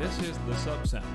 This is the sub sound.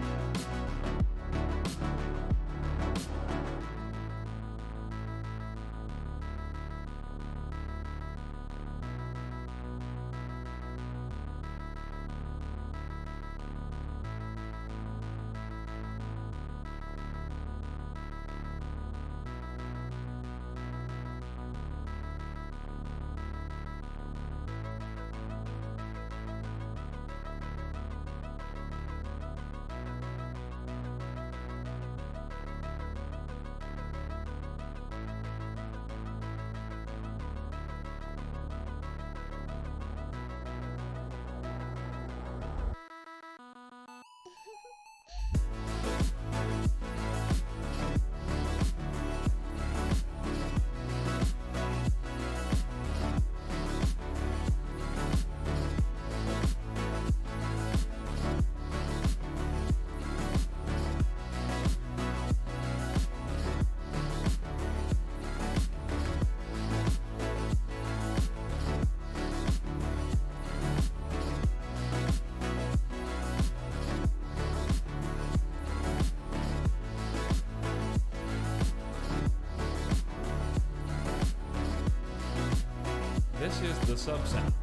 This is the sub sound.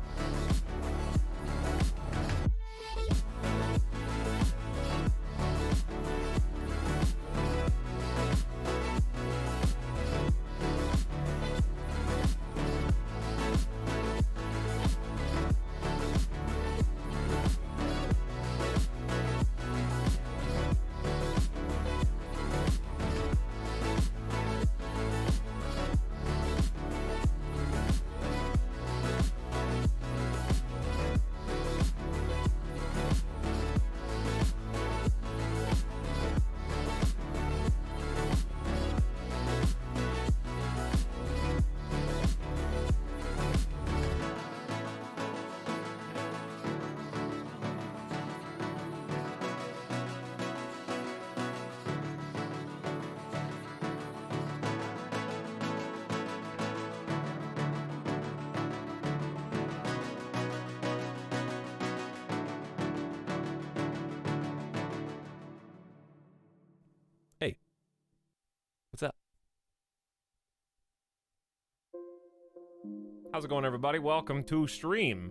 Hey, what's up? How's it going, everybody? Welcome to stream.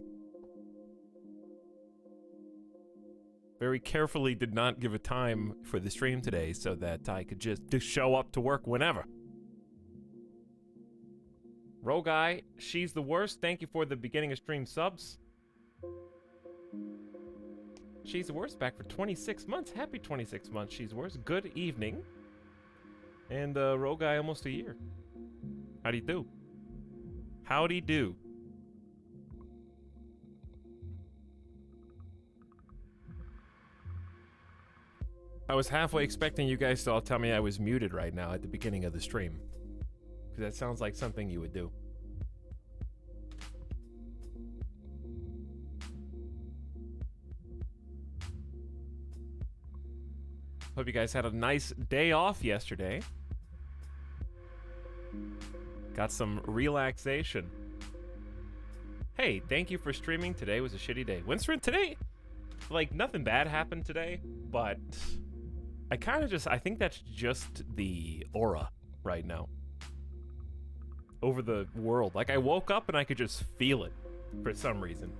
Very carefully did not give a time for the stream today so that I could just show up to work whenever. Roguy, she's the worst. Thank you for the beginning of stream subs. She's the worst, back for 26 months. Happy 26 months, she's the worst. Good evening. And Roguy, almost a year. Howdy do? Howdy do? I was halfway expecting you guys to all tell me I was muted right now at the beginning of the stream. Because that sounds like something you would do. Hope you guys had a nice day off yesterday. Got some relaxation. Hey, thank you for streaming. Today was a shitty day. Winston, today, like, nothing bad happened today, but I think that's just the aura right now over the world. Like, I woke up and I could just feel it for some reason.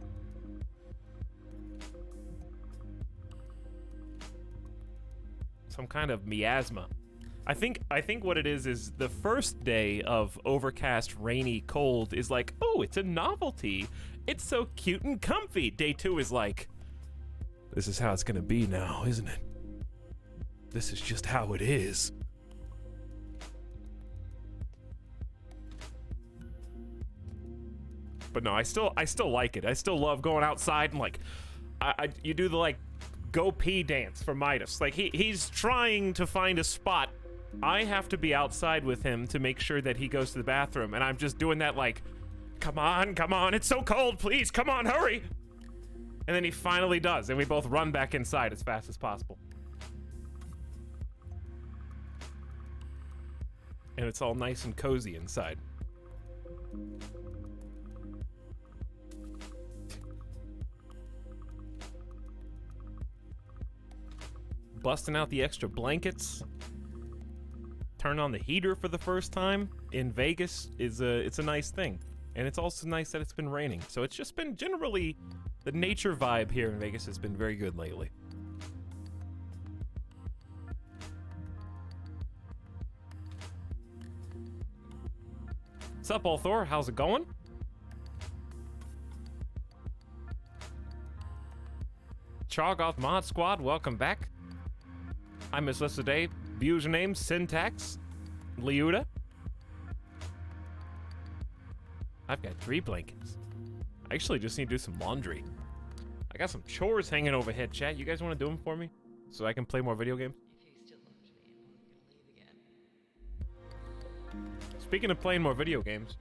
Some kind of miasma. I think what it is the first day of overcast, rainy, cold is like, oh, it's a novelty. It's so cute and comfy. Day 2 is like, this is how it's gonna be now, isn't it? This is just how it is. But no, I still like it. I still love going outside and like, you do the like go pee dance for Midas. Like he's trying to find a spot. I have to be outside with him to make sure that he goes to the bathroom, and I'm just doing that like, come on, it's so cold, please, come on, hurry. And then he finally does, and we both run back inside as fast as possible. And it's all nice and cozy inside. busting out the extra blankets. Turn on the heater for the first time in Vegas is it's a nice thing. And it's also nice that it's been raining. So it's just been generally, the nature vibe here in Vegas has been very good lately. What's up, Althor? How's it going? Chargoth Mod Squad, welcome back. I miss us today. Username, Syntax, Liuda. I've got 3 blankets. I actually just need to do some laundry. I got some chores hanging overhead, chat. You guys want to do them for me? So I can play more video games? Speaking of playing more video games,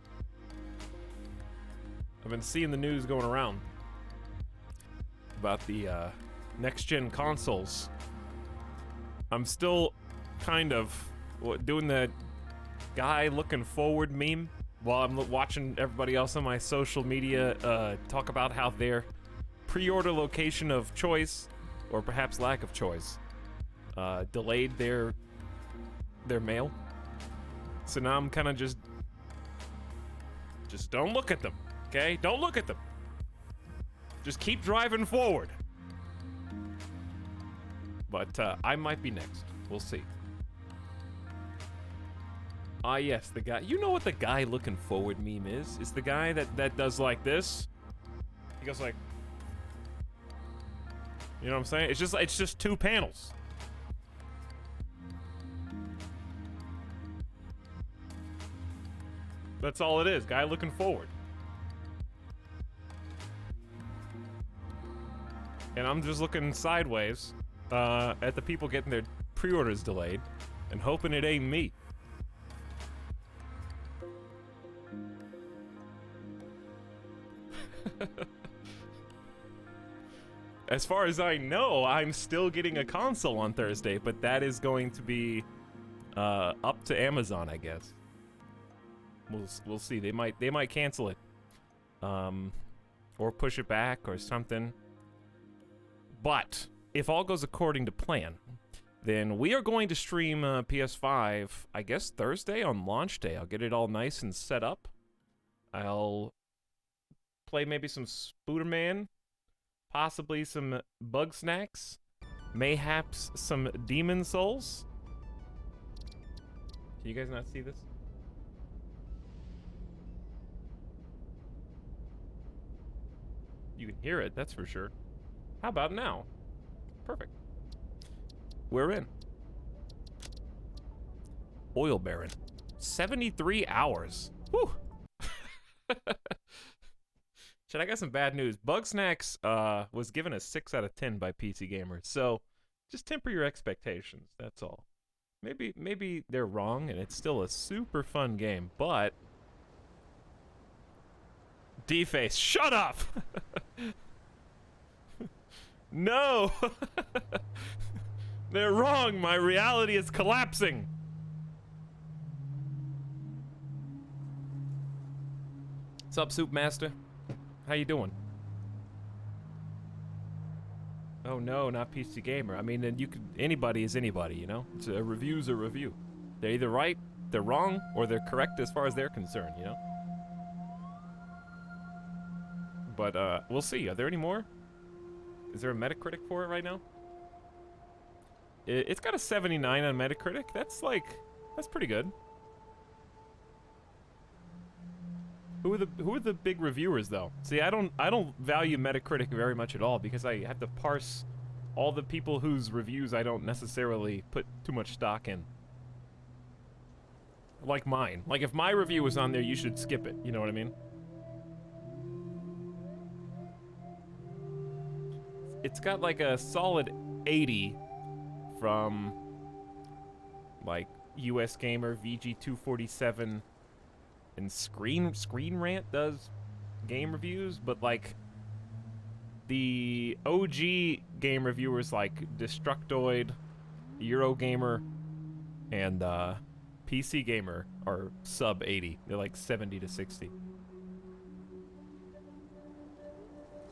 I've been seeing the news going around about the next-gen consoles. I'm still kind of doing the guy looking forward meme while I'm watching everybody else on my social media talk about how their pre-order location of choice, or perhaps lack of choice, delayed their mail. So now I'm kind of just don't look at them, okay? Don't look at them. Just keep driving forward. But I might be next. We'll see. Ah, yes, the guy. You know what the guy looking forward meme is? It's the guy that does like this. He goes like, you know what I'm saying? It's just 2 panels. That's all it is. Guy looking forward. And I'm just looking sideways at the people getting their pre-orders delayed and hoping it ain't me. As far as I know, I'm still getting a console on Thursday, but that is going to be up to Amazon, I guess. We'll see. They might cancel it, or push it back or something. But if all goes according to plan, then we are going to stream PS5, I guess Thursday on launch day. I'll get it all nice and set up. I'll play maybe some Spooderman, possibly some Bug Snacks, mayhaps some Demon Souls. Can you guys not see this? You can hear it, that's for sure. How about now? Perfect. We're in. Oil Baron. 73 hours. Whew. Shit, I got some bad news. Bugsnax was given a 6 out of 10 by PC Gamer, so just temper your expectations, that's all. Maybe they're wrong and it's still a super fun game, but D-Face, shut up! No! They're wrong, my reality is collapsing! What's up, Soup Master? How you doing? Oh no, not PC Gamer. I mean, then you could, anybody is anybody, you know? It's a review's a review. They're either right, they're wrong, or they're correct as far as they're concerned, you know? But, we'll see. Are there any more? Is there a Metacritic for it right now? It's got a 79 on Metacritic. That's pretty good. Who are the big reviewers though? See, I don't value Metacritic very much at all because I have to parse all the people whose reviews I don't necessarily put too much stock in. Like mine. Like if my review was on there, you should skip it. You know what I mean? It's got like a solid 80 from like US Gamer, VG247, and Screen Rant does game reviews, but like the OG game reviewers like Destructoid, Eurogamer, and PC Gamer are sub 80. They're like 70 to 60.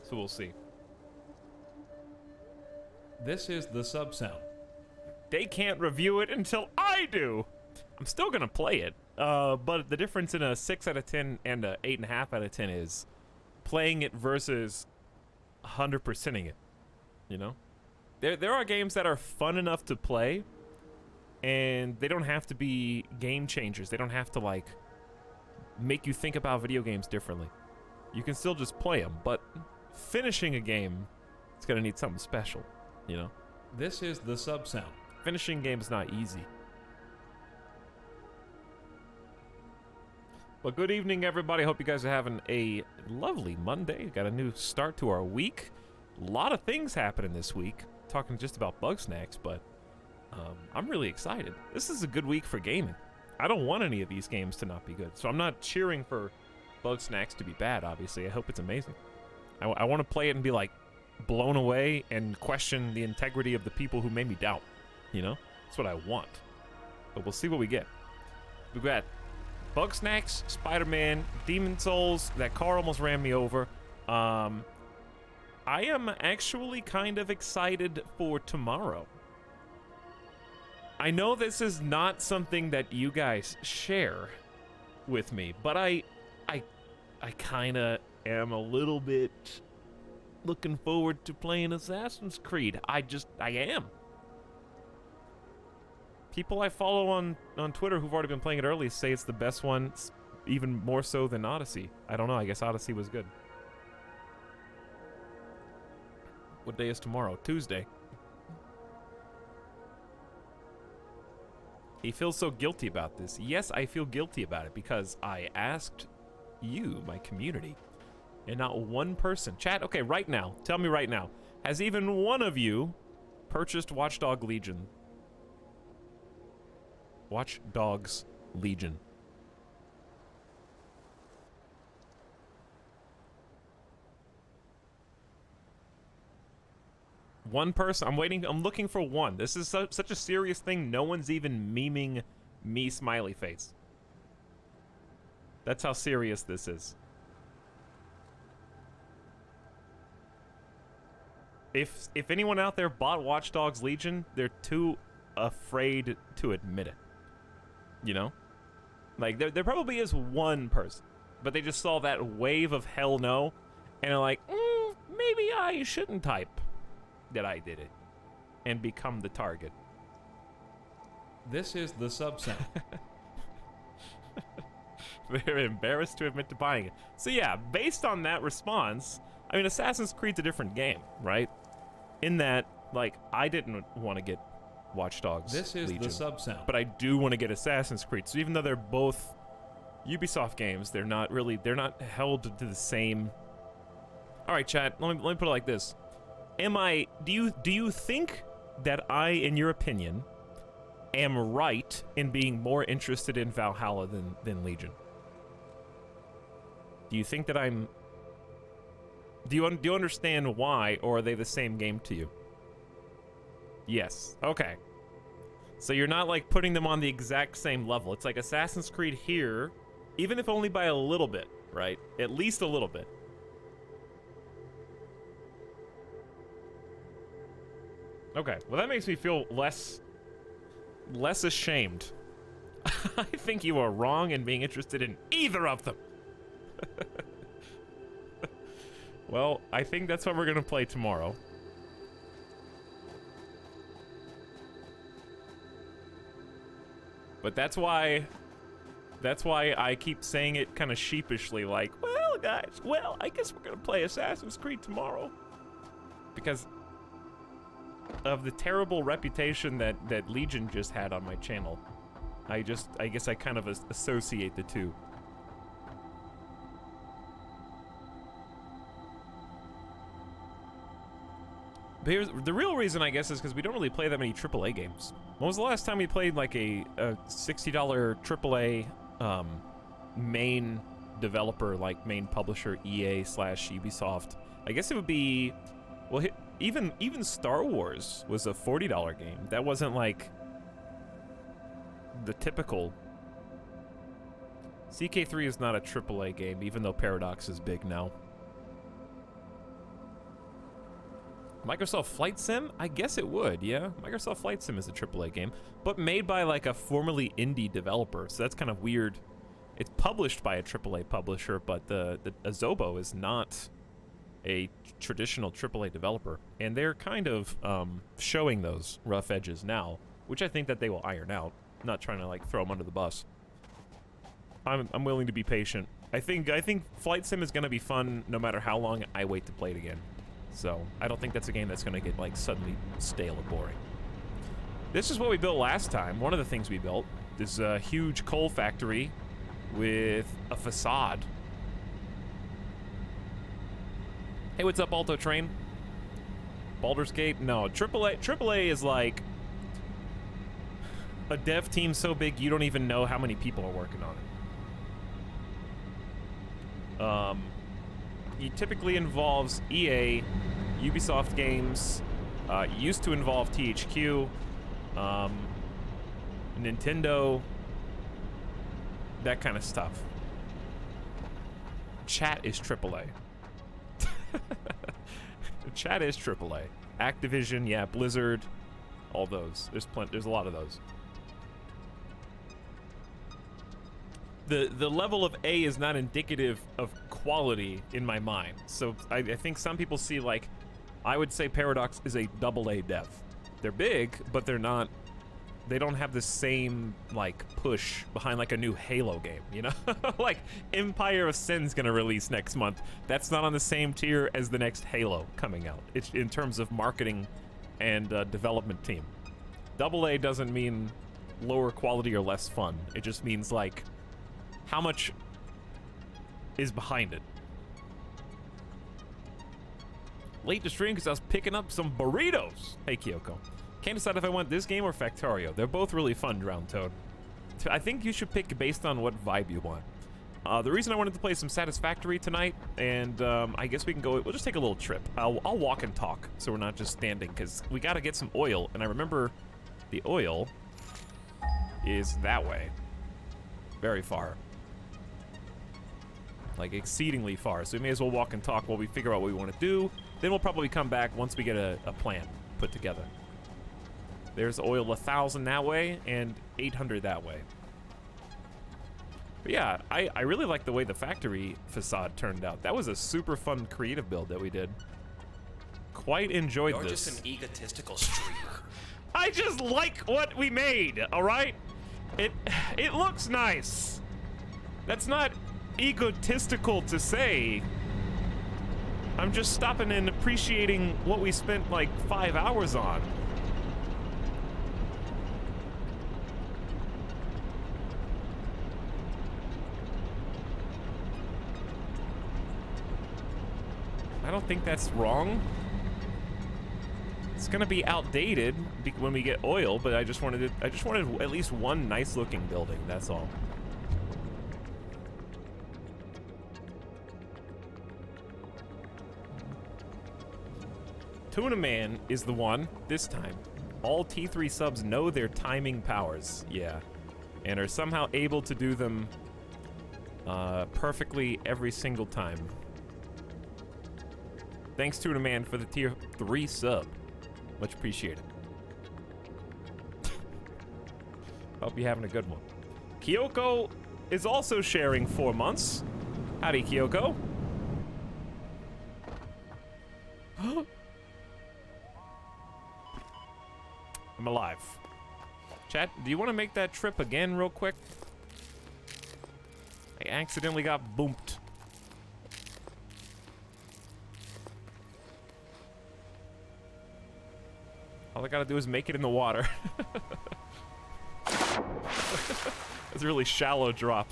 So we'll see. This is the sub sound. they can't review it until I do. I'm still gonna play it, but the difference in a 6 out of 10 and a 8.5 out of 10 is playing it versus 100%ing it, you know? There are games that are fun enough to play, and they don't have to be game changers. They don't have to, like, make you think about video games differently. You can still just play them, but finishing a game, it's gonna need something special, you know? This is the sub sound. Finishing games not easy. Well, good evening, everybody. Hope you guys are having a lovely Monday. Got a new start to our week. A lot of things happening this week. Talking just about Bug Snacks, but I'm really excited. This is a good week for gaming. I don't want any of these games to not be good, so I'm not cheering for Bug Snacks to be bad, obviously. I hope it's amazing. I want to play it and be, like, blown away and question the integrity of the people who made me doubt, you know? That's what I want. But we'll see what we get. We've got Bug Snacks, Spider-Man, Demon Souls. That car almost ran me over. I am actually kind of excited for tomorrow. I know this is not something that you guys share with me, but I kind of am a little bit looking forward to playing Assassin's Creed. I am. People I follow on Twitter who've already been playing it early say it's the best one, even more so than Odyssey. I don't know, I guess Odyssey was good. What day is tomorrow? Tuesday. He feels so guilty about this. Yes, I feel guilty about it because I asked you, my community, and not one person. Chat, okay, right now, tell me right now, has even one of you purchased Watch Dogs Legion? Watch Dogs Legion. One person. I'm waiting. I'm looking for one. This is such a serious thing. No one's even memeing me smiley face. That's how serious this is. If anyone out there bought Watch Dogs Legion, they're too afraid to admit it. You know? Like, there probably is one person, but they just saw that wave of hell no, and are like, maybe I shouldn't type that I did it and become the target. This is the sub sound. They're embarrassed to admit to buying it. So yeah, based on that response, I mean, Assassin's Creed's a different game, right? In that, like, I didn't want to get Watch Dogs This is Legion, the sub sound. but I do want to get Assassin's Creed. So even though they're both Ubisoft games, they're not held to the same. All right, chat. Let me put it like this: do you think that I, in your opinion, am right in being more interested in Valhalla than Legion? Do you think that I'm? Do you understand why, or are they the same game to you? Yes. Okay. So you're not, like, putting them on the exact same level. It's like Assassin's Creed here, even if only by a little bit, right? At least a little bit. Okay. Well, that makes me feel less ashamed. I think you are wrong in being interested in either of them. Well, I think that's what we're gonna play tomorrow. But that's why I keep saying it kind of sheepishly, like, well, guys, well, I guess we're gonna play Assassin's Creed tomorrow. Because of the terrible reputation that Legion just had on my channel. I guess I kind of associate the two. But here's the real reason, I guess, is because we don't really play that many AAA games. When was the last time we played like a $60 AAA main developer, like main publisher, EA/Ubisoft? I guess it would be, well, even Star Wars was a $40 game. That wasn't like the typical. CK3 is not a AAA game, even though Paradox is big now. Microsoft Flight Sim? I guess it would, yeah. Microsoft Flight Sim is a AAA game, but made by like a formerly indie developer, so that's kind of weird. It's published by a AAA publisher, but the Azobo is not a traditional AAA developer, and they're kind of showing those rough edges now, which I think that they will iron out. I'm not trying to like throw them under the bus. I'm willing to be patient. I think Flight Sim is going to be fun no matter how long I wait to play it again. So I don't think that's a game that's going to get like suddenly stale or boring. This is what we built last time. One of the things we built is a huge coal factory with a facade. Hey, what's up, Alto Train? Baldur's Gate? No, AAA is like a dev team so big you don't even know how many people are working on it. It typically involves EA, Ubisoft games, used to involve THQ, Nintendo, that kind of stuff. Chat is AAA. Chat is AAA. Activision, yeah, Blizzard, all those. There's a lot of those. The level of A is not indicative of quality in my mind. So I think some people see, like, I would say Paradox is a AA dev. They're big, but they're not, they don't have the same, like, push behind, like, a new Halo game, you know? Like, Empire of Sin's gonna release next month. That's not on the same tier as the next Halo coming out. It's in terms of marketing and development team. AA doesn't mean lower quality or less fun. It just means, like, how much is behind it. Late to stream because I was picking up some burritos. Hey, Kyoko. Can't decide if I want this game or Factorio. They're both really fun, Drowned Toad. I think you should pick based on what vibe you want. The reason I wanted to play some Satisfactory tonight, and I guess we can go, we'll just take a little trip. I'll walk and talk, so we're not just standing, because we got to get some oil, and I remember the oil is that way. Very far. Like, exceedingly far, so we may as well walk and talk while we figure out what we want to do. Then we'll probably come back once we get a plan put together. There's oil 1,000 that way and 800 that way. But yeah, I really like the way the factory facade turned out. That was a super fun creative build that we did. Quite enjoyed this. You're just an egotistical streamer. I just like what we made, all right? It looks nice. That's not egotistical to say. I'm just stopping and appreciating what we spent like 5 hours on. I don't think that's wrong. It's gonna be outdated when we get oil, but I just wanted at least one nice looking building, that's all. Tuna Man is the one this time. All T3 subs know their timing powers, yeah, and are somehow able to do them perfectly every single time. Thanks, Tuna Man, for the tier 3 sub. Much appreciated. Hope you're having a good one. Kyoko is also sharing 4 months. Howdy, Kyoko. I'm alive. Chat, do you want to make that trip again real quick? I accidentally got boomped. All I gotta do is make it in the water. That's a really shallow drop.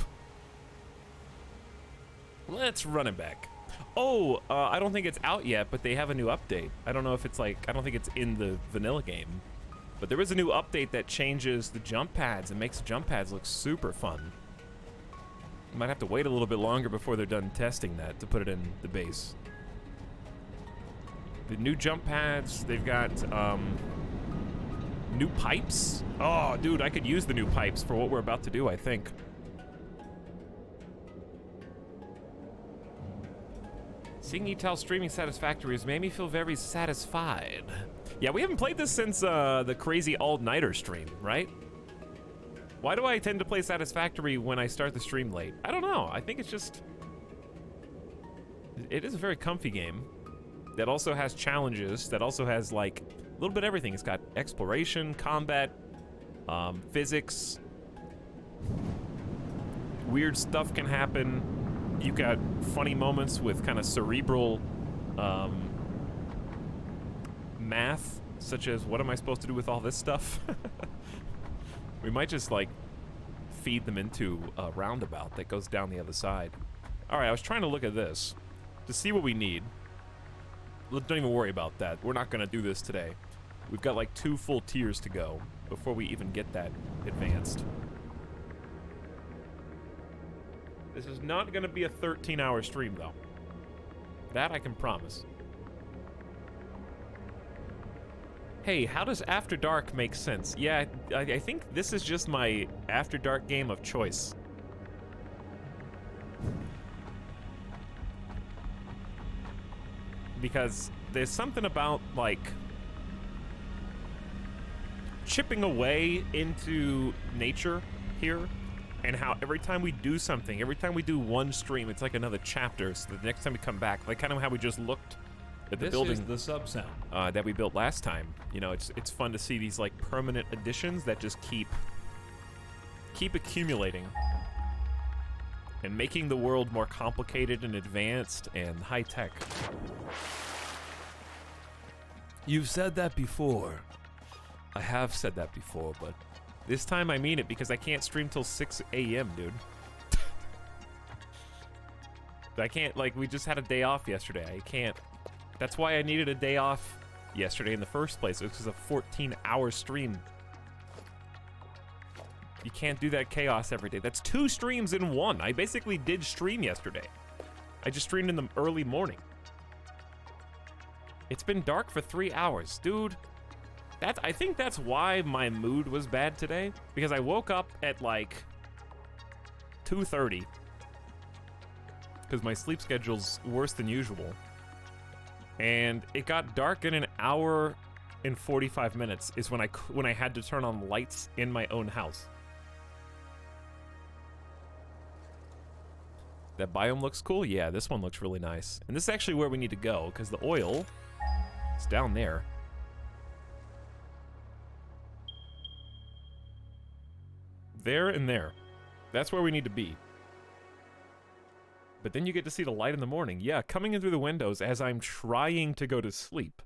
Let's run it back. Oh, I don't think it's out yet, but they have a new update. I don't know if it's like, I don't think it's in the vanilla game. But there is a new update that changes the jump pads and makes the jump pads look super fun. Might have to wait a little bit longer before they're done testing that to put it in the base. The new jump pads, they've got new pipes. Oh, dude, I could use the new pipes for what we're about to do, I think. Seeing Etal streaming Satisfactory has made me feel very satisfied. Yeah, we haven't played this since the crazy all-nighter stream, right? Why do I tend to play Satisfactory when I start the stream late? I don't know. I think it's just... It is a very comfy game that also has challenges, that also has, like, a little bit of everything. It's got exploration, combat, physics. Weird stuff can happen. You've got funny moments with kind of cerebral math, such as what am I supposed to do with all this stuff? We might just like feed them into a roundabout that goes down the other side. All right, I was trying to look at this to see what we need. Don't even worry about that. We're not gonna do this today. We've got like 2 full tiers to go before we even get that advanced. This is not going to be a 13-hour stream, though. That I can promise. Hey, how does After Dark make sense? Yeah, I think this is just my After Dark game of choice. Because there's something about, like, chipping away into nature here. And how every time we do something, every time we do one stream, it's like another chapter. So the next time we come back, like kind of how we just looked at the building. This is the sub-sound. That we built last time. You know, it's fun to see these like permanent additions that just keep accumulating and making the world more complicated and advanced and high tech. You've said that before. I have said that before, but this time I mean it because I can't stream till 6 a.m., dude. I can't, like, we just had a day off yesterday. I can't. That's why I needed a day off yesterday in the first place. It was a 14-hour stream. You can't do that chaos every day. That's 2 streams in one. I basically did stream yesterday. I just streamed in the early morning. It's been dark for 3 hours, dude. I think that's why my mood was bad today, because I woke up at like 2:30, because my sleep schedule's worse than usual, and it got dark in an hour and 45 minutes is when I had to turn on lights in my own house. That biome looks cool? Yeah, this one looks really nice. And this is actually where we need to go, because the oil is down there. There and there. That's where we need to be. But then you get to see the light in the morning. Yeah, coming in through the windows as I'm trying to go to sleep.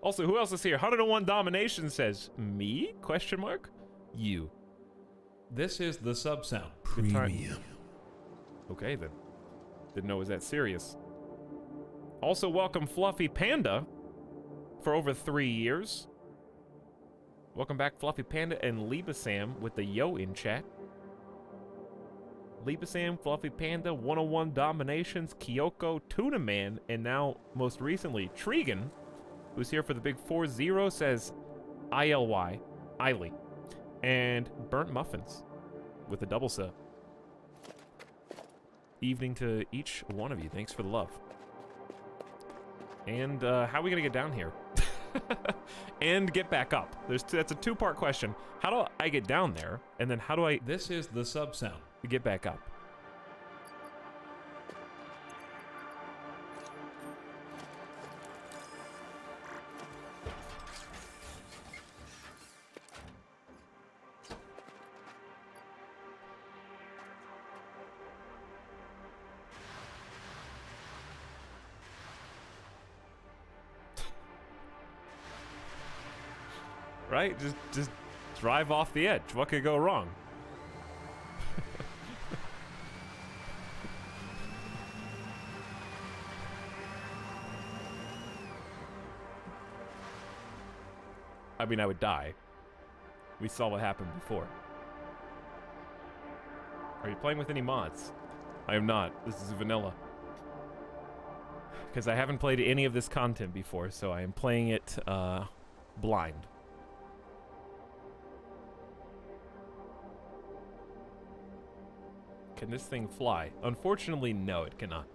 Also, who else is here? 101 Domination says, me? Question mark? You. This is the sub-sound. Premium. Okay, then. Didn't know it was that serious. Also, welcome Fluffy Panda for over 3 years. Welcome back, Fluffy Panda and Libasam with the yo in chat. Libasam, Fluffy Panda, 101 Dominations, Kyoko, Tuna Man, and now, most recently, Tregan, who's here for the big 4-0, says ILY, Iley, and Burnt Muffins with a double sub. Evening to each one of you. Thanks for the love. And how are we gonna get down here? And get back up. That's a 2-part question. How do I get down there? And then how do I... This is the sub-sound. Get back up. Right? Just drive off the edge. What could go wrong? I mean, I would die. We saw what happened before. Are you playing with any mods? I am not. This is vanilla. Because I haven't played any of this content before, so I am playing it blind. Can this thing fly? Unfortunately, no, it cannot.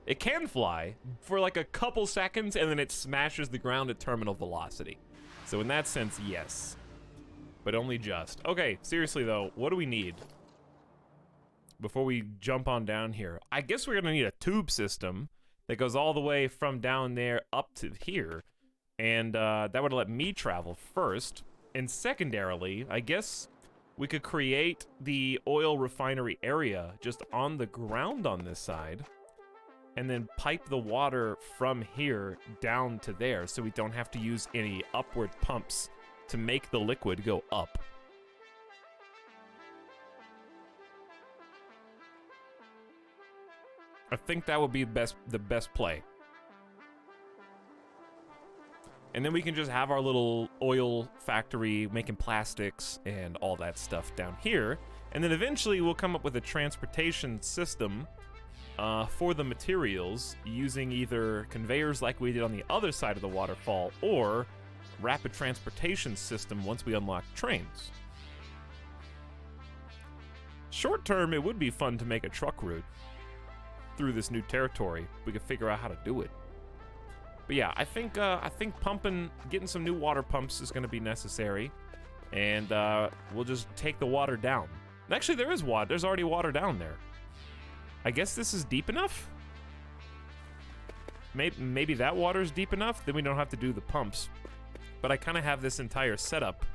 It can fly for like a couple seconds, and then it smashes the ground at terminal velocity. So in that sense, yes. But only just. Okay, seriously though, what do we need before we jump on down here? I guess we're gonna need a tube system that goes all the way from down there up to here. And that would let me travel first. And secondarily, I guess we could create the oil refinery area just on the ground on this side. And then pipe the water from here down to there so we don't have to use any upward pumps to make the liquid go up. I think that would be the best play. And then we can just have our little oil factory making plastics and all that stuff down here. And then eventually we'll come up with a transportation system for the materials using either conveyors like we did on the other side of the waterfall or rapid transportation system once we unlock trains. Short term, it would be fun to make a truck route through this new territory. We could figure out how to do it. But yeah, I think getting some new water pumps is going to be necessary, and we'll just take the water down. Actually, there is water. There's already water down there. I guess this is deep enough? Maybe that water is deep enough, then we don't have to do the pumps. But I kind of have this entire setup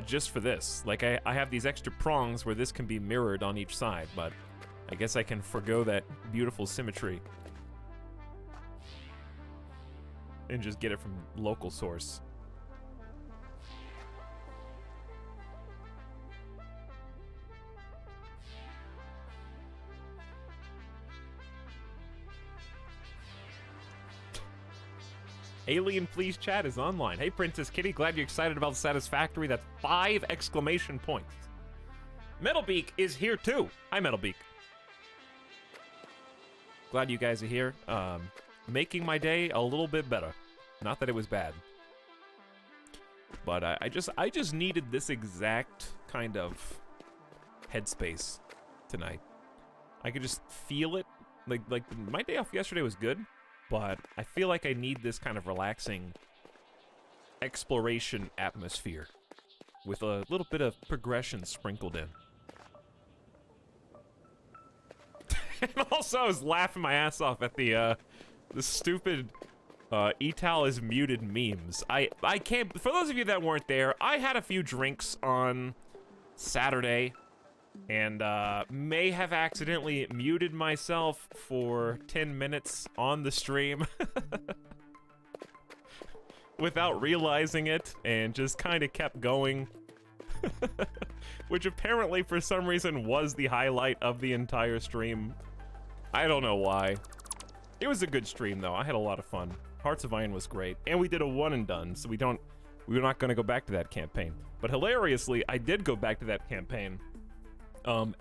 just for this. Like, I have these extra prongs where this can be mirrored on each side, but I guess I can forgo that beautiful symmetry and just get it from local source. Alien Please Chat is online. Hey, Princess Kitty, glad you're excited about Satisfactory. That's 5 exclamation points. Metalbeak is here too. Hi, Metalbeak. Glad you guys are here. Making my day a little bit better. Not that it was bad. But I just needed this exact kind of headspace tonight. I could just feel it. Like my day off yesterday was good. But I feel like I need this kind of relaxing exploration atmosphere with a little bit of progression sprinkled in. And also, I was laughing my ass off at the stupid Etal is muted memes. I can't, for those of you that weren't there, I had a few drinks on Saturday and may have accidentally muted myself for 10 minutes on the stream without realizing it, and just kind of kept going. Which apparently for some reason was the highlight of the entire stream. I don't know why. It was a good stream though. I had a lot of fun. Hearts of Iron was great, and we did a one and done, so we're not going to go back to that campaign. But hilariously, I did go back to that campaign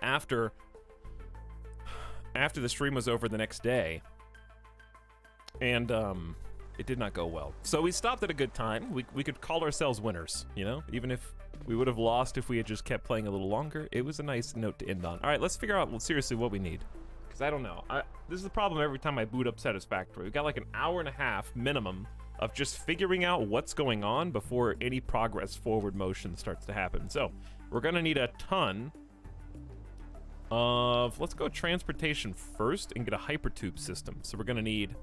after the stream was over the next day, and it did not go well. So we stopped at a good time. We could call ourselves winners, you know? Even if we would have lost if we had just kept playing a little longer, it was a nice note to end on. All right, let's figure out, well, seriously, what we need. Because I don't know. This is the problem every time I boot up Satisfactory. We've got like an hour and a half minimum of just figuring out what's going on before any progress forward motion starts to happen. So we're going to need a ton of, let's go transportation first and get a hypertube system. So we're going to need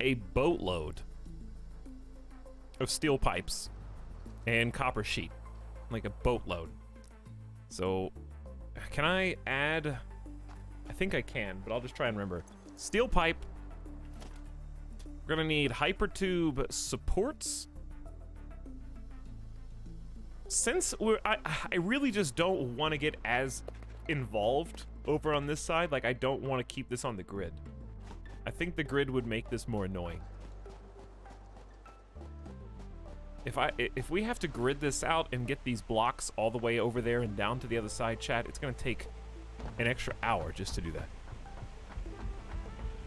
a boatload of steel pipes and copper sheet, like a boatload. So can I add, I think I can, but I'll just try and remember. Steel pipe. We're gonna need hypertube supports. Since I really just don't want to get as involved over on this side. Like, I don't want to keep this on the grid. I think the grid would make this more annoying. If we have to grid this out and get these blocks all the way over there and down to the other side, chat, it's gonna take an extra hour just to do that.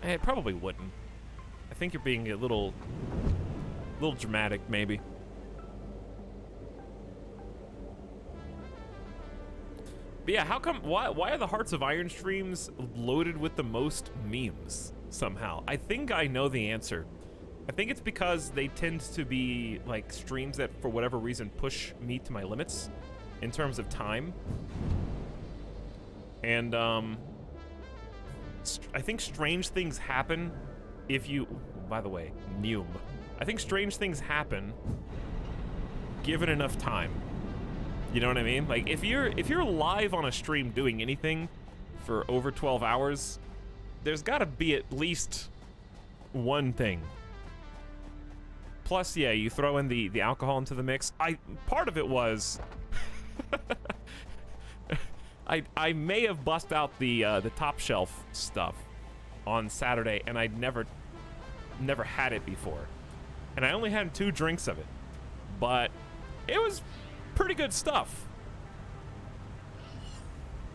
It probably wouldn't. I think you're being a little dramatic, maybe. But But yeah, how come, why are the Hearts of Iron streams loaded with the most memes somehow? I think I know the answer. I think it's because they tend to be like streams that for whatever reason push me to my limits in terms of time. And I think strange things happen if you, by the way, Neum. I think strange things happen given enough time. You know what I mean? Like if you're live on a stream doing anything for over 12 hours, there's got to be at least one thing. Plus, yeah, you throw in the alcohol into the mix. Part of it was I may have bust out the top shelf stuff on Saturday, and I'd never had it before, and I only had 2 drinks of it, but it was pretty good stuff.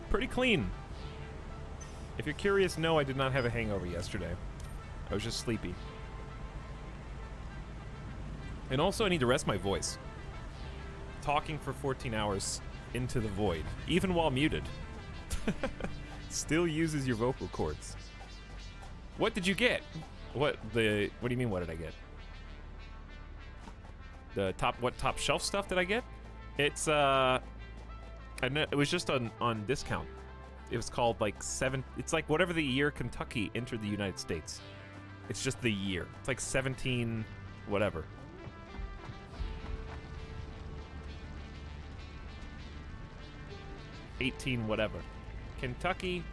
Pretty clean. If you're curious, no, I did not have a hangover yesterday. I was just sleepy. And also, I need to rest my voice. Talking for 14 hours into the void, even while muted, still uses your vocal cords. What did you get? What do you mean, what did I get? What top shelf stuff did I get? It's I know it was just on discount. It was called like it's like whatever the year Kentucky entered the United States. It's just the year. It's like 17 whatever. 18 whatever. Kentucky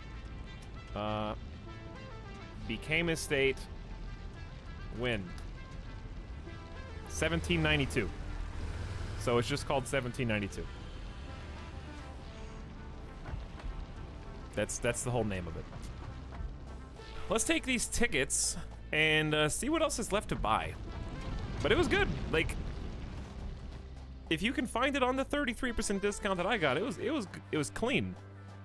became a state when 1792. So it's just called 1792. That's the whole name of it. Let's take these tickets and see what else is left to buy. But it was good. Like, if you can find it on the 33% discount that I got, it was clean.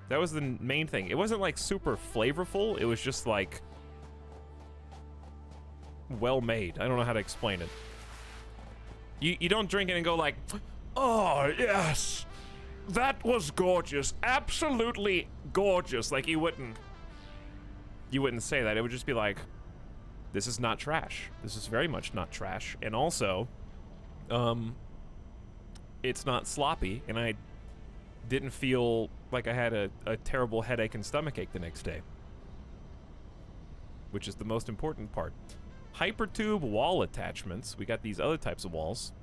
That was the main thing. It wasn't like super flavorful. It was just like well made. I don't know how to explain it. You don't drink it and go like, oh yes, that was gorgeous, absolutely gorgeous. Like you wouldn't say that. It would just be like, this is not trash. This is very much not trash. And also, it's not sloppy, and I didn't feel like I had a terrible headache and stomachache the next day, which is the most important part. Hypertube wall attachments. We got these other types of walls.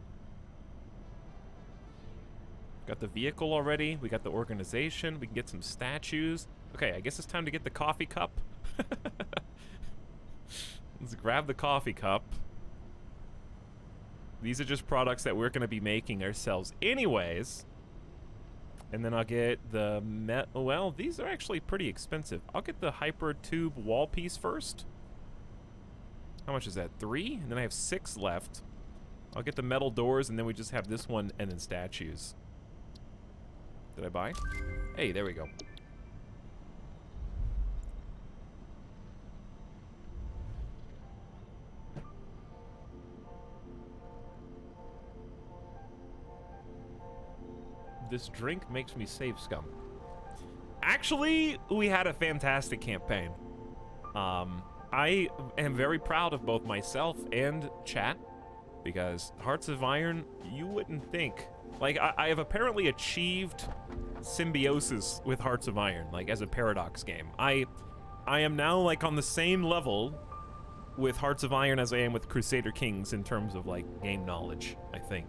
Got the vehicle already. We got the organization. We can get some statues. Okay, I guess it's time to get the coffee cup. Let's grab the coffee cup. These are just products that we're going to be making ourselves anyways. And then I'll get the well, these are actually pretty expensive. I'll get the Hypertube wall piece first. How much is that? 3? And then I have 6 left. I'll get the metal doors, and then we just have this one and then statues. Did I buy? Hey, there we go. This drink makes me save scum. Actually, we had a fantastic campaign. I am very proud of both myself and chat, because Hearts of Iron, you wouldn't think. Like, I have apparently achieved symbiosis with Hearts of Iron, like, as a Paradox game. I am now, like, on the same level with Hearts of Iron as I am with Crusader Kings in terms of, like, game knowledge, I think.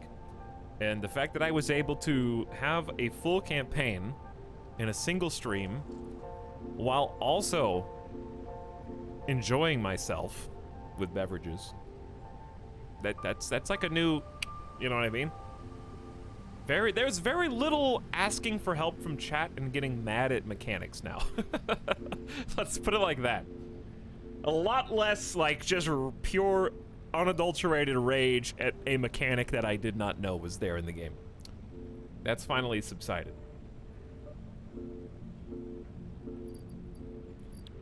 And the fact that I was able to have a full campaign in a single stream while also enjoying myself with beverages, that's like a new, you know what I mean? There's very little asking for help from chat and getting mad at mechanics now. Let's put it like that. A lot less like just pure unadulterated rage at a mechanic that I did not know was there in the game. That's finally subsided.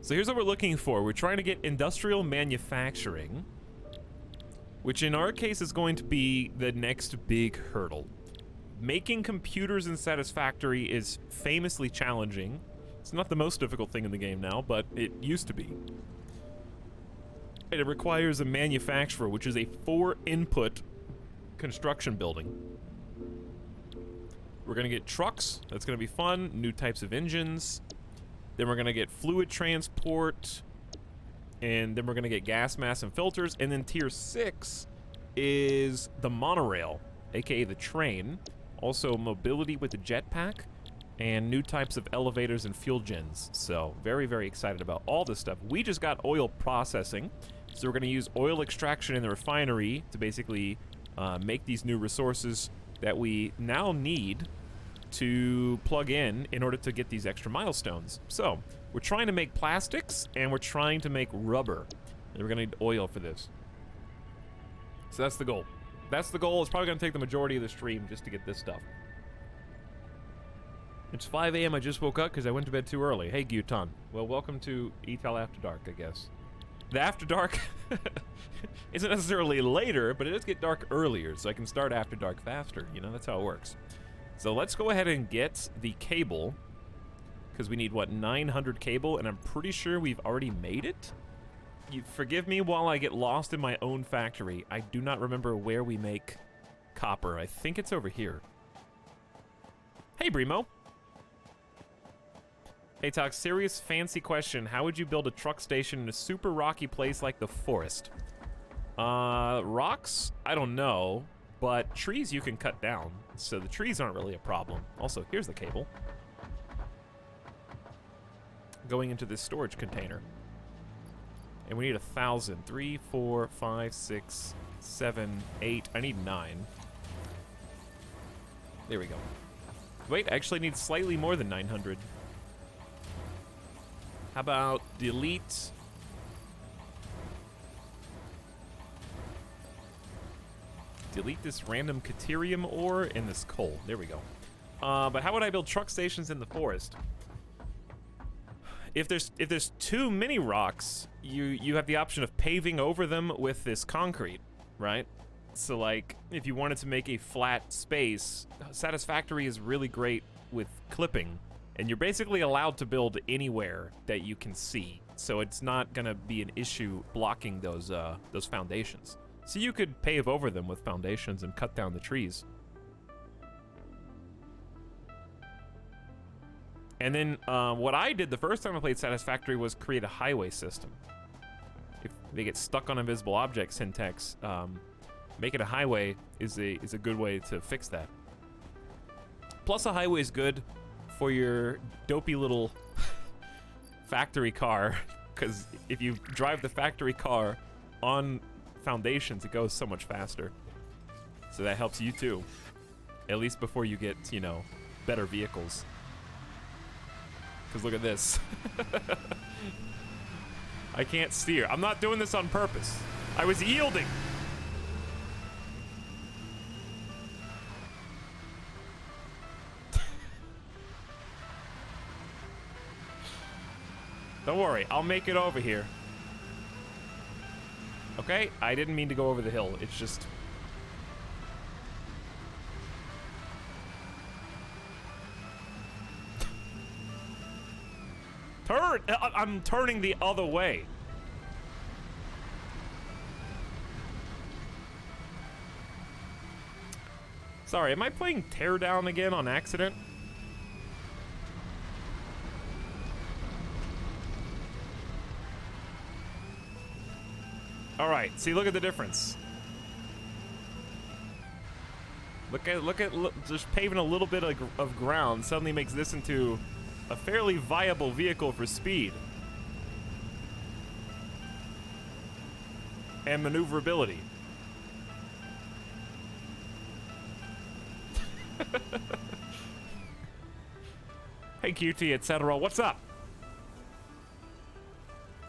So here's what we're looking for. We're trying to get industrial manufacturing, which in our case is going to be the next big hurdle. Making computers in Satisfactory is famously challenging. It's not the most difficult thing in the game now, but it used to be. And it requires a manufacturer, which is a 4-input construction building. We're gonna get trucks. That's gonna be fun. New types of engines. Then we're gonna get fluid transport. And then we're gonna get gas mass and filters. And then tier 6 is the monorail, aka the train. Also mobility with the jetpack. And new types of elevators and fuel gens. So very, very excited about all this stuff. We just got oil processing. So we're gonna use oil extraction in the refinery to basically make these new resources that we now need to plug in order to get these extra milestones. So we're trying to make plastics and we're trying to make rubber. And we're gonna need oil for this. So that's the goal. That's the goal. It's probably gonna take the majority of the stream just to get this stuff. It's 5 a.m. I just woke up because I went to bed too early. Hey, Gutan. Well, welcome to Etal After Dark, I guess. The After Dark isn't necessarily later, but it does get dark earlier, so I can start After Dark faster. You know, that's how it works. So let's go ahead and get the cable, because we need, what, 900 cable, and I'm pretty sure we've already made it? You forgive me while I get lost in my own factory. I do not remember where we make copper. I think it's over here. Hey, Brimo. Hey, Talk, serious fancy question. How would you build a truck station in a super rocky place like the forest? Rocks? I don't know, but trees you can cut down, so the trees aren't really a problem. Also, here's the cable. Going into this storage container. And we need 1,000. 3, 4, 5, 6, 7, 8. I need 9. There we go. Wait, I actually need slightly more than 900. How about delete? Delete this random Caterium ore and this coal. There we go. But how would I build truck stations in the forest? If there's too many rocks, you have the option of paving over them with this concrete, right? So like, if you wanted to make a flat space, Satisfactory is really great with clipping. And you're basically allowed to build anywhere that you can see, so it's not gonna be an issue blocking those foundations. So you could pave over them with foundations and cut down the trees. And then what I did the first time I played Satisfactory was create a highway system. If they get stuck on invisible object syntax, make it a highway is a good way to fix that. Plus, a highway is good for your dopey little factory car, because if you drive the factory car on foundations, it goes so much faster. So that helps you too, at least before you get, you know, better vehicles. Because look at this. I can't steer. I'm not doing this on purpose. I was yielding. Don't worry, I'll make it over here. Okay, I didn't mean to go over the hill. It's just... Turn! I'm turning the other way. Sorry, am I playing Teardown again on accident? All right, see, look at the difference. Look at just paving a little bit of ground suddenly makes this into a fairly viable vehicle for speed and maneuverability. Hey QT, etc. What's up?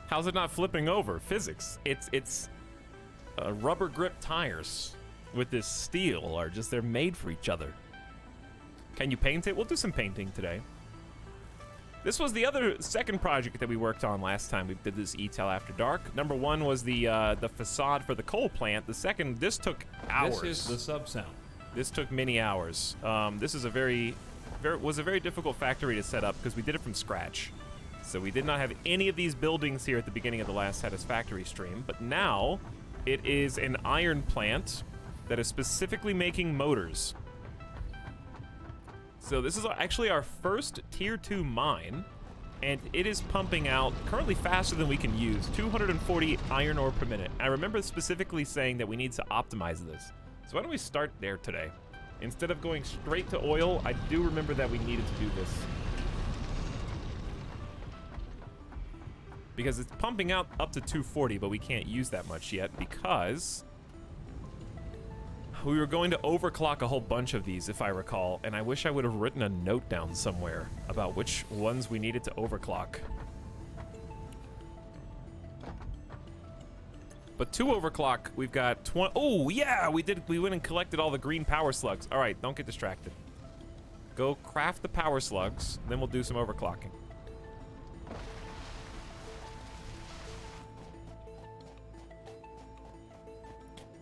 How's it not flipping over? Physics. It's rubber grip tires with this steel are just, they're made for each other. Can you paint it? We'll do some painting today. This was the second project that we worked on last time we did this Etal After Dark. Number one was the facade for the coal plant. The second, this took hours. This is the sub sound. This took many hours. This is was a very difficult factory to set up because we did it from scratch. So we did not have any of these buildings here at the beginning of the last Satisfactory stream, but now it is an iron plant that is specifically making motors. So this is actually our first tier 2 mine, and it is pumping out currently faster than we can use, 240 iron ore per minute. I remember specifically saying that we need to optimize this. So why don't we start there today? Instead of going straight to oil, I do remember that we needed to do this. Because it's pumping out up to 240, but we can't use that much yet because we were going to overclock a whole bunch of these, if I recall, and I wish I would have written a note down somewhere about which ones we needed to overclock. But to overclock, we've got 20. Oh, yeah, we went and collected all the green power slugs. All right, don't get distracted. Go craft the power slugs, then we'll do some overclocking.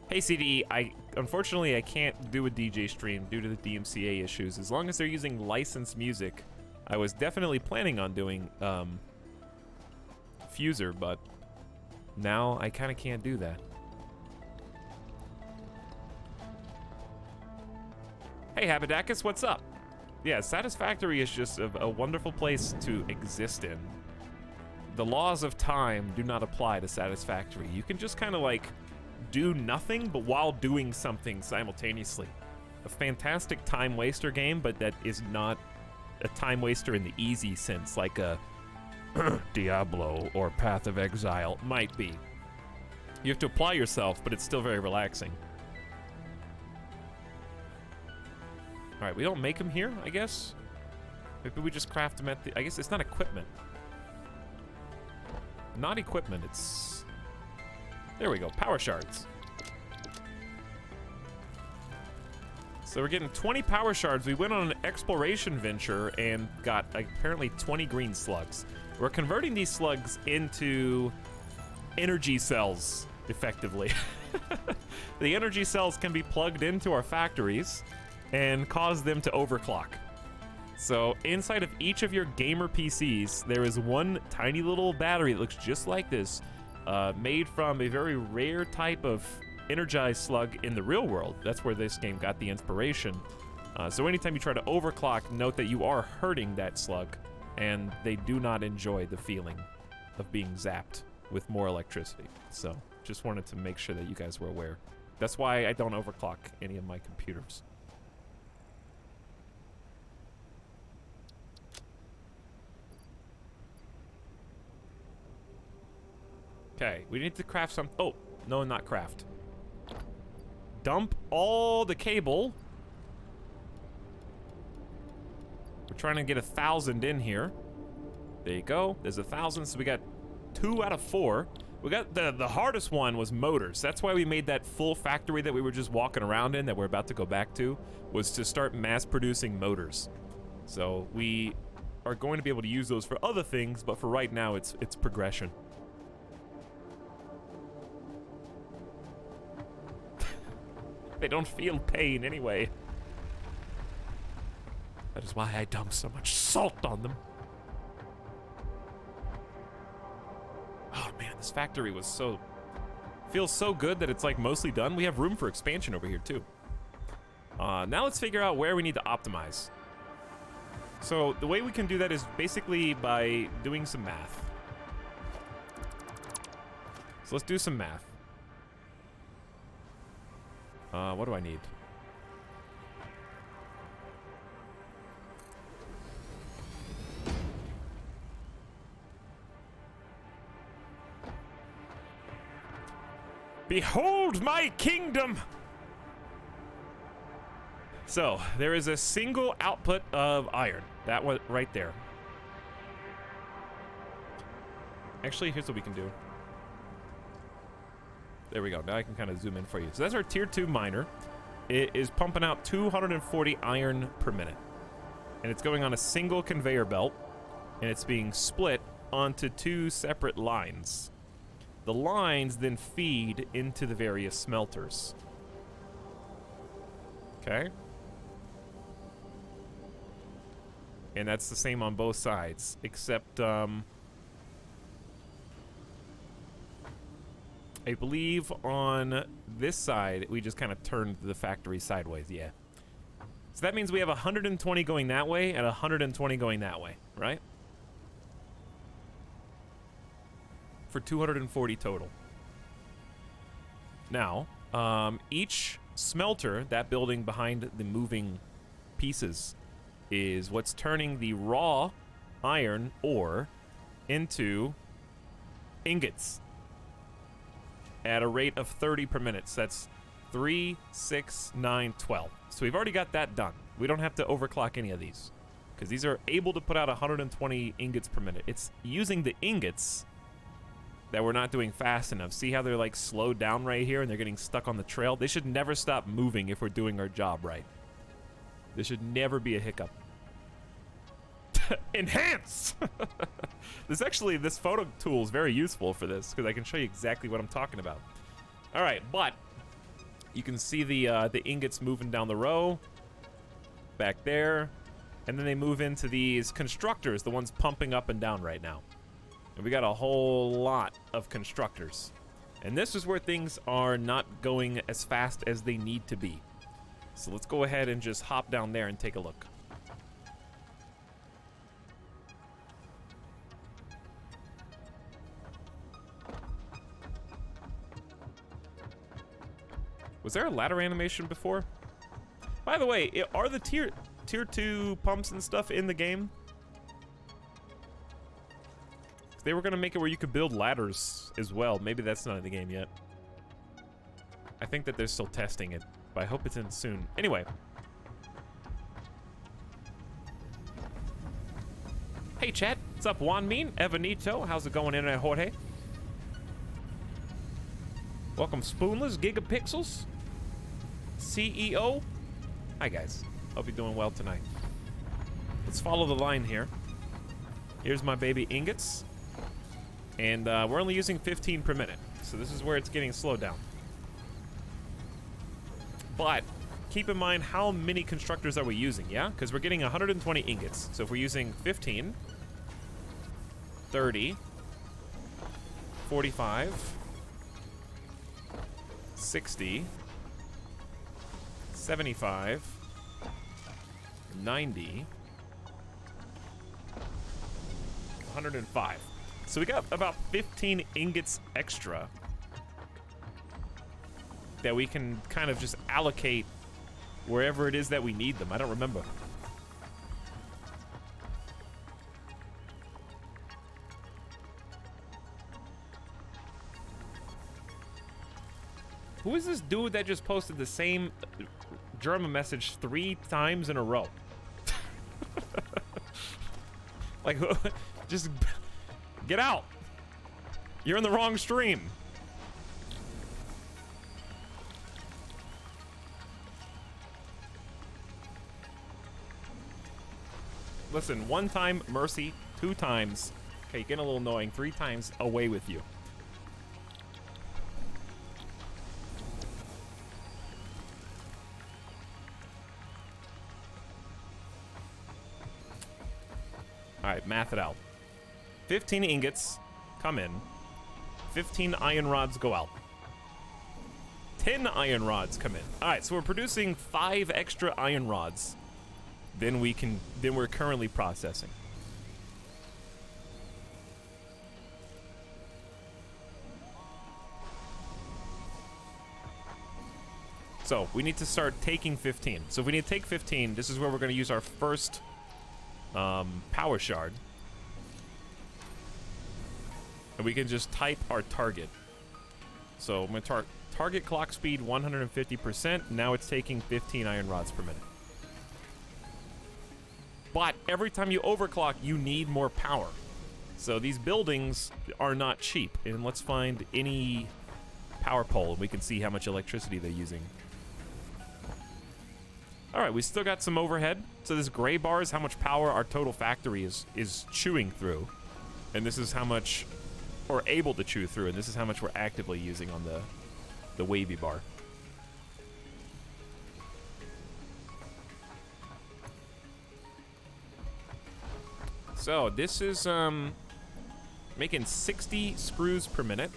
Hey CD, unfortunately I can't do a DJ stream due to the DMCA issues. As long as they're using licensed music, I was definitely planning on doing Fuser, but now I kind of can't do that. Hey Habidakis, what's up? Yeah, Satisfactory is just a wonderful place to exist in. The laws of time do not apply to Satisfactory. You can just kind of like do nothing, but while doing something simultaneously. A fantastic time waster game, but that is not a time waster in the easy sense, like a Diablo or Path of Exile might be. You have to apply yourself, but it's still very relaxing. Alright, we don't make them here, I guess? Maybe we just craft them at the... I guess it's not equipment. Not equipment, it's... There we go, power shards. So we're getting 20 power shards. We went on an exploration venture and got apparently 20 green slugs. We're converting these slugs into energy cells, effectively. The energy cells can be plugged into our factories and cause them to overclock. So inside of each of your gamer PCs, there is one tiny little battery that looks just like this, made from a very rare type of energized slug in the real world. That's where this game got the inspiration. So anytime you try to overclock, note that you are hurting that slug, and they do not enjoy the feeling of being zapped with more electricity. So just wanted to make sure that you guys were aware. That's why I don't overclock any of my computers. Okay, we need to craft some... Oh, no, not craft. Dump all the cable. We're trying to get 1,000 in here. There you go. There's 1,000, so we got 2 out of 4. We got the hardest one was motors. That's why we made that full factory that we were just walking around in that we're about to go back to, was to start mass producing motors. So we are going to be able to use those for other things, but for right now, it's progression. They don't feel pain anyway. That is why I dump so much salt on them. Oh man, this factory was feels so good that it's like mostly done. We have room for expansion over here too. Now let's figure out where we need to optimize. So the way we can do that is basically by doing some math. So let's do some math. What do I need? Behold my kingdom! So, there is a single output of iron. That one right there. Actually, here's what we can do. There we go. Now I can kind of zoom in for you. So that's our tier 2 miner. It is pumping out 240 iron per minute. And it's going on a single conveyor belt. And it's being split onto 2 separate lines. The lines then feed into the various smelters. Okay. And that's the same on both sides, except, I believe on this side, we just kind of turned the factory sideways, yeah. So that means we have 120 going that way and 120 going that way, right? For 240 total. Now, each smelter, that building behind the moving pieces, is what's turning the raw iron ore into ingots at a rate of 30 per minute. So that's 3, 6, 9, 12. So we've already got that done. We don't have to overclock any of these because these are able to put out 120 ingots per minute. It's using the ingots that we're not doing fast enough. See how they're like slowed down right here and they're getting stuck on the trail? They should never stop moving if we're doing our job right. There should never be a hiccup. Enhance! This photo tool is very useful for this because I can show you exactly what I'm talking about. All right, but you can see the ingots moving down the row, back there, and then they move into these constructors, the ones pumping up and down right now. And we got a whole lot of constructors. And this is where things are not going as fast as they need to be. So let's go ahead and just hop down there and take a look. Was there a ladder animation before? By the way, are the tier 2 pumps and stuff in the game? They were gonna make it where you could build ladders as well. Maybe that's not in the game yet. I think that they're still testing it, but I hope it's in soon. Anyway. Hey chat, what's up Juan Mean, Evanito, how's it going Internet Jorge? Welcome Spoonless, Gigapixels, CEO. Hi guys, hope you're doing well tonight. Let's follow the line here. Here's my baby ingots. And we're only using 15 per minute. So this is where it's getting slowed down. But keep in mind how many constructors are we using, yeah? Because we're getting 120 ingots. So if we're using 15, 30, 45, 60, 75, 90, 105. So we got about 15 ingots extra that we can kind of just allocate wherever it is that we need them. I don't remember. Who is this dude that just posted the same German message 3 times in a row? Like, just get out. You're in the wrong stream. Listen, 1 time, mercy. 2 times. Okay, getting a little annoying. 3 times, away with you. All right, math it out. 15 ingots come in. 15 iron rods go out. 10 iron rods come in. All right, so we're producing 5 extra iron rods than we're currently processing. So we need to start taking 15. So if we need to take 15, this is where we're going to use our first power shard. And we can just type our target. So I'm going to target clock speed 150%. Now it's taking 15 iron rods per minute. But every time you overclock, you need more power. So these buildings are not cheap. And let's find any power pole and we can see how much electricity they're using. All right, we still got some overhead. So this gray bar is how much power our total factory is chewing through. And this is how much we're able to chew through. And this is how much we're actively using on the wavy bar. So this is making 60 screws per minute.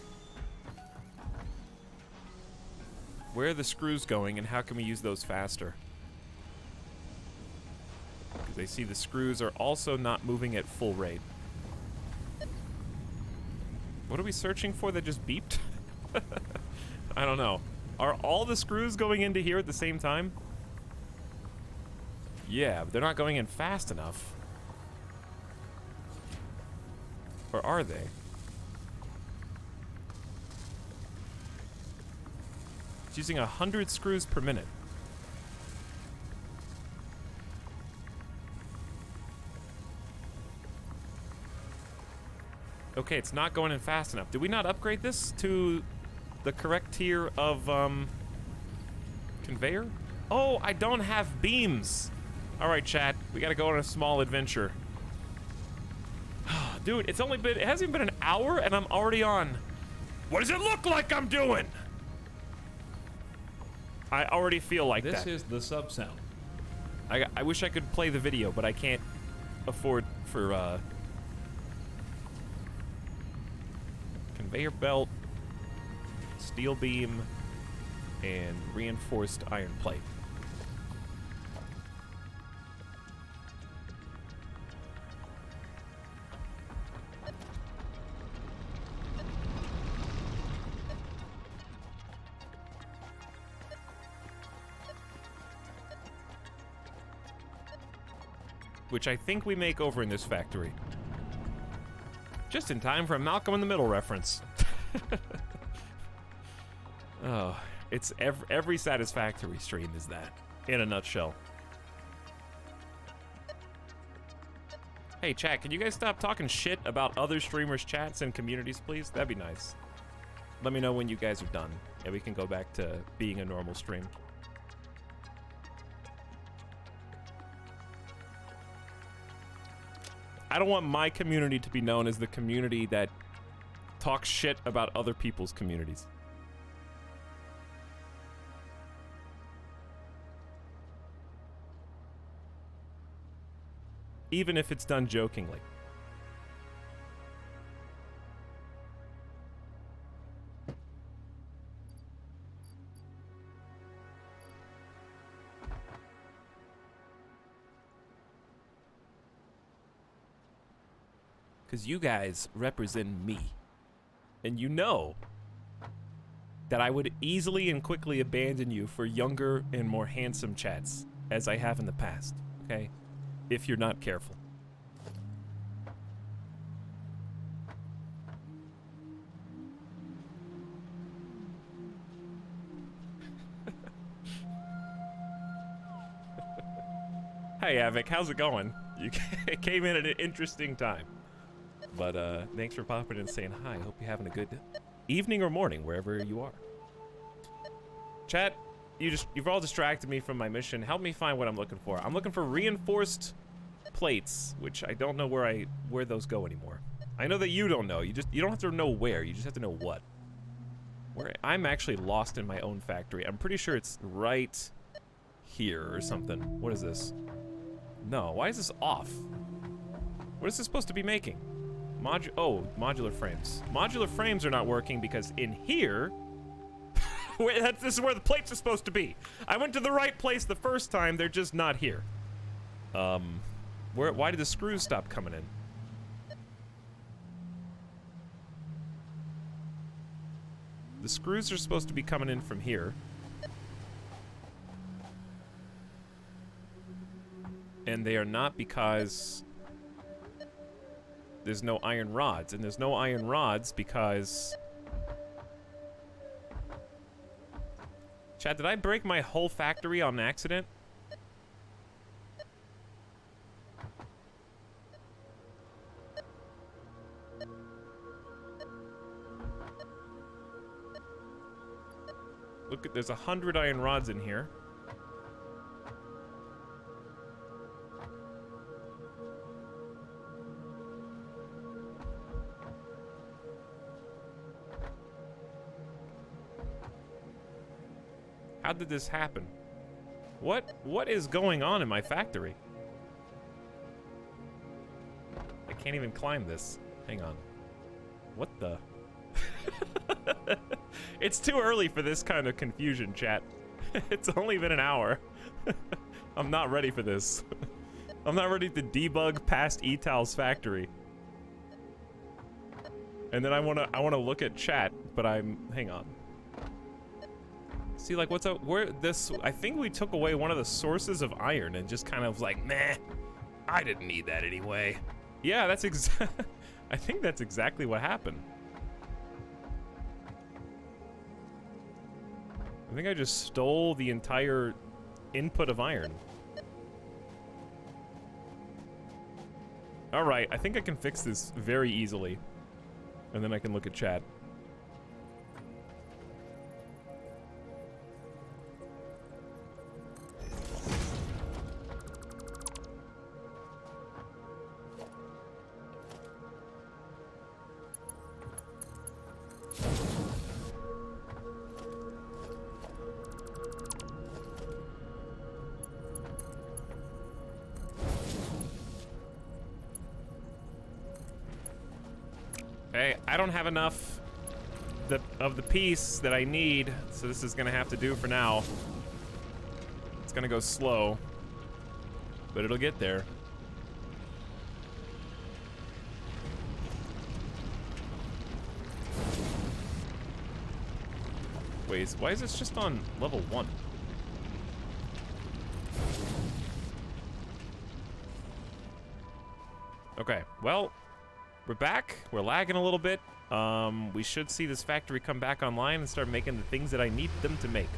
Where are the screws going, and how can we use those faster? Because I see the screws are also not moving at full rate. What are we searching for that just beeped? I don't know. Are all the screws going into here at the same time? Yeah, but they're not going in fast enough. Or are they? It's using 100 screws per minute. Okay, it's not going in fast enough. Did we not upgrade this to the correct tier of conveyor? Oh, I don't have beams. All right, chat, we gotta go on a small adventure. Dude, it hasn't even been an hour and I'm already on. What does it look like I'm doing? I already feel like This that. is the sub sound. I wish I could play the video, but I can't afford for conveyor belt, steel beam, and reinforced iron plate. Which I think we make over in this factory. Just in time for a Malcolm in the Middle reference. Oh, it's every Satisfactory stream is that, in a nutshell. Hey, chat, can you guys stop talking shit about other streamers' chats and communities, please? That'd be nice. Let me know when you guys are done, and we can go back to being a normal stream. I don't want my community to be known as the community that talks shit about other people's communities. Even if it's done jokingly. Because you guys represent me. And you know that I would easily and quickly abandon you for younger and more handsome chats, as I have in the past, okay? If you're not careful. Hey, Avik, how's it going? You came in at an interesting time. But thanks for popping in and saying hi. Hope you're having a good evening or morning, wherever you are. Chat, you've all distracted me from my mission. Help me find what I'm looking for. I'm looking for reinforced plates, which I don't know where those go anymore. I know that you don't know. You don't have to know where. You just have to know what. I'm actually lost in my own factory. I'm pretty sure it's right here or something. What is this? No, why is this off? What is this supposed to be making? Modular frames. Modular frames are not working because in here, this is where the plates are supposed to be. I went to the right place the first time, they're just not here. Why did the screws stop coming in? The screws are supposed to be coming in from here. And they are not because there's no iron rods. And there's no iron rods because... Chad, did I break my whole factory on accident? Look, there's 100 iron rods in here. How did this happen? What is going on in my factory? can't even climb this. Hang on. What the? It's too early for this kind of confusion, chat. It's only been an hour. I'm not ready for this. I'm not ready to debug past Etal's factory. And then I wanna look at chat, but hang on. See, like, what's up? I think we took away one of the sources of iron and just kind of like, meh, I didn't need that anyway. Yeah, I think that's exactly what happened. I think I just stole the entire input of iron. All right, I think I can fix this very easily. And then I can look at chat. Okay, I don't have enough of the piece that I need, so this is gonna have to do for now. It's gonna go slow, but it'll get there. Wait, why is this just on level 1? Okay, well, we're back. We're lagging a little bit. We should see this factory come back online and start making the things that I need them to make.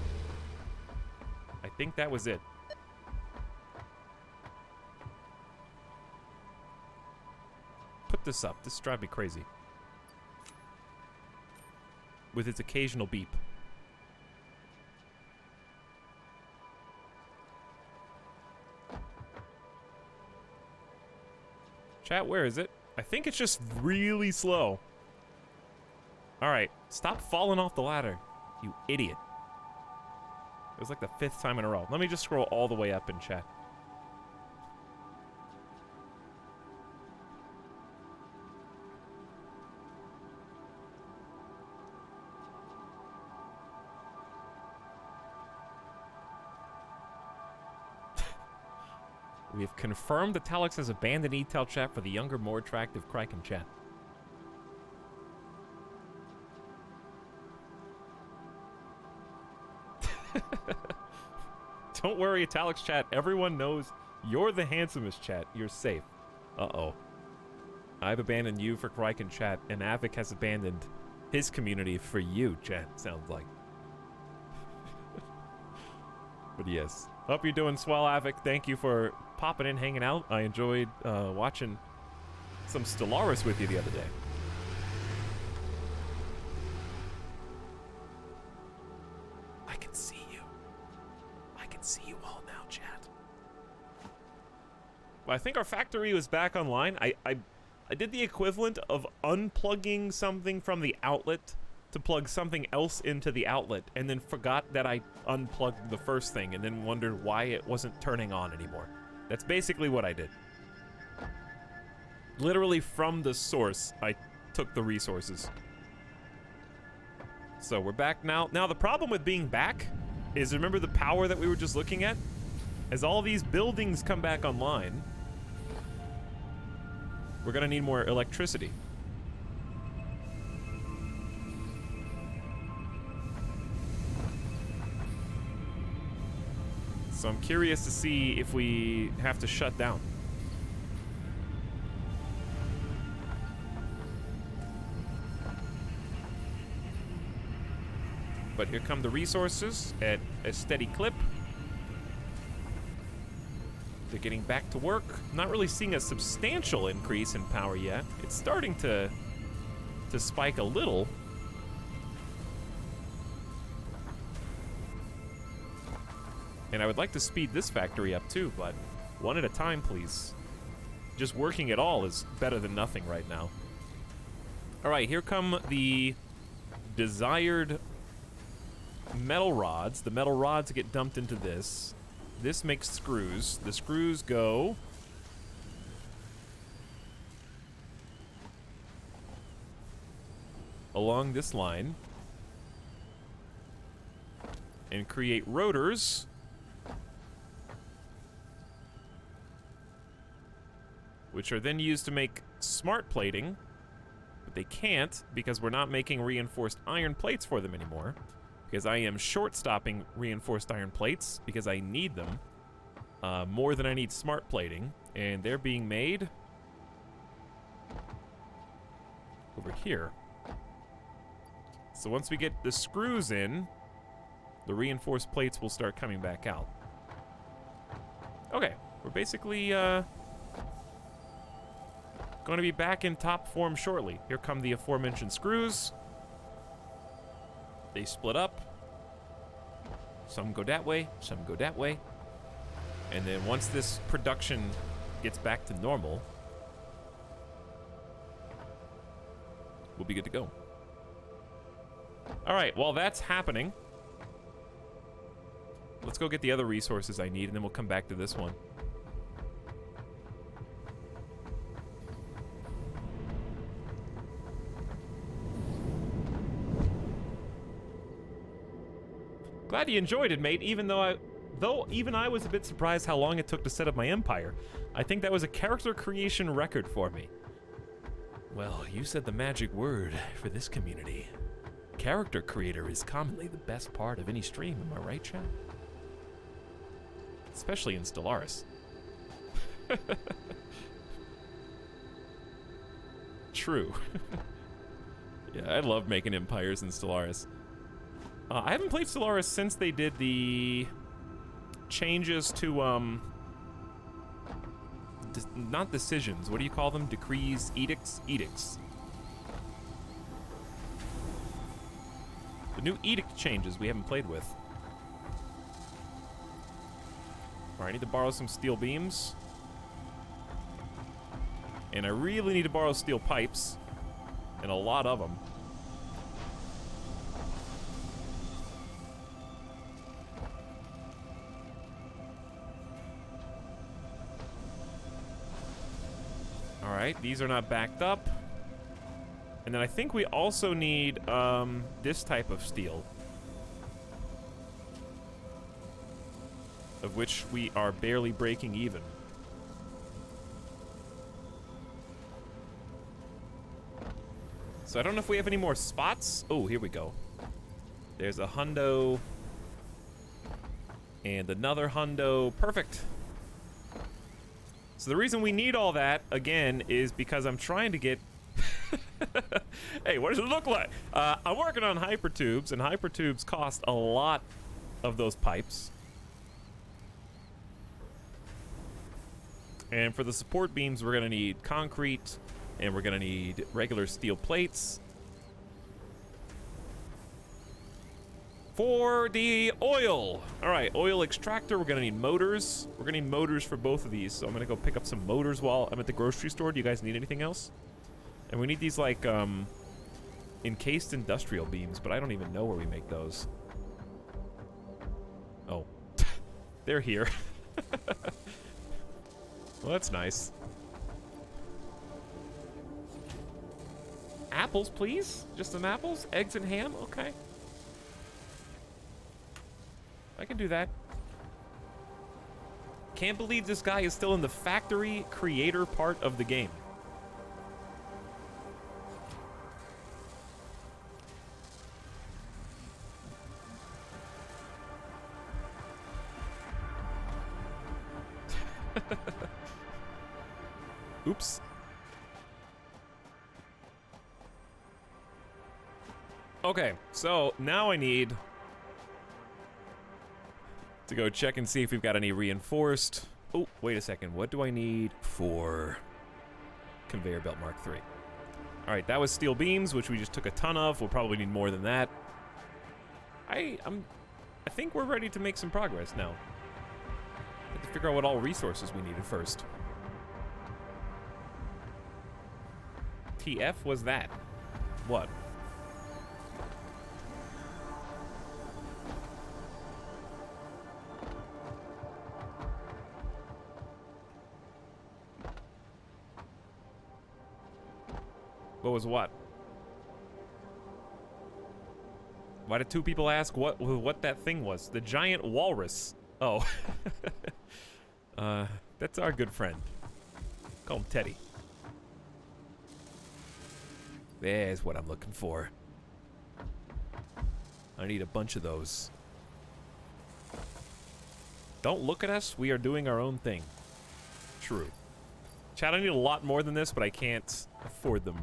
I think that was it. Put this up. This drives me crazy. With its occasional beep. Chat, where is it? I think it's just really slow. All right, stop falling off the ladder, you idiot. It was like the 5th time in a row. Let me just scroll all the way up in chat. We have confirmed that Etalyx has abandoned Etal chat for the younger, more attractive Kraken chat. Don't worry, Etalyx chat. Everyone knows you're the handsomest chat. You're safe. Uh-oh. I've abandoned you for Kraken chat, and Avik has abandoned his community for you, chat, sounds like. But yes. Hope you're doing swell, Avik. Thank you for popping in, hanging out. I enjoyed watching some Stellaris with you the other day. I can see you. I can see you all now, chat. Well, I think our factory was back online. I did the equivalent of unplugging something from the outlet to plug something else into the outlet, and then forgot that I unplugged the first thing, and then wondered why it wasn't turning on anymore. That's basically what I did. Literally from the source, I took the resources. So we're back now. Now the problem with being back is, remember the power that we were just looking at? As all these buildings come back online, we're gonna need more electricity. So I'm curious to see if we have to shut down. But here come the resources at a steady clip. They're getting back to work. Not really seeing a substantial increase in power yet. It's starting to spike a little. And I would like to speed this factory up too, but one at a time, please. Just working at all is better than nothing right now. All right, here come the desired metal rods. The metal rods get dumped into this. This makes screws. The screws go along this line and create rotors which are then used to make smart plating, but they can't because we're not making reinforced iron plates for them anymore, because I am short-stopping reinforced iron plates because I need them more than I need smart plating, and they're being made over here. So once we get the screws in, the reinforced plates will start coming back out. Okay, we're basically going to be back in top form shortly. Here come the aforementioned screws. They split up. Some go that way, some go that way. And then once this production gets back to normal, we'll be good to go. All right, while that's happening, let's go get the other resources I need, and then we'll come back to this one. Glad you enjoyed it, mate, even though even I was a bit surprised how long it took to set up my empire. I think that was a character creation record for me. Well, you said the magic word for this community. Character creator is commonly the best part of any stream, am I right, chat? Especially in Stellaris. True. Yeah, I love making empires in Stellaris. I haven't played Stellaris since they did the changes to, not decisions, what do you call them? Decrees, edicts? Edicts. The new edict changes we haven't played with. Alright, I need to borrow some steel beams. And I really need to borrow steel pipes. And a lot of them. Alright, these are not backed up. And then I think we also need this type of steel, of which we are barely breaking even. So I don't know if we have any more spots. Oh, here we go. There's a hundo and another hundo. Perfect. So the reason we need all that, again, is because I'm trying to get... Hey, what does it look like? I'm working on hypertubes, and hypertubes cost a lot of those pipes. And for the support beams, we're going to need concrete, and we're going to need regular steel plates. For the oil. All right, oil extractor, we're going to need motors. We're going to need motors for both of these, so I'm going to go pick up some motors while I'm at the grocery store. Do you guys need anything else? And we need these, like, encased industrial beams, but I don't even know where we make those. Oh. They're here. Well, that's nice. Apples, please? Just some apples? Eggs and ham? Okay. I can do that. Can't believe this guy is still in the factory creator part of the game. Oops. Okay, so now I need to go check and see if we've got any reinforced. Oh, wait a second. What do I need for conveyor belt Mark III? All right, that was steel beams, which we just took a ton of. We'll probably need more than that. I think we're ready to make some progress now. Have to figure out what all resources we needed first. TF was that? What? What was what? Why did two people ask what that thing was? The giant walrus. Oh. That's our good friend. Call him Teddy. There's what I'm looking for. I need a bunch of those. Don't look at us. We are doing our own thing. True. Chad, I need a lot more than this, but I can't afford them.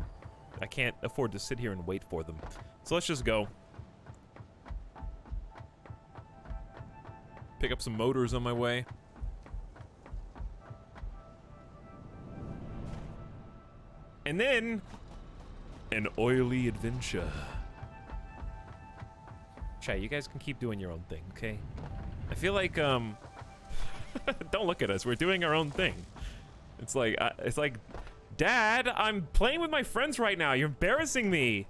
I can't afford to sit here and wait for them. So let's just go. Pick up some motors on my way. And then, an oily adventure. Chat, you guys can keep doing your own thing, okay? I feel like, don't look at us. We're doing our own thing. It's like, Dad, I'm playing with my friends right now. You're embarrassing me.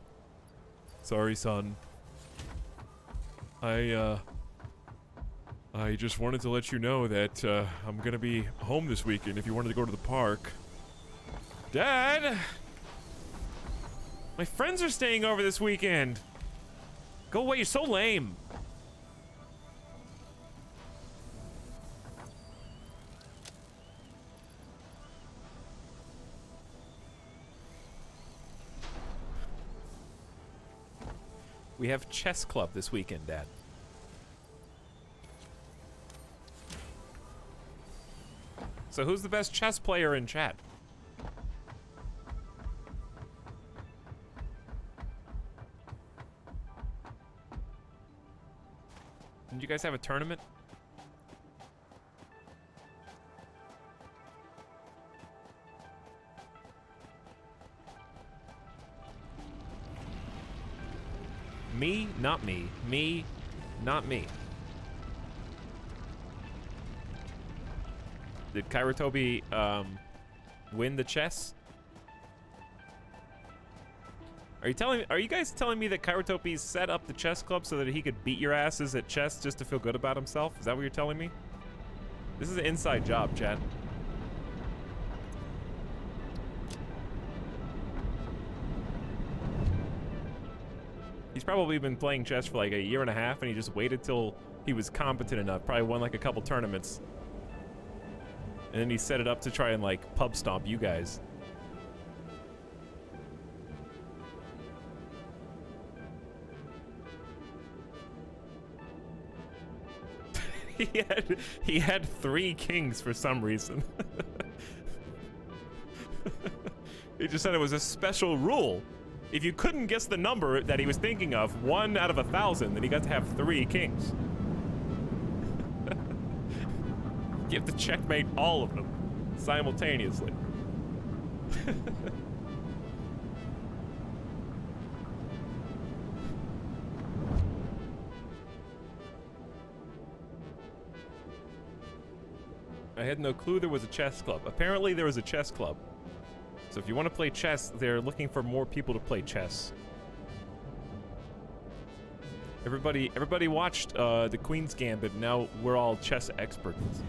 Sorry, son. I just wanted to let you know that, I'm gonna be home this weekend if you wanted to go to the park. Dad! My friends are staying over this weekend. Go away, you're so lame. We have chess club this weekend, Dad. So who's the best chess player in chat? Didn't you guys have a tournament? Me, not me. Me, not me. Did Kairotobi, win the chess? Are you guys telling me that Kairotobi set up the chess club so that he could beat your asses at chess just to feel good about himself? Is that what you're telling me? This is an inside job, Chad. He's probably been playing chess for like a year and a half, and he just waited till he was competent enough. Probably won like a couple tournaments. And then he set it up to try and like pub stomp you guys. he had 3 kings for some reason. He just said it was a special rule. If you couldn't guess the number that he was thinking of, 1 out of 1,000, then he got to have 3 kings. You have to checkmate all of them simultaneously. I had no clue there was a chess club. Apparently there was a chess club. So if you want to play chess, they're looking for more people to play chess. Everybody watched the Queen's Gambit. Now we're all chess experts.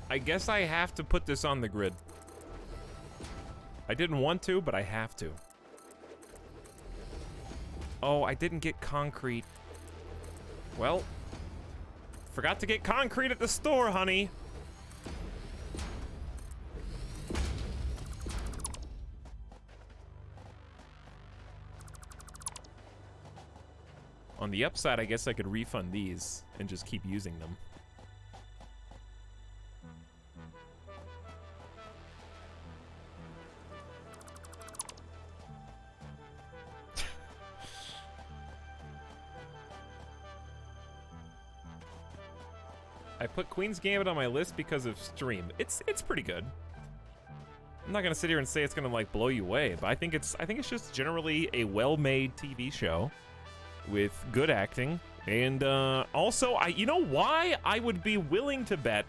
I guess I have to put this on the grid. I didn't want to, but I have to. Oh, I didn't get concrete. Well, forgot to get concrete at the store, honey. On the upside, I guess I could refund these and just keep using them. I put Queen's Gambit on my list because of stream. It's pretty good. I'm not gonna sit here and say it's gonna like blow you away, but I think it's just generally a well-made TV show with good acting, and also you know why I would be willing to bet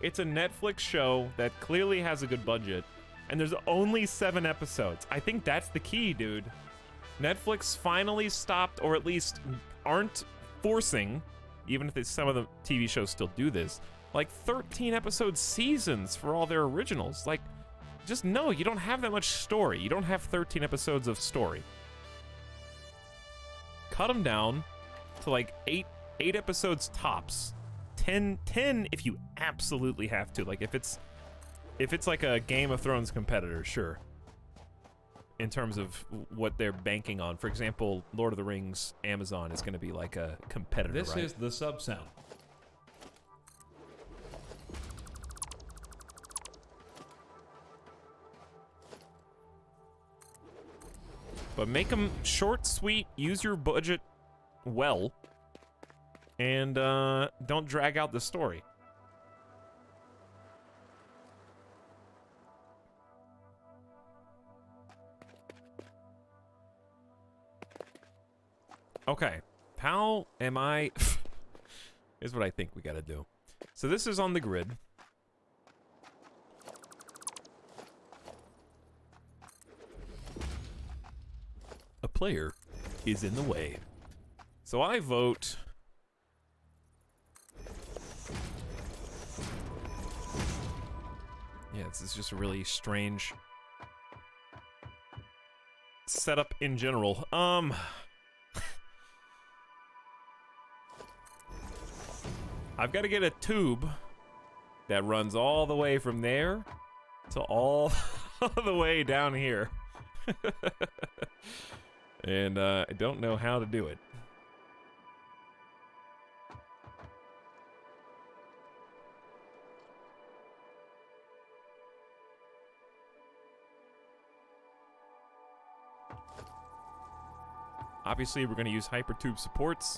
It's a Netflix show that clearly has a good budget, and there's only 7 episodes. I think that's the key, dude. Netflix finally stopped, or at least aren't forcing, even if some of the TV shows still do this, like 13 episode seasons for all their originals. Like, just no, you don't have that much story. You don't have 13 episodes of story. Cut them down to like 8 episodes tops. 10 if you absolutely have to. Like, if it's like a Game of Thrones competitor, sure. In terms of what they're banking on. For example, Lord of the Rings, Amazon is going to be like a competitor, This right? is the sub sound. But make them short, sweet, use your budget well, and don't drag out the story. Okay, how am I... Here's what I think we gotta do. So this is on the grid. A player is in the way. So I vote... Yeah, this is just a really strange setup in general. I've got to get a tube that runs all the way from there to all the way down here. And I don't know how to do it. Obviously, we're going to use hypertube supports.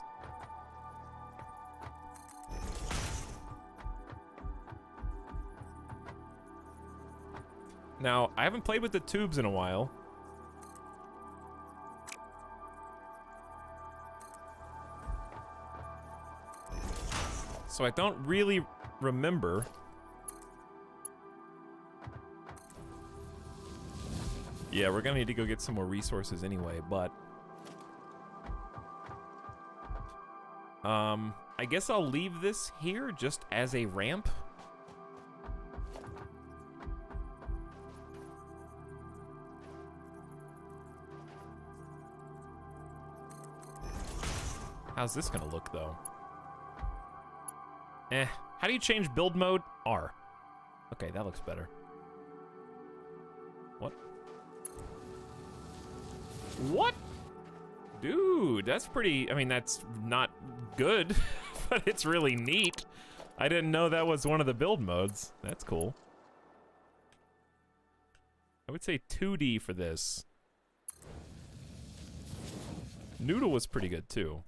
Now, I haven't played with the tubes in a while. So I don't really remember. Yeah, we're gonna need to go get some more resources anyway, but... I guess I'll leave this here just as a ramp. How's this gonna look, though? How do you change build mode? R. Okay, that looks better. What? What? Dude, that's pretty... I mean, that's not good, but it's really neat. I didn't know that was one of the build modes. That's cool. I would say 2D for this. Noodle was pretty good, too.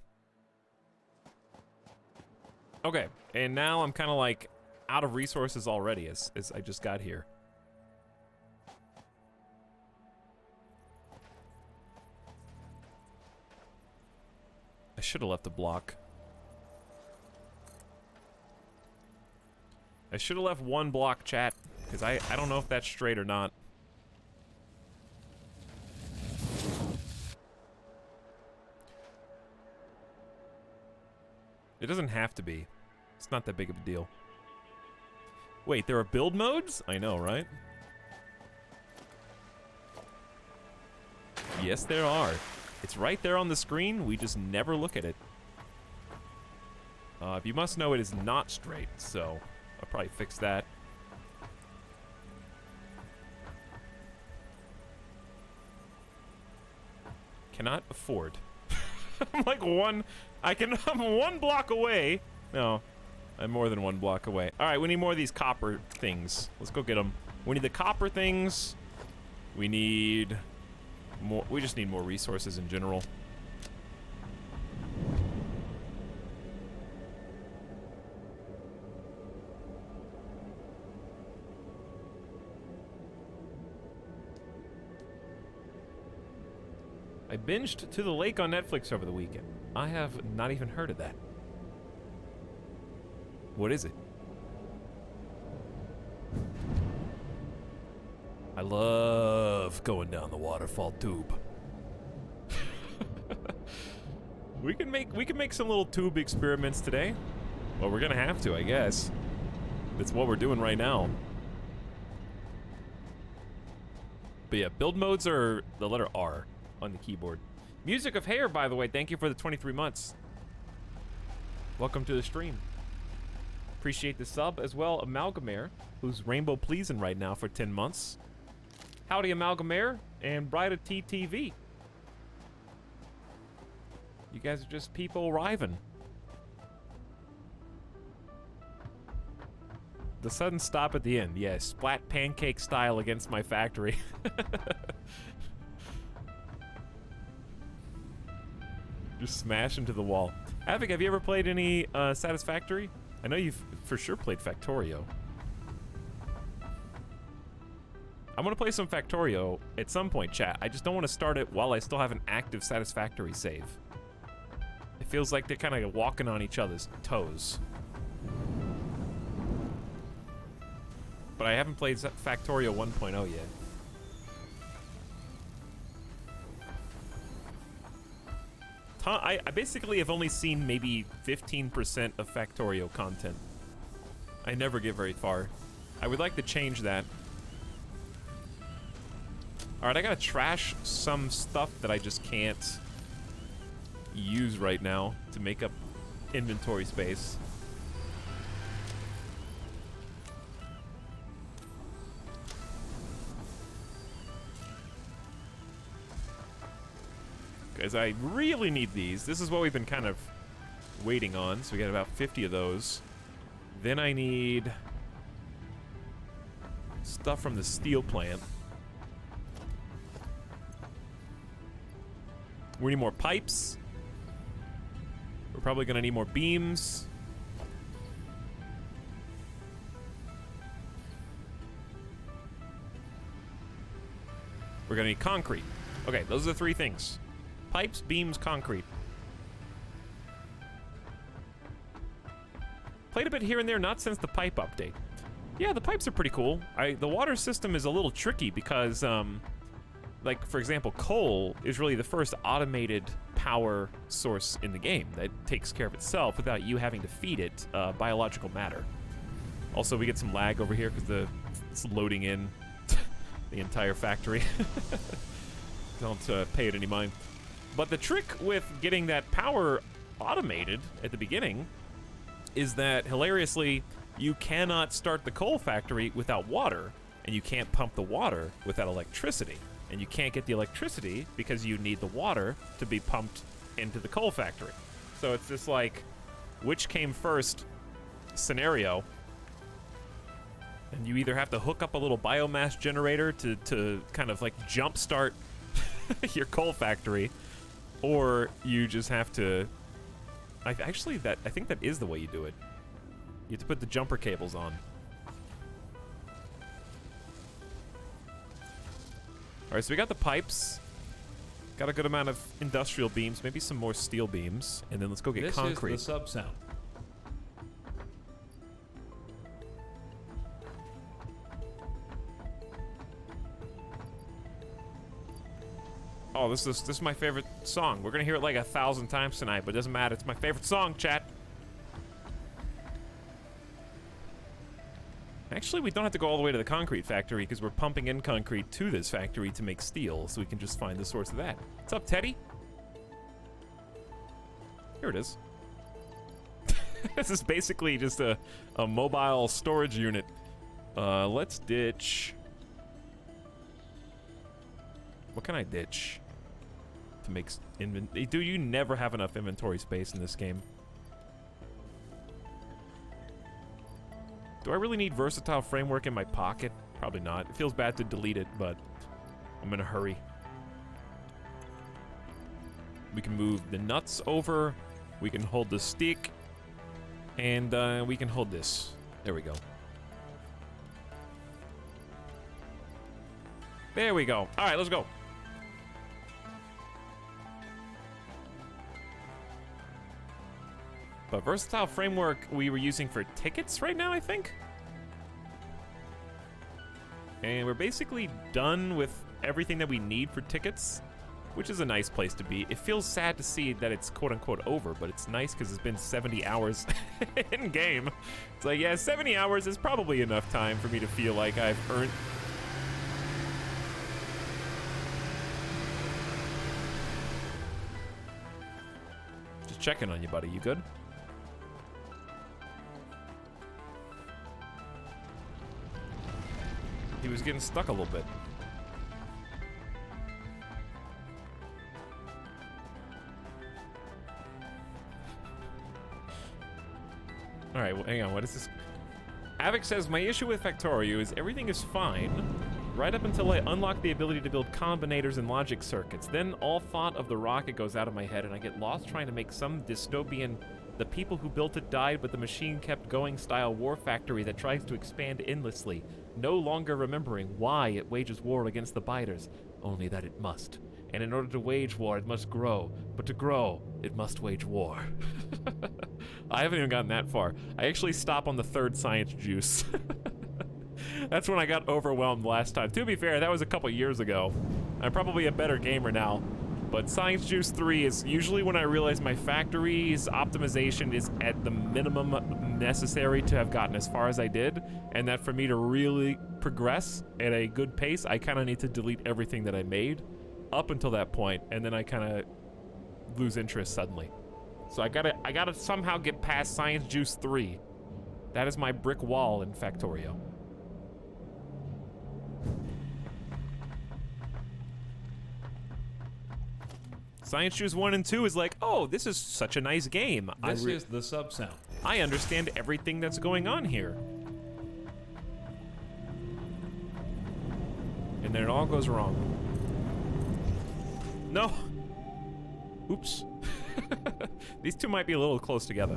Okay, and now I'm kind of like out of resources already as I just got here. I should have left a block. I should have left one block, chat, because I don't know if that's straight or not. It doesn't have to be. It's not that big of a deal. Wait, there are build modes? I know, right? Yes, there are. It's right there on the screen. We just never look at it. If you must know, it is not straight, so I'll probably fix that. Cannot afford. I'm like I'm 1 block away. No, I'm more than 1 block away. All right, we need more of these copper things. Let's go get them. We need the copper things. We need more. We just need more resources in general. I binged To the Lake on Netflix over the weekend. I have not even heard of that. What is it? I love going down the waterfall tube. We can make some little tube experiments today. Well, we're gonna have to, I guess. That's what we're doing right now. But yeah, build modes are the letter R on the keyboard. Music of Hair, by the way, thank you for the 23 months. Welcome to the stream. Appreciate the sub as well, Amalgamaire, who's rainbow pleasing right now for 10 months. Howdy, Amalgamaire, and Bride of TTV. You guys are just people arriving. The sudden stop at the end. Yeah, splat pancake style against my factory. Just smash into the wall. Avic, have you ever played any Satisfactory? I know you've for sure played Factorio. I want to play some Factorio at some point, chat. I just don't want to start it while I still have an active Satisfactory save. It feels like they're kind of walking on each other's toes. But I haven't played Factorio 1.0 yet. I basically have only seen maybe 15% of Factorio content. I never get very far. I would like to change that. Alright, I gotta trash some stuff that I just can't use right now to make up inventory space. Guys, I really need these. This is what we've been kind of waiting on. So we got about 50 of those. Then I need stuff from the steel plant. We need more pipes. We're probably gonna need more beams. We're gonna need concrete. Okay, those are the three things. Pipes, beams, concrete. Played a bit here and there, not since the pipe update. Yeah, the pipes are pretty cool. The water system is a little tricky because, like, for example, coal is really the first automated power source in the game that takes care of itself without you having to feed it biological matter. Also, we get some lag over here because it's loading in the entire factory. Don't pay it any mind. But the trick with getting that power automated at the beginning is that, hilariously, you cannot start the coal factory without water, and you can't pump the water without electricity. And you can't get the electricity because you need the water to be pumped into the coal factory. So it's this, like, which came first scenario. And you either have to hook up a little biomass generator to kind of, like, jumpstart your coal factory, or you just have to... I think that is the way you do it. You have to put the jumper cables on. Alright, so we got the pipes. Got a good amount of industrial beams, maybe some more steel beams, and then let's go get concrete. This is the sub-sound. Oh, this is my favorite song. We're gonna hear it like 1,000 times tonight, but it doesn't matter. It's my favorite song, chat. Actually, we don't have to go all the way to the concrete factory because we're pumping in concrete to this factory to make steel, so we can just find the source of that. What's up, Teddy? Here it is. This is basically just a mobile storage unit. Let's ditch... What can I ditch to make inventory? Dude, you never have enough inventory space in this game. Do I really need versatile framework in my pocket? Probably not. It feels bad to delete it, but I'm in a hurry. We can move the nuts over. We can hold the stick. And we can hold this. There we go. There we go. All right, let's go. But versatile framework we were using for tickets right now, I think? And we're basically done with everything that we need for tickets, which is a nice place to be. It feels sad to see that it's quote-unquote over, but it's nice because it's been 70 hours in-game. It's like, yeah, 70 hours is probably enough time for me to feel like I've earned... Just checking on you, buddy. You good? He was getting stuck a little bit. All right, well, hang on. What is this? Avic says, my issue with Factorio is everything is fine right up until I unlock the ability to build combinators and logic circuits. Then all thought of the rocket goes out of my head and I get lost trying to make some dystopian the people who built it died but the machine kept going style war factory that tries to expand endlessly, no longer remembering why it wages war against the biters, only that it must. And in order to wage war, it must grow. But to grow, it must wage war. I haven't even gotten that far. I actually stop on the third science juice. That's when I got overwhelmed last time. To be fair, that was a couple years ago. I'm probably a better gamer now. But Science Juice 3 is usually when I realize my factory's optimization is at the minimum necessary to have gotten as far as I did, and that for me to really progress at a good pace, I kind of need to delete everything that I made up until that point, and then I kind of lose interest suddenly. So I gotta somehow get past Science Juice 3. That is my brick wall in Factorio. Science Juice 1 and 2 is like, oh, this is such a nice game. This is the sub-sound. I understand everything that's going on here. And then it all goes wrong. No. Oops. These two might be a little close together.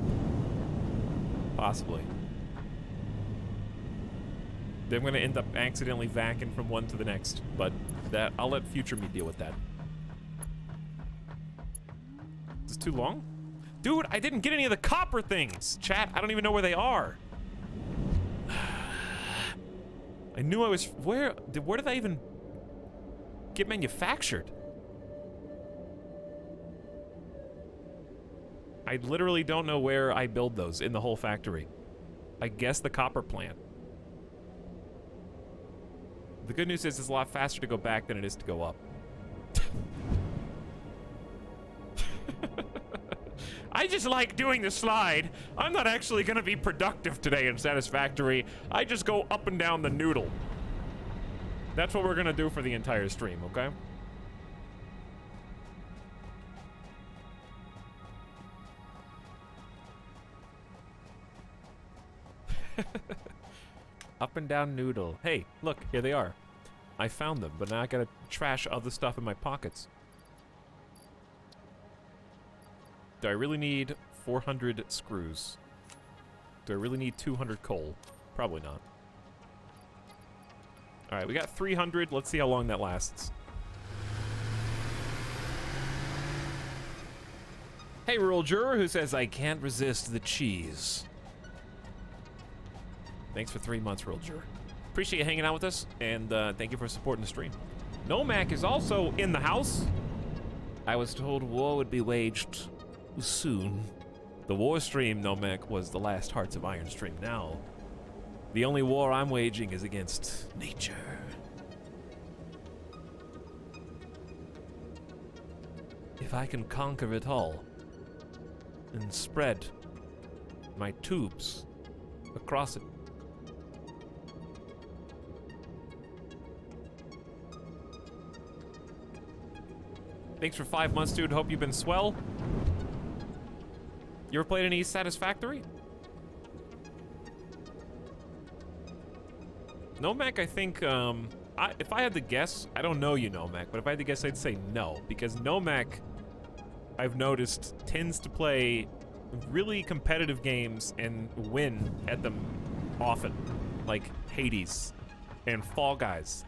Possibly. They're gonna end up accidentally vacking from one to the next, but that I'll let future me deal with that. Is this too long? Dude, I didn't get any of the copper things. Chat, I don't even know where they are. I knew I was, where did I even get manufactured? I literally don't know where I build those in the whole factory. I guess the copper plant. The good news is it's a lot faster to go back than it is to go up. I just like doing the slide. I'm not actually gonna be productive today in Satisfactory. I just go up and down the noodle. That's what we're gonna do for the entire stream, okay? Up and down noodle. Hey, look, here they are. I found them, but now I gotta trash other stuff in my pockets. Do I really need 400 screws? Do I really need 200 coal? Probably not. All right, we got 300. Let's see how long that lasts. Hey, Rural Juror, who says, I can't resist the cheese. Thanks for 3 months, Rural Juror. Appreciate you hanging out with us, and thank you for supporting the stream. Nomac is also in the house. I was told war would be waged soon. The war stream, Nomac, was the last Hearts of Iron stream. Now, the only war I'm waging is against nature. If I can conquer it all and spread my tubes across it. Thanks for 5 months, dude. Hope you've been swell. You ever played any Satisfactory? Nomac, I think, if I had to guess, I don't know you, Nomac, but if I had to guess, I'd say no. Because Nomac, I've noticed, tends to play really competitive games and win at them often. Like Hades and Fall Guys.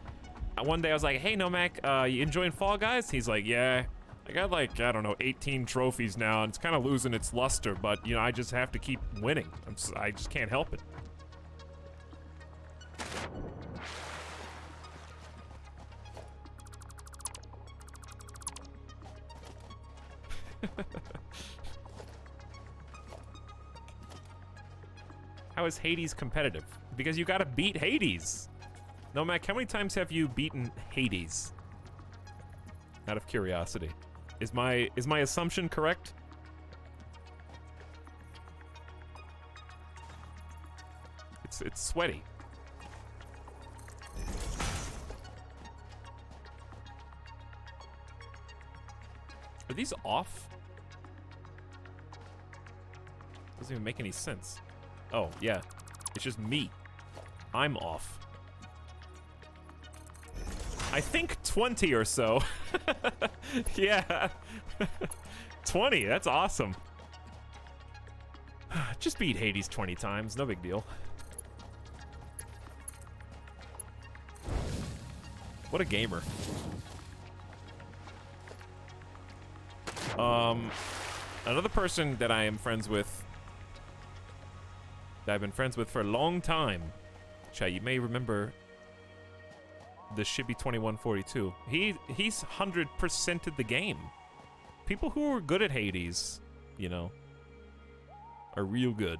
One day I was like, hey, Nomac, you enjoying Fall Guys? He's like, yeah. I got like, I don't know, 18 trophies now, and it's kind of losing its luster, but, you know, I just have to keep winning. I just can't help it. How is Hades competitive? Because you gotta beat Hades. No, Mac, how many times have you beaten Hades? Out of curiosity. Is my assumption correct? It's sweaty. Are these off? Doesn't even make any sense. Oh, yeah. It's just me. I'm off. I think 20 or so. Yeah. 20, that's awesome. Just beat Hades 20 times, no big deal. What a gamer. Another person that I am friends with, that I've been friends with for a long time, Chat, you may remember the Shibby 2142. He's 100%ed the game. People who are good at Hades, you know, are real good.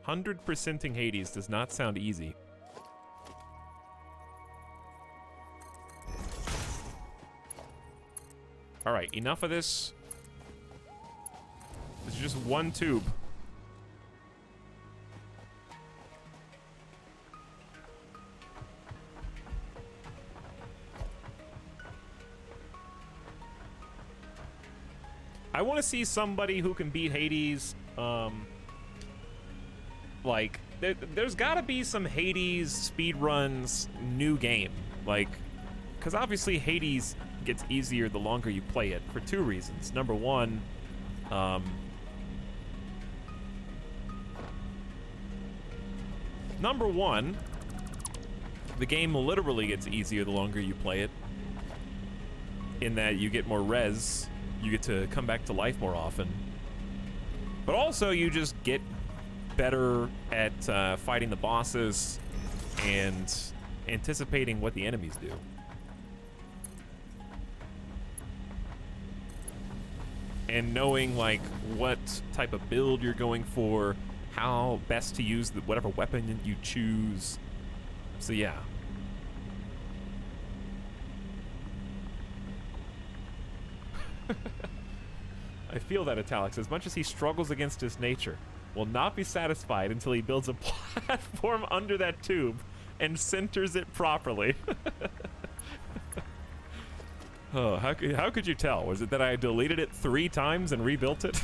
"100%ing Hades does not sound easy. Alright, enough of this. This is just one tube. I want to see somebody who can beat Hades, like, there's gotta be some Hades speedruns new game. Like, because obviously Hades gets easier the longer you play it for two reasons. Number one, the game literally gets easier the longer you play it, in that you get more res, you get to come back to life more often, but also you just get better at fighting the bosses and anticipating what the enemies do. And knowing, like, what type of build you're going for, how best to use whatever weapon you choose. So yeah. I feel that Etalyx, as much as he struggles against his nature, will not be satisfied until he builds a platform under that tube and centers it properly. Oh, how could you tell? Was it that I deleted it 3 times and rebuilt it?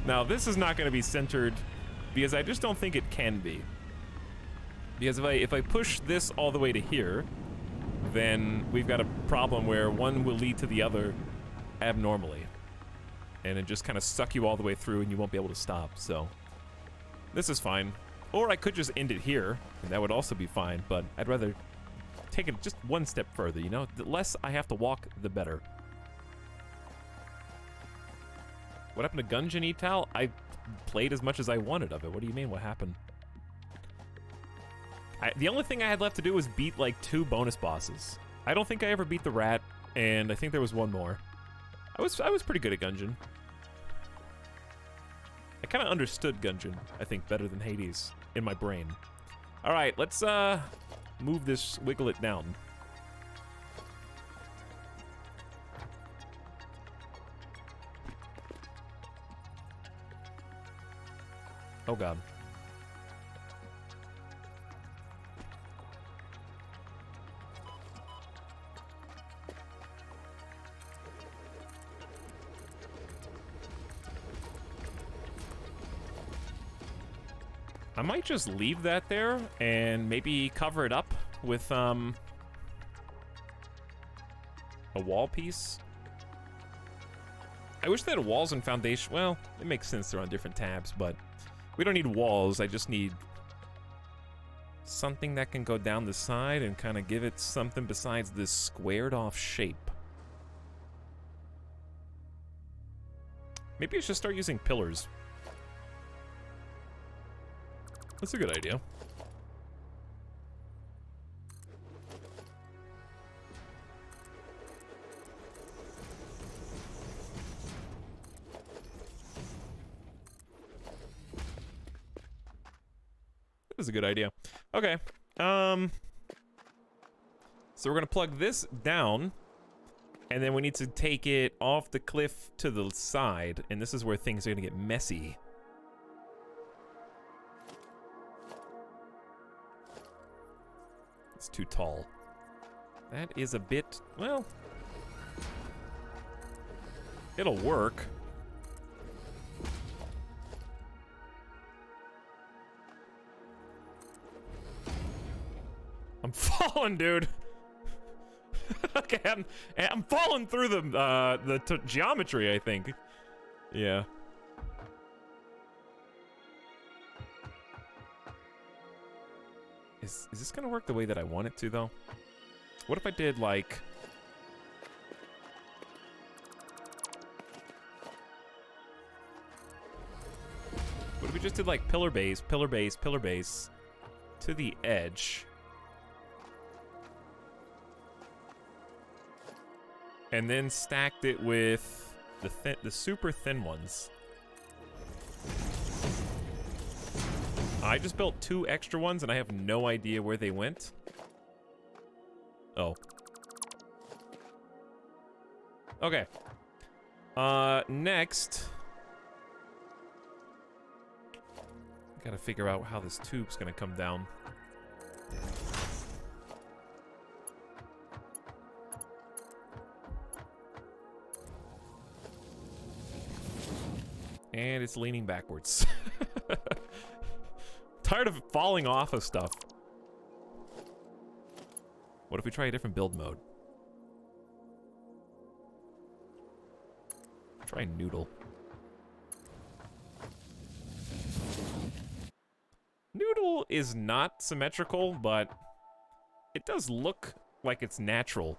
Now, this is not going to be centered because I just don't think it can be. Because if I push this all the way to here, then we've got a problem where one will lead to the other abnormally. And it just kind of suck you all the way through and you won't be able to stop, so. This is fine. Or I could just end it here, and that would also be fine, but I'd rather take it just one step further, you know? The less I have to walk, the better. What happened to Gungeon Etal? I played as much as I wanted of it. What do you mean, what happened? The only thing I had left to do was beat, like, 2 bonus bosses. I don't think I ever beat the rat, and I think there was one more. I was pretty good at Gungeon. I kind of understood Gungeon, I think, better than Hades in my brain. All right, let's move this, wiggle it down. Oh god. I might just leave that there and maybe cover it up with a wall piece. I wish they had walls and foundation. Well, it makes sense they're on different tabs, but we don't need walls. I just need something that can go down the side and kind of give it something besides this squared off shape. Maybe I should start using pillars. That's a good idea. is a good idea. Okay. So we're gonna plug this down, and then we need to take it off the cliff to the side, and this is where things are gonna get messy. It's too tall. That is a bit, well, it'll work. I'm falling, dude. Okay, I'm falling through the geometry, I think. Yeah. Is this gonna work the way that I want it to, though? What if I did, like... What if we just did, like, pillar base, pillar base, pillar base to the edge? And then stacked it with the super thin ones. I just built 2 extra ones and I have no idea where they went. Oh. Okay. Next. Gotta figure out how this tube's gonna come down. And it's leaning backwards. Tired of falling off of stuff. What if we try a different build mode? Try noodle. Noodle is not symmetrical, but it does look like it's natural.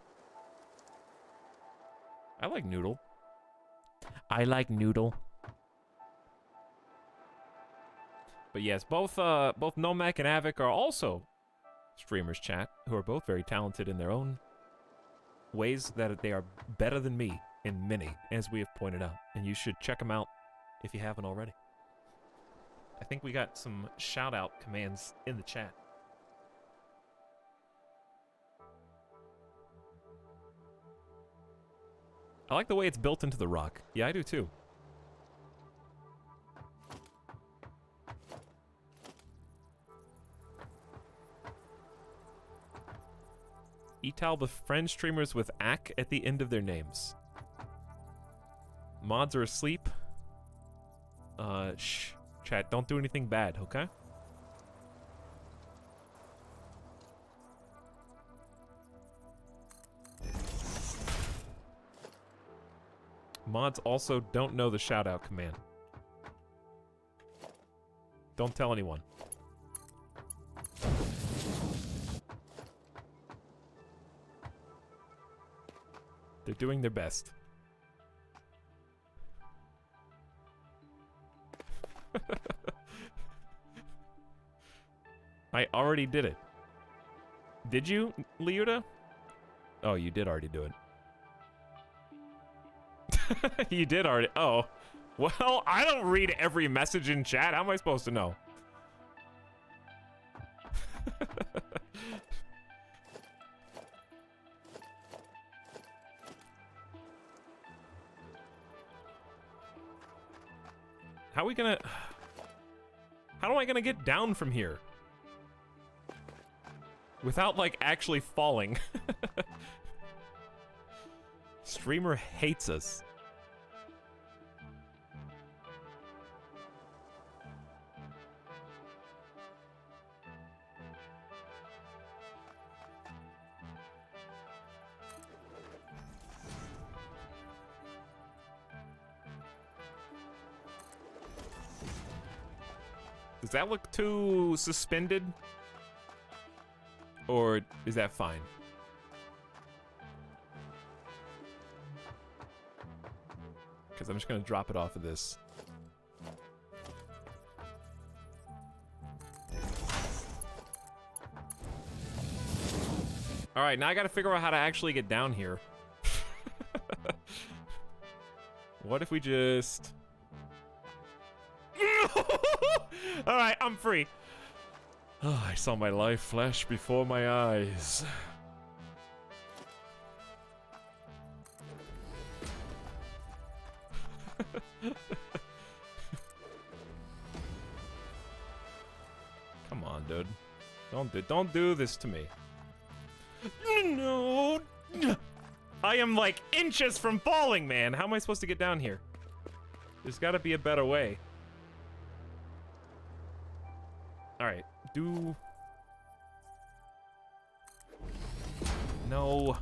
I like noodle. I like noodle. But yes, both Nomek and Avic are also streamers, chat, who are both very talented in their own ways, that they are better than me in many, as we have pointed out. And you should check them out if you haven't already. I think we got some shout-out commands in the chat. I like the way it's built into the rock. Yeah, I do too. Etal befriends streamers with "ak" at the end of their names. Mods are asleep. Shh. Chat, don't do anything bad, okay? Mods also don't know the shout-out command. Don't tell anyone. They're doing their best. I already did it. Did you, Liuda? Oh, you did already do it. You did already. Oh. Well, I don't read every message in chat. How am I supposed to know? How are we gonna... How am I gonna get down from here? Without, like, actually falling. Streamer hates us. Does that look too suspended? Or is that fine? Because I'm just going to drop it off of this. Alright, now I got to figure out how to actually get down here. What if we just... Alright, I'm free. Oh, I saw my life flash before my eyes. Come on, dude. Don't do this to me. No. I am like inches from falling, man. How am I supposed to get down here? There's got to be a better way. All right. No.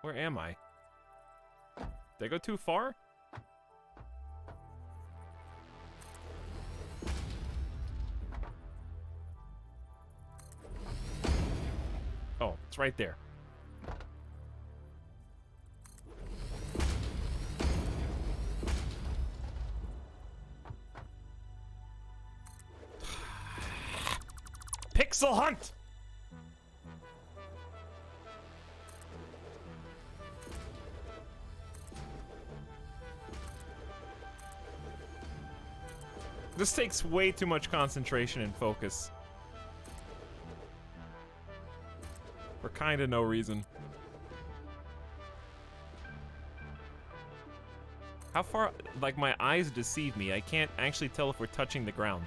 Where am I? Did I go too far? Oh, it's right there. Pixel hunt! This takes way too much concentration and focus. For kinda no reason. How far, like my eyes deceive me. I can't actually tell if we're touching the ground.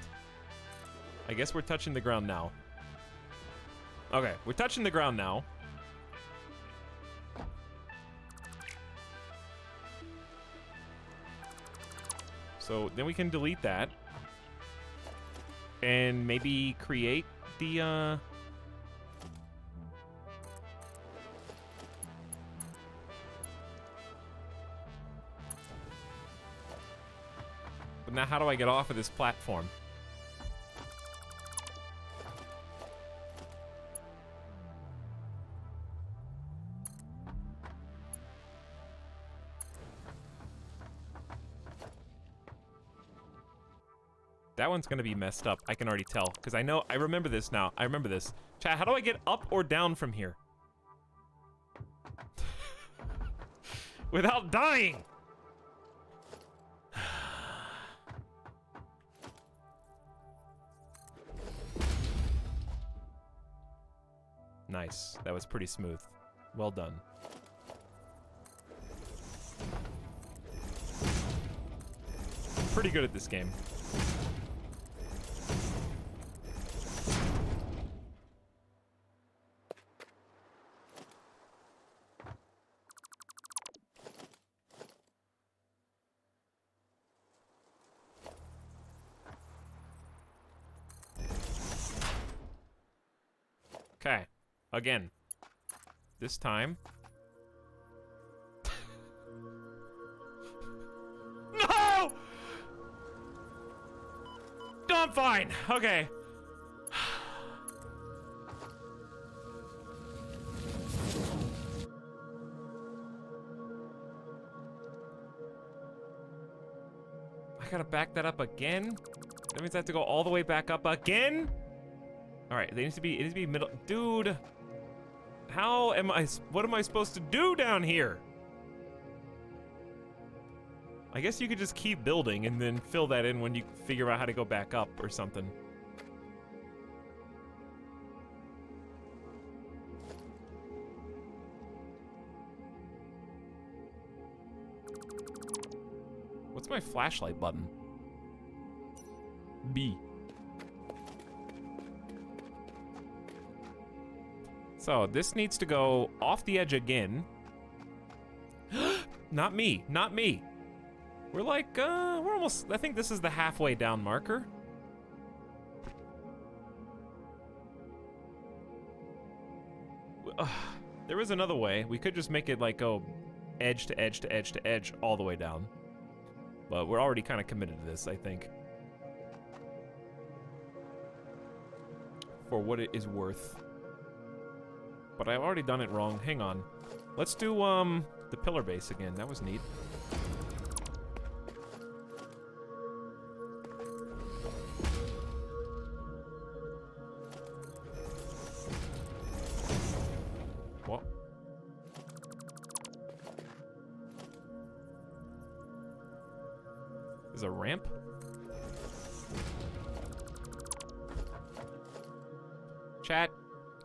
I guess we're touching the ground now. Okay, we're touching the ground now. So then we can delete that. And maybe create the, But now how do I get off of this platform? That one's gonna be messed up. I can already tell. Because I remember this now. I remember this. Chat, how do I get up or down from here? Without dying! Nice. That was pretty smooth. Well done. Pretty good at this game. Okay. Again. This time. No! No, I'm fine. Okay. I gotta back that up again? That means I have to go all the way back up again? Alright, it needs to be middle. Dude! What am I supposed to do down here? I guess you could just keep building and then fill that in when you figure out how to go back up or something. What's my flashlight button? B. So this needs to go off the edge again. Not me, not me. We're like, we're almost, I think this is the halfway down marker. There is another way. We could just make it like go edge to edge to edge to edge all the way down. But we're already kind of committed to this, I think. For what it is worth. But I've already done it wrong. Hang on. Let's do, the pillar base again. That was neat. What? There's a ramp? Chat,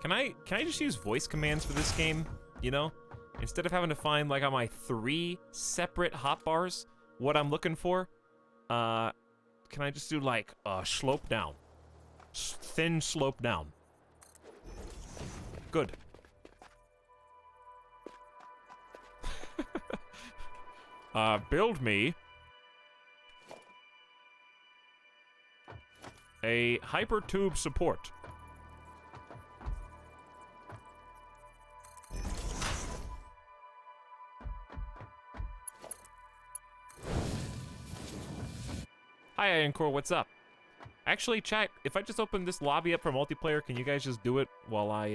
can I just use voice commands for this game? You know? Instead of having to find, like, on my 3 separate hotbars what I'm looking for, can I just do, like, slope down? Thin slope down. Good. Build me a hypertube support. Hi, Encore, what's up? Actually, chat, if I just open this lobby up for multiplayer, can you guys just do it while I,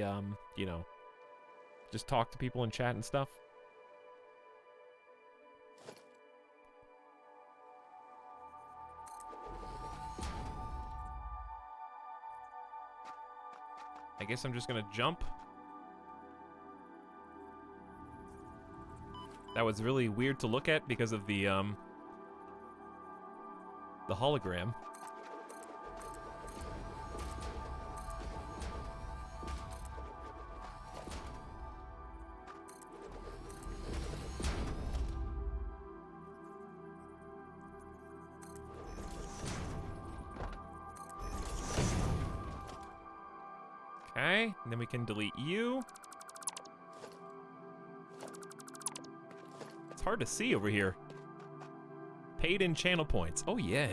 you know, just talk to people in chat and stuff? I guess I'm just gonna jump. That was really weird to look at because of the hologram. Okay, and then we can delete you. It's hard to see over here. Paid in channel points. Oh yeah.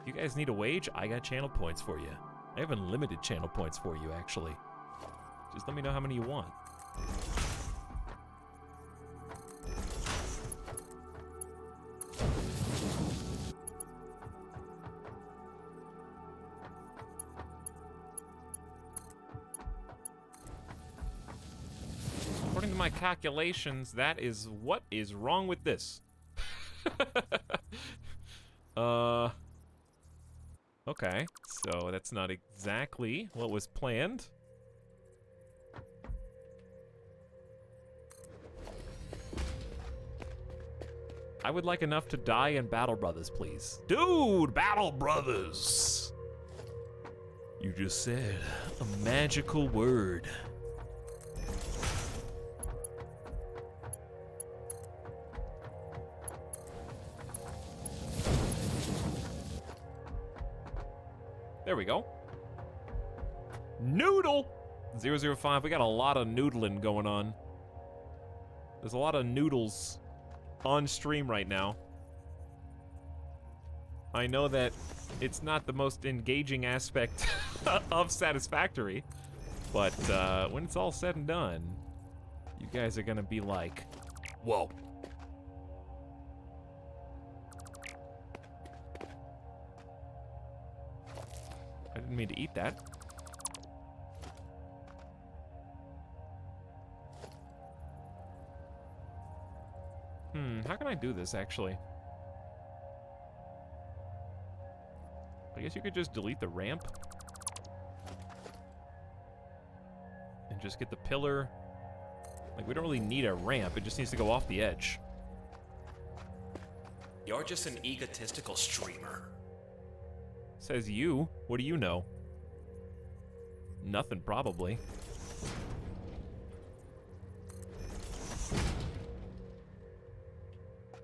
You guys need a wage? I got channel points for you. I have unlimited channel points for you, actually. Just let me know how many you want. According to my calculations, that is what is wrong with this. Okay, so that's not exactly what was planned. I would like enough to die in Battle Brothers, please. Dude, Battle Brothers! You just said a magical word. There we go. Noodle! 005, we got a lot of noodling going on. There's a lot of noodles on stream right now. I know that it's not the most engaging aspect of Satisfactory, but when it's all said and done, you guys are gonna be like, whoa. I didn't mean to eat that. How can I do this, actually? I guess you could just delete the ramp. And just get the pillar. Like, we don't really need a ramp, it just needs to go off the edge. You're just an egotistical streamer. Says you. What do you know? Nothing, probably.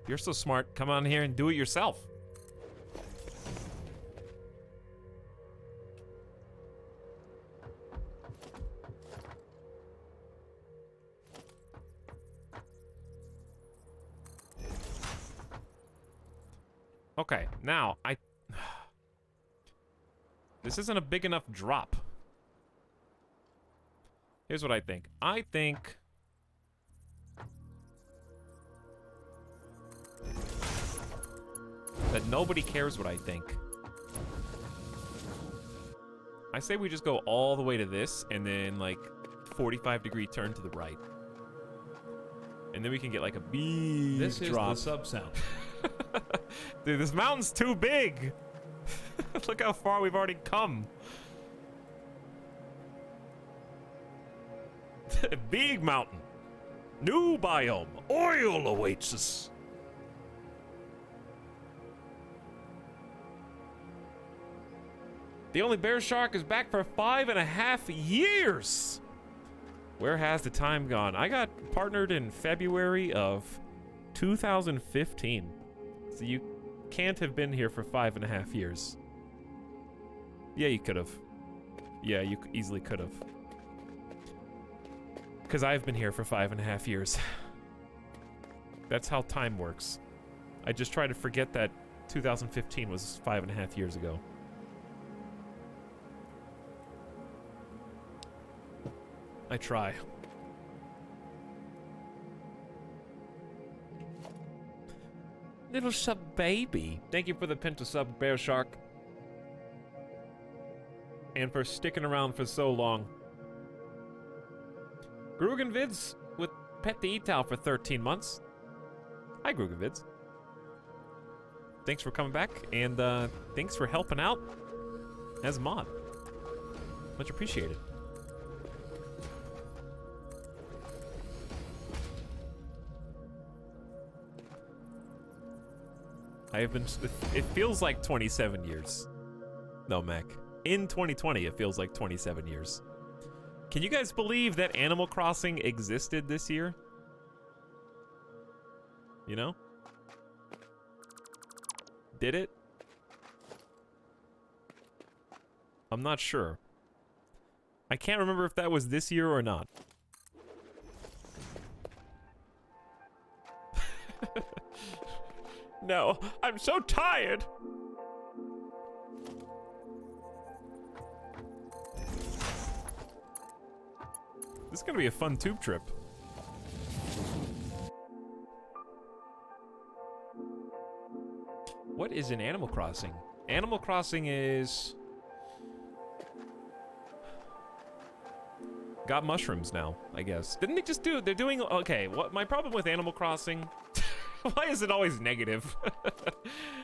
You're so smart. Come on here and do it yourself. Okay, now, this isn't a big enough drop. Here's what I think. I think that nobody cares what I think. I say we just go all the way to this, and then, like, 45-degree turn to the right. And then we can get, like, a big This drop. is the sub-sound. Dude, this mountain's too big! Look how far we've already come. Big mountain. New biome. Oil awaits us. The only bear shark is back for 5.5 years. Where has the time gone? I got partnered in February of 2015. So you can't have been here for 5.5 years. Yeah, you could have. Yeah, you easily could have. Because I've been here for 5.5 years. That's how time works. I just try to forget that 2015 was 5.5 years ago. I try. Little sub baby. Thank you for the pin to sub, Bear Shark. And for sticking around for so long. Grugan Vids with Pet the Etal for 13 months. Hi, Grugan Vids. Thanks for coming back, and thanks for helping out as a mod. Much appreciated. I have been, it feels like 27 years. No, Mac. In 2020, it feels like 27 years. Can you guys believe that Animal Crossing existed this year? You know? Did it? I'm not sure. I can't remember if that was this year or not. No, I'm so tired. This is gonna be a fun tube trip. What is in Animal Crossing? Animal Crossing is... got mushrooms now, I guess. Didn't they just do... they're doing... okay, what my problem with Animal Crossing... why is it always negative?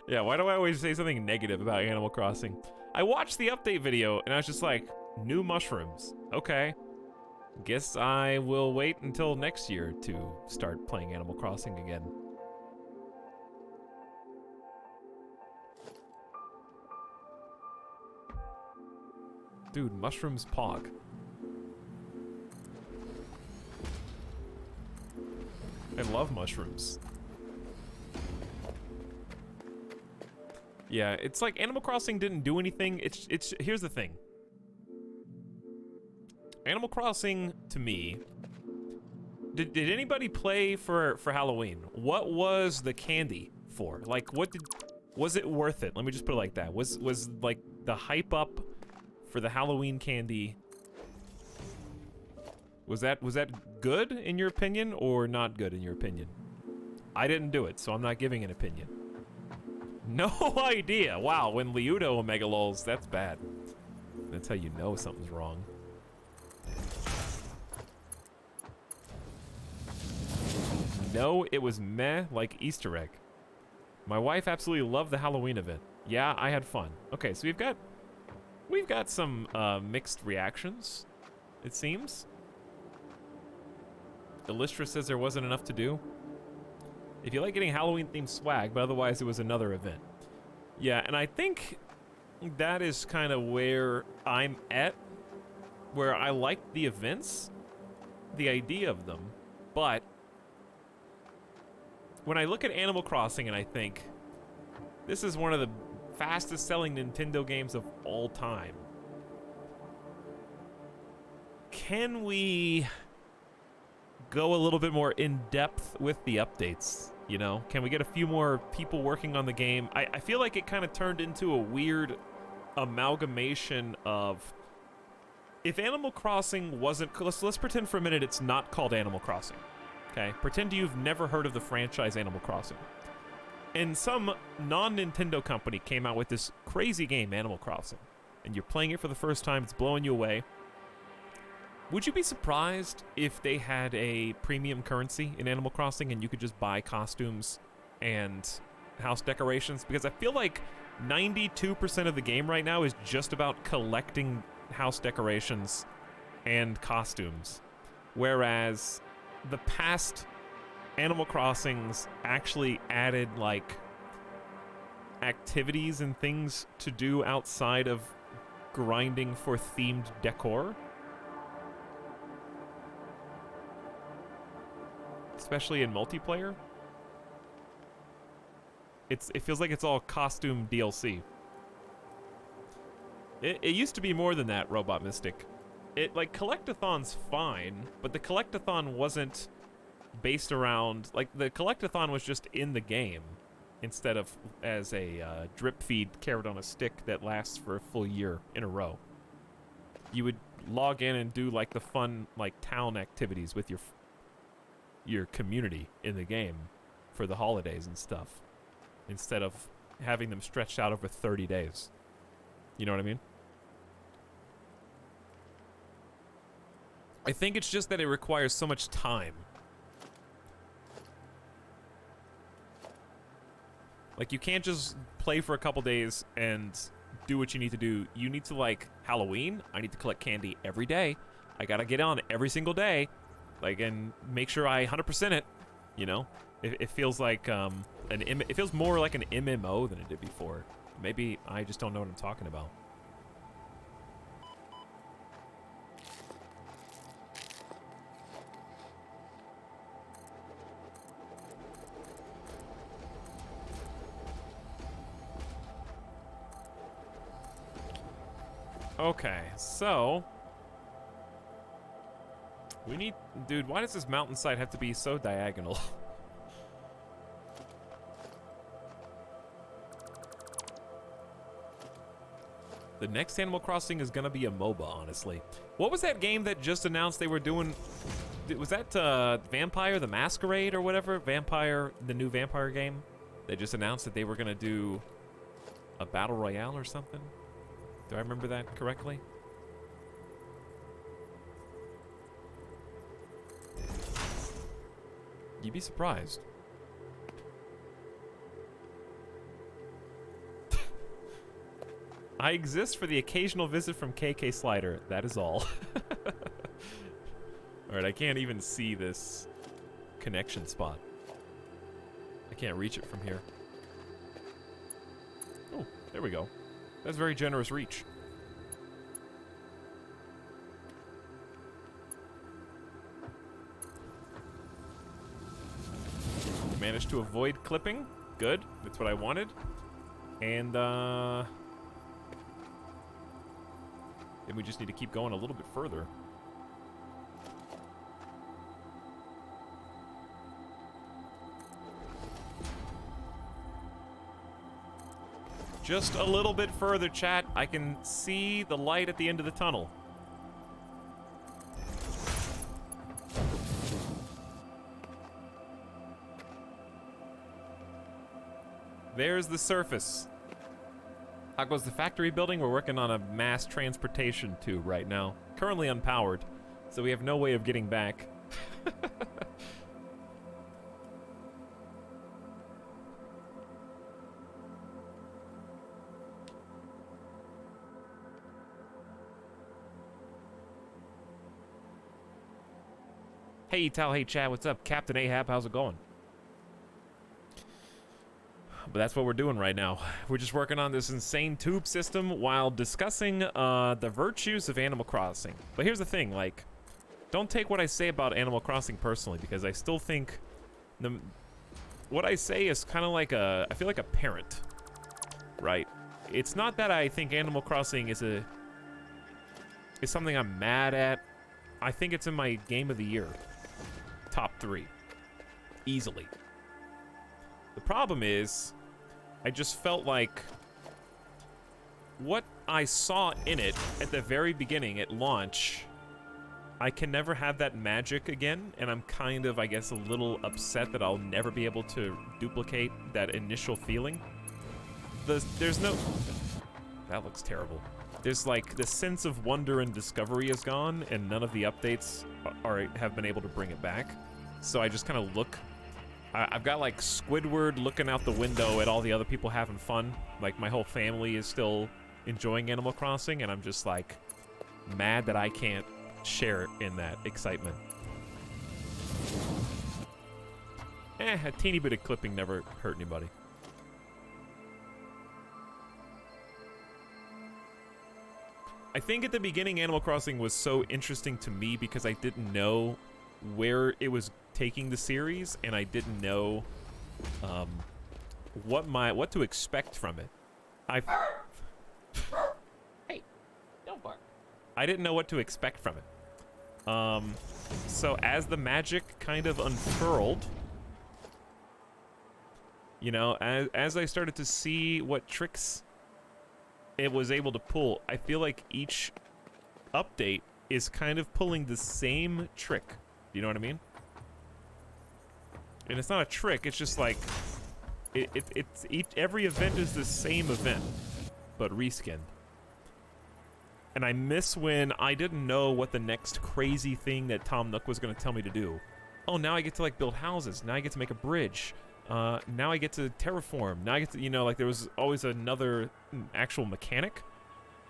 Yeah, why do I always say something negative about Animal Crossing? I watched the update video, and I was just like, new mushrooms. Okay. Guess I will wait until next year to start playing Animal Crossing again. Dude, mushrooms pog. I love mushrooms. Yeah, it's like Animal Crossing didn't do anything. It's here's the thing. Animal Crossing, to me, did anybody play for Halloween? What was the candy for? Like, was it worth it? Let me just put it like that. Was like the hype up for the Halloween candy, was that good in your opinion or not good in your opinion? I didn't do it, so I'm not giving an opinion. No idea. Wow, when Liudo Omega Lols, that's bad. That's how you know something's wrong. No, it was meh, like Easter egg. My wife absolutely loved the Halloween event. Yeah, I had fun. Okay, so we've got some mixed reactions, it seems. Illustra says there wasn't enough to do. If you like getting Halloween-themed swag, but otherwise it was another event. Yeah, and I think that is kind of where I'm at, where I like the events, the idea of them, but when I look at Animal Crossing and I think, this is one of the fastest-selling Nintendo games of all time. Can we go a little bit more in-depth with the updates, you know? Can we get a few more people working on the game? I feel like it kind of turned into a weird amalgamation of... if Animal Crossing wasn't... let's pretend for a minute it's not called Animal Crossing, okay? Pretend you've never heard of the franchise Animal Crossing. And some non-Nintendo company came out with this crazy game, Animal Crossing, and you're playing it for the first time, it's blowing you away. Would you be surprised if they had a premium currency in Animal Crossing and you could just buy costumes and house decorations? Because I feel like 92% of the game right now is just about collecting house decorations and costumes. Whereas the past Animal Crossings actually added, like, activities and things to do outside of grinding for themed decor. Especially in multiplayer. It feels like it's all costume DLC. It used to be more than that, Robot Mystic. Like, Collectathon's fine, but the Collectathon wasn't based around... Like, the Collectathon was just in the game, instead of as a drip feed carrot on a stick that lasts for a full year in a row. You would log in and do, like, the fun, like, town activities with your community in the game for the holidays and stuff, instead of having them stretched out over 30 days. You know what I mean? I think it's just that it requires so much time. Like, you can't just play for a couple days and do what you need to do. You need to, like, Halloween, I need to collect candy every day. I gotta get on every single day, like, and make sure I 100% it, you know? It feels like, it feels more like an MMO than it did before. Maybe I just don't know what I'm talking about. Okay, so... we need... Dude, why does this mountainside have to be so diagonal? The next Animal Crossing is gonna be a MOBA, honestly. What was that game that just announced they were doing... Was that Vampire the Masquerade or whatever? Vampire, the new Vampire game? They just announced that they were gonna do a Battle Royale or something? Do I remember that correctly? You'd be surprised. I exist for the occasional visit from KK Slider. That is all. Alright, I can't even see this connection spot. I can't reach it from here. Oh, there we go. That's very generous reach. Managed to avoid clipping. Good. That's what I wanted. And, then we just need to keep going a little bit further. Just a little bit further, chat. I can see the light at the end of the tunnel. There's the surface. How goes the factory building? We're working on a mass transportation tube right now. Currently unpowered, so we have no way of getting back. Hey, Tal, hey, Chad, what's up? Captain Ahab, how's it going? But that's what we're doing right now. We're just working on this insane tube system while discussing the virtues of Animal Crossing. But here's the thing, like, don't take what I say about Animal Crossing personally, because I still think what I say is kind of like I feel like a parent, right? It's not that I think Animal Crossing is something I'm mad at. I think it's in my game of the year. Top 3. Easily. The problem is, I just felt like what I saw in it at the very beginning at launch, I can never have that magic again, and I'm kind of, I guess, a little upset that I'll never be able to duplicate that initial feeling. There's no... That looks terrible. There's like, the sense of wonder and discovery is gone, and none of the updates have been able to bring it back. So I just kind of look... I've got like Squidward looking out the window at all the other people having fun. Like, my whole family is still enjoying Animal Crossing, and I'm just like mad that I can't share in that excitement. A teeny bit of clipping never hurt anybody. I think at the beginning Animal Crossing was so interesting to me because I didn't know where it was taking the series, and I didn't know what to expect from it. Hey, don't bark. I didn't know what to expect from it. So as the magic kind of unfurled, you know, as I started to see what tricks it was able to pull, I feel like each update is kind of pulling the same trick. You know what I mean? And it's not a trick, it's just like every event is the same event, but reskinned. And I miss when I didn't know what the next crazy thing that Tom Nook was going to tell me to do. Oh, now I get to like build houses. Now I get to make a bridge. Now I get to terraform. Now I get to, you know, like there was always another actual mechanic.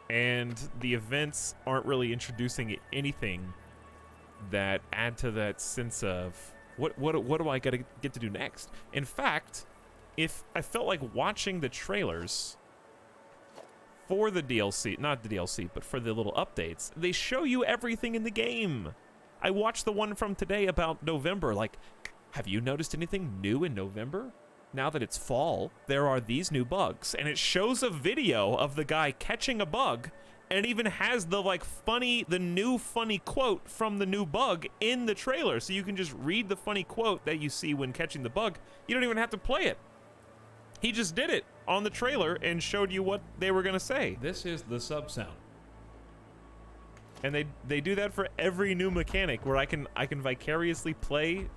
And the events aren't really introducing anything that add to that sense of what do I gotta get to do next? In fact, if I felt like watching the trailers for the DLC, not the DLC, but for the little updates, they show you everything in the game. I watched the one from today about November, like, have you noticed anything new in November? Now that it's fall, there are these new bugs, and it shows a video of the guy catching a bug, and it even has the new funny quote from the new bug in the trailer, so you can just read the funny quote that you see when catching the bug. You don't even have to play it. He just did it on the trailer and showed you what they were gonna say. This is the sub sound. And they do that for every new mechanic, where I can vicariously play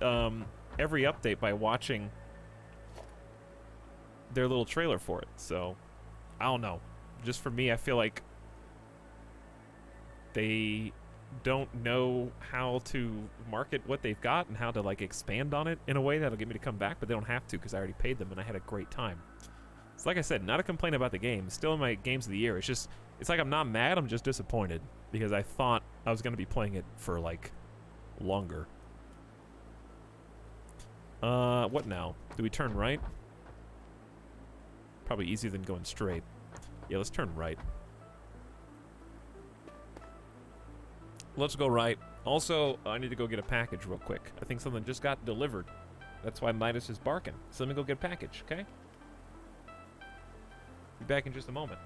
every update by watching their little trailer for it. So I don't know. Just for me, I feel like they don't know how to market what they've got and how to like expand on it in a way that'll get me to come back, but they don't have to because I already paid them and I had a great time. It's like I said, not a complaint about the game. It's still in my games of the year. It's just, it's like I'm not mad, I'm just disappointed because I thought I was going to be playing it for like longer. What now? Do we turn right? Probably easier than going straight. Yeah, let's turn right. Let's go right. Also, I need to go get a package real quick. I think something just got delivered. That's why Midas is barking. So let me go get a package, okay? Be back in just a moment.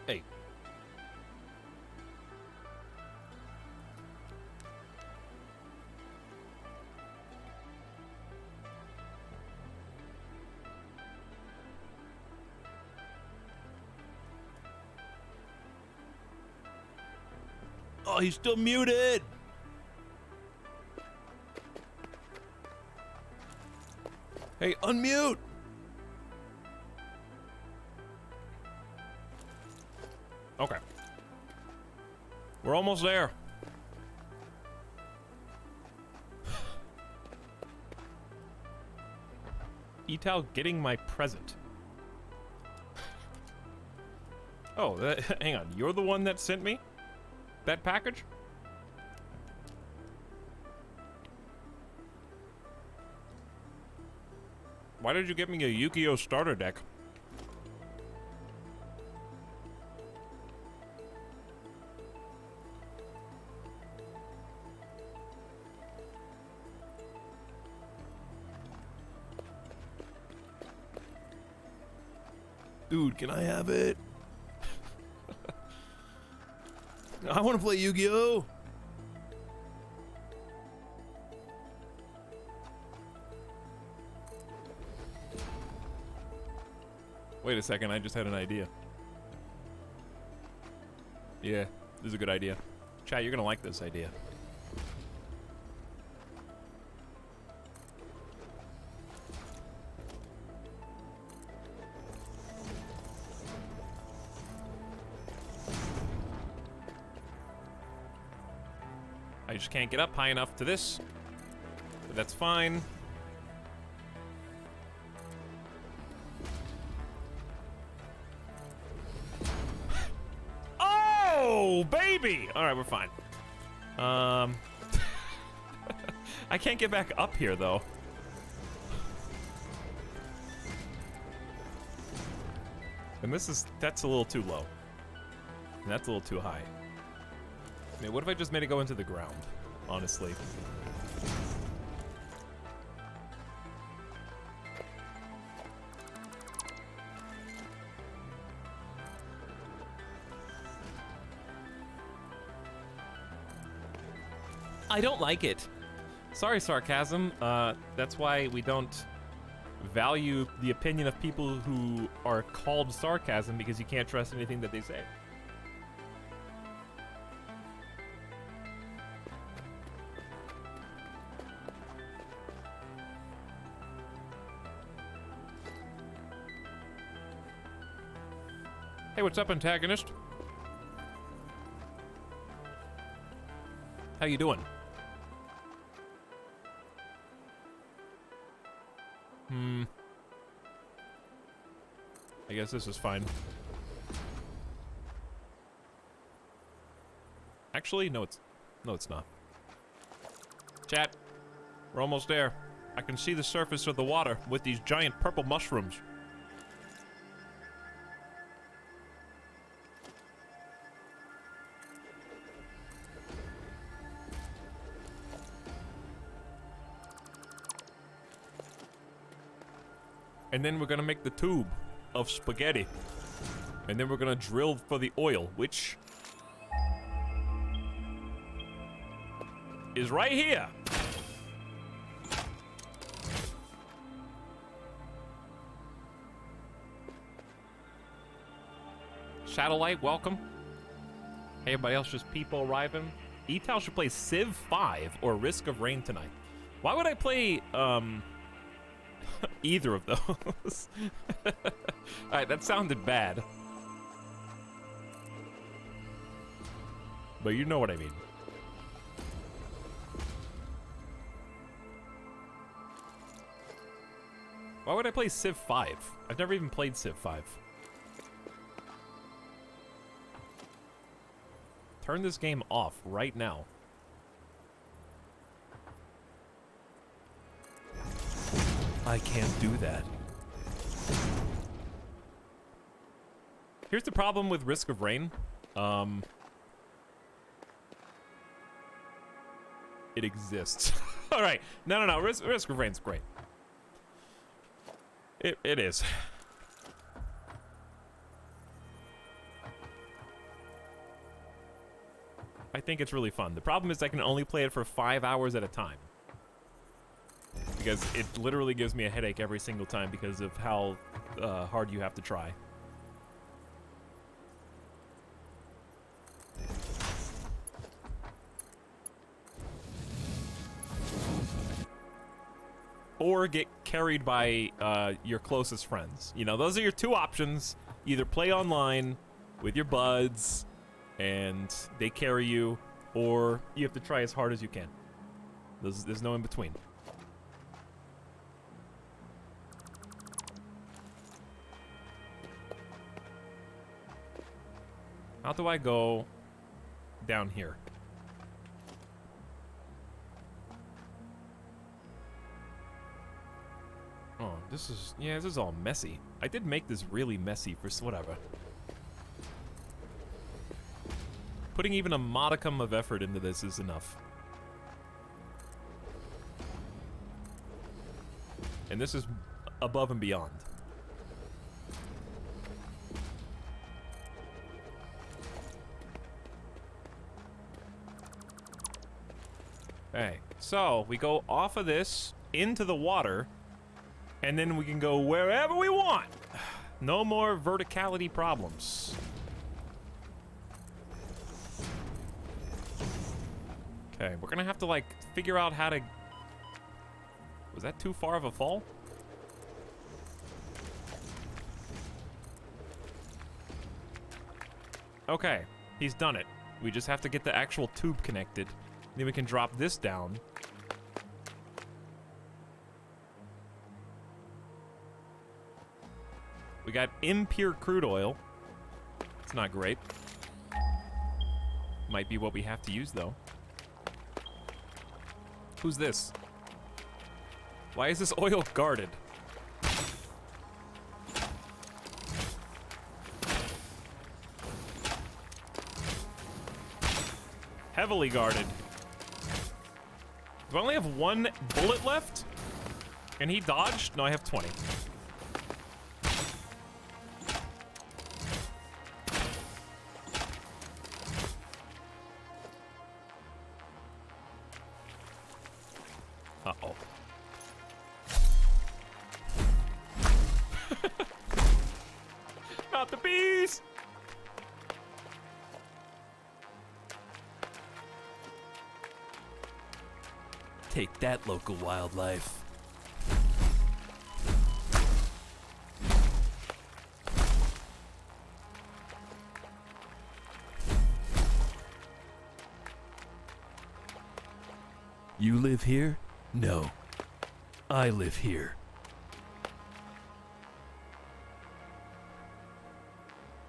Hey. Oh, he's still muted. Hey, unmute. Okay. We're almost there. Etal getting my present. Oh, hang on. You're the one that sent me that package? Why did you get me a Yu-Gi-Oh starter deck? Dude, can I have it? I want to play Yu-Gi-Oh! Wait a second, I just had an idea. Yeah, this is a good idea. Chat, you're gonna like this idea. I just can't get up high enough to this, but that's fine. Oh, baby! All right, we're fine. I can't get back up here, though. And that's a little too low. And that's a little too high. I mean, what if I just made it go into the ground, honestly? I don't like it. Sorry, sarcasm. That's why we don't value the opinion of people who are called sarcasm, because you can't trust anything that they say. Hey, what's up, antagonist? How you doing? I guess this is fine. Actually, no, it's not. Chat, we're almost there. I can see the surface of the water with these giant purple mushrooms. And then we're gonna make the tube of spaghetti. And then we're gonna drill for the oil, which is right here. Satellite, welcome. Hey, everybody else, just people arriving. Etal should play Civ 5 or Risk of Rain tonight. Why would I play, either of those? Alright, that sounded bad. But you know what I mean. Why would I play Civ 5? I've never even played Civ 5. Turn this game off right now. I can't do that. Here's the problem with Risk of Rain. It exists. All right. No. Risk of Rain's great. It is. I think it's really fun. The problem is I can only play it for 5 hours at a time. Because it literally gives me a headache every single time because of how hard you have to try. Or get carried by your closest friends. You know, those are your two options. Either play online with your buds, and they carry you, or you have to try as hard as you can. There's no in between. How do I go down here? Oh, this is all messy. I did make this really messy for whatever. Putting even a modicum of effort into this is enough. And this is above and beyond. Okay, so we go off of this into the water, and then we can go wherever we want. No more verticality problems. Okay, we're gonna have to, like, figure out how to... Was that too far of a fall? Okay, he's done it. We just have to get the actual tube connected. Then we can drop this down. We got impure crude oil. It's not great. Might be what we have to use, though. Who's this? Why is this oil guarded? Heavily guarded. Do I only have one bullet left? And he dodged? No, I have 20. Uh-oh. Not the bees! Take that, local wildlife. You live here? No. I live here.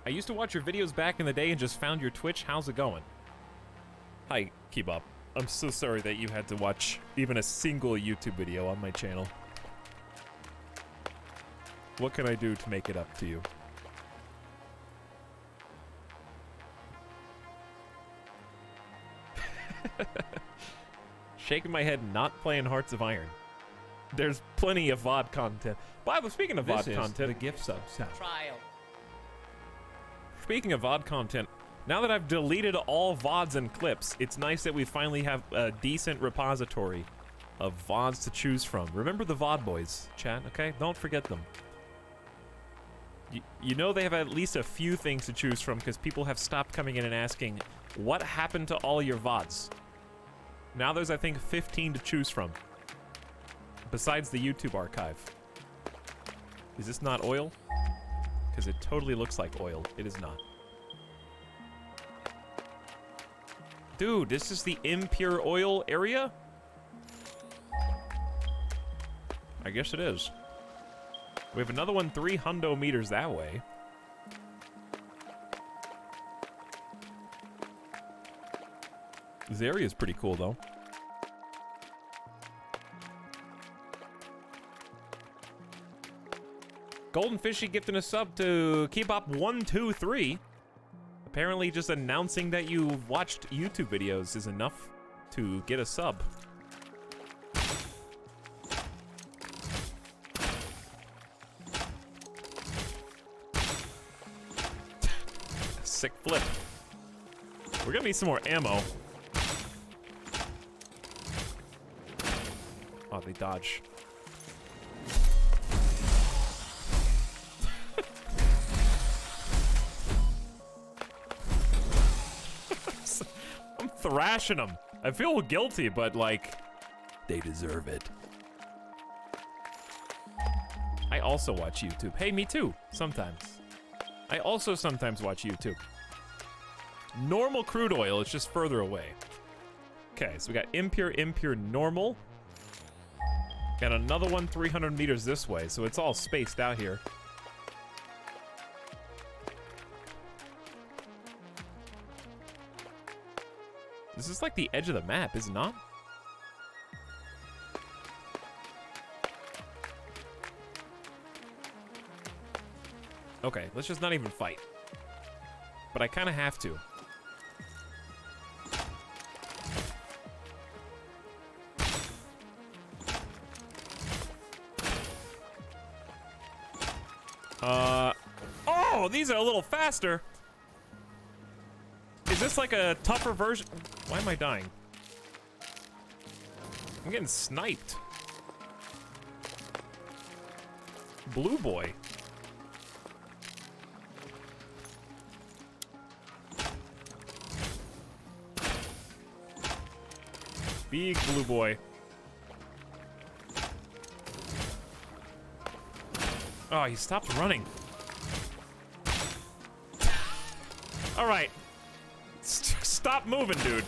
I used to watch your videos back in the day and just found your Twitch. How's it going? Hi, keep up. I'm so sorry that you had to watch even a single YouTube video on my channel. What can I do to make it up to you? Shaking my head, not playing Hearts of Iron. There's plenty of VOD content. By the way, speaking of VOD content, the gift sub sound. Trial. Speaking of VOD content, now that I've deleted all VODs and clips, it's nice that we finally have a decent repository of VODs to choose from. Remember the VOD boys, chat, okay? Don't forget them. You know they have at least a few things to choose from because people have stopped coming in and asking, what happened to all your VODs? Now there's, I think, 15 to choose from. Besides the YouTube archive. Is this not oil? Because it totally looks like oil. It is not. Dude, this is the impure oil area? I guess it is. We have another one 300 meters that way. This area is pretty cool, though. Golden Fishy gifting a sub to Keep Up 123. Apparently just announcing that you watched YouTube videos is enough to get a sub. Sick flip. We're gonna need some more ammo. Oh, they dodge. I'm thrashing them. I feel guilty, but like, They deserve it. I also watch YouTube. Hey, me too, sometimes. I also sometimes watch YouTube. Normal crude oil, it's just further away. Okay, so we got impure, impure, normal. And another one 300 meters this way, so it's all spaced out here. This is like the edge of the map, is it not? Okay, let's just not even fight. But I kind of have to. Oh, these are a little faster. Is this like a tougher version? Why am I dying? I'm getting sniped. Blue boy. Big blue boy. Oh, he stopped running. All right. Stop moving, dude.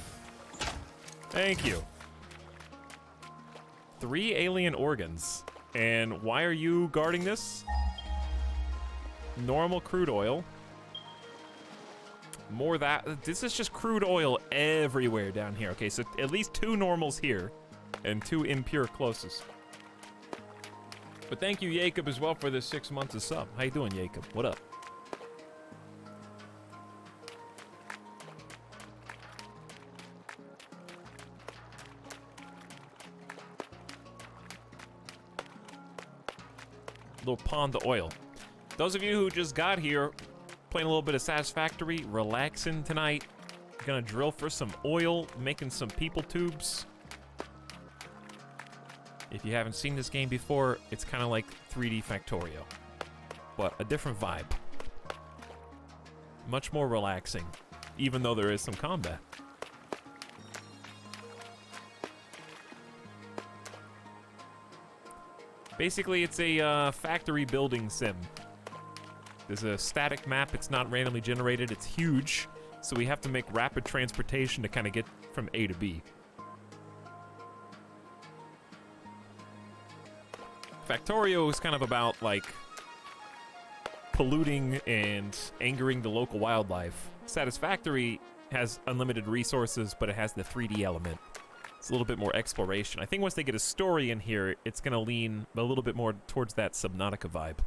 Thank you. 3 alien organs. And why are you guarding this? Normal crude oil. More that. This is just crude oil everywhere down here. Okay, so at least 2 normals here and 2 impure closest. But thank you, Jacob, as well for the 6 months of sub. How you doing, Jacob? What up? Little pond of oil. Those of you who just got here, playing a little bit of Satisfactory, relaxing tonight. Gonna drill for some oil, making some people tubes. If you haven't seen this game before, it's kind of like 3D Factorio, but a different vibe. Much more relaxing, even though there is some combat. Basically, it's a factory building sim. There's a static map, it's not randomly generated, it's huge, so we have to make rapid transportation to kind of get from A to B. Factorio is kind of about, like, polluting and angering the local wildlife. Satisfactory has unlimited resources, but it has the 3D element. It's a little bit more exploration. I think once they get a story in here, it's going to lean a little bit more towards that Subnautica vibe.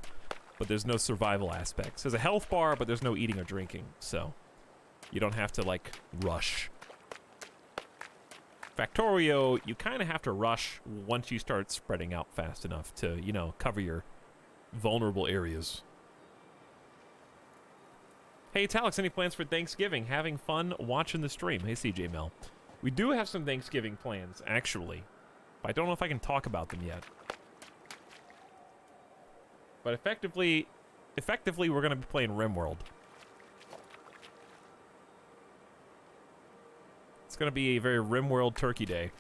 But there's no survival aspects. There's a health bar, but there's no eating or drinking, so you don't have to, like, rush. Factorio, you kind of have to rush once you start spreading out fast enough to, you know, cover your vulnerable areas. Hey, Etalyx, any plans for Thanksgiving? Having fun watching the stream. Hey, CJ Mel. We do have some Thanksgiving plans, actually. But I don't know if I can talk about them yet. But effectively, we're going to be playing RimWorld. It's going to be a very RimWorld Turkey Day.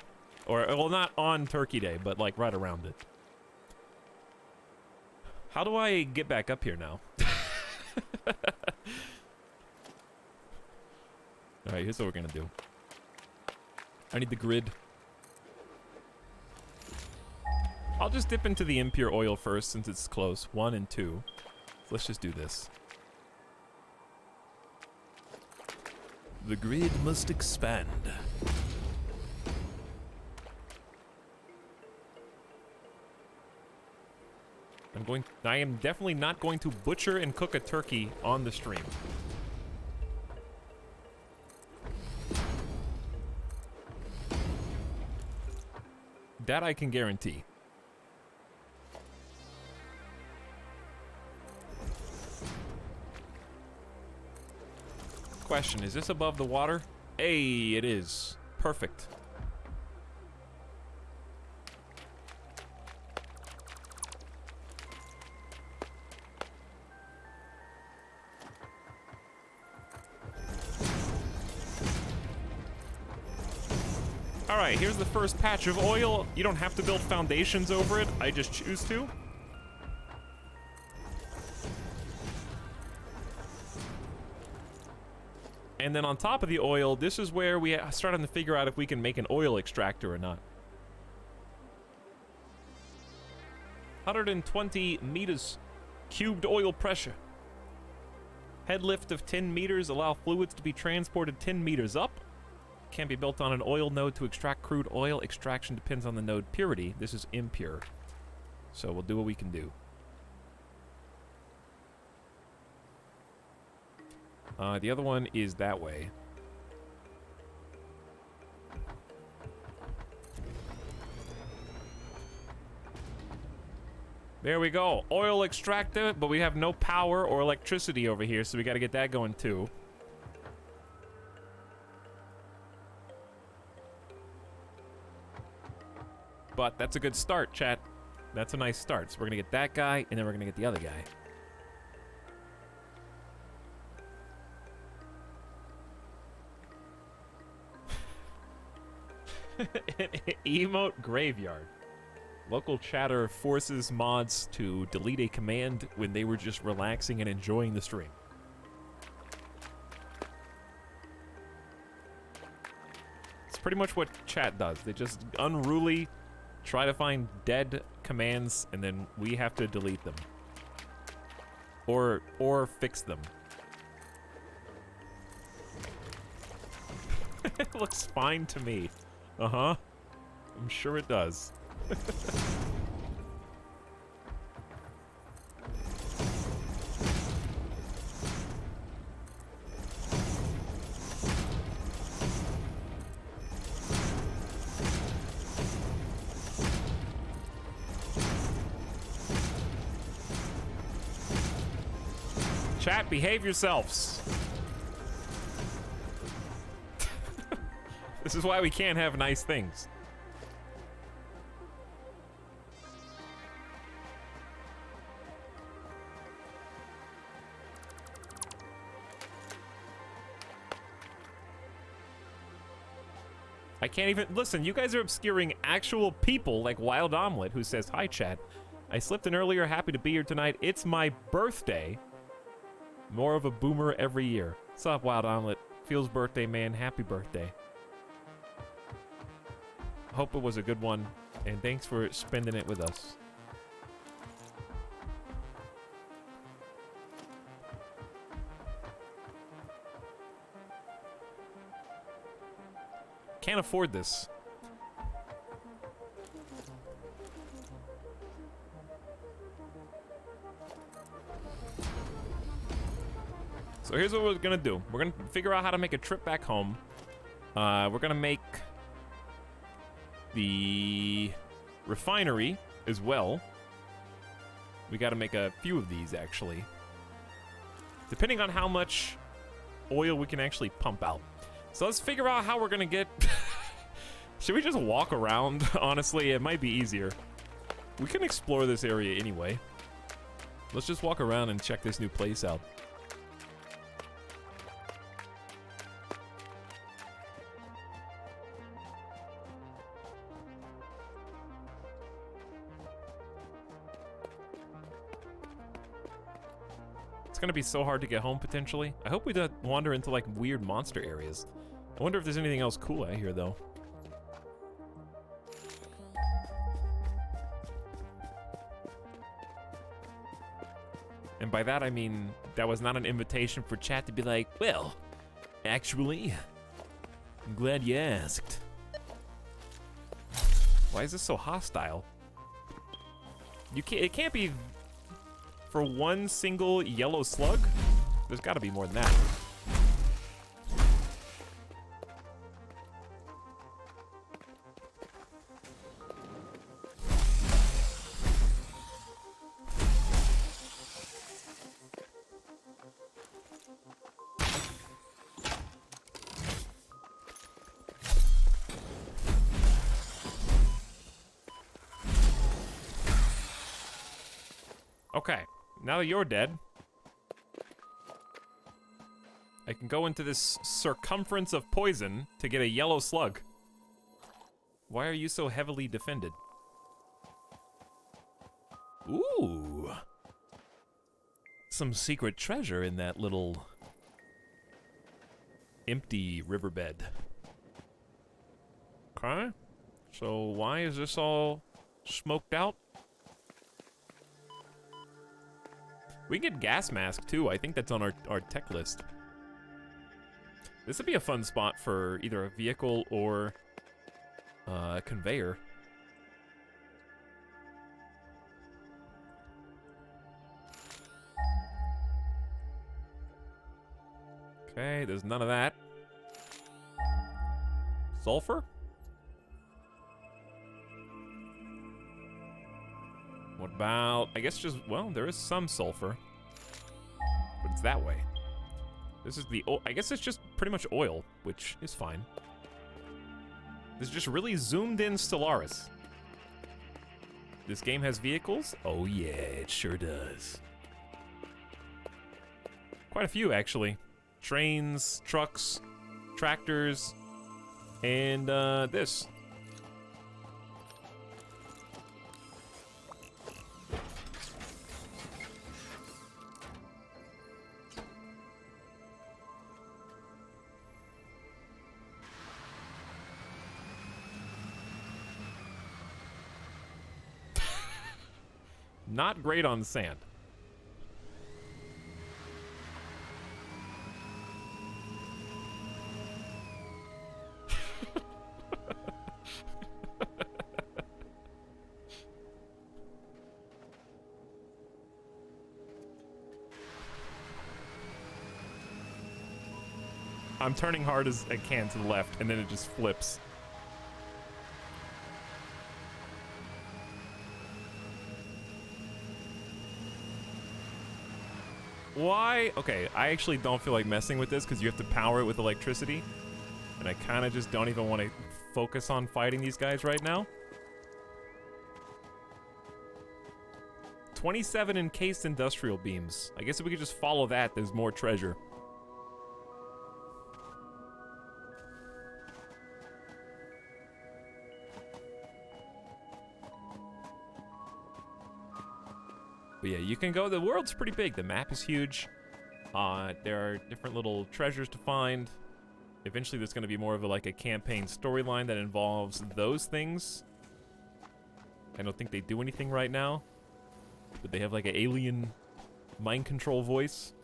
Or, well, not on Turkey Day, but, like, right around it. How do I get back up here now? Alright, here's what we're going to do. I need the grid. I'll just dip into the impure oil first since it's close. 1 and 2. So let's just do this. The grid must expand. I am definitely not going to butcher and cook a turkey on the stream. That I can guarantee. Question, is this above the water? Hey, it is. Perfect. Alright, here's the first patch of oil. You don't have to build foundations over it. I just choose to. And then on top of the oil, this is where we starting to figure out if we can make an oil extractor or not. 120 meters cubed oil pressure. Head lift of 10 meters, allow fluids to be transported 10 meters up. Can be built on an oil node to extract crude oil. Extraction depends on the node purity. This is impure. So we'll do what we can do. The other one is that way. There we go. Oil extractor, but we have no power or electricity over here, so we gotta get that going too. But that's a good start, chat. That's a nice start. So we're gonna get that guy, and then we're gonna get the other guy. Emote graveyard. Local chatter forces mods to delete a command when they were just relaxing and enjoying the stream. It's pretty much what chat does. They just unruly try to find dead commands, and then we have to delete them. Or fix them. It looks fine to me. Uh-huh. I'm sure it does. Chat, behave yourselves. This is why we can't have nice things. I can't even listen. You guys are obscuring actual people like Wild Omelet, who says, "Hi, chat. I slipped in earlier. Happy to be here tonight. It's my birthday. More of a boomer every year." What's up, Wild Omelet? Feels birthday, man. Happy birthday. Hope it was a good one, and thanks for spending it with us. Can't afford this. So here's what we're gonna do. We're gonna figure out how to make a trip back home. We're gonna make the refinery as well. We gotta make a few of these, actually. Depending on how much oil we can actually pump out. So let's figure out how we're gonna get... Should we just walk around? Honestly, it might be easier. We can explore this area anyway. Let's just walk around and check this new place out. It's gonna be so hard to get home, potentially. I hope we don't wander into, like, weird monster areas. I wonder if there's anything else cool out here, though. And by that, I mean, that was not an invitation for chat to be like, well, actually, I'm glad you asked. Why is this so hostile? It can't be for one single yellow slug? There's gotta be more than that. Okay, now that you're dead, I can go into this circumference of poison to get a yellow slug. Why are you so heavily defended? Ooh. Some secret treasure in that little empty riverbed. Okay. So why is this all smoked out? We can get gas mask too. I think that's on our tech list. This would be a fun spot for either a vehicle or a conveyor. Okay, there's none of that. Sulfur? What about, I guess just, well, there is some sulfur. But it's that way. This is the, I guess it's just pretty much oil, which is fine. This is just really zoomed in Stellaris. This game has vehicles? Oh yeah, it sure does. Quite a few, actually. Trains, trucks, tractors, and this. Not great on sand. I'm turning hard as I can to the left, and then it just flips. Why? Okay, I actually don't feel like messing with this because you have to power it with electricity. And I kind of just don't even want to focus on fighting these guys right now. 27 encased industrial beams. I guess if we could just follow that, there's more treasure. But yeah, you can go, the world's pretty big, the map is huge. There are different little treasures to find. Eventually there's going to be more of a campaign storyline that involves those things. I don't think they do anything right now. But they have like an alien mind control voice.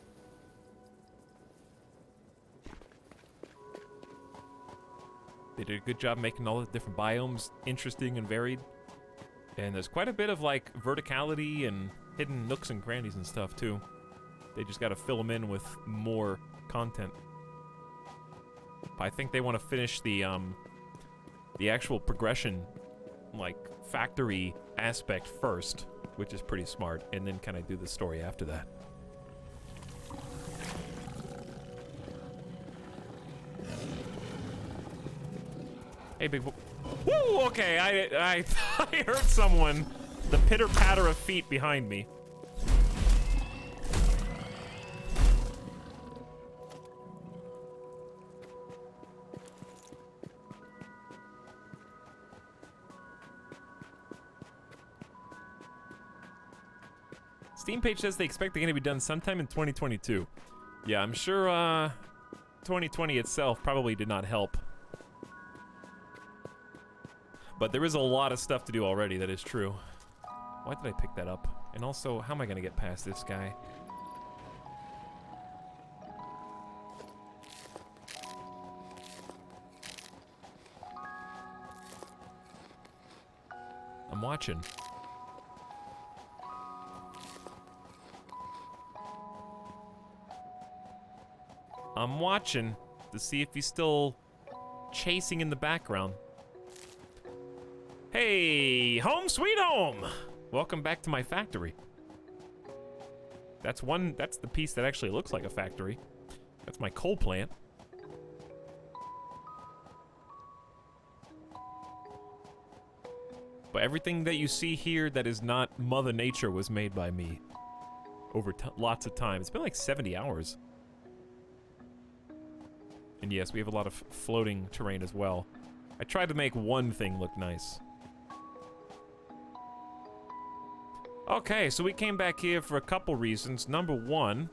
They did a good job making all the different biomes interesting and varied. And there's quite a bit of like verticality and hidden nooks and crannies and stuff too. They just gotta fill them in with more content. But I think they want to finish the actual progression, like factory aspect first, which is pretty smart, and then kind of do the story after that. Hey, big boy. Woo! Okay, I heard someone. The pitter-patter of feet behind me. Steam page says they expect the game to be done sometime in 2022. Yeah, I'm sure 2020 itself probably did not help. But there is a lot of stuff to do already, that is true. Why did I pick that up? And also, how am I gonna get past this guy? I'm watching. I'm watching to see if he's still chasing in the background. Hey, home sweet home! Welcome back to my factory. That's the piece that actually looks like a factory. That's my coal plant. But everything that you see here that is not Mother Nature was made by me. Over lots of time. It's been like 70 hours. And yes, we have a lot of floating terrain as well. I tried to make one thing look nice. Okay, so we came back here for a couple reasons. Number one,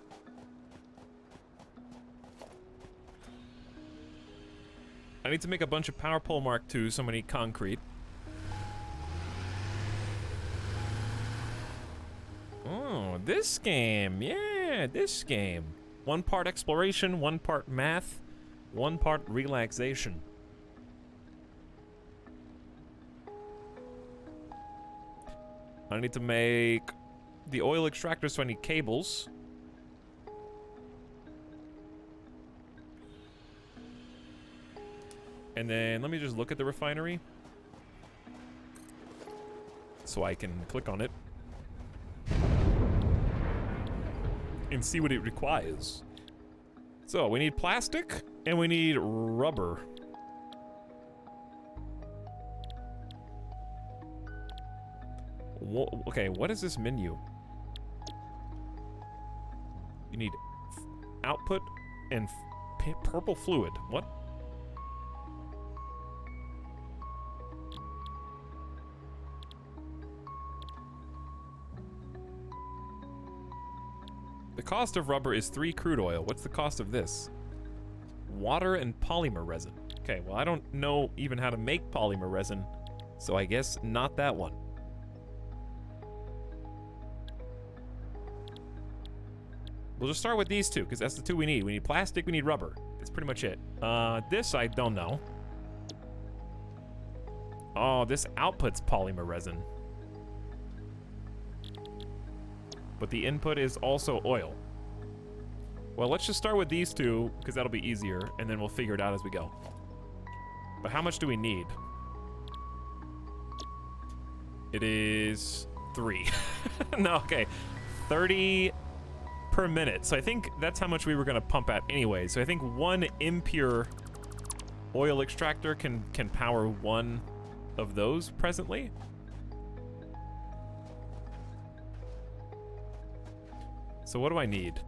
I need to make a bunch of power pole Mark II, so I'm gonna need concrete. Oh, this game. Yeah, this game. 1 part exploration, 1 part math, 1 part relaxation. I need to make the oil extractor, so I need cables. And then let me just look at the refinery so I can click on it and see what it requires. So we need plastic and we need rubber. Okay, what is this menu? You need output and purple fluid. What? The cost of rubber is 3 crude oil. What's the cost of this? Water and polymer resin. Okay, well I don't know even how to make polymer resin, so I guess not that one. We'll just start with these 2, because that's the 2 we need. We need plastic, we need rubber. That's pretty much it. This I don't know. Oh, this outputs polymer resin. But the input is also oil. Well, let's just start with these 2, because that'll be easier, and then we'll figure it out as we go. But how much do we need? It is 3. No, okay. 30 per minute. So I think that's how much we were gonna pump at anyway. So I think 1 impure oil extractor can power 1 of those presently. So what do I need,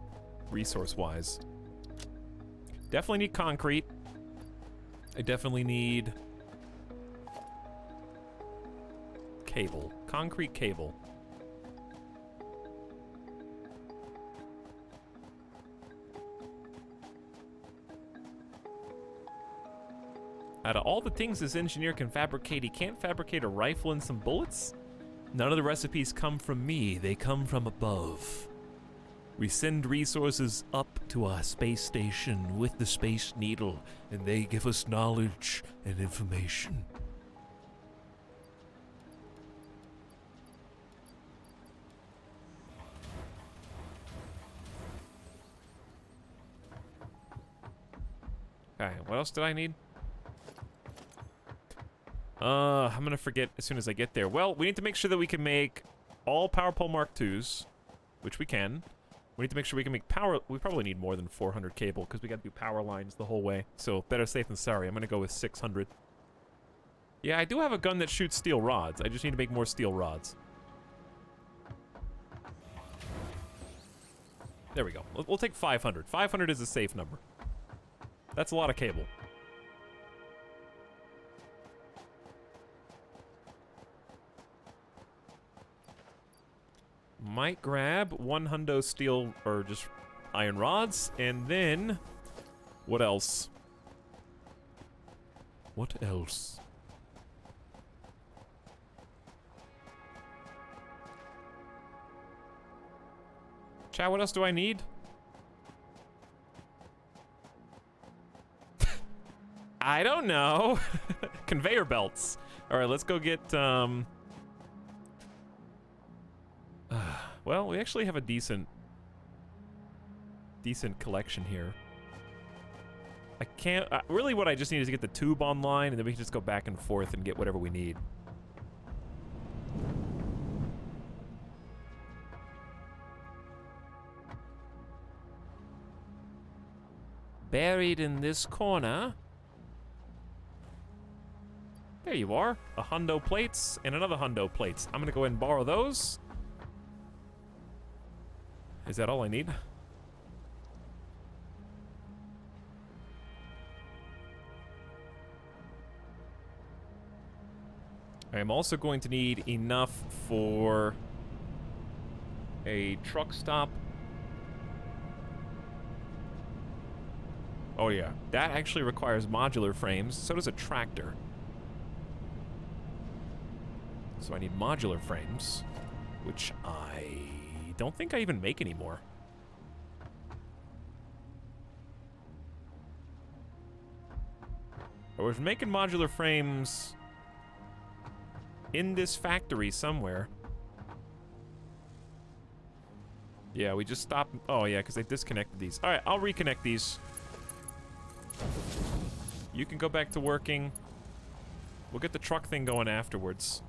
resource-wise? Definitely need concrete. I definitely need cable. Concrete cable. Out of all the things this engineer can fabricate, he can't fabricate a rifle and some bullets? None of the recipes come from me, they come from above. We send resources up to our space station with the Space Needle, and they give us knowledge and information. Okay, what else did I need? I'm gonna forget as soon as I get there. Well, we need to make sure that we can make all Power Pole Mark IIs, which we can. We need to make sure we can make power. We probably need more than 400 cable because we got to do power lines the whole way. So better safe than sorry. I'm gonna go with 600. Yeah, I do have a gun that shoots steel rods. I just need to make more steel rods. There we go. We'll take 500. 500 is a safe number. That's a lot of cable. Might grab 1 hundo steel, or just iron rods, and then... What else? What else? Chat, what else do I need? I don't know. Conveyor belts. Alright, let's go get, well, we actually have a decent collection here. I can't... really what I just need is to get the tube online, and then we can just go back and forth and get whatever we need. Buried in this corner... There you are. A hundo plates and another hundo plates. I'm gonna go ahead and borrow those. Is that all I need? I am also going to need enough for a truck stop. Oh yeah, that actually requires modular frames. So does a tractor. So I need modular frames, which I don't think I even make anymore. I was making modular frames in this factory somewhere. Yeah, we just stopped. Oh yeah, because they disconnected these. All right, I'll reconnect these. You can go back to working. We'll get the truck thing going afterwards.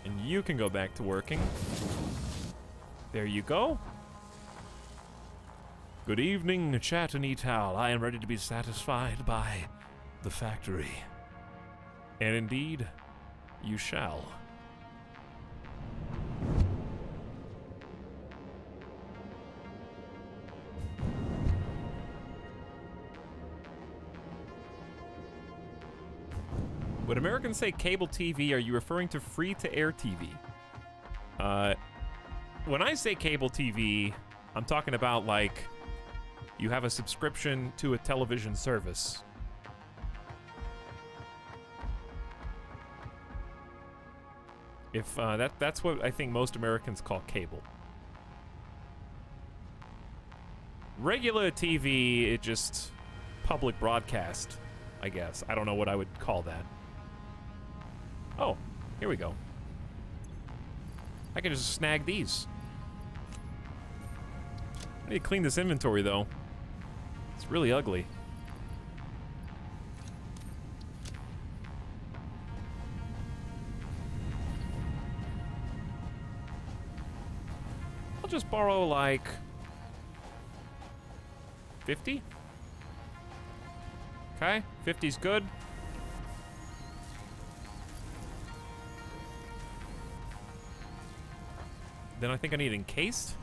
And you can go back to working. There you go. Good evening, Chat and Etal. I am ready to be satisfied by the factory. And indeed, you shall. When Americans say cable TV, are you referring to free-to-air TV? When I say cable TV, I'm talking about, like, you have a subscription to a television service. If, that's what I think most Americans call cable. Regular TV, it just public broadcast, I guess. I don't know what I would call that. Oh, here we go. I can just snag these. I need to clean this inventory, though. It's really ugly. I'll just borrow, like, 50? Okay, 50's good. Then I think I need encased?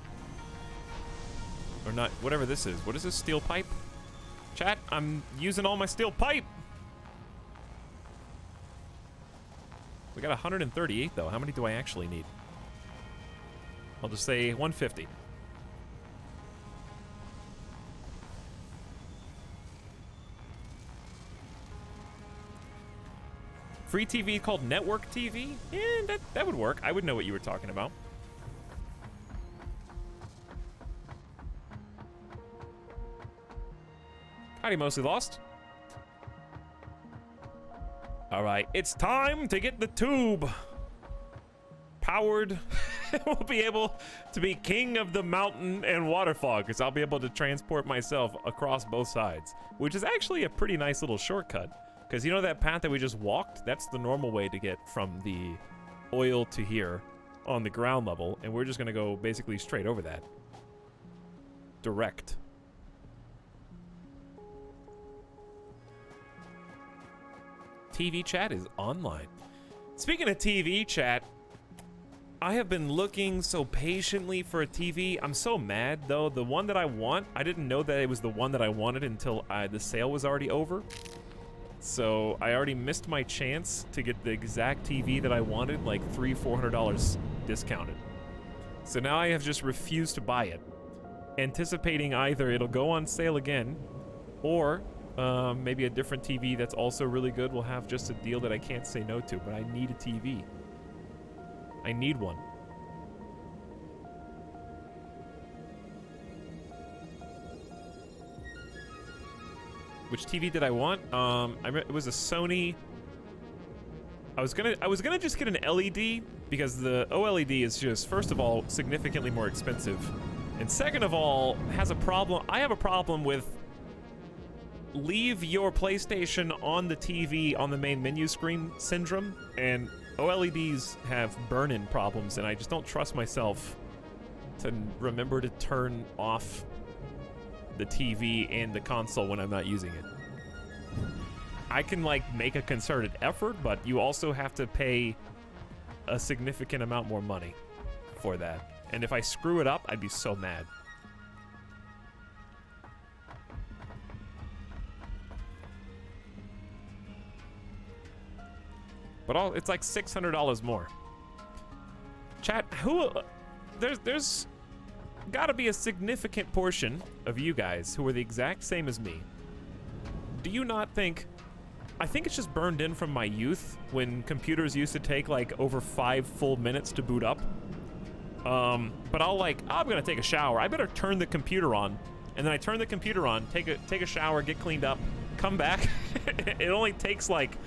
Or not, whatever this is. What is this, steel pipe? Chat, I'm using all my steel pipe! We got 138 though. How many do I actually need? I'll just say 150. Free TV called network TV? Yeah, that would work. I would know what you were talking about. Howdy, Mostly Lost. All right, it's time to get the tube powered. We'll be able to be king of the mountain and waterfall because I'll be able to transport myself across both sides, which is actually a pretty nice little shortcut. Because you know that path that we just walked? That's the normal way to get from the oil to here on the ground level, and we're just gonna go basically straight over that. Direct. TV chat is online. Speaking of TV chat, I have been looking so patiently for a TV. I'm so mad though. The one that I want, I didn't know that it was the one that I wanted until the sale was already over. So I already missed my chance to get the exact TV that I wanted, like $300-400 discounted. So now I have just refused to buy it, anticipating either it'll go on sale again, or maybe a different TV that's also really good will have just a deal that I can't say no to, but I need a TV. I need one. Which TV did I want? It was a Sony. I was gonna just get an LED because the OLED is just, first of all, significantly more expensive, and second of all, has a problem. I have a problem with leave your PlayStation on the TV on the main menu screen syndrome, and OLEDs have burn-in problems, and I just don't trust myself to remember to turn off the TV and the console when I'm not using it. I can, like, make a concerted effort, but you also have to pay a significant amount more money for that. And if I screw it up, I'd be so mad. But it's like $600 more. Chat, who... There's gotta be a significant portion of you guys who are the exact same as me. Do you not think... I think it's just burned in from my youth when computers used to take like over 5 full minutes to boot up. But I'm gonna take a shower. I better turn the computer on. And then I turn the computer on, take a shower, get cleaned up, come back. It only takes like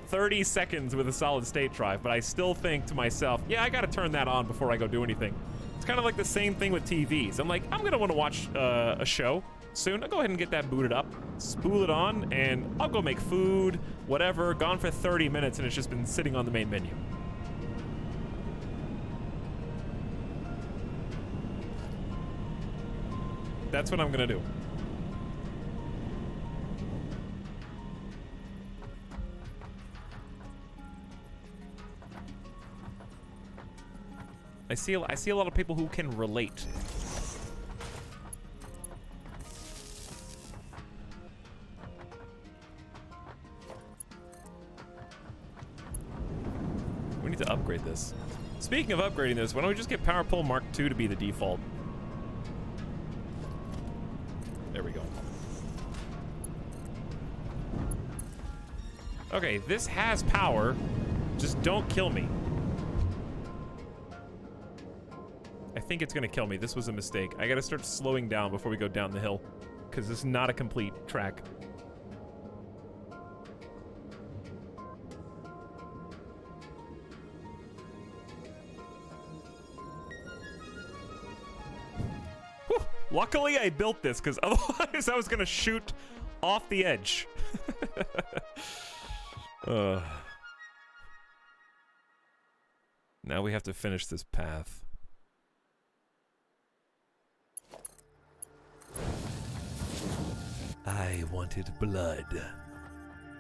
30 seconds with a solid state drive, but I still think to myself, yeah, I gotta turn that on before I go do anything. It's kind of like the same thing with TVs. I'm like, I'm gonna wanna watch a show soon. I'll go ahead and get that booted up, spool it on, and I'll go make food, whatever. Gone for 30 minutes and it's just been sitting on the main menu. That's what I'm gonna do. I see a lot of people who can relate. We need to upgrade this. Speaking of upgrading this, why don't we just get Power Pole Mark II to be the default? There we go. Okay, this has power. Just don't kill me. I think it's gonna kill me. This was a mistake. I gotta start slowing down before we go down the hill, because this is not a complete track. Whew. Luckily I built this, because otherwise I was gonna shoot off the edge. Now we have to finish this path. I wanted blood.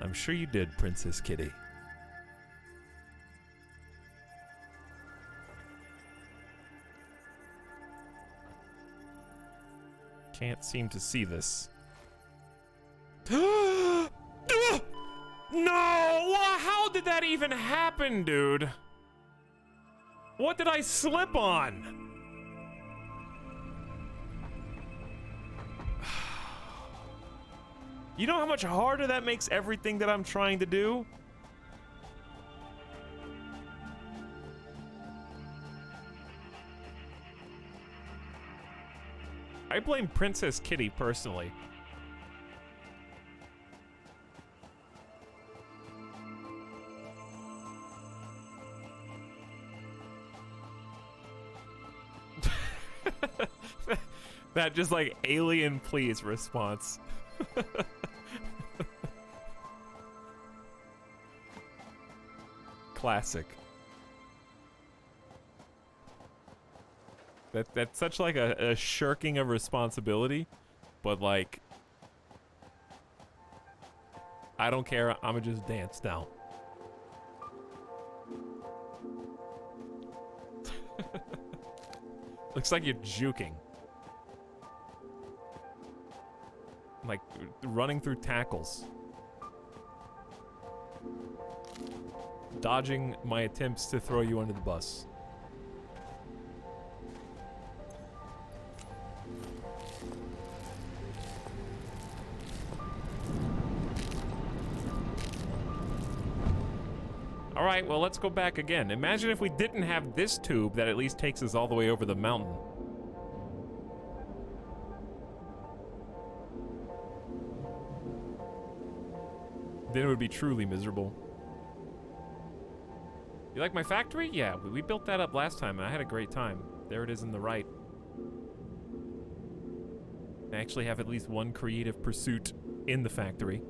I'm sure you did, Princess Kitty. Can't seem to see this. No! How did that even happen, dude? What did I slip on? You know how much harder that makes everything that I'm trying to do? I blame Princess Kitty personally. That just like alien please response. Classic. That's such like a shirking of responsibility, but like I don't care, I'ma just dance now. Looks like you're juking. Like running through tackles. Dodging my attempts to throw you under the bus. All right, well, let's go back again. Imagine if we didn't have this tube that at least takes us all the way over the mountain. Then it would be truly miserable. You like my factory? Yeah, we built that up last time and I had a great time. There it is in the right. I actually have at least one creative pursuit in the factory.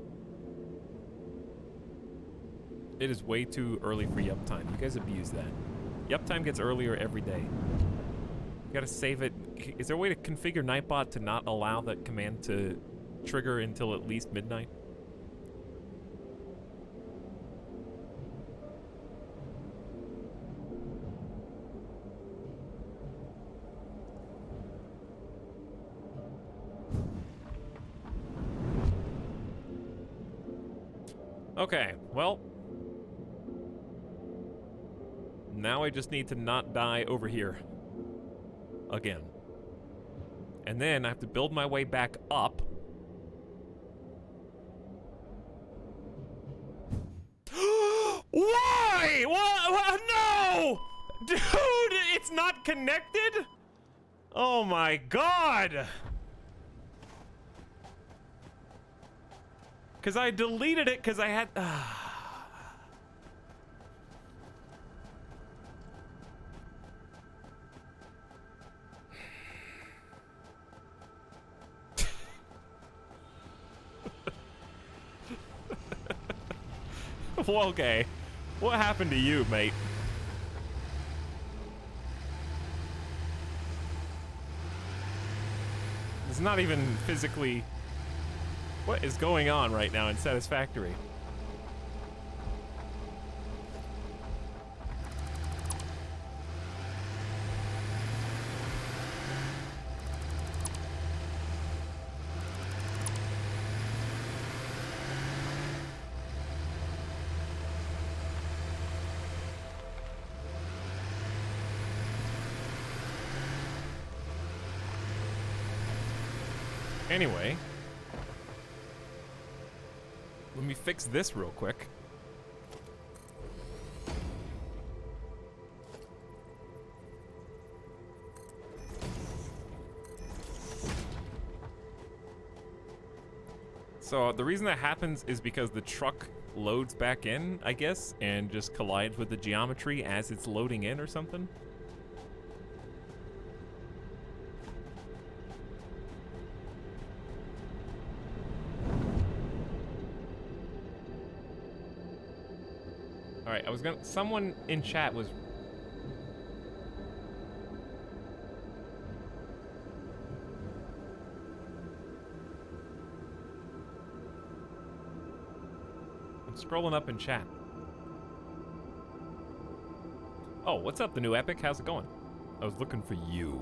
It is way too early for yup time. You guys abuse that. Yup time gets earlier every day. You gotta save it. Is there a way to configure Nightbot to not allow that command to trigger until at least midnight? Okay, well. Now I just need to not die over here. Again. And then I have to build my way back up. Why? What? No! Dude, it's not connected? Oh my god! Because I deleted it because I had... Well, okay. What happened to you, mate? It's not even physically... What is going on right now in Satisfactory? Anyway, let me fix this real quick. So the reason that happens is because the truck loads back in, I guess, and just collides with the geometry as it's loading in or something. Alright, I was gonna... Someone in chat was... I'm scrolling up in chat. Oh, what's up, the new Epic? How's it going? I was looking for you.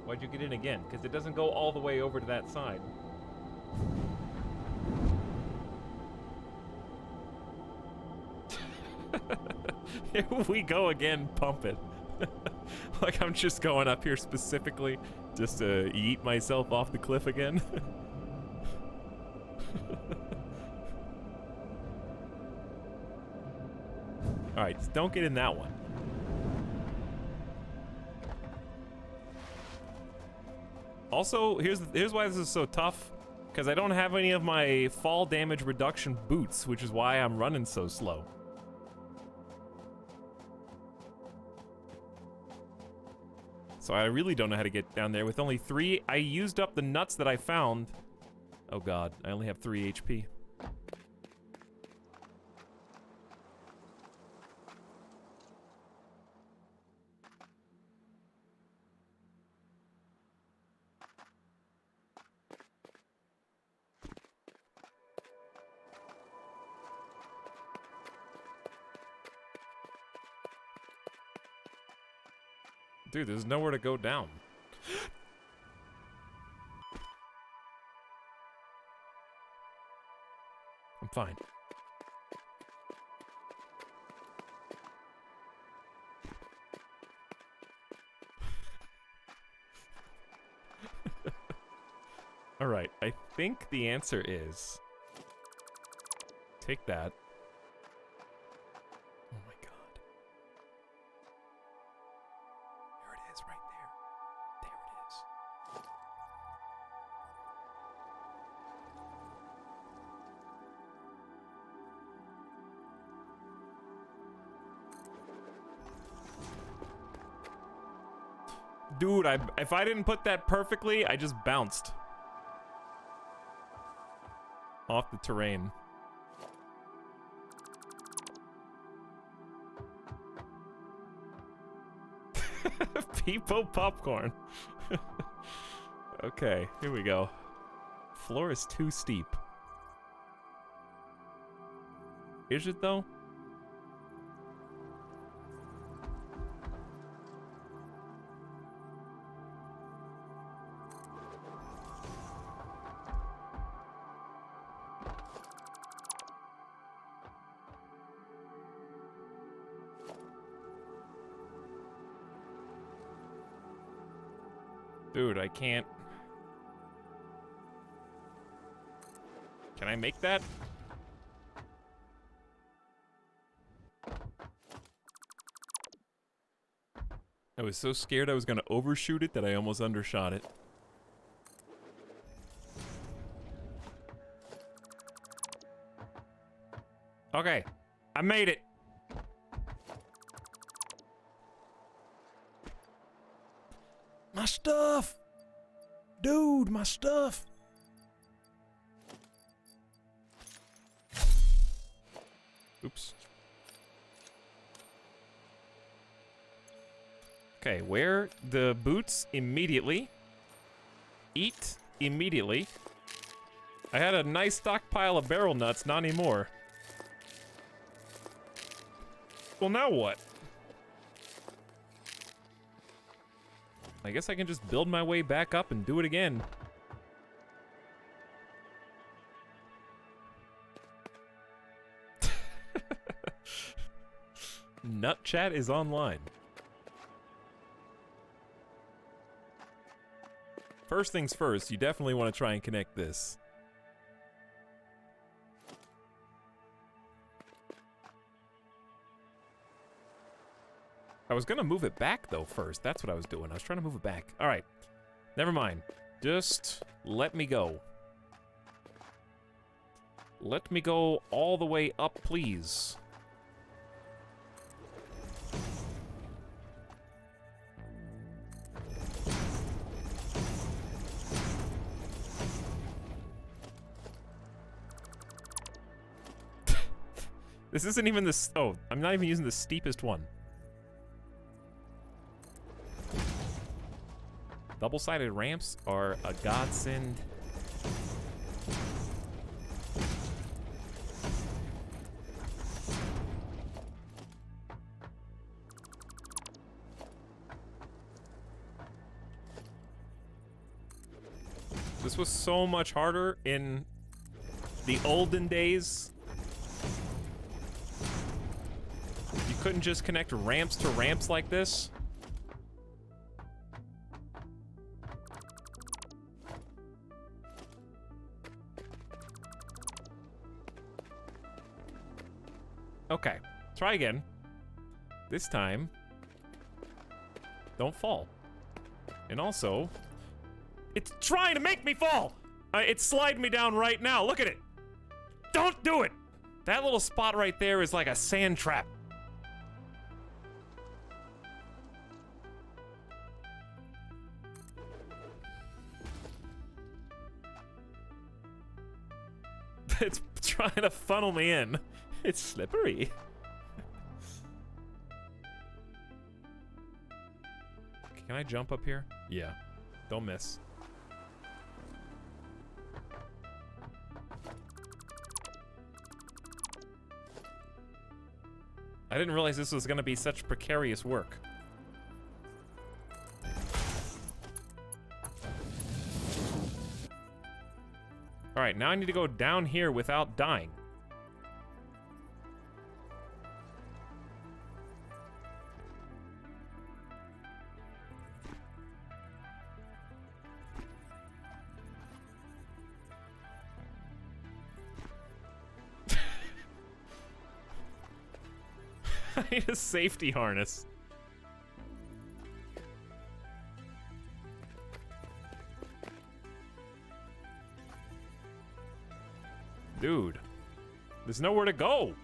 Why'd you get in again? Because it doesn't go all the way over to that side. Here we go again, pump it. Like I'm just going up here specifically just to yeet myself off the cliff again. Alright, don't get in that one. Also, here's why this is so tough. Because I don't have any of my fall damage reduction boots, which is why I'm running so slow. So I really don't know how to get down there with only 3. I used up the nuts that I found. Oh god, I only have 3 HP. Dude, there's nowhere to go down. I'm fine. All right, I think the answer is... Take that. Oh my god. There it is, right there. There it is. Dude, if I didn't put that perfectly, I just bounced off the terrain. People popcorn. Okay, here we go. Floor is too steep. Is it though? Dude, I can't. Can I make that? I was so scared I was gonna overshoot it that I almost undershot it. Okay, I made it. My stuff! Dude, my stuff! Oops. Okay, wear the boots immediately. Eat immediately. I had a nice stockpile of barrel nuts, not anymore. Well, now what? I guess I can just build my way back up and do it again. Nut chat is online. First things first, you definitely want to try and connect this. I was gonna move it back though first. That's what I was doing. I was trying to move it back. All right, never mind. Just let me go. Let me go all the way up, please. This isn't even this. Oh, I'm not even using the steepest one. Double-sided ramps are a godsend. This was so much harder in the olden days. You couldn't just connect ramps to ramps like this. Okay, try again. This time, don't fall. And also, it's trying to make me fall! It's sliding me down right now, look at it! Don't do it! That little spot right there is like a sand trap. It's trying to funnel me in. It's slippery. Can I jump up here? Yeah. Don't miss. I didn't realize this was gonna be such precarious work. Alright, now I need to go down here without dying. I need a safety harness. Dude, there's nowhere to go.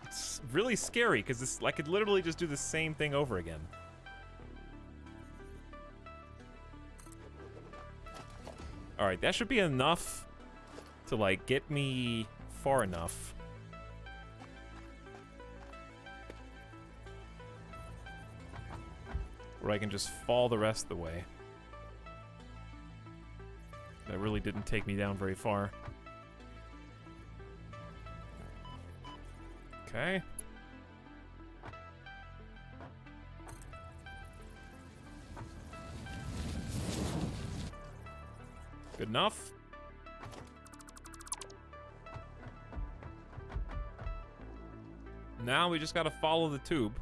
It's really scary because I could literally just do the same thing over again. All right, that should be enough to like get me far enough. Where I can just fall the rest of the way. That really didn't take me down very far. Okay. Good enough. Now we just gotta follow the tube.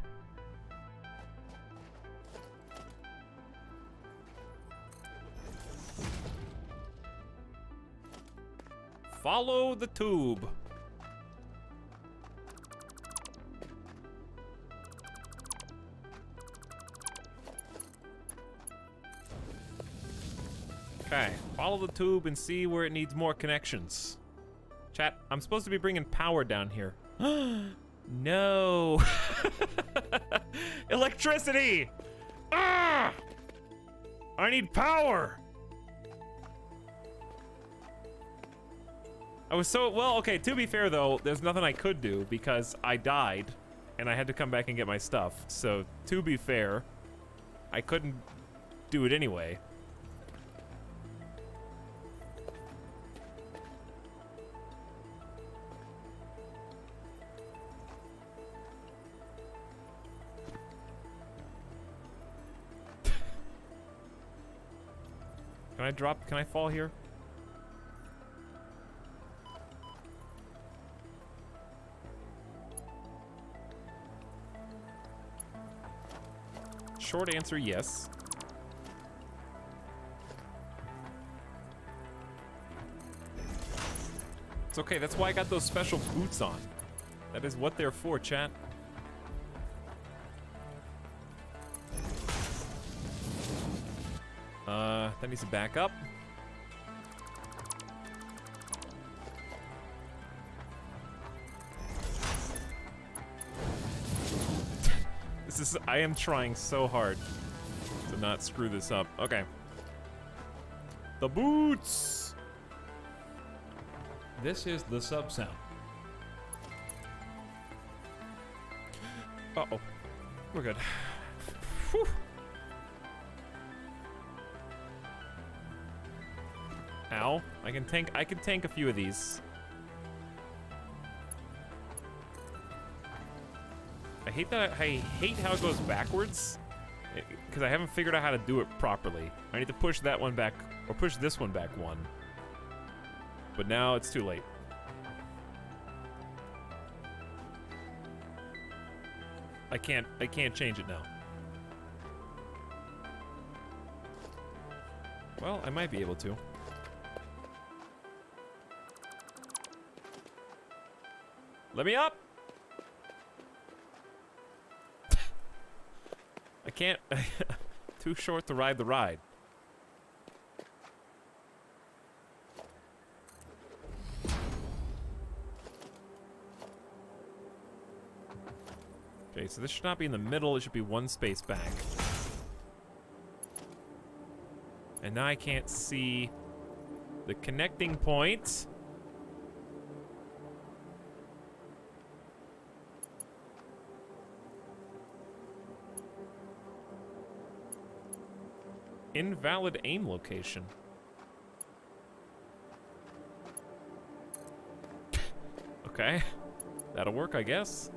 Follow the tube. Okay, follow the tube and see where it needs more connections. Chat, I'm supposed to be bringing power down here. No. Electricity! Ah! I need power! I was so, well, okay, to be fair though, there's nothing I could do because I died and I had to come back and get my stuff. So, to be fair, I couldn't do it anyway. Can I fall here? Short answer, yes. It's okay, that's why I got those special boots on. That is what they're for, chat. That needs to back up. I am trying so hard to not screw this up. Okay. The boots! This is the sub sound. Uh-oh. We're good. Whew. Ow. I can tank a few of these. I hate how it goes backwards, because I haven't figured out how to do it properly. I need to push that one back, or push this one back one. But now it's too late. I can't change it now. Well, I might be able to. Let me up! I can't. Too short to ride the ride. Okay, so this should not be in the middle. It should be one space back. And now I can't see the connecting point. Invalid aim location. Okay. That'll work, I guess.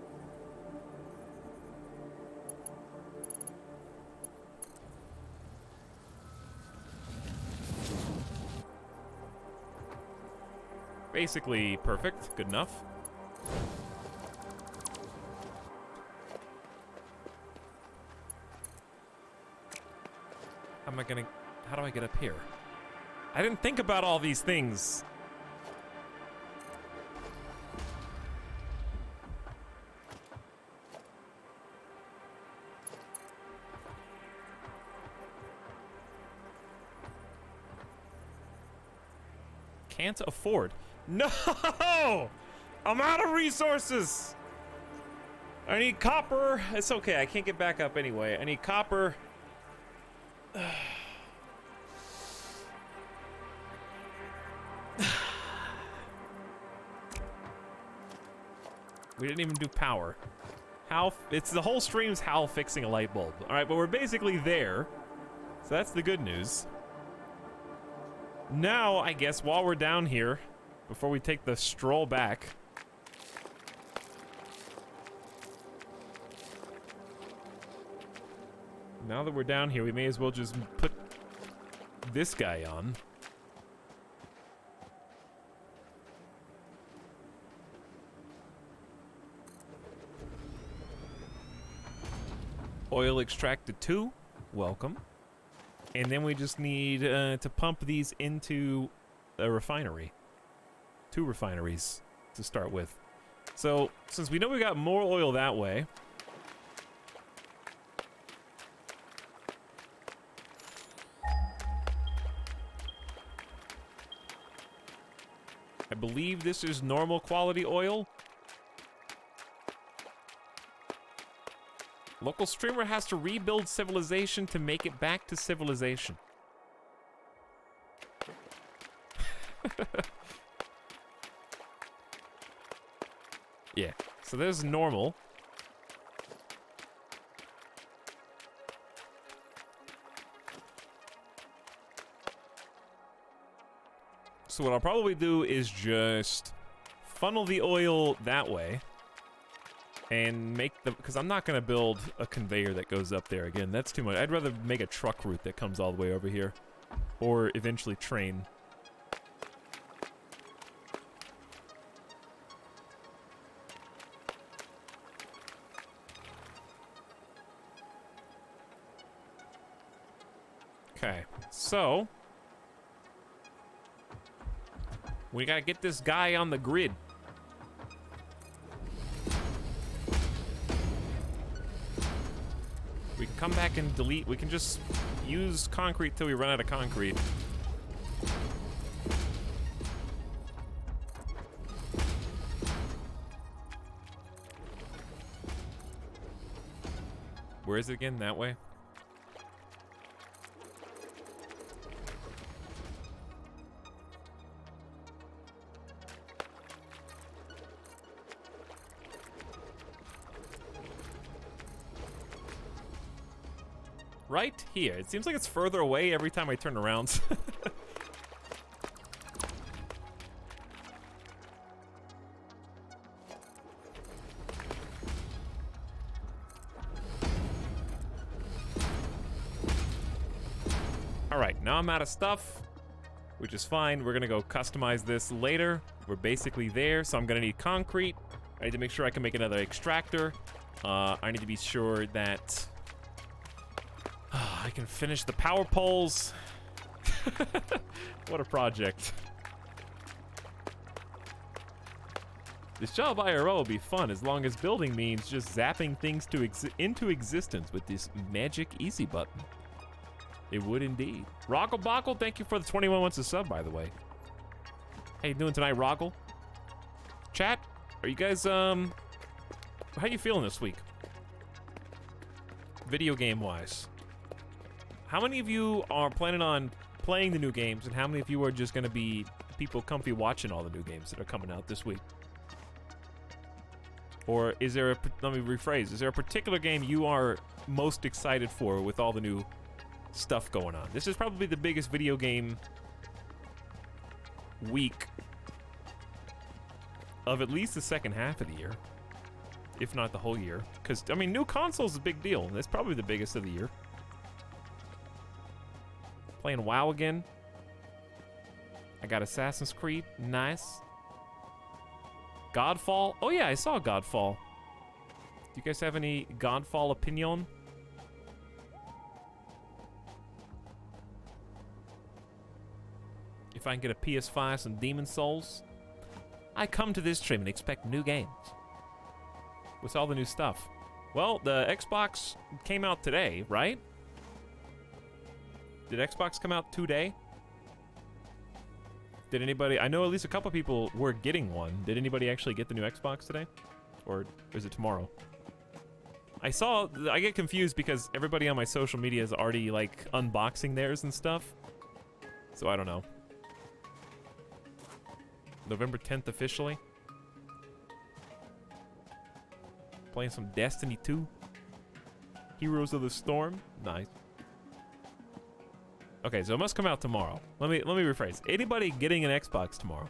Basically perfect. Good enough. How do I get up here? I didn't think about all these things. Can't afford. No! I'm out of resources! I need copper. It's okay, I can't get back up anyway. I need copper. We didn't even do power. It's the whole stream's Hal fixing a light bulb. All right, but we're basically there. So that's the good news. Now, I guess, while we're down here, before we take the stroll back, now that we're down here, we may as well just put this guy on. Oil extracted 2. Welcome. And then we just need to pump these into a refinery. 2 refineries to start with. So, since we know we got more oil that way... I believe this is normal quality oil. Local streamer has to rebuild civilization to make it back to civilization. Yeah, so there's normal. So what I'll probably do is just funnel the oil that way and make the, because I'm not going to build a conveyor that goes up there again. That's too much. I'd rather make a truck route that comes all the way over here, or eventually train. Okay, so we gotta get this guy on the grid. We can come back and delete. We can just use concrete till we run out of concrete. Where is it again? That way? Right here. It seems like it's further away every time I turn around. Alright, now I'm out of stuff, which is fine. We're gonna go customize this later. We're basically there, so I'm gonna need concrete. I need to make sure I can make another extractor. I need to be sure that I can finish the power poles. What a project. This job IRL will be fun as long as building means just zapping things into existence with this magic easy button. It would indeed. Rocklebuckle, thank you for the 21 months of sub, by the way. How you doing tonight, Rockle? Chat, are you guys, how you feeling this week? Video game-wise. How many of you are planning on playing the new games, and how many of you are just gonna be people comfy watching all the new games that are coming out this week? Or is there a, let me rephrase, is there a particular game you are most excited for with all the new stuff going on? This is probably the biggest video game week of at least the second half of the year, if not the whole year. Because, I mean, new consoles is a big deal. That's probably the biggest of the year. Playing WoW again. I got Assassin's Creed. Nice. Godfall. Oh yeah, I saw Godfall. Do you guys have any Godfall opinion? If I can get a PS5, some Demon Souls. I come to this stream and expect new games. What's all the new stuff? Well, the Xbox came out today, right? Did Xbox come out today? Did anybody... I know at least a couple people were getting one. Did anybody actually get the new Xbox today? Or is it tomorrow? I saw... I get confused because everybody on my social media is already, like, unboxing theirs and stuff. So I don't know. November 10th officially. Playing some Destiny 2. Heroes of the Storm. Nice. Okay, so it must come out tomorrow. Let me rephrase. Anybody getting an Xbox tomorrow?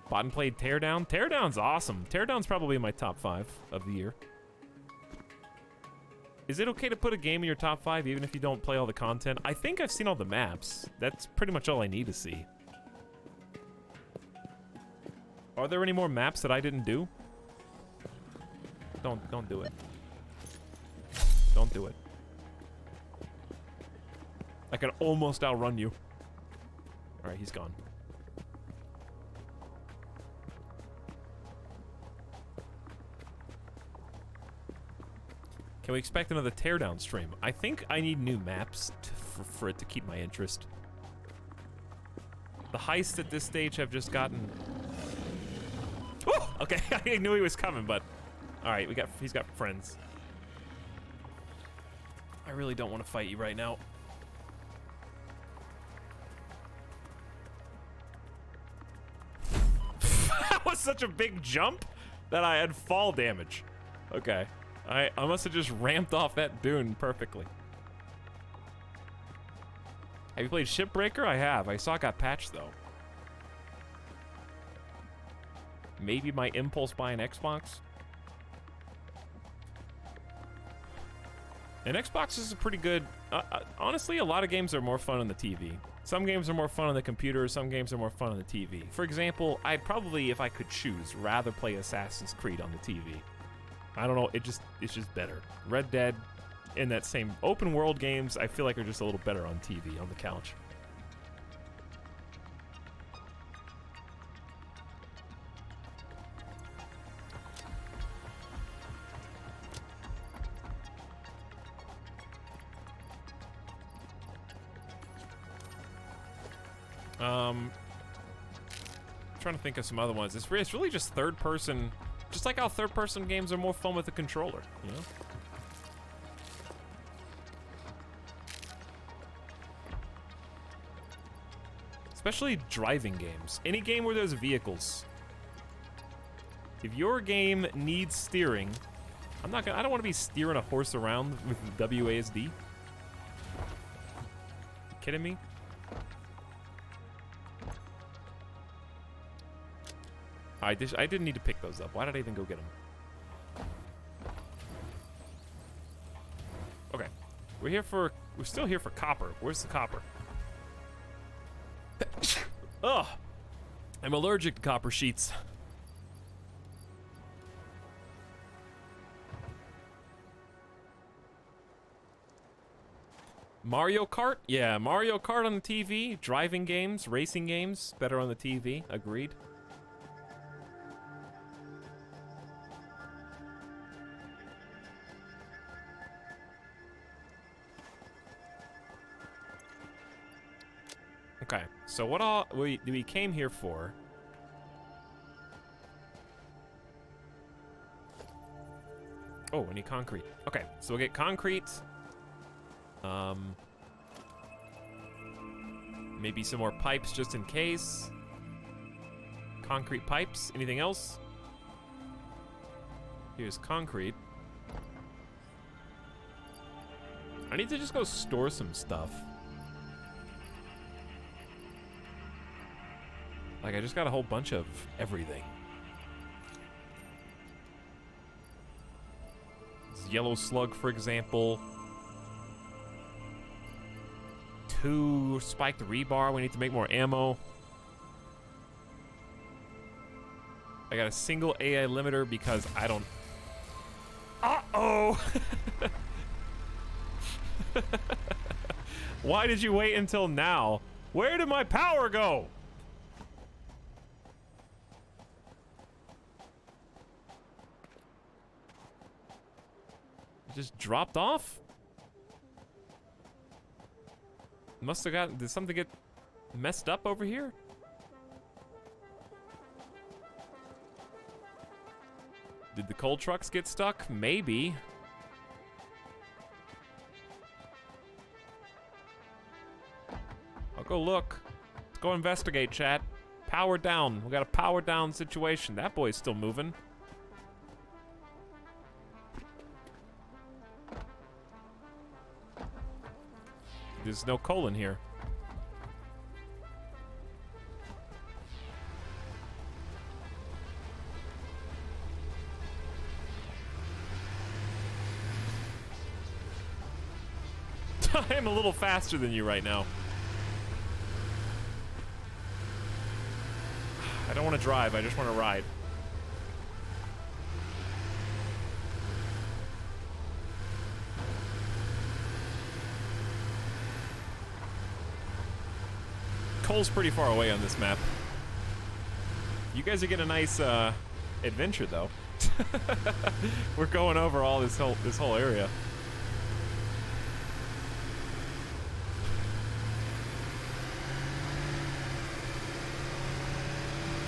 Bought and played Teardown? Teardown's awesome. Teardown's probably in my top 5 of the year. Is it okay to put a game in your top 5 even if you don't play all the content? I think I've seen all the maps. That's pretty much all I need to see. Are there any more maps that I didn't do? Don't do it. Don't do it. I can almost outrun you. All right, he's gone. Can we expect another teardown stream? I think I need new maps for it to keep my interest. The heists at this stage have just gotten... Oh, okay, I knew he was coming, but... Alright, he's got friends. I really don't want to fight you right now. That was such a big jump that I had fall damage. Okay. I must have just ramped off that dune perfectly. Have you played Shipbreaker? I have. I saw it got patched, though. Maybe my impulse buy an Xbox? An Xbox is a pretty good... honestly, a lot of games are more fun on the TV. Some games are more fun on the computer, some games are more fun on the TV. For example, I'd probably, if I could choose, rather play Assassin's Creed on the TV. I don't know, it's just better. Red Dead, in that same open world games, I feel like are just a little better on TV, on the couch. Trying to think of some other ones. It's really just third person, just like how third person games are more fun with the controller, you know? Especially driving games. Any game where there's vehicles. If your game needs steering, I don't want to be steering a horse around with WASD. You kidding me? I didn't need to pick those up. Why did I even go get them? Okay. We're still here for copper. Where's the copper? Ugh. I'm allergic to copper sheets. Mario Kart? Yeah, Mario Kart on the TV. Driving games, racing games, better on the TV. Agreed. Okay, so what all we came here for? Oh, we need concrete. Okay, so we'll get concrete. Maybe some more pipes just in case. Concrete pipes. Anything else? Here's concrete. I need to just go store some stuff. Like, I just got a whole bunch of everything. This yellow slug, for example. 2 spiked rebar. We need to make more ammo. I got a single AI limiter because I don't... Uh-oh! Why did you wait until now? Where did my power go? Just dropped off? Must have gotten... Did something get messed up over here? Did the coal trucks get stuck? Maybe. I'll go look. Let's go investigate, chat. Power down. We got a power down situation. That boy's still moving. There's no coal in here. I am a little faster than you right now. I don't want to drive, I just want to ride. coal's pretty far away on this map. You guys are getting a nice adventure, though. We're going over all this whole area.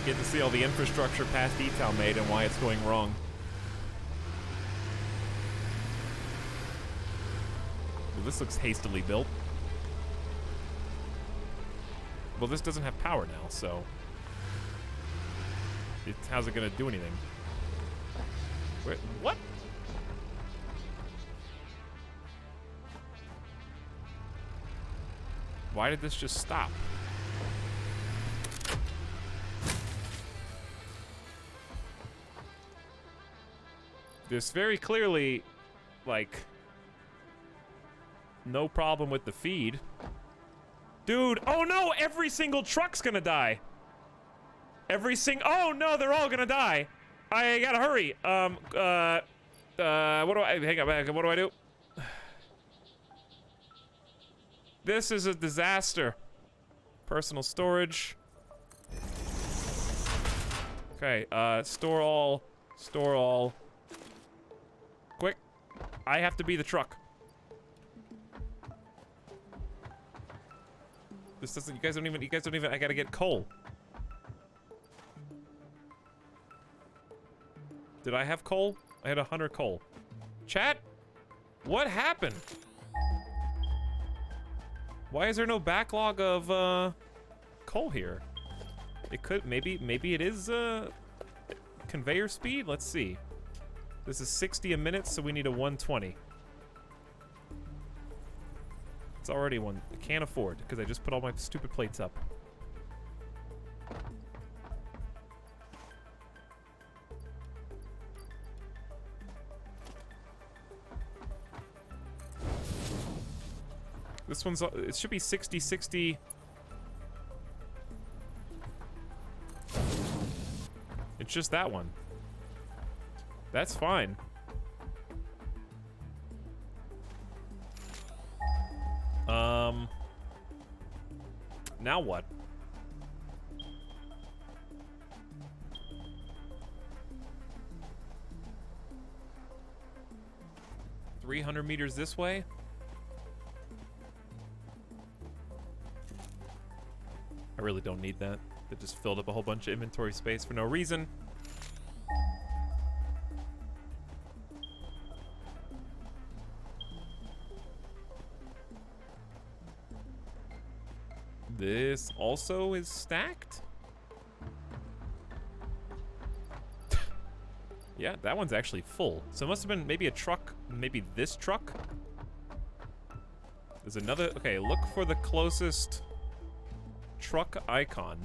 Get to see all the infrastructure past Etalyx made and why it's going wrong. Well, this looks hastily built. Well, this doesn't have power now, so how's it gonna do anything? Wait, what? Why did this just stop? There's very clearly, like, no problem with the feed. Dude, oh no, every single truck's gonna die. Oh no, they're all gonna die. I gotta hurry. What do I, hang on, what do I do? This is a disaster. Personal storage. Okay, store all. Quick, I have to be the truck. This doesn't, you guys don't even, I gotta get coal. Did I have coal? I had 100 coal. Chat? What happened? Why is there no backlog of, coal here? It could, maybe it is, conveyor speed? Let's see. This is 60 a minute, so we need a 120. It's already one. I can't afford, because I just put all my stupid plates up. This one's, it should be 60, 60. It's just that one. That's fine. Now what? $300 meters this way? I really don't need that. It just filled up a whole bunch of inventory space for no reason. This also is stacked? Yeah, that one's actually full. So it must have been maybe a truck, maybe this truck? There's another, okay, look for the closest truck icon.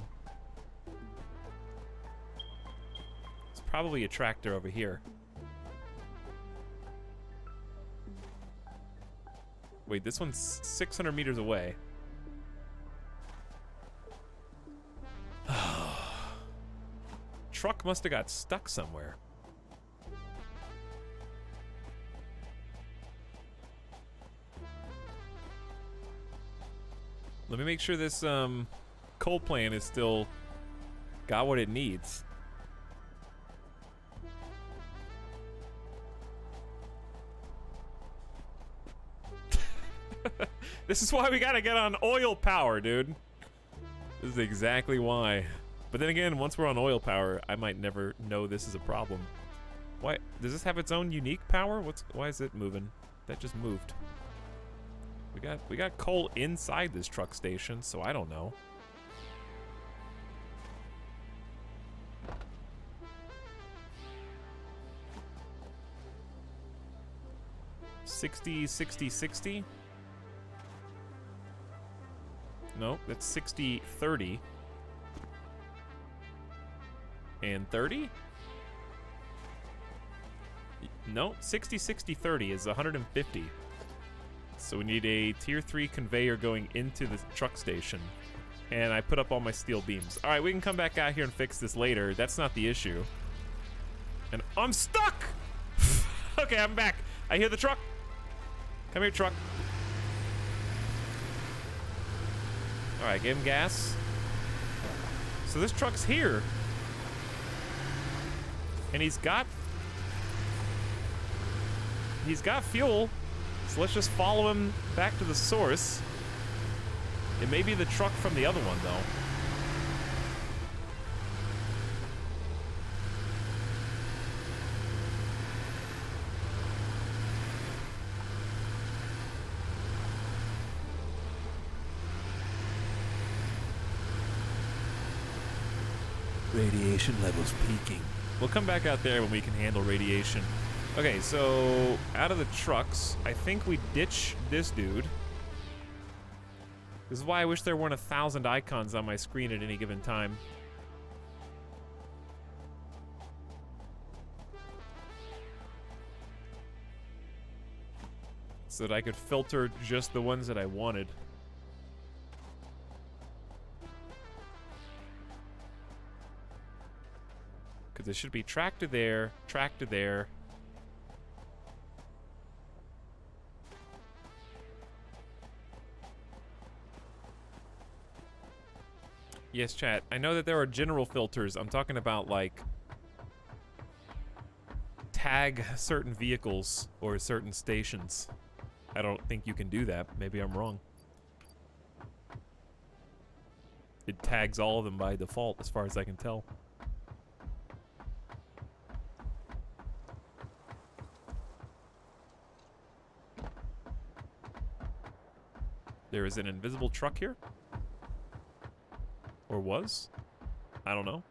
It's probably a tractor over here. Wait, this one's 600 meters away. Truck must have got stuck somewhere. Let me make sure this coal plant is still got what it needs. This is why we gotta get on oil power, dude. This is exactly why. But then again, once we're on oil power, I might never know this is a problem. Why does this have its own unique power? Why is it moving? That just moved. We got coal inside this truck station, so I don't know. $60. No, that's 60, 30. And 30? No, 60, 60, 30 is 150. So we need a tier 3 conveyor going into the truck station. And I put up all my steel beams. All right, we can come back out here and fix this later. That's not the issue. And I'm stuck! Okay, I'm back. I hear the truck. Come here, truck. All right, give him gas. So this truck's here. And he's got fuel. So let's just follow him back to the source. It may be the truck from the other one, though. Radiation levels peaking. We'll come back out there when we can handle radiation. Okay, so out of the trucks, I think we ditch this dude. This is why I wish there weren't 1,000 icons on my screen at any given time. So that I could filter just the ones that I wanted. Because it should be track to there, track to there. Yes, chat. I know that there are general filters. I'm talking about, like, tag certain vehicles or certain stations. I don't think you can do that. Maybe I'm wrong. It tags all of them by default, as far as I can tell. There is an invisible truck here? Or was? I don't know.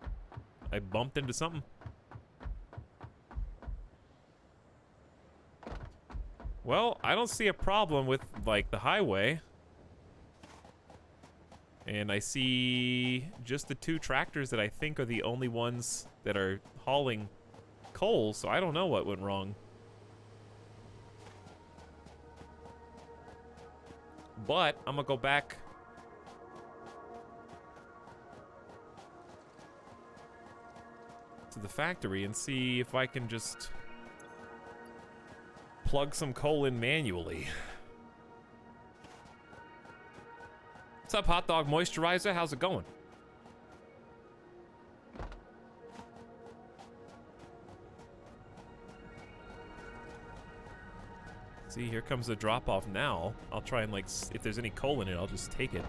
I bumped into something. Well, I don't see a problem with, like, the highway. And I see just the 2 tractors that I think are the only ones that are hauling coal, so I don't know what went wrong. But I'm gonna go back to the factory and see if I can just plug some coal in manually. What's up, Hot Dog Moisturizer? How's it going? See, here comes the drop-off now. I'll try and, like, if there's any coal in it, I'll just take it.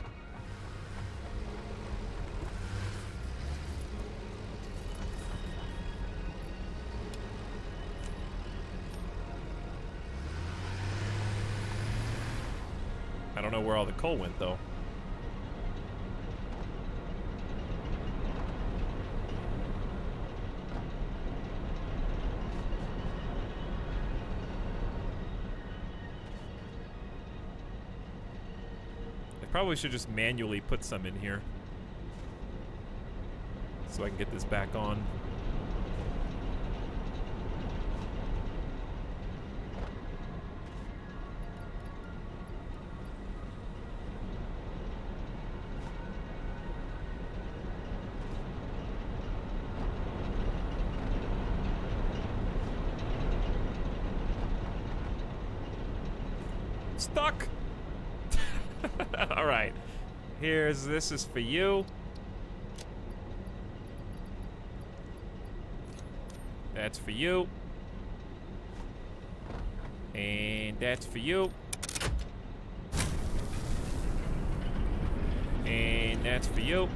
I don't know where all the coal went, though. Probably should just manually put some in here so I can get this back on. Stuck. All right, this is for you. That's for you. And that's for you. And that's for you.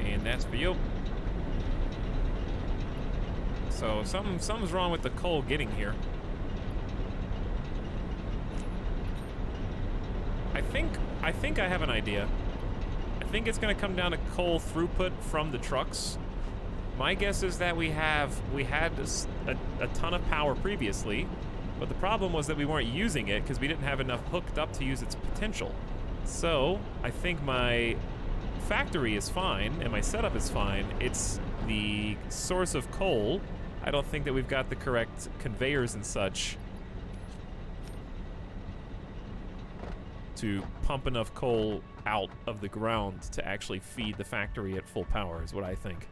And that's for you. So something's wrong with the coal getting here. I think I have an idea. I think it's gonna come down to coal throughput from the trucks. My guess is that we had a ton of power previously, but the problem was that we weren't using it because we didn't have enough hooked up to use its potential. So I think my factory is fine and my setup is fine. It's the source of coal. I don't think that we've got the correct conveyors and such to pump enough coal out of the ground to actually feed the factory at full power, is what I think.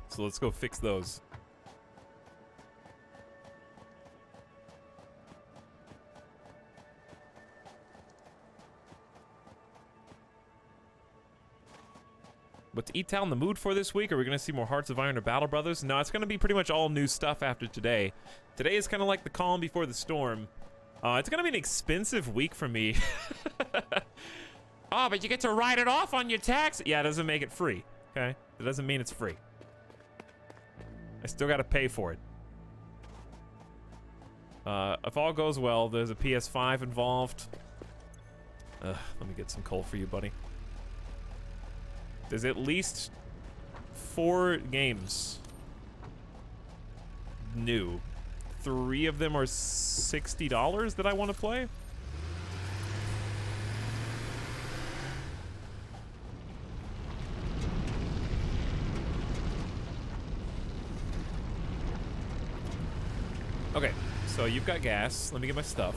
So let's go fix those. What's E-Town in the mood for this week? Are we going to see more Hearts of Iron or Battle Brothers? No, it's going to be pretty much all new stuff after today. Today is kind of like the calm before the storm. It's going to be an expensive week for me. Oh, but you get to write it off on your tax. Yeah, it doesn't make it free, okay? It doesn't mean it's free. I still got to pay for it. If all goes well, there's a PS5 involved. Let me get some coal for you, buddy. There's at least 4 games new. 3 of them are $60 that I want to play. Okay, so you've got gas. Let me get my stuff.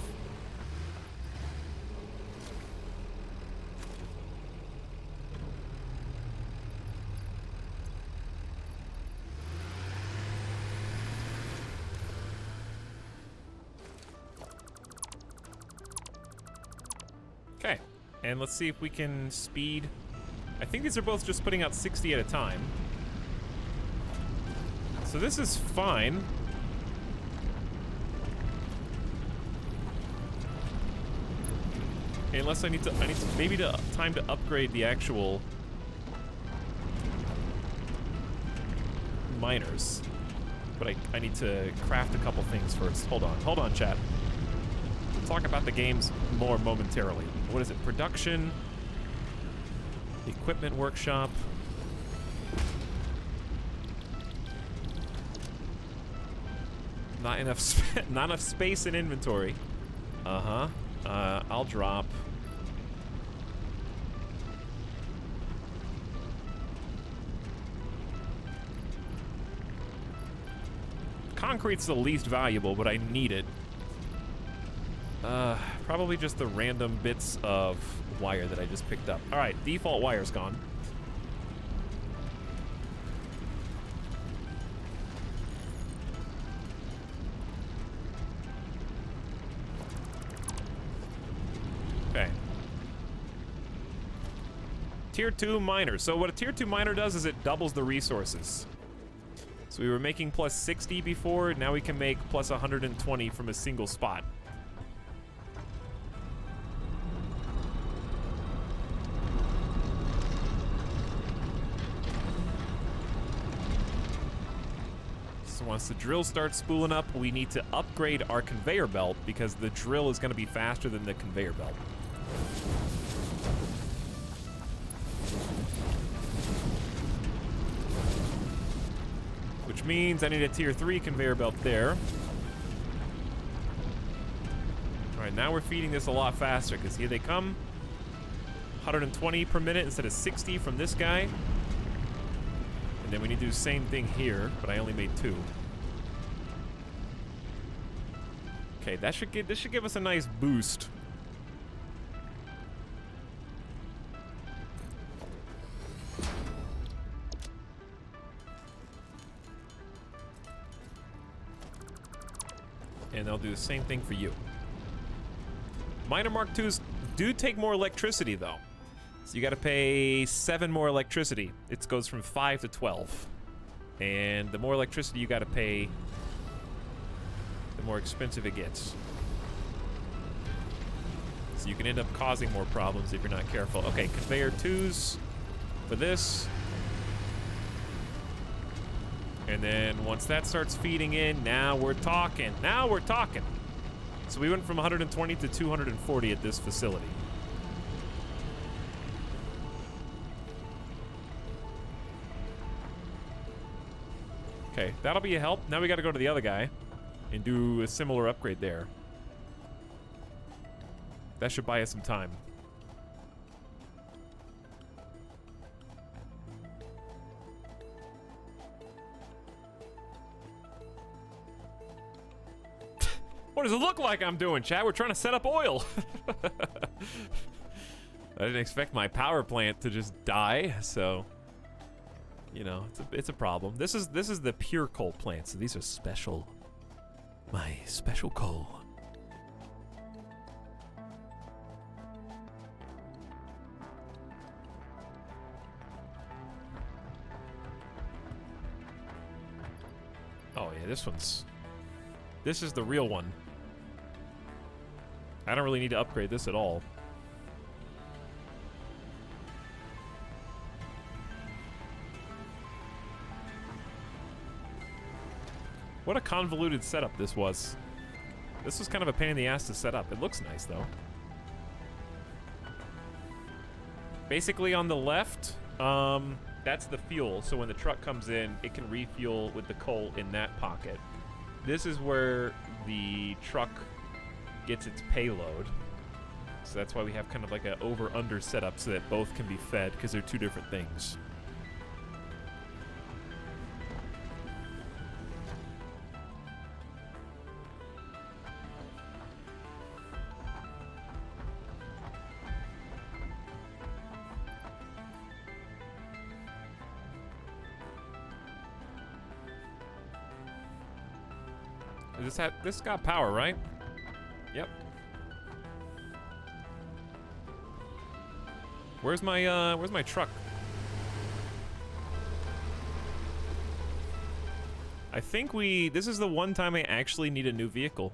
Okay, and let's see if we can speed. I think these are both just putting out 60 at a time. So this is fine. Okay, unless I need to maybe time to upgrade the actual miners. But I need to craft a couple things first. Hold on, chat. We'll talk about the games more momentarily. What is it? Production, equipment workshop. Not enough space in inventory. I'll drop. Concrete's the least valuable, but I need it. Probably just the random bits of wire that I just picked up. All right, default wire's gone. Okay. Tier 2 miner. So what a Tier 2 miner does is it doubles the resources. So we were making plus 60 before, now we can make plus 120 from a single spot. So once the drill starts spooling up, we need to upgrade our conveyor belt because the drill is going to be faster than the conveyor belt. Which means I need a tier 3 conveyor belt there. All right, now we're feeding this a lot faster because here they come. 120 per minute instead of 60 from this guy. And then we need to do the same thing here, but I only made 2. Okay, this should give us a nice boost. And they'll do the same thing for you. Miner Mark IIs do take more electricity, though. So you gotta pay 7 more electricity. It goes from 5 to 12. And the more electricity you gotta pay, the more expensive it gets. So you can end up causing more problems if you're not careful. Okay, conveyor 2s for this. And then once that starts feeding in, now we're talking. Now we're talking. So we went from 120 to 240 at this facility. Okay, that'll be a help. Now we got to go to the other guy and do a similar upgrade there. That should buy us some time. What does it look like I'm doing, chat? We're trying to set up oil. I didn't expect my power plant to just die, so you know, it's a problem. This is the pure coal plant, so these are special. My special coal. Okay, this is the real one. I don't really need to upgrade this at all. What a convoluted setup this was. This was kind of a pain in the ass to set up. It looks nice, though. Basically, on the left, that's the fuel. So when the truck comes in, it can refuel with the coal in that pocket. This is where the truck gets its payload. So that's why we have kind of like an over-under setup so that both can be fed, because they're two different things. This got power, right? Yep. Where's my truck? I think this is the one time I actually need a new vehicle.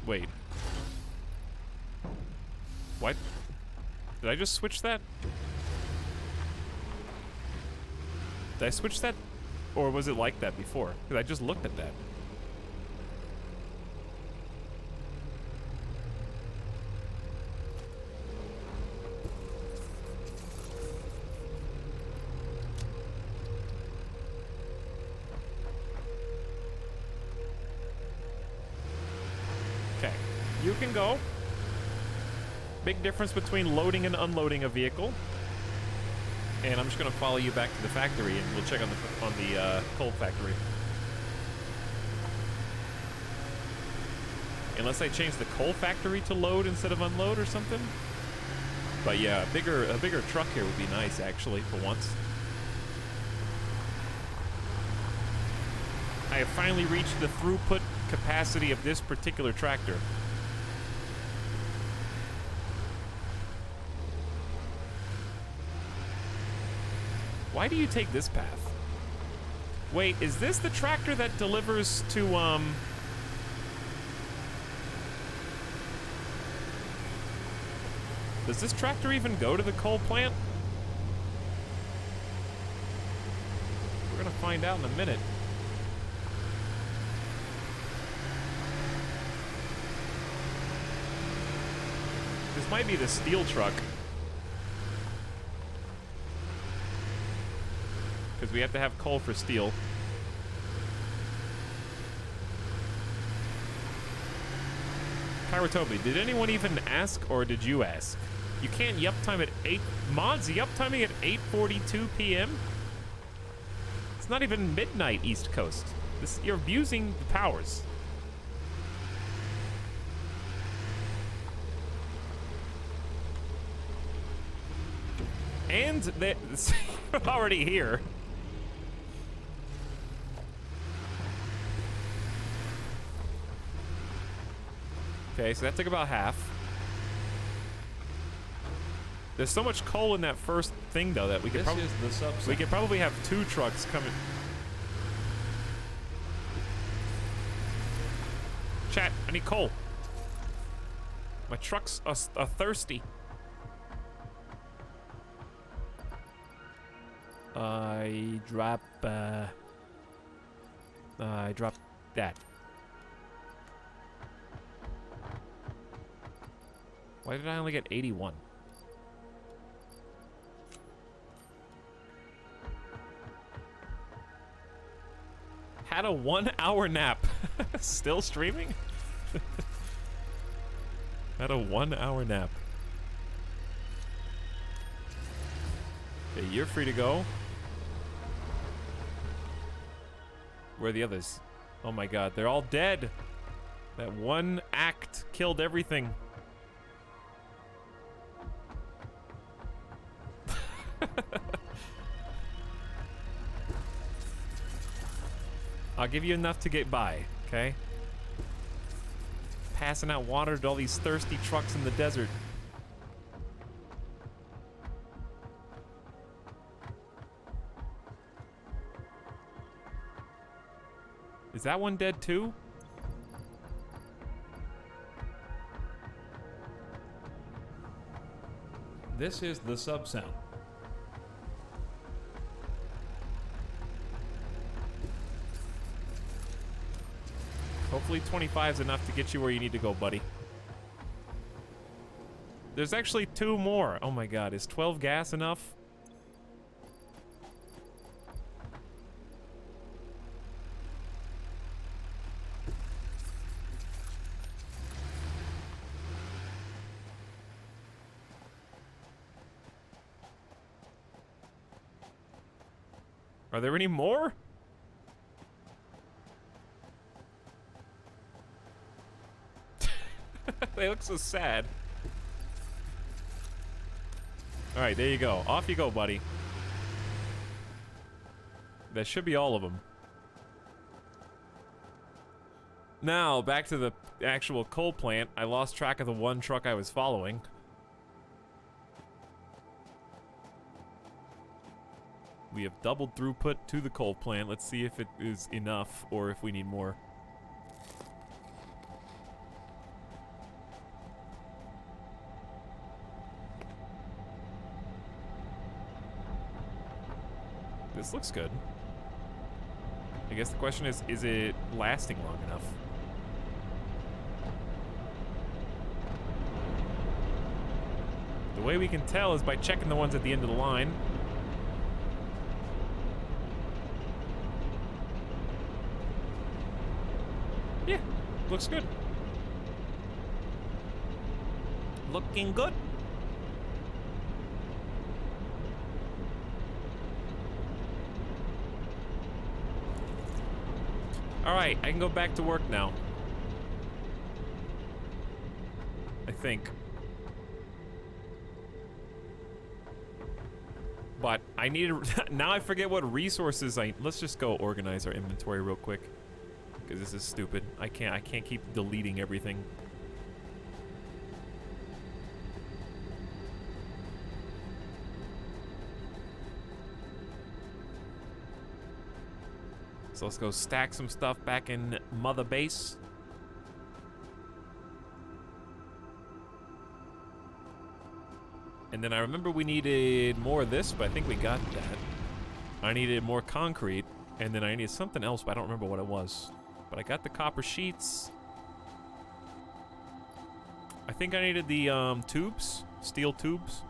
Wait. What? Did I just switch that? Did I switch that? Or was it like that before? Because I just looked at that. Okay, you can go. Big difference between loading and unloading a vehicle. And I'm just gonna follow you back to the factory, and we'll check on the coal factory. Unless I change the coal factory to load instead of unload or something. But yeah, a bigger truck here would be nice, actually, for once. I have finally reached the throughput capacity of this particular tractor. Why do you take this path? Wait, is this the tractor that delivers to, Does this tractor even go to the coal plant? We're gonna find out in a minute. This might be the steel truck. Because we have to have coal for steel. Kairotobi, did anyone even ask, or did you ask? You can't yup time at 8... Mods, yup timing at 8:42 p.m.? It's not even midnight East Coast. You're abusing the powers. And they're already here. Okay, so that took about half. There's so much coal in that first thing, though, that we could probably... This is the subset. We could probably have 2 trucks coming. Chat, I need coal. My trucks are thirsty. I drop that. Why did I only get 81? Had a 1-hour nap. Still streaming? Had a 1-hour nap. Okay, you're free to go. Where are the others? Oh my god, they're all dead. That one act killed everything. I'll give you enough to get by, okay? Passing out water to all these thirsty trucks in the desert. Is that one dead too? This is the sub-sound. Hopefully 25 is enough to get you where you need to go, buddy. There's actually 2 more. Oh my god, is 12 gas enough? Are there any more? They look so sad. Alright, there you go. Off you go, buddy. That should be all of them. Now, back to the actual coal plant. I lost track of the one truck I was following. We have doubled throughput to the coal plant. Let's see if it is enough or if we need more. This looks good. I guess the question is it lasting long enough? The way we can tell is by checking the ones at the end of the line. Yeah, looks good. Looking good. Alright, I can go back to work now. I think. But I need now I forget what resources let's just go organize our inventory real quick. Because this is stupid. I can't keep deleting everything. So let's go stack some stuff back in Mother Base. And then I remember we needed more of this, but I think we got that. I needed more concrete, and then I needed something else, but I don't remember what it was. But I got the copper sheets. I think I needed the tubes, steel tubes.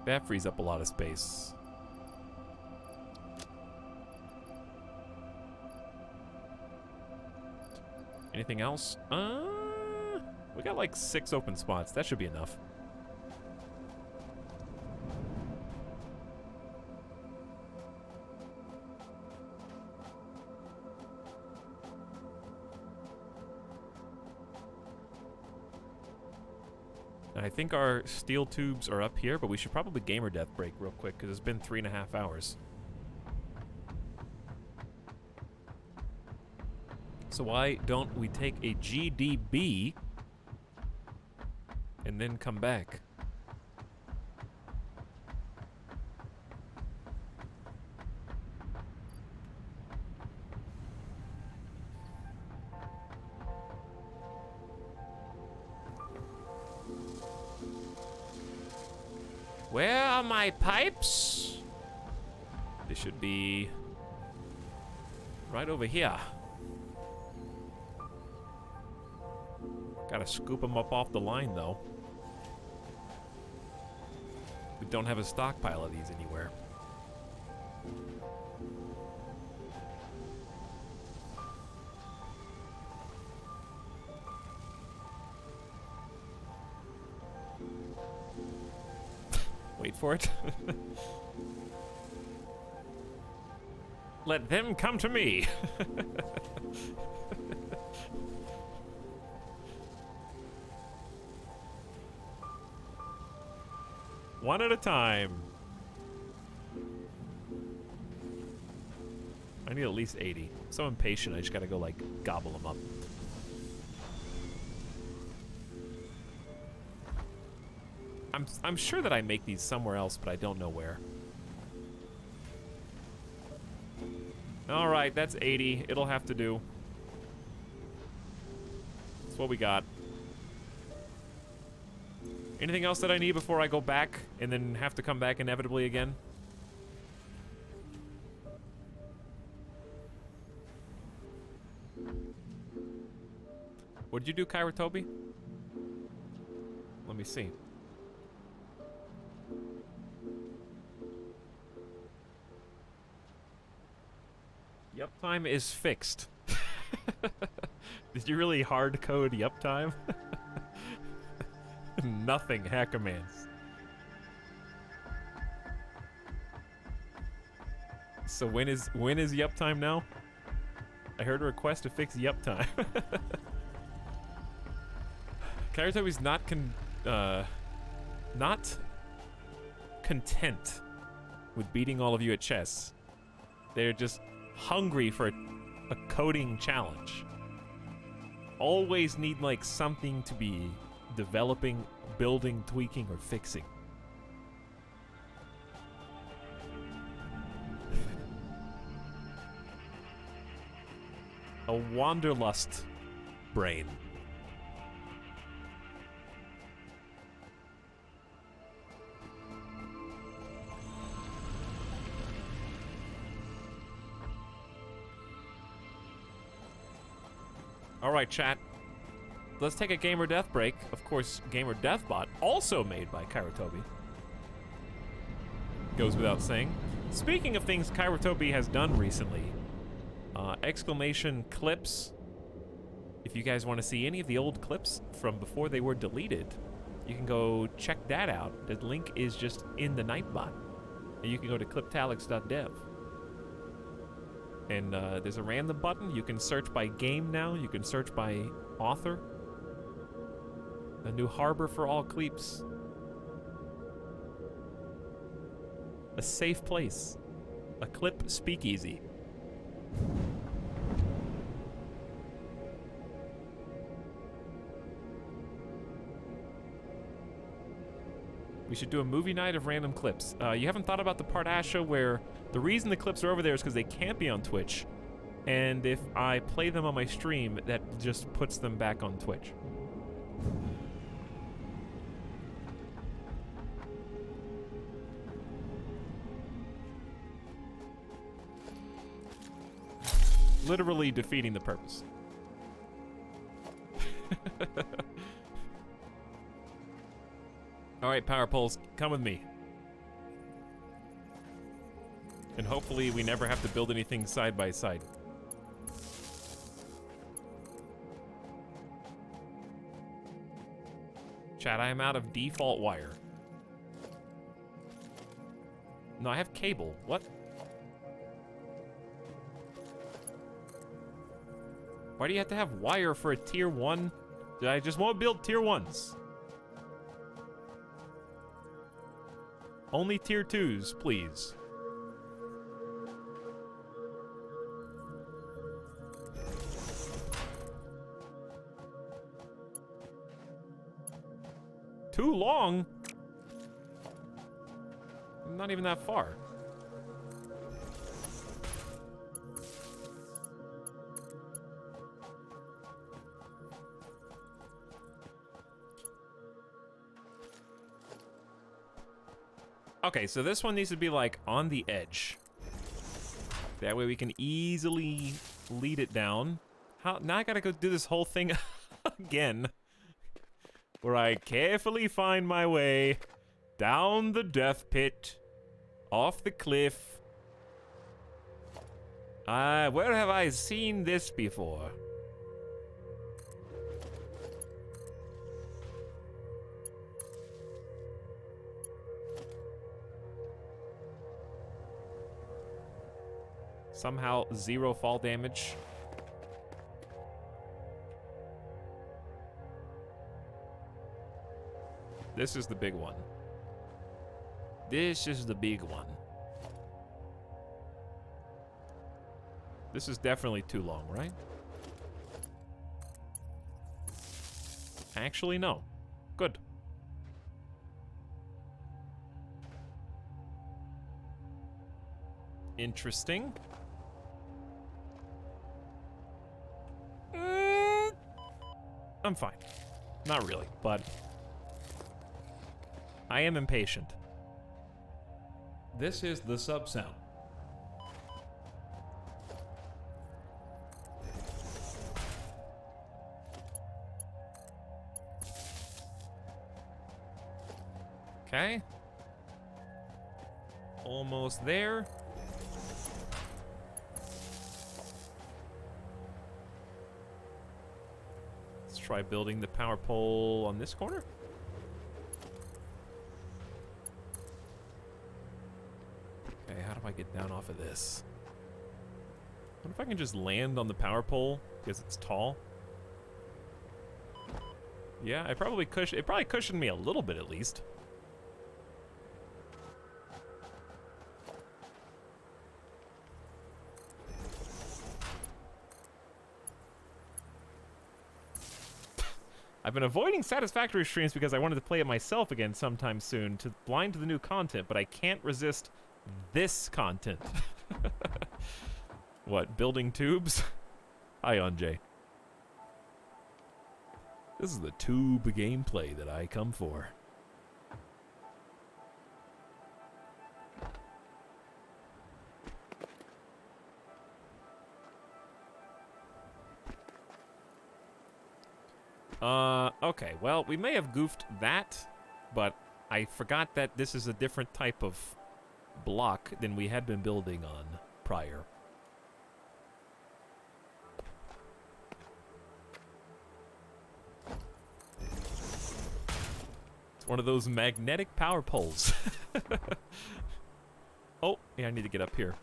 That frees up a lot of space. Anything else? We got like 6 open spots. That should be enough. I think our steel tubes are up here, but we should probably gamer death break real quick because it's been 3.5 hours. So why don't we take a GDB and then come back? Where are my pipes? They should be right over here. Gotta scoop them up off the line, though. We don't have a stockpile of these anywhere. Wait for it. Let them come to me. One at a time. I need at least 80. I'm so impatient, I just gotta go, like, gobble them up. I'm sure that I make these somewhere else, but I don't know where. All right, that's 80. It'll have to do. That's what we got. Anything else that I need before I go back and then have to come back inevitably again? What did you do, Kyra Toby? Let me see. Yup time is fixed. Did you really hard code yup time? Nothing hack commands. So when is yup time now? I heard a request to fix yup time. Kairatobi's not content with beating all of you at chess. They're just hungry for a coding challenge. Always need like something to be developing, building, tweaking, or fixing. A wanderlust brain. All right, chat. Let's take a Gamer Death break. Of course, Gamer Deathbot, also made by Kairatobi. Goes without saying. Speaking of things Kairatobi has done recently, exclamation clips. If you guys want to see any of the old clips from before they were deleted, you can go check that out. The link is just in the Nightbot. And you can go to cliptalyx.dev. And there's a random button. You can search by game now. You can search by author. A new harbor for all clips. A safe place. A clip speakeasy. We should do a movie night of random clips. You haven't thought about the part, Asha, where the reason the clips are over there is because they can't be on Twitch. And if I play them on my stream, that just puts them back on Twitch. Literally defeating the purpose. All right, Power Poles, come with me. And hopefully we never have to build anything side by side. Chat, I am out of default wire. No, I have cable. What? Why do you have to have wire for a tier 1? I just won't build tier 1s. Only tier 2s, please. Too long? Not even that far. Okay, so this one needs to be like on the edge. That way we can easily lead it down. How, now I gotta go do this whole thing again. Where I carefully find my way down the death pit, off the cliff. Where have I seen this before? Somehow 0 fall damage. This is the big one. This is the big one. This is definitely too long, right? Actually, no. Good. Interesting. I'm fine. Not really, but I am impatient. This is the sub sound. Okay. Almost there. Let's try building the power pole on this corner. Okay, how do I get down off of this? What if I can just land on the power pole because it's tall? Yeah, it probably cushioned me a little bit at least. I've been avoiding Satisfactory streams because I wanted to play it myself again sometime soon to blind to the new content, but I can't resist this content. What, building tubes? Hi, Anjay. This is the tube gameplay that I come for. Okay, well, we may have goofed that, but I forgot that this is a different type of block than we had been building on prior. It's one of those magnetic power poles. Oh, yeah, I need to get up here.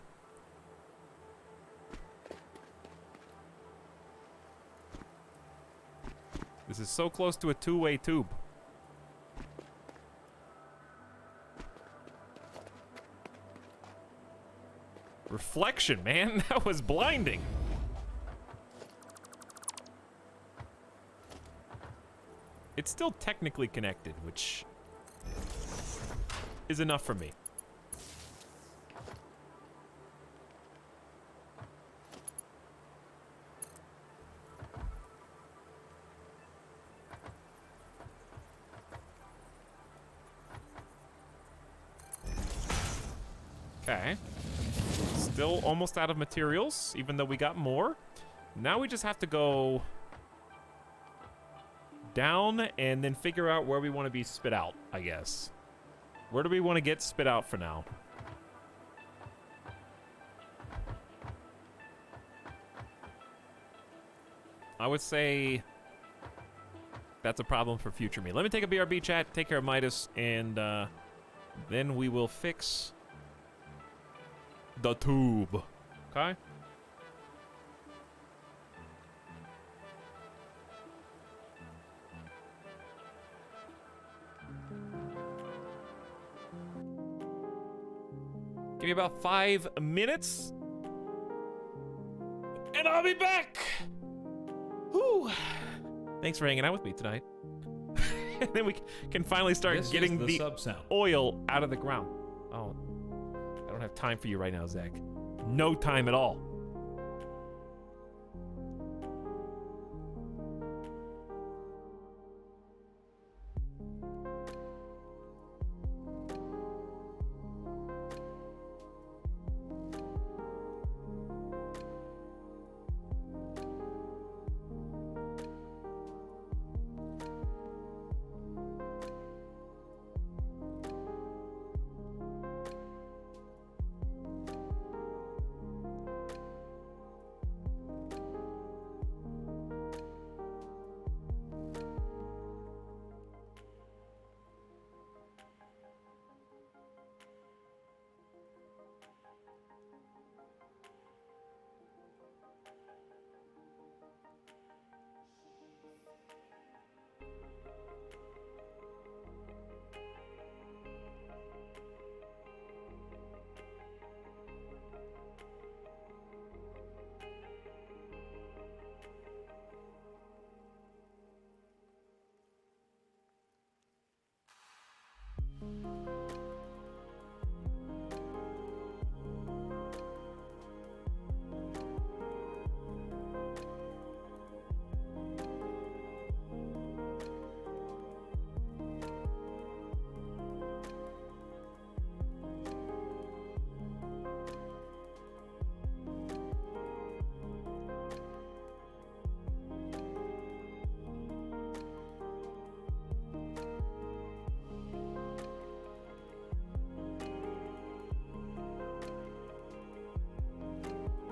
This is so close to a two-way tube. Reflection, man. That was blinding. It's still technically connected, which is enough for me. Okay. Still almost out of materials, even though we got more. Now we just have to go down and then figure out where we want to be spit out, I guess. Where do we want to get spit out for now? I would say that's a problem for future me. Let me take a BRB chat, take care of Midas, and then we will fix the tube. Okay? Give me about 5 minutes, and I'll be back. Whew. Thanks for hanging out with me tonight. And then we can finally start This getting is the sub sound. oil out of the ground. Oh, I don't have time for you right now, Zach. No time at all.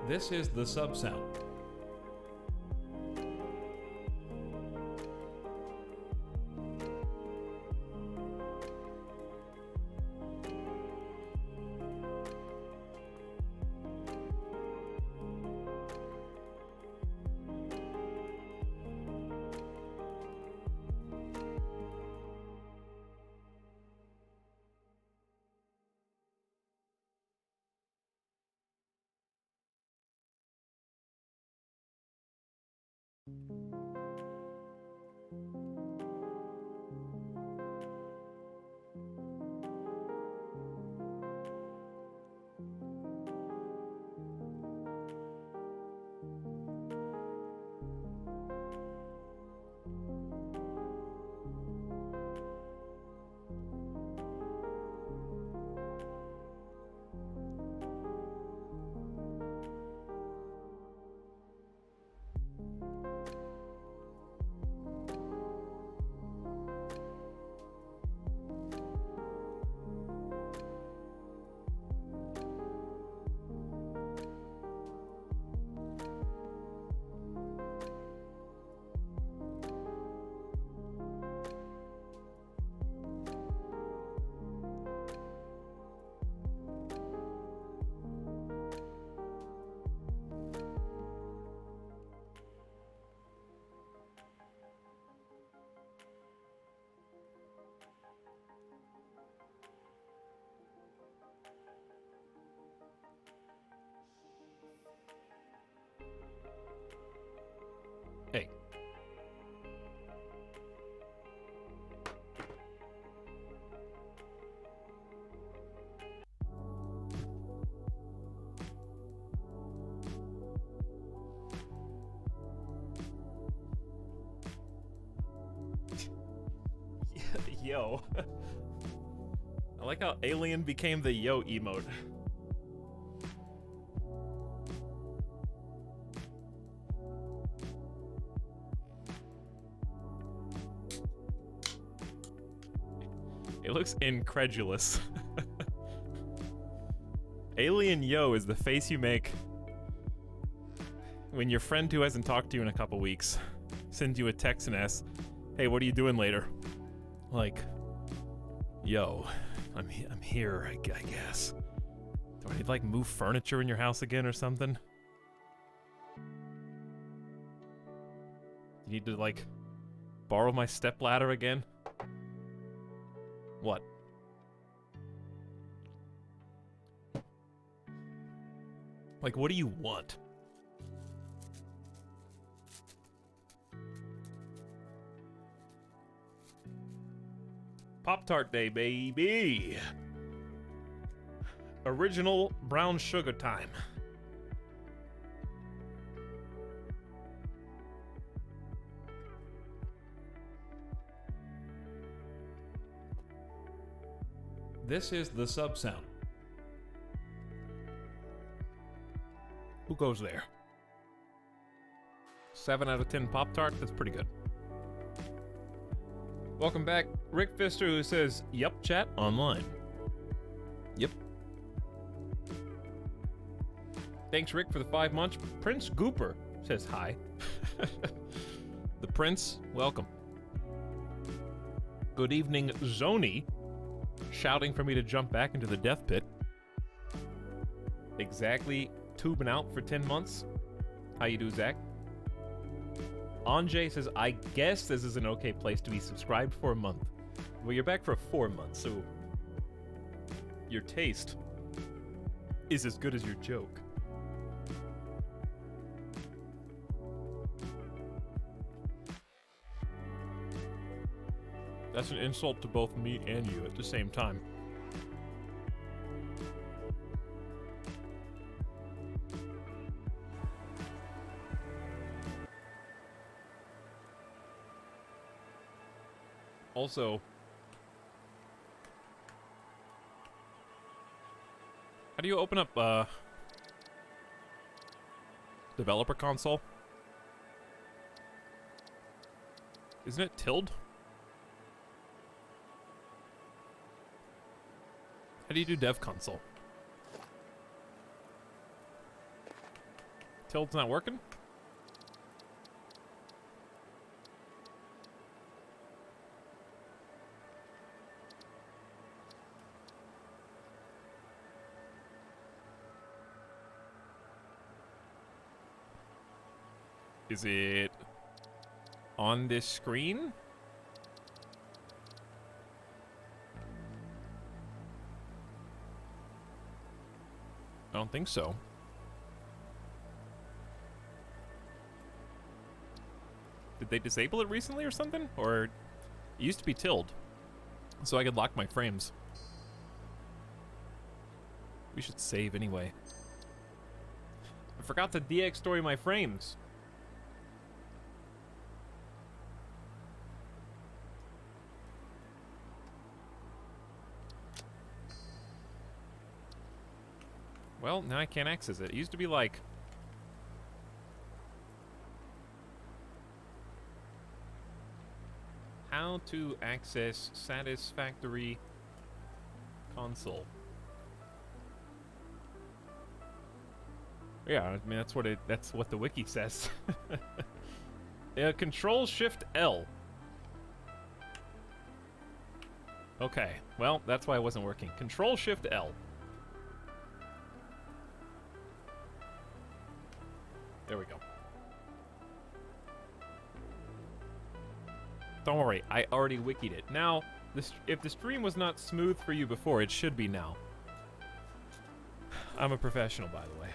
This is the sub-sound. Hey. Yo. I like how Alien became the yo emote. It looks incredulous. Alien yo is the face you make when your friend who hasn't talked to you in a couple weeks sends you a text and asks, "Hey, what are you doing later?" Like, yo, I'm here, I guess. Do I need to, like, move furniture in your house again or something? You need to, like, borrow my stepladder again? What? Like, what do you want? Pop-Tart Day, baby! Original brown sugar time. This is the sub-sound. Who goes there? 7 out of 10 Pop-Tart? That's pretty good. Welcome back, Rick Pfister, who says, "Yup, chat online." Yep. Thanks, Rick, for the 5 months. Prince Gooper says hi. The Prince, welcome. Good evening, Zoni, shouting for me to jump back into the death pit. Exactly tubing out for 10 months. How you do, Zach? Anjay says, "I guess this is an okay place to be subscribed for a month." Well, you're back for 4 months, so your taste is as good as your joke. That's an insult to both me and you at the same time. Also, how do you open up developer console? Isn't it tilde? How do you do dev console? tilt's not working? Is it on this screen? I don't think so. Did they disable it recently or something? Or it used to be tilled, so I could lock my frames. We should save anyway. I forgot to DX story my frames. Well, now I can't access it. It used to be like... How to access satisfactory console. Yeah, I mean that's what the wiki says. Control Shift L. Okay, well, that's why it wasn't working. Control Shift L. There we go. Don't worry, I already wikied it. Now, if the stream was not smooth for you before, it should be now. I'm a professional, by the way.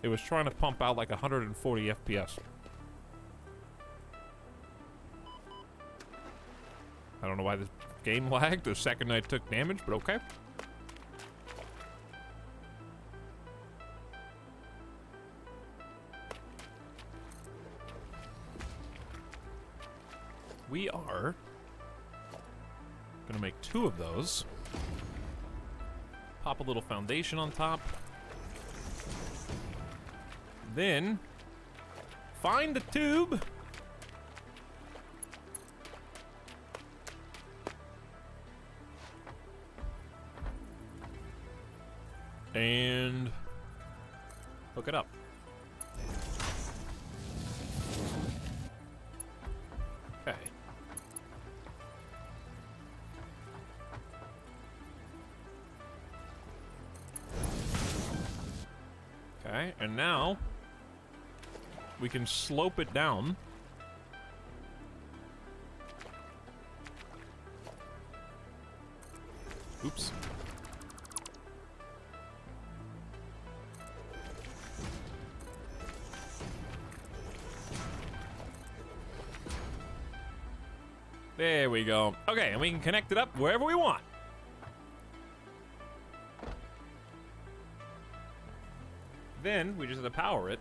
It was trying to pump out like 140 FPS. I don't know why this game lagged the second I took damage, but okay. We are gonna make 2 of those. Pop a little foundation on top. Then find the tube. And hook it up. Okay. Okay, and now we can slope it down. Oops. There we go. Okay, and we can connect it up wherever we want. Then we just have to power it.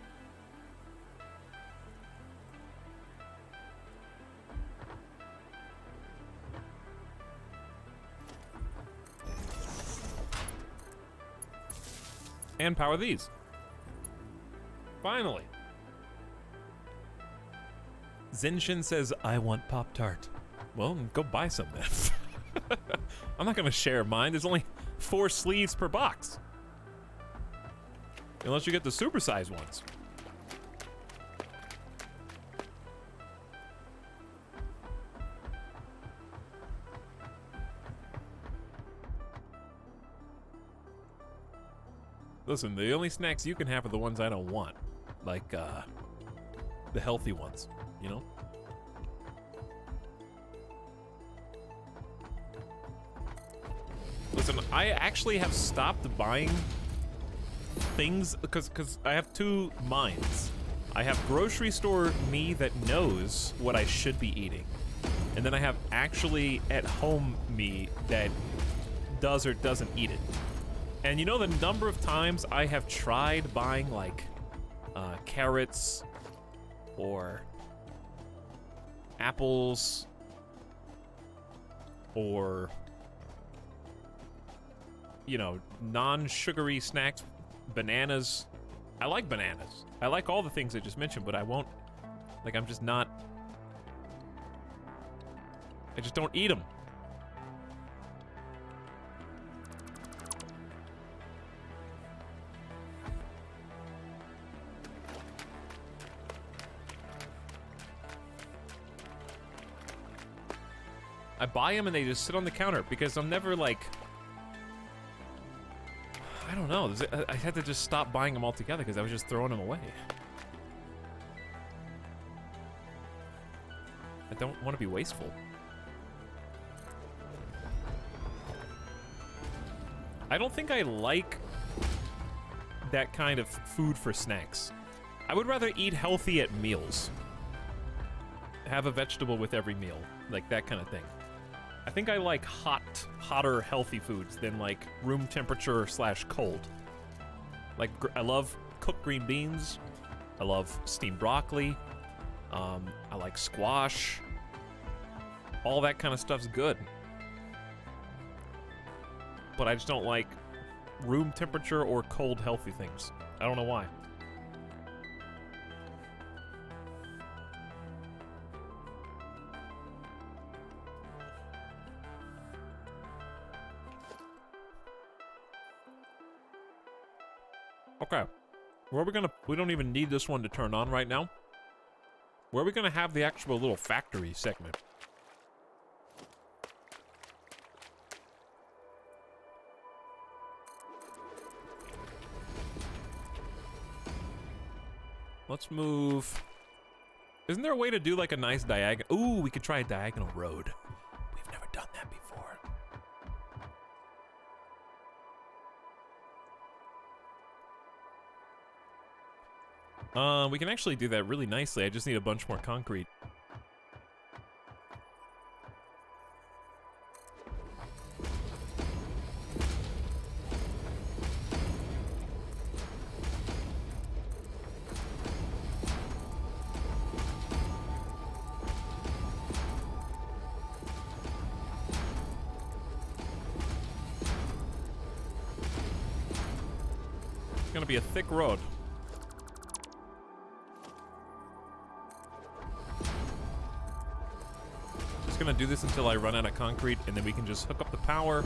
And power these. Finally. Zenshin says, I want Pop-Tart. Well, go buy some then. I'm not gonna share mine. There's only 4 sleeves per box. Unless you get the supersized ones. Listen, the only snacks you can have are the ones I don't want. Like, the healthy ones, you know? Listen, I actually have stopped buying things because I have 2 minds. I have grocery store me that knows what I should be eating. And then I have actually at home me that does or doesn't eat it. And you know the number of times I have tried buying like carrots or apples or, you know, non-sugary snacks, bananas. I like bananas. I like all the things I just mentioned, but I won't Like, I'm just not... I just don't eat them. I buy them and they just sit on the counter because I'm never like... I don't know. I had to just stop buying them altogether because I was just throwing them away. I don't want to be wasteful. I don't think I like that kind of food for snacks. I would rather eat healthy at meals. Have a vegetable with every meal. Like that kind of thing. I think I like hotter, healthy foods than like room temperature / cold. Like, I love cooked green beans. I love steamed broccoli. I like squash. All that kind of stuff's good. But I just don't like room temperature or cold, healthy things. I don't know why. Okay, where are we gonna... We don't even need this one to turn on right now. Where are we gonna have the actual little factory segment? Let's move... Isn't there a way to do like a nice diagonal... Ooh, we could try a diagonal road. We've never done that before. We can actually do that really nicely. I just need a bunch more concrete. It's gonna be a thick road. Gonna do this until I run out of concrete, and then we can just hook up the power.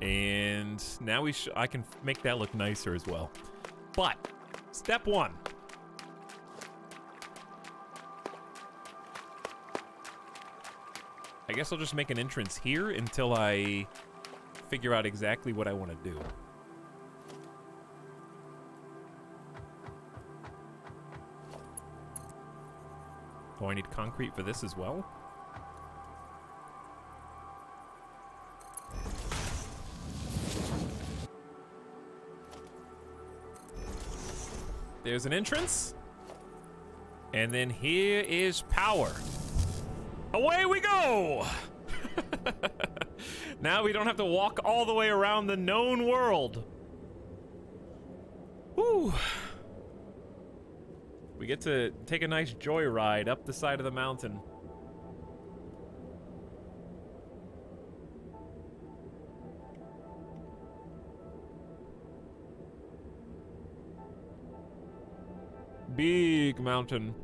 And now I can make that look nicer as well. But step one. I guess I'll just make an entrance here until I figure out exactly what I want to do. Oh, I need concrete for this as well? There's an entrance. And then here is power. Away we go! Now we don't have to walk all the way around the known world. Whew. We get to take a nice joyride up the side of the mountain. Big mountain.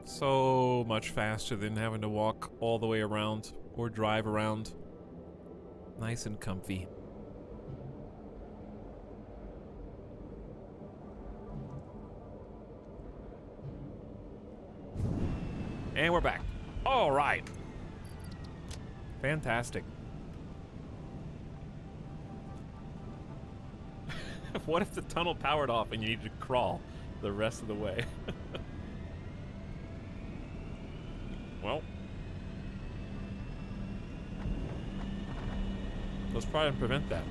So much faster than having to walk all the way around or drive around. Nice and comfy. And we're back. All right. Fantastic. What if the tunnel powered off and you need to crawl the rest of the way? Well, let's try and prevent that.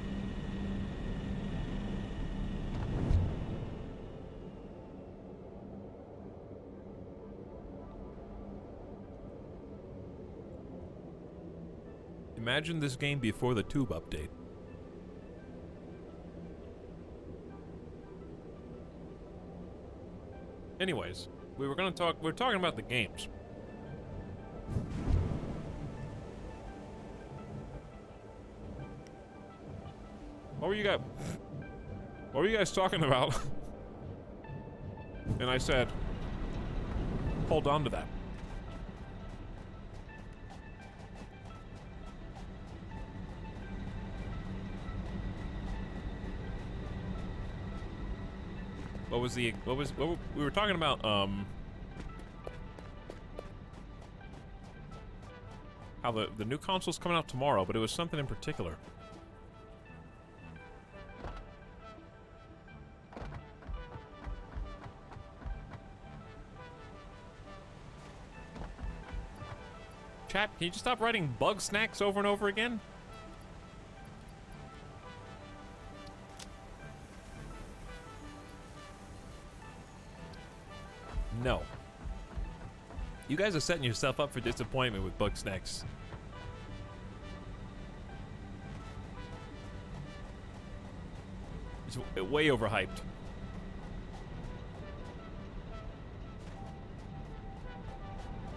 Imagine this game before the tube update. Anyways, We're talking about the games. What were you guys talking about? And I said, hold on to that. What we were talking about, how the new console's coming out tomorrow, but it was something in particular. Chat, can you just stop writing bug snacks over and over again? No. You guys are setting yourself up for disappointment with bug snacks. It's way overhyped.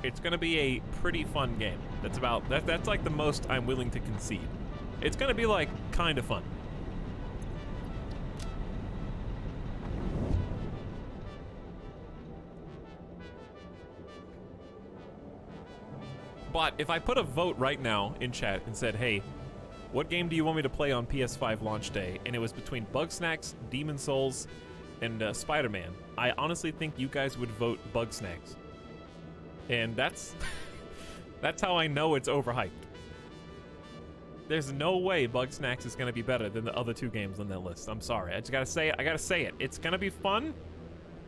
It's gonna be a pretty fun game. That's like the most I'm willing to concede. It's gonna be like kind of fun. But if I put a vote right now in chat and said, hey, what game do you want me to play on PS5 launch day? And it was between Bugsnax, Demon Souls, and Spider-Man, I honestly think you guys would vote Bugsnax. And that's how I know it's overhyped. There's no way Bugsnax is gonna be better than the other two games on that list. I'm sorry, I just gotta say it. I gotta say it. It's gonna be fun,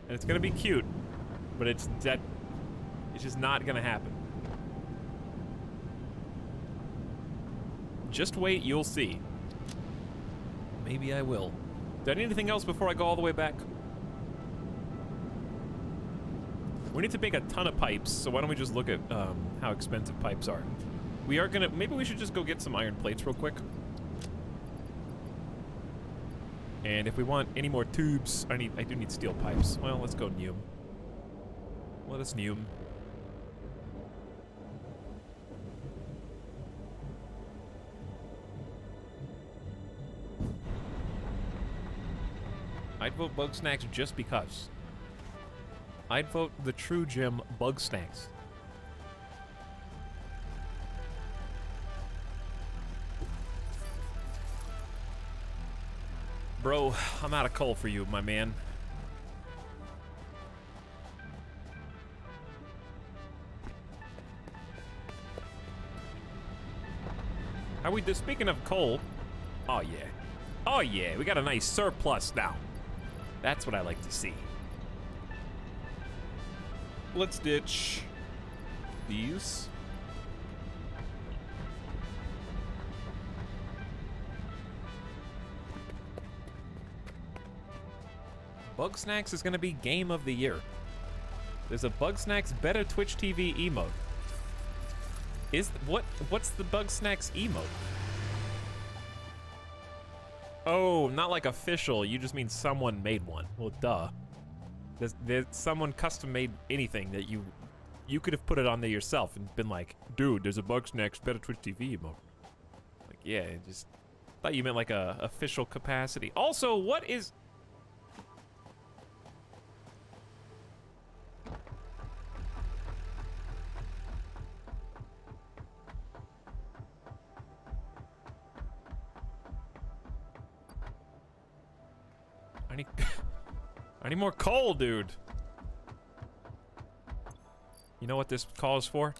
and it's gonna be cute, but it's just not gonna happen. Just wait, you'll see. Maybe I will. Do I need anything else before I go all the way back? We need to make a ton of pipes, so why don't we just look at how expensive pipes are. We are gonna, maybe we should just go get some iron plates real quick. And if we want any more tubes, I do need steel pipes. Well, let's go new. Let us new. I'd vote Bugsnax just because. I'd vote the True Gem Bugsnax. Bro, I'm out of coal for you, my man. How we speaking of coal? Oh yeah. Oh yeah, we got a nice surplus now. That's what I like to see. Let's ditch these. Bugsnax is gonna be game of the year. There's a Bugsnax Better Twitch TV emote. What's the Bugsnax emote? Oh, not like official, you just mean someone made one. Well, duh. There's someone custom made anything that you could have put it on there yourself and been like, dude, there's a Bugsnax Better Twitch TV emote. Like, yeah, just thought you meant like a official capacity. Also, what is... I need more coal, dude. You know what this calls for?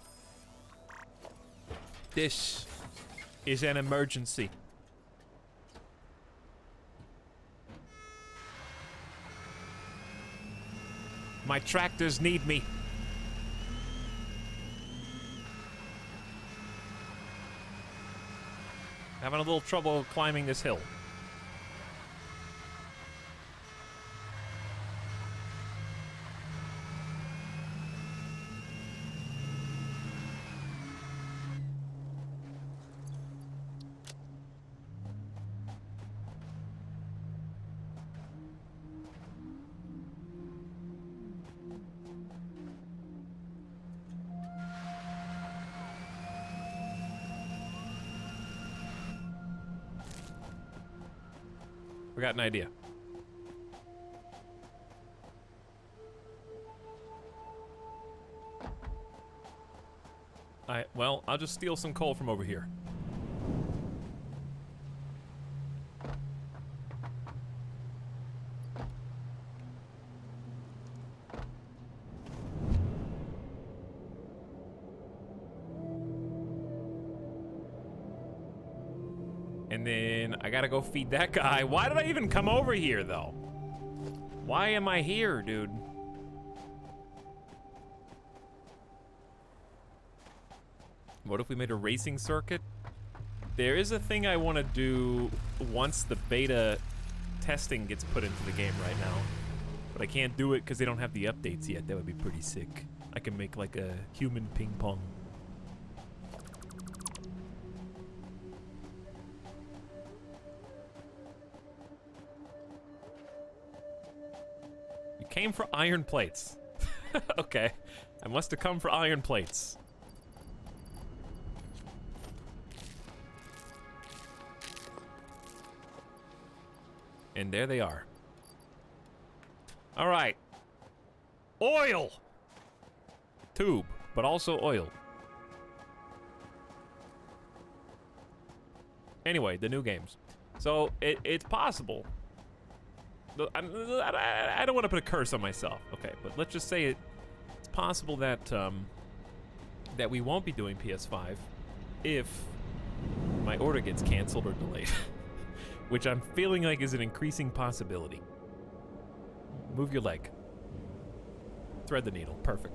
This is an emergency. My tractors need me. Having a little trouble climbing this hill. I got an idea. Well, I'll just steal some coal from over here. And then I gotta go feed that guy. Why did I even come over here, though? Why am I here, dude? What if we made a racing circuit? There is a thing I want to do once the beta testing gets put into the game right now. But I can't do it because they don't have the updates yet. That would be pretty sick. I can make like a human ping pong. You came for iron plates. Okay. I must have come for iron plates. And there they are. All right. Oil! Tube, but also oil. Anyway, the new games. So, it's possible. I don't want to put a curse on myself, okay, but let's just say it's possible that, that we won't be doing PS5 if my order gets canceled or delayed. Which I'm feeling like is an increasing possibility. Move your leg. Thread the needle. Perfect.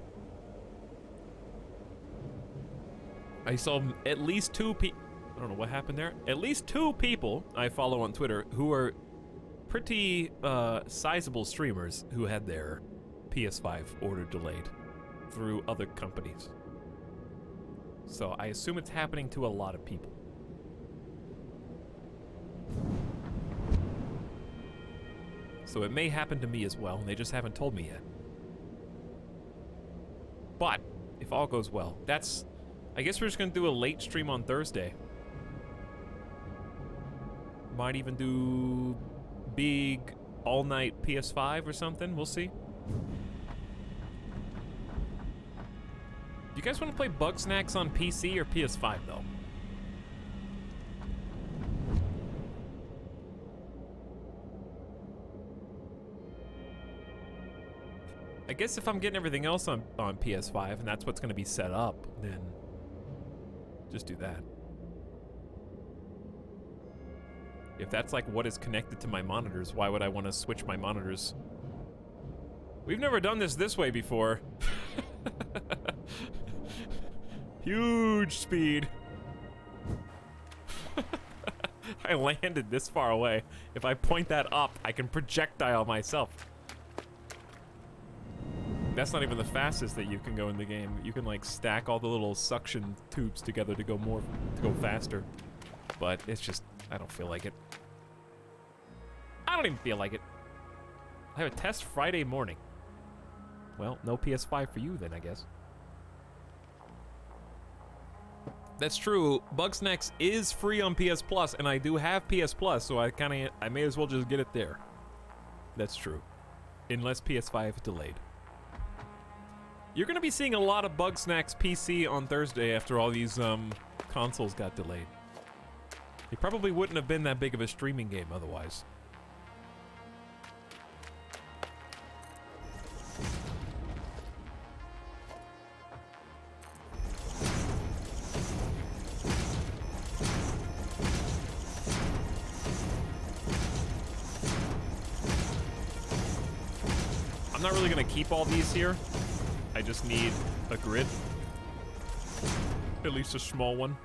I saw at least 2 people. I don't know what happened there. At least 2 people I follow on Twitter who are pretty sizable streamers who had their PS5 order delayed through other companies. So I assume it's happening to a lot of people. So it may happen to me as well, and they just haven't told me yet. But, if all goes well, that's... I guess we're just gonna do a late stream on Thursday. Might even do... big all-night PS5 or something, we'll see. Do you guys want to play Bugsnax on PC or PS5, though? I guess if I'm getting everything else on PS5 and that's what's going to be set up, then just do that. If that's like what is connected to my monitors, why would I want to switch my monitors? We've never done this way before. Huge speed. I landed this far away. If I point that up, I can projectile myself. That's not even the fastest that you can go in the game. You can like stack all the little suction tubes together to go faster. But it's just, I don't feel like it. I don't even feel like it. I have a test Friday morning. Well, no PS5 for you then, I guess. That's true. Bugsnax is free on PS Plus, and I do have PS Plus, so I may as well just get it there. That's true. Unless PS5 is delayed. You're gonna be seeing a lot of Bugsnax PC on Thursday after all these consoles got delayed. It probably wouldn't have been that big of a streaming game otherwise. I'm not really gonna keep all these here. I just need a grid. At least a small one.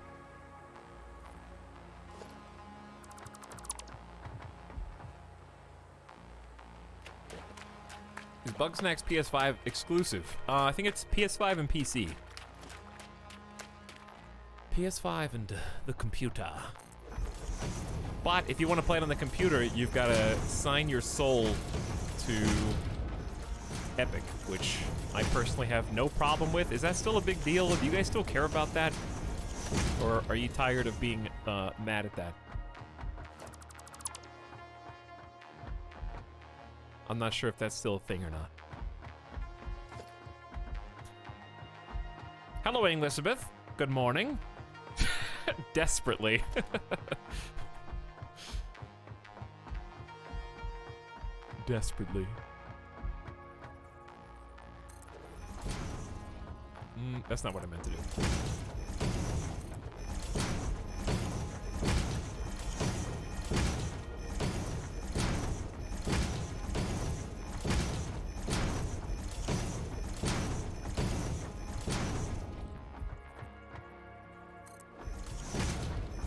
Is Bugsnax PS5 exclusive? I think it's PS5 and PC. PS5 and the computer. But if you want to play it on the computer, you've got to sign your soul to Epic, which I personally have no problem with. Is that still a big deal? Do you guys still care about that? Or are you tired of being mad at that? I'm not sure if that's still a thing or not. Hello, Elizabeth. Good morning. Desperately. Desperately. That's not what I meant to do.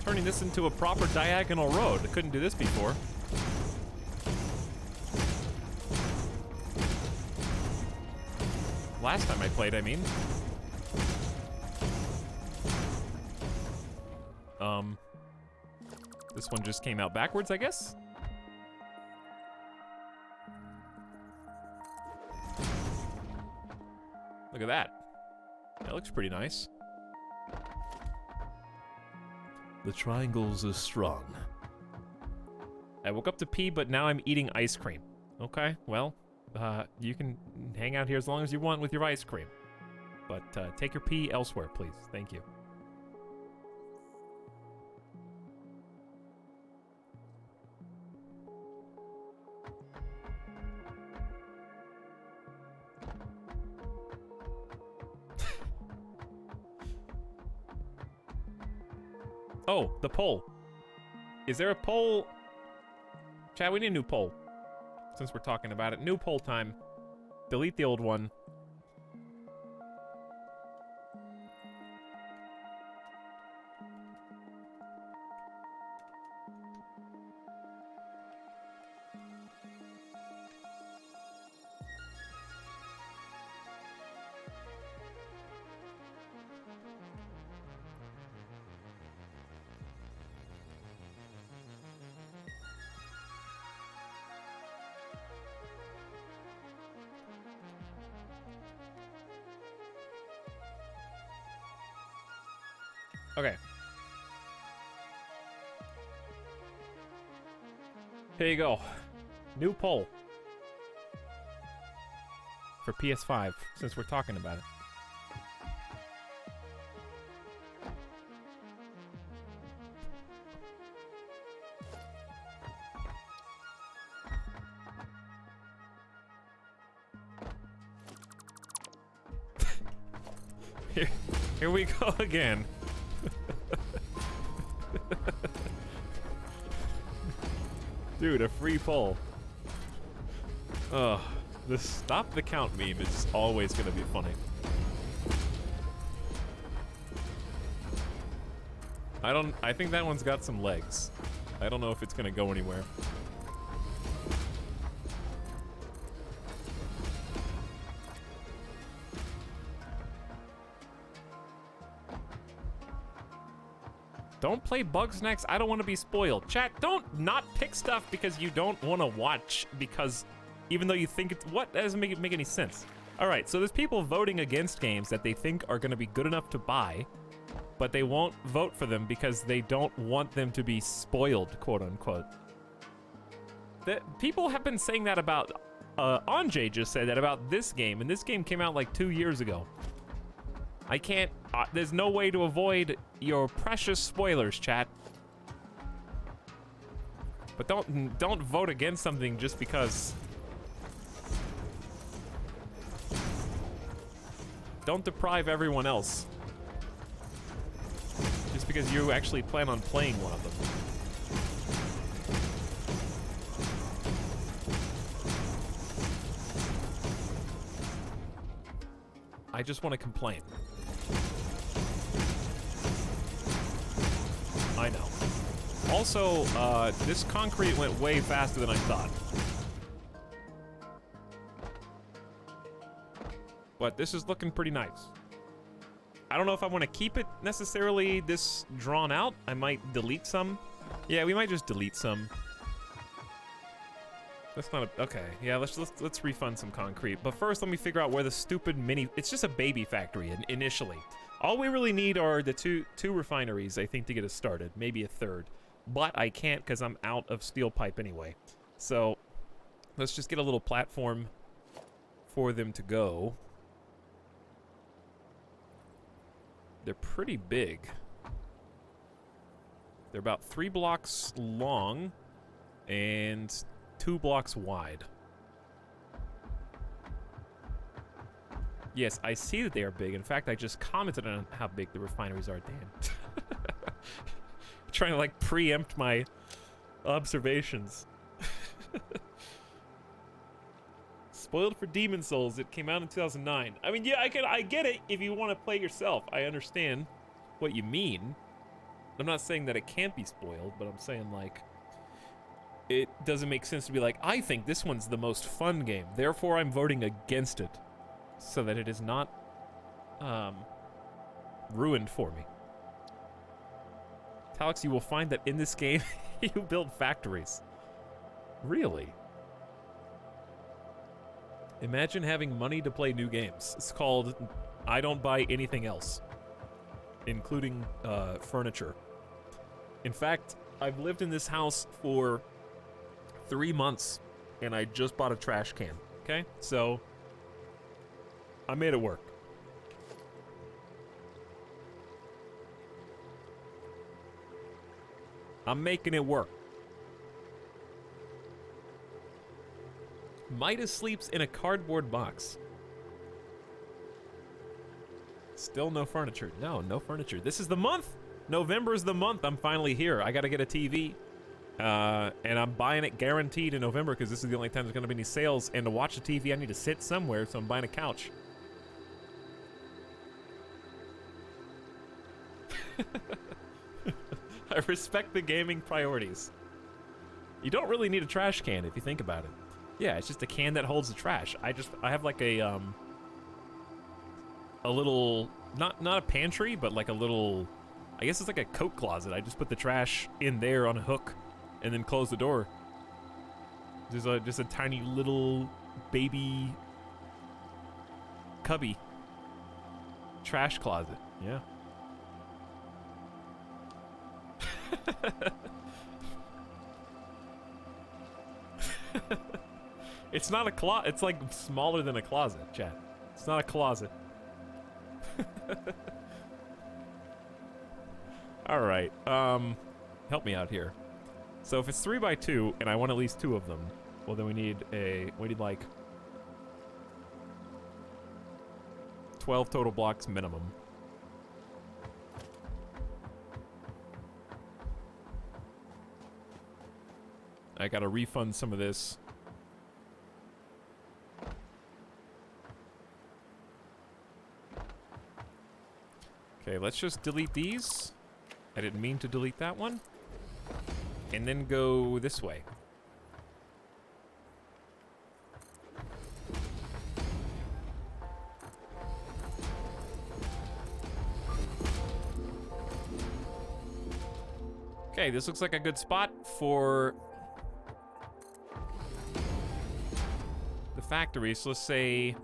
Turning this into a proper diagonal road. I couldn't do this before. Last time I played, I mean. This one just came out backwards, I guess? Look at that. That looks pretty nice. The triangles are strong. I woke up to pee, but now I'm eating ice cream. Okay, well, you can hang out here as long as you want with your ice cream. But take your pee elsewhere, please. Thank you. Oh, the poll. Is there a poll? Chad, we need a new poll. Since we're talking about it. New poll time. Delete the old one. Okay. Here you go. New poll. For PS5, since we're talking about it. Here we go again. Dude, a free poll. Ugh, this stop the count meme is always gonna be funny. I think that one's got some legs. I don't know if it's gonna go anywhere. Don't play Bugsnax. I don't want to be spoiled. Chat, don't not pick stuff because you don't want to watch, because even though you think it's... What? That doesn't make any sense. All right, so there's people voting against games that they think are going to be good enough to buy, but they won't vote for them because they don't want them to be spoiled, quote unquote. People have been saying that about... Anjay just said that about this game, and this game came out like 2 years ago. I can't... there's no way to avoid your precious spoilers, chat. But don't vote against something just because... Don't deprive everyone else. Just because you actually plan on playing one of them. I just want to complain. I know. Also, this concrete went way faster than I thought. But this is looking pretty nice. I don't know if I want to keep it necessarily this drawn out. I might delete some. Yeah, we might just delete some. That's not a... Okay, yeah, let's refund some concrete. But first, let me figure out where the stupid mini... It's just a baby factory initially. All we really need are the two refineries, I think, to get us started. Maybe a third. But I can't because I'm out of steel pipe anyway. So, Let's just get a little platform for them to go. They're pretty big. They're about 3 blocks long and 2 blocks wide. Yes, I see that they are big. In fact, I just commented on how big the refineries are, Dan. Trying to, like, preempt my observations. Spoiled for Demon Souls. It came out in 2009. I mean, yeah, I get it if you want to play yourself. I understand what you mean. I'm not saying that it can't be spoiled, but I'm saying, like, it doesn't make sense to be like, I think this one's the most fun game, therefore I'm voting against it, so that it is not ruined for me. Etalyx, you will find that in this game, you build factories. Really? Imagine having money to play new games. It's called I don't buy anything else, including furniture. In fact, I've lived in this house for 3 months, and I just bought a trash can, okay? So, I made it work. I'm making it work. Midas sleeps in a cardboard box. Still no furniture. No furniture. This is the month. November is the month. I'm finally here. I gotta get a TV. And I'm buying it guaranteed in November because this is the only time there's gonna be any sales. And to watch the TV, I need to sit somewhere, so I'm buying a couch. I respect the gaming priorities. You don't really need a trash can if you think about it. Yeah, it's just a can that holds the trash. I have like a little, not a pantry, but like a little, I guess it's like a coat closet. I just put the trash in there on a hook and then close the door. There's just a tiny little baby cubby trash closet. Yeah. It's not a closet. It's like smaller than a closet, chat. It's not a closet. All right. Help me out here. So if it's 3x2 and I want at least 2 of them, well then we need like 12 total blocks minimum. I gotta refund some of this. Okay, let's just delete these. I didn't mean to delete that one. And then go this way. Okay, this looks like a good spot for the factory. So let's say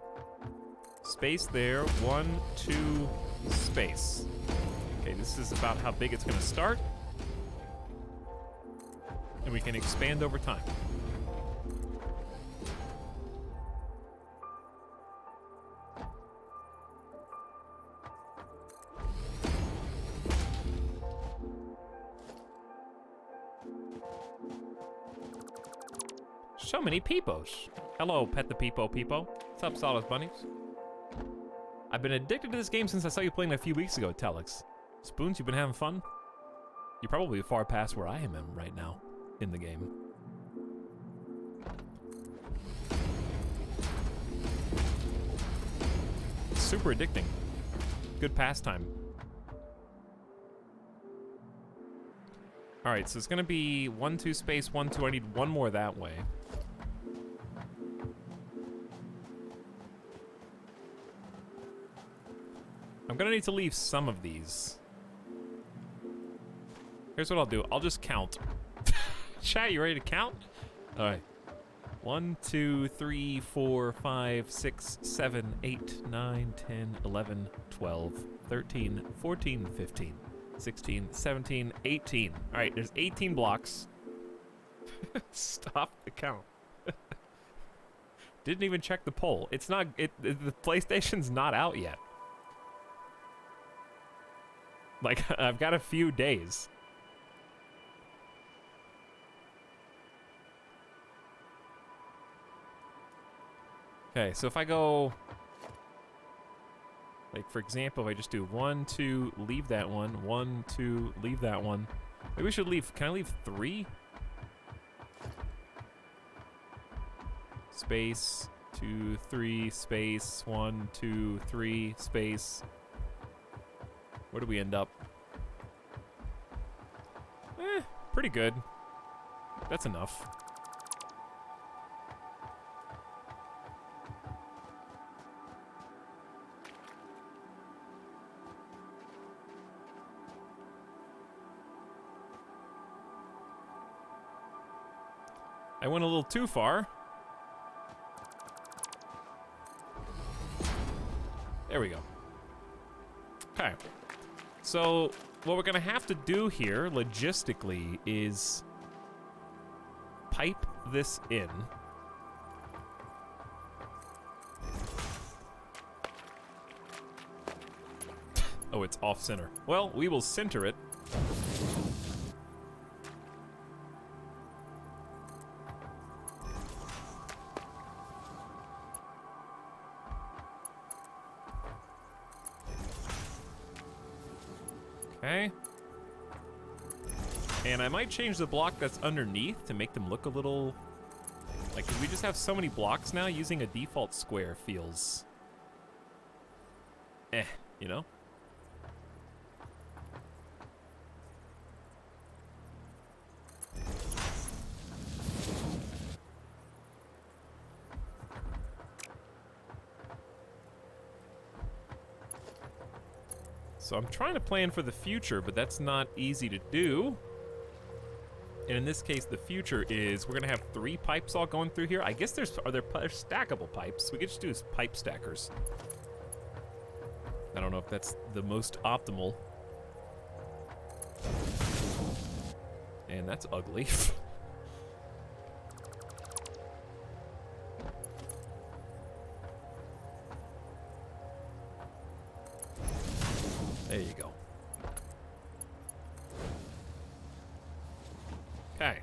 space there, 1, 2, space. Okay, this is about how big it's gonna start. And we can expand over time. So many peepos. Hello, pet the peepo. What's up, Solace Bunnies? I've been addicted to this game since I saw you playing a few weeks ago, Etalyx. Spoons, you've been having fun? You're probably far past where I am right now in the game. Super addicting. Good pastime. All right, so it's gonna be 1, 2, space, 1, 2. I need one more that way. I'm gonna need to leave some of these. Here's what I'll do. I'll just count. Chat, you ready to count? All right. 1, 2, 3, 4, 5, 6, 7, 8, 9, 10, 11, 12, 13, 14, 15, 16, 17, 18. All right, there's 18 blocks. Stop the count. Didn't even check the poll. It's not, the PlayStation's not out yet. Like, I've got a few days. Okay, so if I go, like, for example, if I just do 1, 2, leave that one, 1, 2, leave that one. Maybe we should leave, can I leave 3? Space, 2, 3, space, 1, 2, 3, space. Where do we end up? Pretty good. That's enough. I went a little too far. There we go. Okay. So, what we're gonna have to do here, logistically, is pipe this in. Oh, it's off center. Well, we will center it. Okay. And I might change the block that's underneath to make them look a little... Like, 'cause we just have so many blocks now, using a default square feels... you know? So I'm trying to plan for the future, but that's not easy to do. And in this case, the future is we're gonna have 3 pipes all going through here. I guess there's stackable pipes. We could just do pipe stackers. I don't know if that's the most optimal. And that's ugly. There you go. Okay.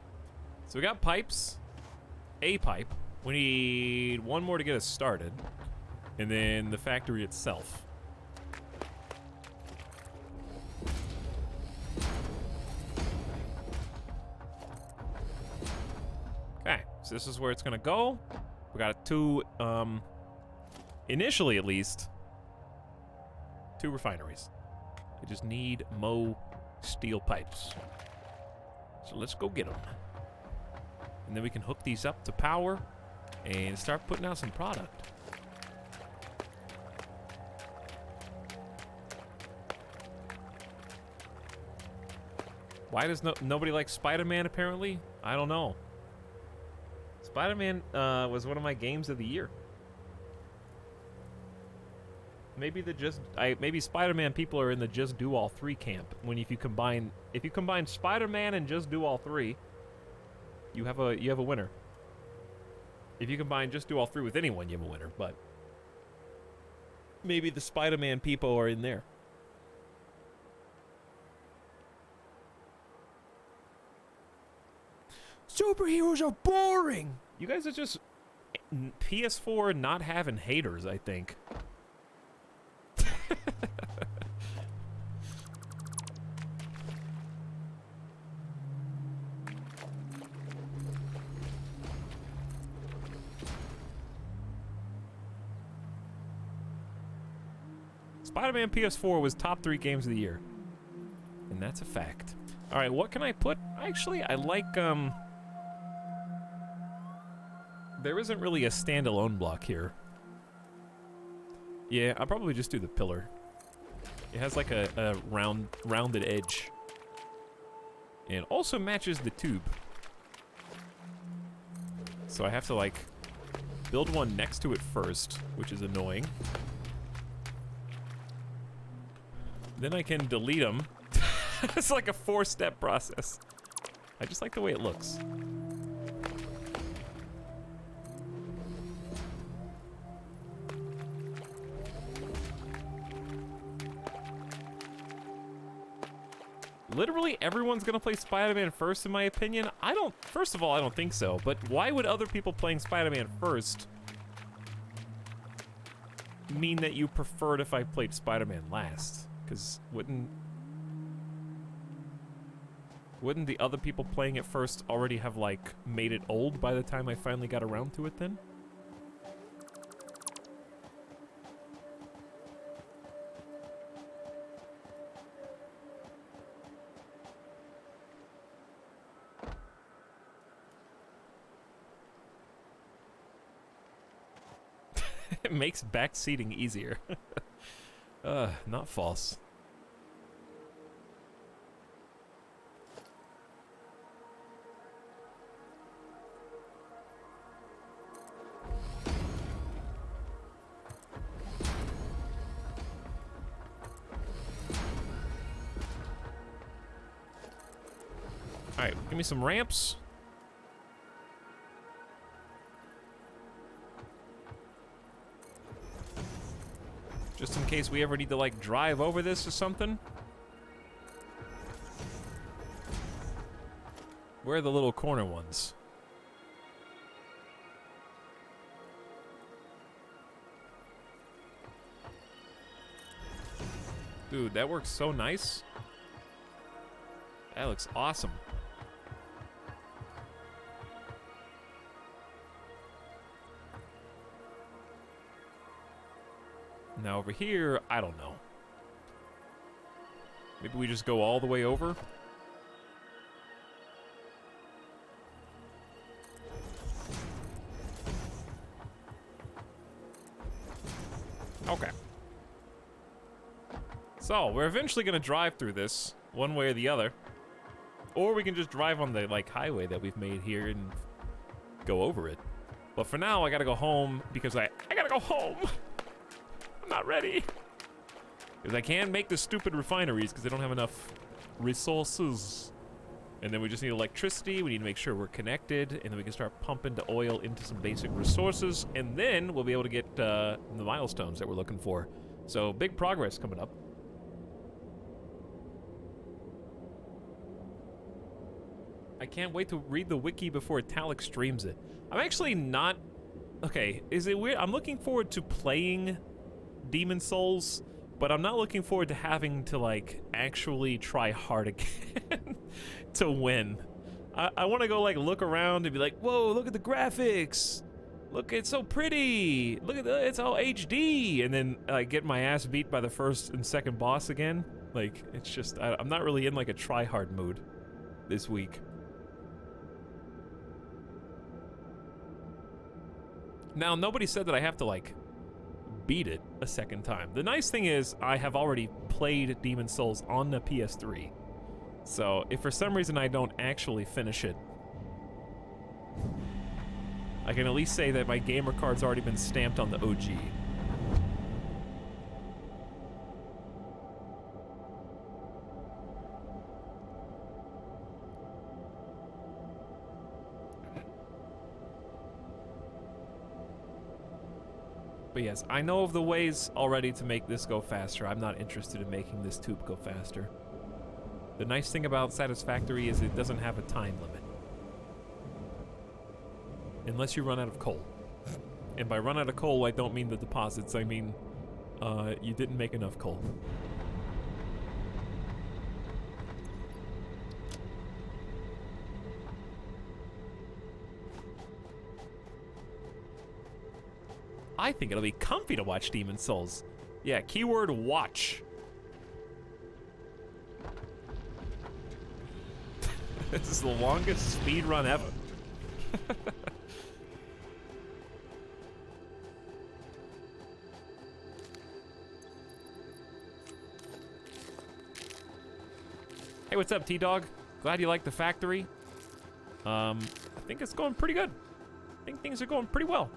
So we got pipes. A pipe. We need 1 more to get us started. And then the factory itself. Okay. So this is where it's gonna go. We got 2, initially at least, 2 refineries. I just need mo steel pipes. So let's go get them. And then we can hook these up to power and start putting out some product. Why does nobody like Spider-Man apparently? I don't know. Spider-Man was one of my games of the year. Maybe maybe Spider-Man people are in the just do all 3 camp. If you combine Spider-Man and just do all 3, you have a winner. If you combine just do all 3 with anyone, you have a winner. But maybe the Spider-Man people are in there. Superheroes are boring! You guys are just PS4 not having haters, I think. Spider-Man PS4 was top 3 games of the year. And that's a fact. Alright, what can I put? Actually, I like, there isn't really a standalone block here. Yeah, I'll probably just do the pillar. It has like a rounded edge. And also matches the tube. So I have to like build one next to it first, which is annoying. Then I can delete them. It's like a 4-step process. I just like the way it looks. literally everyone's gonna play Spider-Man first, in my opinion. First of all, I don't think so, but why would other people playing Spider-Man first mean that you preferred if I played Spider-Man last? Because wouldn't the other people playing it first already have, like, made it old by the time I finally got around to it then? It makes back seating easier. Not false. Alright, give me some ramps. Just in case we ever need to, like, drive over this or something. Where are the little corner ones? Dude, that works so nice. That looks awesome. Now over here, I don't know. Maybe we just go all the way over? Okay. So, we're eventually gonna drive through this, one way or the other. Or we can just drive on the, like, highway that we've made here and go over it. But for now, I gotta go home because I gotta go home! I'm not ready. Because I can't make the stupid refineries because they don't have enough resources. And then we just need electricity, we need to make sure we're connected, and then we can start pumping the oil into some basic resources, and then we'll be able to get the milestones that we're looking for. So, big progress coming up. I can't wait to read the wiki before Etalyx streams it. I'm actually not... Okay, is it weird? I'm looking forward to playing Demon Souls, but I'm not looking forward to having to, like, actually try hard again to win. I want to go, like, look around and be like, whoa, look at the graphics! Look, it's so pretty! Look at it's all HD! And then, get my ass beat by the first and second boss again. Like, it's just, I'm not really in, like, a try-hard mood this week. Now, nobody said that I have to, like, beat it a second time. The nice thing is, I have already played Demon Souls on the PS3. So, if for some reason I don't actually finish it, I can at least say that my gamer card's already been stamped on the OG. But yes, I know of the ways already to make this go faster. I'm not interested in making this tube go faster. The nice thing about Satisfactory is it doesn't have a time limit. Unless you run out of coal. And by run out of coal, I don't mean the deposits, I mean, you didn't make enough coal. I think it'll be comfy to watch Demon Souls. Yeah, keyword watch. This is the longest speed run ever. Hey, what's up, T-Dog? Glad you like the factory. I think it's going pretty good. I think things are going pretty well.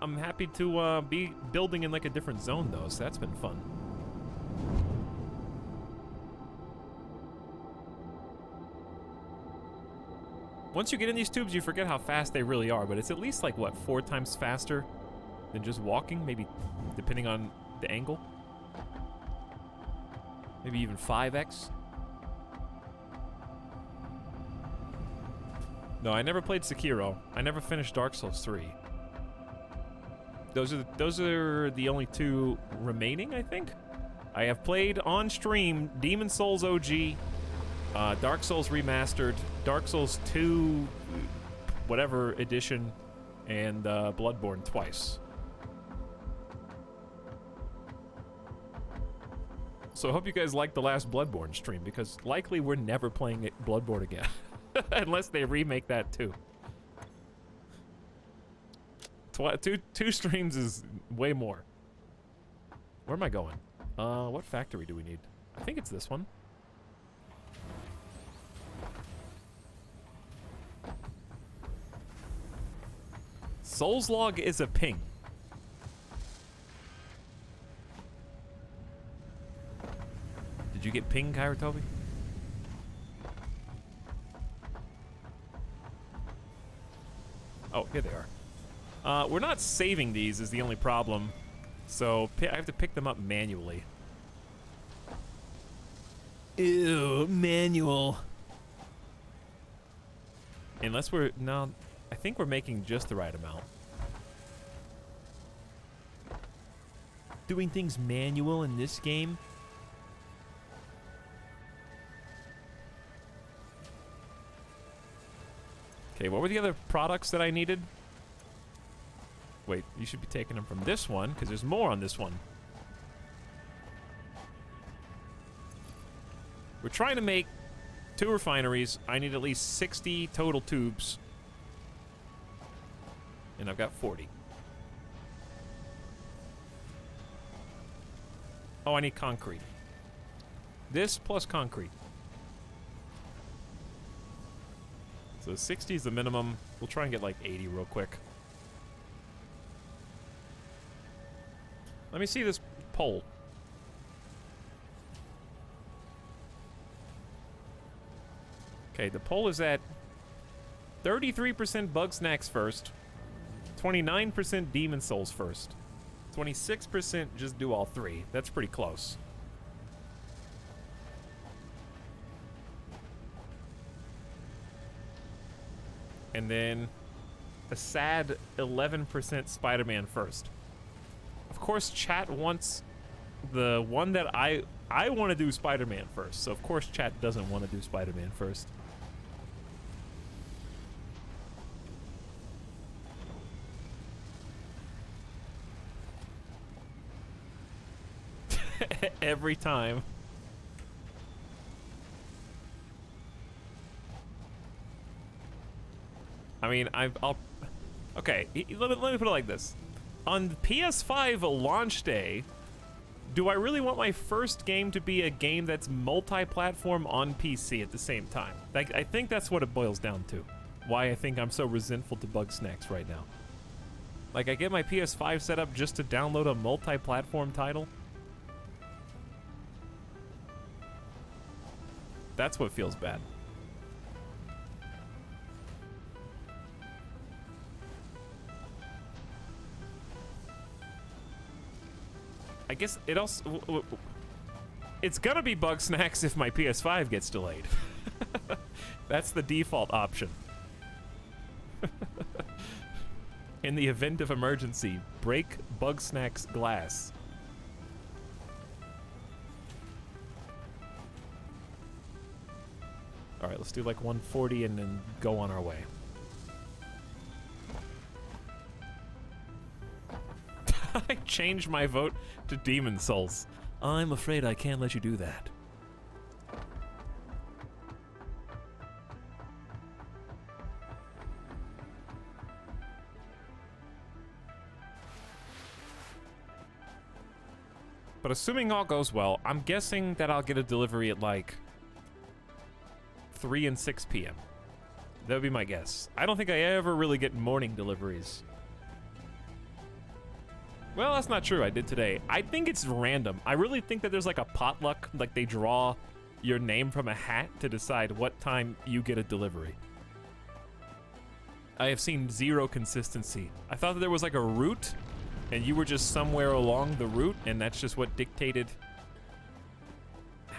I'm happy to be building in like a different zone though, so that's been fun. Once you get in these tubes, you forget how fast they really are, but it's at least like, what, 4 times faster than just walking? Maybe, depending on the angle. Maybe even 5x. No, I never played Sekiro. I never finished Dark Souls 3. Those are the only two remaining, I think. I have played on stream Demon Souls OG, Dark Souls Remastered, Dark Souls 2, whatever edition, and Bloodborne twice. So I hope you guys liked the last Bloodborne stream, because likely we're never playing Bloodborne again. Unless they remake that too. Two streams is way more. Where am I going? What factory do we need? I think it's this one. Souls log is a ping. Did you get ping, Kairatobi? Oh, here they are. We're not saving these is the only problem. So I have to pick them up manually. Ew, manual. Unless we're... No, I think we're making just the right amount. Doing things manual in this game? Okay, what were the other products that I needed? Wait, you should be taking them from this one, because there's more on this one. We're trying to make 2 refineries. I need at least 60 total tubes. And I've got 40. Oh, I need concrete. This plus concrete. So 60 is the minimum. We'll try and get like 80 real quick. Let me see this pole. Okay, the pole is at 33% Bug Snacks first, 29% Demon Souls first, 26% just do all 3. That's pretty close. And then a sad 11% Spider-Man first. Of course, chat wants the one that I want to do Spider-Man first. So of course, chat doesn't want to do Spider-Man first. Every time. I mean, I'll... Okay, let me put it like this. On PS5 launch day, do I really want my first game to be a game that's multi-platform on PC at the same time? Like, I think that's what it boils down to. Why I think I'm so resentful to Bug Snacks right now. Like, I get my PS5 set up just to download a multi-platform title. That's what feels bad. I guess it also... It's gonna be Bug Snacks if my PS5 gets delayed. That's the default option. In the event of emergency, break Bug Snacks glass. Alright, let's do like 140 and then go on our way. I changed my vote to Demon Souls. I'm afraid I can't let you do that. But assuming all goes well, I'm guessing that I'll get a delivery at like 3 and 6 p.m. That would be my guess. I don't think I ever really get morning deliveries. Well, that's not true. I did today. I think it's random. I really think that there's like a potluck, like they draw your name from a hat to decide what time you get a delivery. I have seen zero consistency. I thought that there was like a route and you were just somewhere along the route and that's just what dictated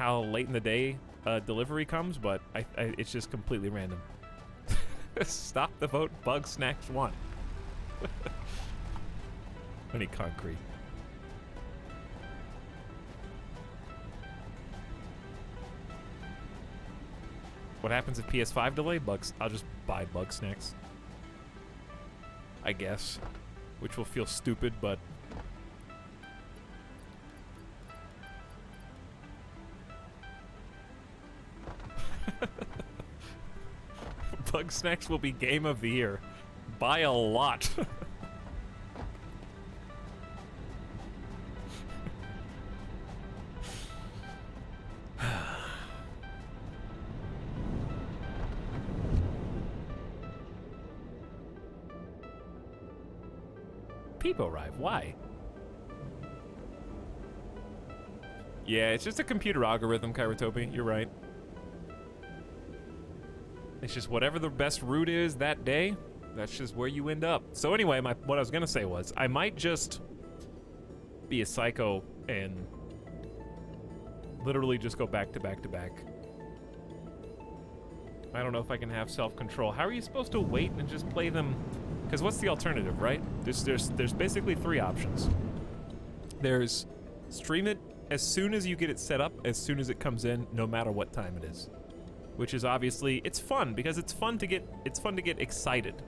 how late in the day delivery comes, but it's just completely random. Stop the vote, Bug Snacks won. I need concrete. What happens if PS5 delay? Bugs. I'll just buy Bug Snacks, I guess, which will feel stupid, but Bug Snacks will be game of the year by a lot. People arrive. Why? Yeah, it's just a computer algorithm, Kairotopi. You're right. It's just whatever the best route is that day, that's just where you end up. So anyway, what I was gonna say was, I might just be a psycho and literally just go back to back to back. I don't know if I can have self-control. How are you supposed to wait and just play them? Because what's the alternative, right? There's basically three options. There's stream it as soon as you get it set up, as soon as it comes in, no matter what time it is. Which is obviously, it's fun because it's fun to get excited.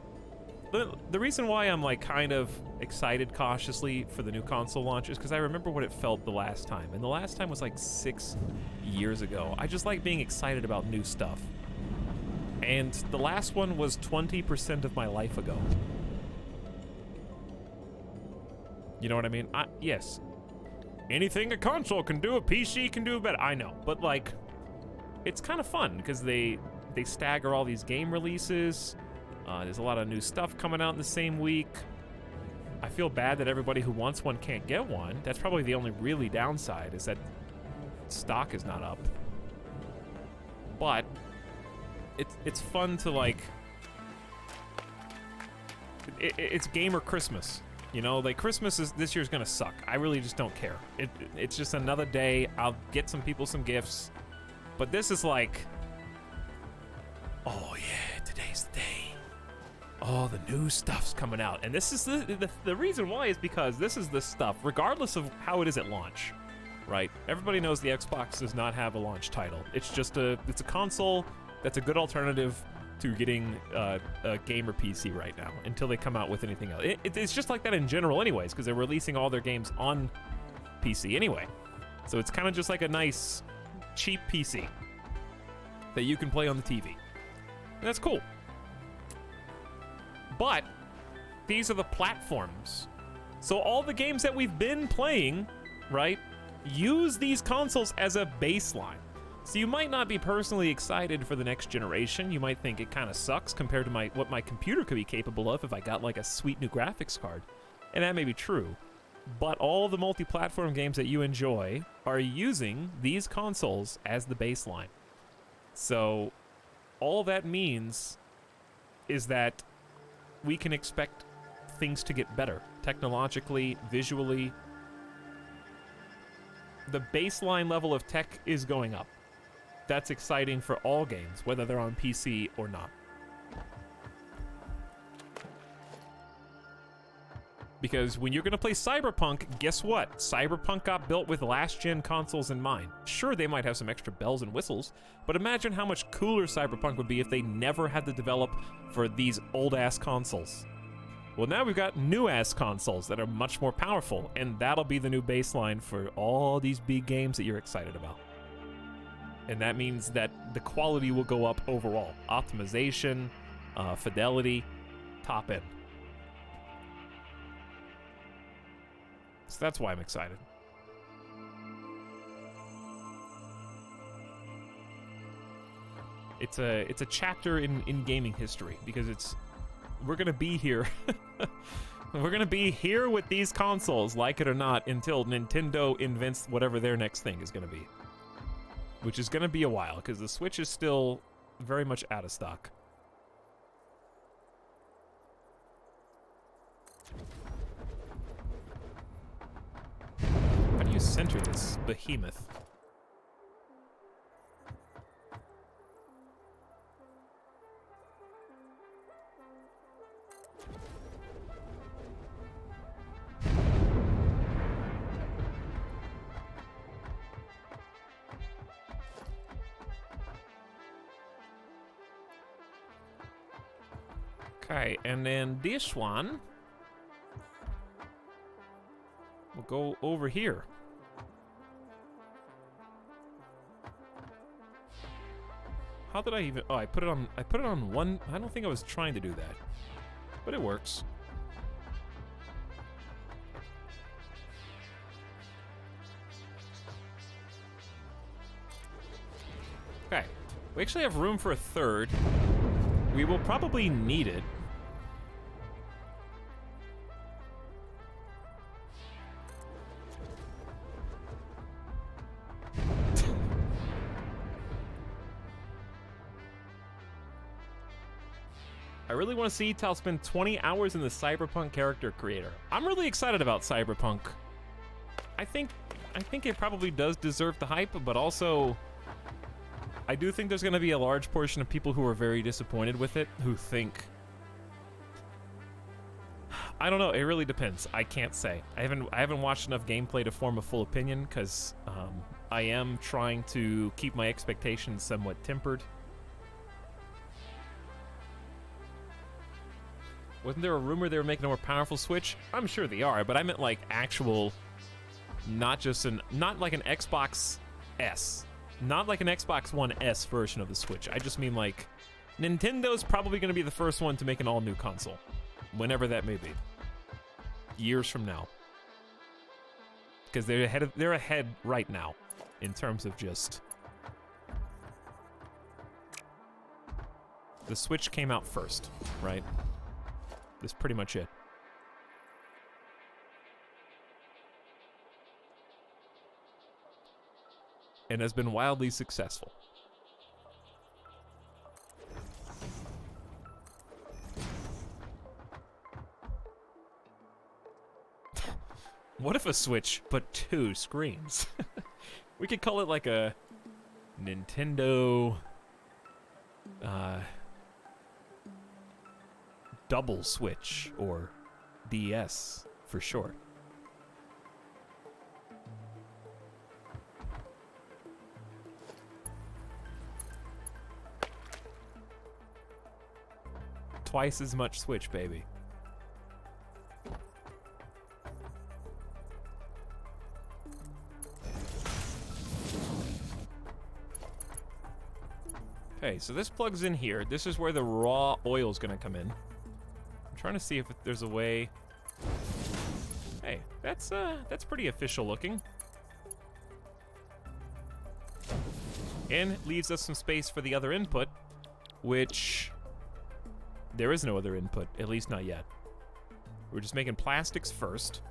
The reason why I'm like kind of excited cautiously for the new console launch is because I remember what it felt the last time, and the last time was like 6 years ago. I just like being excited about new stuff. And the last one was 20% of my life ago. You know what I mean? Yes. Anything a console can do, a PC can do better. I know, but like, it's kind of fun because they stagger all these game releases. There's a lot of new stuff coming out in the same week. I feel bad that everybody who wants one can't get one. That's probably the only really downside, is that stock is not up. But it's fun to like. It's gamer Christmas. You know, like Christmas this year's gonna suck. I really just don't care. It's just another day. I'll get some people some gifts. But this is like, oh yeah, today's the day. All the new stuff's coming out. And this is the reason why is because this is the stuff, regardless of how it is at launch, right? Everybody knows the Xbox does not have a launch title. It's just it's a console that's a good alternative to getting a gamer PC right now until they come out with anything else. It's just like that in general anyways, because they're releasing all their games on PC anyway. So it's kind of just like a nice, cheap PC that you can play on the TV. And that's cool. But these are the platforms. So all the games that we've been playing, right, use these consoles as a baseline. So you might not be personally excited for the next generation. You might think it kind of sucks compared to what my computer could be capable of if I got like a sweet new graphics card. And that may be true. But all the multi-platform games that you enjoy are using these consoles as the baseline. So all that means is that we can expect things to get better technologically, visually. The baseline level of tech is going up. That's exciting for all games, whether they're on PC or not. Because when you're going to play Cyberpunk, guess what? Cyberpunk got built with last-gen consoles in mind. Sure, they might have some extra bells and whistles, but imagine how much cooler Cyberpunk would be if they never had to develop for these old-ass consoles. Well, now we've got new-ass consoles that are much more powerful, and that'll be the new baseline for all these big games that you're excited about. And that means that the quality will go up overall. Optimization, fidelity, top end. So that's why I'm excited. It's a chapter in gaming history because we're gonna be here. We're gonna be here with these consoles, like it or not, until Nintendo invents whatever their next thing is gonna be. Which is gonna be a while, because the Switch is still very much out of stock. How do you center this behemoth? Okay, and then this one will go over here. How did I even? Oh, I put it on one. I don't think I was trying to do that, but it works. Okay, we actually have room for a third. We will probably need it. I really want to see Tal spend 20 hours in the Cyberpunk character creator. I'm really excited about Cyberpunk. I think it probably does deserve the hype, but also I do think there's going to be a large portion of people who are very disappointed with it, who think, I don't know, it really depends. I can't say. I haven't watched enough gameplay to form a full opinion because I am trying to keep my expectations somewhat tempered. Wasn't there a rumor they were making a more powerful Switch? I'm sure they are, but I meant like actual, not like an Xbox S. Not like an Xbox One S version of the Switch. I just mean like, Nintendo's probably going to be the first one to make an all-new console. Whenever that may be. Years from now. Because they're ahead right now, in terms of just... The Switch came out first, right? That's pretty much it. And has been wildly successful. What if a Switch, but 2 screens? We could call it like a Nintendo double Switch, or DS for short. Twice as much Switch, baby. Okay, so this plugs in here. This is where the raw oil is going to come in. I'm trying to see if there's a way. Hey, that's pretty official looking. And it leaves us some space for the other input, which there is no other input, at least not yet. We're just making plastics first.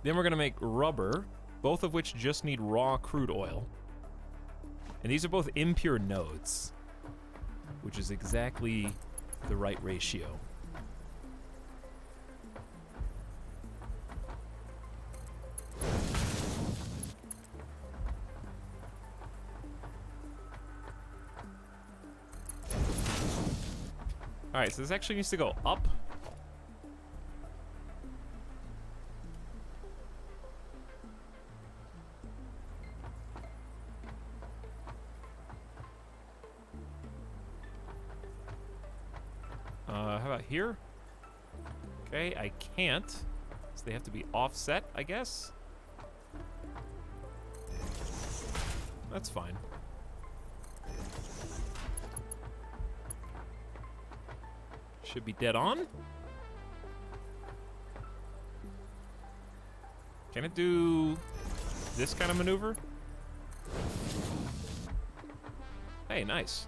Then we're gonna make rubber, both of which just need raw crude oil. And these are both impure nodes, which is exactly the right ratio. All right, so this actually needs to go up. How about here? Okay, I can't. So they have to be offset, I guess. That's fine. Should be dead on. Can it do this kind of maneuver? Hey, nice.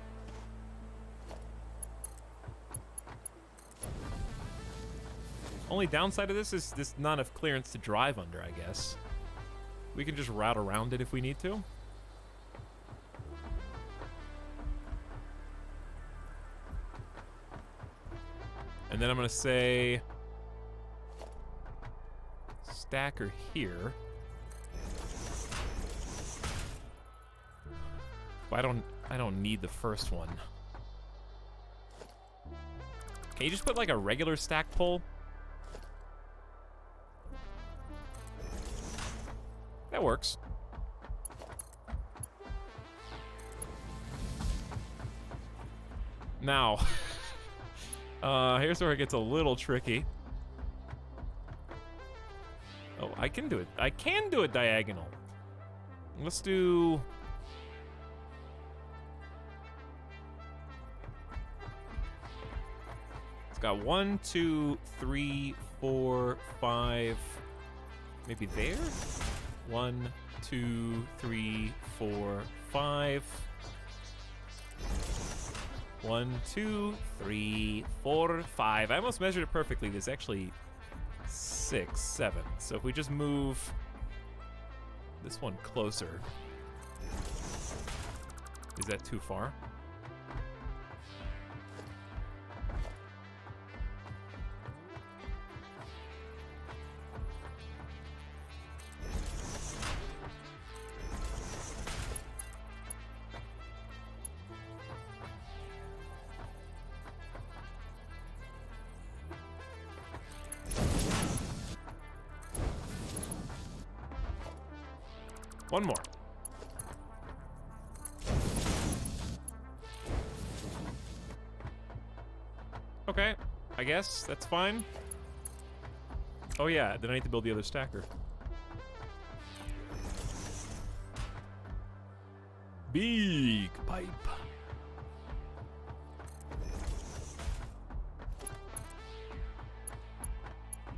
Only downside of this is this not enough clearance to drive under, I guess. We can just route around it if we need to. And then I'm gonna say stacker here. But I don't need the first one. Can you just put like a regular stack pull? That works. Now, here's where it gets a little tricky. Oh, I can do it. I can do it diagonal. Let's do... It's got 1, 2, 3, 4, 5. Maybe there? 1, 2, 3, 4, 5. 1, 2, 3, 4, 5. I almost measured it perfectly. There's actually 6, 7. So if we just move this one closer. Is that too far? One more. Okay, I guess that's fine. Oh yeah, then I need to build the other stacker. Big pipe.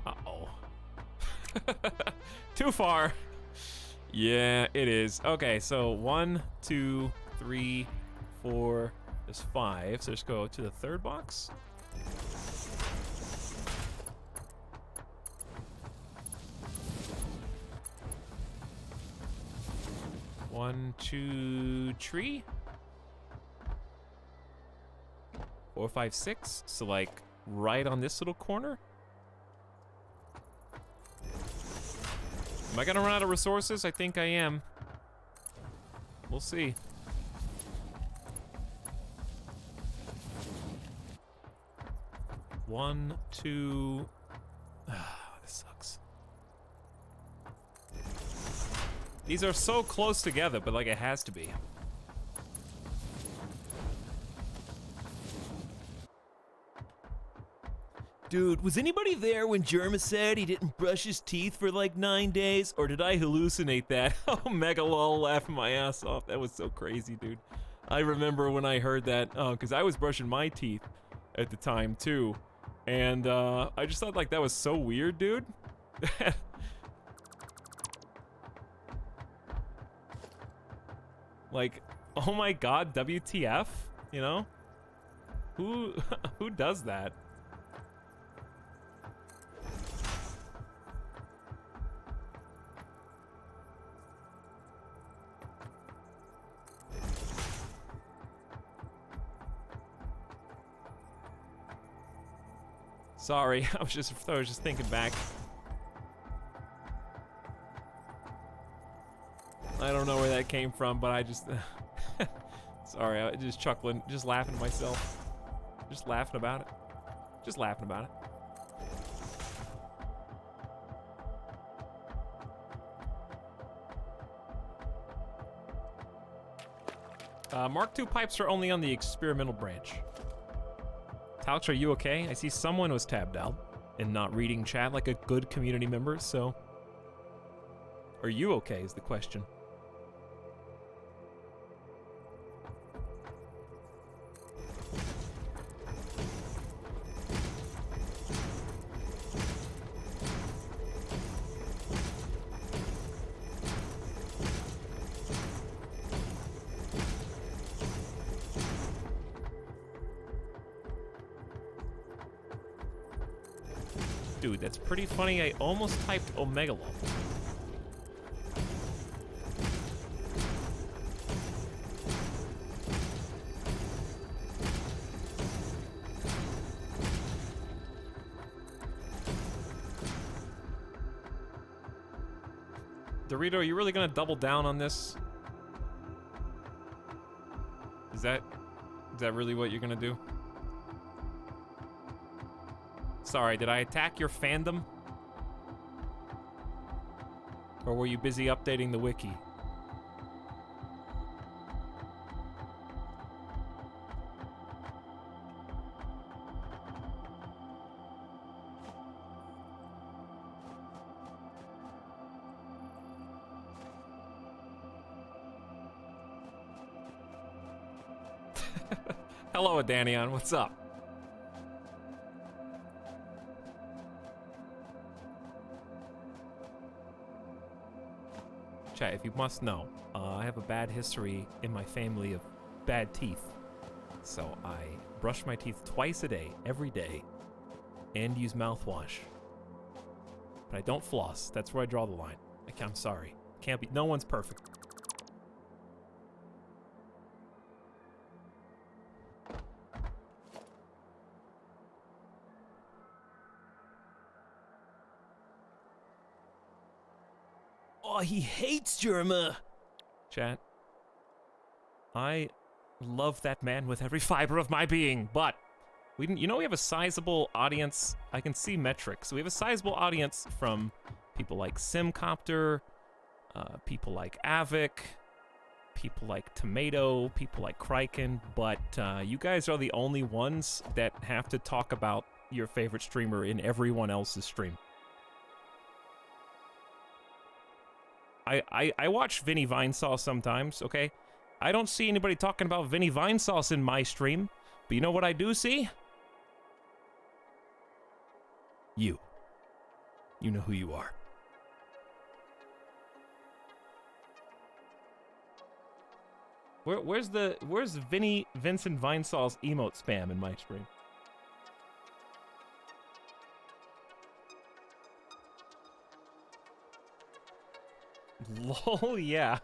Uh-oh. Too far. Yeah, it is. Okay, so 1, 2, 3, 4, there's 5. So let's go to the third box. One, two, tree. 4, 5, 6. So like right on this little corner. Am I gonna run out of resources? I think I am. We'll see. One, two. This sucks. These are so close together, but like it has to be. Dude, was anybody there when Jerma said he didn't brush his teeth for like 9 days? Or did I hallucinate that? Oh, mega lol, laughing my ass off. That was so crazy, dude. I remember when I heard that, because I was brushing my teeth at the time too. And I just thought like that was so weird, dude. Like, oh my god, WTF? You know? Who does that? Sorry, I was just thinking back. I don't know where that came from, but I just sorry, I just chuckling, just laughing to myself. Just laughing about it. Just laughing about it. Mark II pipes are only on the experimental branch. Etalyx, are you okay? I see someone was tabbed out and not reading chat like a good community member, so... Are you okay is the question. Dude, that's pretty funny. I almost typed Omega Lol. Dorito, are you really gonna double down on this? Is that really what you're gonna do? Sorry, did I attack your fandom? Or were you busy updating the wiki? Hello, Adanion. What's up? Chat, if you must know, I have a bad history in my family of bad teeth. So I brush my teeth twice a day, every day, and use mouthwash. But I don't floss. That's where I draw the line. I'm sorry. Can't be. No one's perfect. Oh, he hates Germa. Chat, I love that man with every fiber of my being, but we have a sizable audience. I can see metrics. We have a sizable audience from people like Simcopter, people like Avic, people like Tomato, people like Kryken, but you guys are the only ones that have to talk about your favorite streamer in everyone else's stream. I watch Vinny Vinesauce sometimes, okay? I don't see anybody talking about Vinny Vinesauce in my stream, but you know what I do see? You. You know who you are. Where's Vinny Vincent Vinesauce emote spam in my stream? Lol, yeah.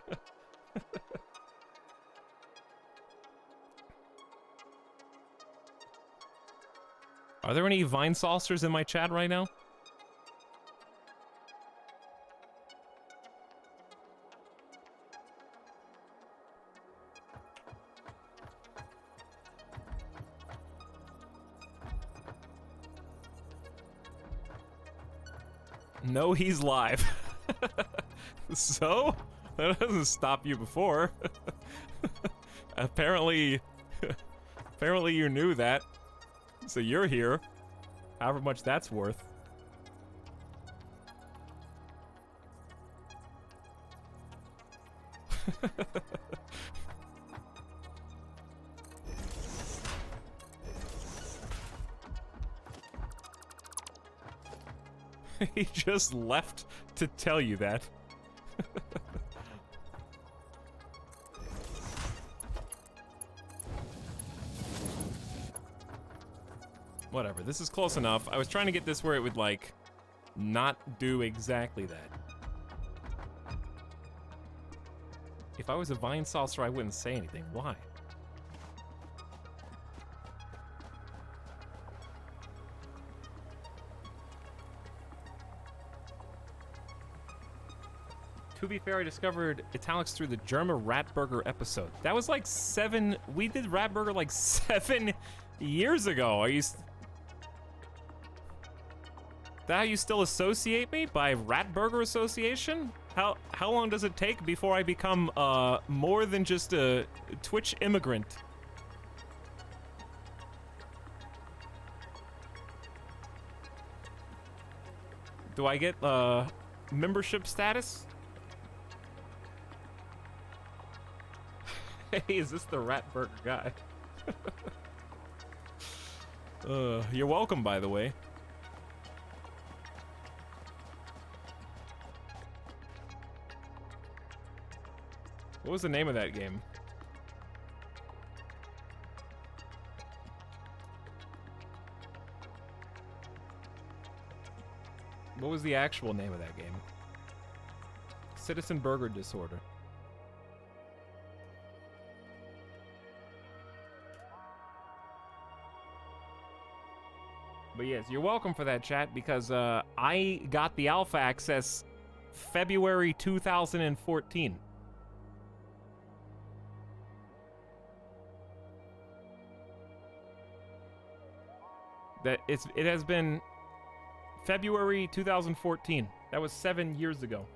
Are there any Vine Saucers in my chat right now? No, he's live. So? That doesn't stop you before. Apparently you knew that. So you're here. However much that's worth. He just left to tell you that. Whatever, this is close enough. I was trying to get this where it would, like, not do exactly that. If I was a Vine Saucer, I wouldn't say anything. Why? To be fair, I discovered Etalyx through the Germa Ratburger episode. That was like we did Ratburger like 7 years ago. Are you... That how you still associate me? By Ratburger Association? How long does it take before I become more than just a Twitch immigrant? Do I get membership status? Hey, is this the Ratburger guy? You're welcome, by the way. What was the name of that game? What was the actual name of that game? Citizen Burger Disorder. But yes, you're welcome for that, chat, because I got the alpha access February 2014. It has been February 2014. That was 7 years ago.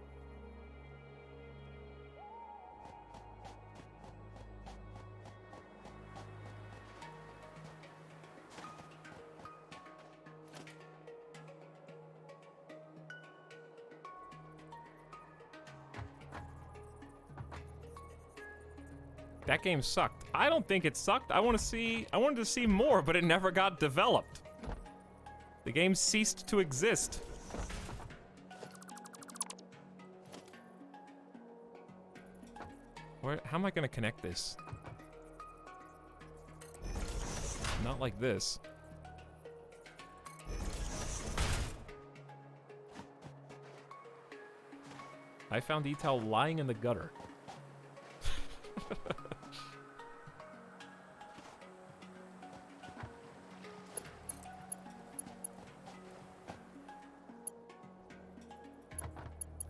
That game sucked. I don't think it sucked. I wanted to see more, but it never got developed. The game ceased to exist. How am I gonna connect this? Not like this. I found Etal lying in the gutter.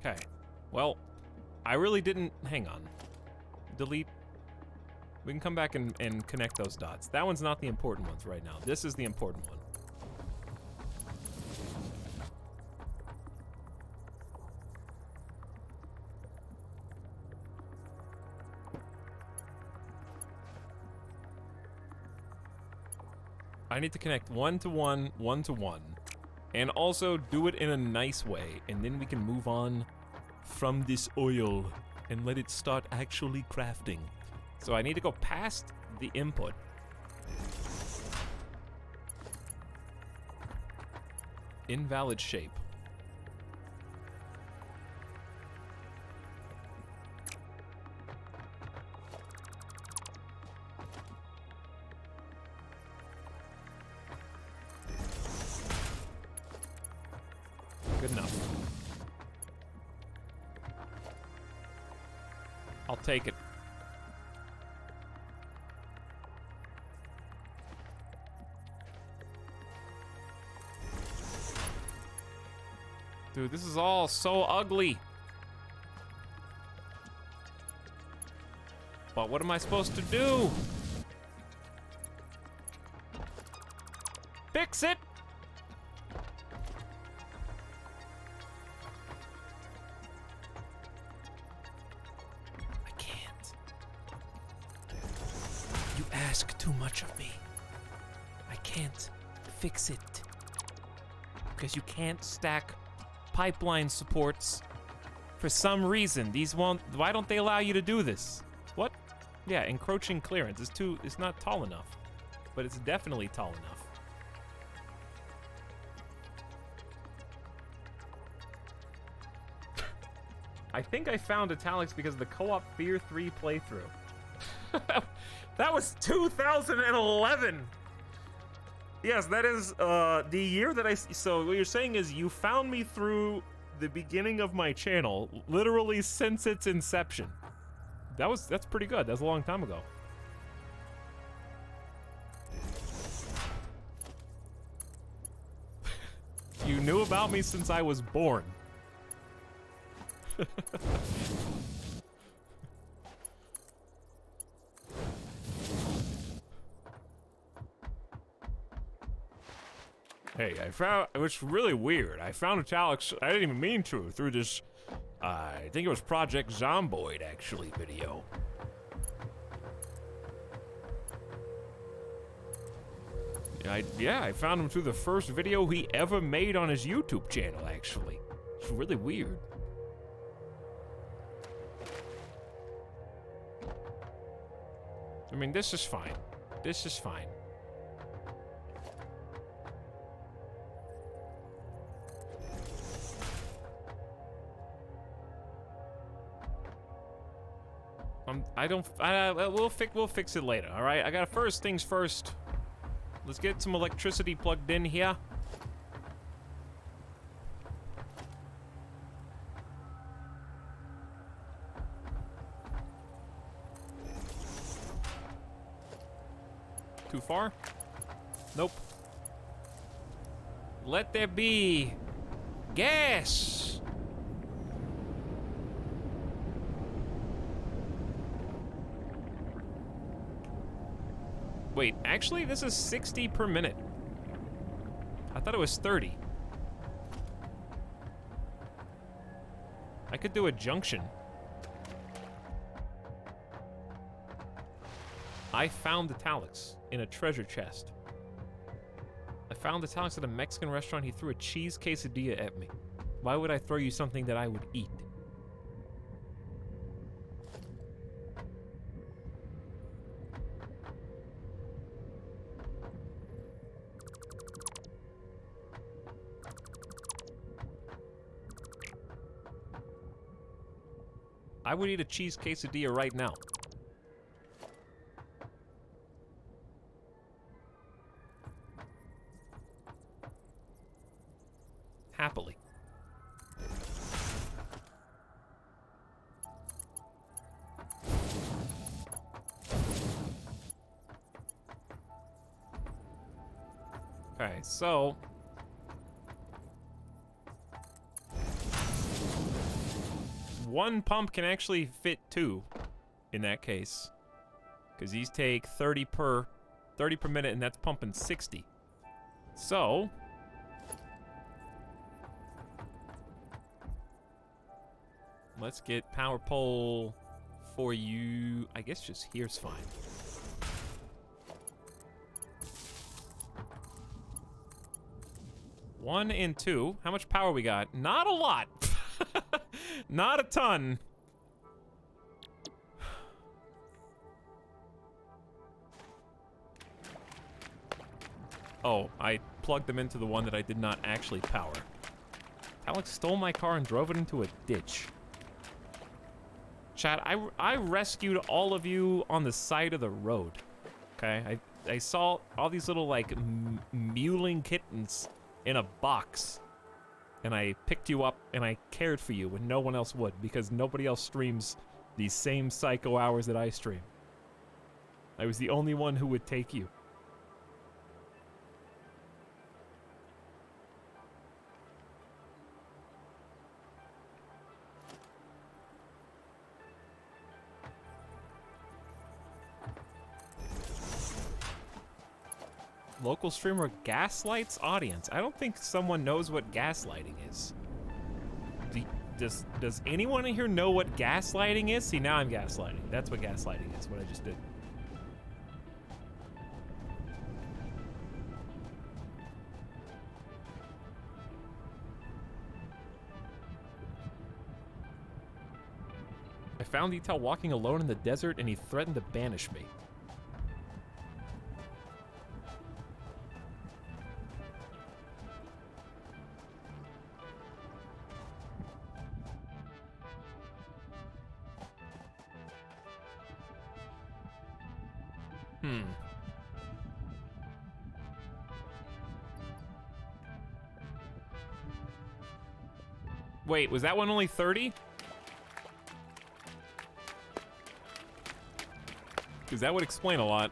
Okay. Well, I really didn't... Hang on. Delete. We can come back and connect those dots. That one's not the important ones right now. This is the important one. I need to connect 1 to 1, 1 to 1. And also do it in a nice way, and then we can move on from this oil and let it start actually crafting. So I need to go past the input. Invalid shape. Good enough. I'll take it. Dude, this is all so ugly. But what am I supposed to do? Fix it! I can't. You ask too much of me. I can't fix it. Because you can't stack pipeline supports for some reason. These won't. Why don't they allow you to do this? What? Yeah, encroaching clearance is too. It's not tall enough, but it's definitely tall enough. I think I found Etalyx because of the co-op Fear 3 playthrough. That was 2011. Yes, that is the year that so what you're saying is you found me through the beginning of my channel, literally since its inception. That's pretty good. That's a long time ago. You knew about me since I was born. Hey, I found, it was really weird. I found Etalyx, I didn't even mean to, through this, I think it was Project Zomboid, actually, video. I found him through the first video he ever made on his YouTube channel, actually. It's really weird. I mean, this is fine. This is fine. We'll fix it later, all right? I got first things first. Let's get some electricity plugged in here. Too far? Nope. Let there be gas. Wait, actually, this is 60 per minute. I thought it was 30. I could do a junction. I found Etalyx in a treasure chest. I found Etalyx at a Mexican restaurant. He threw a cheese quesadilla at me. Why would I throw you something that I would eat? I would eat a cheese quesadilla right now. Happily. Okay, so one pump can actually fit two in that case, because these take 30 per minute, and that's pumping 60. So let's get power pole for you. I guess just here's fine. One and two. How much power we got? Not a lot. Not a ton. Oh, I plugged them into the one that I did not actually power. Alex stole my car and drove it into a ditch. Chat, I rescued all of you on the side of the road. Okay? I saw all these little, like, mewling kittens in a box. And I picked you up and I cared for you when no one else would, because nobody else streams these same psycho hours that I stream. I was the only one who would take you. Local streamer gaslights audience. I don't think someone knows what gaslighting is. Does anyone in here know what gaslighting is? See, now I'm gaslighting. That's what gaslighting is, what I just did. I found Etal walking alone in the desert and he threatened to banish me. Wait, was that one only 30? Because that would explain a lot.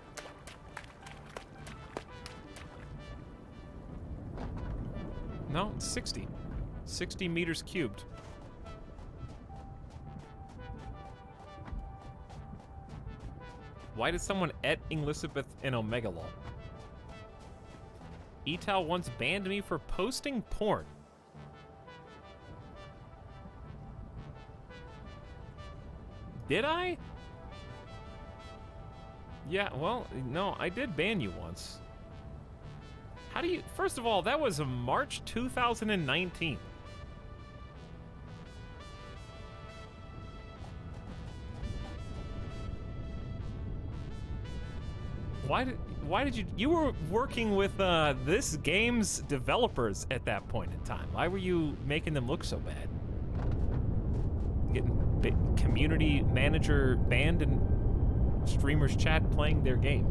No, it's 60. 60 meters cubed. Why did someone et Elizabeth in Omegalol? Etal once banned me for posting porn. Did I? Yeah, well, no, I did ban you once. How do you... First of all, that was March 2019. Why did you... You were working with this game's developers at that point in time. Why were you making them look so bad? Getting community manager banned and streamers chat playing their game.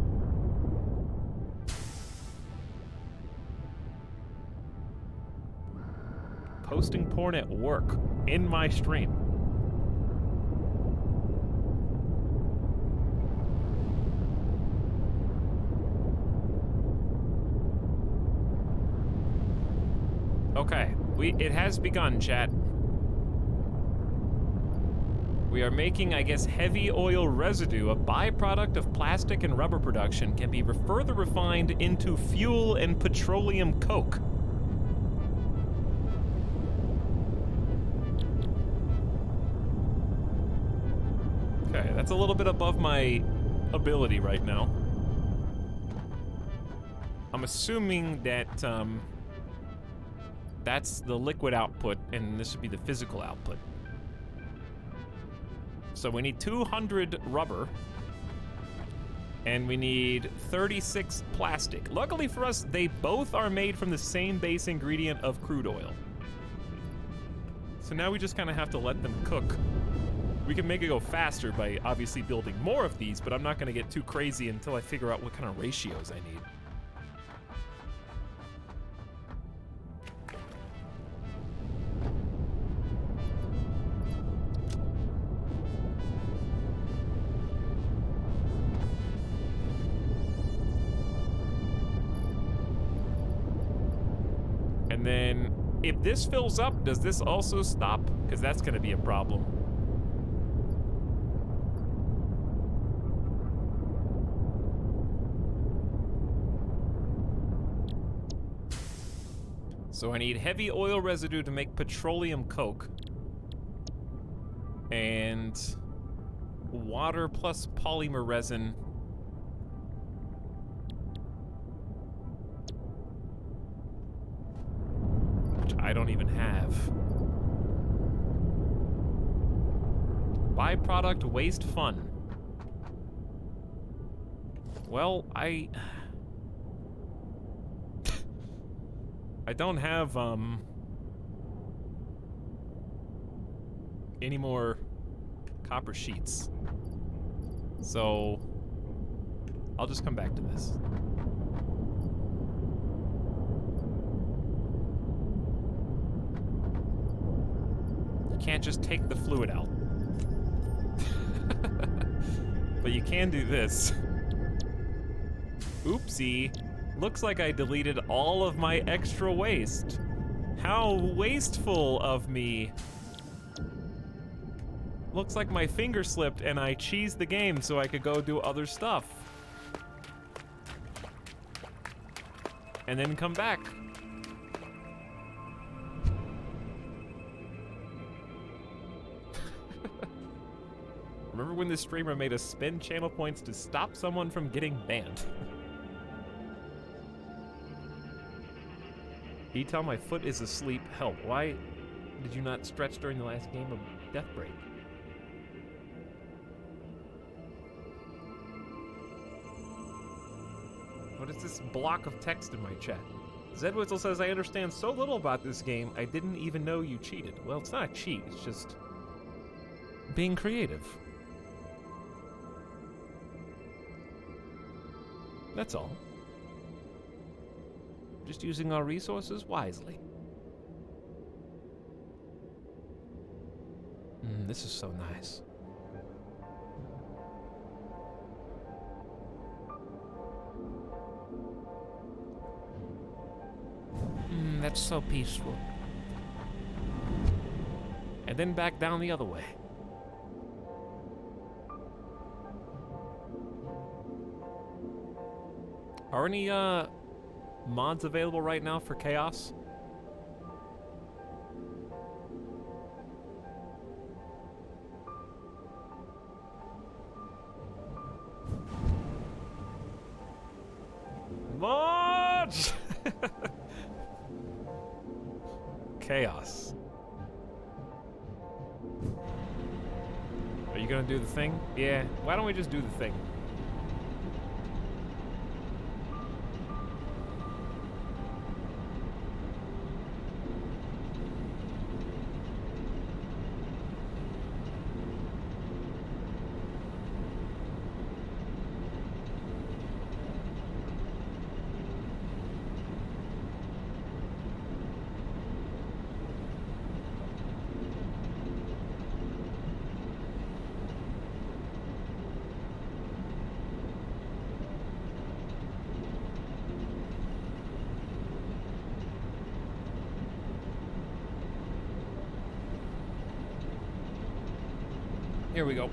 Posting porn at work in my stream. Okay, it has begun, chat. We are making, I guess, heavy oil residue, a byproduct of plastic and rubber production, can be further refined into fuel and petroleum coke. That's a little bit above my ability right now. I'm assuming that that's the liquid output, and this would be the physical output. So we need 200 rubber, and we need 36 plastic. Luckily for us, they both are made from the same base ingredient of crude oil. So now we just kind of have to let them cook. We can make it go faster by obviously building more of these, but I'm not going to get too crazy until I figure out what kind of ratios I need. And then, if this fills up, does this also stop? Because that's going to be a problem. So I need heavy oil residue to make petroleum coke. And water plus polymer resin. Which I don't even have. Byproduct waste fun. Well, I don't have, any more copper sheets. So, I'll just come back to this. You can't just take the fluid out. But you can do this. Oopsie. Looks like I deleted all of my extra waste. How wasteful of me. Looks like my finger slipped and I cheesed the game so I could go do other stuff. And then come back. Remember when this streamer made us spend channel points to stop someone from getting banned? Tell my foot is asleep. Help. Why did you not stretch during the last game of Deathbreak? What is this block of text in my chat? Zedwitzel says, I understand so little about this game, I didn't even know you cheated. Well, it's not a cheat, it's just being creative. That's all. Just using our resources wisely. This is so nice. That's so peaceful. And then back down the other way. Are any, mods available right now for Chaos? Mods! Chaos. Are you gonna do the thing? Yeah, why don't we just do the thing? Here we go.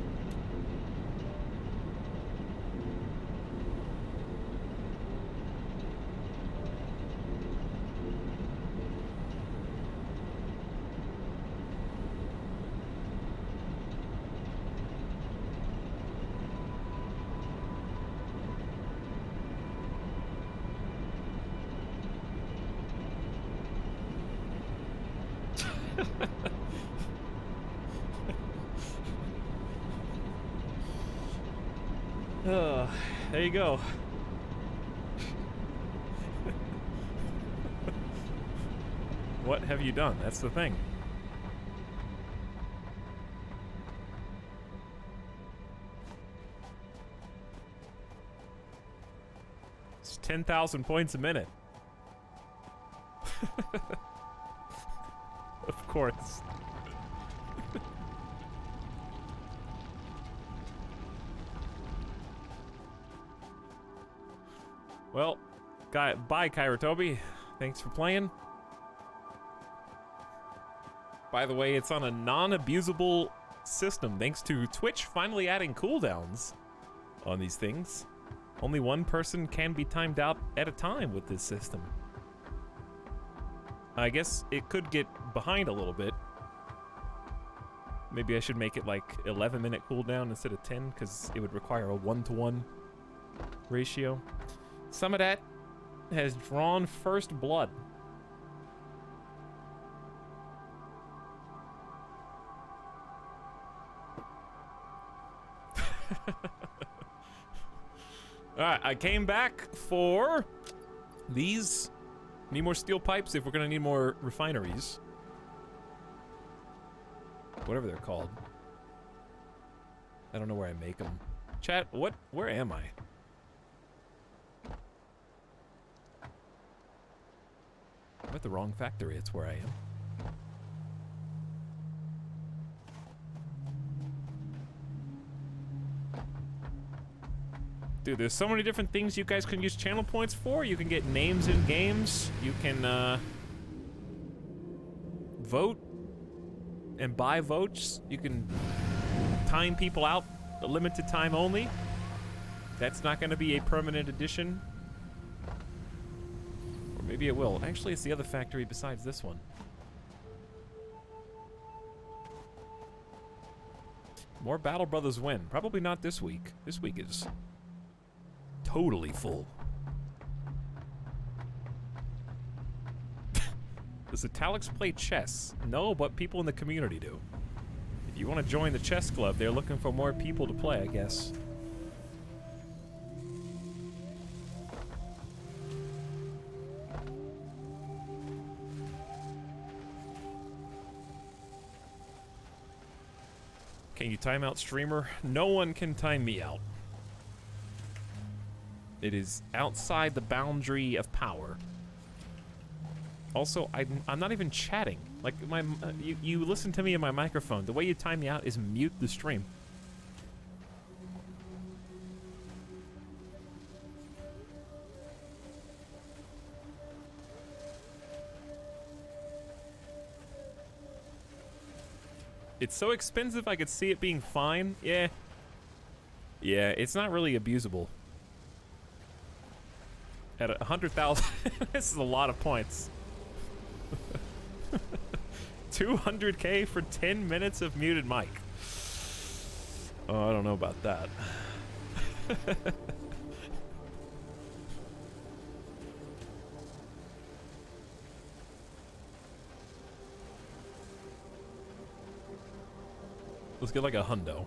There you go. What have you done? That's the thing. It's 10,000 points a minute. Of course. Well, bye, Kairotobi. Thanks for playing. By the way, it's on a non-abusable system thanks to Twitch finally adding cooldowns on these things. Only one person can be timed out at a time with this system. I guess it could get behind a little bit. Maybe I should make it like 11-minute cooldown instead of 10, because it would require a 1-to-1 ratio. Some of that has drawn first blood. Alright, I came back for these. Need more steel pipes if we're gonna need more refineries. Whatever they're called. I don't know where I make them. Chat, where am I? I'm at the wrong factory, it's where I am. Dude, there's so many different things you guys can use channel points for. You can get names in games. You can, vote and buy votes. You can time people out, a limited time only. That's not going to be a permanent addition. Or maybe it will. Actually, it's the other factory besides this one. More Battle Brothers win. Probably not this week. This week is totally full. Does Etalyx play chess? No, but people in the community do. If you want to join the chess club, they're looking for more people to play, I guess. Can you time out streamer? No one can time me out. It is outside the boundary of power. Also, I'm not even chatting. Like, you listen to me in my microphone. The way you time me out is mute the stream. It's so expensive I could see it being fine. Yeah. Yeah, it's not really abusable. At 100,000, this is a lot of points. 200k for 10 minutes of muted mic. Oh, I don't know about that. Let's get like a hundo.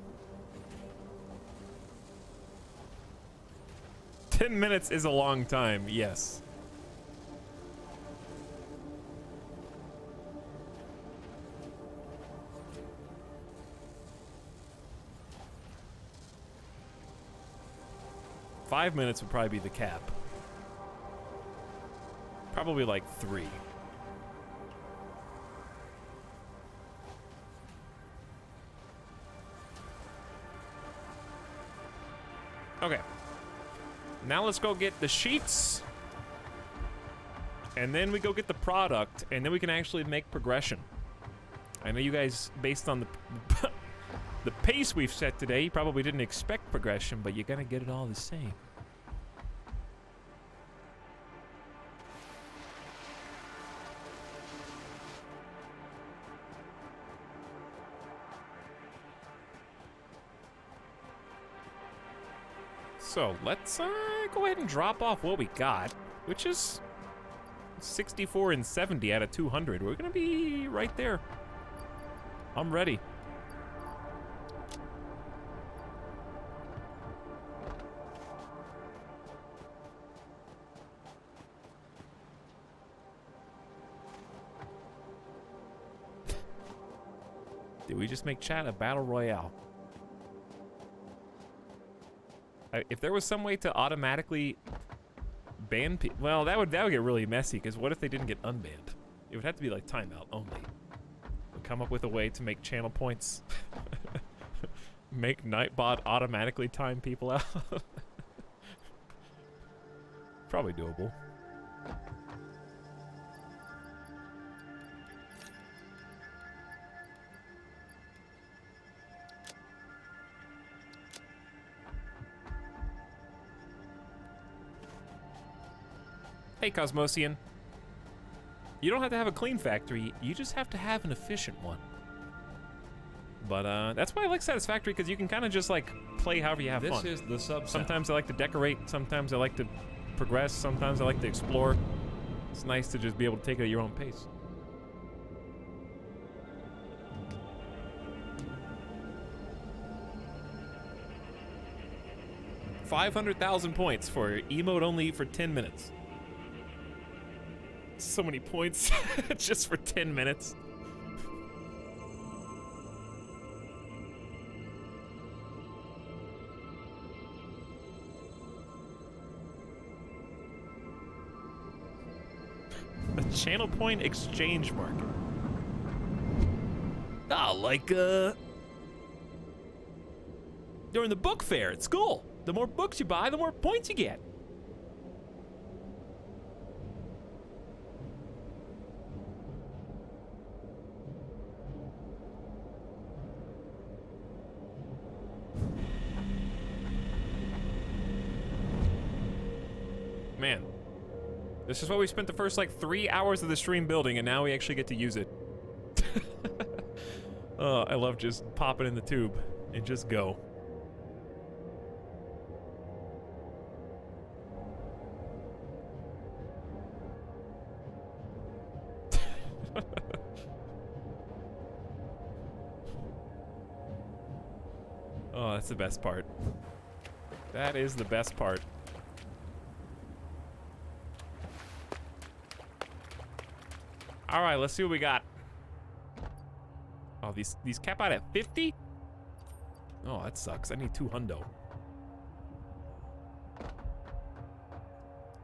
10 minutes is a long time, yes. Five minutes would probably be the cap. Probably like 3. Okay. Now let's go get the sheets. And then we go get the product, and then we can actually make progression. I know you guys, based on the the pace we've set today, you probably didn't expect progression, but you're gonna get it all the same. So let's go ahead and drop off what we got, which is 64 and 70 out of 200. We're gonna be right there. I'm ready. Did we just make chat a battle royale? If there was some way to automatically ban people, well, that would get really messy. Because what if they didn't get unbanned? It would have to be like timeout only. We'll come up with a way to make channel points. Make Nightbot automatically time people out. Probably doable. Hey, Cosmosian. You don't have to have a clean factory, you just have to have an efficient one. But that's why I like Satisfactory, because you can kind of just like play however you have fun. This is the sub. Sometimes I like to decorate, sometimes I like to progress, sometimes I like to explore. It's nice to just be able to take it at your own pace. $500,000 points for emote only for 10 minutes. So many points just for 10 minutes. A channel point exchange market. Ah, like during the book fair at school. The more books you buy, the more points you get. Man, this is what we spent the first like 3 hours of the stream building, and now we actually get to use it. Oh, I love just popping in the tube and just go. Oh, that's the best part. That is the best part. All right, let's see what we got. Oh, these cap out at 50? Oh, that sucks. I need 2 hundo.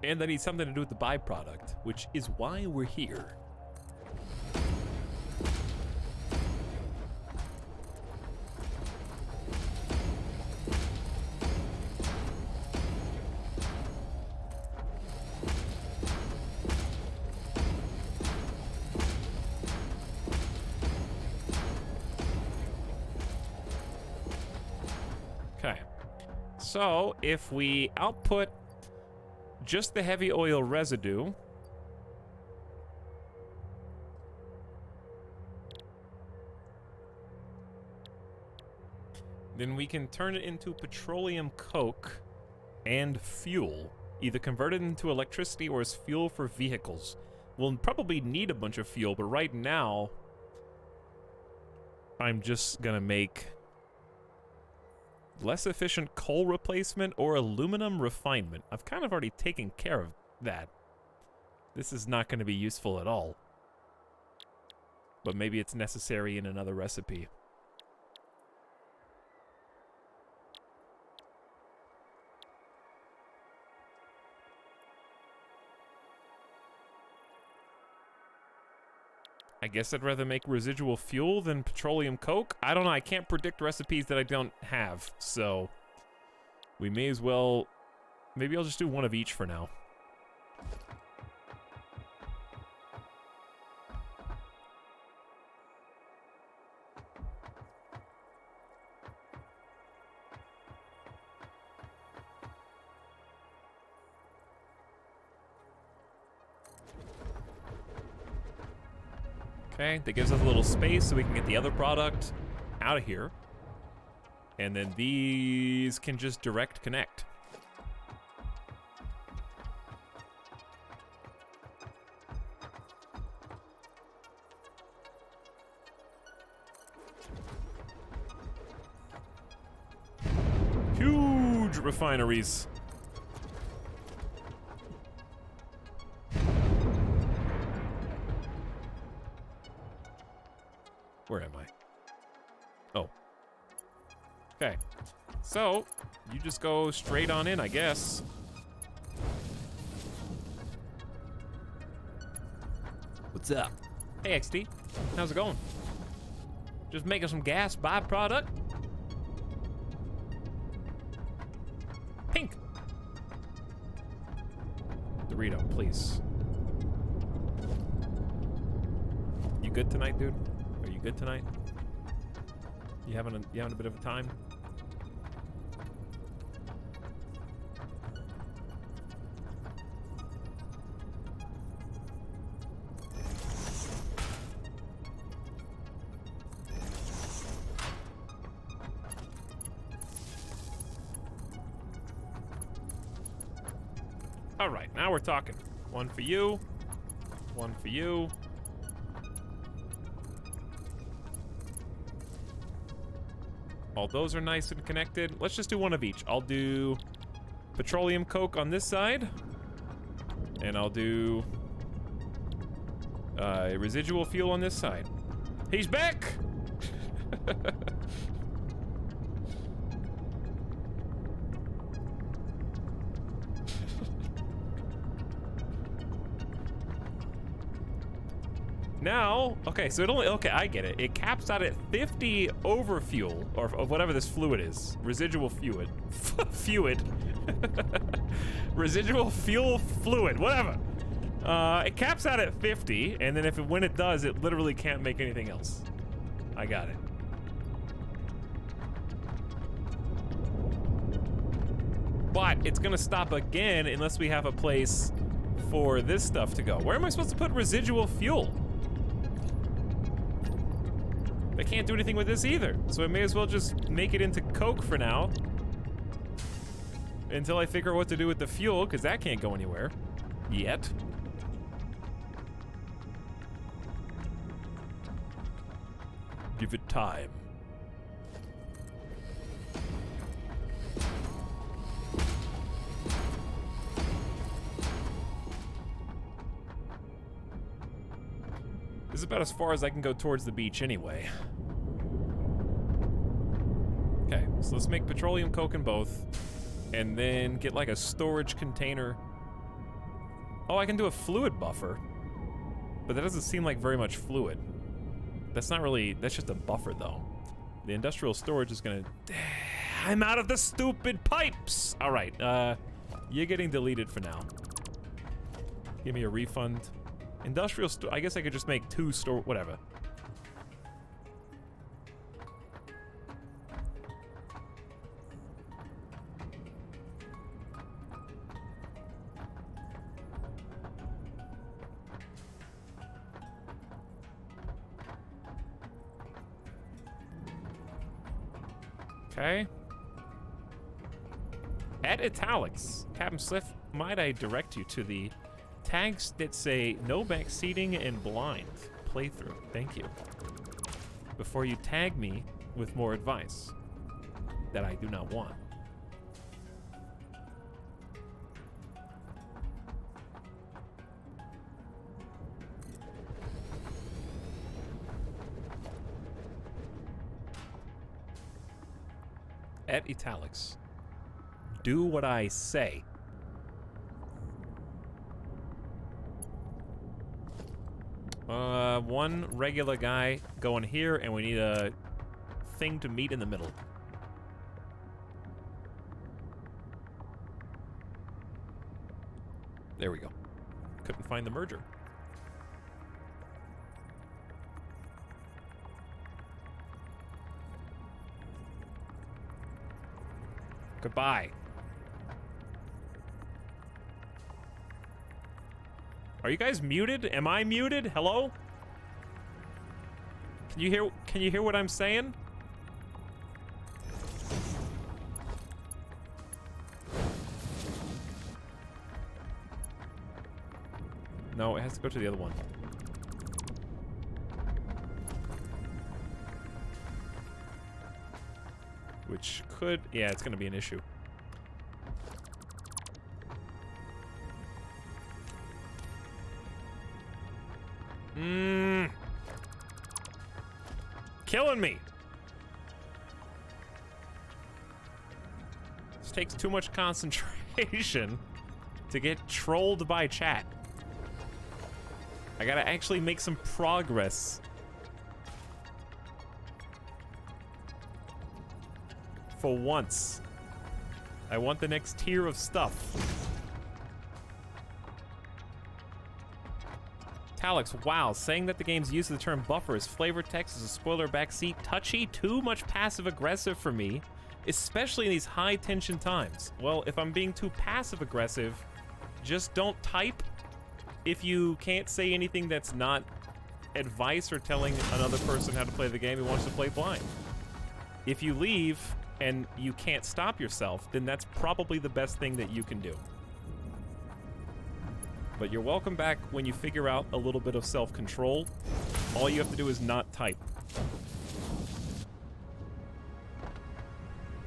And I need something to do with the byproduct, which is why we're here. So, if we output just the heavy oil residue, then we can turn it into petroleum coke and fuel, either converted into electricity or as fuel for vehicles. We'll probably need a bunch of fuel, but right now, I'm just gonna make less efficient coal replacement or aluminum refinement. I've kind of already taken care of that. This is not going to be useful at all. But maybe it's necessary in another recipe. I guess I'd rather make residual fuel than petroleum coke. I don't know, I can't predict recipes that I don't have, so we may as well, maybe I'll just do one of each for now. Okay, that gives us a little space so we can get the other product out of here. And then these can just direct connect. huge refineries. Where am I? Oh. Okay. So, you just go straight on in, I guess. What's up? Hey, XT. How's it going? Just making some gas byproduct. Pink. Dorito, please. You good tonight, dude? Are you good tonight? You having a bit of a time? All right, now we're talking. One for you. One for you. All those are nice and connected. Let's just do one of each. I'll do petroleum coke on this side. And I'll do residual fuel on this side. He's back! Now, okay, so it only, okay, I get it. It caps out at 50 over fuel, or of whatever this fluid is. Residual fluid. Fluid. Residual fuel fluid, whatever. It caps out at 50, and then when it does, it literally can't make anything else. I got it. But it's gonna stop again unless we have a place for this stuff to go. Where am I supposed to put residual fuel? I can't do anything with this either, so I may as well just make it into coke for now. Until I figure out what to do with the fuel, because that can't go anywhere. Yet. Give it time. This is about as far as I can go towards the beach anyway. Okay, so let's make petroleum coke in both. And then get like a storage container. Oh, I can do a fluid buffer. But that doesn't seem like very much fluid. That's not really, that's just a buffer though. The industrial storage is gonna... I'm out of the stupid pipes! All right, you're getting deleted for now. Give me a refund. Industrial store, I guess I could just make 2 store, whatever. Okay. At Etalyx, Captain Sliff, might I direct you to the tags that say no backseating and blind playthrough. Thank you. Before you tag me with more advice that I do not want. At Etalyx, do what I say. One regular guy going here, and we need a thing to meet in the middle. There we go. Couldn't find the merger. Goodbye. Are you guys muted? Am I muted? Hello? Can you hear what I'm saying? No, it has to go to the other one. Which could, yeah, it's gonna be an issue. Killing me. This takes too much concentration to get trolled by chat. I gotta actually make some progress. For once. I want the next tier of stuff. Etalyx, wow, saying that the game's use of the term buffer as flavor text is a spoiler backseat touchy, too much passive-aggressive for me, especially in these high-tension times. Well, if I'm being too passive-aggressive, just don't type. If you can't say anything that's not advice or telling another person how to play the game who wants to play blind. If you leave and you can't stop yourself, then that's probably the best thing that you can do. But you're welcome back when you figure out a little bit of self-control. All you have to do is not type.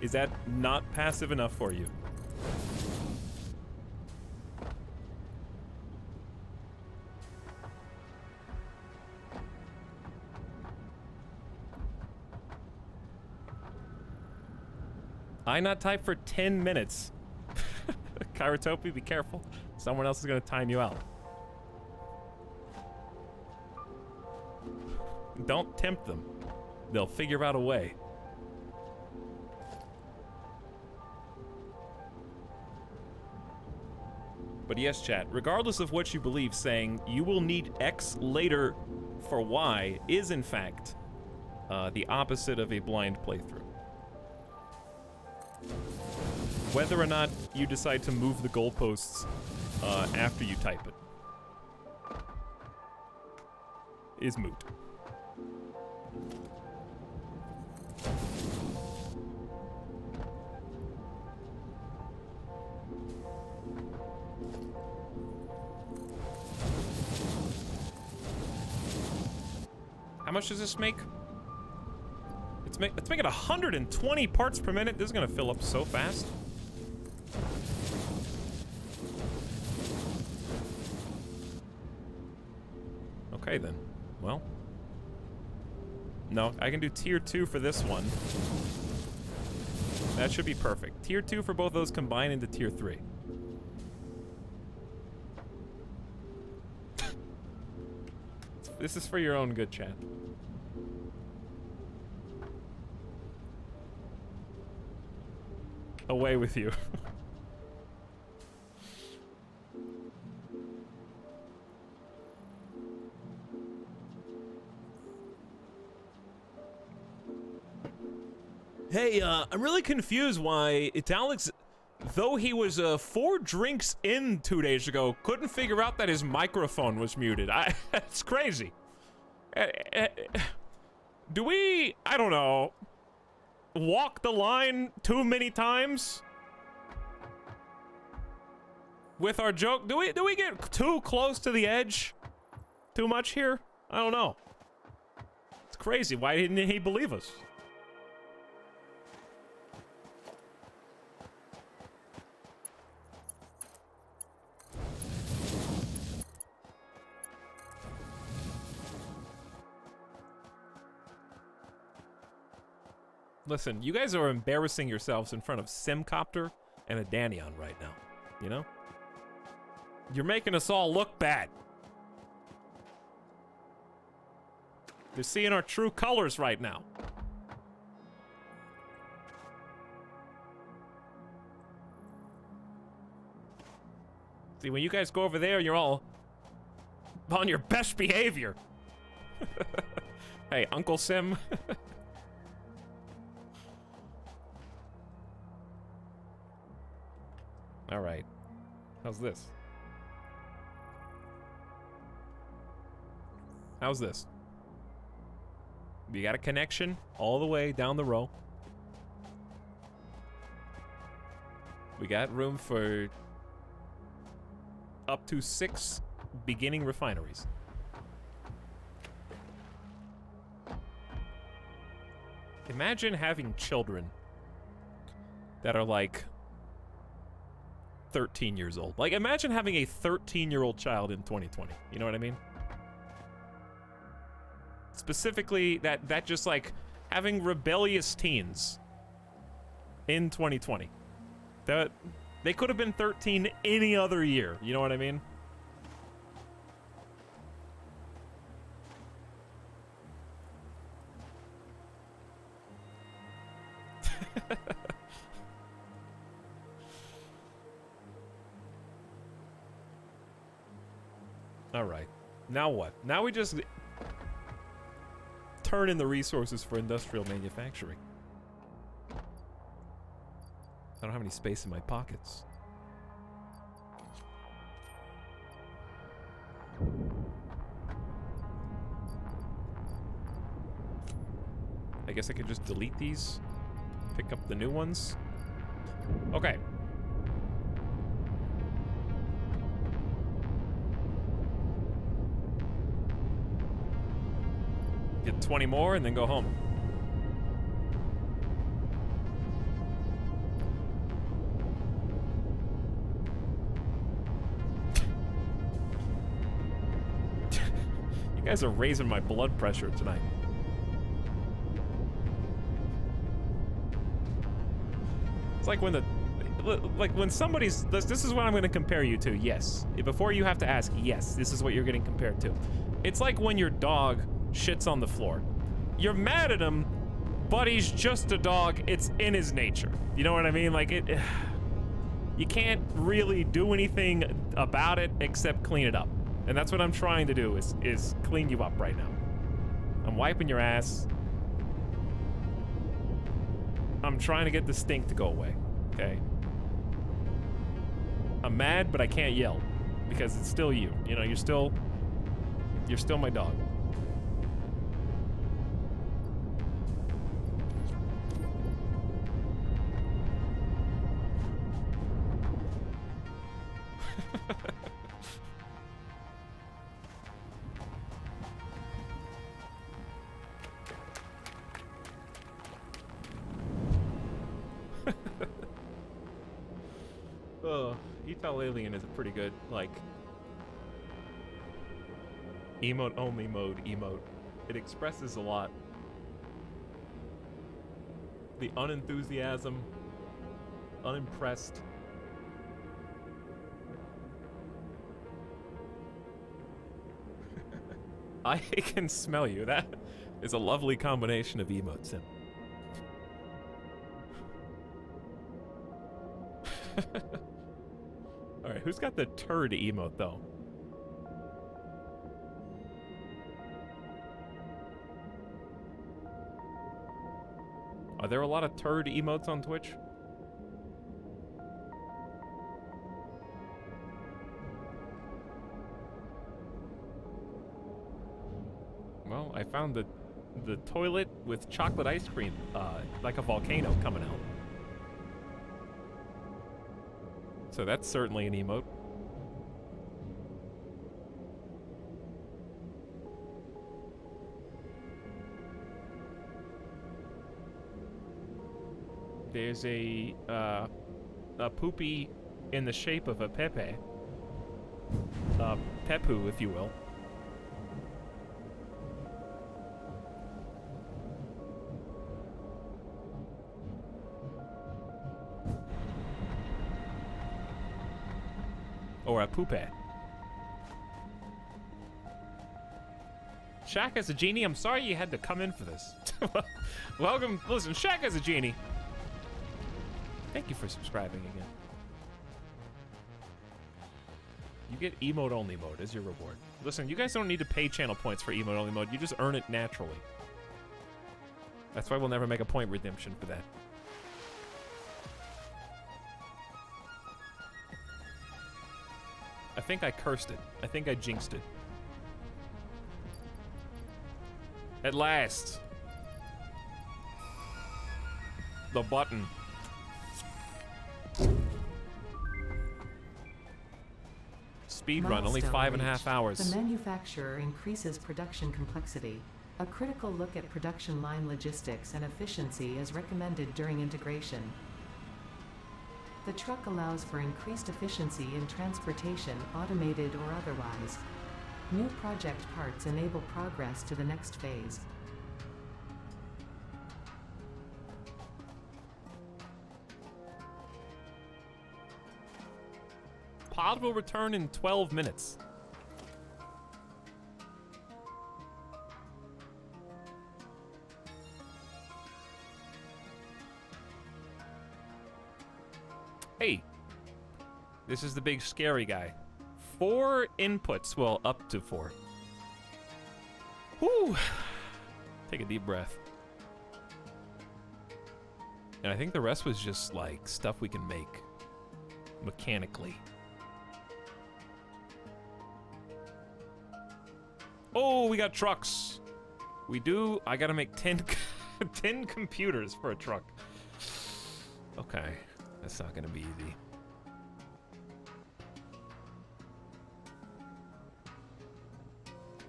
Is that not passive enough for you? I not type for 10 minutes. Kairotopi, be careful. Someone else is gonna time you out. Don't tempt them. They'll figure out a way. But yes, chat, regardless of what you believe, saying you will need X later for Y is in fact the opposite of a blind playthrough. Whether or not you decide to move the goalposts after you type it is moot. How much does this make? Let's make it 120 parts per minute. This is gonna fill up so fast. Okay then. Well. No, I can do tier 2 for this one. That should be perfect. Tier 2 for both those combined into tier 3. This is for your own good, chat. Away with you. Hey, I'm really confused why Etalyx, though he was 4 drinks in 2 days ago, couldn't figure out that his microphone was muted. That's crazy. Do we, I don't know, walk the line too many times with our joke? Do we get too close to the edge too much here? I don't know. It's crazy. Why didn't he believe us? Listen, you guys are embarrassing yourselves in front of Simcopter and a Danion right now, you know? You're making us all look bad. They're seeing our true colors right now. See, when you guys go over there, you're all on your best behavior. Hey, Uncle Sim. All right. How's this? How's this? We got a connection all the way down the row. We got room for up to 6 beginning refineries. Imagine having children that are like 13 years old. Like, imagine having a 13-year-old child in 2020. You know what I mean? Specifically, that just like having rebellious teens in 2020. That they could have been 13 any other year. You know what I mean? All right. Now what? Now we just turn in the resources for industrial manufacturing. I don't have any space in my pockets. I guess I could just delete these, pick up the new ones. Okay. Get 20 more and then go home. You guys are raising my blood pressure tonight. It's like when somebody's, this is what I'm going to compare you to. Yes. Before you have to ask, yes, this is what you're getting compared to. It's like when your dog shits on the floor. You're mad at him, but he's just a dog. It's in his nature. You know what I mean? Like you can't really do anything about it except clean it up. And that's what I'm trying to do is clean you up right now. I'm wiping your ass. I'm trying to get the stink to go away, okay? I'm mad, but I can't yell because it's still you. You know, you're still my dog. Alien is a pretty good, like, emote-only mode emote. It expresses a lot. The unenthusiasm, unimpressed. I can smell you. That is a lovely combination of emotes. Alright, who's got the turd emote, though? Are there a lot of turd emotes on Twitch? Well, I found the toilet with chocolate ice cream, like a volcano coming out. So that's certainly an emote. There's a poopy in the shape of a pepe. Pepu, if you will. Or a poope. Shaq as a genie, I'm sorry you had to come in for this. Welcome, listen, Shaq as a genie. Thank you for subscribing again. You get emote only mode as your reward. Listen, you guys don't need to pay channel points for emote only mode, you just earn it naturally. That's why we'll never make a point redemption for that. I think I cursed it. I think I jinxed it. At last. The button. Speed run, only 5.5 hours. The manufacturer increases production complexity. A critical look at production line logistics and efficiency is recommended during integration. The truck allows for increased efficiency in transportation, automated or otherwise. New project parts enable progress to the next phase. Pod will return in 12 minutes. Hey, this is the big scary guy. 4 inputs, well, up to 4. Whew. Take a deep breath. And I think the rest was just like stuff we can make mechanically. Oh, we got trucks. We do. I gotta make 10, 10 computers for a truck. Okay, that's not gonna be easy.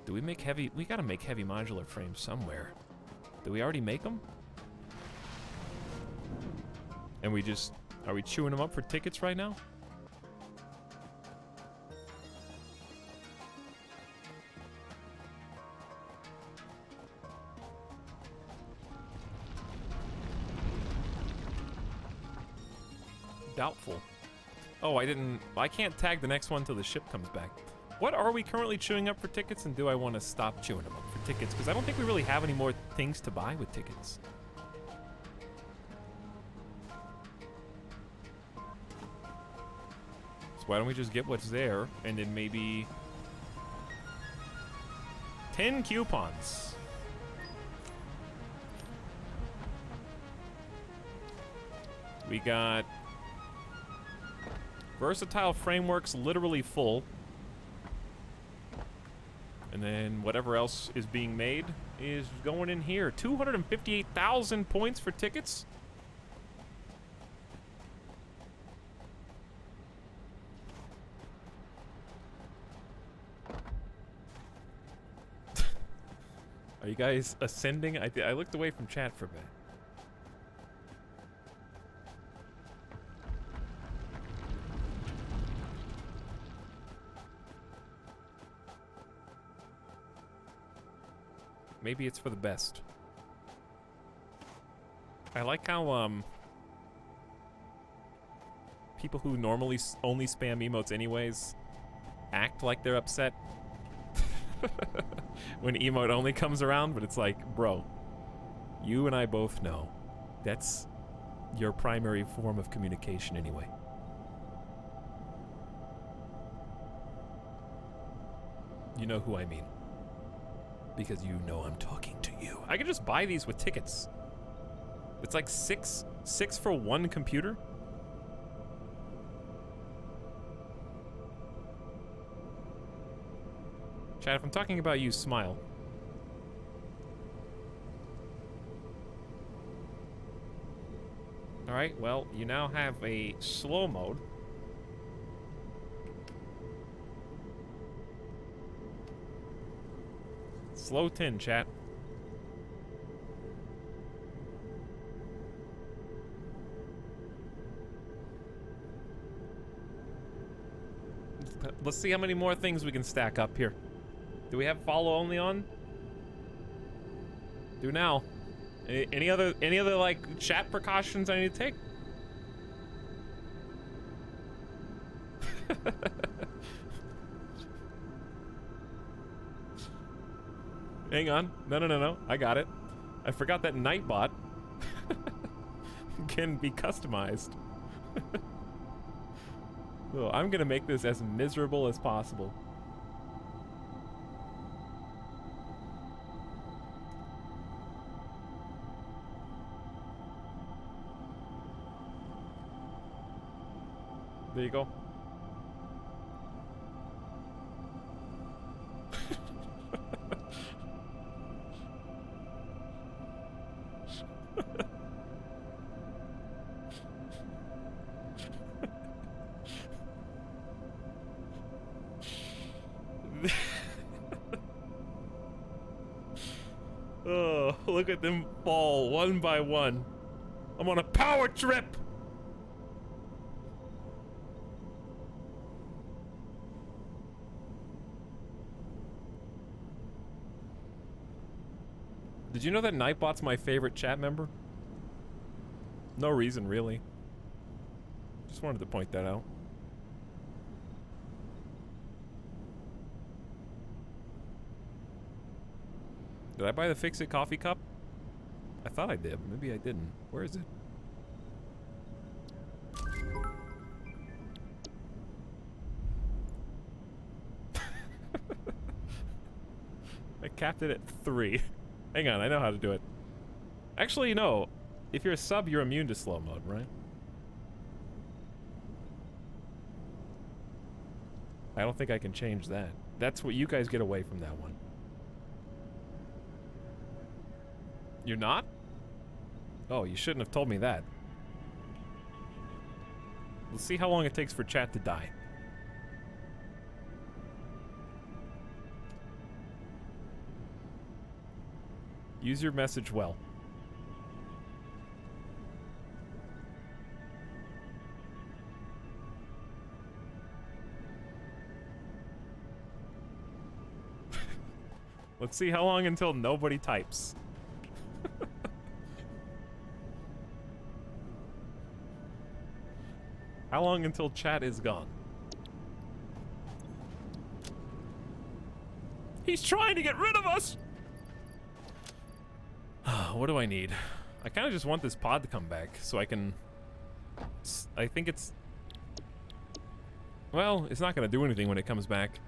Do we make heavy? We gotta make heavy modular frames somewhere. Do we already make them? And we just, are we chewing them up for tickets right now? Doubtful. Oh, I can't tag the next one till the ship comes back. What are we currently chewing up for tickets, and do I want to stop chewing them up for tickets? Because I don't think we really have any more things to buy with tickets. So why don't we just get what's there, and then maybe 10 coupons. We got versatile frameworks literally full. And then whatever else is being made is going in here. 258,000 points for tickets. Are you guys ascending? I looked away from chat for a bit. Maybe it's for the best. I like how, people who normally only spam emotes anyways act like they're upset when emote only comes around, but it's like, bro, you and I both know that's your primary form of communication anyway. You know who I mean. Because you know I'm talking to you. I could just buy these with tickets. It's like six for one computer. Chad, if I'm talking about you, smile. Alright, well, you now have a slow mode. Slow 10, chat. Let's see how many more things we can stack up here. Do we have follow only on? Do now. Any other like chat precautions I need to take? Hang on. No. I got it. I forgot that Nightbot can be customized. So I'm gonna make this as miserable as possible. There you go. Oh, look at them fall one by one. I'm on a power trip. Did you know that Nightbot's my favorite chat member? No reason, really. Just wanted to point that out. Did I buy the Fix-It coffee cup? I thought I did. Maybe I didn't. Where is it? I capped it at 3. Hang on, I know how to do it. Actually, no. If you're a sub, you're immune to slow mode, right? I don't think I can change that. That's what you guys get away from that one. You're not? Oh, you shouldn't have told me that. Let's see how long it takes for chat to die. Use your message well. Let's see how long until nobody types. How long until chat is gone? He's trying to get rid of us! What do I need? I kind of just want this pod to come back so I can... I think it's... Well, it's not going to do anything when it comes back.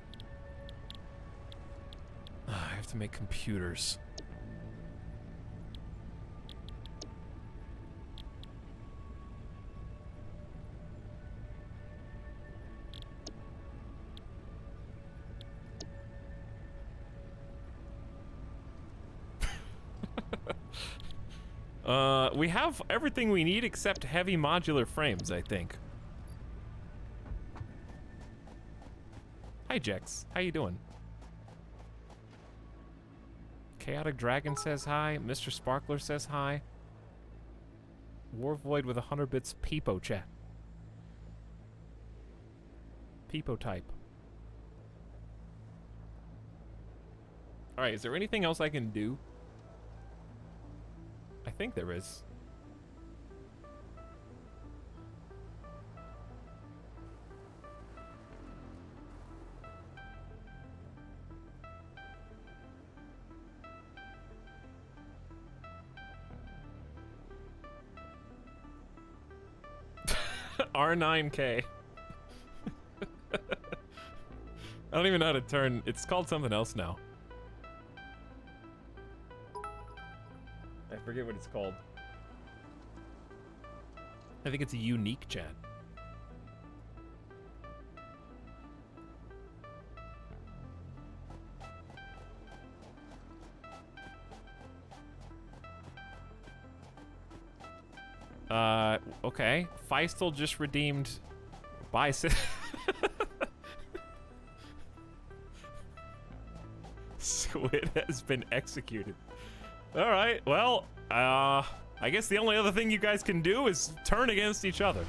I have to make computers. We have everything we need except heavy modular frames, I think. Hi, Jex. How you doing? Chaotic Dragon says hi. Mr. Sparkler says hi. Warvoid with 100 bits Peepo chat. Peepo type. Alright, is there anything else I can do? I think there is. R9K. I don't even know how to turn. It's called something else now. I forget what it's called. I think it's a unique chat. Okay. Feistel just redeemed Bicep. Squid has been executed. Alright, well, I guess the only other thing you guys can do is turn against each other.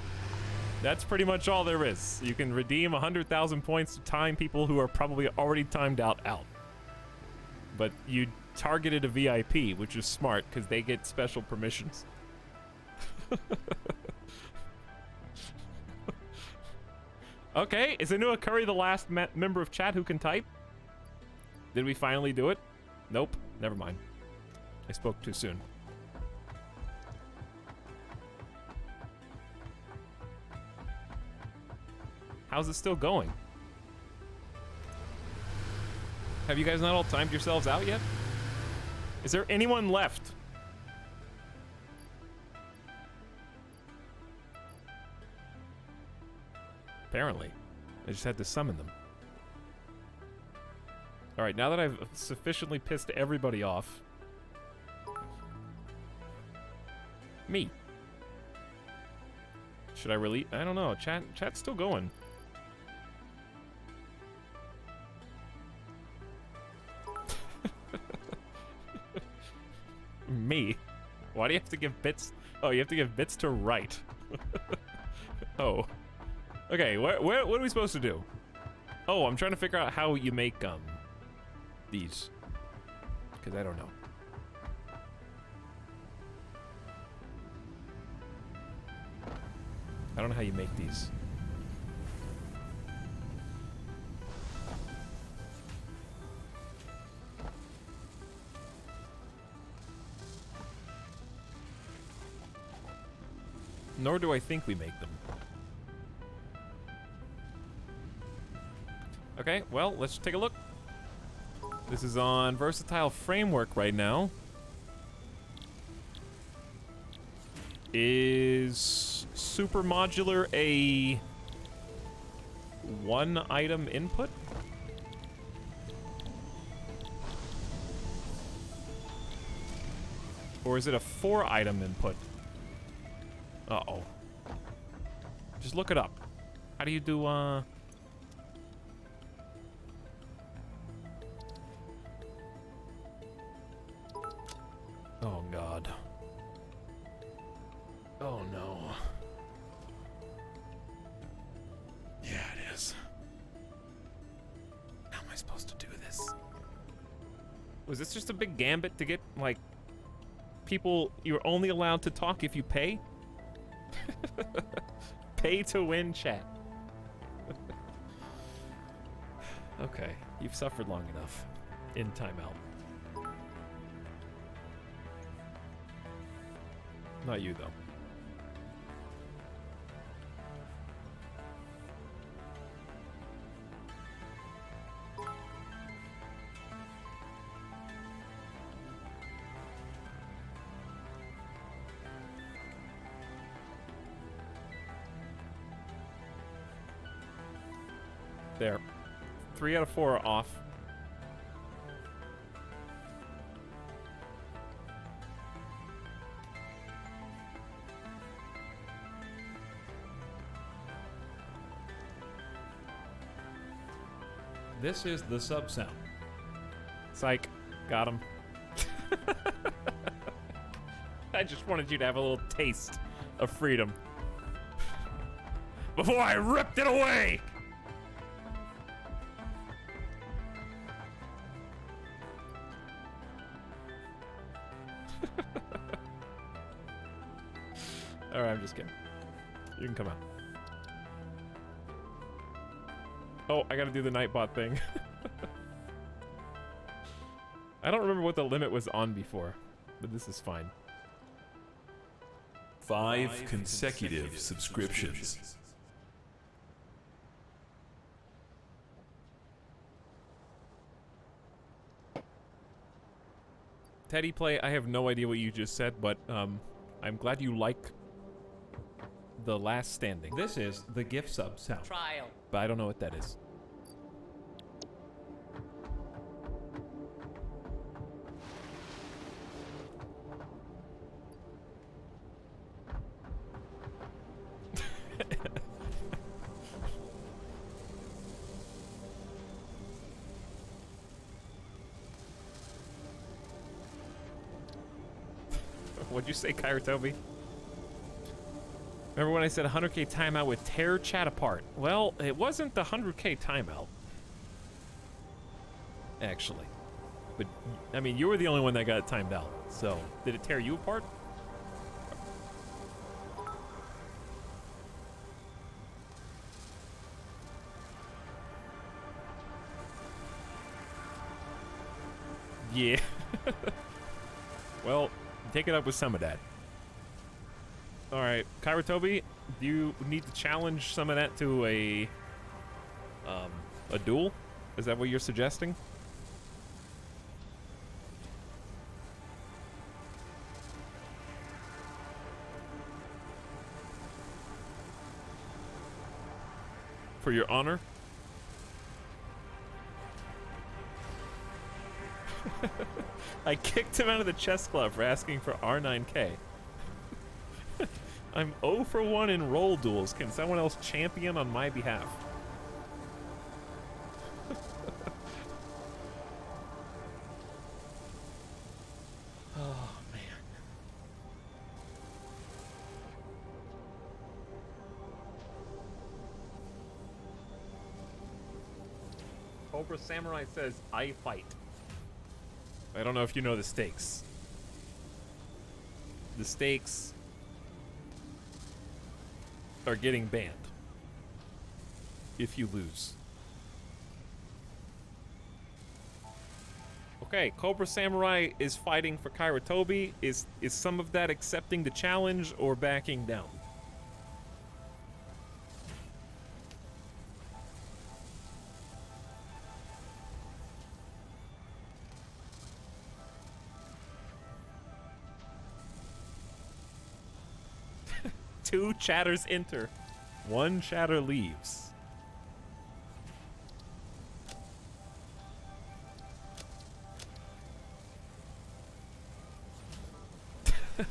That's pretty much all there is. You can redeem 100,000 points to time people who are probably already timed out. But you targeted a VIP, which is smart, because they get special permissions. Okay, is Anua Curry the last member of chat who can type? Did we finally do it? Nope, never mind. I spoke too soon. How's it still going? Have you guys not all timed yourselves out yet? Is there anyone left? Apparently. I just had to summon them. Alright, now that I've sufficiently pissed everybody off... Me. Should I release? I don't know. Chat's still going. Me? Why do you have to give bits? Oh, you have to give bits to right. Oh. Okay, what are we supposed to do? Oh, I'm trying to figure out how you make, these. Because I don't know. I don't know how you make these. Nor do I think we make them. Okay, well, let's take a look. This is on Versatile Framework right now. Is Super Modular a one item input? Or is it a 4 item input? Uh-oh. Just look it up. How do you do, Oh, God. Oh, no. Yeah, it is. How am I supposed to do this? Was this just a big gambit to get, like, people... You're only allowed to talk if you pay? Pay to win, chat. Okay, you've suffered long enough. In timeout. Not you, though. There. 3 out of 4 are off. This is the sub sound. Psych. Got him. I just wanted you to have a little taste of freedom. Before I ripped it away! Alright, I'm just kidding. You can come out. Oh, I gotta do the Nightbot thing. I don't remember what the limit was on before, but this is fine. 5 consecutive subscriptions. Teddy Play, I have no idea what you just said, but I'm glad you like The Last Standing. This is the gift sub sound. Trial. But I don't know what that is. What'd you say, Kairatobi? Remember when I said 100k timeout would tear chat apart? Well, it wasn't the 100k timeout. Actually. But, I mean, you were the only one that got timed out. So, did it tear you apart? Yeah. Well, take it up with some of that. Alright, Kairatobi, do you need to challenge some of that to a duel? Is that what you're suggesting? For your honor? I kicked him out of the chess club for asking for R9K. I'm 0 for 1 in roll duels. Can someone else champion on my behalf? Oh, man. Cobra Samurai says, I fight. I don't know if you know the stakes. The stakes are getting banned if you lose. Okay, Cobra Samurai is fighting for Kairatobi. Is some of that accepting the challenge or backing down? Two chatters enter. One chatter leaves.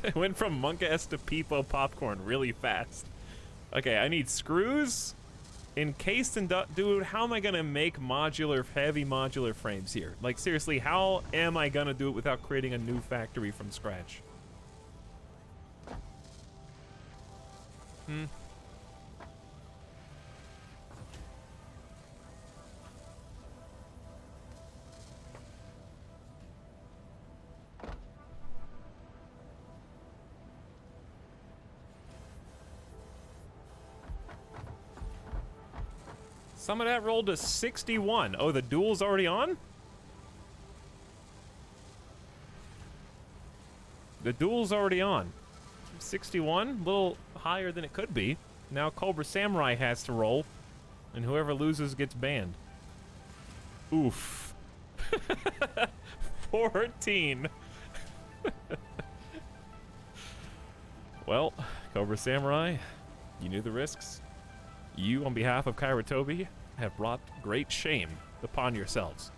It went from Monka-S to Peepo popcorn really fast. Okay, I need screws, encased and dude, how am I gonna make heavy modular frames here? Like seriously, how am I gonna do it without creating a new factory from scratch? Some of that rolled to 61. Oh, the duel's already on? The duel's already on. 61, a little higher than it could be. Now Cobra Samurai has to roll, and whoever loses gets banned. Oof. 14. Well, Cobra Samurai, you knew the risks. You, on behalf of Kairatobi, have brought great shame upon yourselves.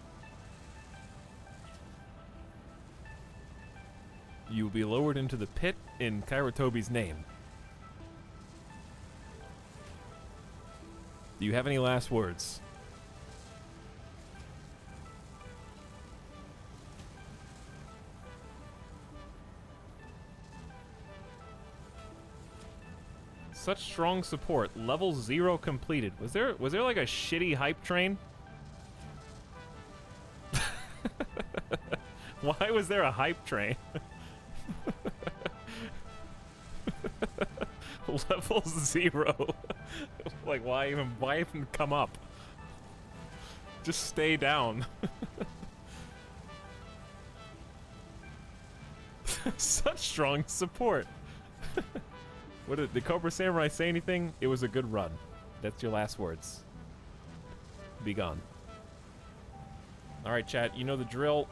You will be lowered into the pit in Kairatobi's name. Do you have any last words? Such strong support. Level 0 completed. Was there like a shitty hype train? Why was there a hype train? Level 0. Like why even come up? Just stay down. Such strong support. What did Cobra Samurai say anything? It was a good run. That's your last words. Be gone. Alright, chat, you know the drill.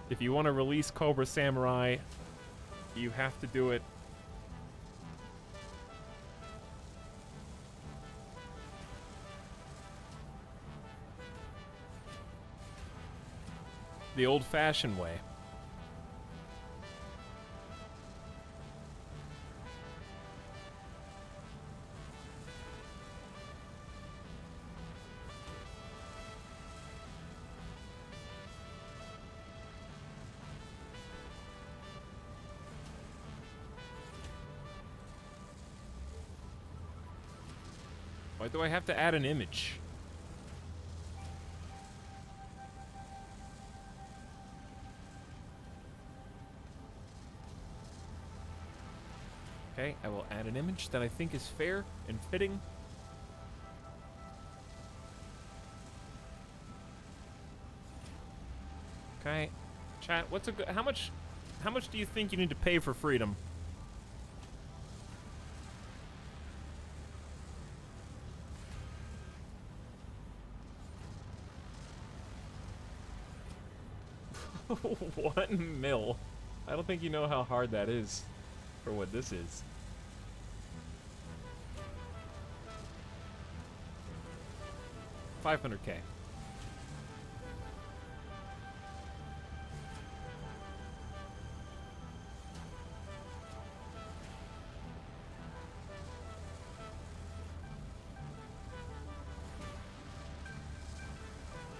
If you want to release Cobra Samurai, you have to do it the old-fashioned way. Why do I have to add an image? Okay, I will add an image that I think is fair and fitting. Okay, chat, what's a good, how much do you think you need to pay for freedom? $1 mil. I don't think you know how hard that is for what this is. $500K.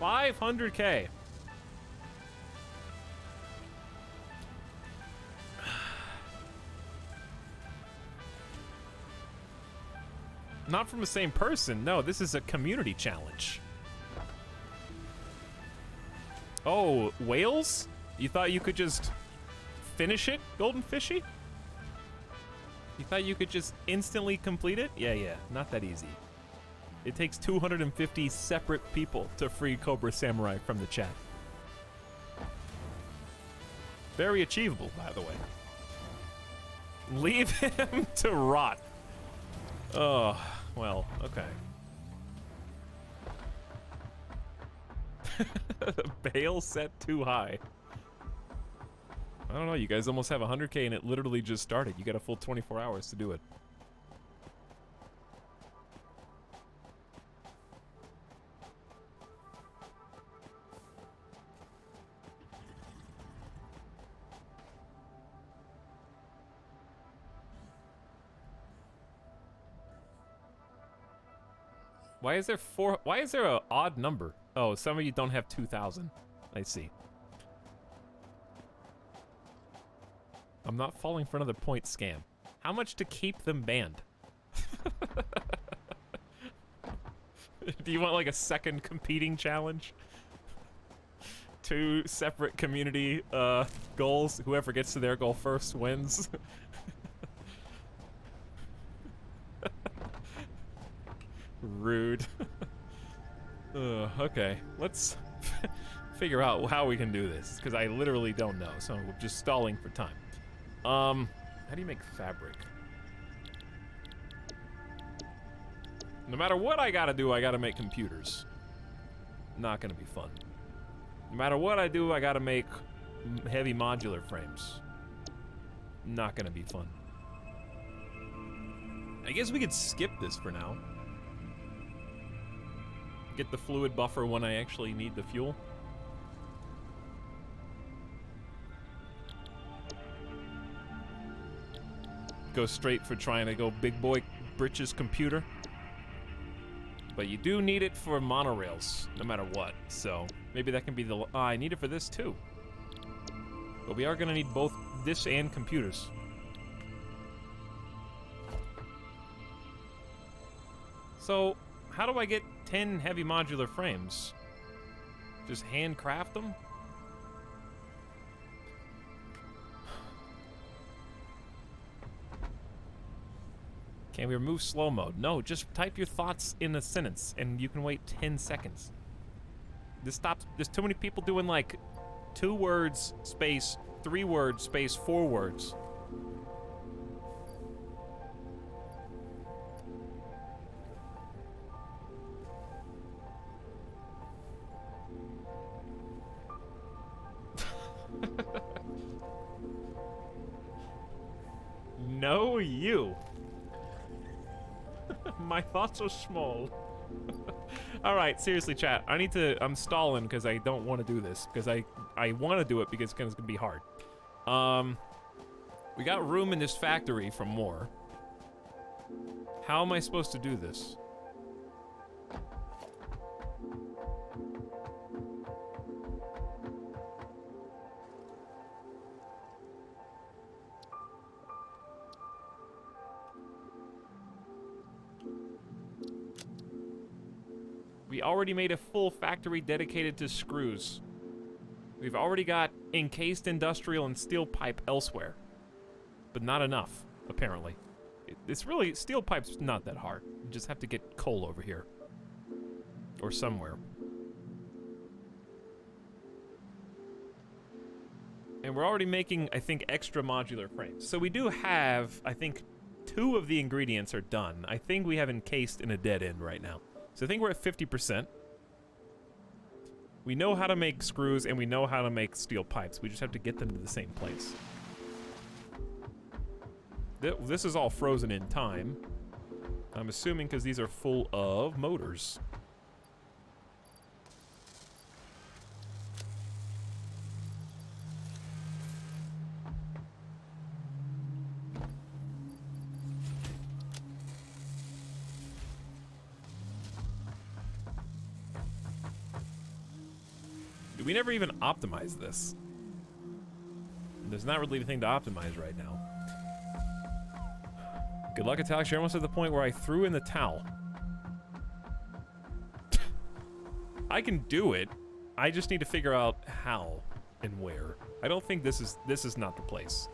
$500K. Not from the same person. No, this is a community challenge. Oh, whales? You thought you could just finish it, Golden Fishy? You thought you could just instantly complete it? Yeah, not that easy. It takes 250 separate people to free Cobra Samurai from the chat. Very achievable, by the way. Leave him to rot. Oh, well, okay. Bail set too high. I don't know, you guys almost have 100K and it literally just started. You got a full 24 hours to do it. Why is there a odd number? Oh, some of you don't have 2,000. I see. I'm not falling for another point scam. How much to keep them banned? Do you want like a second competing challenge? 2 separate community goals. Whoever gets to their goal first wins. Rude. Okay, let's figure out how we can do this, because I literally don't know, so we're just stalling for time. How do you make fabric? No matter what I gotta do, I gotta make computers. Not gonna be fun. No matter what I do, I gotta make heavy modular frames. Not gonna be fun. I guess we could skip this for now. Get the fluid buffer when I actually need the fuel. Go straight for trying to go big boy britches computer. But you do need it for monorails, no matter what. So maybe that can be the... I need it for this too. But we are gonna need both this and computers. So, how do I get 10 heavy modular frames? Just handcraft them? Can we remove slow mode? No, just type your thoughts in a sentence and you can wait 10 seconds. This stops. There's too many people doing like 2 words, space, 3 words, space, 4 words. No, you. My thoughts are small. All right, seriously, chat. I'm stalling because I don't want to do this because I want to do it because it's gonna be hard. We got room in this factory for more. How am I supposed to do this? We already made a full factory dedicated to screws. We've already got encased industrial and steel pipe elsewhere. But not enough, apparently. It's really, steel pipe's not that hard. You just have to get coal over here. Or somewhere. And we're already making, I think, extra modular frames. So we do have, I think, 2 of the ingredients are done. I think we have encased in a dead end right now. So I think we're at 50%. We know how to make screws and we know how to make steel pipes. We just have to get them to the same place. This is all frozen in time. I'm assuming because these are full of motors. We never even optimize this. There's not really anything to optimize right now. Good luck, Etalyx. You're almost at the point where I threw in the towel. I can do it. I just need to figure out how and where. I don't think this is not the place.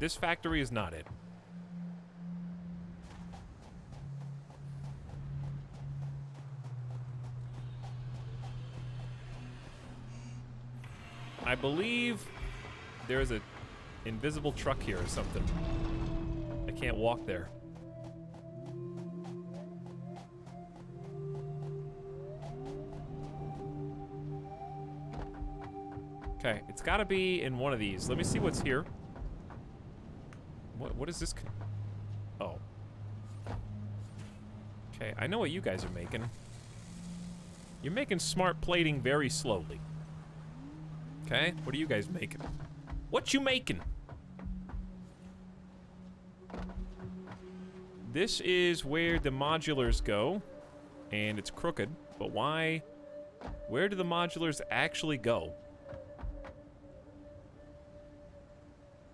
This factory is not it. I believe there's a invisible truck here or something. I can't walk there. Okay, it's gotta be in one of these. Let me see what's here. What is this? Oh. Okay, I know what you guys are making. You're making smart plating very slowly. Okay, what are you guys making? What you making? This is where the modulars go, and it's crooked, but why? Where do the modulars actually go?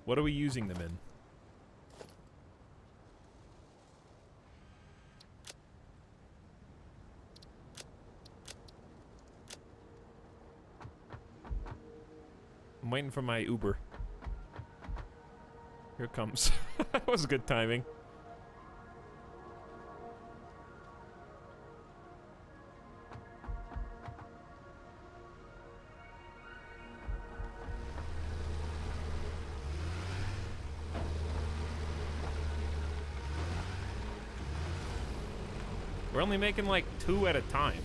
What are we using them in? I'm waiting for my Uber. Here it comes. That was good timing. We're only making like 2 at a time.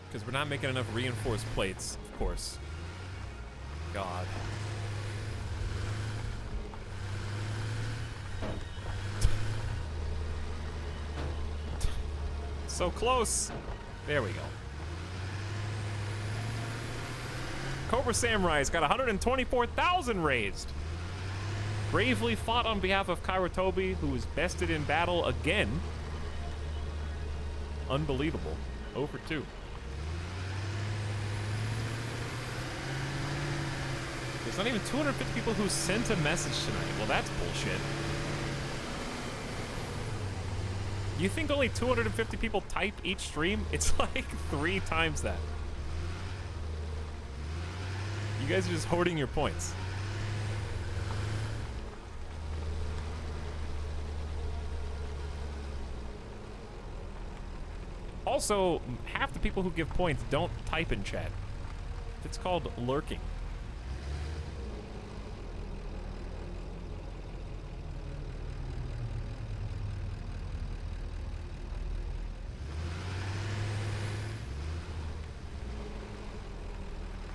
Because we're not making enough reinforced plates, of course. God. So close. There we go. Cobra Samurai's got 124,000 raised. Bravely fought on behalf of Kairotobi, who was bested in battle again. Unbelievable. 0 for 2. There's not even 250 people who sent a message tonight. Well, that's bullshit. You think only 250 people type each stream? It's like 3 times that. You guys are just hoarding your points. Also, half the people who give points don't type in chat. It's called lurking.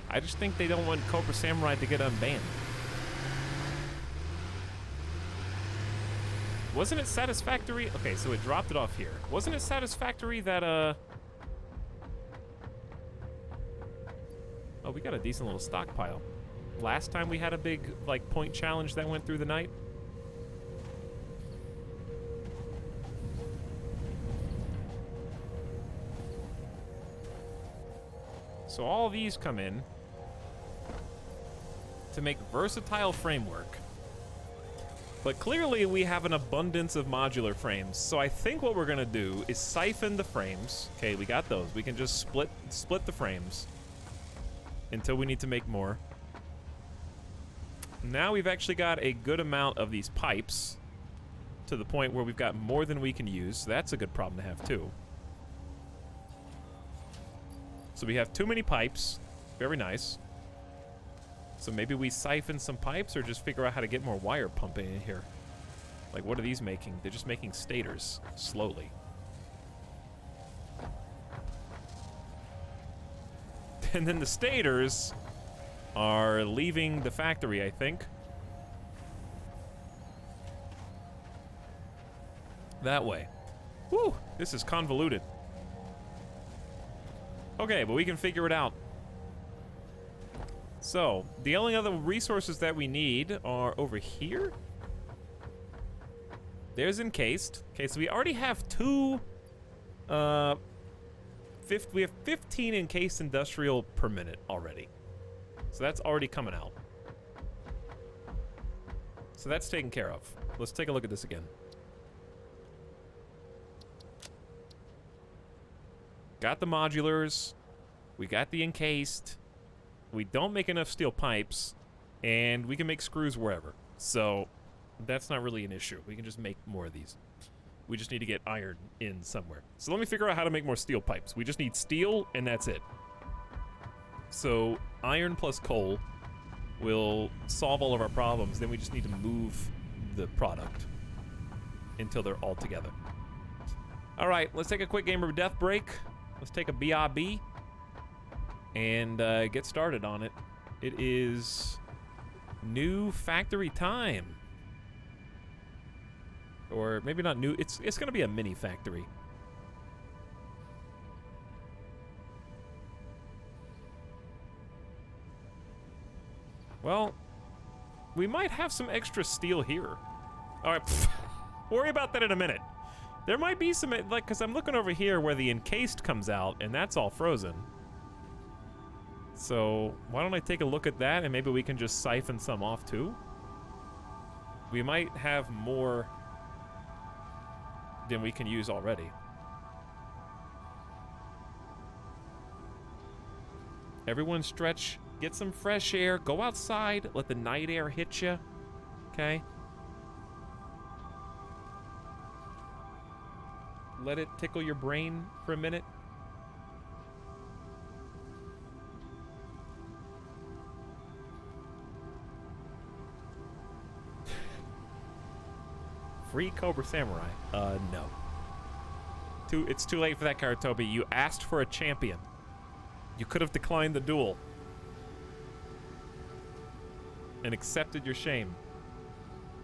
I just think they don't want Cobra Samurai to get unbanned. Wasn't it satisfactory? Okay, so it dropped it off here. Wasn't it satisfactory that, Oh, we got a decent little stockpile. Last time we had a big, like, point challenge that went through the night. So all these come in to make versatile framework. But clearly we have an abundance of modular frames, so I think what we're gonna do is siphon the frames. Okay, we got those. We can just split the frames until we need to make more. Now we've actually got a good amount of these pipes to the point where we've got more than we can use. So that's a good problem to have too. So we have too many pipes. Very nice. So maybe we siphon some pipes or just figure out how to get more wire pumping in here. Like, what are these making? They're just making stators slowly. And then the stators are leaving the factory, I think. That way. Woo! This is convoluted. Okay, but we can figure it out. So, the only other resources that we need are over here. There's encased. Okay, so we already have 2... we have 15 encased industrial per minute already. So that's already coming out. So that's taken care of. Let's take a look at this again. Got the modulars. We got the encased. We don't make enough steel pipes, and we can make screws wherever. So that's not really an issue. We can just make more of these. We just need to get iron in somewhere. So let me figure out how to make more steel pipes. We just need steel, and that's it. So iron plus coal will solve all of our problems. Then we just need to move the product until they're all together. All right, let's take a quick game of death break. Let's take a BRB and get started on it. It is new factory time. Or maybe not new, it's gonna be a mini factory. Well, we might have some extra steel here. All right, worry about that in a minute. There might be some, like, because I'm looking over here where the encased comes out, and that's all frozen. So why don't I take a look at that, and maybe we can just siphon some off too? We might have more than we can use already. Everyone stretch, get some fresh air, go outside, let the night air hit you, okay? Let it tickle your brain for a minute. Free Cobra Samurai? No. It's too late for that, Karatobi. You asked for a champion. You could have declined the duel. And accepted your shame.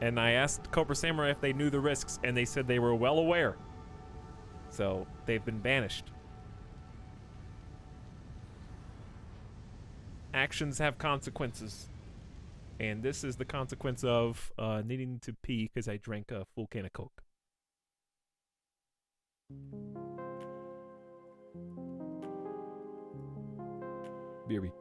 And I asked Cobra Samurai if they knew the risks, and they said they were well aware. So, they've been banished. Actions have consequences. And this is the consequence of needing to pee because I drank a full can of Coke. BRB.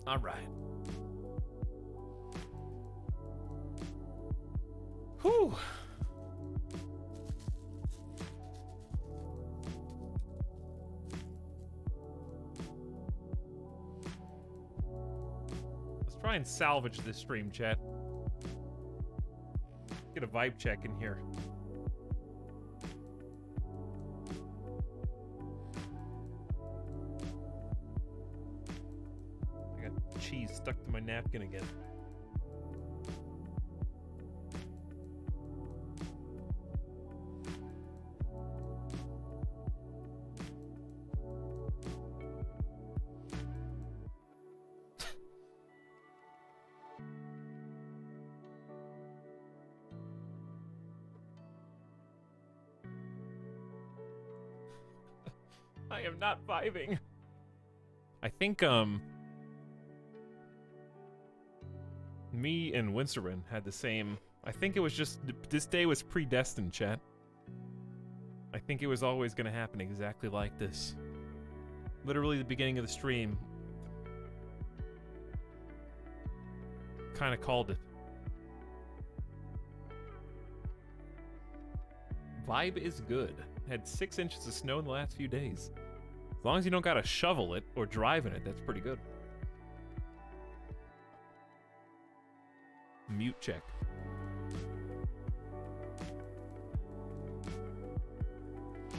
All right. Whew. Let's try and salvage this stream, chat. Get a vibe check in here. I got cheese stuck to my napkin again. I am not vibing. I think, me and Winserin had the same... I think it was just... This day was predestined, chat. I think it was always gonna happen exactly like this. Literally the beginning of the stream. Kinda called it. Vibe is good. Had 6 inches of snow in the last few days. As long as you don't gotta shovel it or drive in it, that's pretty good. Mute check.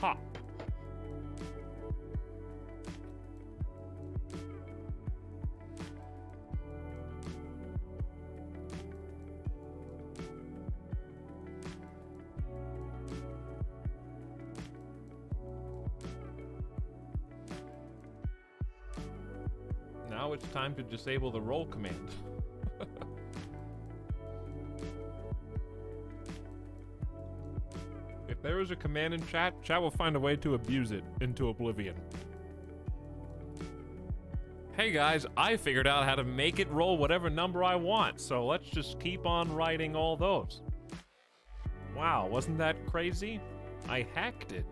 Ha! Now it's time to disable the roll command. If there is a command in chat, chat will find a way to abuse it into oblivion. Hey guys, I figured out how to make it roll whatever number I want, so let's just keep on writing all those. Wow, wasn't that crazy? I hacked it.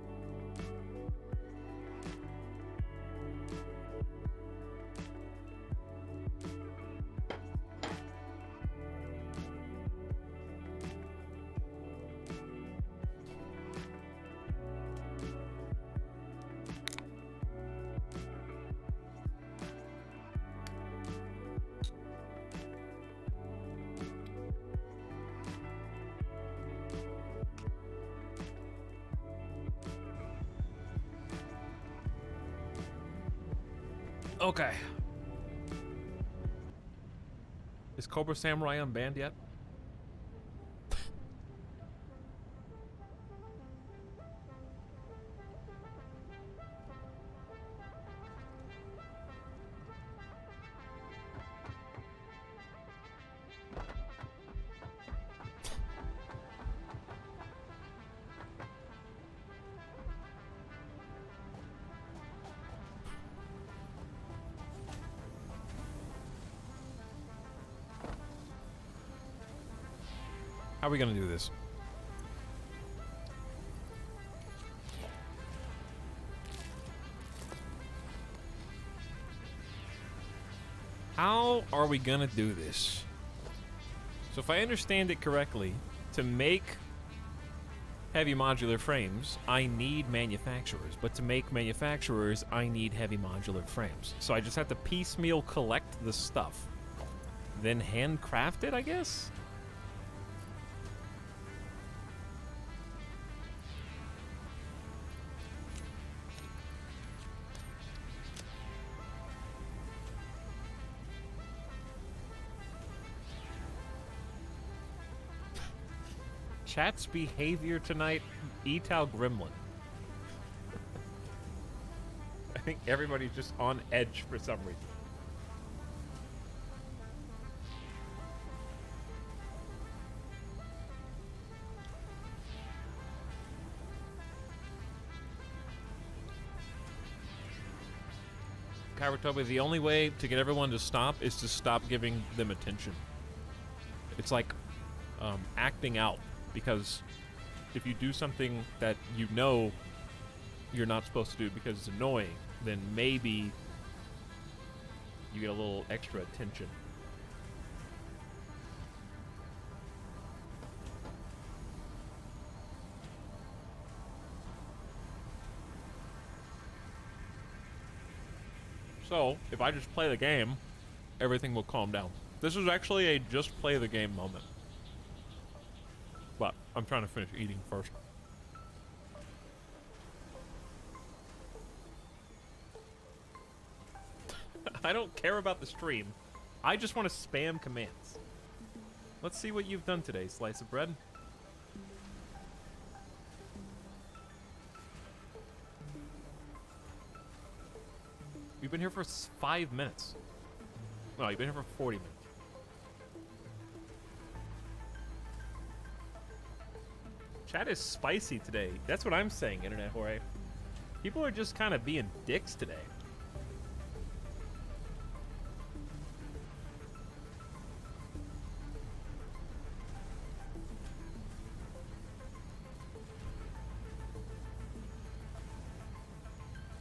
Okay. Is Cobra Samurai unbanned yet? How are we gonna do this? How are we gonna do this? So if I understand it correctly, to make heavy modular frames, I need manufacturers. But to make manufacturers, I need heavy modular frames. So I just have to piecemeal collect the stuff, then handcraft it, I guess? Chat's behavior tonight, Etal Gremlin. I think everybody's just on edge for some reason. Kyratobi, the only way to get everyone to stop is to stop giving them attention. It's like acting out. Because if you do something that you know you're not supposed to do because it's annoying, then maybe you get a little extra attention. So, if I just play the game, everything will calm down. This is actually a just play the game moment. But I'm trying to finish eating first. I don't care about the stream. I just want to spam commands. Let's see what you've done today, slice of bread. You've been here for 5 minutes. No, you've been here for 40 minutes. Chat is spicy today. That's what I'm saying, Internet Hore. People are just kind of being dicks today.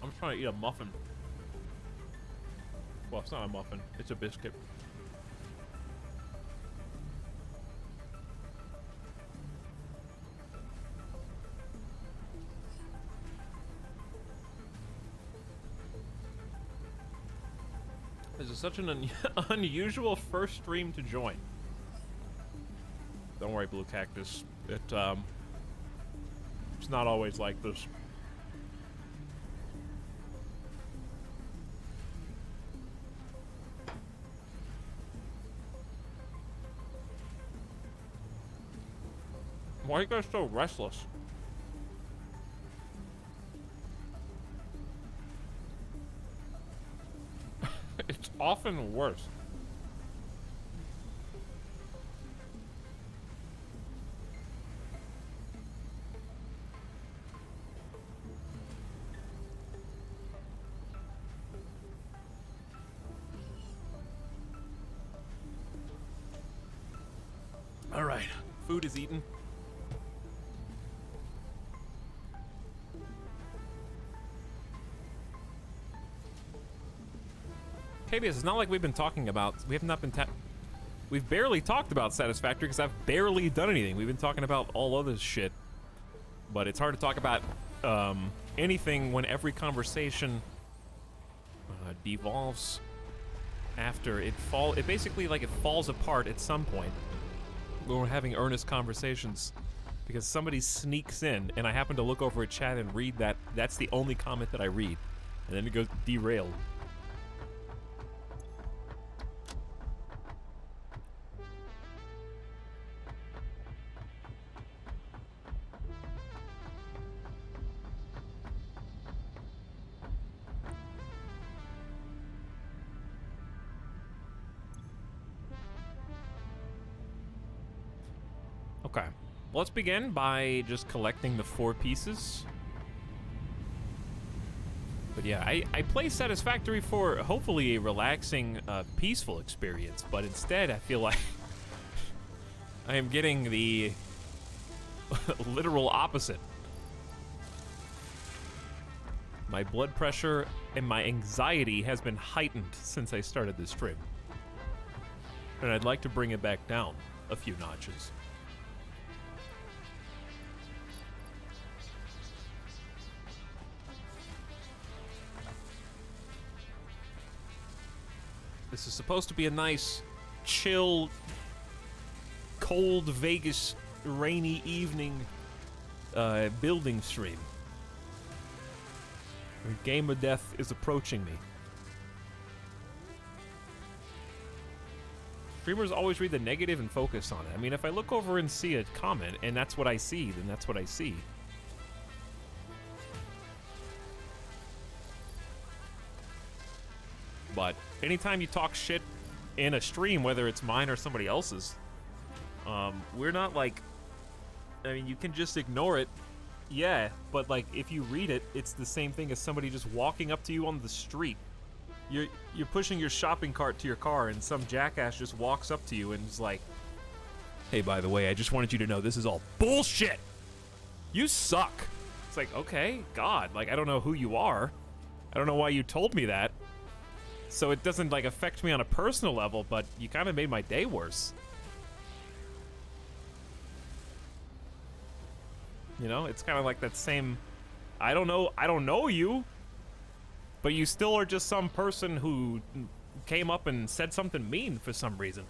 I'm trying to eat a muffin. Well, it's not a muffin. It's a biscuit. This is such an unusual first stream to join. Don't worry, Blue Cactus. It's not always like this. Why are you guys so restless? It's often worse. All right, food is eaten. KBS, it's not like we've been talking about. We've barely talked about Satisfactory because I've barely done anything. We've been talking about all other shit, but it's hard to talk about anything when every conversation devolves after it it basically like it falls apart at some point when we're having earnest conversations because somebody sneaks in and I happen to look over a chat and read that. That's the only comment that I read, and then it goes derailed. Okay. Let's begin by just collecting the 4 pieces. But yeah, I play Satisfactory for hopefully a relaxing, peaceful experience, but instead I feel like I am getting the literal opposite. My blood pressure and my anxiety has been heightened since I started this stream. And I'd like to bring it back down a few notches. This is supposed to be a nice, chill, cold Vegas, rainy evening building stream. The game of death is approaching me. Streamers always read the negative and focus on it. I mean, if I look over and see a comment and that's what I see, then that's what I see. But anytime you talk shit in a stream, whether it's mine or somebody else's, we're not like, I mean, you can just ignore it. Yeah, but like if you read it, it's the same thing as somebody just walking up to you on the street. You're pushing your shopping cart to your car and some jackass just walks up to you and is like, "Hey, by the way, I just wanted you to know this is all bullshit. You suck." It's like, "Okay, God, like I don't know who you are. I don't know why you told me that." So it doesn't like affect me on a personal level, but you kind of made my day worse. You know, it's kind of like that same, I don't know you, but you still are just some person who came up and said something mean for some reason.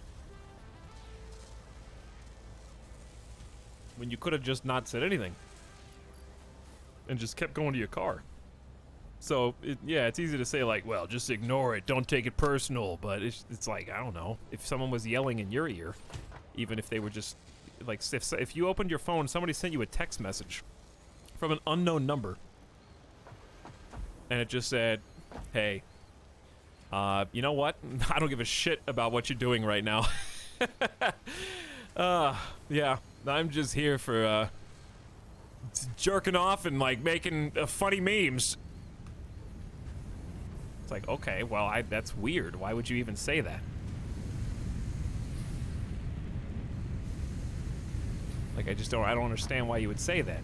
When you could have just not said anything and just kept going to your car. So, yeah, it's easy to say like, well, just ignore it, don't take it personal, but it's like, I don't know, if someone was yelling in your ear, even if they were just, like, if you opened your phone, somebody sent you a text message from an unknown number, and it just said, "Hey, you know what? I don't give a shit about what you're doing right now." Yeah, I'm just here for, jerking off and, like, making funny memes. It's like, okay, well, that's weird. Why would you even say that? Like, I don't understand why you would say that.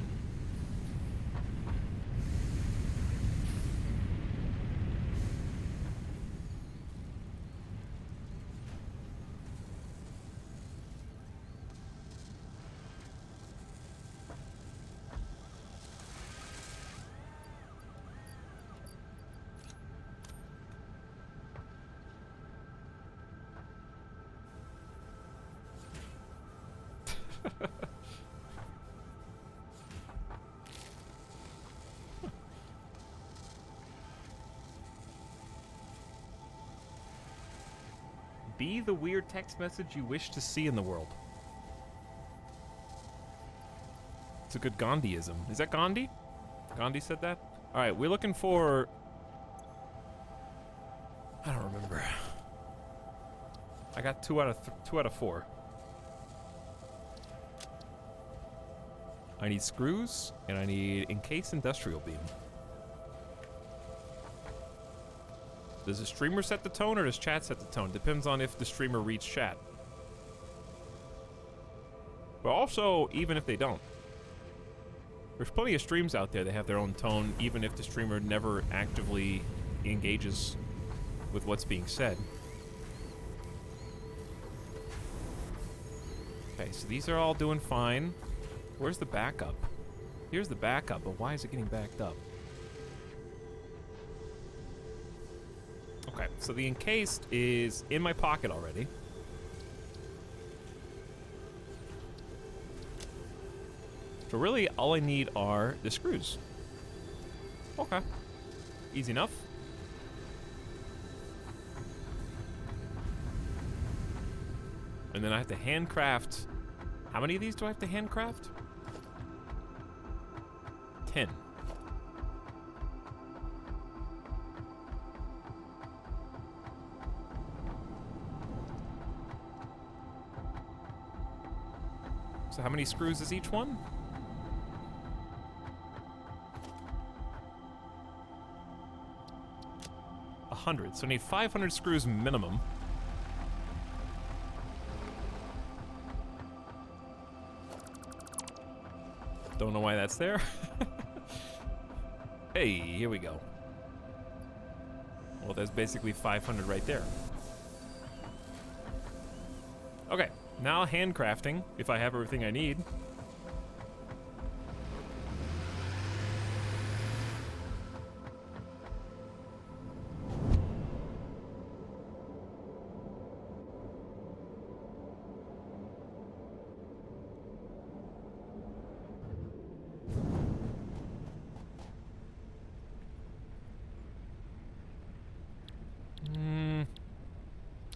Be the weird text message you wish to see in the world. It's a good Gandhiism. Is that Gandhi? Gandhi said that? Alright, we're looking for... I don't remember. I got 2 out of 4. I need screws, and I need encased industrial beam. Does the streamer set the tone, or does chat set the tone? Depends on if the streamer reads chat. But also, even if they don't. There's plenty of streams out there that have their own tone, even if the streamer never actively engages with what's being said. Okay, so these are all doing fine. Where's the backup? Here's the backup, but why is it getting backed up? Okay, so the encased is in my pocket already. So really, all I need are the screws. Okay. Easy enough. And then I have to handcraft... How many of these do I have to handcraft? 10. So how many screws is each one? 100. So I need 500 screws minimum. Don't know why that's there. Hey, here we go. Well, there's basically 500 right there. Okay, now handcrafting, if I have everything I need.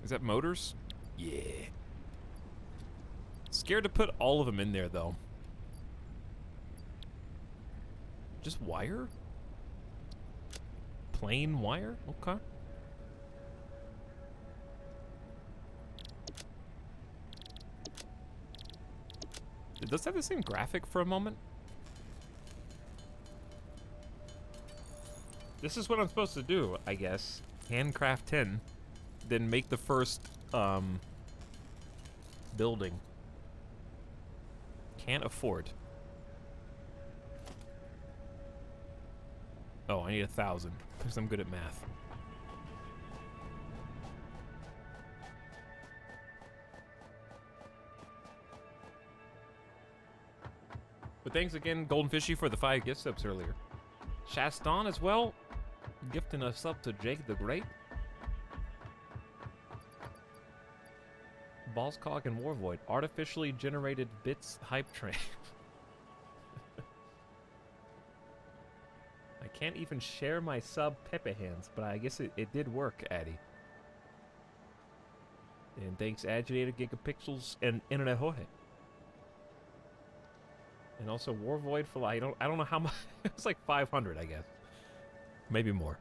Is that motors? Yeah. Scared to put all of them in there, though. Just wire? Plain wire? Okay. It does have the same graphic for a moment. This is what I'm supposed to do, I guess. Handcraft 10. Then make the first, building. Can't afford. Oh, I need 1,000, because I'm good at math. But thanks again, Golden Fishy, for the 5 gift subs earlier. Shaston as well, gifting us up to Jake the Great. Ballscock and Warvoid, artificially generated bits hype train. I can't even share my sub Pepe hands, but I guess it did work, Addy. And thanks Agitated Gigapixels and Internet Jorge. And also Warvoid for I don't know how much. It's like 500, I guess. Maybe more.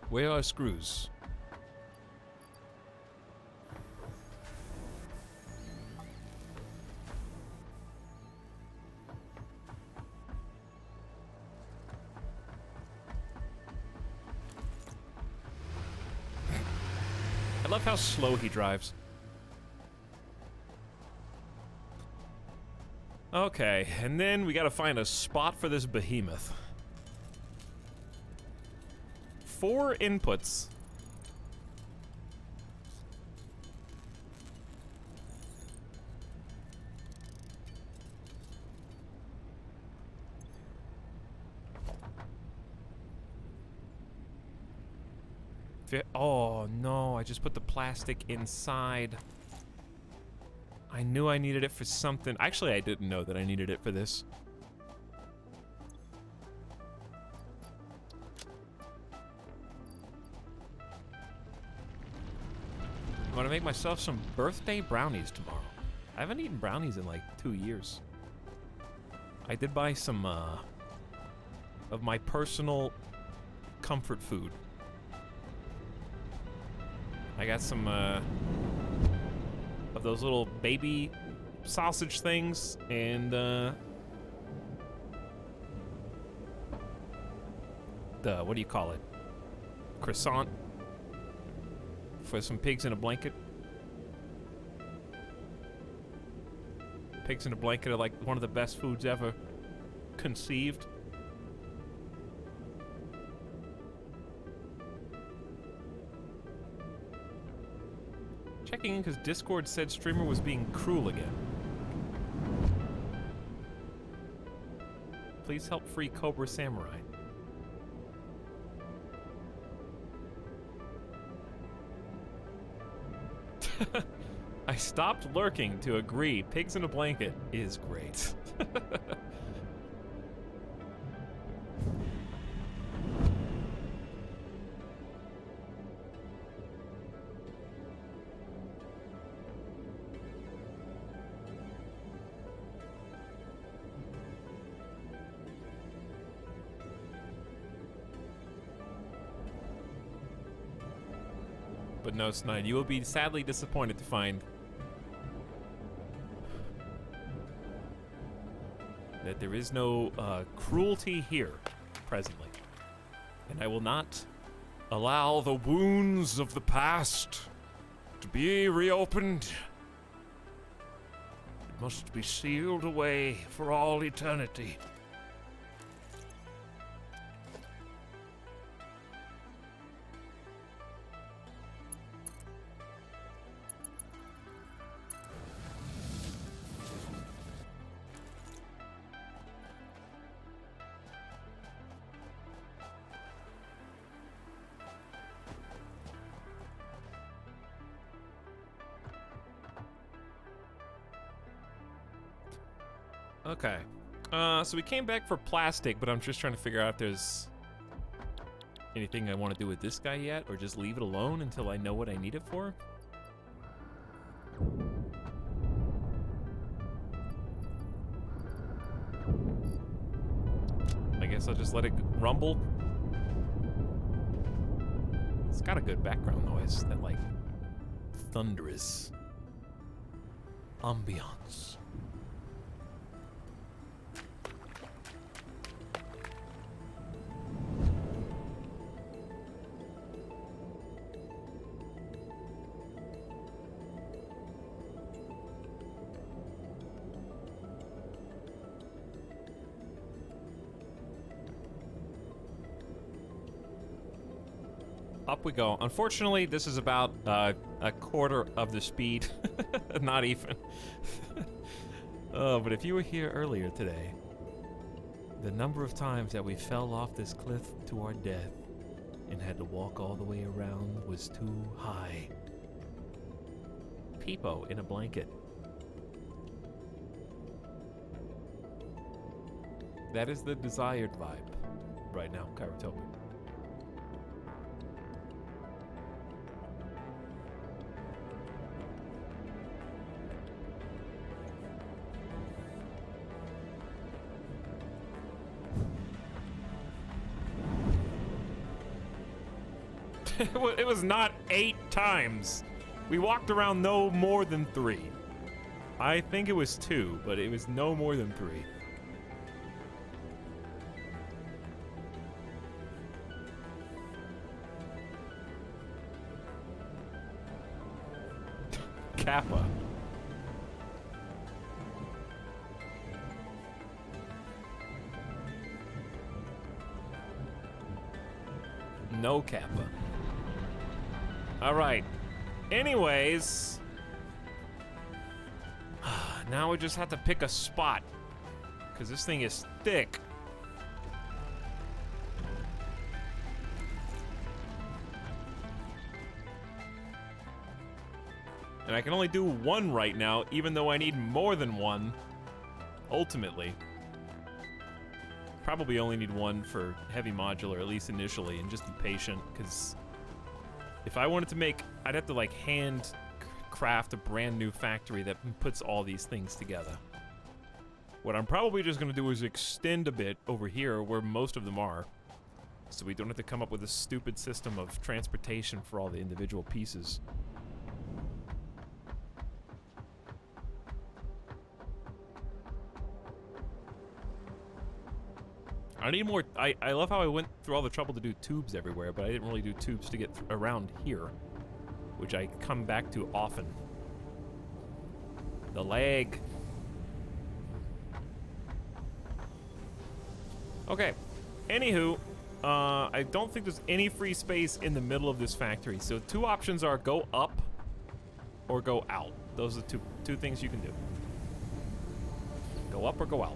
Where are screws? I love how slow he drives. Okay, and then we gotta find a spot for this behemoth. 4 inputs. Oh no, I just put the plastic inside. I knew I needed it for something. Actually, I didn't know that I needed it for this. I'm gonna make myself some birthday brownies tomorrow. I haven't eaten brownies in like 2 years. I did buy some of my personal comfort food. I got some of those little baby sausage things and the what do you call it? Croissant. For some pigs in a blanket. Pigs in a blanket are like one of the best foods ever conceived. Checking in because Discord said streamer was being cruel again. Please help free Cobra Samurai. I stopped lurking to agree. Pigs in a blanket is great. But no, Snide, you will be sadly disappointed to find that there is no cruelty here, presently. And I will not allow the wounds of the past to be reopened. It must be sealed away for all eternity. Okay. So we came back for plastic, but I'm just trying to figure out if there's anything I want to do with this guy yet, or just leave it alone until I know what I need it for. I guess I'll just let it rumble. It's got a good background noise, that like thunderous ambiance. Up we go. Unfortunately, this is about a quarter of the speed. Not even. Oh, but if you were here earlier today, the number of times that we fell off this cliff to our death and had to walk all the way around was too high. Peepo in a blanket. That is the desired vibe right now, Kairotobi. It was not 8 times. We walked around no more than 3. I think it was 2, but it was no more than 3. Kappa. No Kappa. All right. Anyways, now we just have to pick a spot because this thing is thick. And I can only do 1 right now, even though I need more than 1, ultimately. Probably only need 1 for heavy modular, at least initially, and just be patient, because if I wanted to make, I'd have to like hand craft a brand new factory that puts all these things together. What I'm probably just gonna do is extend a bit over here where most of them are, so we don't have to come up with a stupid system of transportation for all the individual pieces. I need more. I love how I went through all the trouble to do tubes everywhere, but I didn't really do tubes to get around here, which I come back to often. The lag. Okay. Anywho, I don't think there's any free space in the middle of this factory, so 2 options are go up or go out. Those are two things you can do. Go up or go out.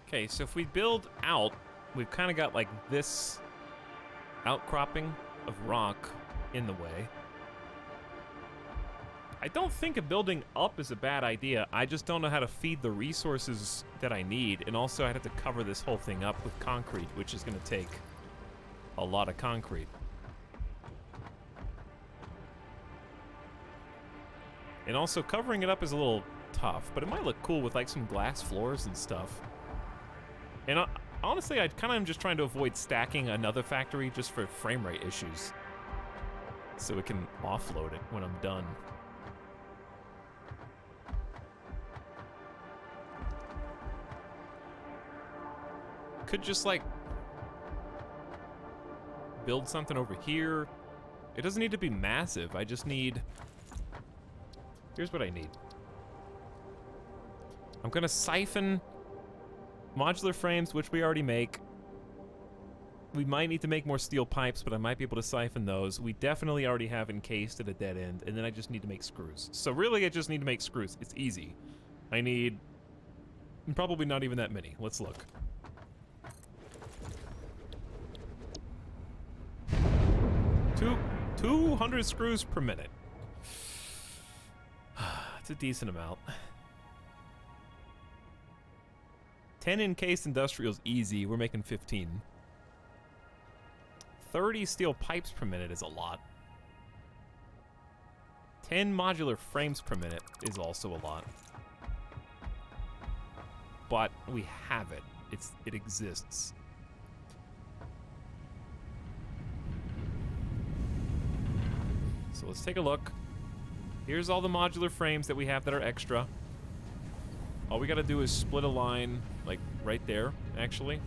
Okay, so if we build out, we've kind of got like this outcropping of rock in the way. I don't think a building up is a bad idea. I just don't know how to feed the resources that I need, and also I'd have to cover this whole thing up with concrete, which is going to take a lot of concrete. And also covering it up is a little tough, but it might look cool with like some glass floors and stuff. And honestly, I kind of am just trying to avoid stacking another factory just for frame rate issues, so it can offload it when I'm done. Could just like build something over here. It doesn't need to be massive. I just need, here's what I need. I'm gonna siphon modular frames, which we already make. We might need to make more steel pipes, but I might be able to siphon those. We definitely already have encased at a dead end, and then I just need to make screws. So really, I just need to make screws. It's easy. I need probably not even that many. Let's look. 200 screws per minute. It's a decent amount. 10 encased industrials easy. We're making 15. 30 steel pipes per minute is a lot. 10 modular frames per minute is also a lot. But we have it. It exists. So let's take a look. Here's all the modular frames that we have that are extra. All we gotta do is split a line, like right there, actually.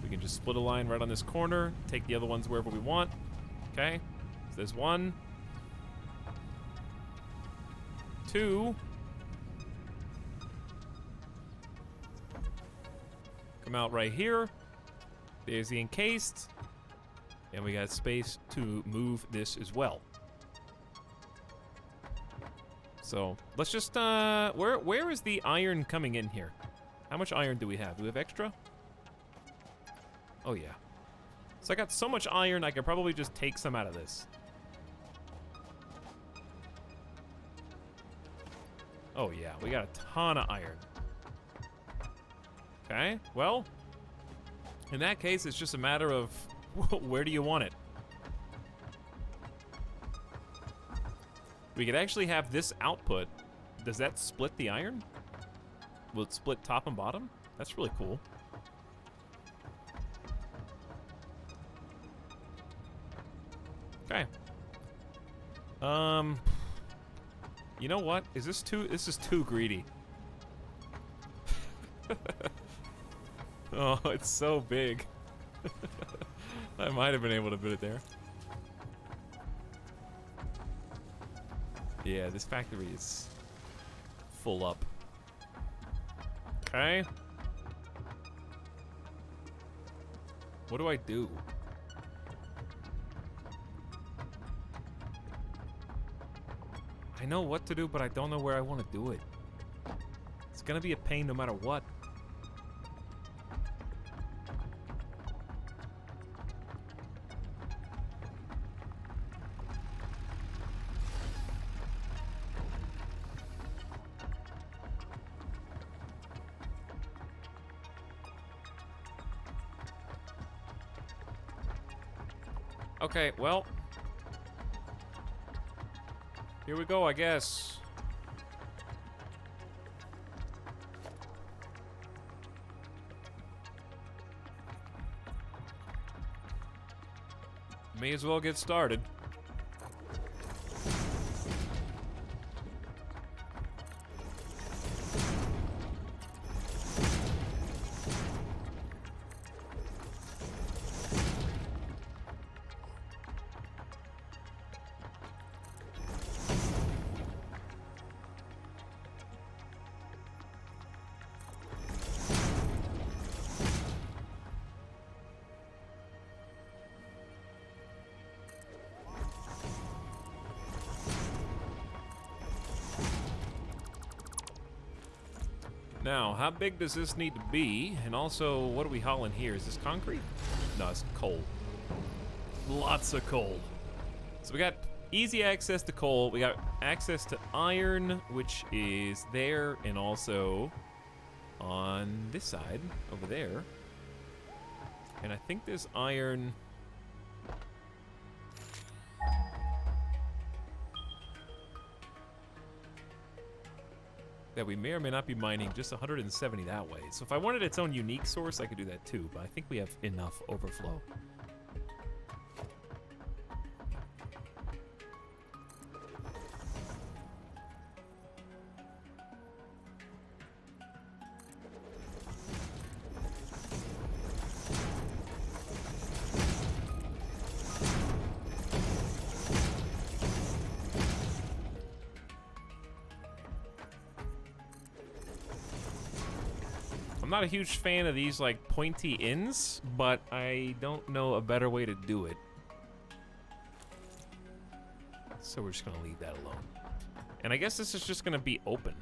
We can just split a line right on this corner, take the other ones wherever we want. Okay, so there's 1. 2. Come out right here. There's the encased. And we got space to move this as well. So let's just where is the iron coming in here? How much iron do we have? Do we have extra? Oh yeah. So I got so much iron I could probably just take some out of this. Oh yeah, we got a ton of iron. Okay, well, in that case it's just a matter of where do you want it? We could actually have this output. Does that split the iron? Will it split top and bottom? That's really cool. Okay. You know what? This is too greedy. Oh, it's so big. I might have been able to put it there. Yeah, this factory is full up. Okay. What do I do? I know what to do, but I don't know where I want to do it. It's gonna be a pain no matter what. Okay, well, here we go, I guess. May as well get started. Now, how big does this need to be? And also, what are we hauling here? Is this concrete? No, it's coal. Lots of coal. So we got easy access to coal. We got access to iron, which is there, and also on this side, over there. And I think there's iron... that we may or may not be mining, just 170 that way. So if I wanted its own unique source, I could do that too, but I think we have enough overflow. I'm not a huge fan of these like pointy ends, but I don't know a better way to do it. So we're just gonna leave that alone. And I guess this is just gonna be open.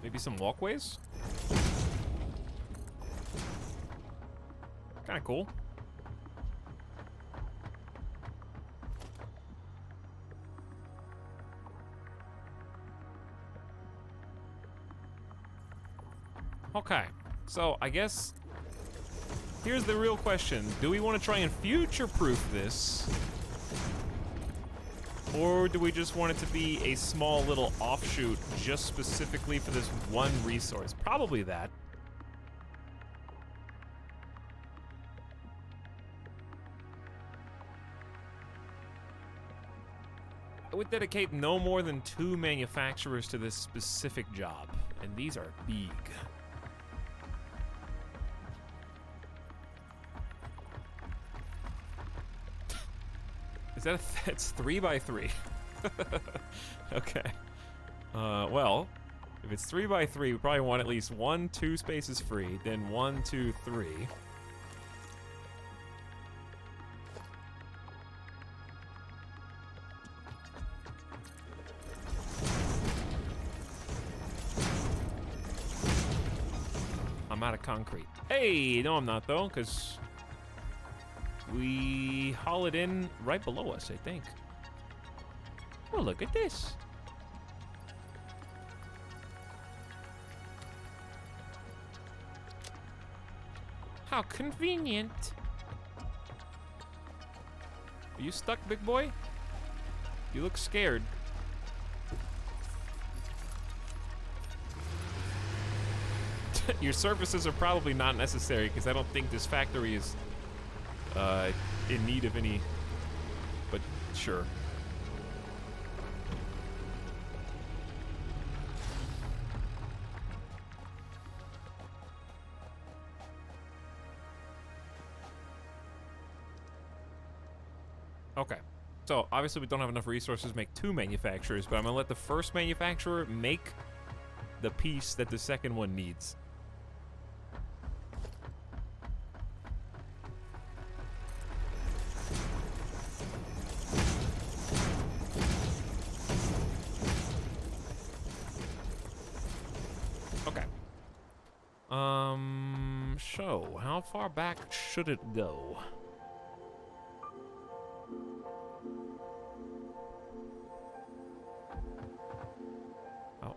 Maybe some walkways? Kinda cool. Okay, so I guess here's the real question. Do we want to try and future-proof this? Or do we just want it to be a small little offshoot just specifically for this one resource? Probably that. I would dedicate no more than 2 manufacturers to this specific job, and these are big. Is that it's 3 by 3? Okay. Well, if it's 3 by 3, we probably want at least 1, 2 spaces free, then 1, 2, 3. I'm out of concrete. Hey, no, I'm not though, because we haul it in right below us, I think. Oh, look at this. How convenient. Are you stuck, big boy? You look scared. Your services are probably not necessary because I don't think this factory is in need of any, but sure. Okay, so obviously we don't have enough resources to make 2 manufacturers, but I'm gonna let the first manufacturer make the piece that the second one needs. So, how far back should it go?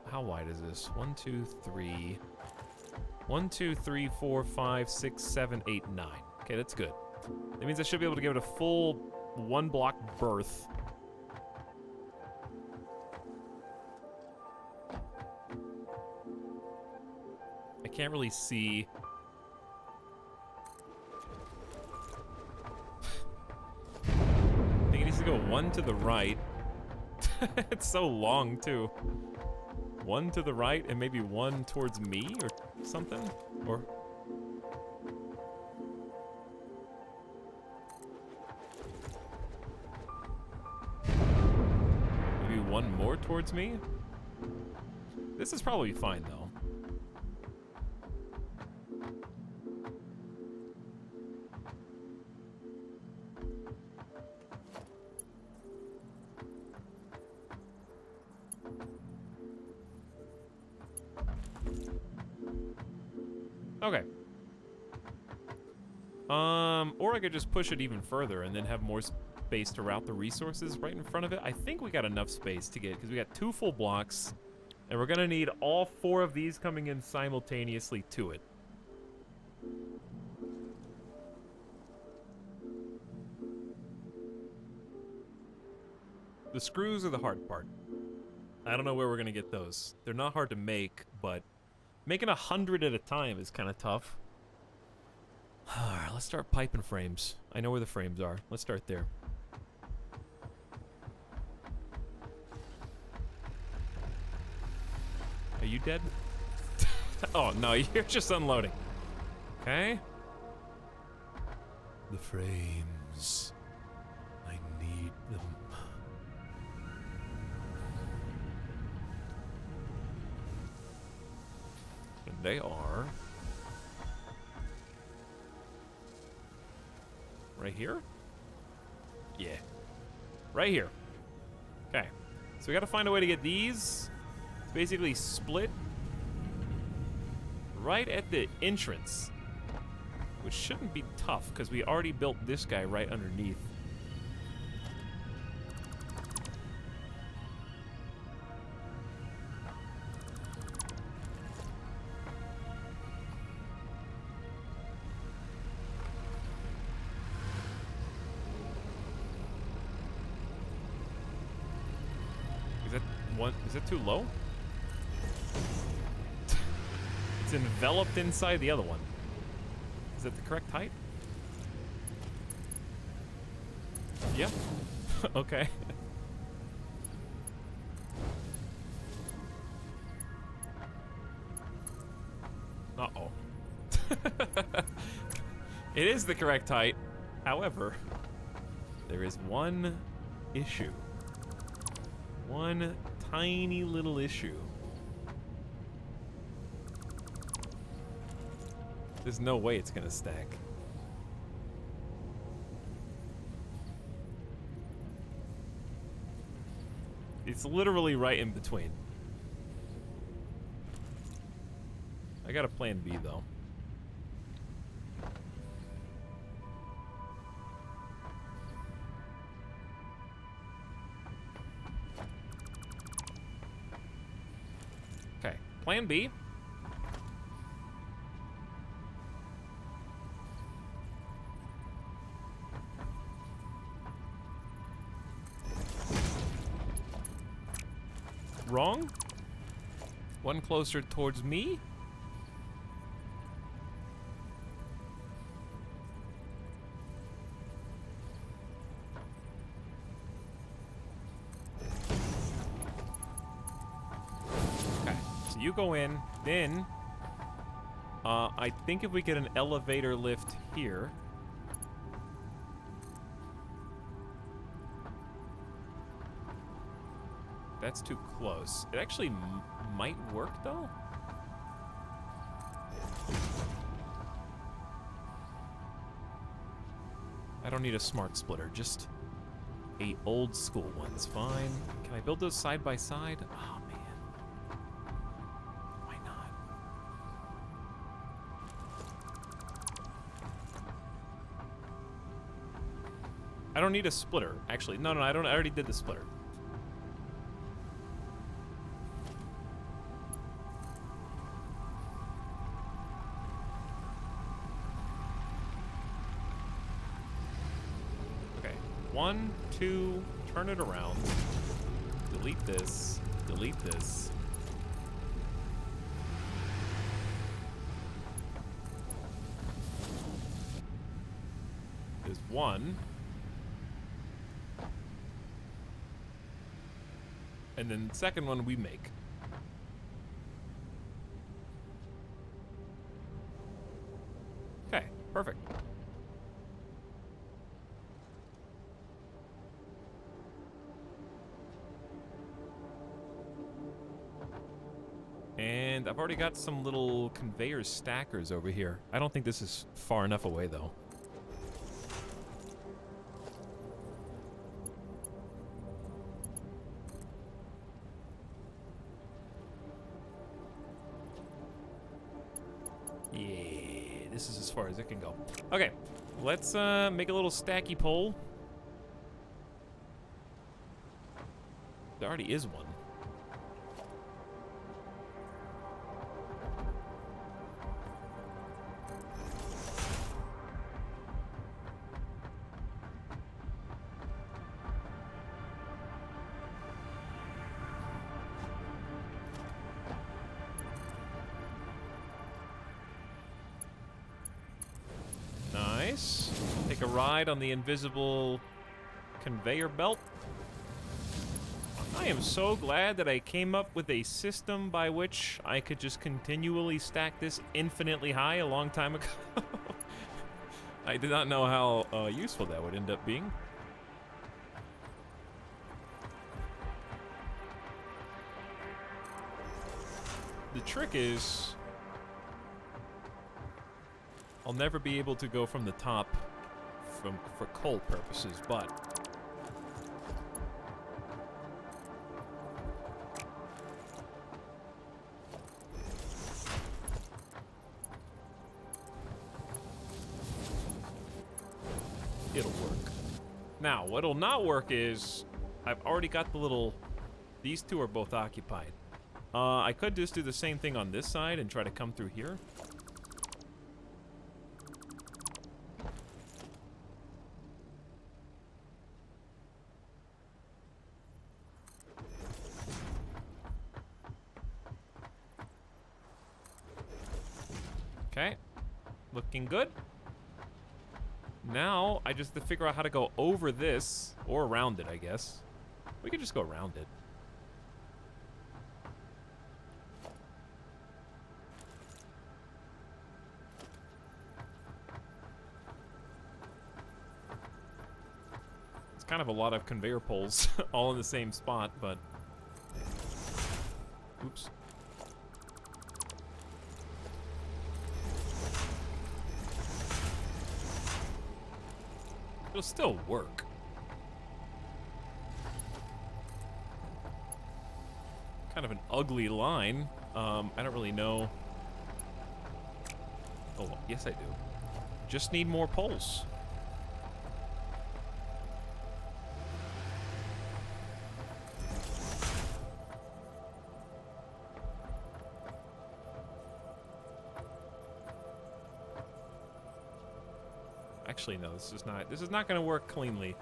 How wide is this? 1, 2, 3. 1, 2, 3, 4, 5, 6, 7, 8, 9. Okay, that's good. That means I should be able to give it a full 1 block berth. I can't really see. I think it needs to go 1 to the right. It's so long, too. 1 to the right and maybe 1 towards me or something? Or... maybe 1 more towards me? This is probably fine, though. Okay. Or I could just push it even further and then have more space to route the resources right in front of it. I think we got enough space to get, because we got 2 full blocks, and we're gonna need all 4 of these coming in simultaneously to it. The screws are the hard part. I don't know where we're gonna get those. They're not hard to make, but making 100 at a time is kind of tough. Let's start piping frames. I know where the frames are. Let's start there. Are you dead? Oh, no, you're just unloading. Okay. The frames. I need them. And they are... right here? Yeah. Right here. Okay. So we gotta find a way to get these basically split right at the entrance, which shouldn't be tough because we already built this guy right underneath. Is it too low? It's enveloped inside the other one. Is that the correct height? Yeah. Okay. Uh-oh. It is the correct height. However, there is one issue. One tiny little issue. There's no way it's gonna stack. It's literally right in between. I got a plan B though. Okay, plan B. Wrong. One closer towards me. Okay, so you go in, then I think if we get an elevator lift here. That's too close. It actually might work, though. I don't need a smart splitter, just a old school one's fine. Can I build those side by side? Oh, man. Why not? I don't need a splitter, actually. No, I don't. I already did the splitter. One, two, turn it around. Delete this. Delete this. There's one. And then the second one we make. Okay, perfect. And I've already got some little conveyor stackers over here. I don't think this is far enough away, though. Yeah, this is as far as it can go. Okay, let's make a little stacky pole. There already is one. Nice. Take a ride on the invisible conveyor belt. I am so glad that I came up with a system by which I could just continually stack this infinitely high a long time ago. I did not know how useful that would end up being. The trick is, I'll never be able to go from the top for coal purposes, but it'll work. Now, what'll not work is I've already got the little, these two are both occupied. I could just do the same thing on this side and try to come through here. Okay, looking good. Now, I just have to figure out how to go over this, or around it, I guess. We could just go around it. It's kind of a lot of conveyor poles all in the same spot, but... Oops. It'll still work. Kind of an ugly line. I don't really know. Oh, yes I do. Just need more poles. Actually, no, this is not going to work cleanly.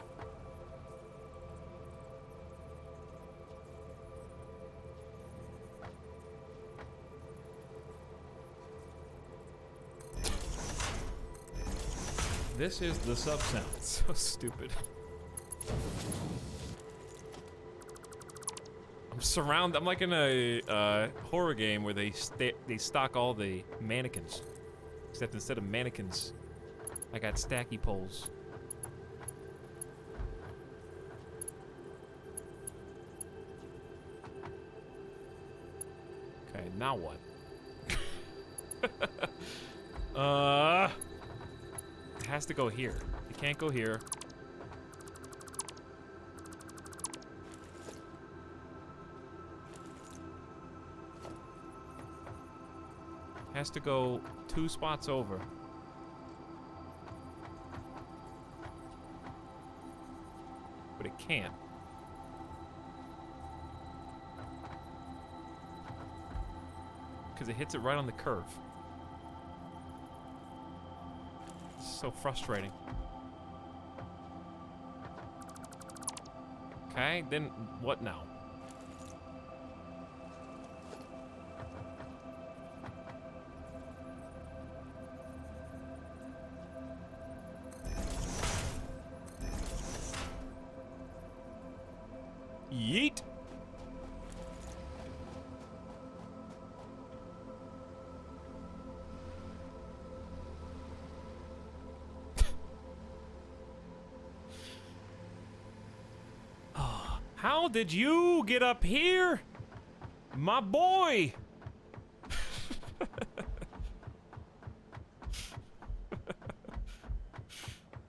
This is the sub sound. So stupid. I'm surrounded. I'm like in a horror game where they stock all the mannequins, except instead of mannequins, I got stacky poles. Okay, now what? It has to go here. It can't go here. It has to go 2 spots over. But it can't. Because it hits it right on the curve. It's so frustrating. Okay, then what now? Yeet. How did you get up here? My boy.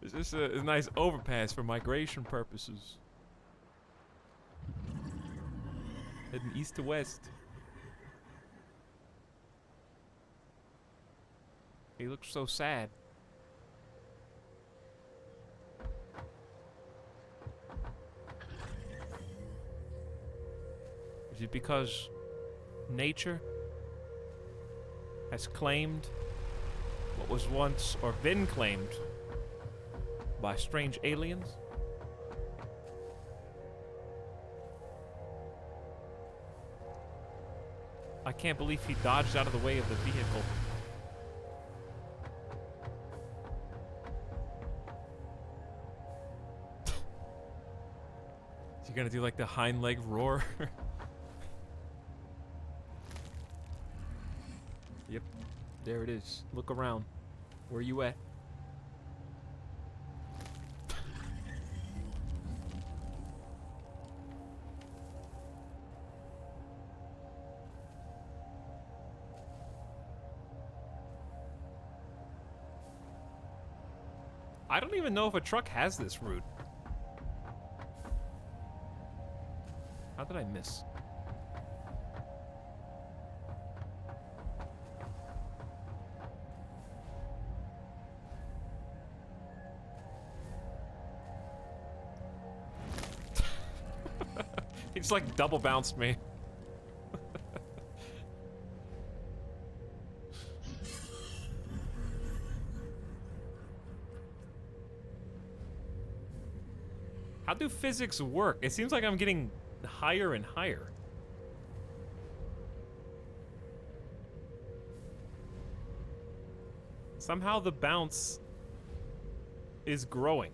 It's just a nice overpass for migration purposes. Heading east to west. He looks so sad. Is it because nature has claimed what was once or been claimed by strange aliens? I can't believe he dodged out of the way of the vehicle. Is he gonna do like the hind leg roar? Yep, there it is. Look around. Where you at? I don't even know if a truck has this route. How did I miss? He just like double bounced me. How do physics work? It seems like I'm getting higher and higher. Somehow the bounce is growing.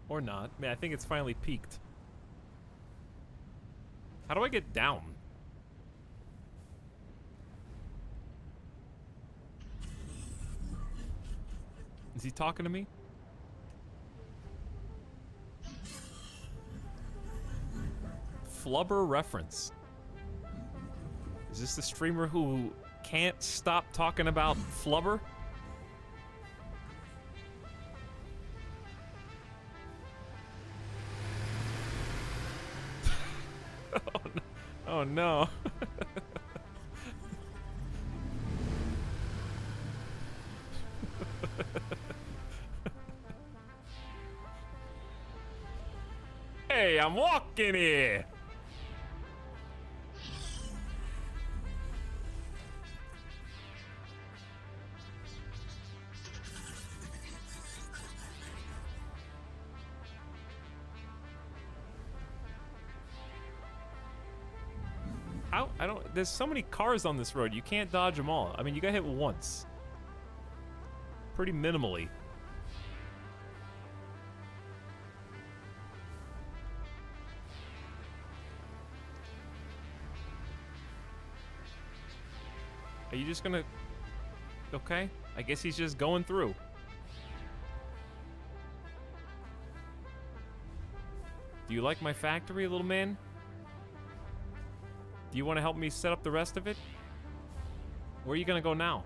Or not. I mean, I think it's finally peaked. How do I get down? Is he talking to me? Flubber reference. Is this the streamer who can't stop talking about flubber? Oh no. Oh no. Hey, I'm walking here. How? I don't. There's so many cars on this road. You can't dodge them all. I mean, you got hit once. Pretty minimally. Are you just gonna... Okay, I guess he's just going through. Do you like my factory, little man? Do you want to help me set up the rest of it? Where are you gonna go now?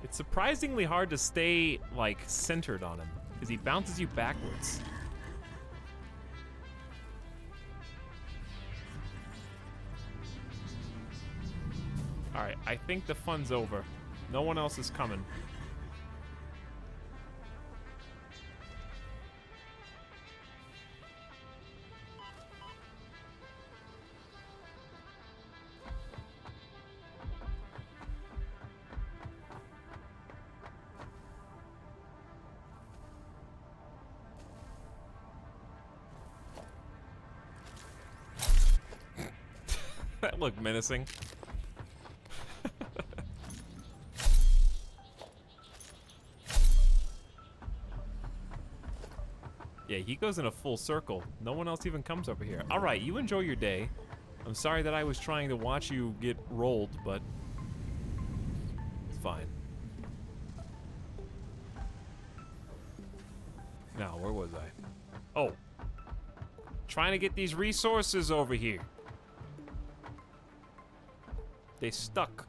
It's surprisingly hard to stay, like, centered on him, because he bounces you backwards. Alright, I think the fun's over. No one else is coming. That looked menacing. Yeah, he goes in a full circle. No one else even comes over here. All right, you enjoy your day. I'm sorry that I was trying to watch you get rolled, but it's fine. Now, where was I? Oh. Trying to get these resources over here. They stuck.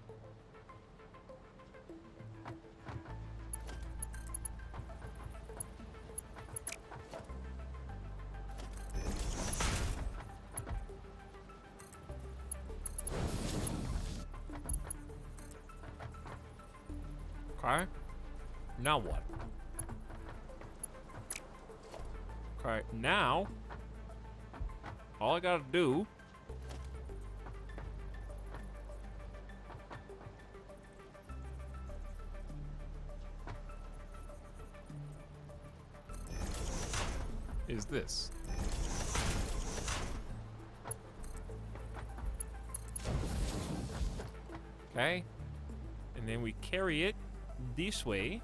Okay. Now what? Okay, now all I gotta do is this. Okay. And then we carry it this way.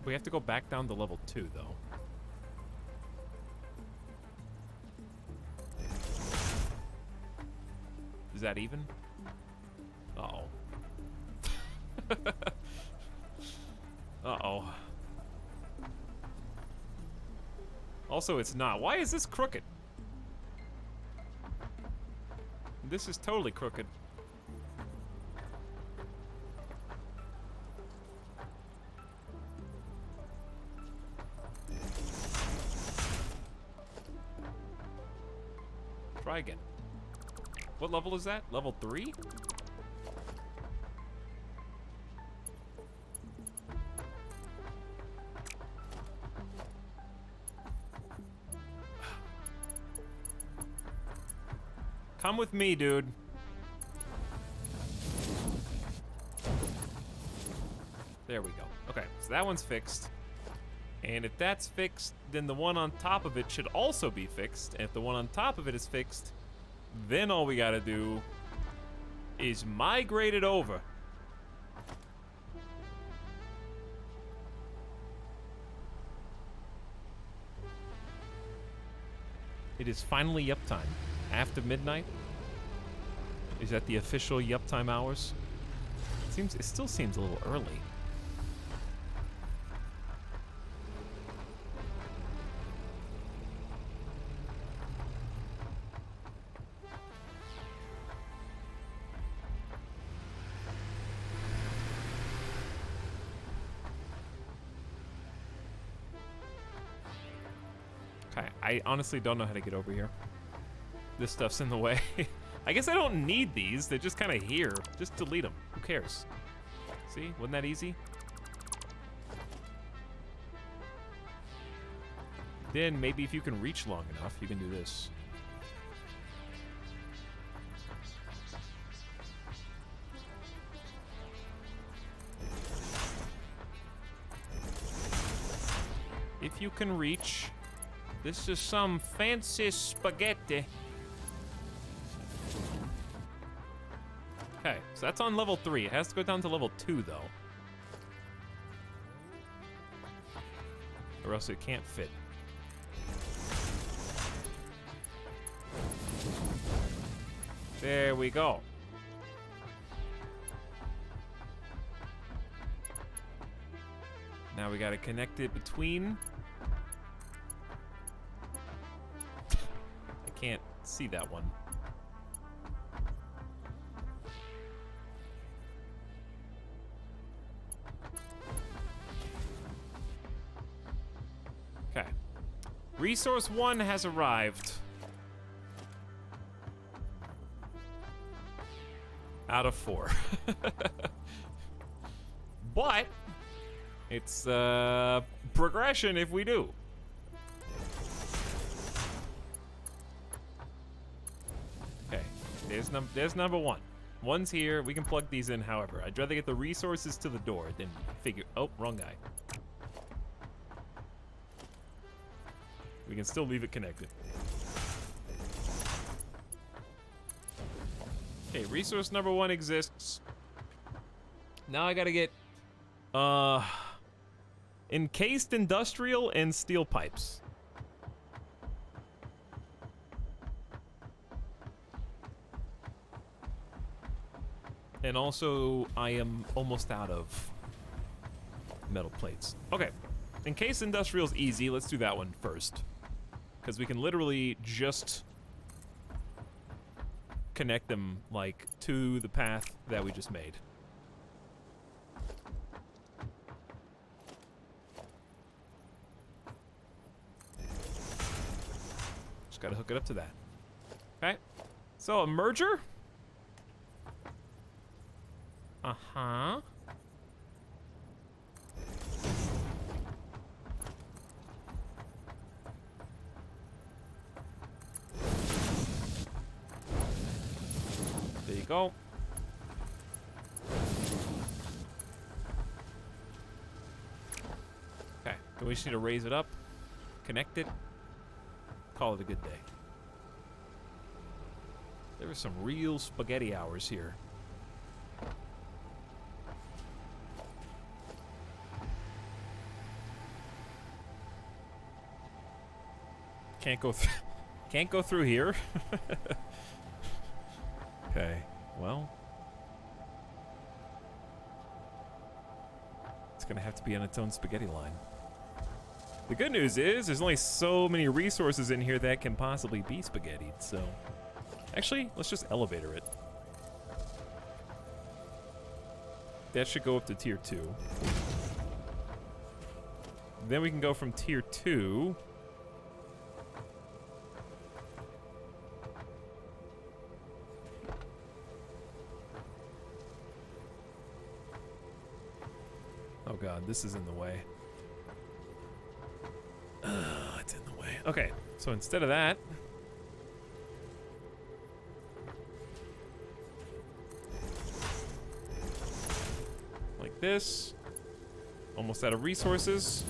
We have to go back down to level 2, though. Is that even? Uh-oh. Uh-oh. Also, it's not. Why is this crooked? This is totally crooked. Try again. What level is that? Level 3? Come with me, dude. There we go. Okay, so that one's fixed. And if that's fixed, then the one on top of it should also be fixed. And if the one on top of it is fixed, then all we gotta do is migrate it over. It is finally yup time. After midnight? Is that the official yup time hours? It still seems a little early. Okay, I honestly don't know how to get over here. This stuff's in the way. I guess I don't need these. They're just kind of here. Just delete them. Who cares? See? Wasn't that easy? Then maybe if you can reach long enough, you can do this. If you can reach, this is some fancy spaghetti. Okay, so that's on level 3. It has to go down to level 2, though. Or else it can't fit. There we go. Now we gotta connect it between. I can't see that one. Okay. Resource 1 has arrived. Out of 4. But it's progression if we do. Okay, there's number 1. One's here. We can plug these in, however. I'd rather get the resources to the door than figure. Oh, wrong guy. We can still leave it connected. Okay, resource number 1 exists. Now I gotta get encased industrial and steel pipes. And also, I am almost out of metal plates. Okay, encased industrial is easy. Let's do that one first. Because we can literally just connect them, like, to the path that we just made. Just gotta hook it up to that. Okay. So a merger? Uh-huh. There you go. Okay, we just need to raise it up, connect it, call it a good day. There were some real spaghetti hours here. Can't go through. Can't go through here. Okay, well, it's gonna have to be on its own spaghetti line. The good news is there's only so many resources in here that can possibly be spaghettied, so actually, let's just elevator it. That should go up to tier 2. Then we can go from tier 2 oh god, this is in the way. It's in the way. Okay, so instead of that, like this, almost out of resources.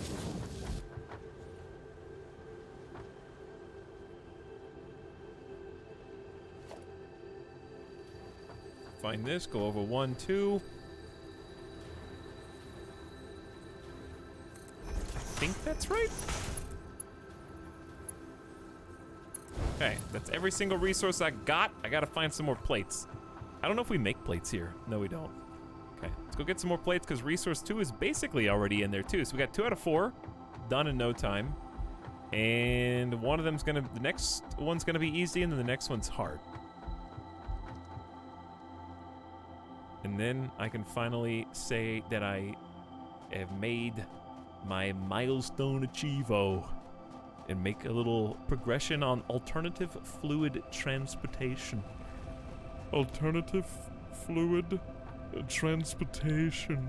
Find this, go over 1, 2. I think that's right. Okay, that's every single resource I got. I gotta find some more plates. I don't know if we make plates here. No, we don't. Okay, let's go get some more plates because resource 2 is basically already in there too. So we got 2 out of 4 done in no time. And one of them's gonna, the next one's gonna be easy and then the next one's hard. And then I can finally say that I have made my milestone achievo and make a little progression on alternative fluid transportation. Alternative fluid transportation.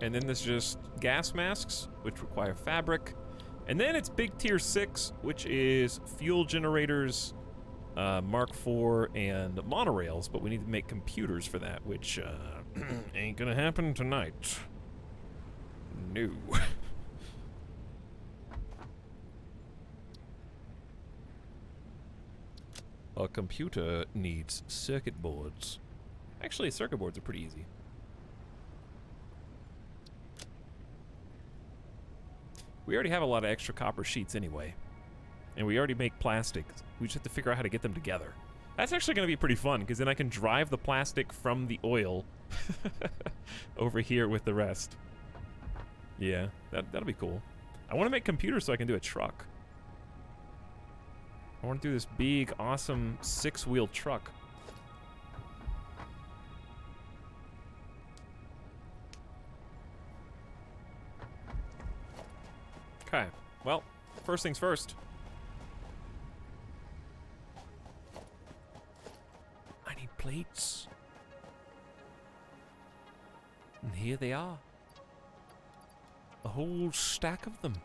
And then there's just gas masks, which require fabric. And then it's big tier 6, which is fuel generators, Mark IV, and monorails, but we need to make computers for that, which ain't gonna happen tonight. No. A computer needs circuit boards. Actually, circuit boards are pretty easy. We already have a lot of extra copper sheets anyway. And we already make plastic. We just have to figure out how to get them together. That's actually going to be pretty fun, because then I can drive the plastic from the oil over here with the rest. Yeah, that'll be cool. I want to make computers so I can do a truck. I want to do this big, awesome 6-wheel truck. Okay, well, first things first. I need plates. And here they are. A whole stack of them.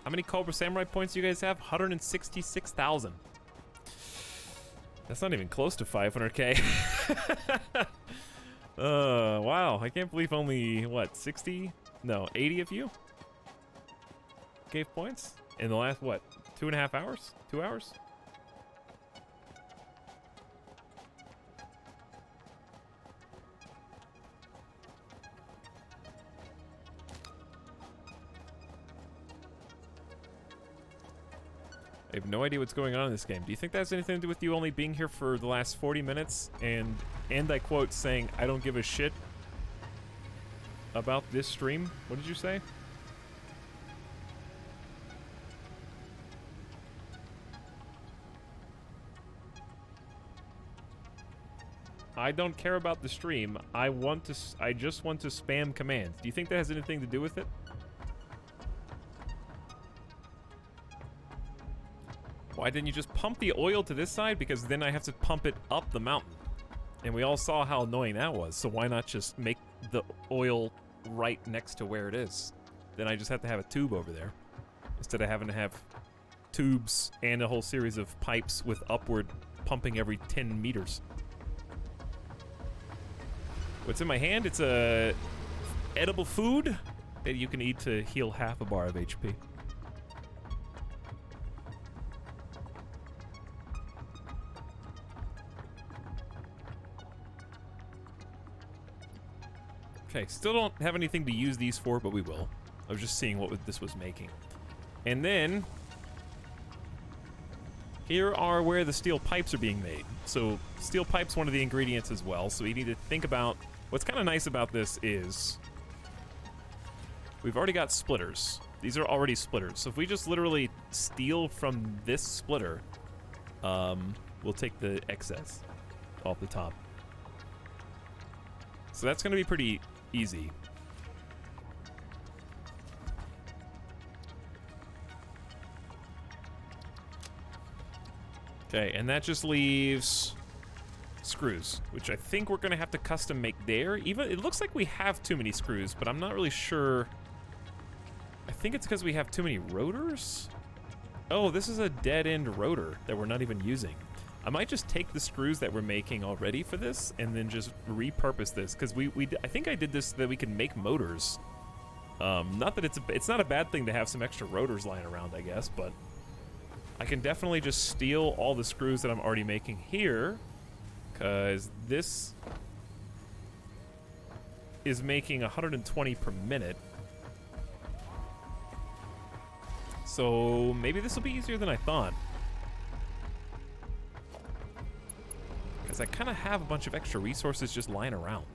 How many Cobra Samurai points do you guys have? 166,000. That's not even close to 500k. Wow, I can't believe only, what, 60? No, 80 of you gave points in the last, what, 2.5 hours? 2 hours? I have no idea what's going on in this game. Do you think that has anything to do with you only being here for the last 40 minutes and I quote saying, I don't give a shit about this stream? What did you say? I don't care about the stream. I just want to spam commands. Do you think that has anything to do with it? Why didn't you just pump the oil to this side? Because then I have to pump it up the mountain. And we all saw how annoying that was. So why not just make the oil right next to where it is? Then I just have to have a tube over there. Instead of having to have tubes and a whole series of pipes with upward pumping every 10 meters. What's in my hand? It's a edible food that you can eat to heal half a bar of HP. Okay, still don't have anything to use these for, but we will. I was just seeing what this was making. And then, here are where the steel pipes are being made. So, steel pipe's one of the ingredients as well, so we need to think about... What's kind of nice about this is... We've already got splitters. These are already splitters. So if we just literally steal from this splitter, we'll take the excess off the top. So that's going to be pretty easy. Okay, and that just leaves screws, which I think we're going to have to custom make there. Even it looks like we have too many screws, but I'm not really sure. I think it's because we have too many rotors. Oh, this is a dead-end rotor that we're not even using. I might just take the screws that we're making already for this and then just repurpose this, because I think I did this so that we can make motors. Not that it's not a bad thing to have some extra rotors lying around, I guess, but I can definitely just steal all the screws that I'm already making here, because this is making 120 per minute. So maybe this will be easier than I thought. Because I kind of have a bunch of extra resources just lying around.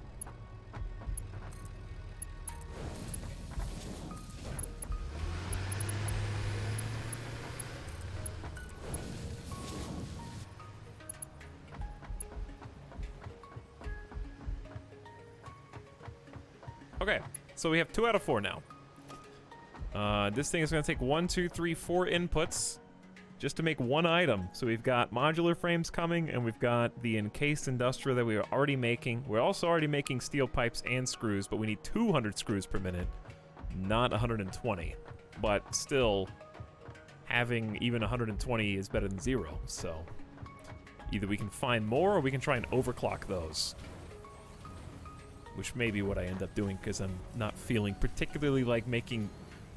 Okay, so we have 2 out of 4 now. This thing is going to take 1, 2, 3, 4 inputs just to make one item. So we've got modular frames coming, and we've got the encased industrial that we are already making. We're also already making steel pipes and screws, but we need 200 screws per minute, not 120. But still, having even 120 is better than 0. So either we can find more or we can try and overclock those, which may be what I end up doing because I'm not feeling particularly like making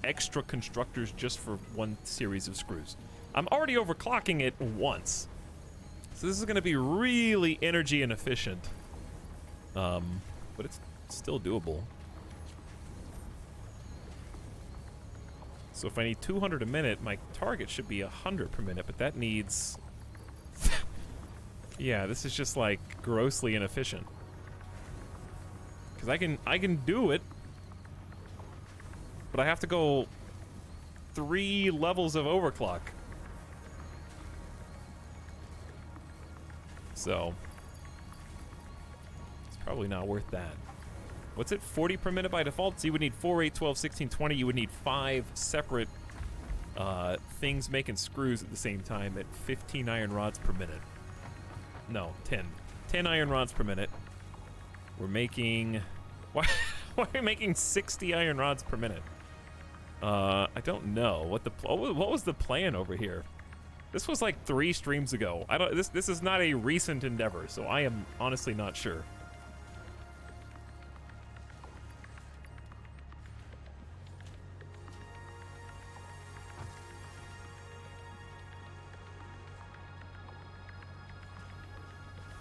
extra constructors just for one series of screws. I'm already overclocking it once, so this is going to be really energy inefficient, but it's still doable. So if I need 200 a minute, my target should be 100 per minute, but that needs... Yeah, this is just like grossly inefficient. Because I can do it, but I have to go 3 levels of overclock. So it's probably not worth that. What's it, 40 per minute by default? So you would need 4, 8, 12, 16, 20. You would need 5 separate things making screws at the same time at 15 iron rods per minute. No, 10. 10 iron rods per minute. We're making... Why are we making 60 iron rods per minute? I don't know what was the plan over here. This was like 3 streams ago. This is not a recent endeavor, so I am honestly not sure.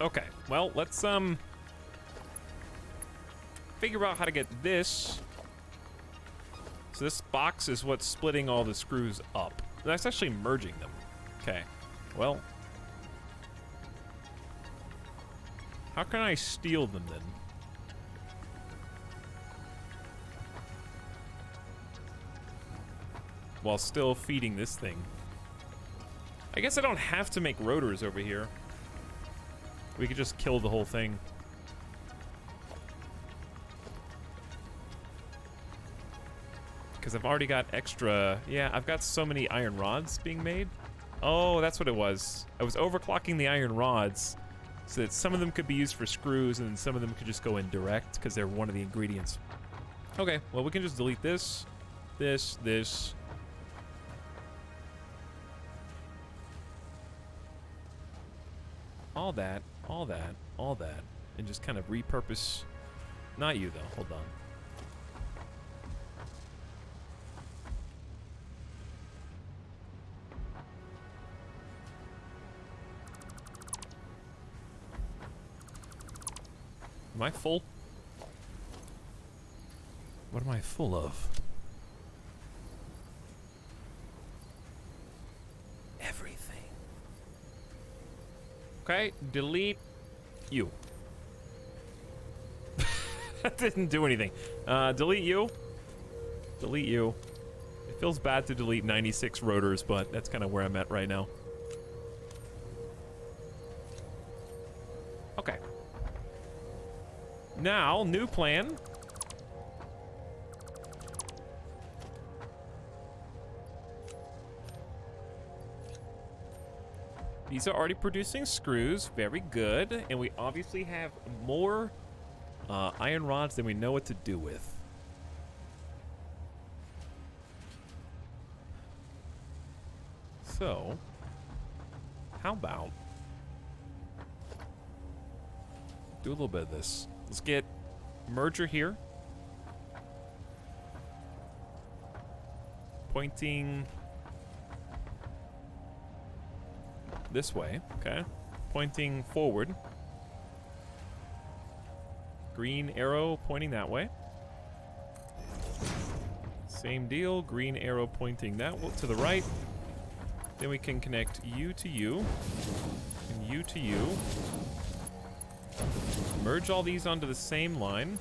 Okay, well, let's figure out how to get this. So this box is what's splitting all the screws up. That's actually merging them. Okay, well, how can I steal them then? While still feeding this thing. I guess I don't have to make rotors over here. We could just kill the whole thing. because I've already got extra. Yeah, I've got so many iron rods being made. Oh, that's what it was. I was overclocking the iron rods so that some of them could be used for screws and then some of them could just go in direct because they're one of the ingredients. Okay, well, we can just delete this, this. All that, and just kind of repurpose. Not you, though. Hold on. Am I full? What am I full of? Everything. Okay, delete you. That didn't do anything. Delete you. Delete you. It feels bad to delete 96 rotors, but that's kind of where I'm at right now. Okay. Now, new plan. These are already producing screws. Very good. And we obviously have more iron rods than we know what to do with. So, how about do a little bit of this. Let's get merger here. Pointing this way, okay. Pointing forward. Green arrow pointing that way. Same deal, green arrow pointing that to the right. Then we can connect you to you, and you to you. Merge all these onto the same line.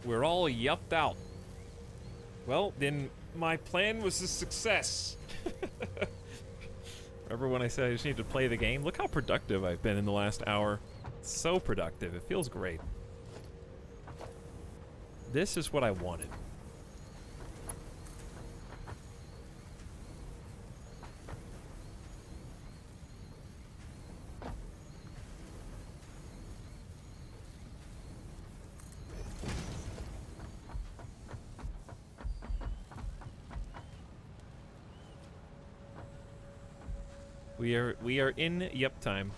We're all yupped out. Well, then my plan was a success. Remember when I said I just need to play the game? Look how productive I've been in the last hour. So productive. It feels great. This is what I wanted. We are in yup time.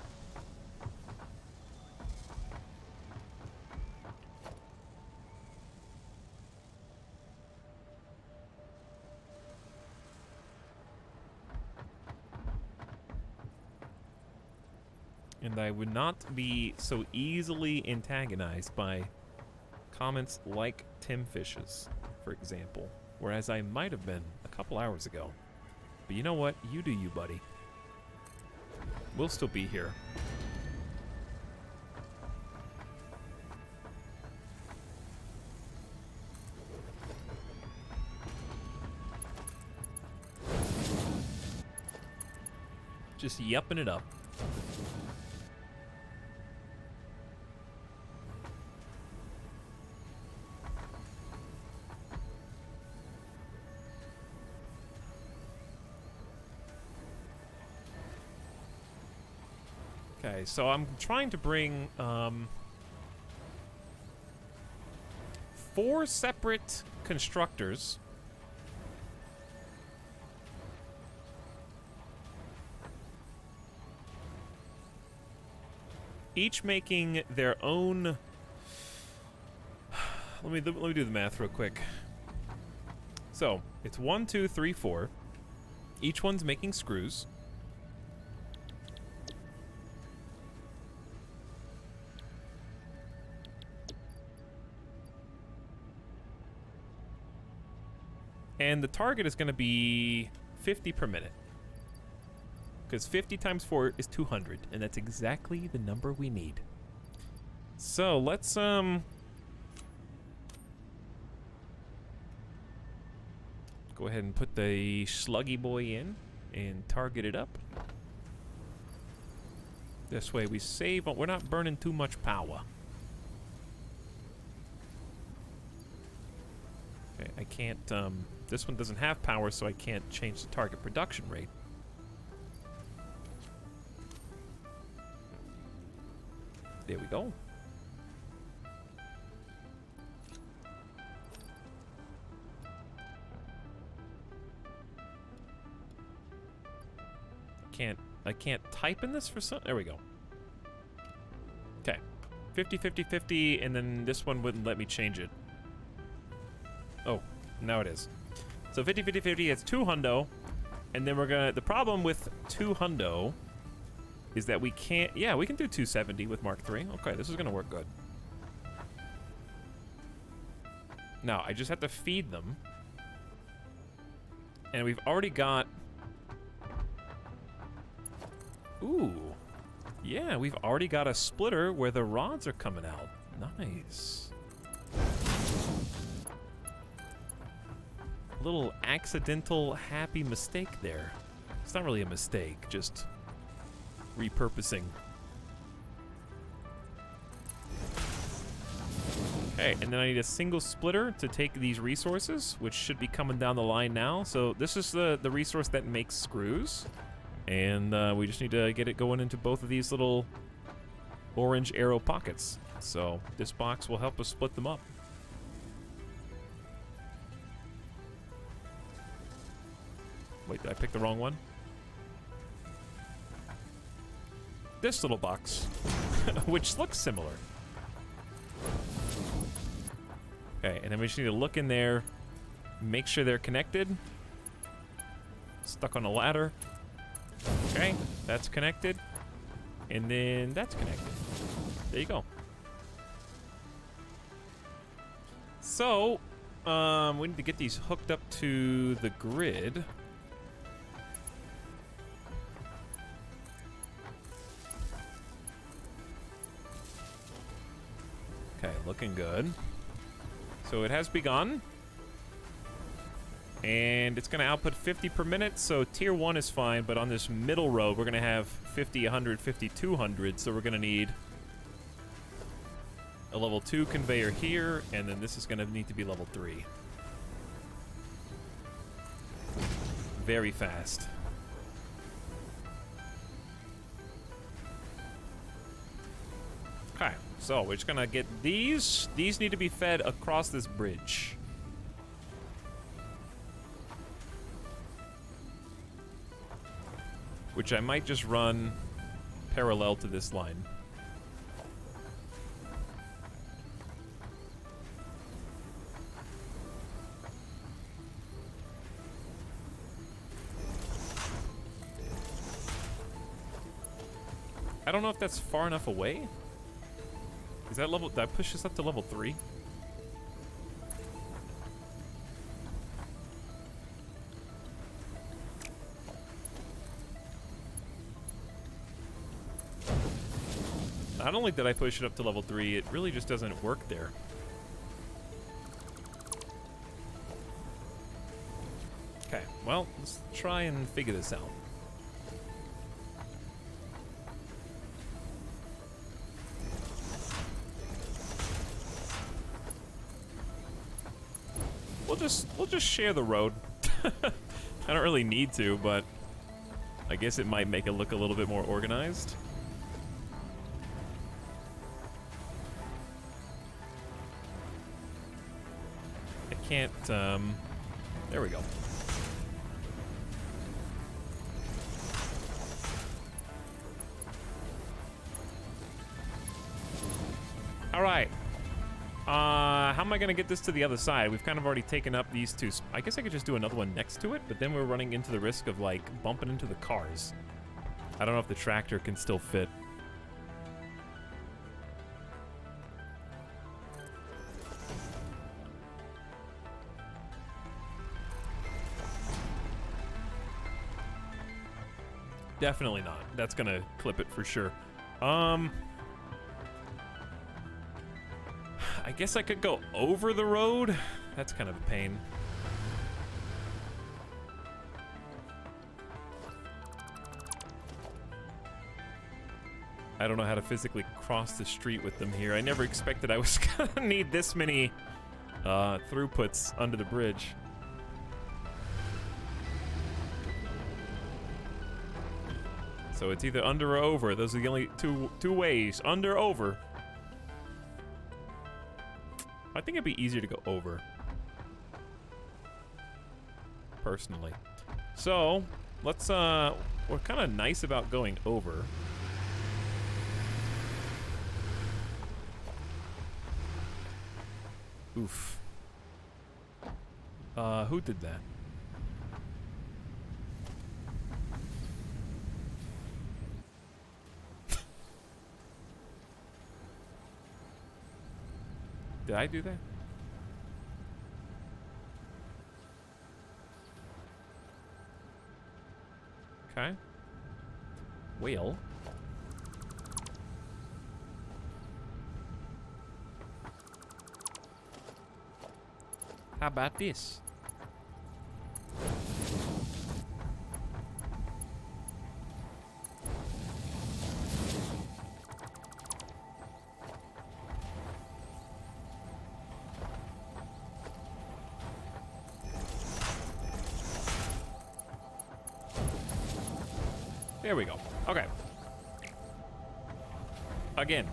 And I would not be so easily antagonized by comments like Tim Fish's, for example, whereas I might have been a couple hours ago. But you know what? You do you, buddy. We'll still be here. Just yupping it up. Okay, so I'm trying to bring 4 separate constructors. Each making their own. Let me do the math real quick. So it's 1, 2, 3, 4. Each one's making screws. And the target is going to be 50 per minute. Because 50 times 4 is 200, and that's exactly the number we need. So let's go ahead and put the sluggy boy in and target it up. This way we save, but we're not burning too much power. Okay, I can't, this one doesn't have power, so I can't change the target production rate. There we go. I can't type in this for some... There we go. Okay. 50, 50, 50, and then this one wouldn't let me change it. Oh, now it is. So 50, 50, 50, it's 2 hundo. And then we're gonna... The problem with 2 hundo is that we can't... Yeah, we can do 270 with Mark III. Okay, this is gonna work good. Now, I just have to feed them. And we've already got... Ooh. Yeah, we've already got a splitter where the rods are coming out. Nice. Little accidental happy mistake there. It's not really a mistake, just repurposing. Okay, and then I need a single splitter to take these resources, which should be coming down the line now. So this is the resource that makes screws. And we just need to get it going into both of these little orange arrow pockets. So this box will help us split them up. Wait, did I pick the wrong one? This little box, which looks similar. Okay, and then we just need to look in there, make sure they're connected. Stuck on a ladder. Okay, that's connected. And then that's connected. There you go. So, we need to get these hooked up to the grid. Okay, looking good. So it has begun. And it's going to output 50 per minute, so tier 1 is fine, but on this middle row, we're going to have 50, 100, 50, 200, so we're going to need a level 2 conveyor here, and then this is going to need to be level 3. Very fast. Okay, so we're just going to get these. These need to be fed across this bridge. Which I might just run parallel to this line. I don't know if that's far enough away. Is that level... Did I push this up to level 3? Not only did I push it up to level 3, it really just doesn't work there. Okay, well, let's try and figure this out. We'll just share the road. I don't really need to, but I guess it might make it look a little bit more organized. Can't, there we go. All right. How am I gonna get this to the other side? We've kind of already taken up these two. I guess I could just do another one next to it, but then we're running into the risk of, like, bumping into the cars. I don't know if the tractor can still fit. Definitely not. That's gonna clip it for sure. I guess I could go over the road. That's kind of a pain. I don't know how to physically cross the street with them here. I never expected I was gonna need this many throughputs under the bridge. So it's either under or over. Those are the only two ways. Under or over. I think it'd be easier to go over. Personally. So, let's, we're kind of nice about going over. Oof. Who did that? Did I do that? Okay. Whale. How about this? There we go. Okay. Again.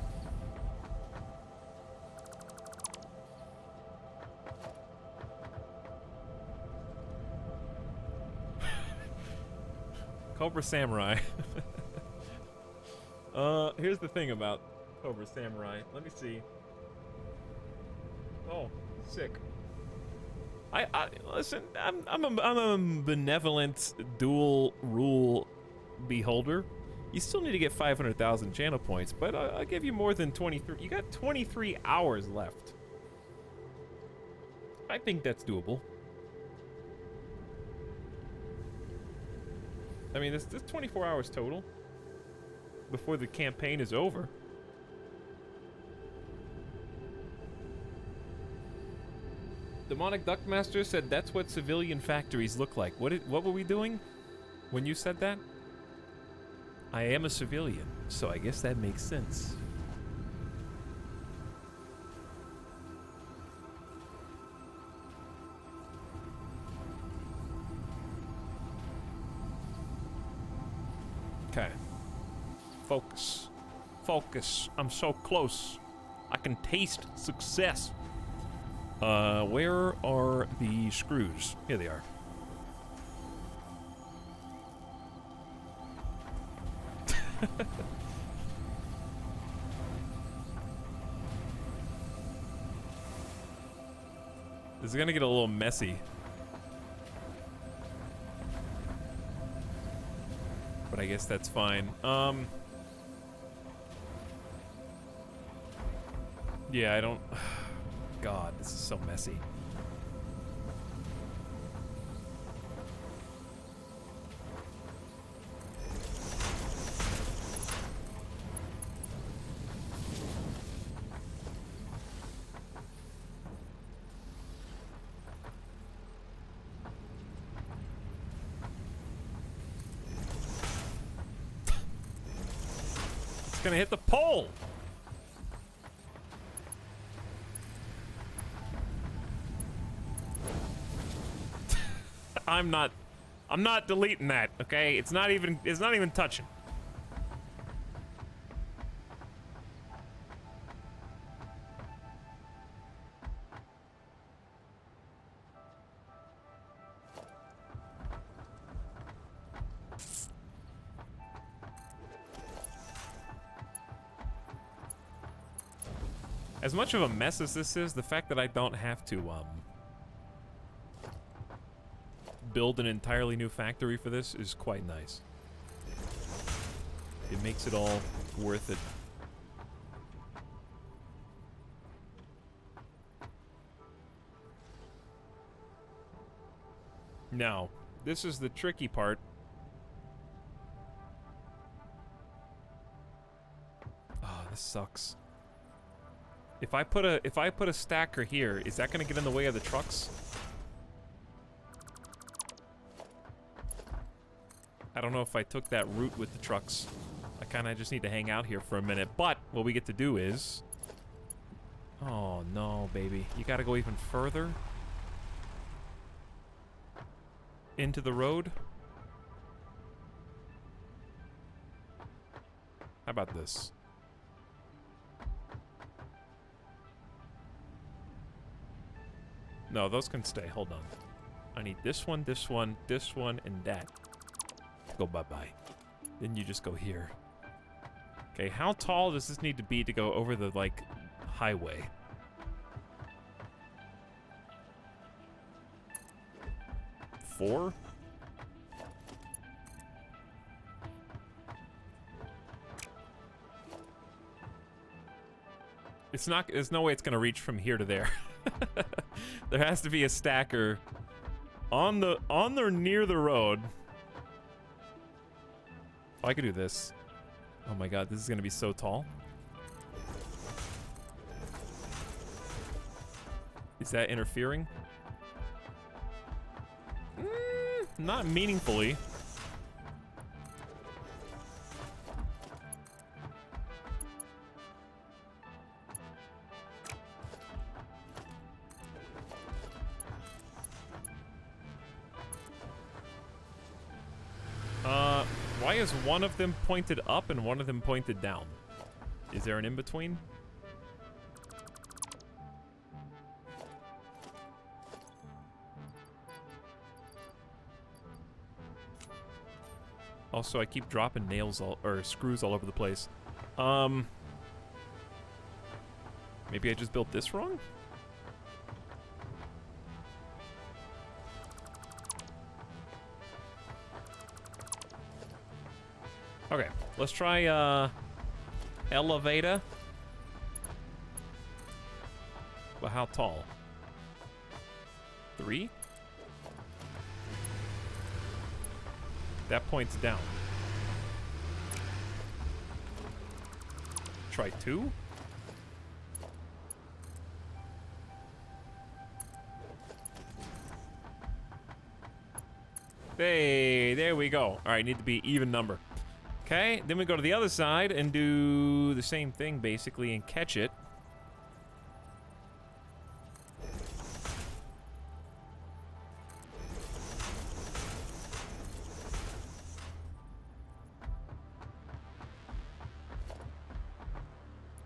Cobra Samurai. Here's the thing about Cobra Samurai. Let me see. Oh, sick. I listen. I'm a benevolent dual rule beholder. You still need to get 500,000 channel points, but I'll give you more than 23. You got 23 hours left. I think that's doable. I mean, this 24 hours total before the campaign is over. Demonic Duckmaster said that's what civilian factories look like. What were we doing when you said that? I am a civilian, so I guess that makes sense. Okay. Focus. Focus. I'm so close. I can taste success. Where are the screws? Here they are. This is gonna get a little messy. But I guess that's fine. Yeah, I don't... God, this is so messy. Gonna hit the pole. I'm not deleting that, okay? It's not even touching. As much of a mess as this is, the fact that I don't have to build an entirely new factory for this is quite nice. It makes it all worth it. Now, this is the tricky part. Oh, this sucks. If I put a stacker here, is that gonna get in the way of the trucks? I don't know if I took that route with the trucks. I kind of just need to hang out here for a minute. But what we get to do is... Oh, no, baby. You got to go even further into the road. How about this? No, those can stay. Hold on. I need this one, this one, this one, and that. Go bye-bye. Then you just go here. Okay, how tall does this need to be to go over the, like, highway? Four? It's not, there's no way it's gonna reach from here to there. There has to be a stacker on the or near the road. Oh, I could do this. Oh my god, this is gonna be so tall. Is that interfering? Not meaningfully. Why is one of them pointed up and one of them pointed down? Is there an in-between? Also, I keep dropping nails or screws all over the place. Maybe I just built this wrong? Okay, let's try elevator. Well, how tall? 3? That points down. Try 2? Hey, there we go. All right, need to be even number. Okay, then we go to the other side and do the same thing basically and catch it.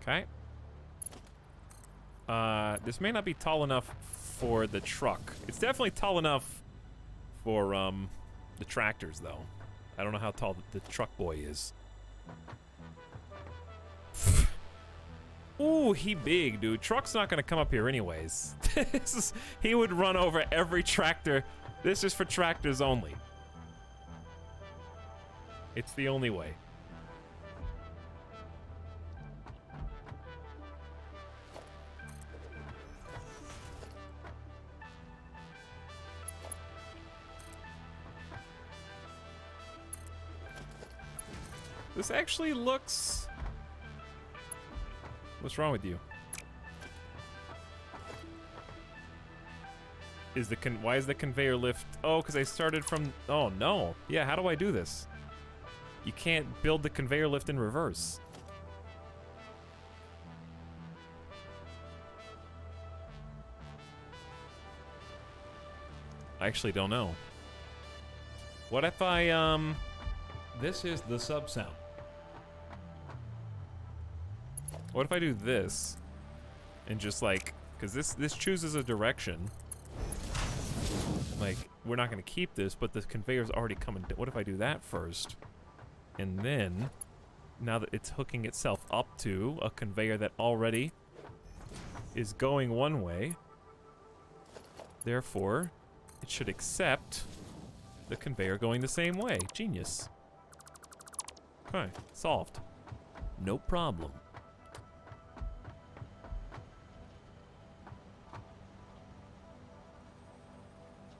Okay. This may not be tall enough for the truck. It's definitely tall enough for the tractors though. I don't know how tall the truck boy is. Ooh, he big, dude. Truck's not gonna come up here anyways. He would run over every tractor. This is for tractors only. It's the only way. This actually looks... What's wrong with you? Is the why is the conveyor lift... Oh, because I started from... Oh, no. Yeah, how do I do this? You can't build the conveyor lift in reverse. I actually don't know. What if I, This is the sub sound. What if I do this and just like, because this chooses a direction. Like, we're not going to keep this, but the conveyor's already coming. What if I do that first? And then, now that it's hooking itself up to a conveyor that already is going one way, therefore, it should accept the conveyor going the same way. Genius. Okay, solved. No problem.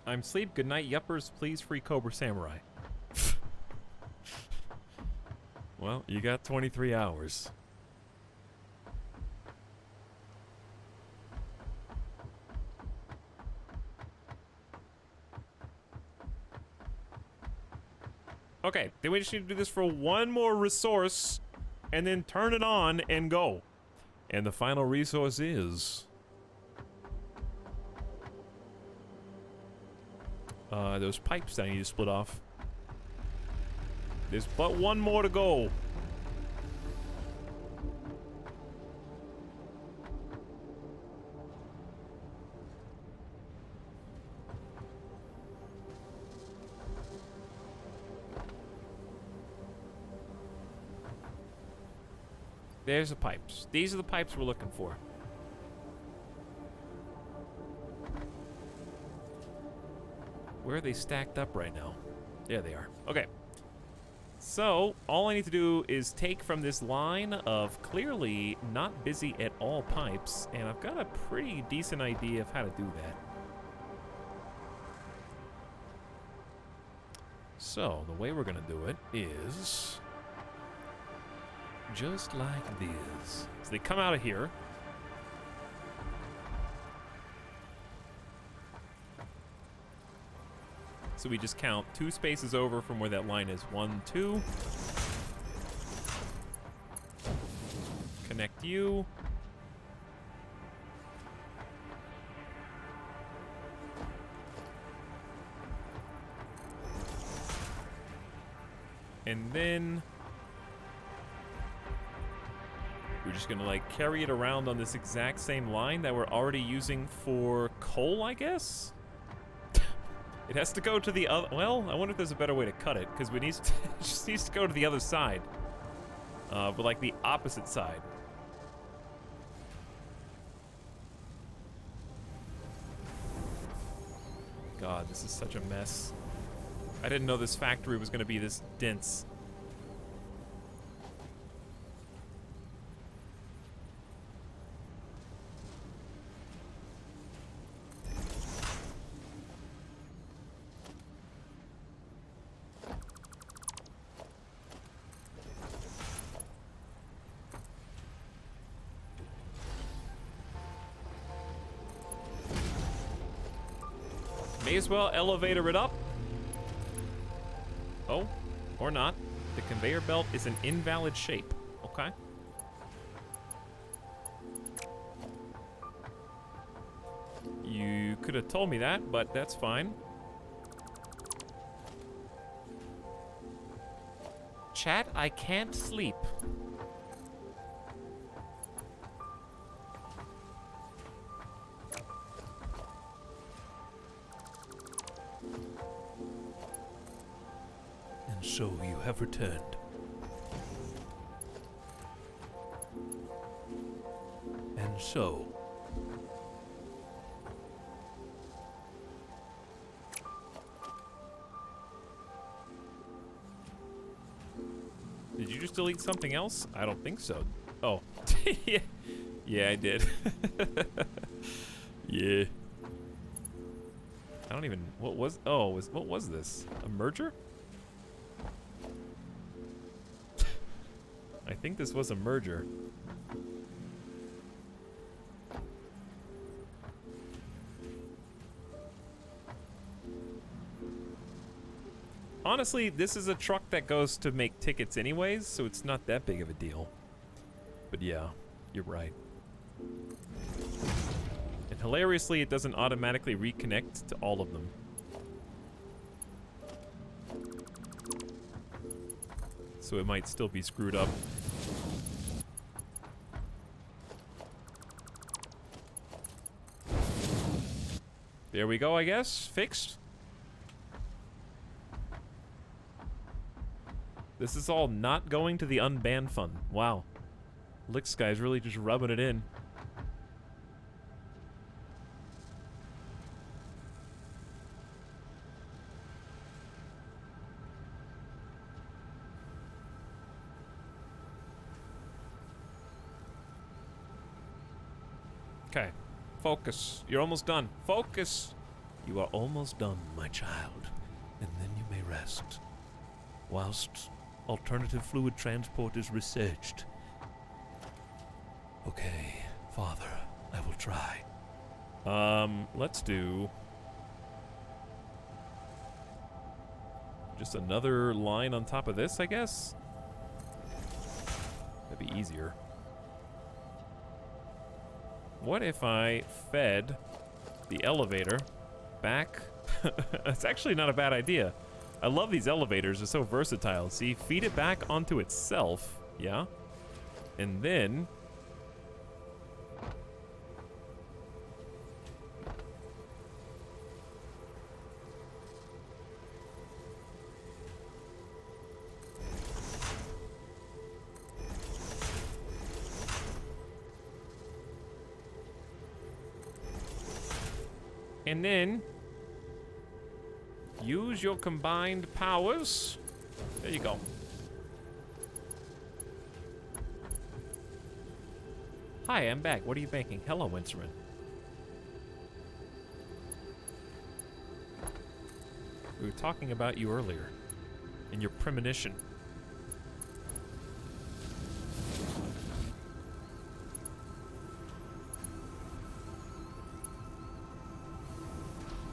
I'm sleep. Good night, yuppers. Please free Cobra Samurai. Well, you got 23 hours. Okay, then we just need to do this for one more resource, and then turn it on and go. And the final resource is... those pipes that I need to split off. There's but one more to go. There's the pipes. These are the pipes we're looking for. Where are they stacked up right now? There they are. Okay. So, all I need to do is take from this line of clearly not busy at all pipes, and I've got a pretty decent idea of how to do that. So, the way we're gonna do it is... just like this. So they come out of here. So we just count 2 spaces over from where that line is. 1, 2. Connect you. And then we're just gonna like carry it around on this exact same line that we're already using for coal, I guess? It has to go to the other, well, I wonder if there's a better way to cut it, because we need to, it just needs to go to the other side. But like the opposite side. God, this is such a mess. I didn't know this factory was gonna be this dense. May as well elevator it up. Oh, or not. The conveyor belt is an invalid shape. Okay. You could have told me that, but that's fine. Chat, I can't sleep. And so you have returned. And so... Did you just delete something else? I don't think so. Oh. Yeah. Yeah, I did. Yeah. I don't even... What was... Oh, what was this? A merger? I think this was a merger. Honestly, this is a truck that goes to make tickets anyways, so it's not that big of a deal. But yeah, you're right. And hilariously, it doesn't automatically reconnect to all of them. So it might still be screwed up. There we go, I guess. Fixed. This is all not going to the unbanned fund. Wow. Licks guy's really just rubbing it in. Okay. Focus. You're almost done. Focus. You are almost done, my child, and then you may rest. Whilst alternative fluid transport is researched. Okay, Father, I will try. Let's do... Just another line on top of this, I guess? That'd be easier. What if I fed the elevator back? That's actually not a bad idea. I love these elevators, they're so versatile. See, feed it back onto itself, yeah? And then... And then, use your combined powers. There you go. Hi, I'm back. What are you making? Hello, Winterman. We were talking about you earlier. And your premonition.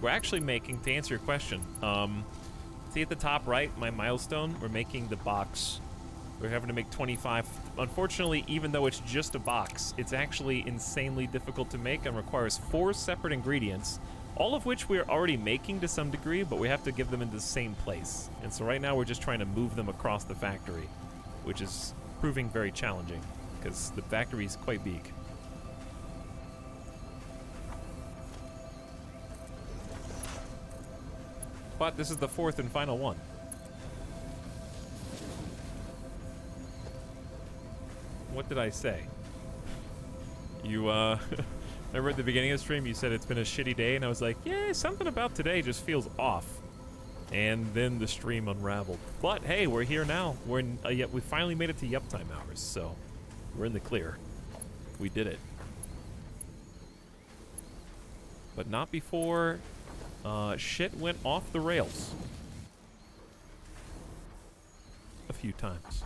We're actually making, to answer your question, see at the top right, my milestone, we're making the box. We're having to make 25. Unfortunately, even though it's just a box, it's actually insanely difficult to make and requires 4 separate ingredients, all of which we're already making to some degree, but we have to give them in the same place. And so right now we're just trying to move them across the factory, which is proving very challenging, because the factory is quite big. But this is the 4th and final one. What did I say? You, remember at the beginning of the stream you said it's been a shitty day, and I was like, yeah, something about today just feels off. And then the stream unraveled. But hey, we're here now. We're in, we finally made it to Yup Time hours, so we're in the clear. We did it. But not before... shit went off the rails. A few times.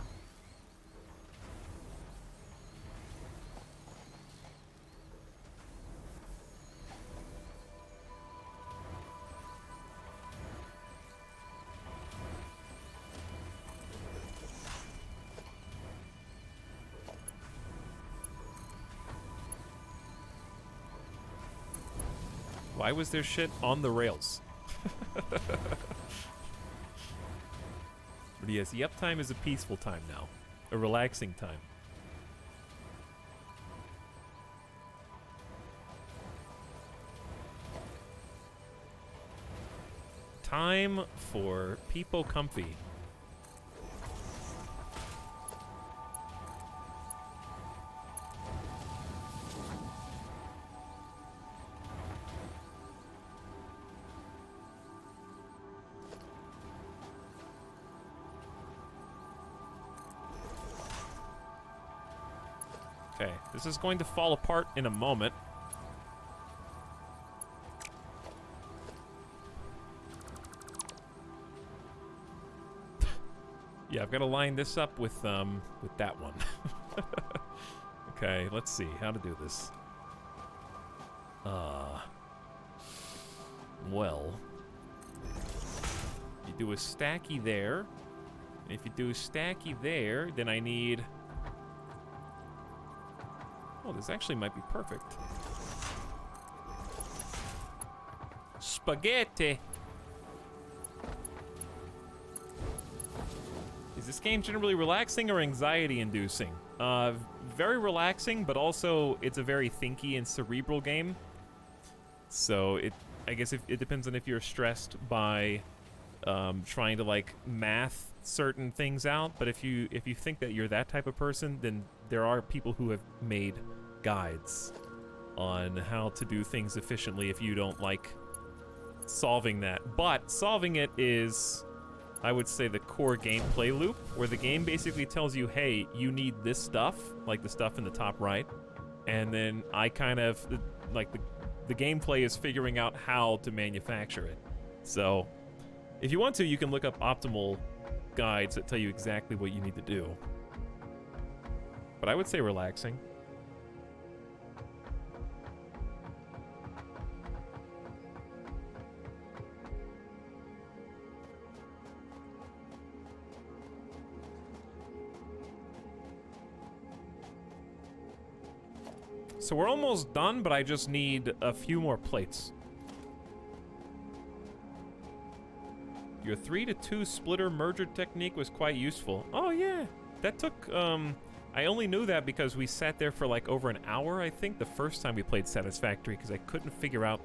Why was there shit on the rails? But yes, the uptime is a peaceful time now. A relaxing time. Time for people comfy. Okay, this is going to fall apart in a moment. Yeah, I've got to line this up with that one. Okay, let's see how to do this. Well, you do a stacky there. And if you do a stacky there, then I need... Oh, this actually might be perfect. Spaghetti! Is this game generally relaxing or anxiety-inducing? Very relaxing, but also it's a very thinky and cerebral game. So I guess it depends on if you're stressed by trying to like math certain things out. But if you think that you're that type of person, then there are people who have made guides on how to do things efficiently if you don't like solving that. But solving it is, I would say, the core gameplay loop, where the game basically tells you, hey, you need this stuff, like the stuff in the top right, and then I kind of, like, the gameplay is figuring out how to manufacture it. So, if you want to, you can look up optimal guides that tell you exactly what you need to do. But I would say relaxing. So we're almost done, but I just need a few more plates. Your 3-to-2 splitter merger technique was quite useful. Oh yeah, that took, I only knew that because we sat there for like over an hour, I think, the first time we played Satisfactory, because I couldn't figure out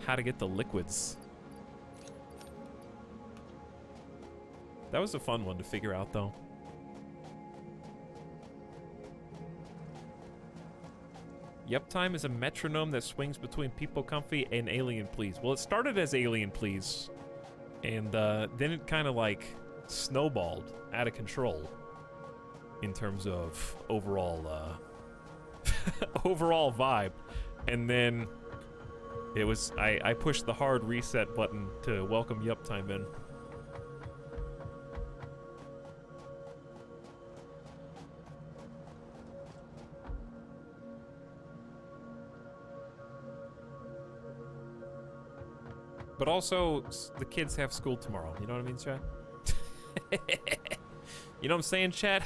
how to get the liquids. That was a fun one to figure out, though. Yup Time is a metronome that swings between People Comfy and Alien Please. Well, it started as Alien Please, and then it kind of like snowballed out of control in terms of overall overall vibe. And then it was I pushed the hard reset button to welcome Yup Time in. But also, the kids have school tomorrow. You know what I mean, chat? You know what I'm saying, chat?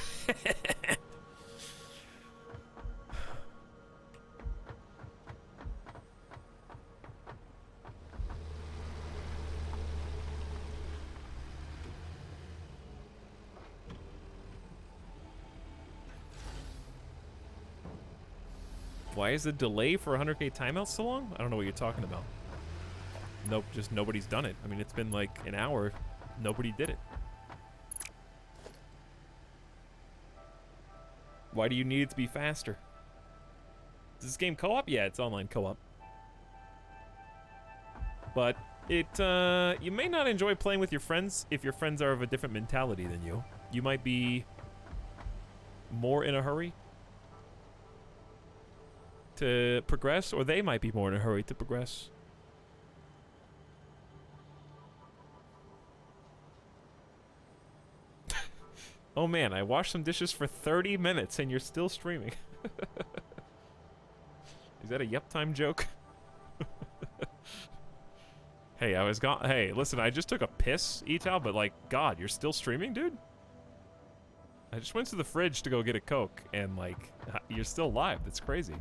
Why is the delay for 100K timeout so long? I don't know what you're talking about. Nope, just nobody's done it. I mean, it's been like an hour. Nobody did it. Why do you need it to be faster? Is this game co-op? Yeah, it's online co-op. But it, you may not enjoy playing with your friends if your friends are of a different mentality than you. You might be more in a hurry to progress, or they might be more in a hurry to progress. Oh man, I washed some dishes for 30 minutes and you're still streaming. Is that a Yup Time joke? Hey, I was gone. Hey, listen, I just took a piss, Etal, but like, God, you're still streaming, dude? I just went to the fridge to go get a Coke and like, you're still live. That's crazy.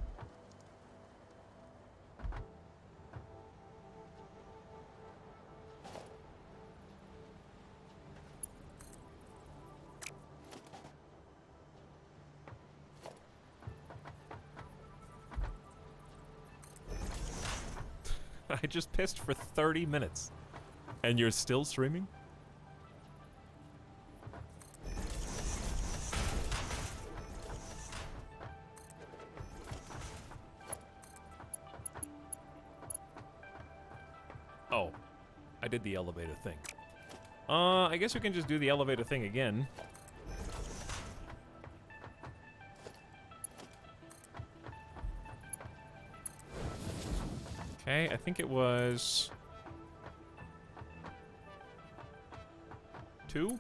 I just pissed for 30 minutes. And you're still streaming? Oh. I did the elevator thing. I guess we can just do the elevator thing again. Okay, I think it was 2.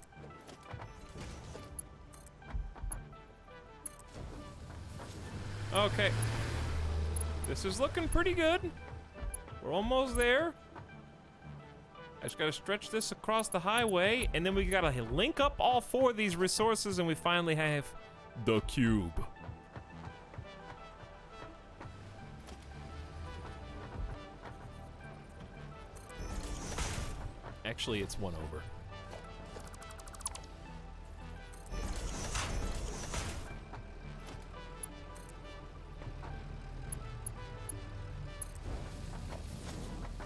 Okay. This is looking pretty good. We're almost there. I just gotta stretch this across the highway, and then we gotta link up all 4 of these resources, and we finally have the cube. Actually, it's 1 over.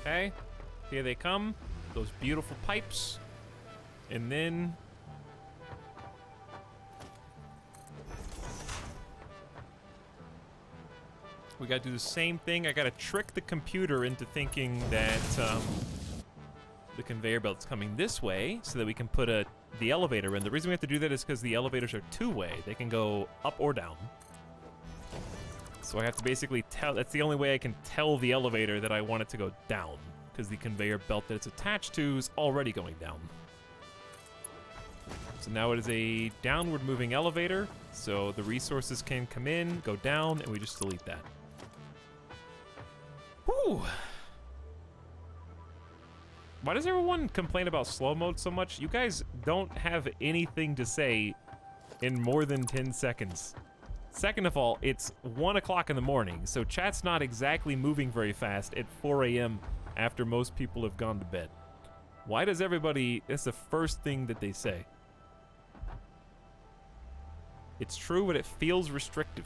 Okay, here they come. Those beautiful pipes. And then... we gotta do the same thing. I gotta trick the computer into thinking that, the conveyor belt's coming this way so that we can put the elevator in. The reason we have to do that is because the elevators are 2-way. They can go up or down. So I have to basically tell, that's the only way I can tell the elevator that I want it to go down, because the conveyor belt that it's attached to is already going down. So now it is a downward moving elevator, so the resources can come in, go down, and we just delete that. Whew! Why does everyone complain about slow mode so much? You guys don't have anything to say in more than 10 seconds. Second of all, it's 1 o'clock in the morning, so chat's not exactly moving very fast at 4 a.m. after most people have gone to bed. Why does everybody, that's the first thing that they say. It's true, but it feels restrictive.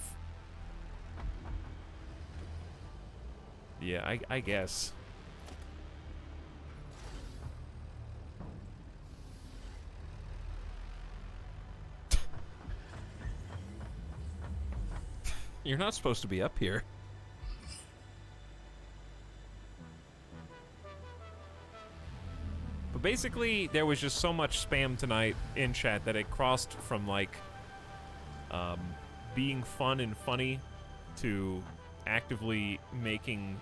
Yeah, I guess. You're not supposed to be up here. But basically, there was just so much spam tonight in chat that it crossed from, like, being fun and funny to actively making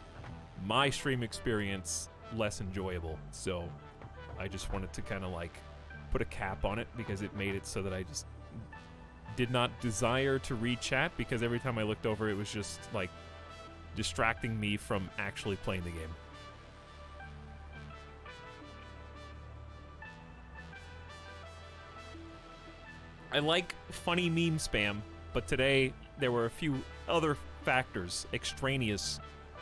my stream experience less enjoyable. So I just wanted to kind of, like, put a cap on it because it made it so that I just did not desire to read chat, because every time I looked over, it was just, like, distracting me from actually playing the game. I like funny meme spam, but today there were a few other factors extraneous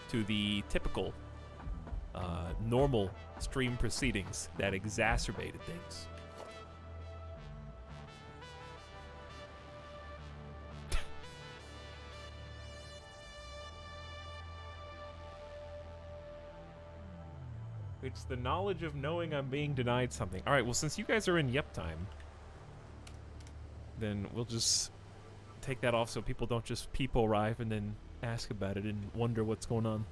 to the typical normal stream proceedings that exacerbated things. It's the knowledge of knowing I'm being denied something. All right, well, since you guys are in yep time, then we'll just take that off so people don't just people arrive and then ask about it and wonder what's going on.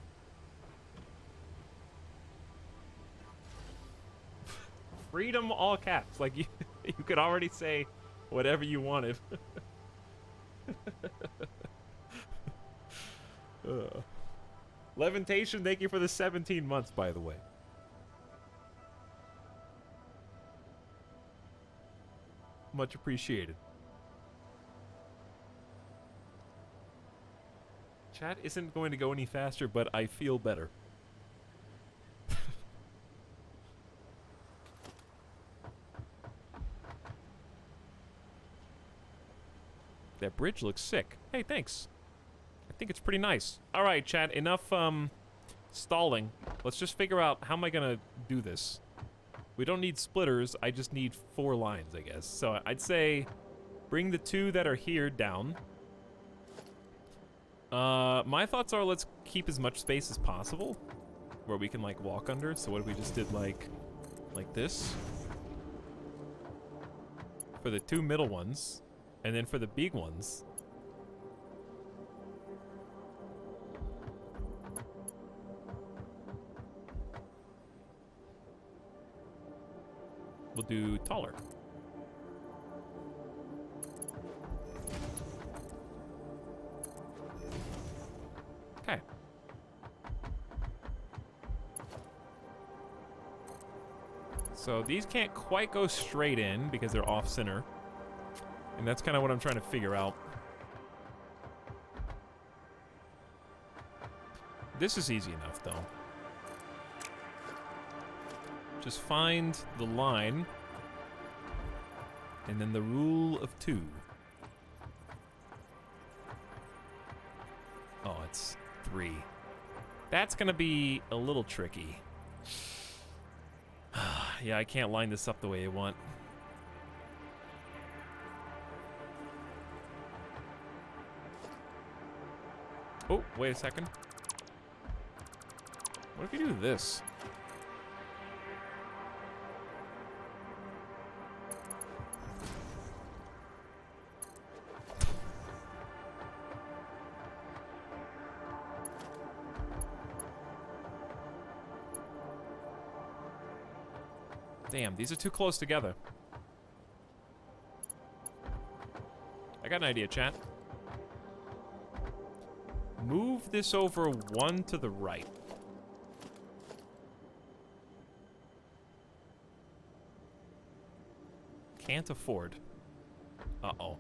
Freedom, all caps. Like, you could already say whatever you wanted. Levitation, thank you for the 17 months, by the way. Much appreciated. Chat isn't going to go any faster, but I feel better. That bridge looks sick. Hey, thanks. I think it's pretty nice. All right, chat, enough stalling. Let's just figure out how am I gonna do this. We don't need splitters, I just need 4 lines, I guess. So I'd say bring the 2 that are here down. My thoughts are let's keep as much space as possible where we can, like, walk under. So what if we just did like this for the 2 middle ones, and then for the big ones we'll do taller. Okay. So these can't quite go straight in because they're off center. And that's kind of what I'm trying to figure out. This is easy enough, though. Just find the line, and then the rule of 2. Oh, it's 3. That's gonna be a little tricky. Yeah, I can't line this up the way I want. Oh, wait a second. What if you do this? Damn, these are too close together. I got an idea, chat. Move this over 1 to the right. Can't afford. Uh-oh.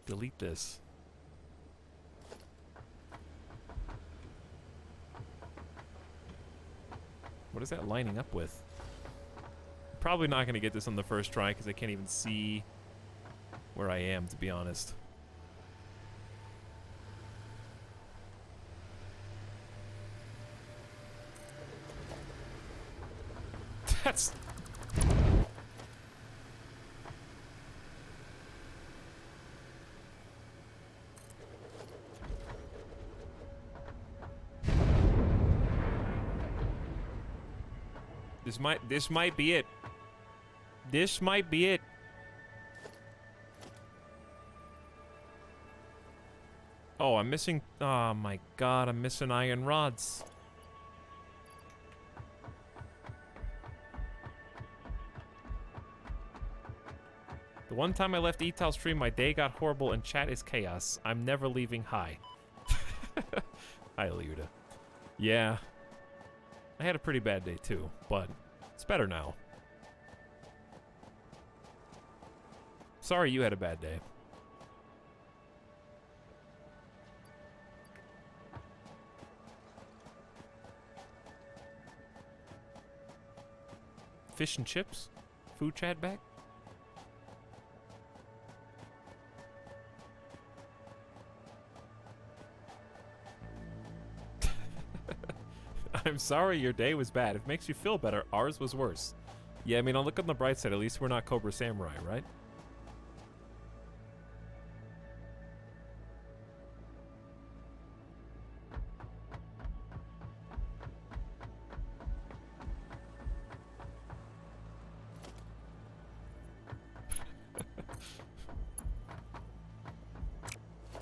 Delete this. What is that lining up with? probably not gonna get this on the first try because I can't even see where I am, to be honest. That's... This might be it. This might be it. Oh, I'm missing... Oh my god, I'm missing iron rods. The one time I left Etal stream, my day got horrible and chat is chaos. I'm never leaving. Hi. Hi, Liuda. Yeah. I had a pretty bad day too, but it's better now. Sorry you had a bad day. Fish and chips? Food chat back? I'm sorry your day was bad. If it makes you feel better, ours was worse. Yeah, I mean, I'll look on the bright side. At least we're not Cobra Samurai, right?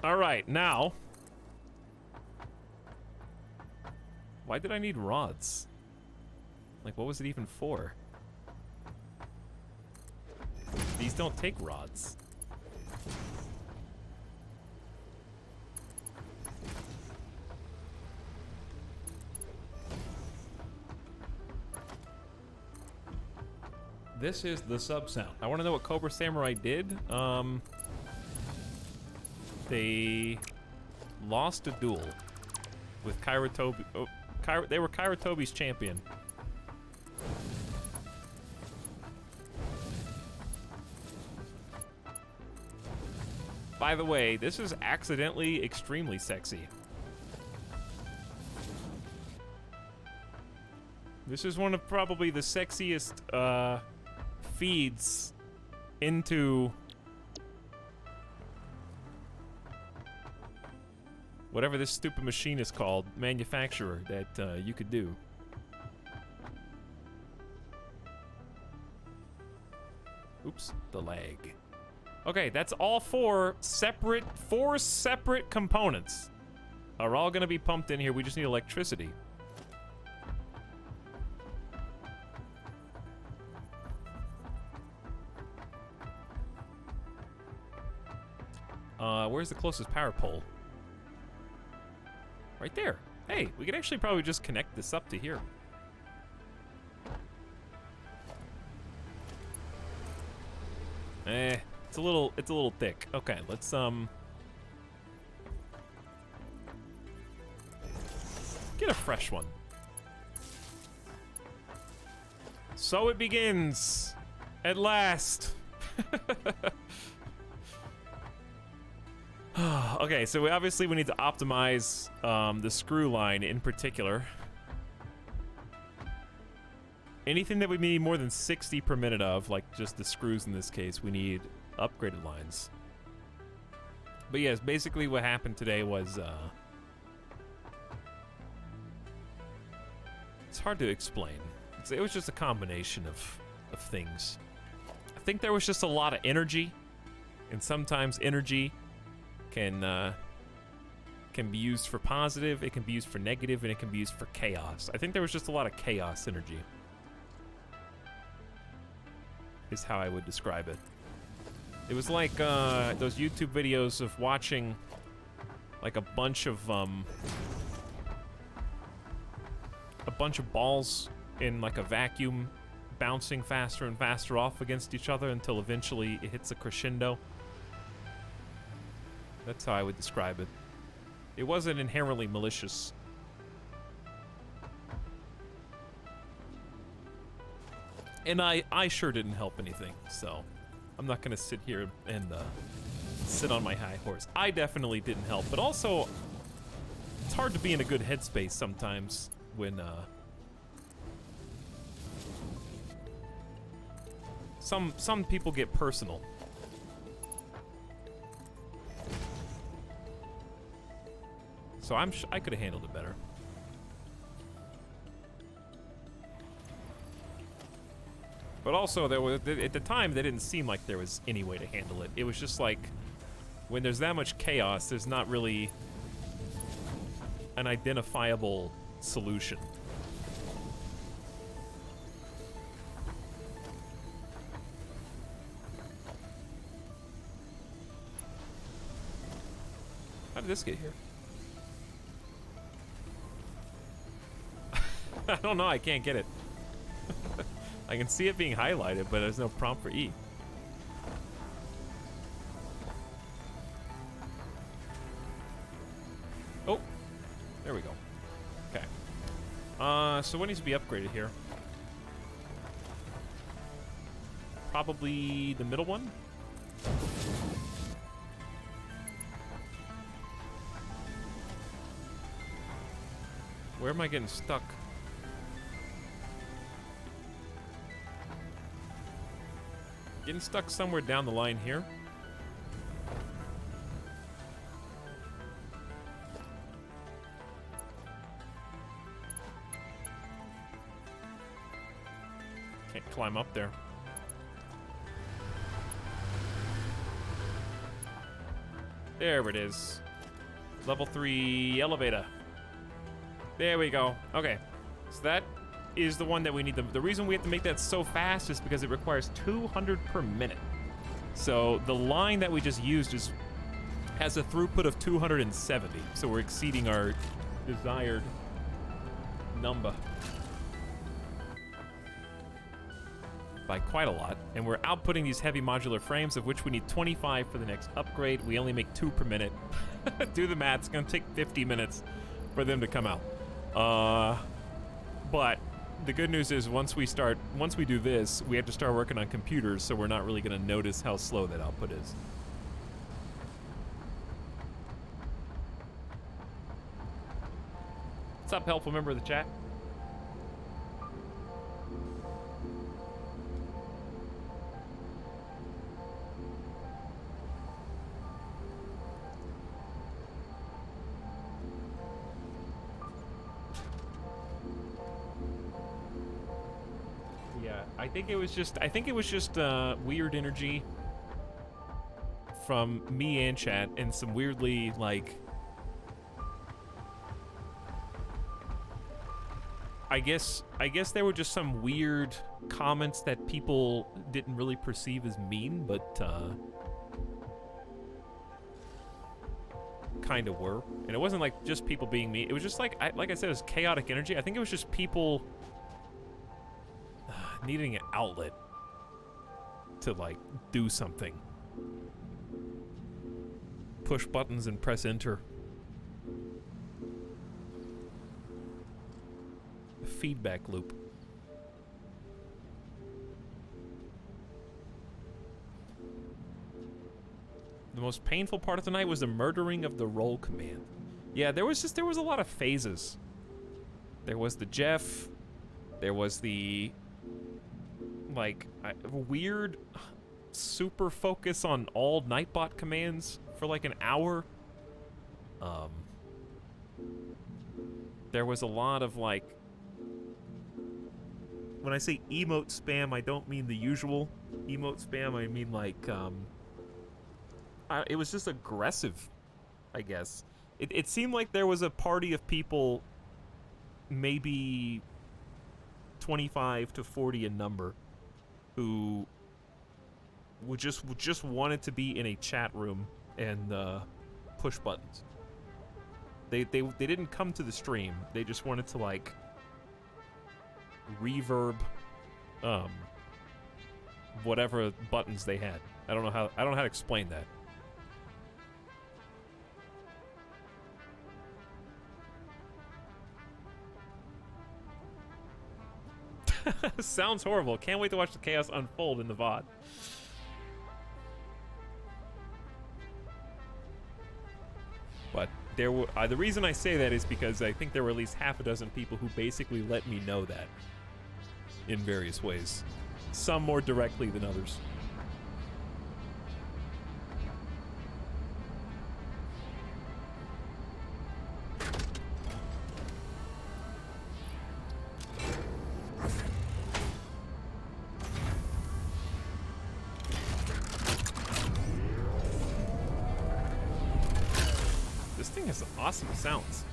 All right, now... Why did I need rods? Like, what was it even for? These don't take rods. This is the sub sound. I want to know what Cobra Samurai did. They lost a duel with Kairatobi. Oh, they were Kairatobi's champion. By the way, this is accidentally extremely sexy. This is one of probably the sexiest feeds into whatever this stupid machine is called, manufacturer, that you could do. Oops, the lag. Okay, that's all four separate components are all gonna be pumped in here. We just need electricity. Where's the closest power pole? Right there. Hey, we could actually probably just connect this up to here. It's a little thick. Okay, let's get a fresh one. So it begins at last. Okay, so we need to optimize the screw line in particular. Anything that we need more than 60 per minute of, like just the screws in this case, we need upgraded lines. But yes, basically what happened today was, it's hard to explain. It was just a combination of things. I think there was just a lot of energy, and sometimes energy can be used for positive, it can be used for negative, and it can be used for chaos. I think there was just a lot of chaos energy, is how I would describe it. It was like those YouTube videos of watching like a bunch of balls in like a vacuum bouncing faster and faster off against each other until eventually it hits a crescendo. That's how I would describe it. It wasn't inherently malicious. And I sure didn't help anything, so I'm not gonna sit here and sit on my high horse. I definitely didn't help, but also it's hard to be in a good headspace sometimes when some people get personal. So I could have handled it better. But also, there was, at the time, they didn't seem like there was any way to handle it. It was just like, when there's that much chaos, there's not really an identifiable solution. How did this get here? I don't know, I can't get it. I can see it being highlighted, but there's no prompt for E. Oh, there we go. Okay. So what needs to be upgraded here? Probably the middle one? Where am I getting stuck? Getting stuck somewhere down the line here. Can't climb up there. There it is. Level 3 elevator. There we go. Okay. So that is the one that we need. The reason we have to make that so fast is because it requires 200 per minute. So the line that we just used has a throughput of 270. So we're exceeding our desired number by quite a lot. And we're outputting these heavy modular frames, of which we need 25 for the next upgrade. We only make 2 per minute. Do the math. It's going to take 50 minutes for them to come out. But the good news is once we do this, we have to start working on computers, so we're not really going to notice how slow that output is. What's up, helpful member of the chat? I think it was just weird energy from me and chat, and some weirdly, like, I guess there were just some weird comments that people didn't really perceive as mean, but kind of were. And it wasn't like just people being mean. It was just like I said, it was chaotic energy. I think it was just people needing an outlet to, like, do something. Push buttons and press enter. A feedback loop. The most painful part of the night was the murdering of the roll command. Yeah, there was a lot of phases. There was the Jeff. There was the, like, weird super focus on all Nightbot commands for like an hour. There was a lot of, like, when I say emote spam, I don't mean the usual emote spam. I mean, like, it was just aggressive, I guess. It seemed like there was a party of people, maybe 25 to 40 in number, who would just wanted to be in a chat room and push buttons. They didn't come to the stream. They just wanted to, like, reverb whatever buttons they had. I don't know how to explain that. Sounds horrible. Can't wait to watch the chaos unfold in the VOD. But there were, the reason I say that is because I think there were at least half a dozen people who basically let me know that in various ways. Some more directly than others. This thing has awesome sounds.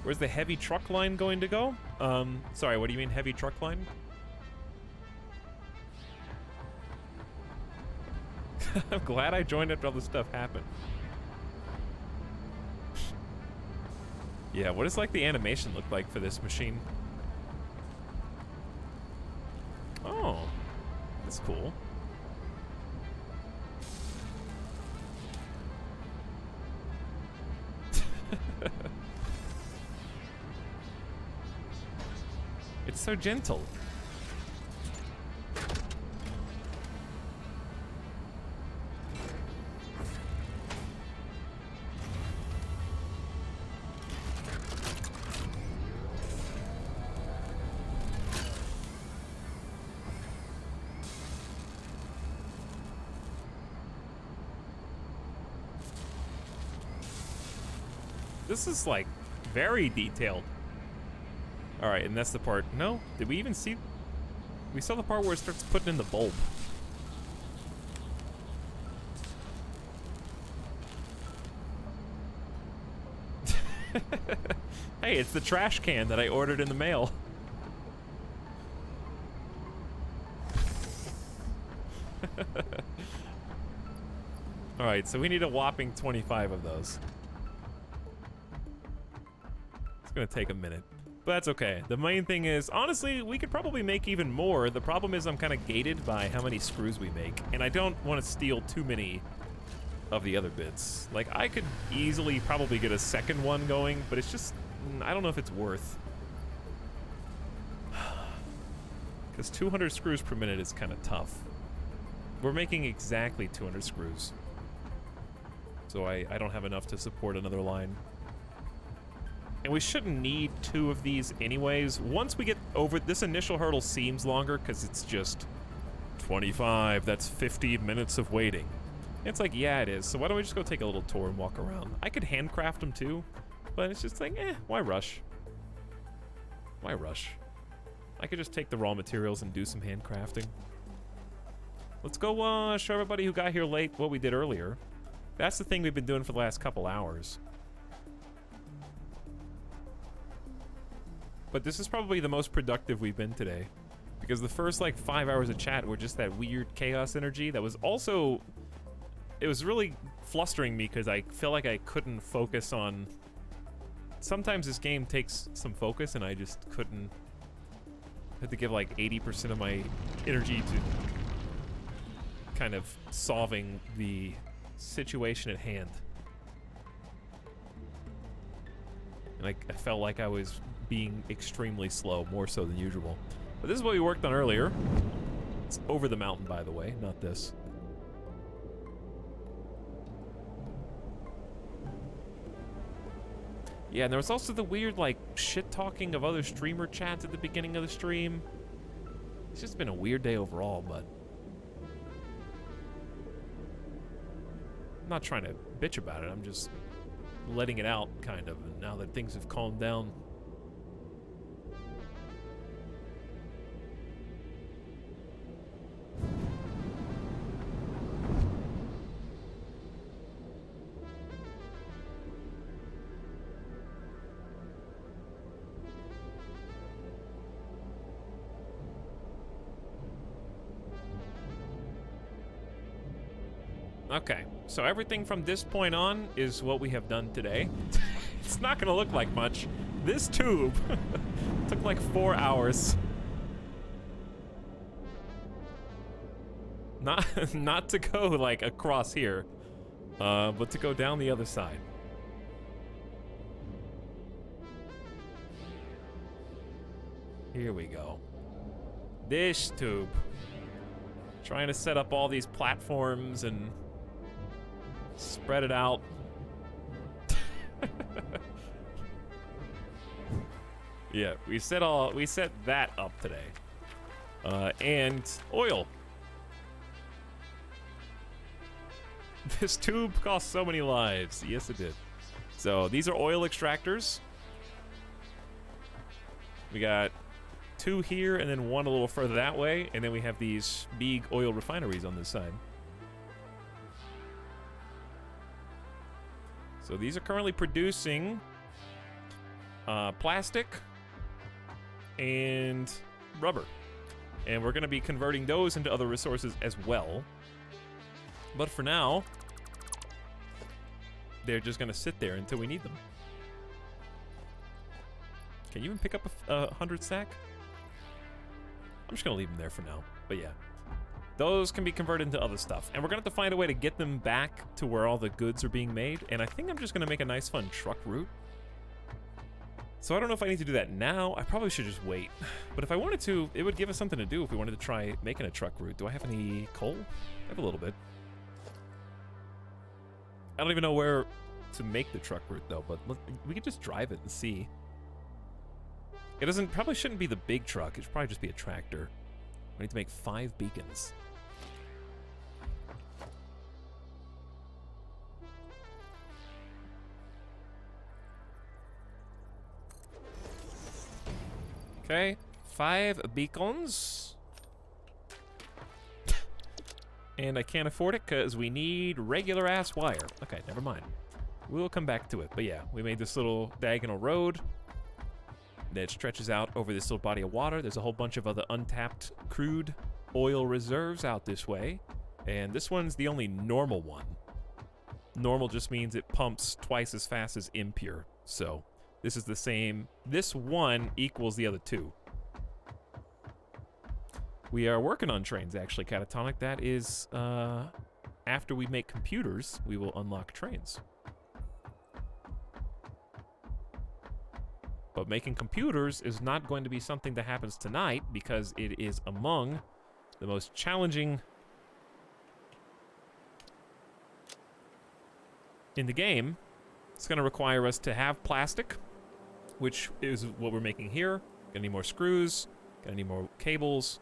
Where's the heavy truck line going to go? Sorry, what do you mean heavy truck line? I'm glad I joined after all this stuff happened. Yeah, what does like the animation look like for this machine? Oh, that's cool. It's so gentle. This is like very detailed. All right, and that's the part. No, did we even see? We saw the part where it starts putting in the bulb. Hey, it's the trash can that I ordered in the mail. All right, so we need a whopping 25 of those. It's gonna take a minute, but that's okay. The main thing is, honestly, we could probably make even more. The problem is I'm kind of gated by how many screws we make, and I don't want to steal too many of the other bits. Like, I could easily probably get a second one going, but it's just, I don't know if it's worth. Because 200 screws per minute is kind of tough. We're making exactly 200 screws. So I don't have enough to support another line. And we shouldn't need 2 of these anyways. Once we get over, this initial hurdle seems longer because it's just 25, that's 50 minutes of waiting. It's like, yeah, it is. So why don't we just go take a little tour and walk around? I could handcraft them too, but it's just like, why rush? Why rush? I could just take the raw materials and do some handcrafting. Let's go show everybody who got here late what we did earlier. That's the thing we've been doing for the last couple hours. But this is probably the most productive we've been today. Because the first, like, 5 hours of chat were just that weird chaos energy that was also... It was really flustering me because I felt like I couldn't focus on... Sometimes this game takes some focus and I just couldn't... I had to give, like, 80% of my energy to kind of solving the situation at hand. And I felt like I was being extremely slow, more so than usual. But this is what we worked on earlier. It's over the mountain, by the way, not this. Yeah, and there was also the weird, like, shit-talking of other streamer chats at the beginning of the stream. It's just been a weird day overall, but... I'm not trying to bitch about it, I'm just letting it out, kind of, and now that things have calmed down. Okay, so everything from this point on is what we have done today. It's not gonna look like much. This tube took like 4 hours. Not to go like across here, but to go down the other side. Here we go. This tube. Trying to set up all these platforms and spread it out. Yeah, we set that up today. And oil. This tube cost so many lives. Yes, it did. So these are oil extractors. We got 2 here and then 1 a little further that way, and then we have these big oil refineries on this side. So these are currently producing plastic and rubber, and we're going to be converting those into other resources as well. But for now, they're just going to sit there until we need them. Can you even pick up a 100 stack? I'm just going to leave them there for now. But yeah, those can be converted into other stuff. And we're going to have to find a way to get them back to where all the goods are being made. And I think I'm just going to make a nice fun truck route. So I don't know if I need to do that now. I probably should just wait. But if I wanted to, it would give us something to do if we wanted to try making a truck route. Do I have any coal? I have a little bit. I don't even know where to make the truck route though, but look, we could just drive it and see. It probably shouldn't be the big truck. It should probably just be a tractor. We need to make 5 beacons. Okay, 5 beacons. And I can't afford it because we need regular ass wire. Okay, never mind. We'll come back to it. But yeah, we made this little diagonal road that stretches out over this little body of water. There's a whole bunch of other untapped crude oil reserves out this way. And this one's the only normal one. Normal just means it pumps twice as fast as impure. So this is the same. This one equals the other 2. We are working on trains, actually, Catatonic. That is, after we make computers, we will unlock trains. But making computers is not going to be something that happens tonight because it is among the most challenging in the game. It's going to require us to have plastic, which is what we're making here. Gonna need more screws, gonna need more cables,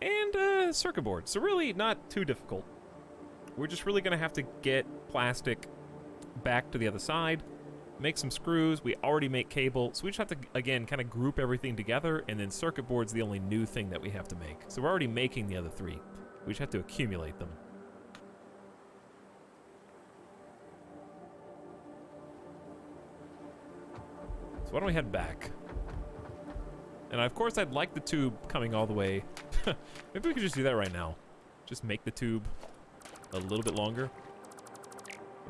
and a circuit board. So really not too difficult. We're just really gonna have to get plastic back to the other side, make some screws. We already make cable, so we just have to, again, kind of group everything together, and then circuit board's the only new thing that we have to make. So we're already making the other 3. We just have to accumulate them. So why don't we head back? And of course I'd like the tube coming all the way. Maybe we could just do that right now. Just make the tube a little bit longer.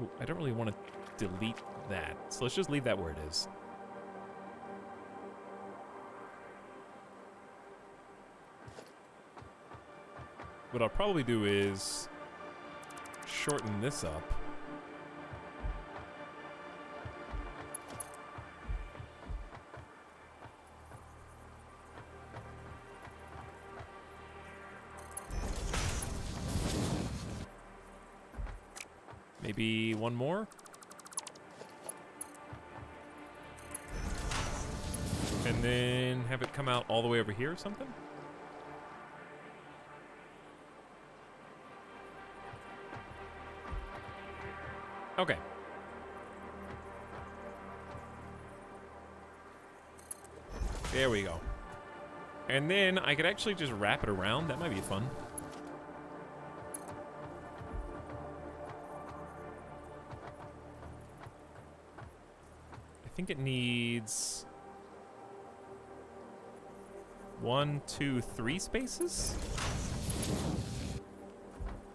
Oh, I don't really want to delete that. So let's just leave that where it is. What I'll probably do is shorten this up. Maybe one more? And then have it come out all the way over here or something? Okay. There we go. And then I could actually just wrap it around. That might be fun. I think it needs 1, 2, 3 spaces?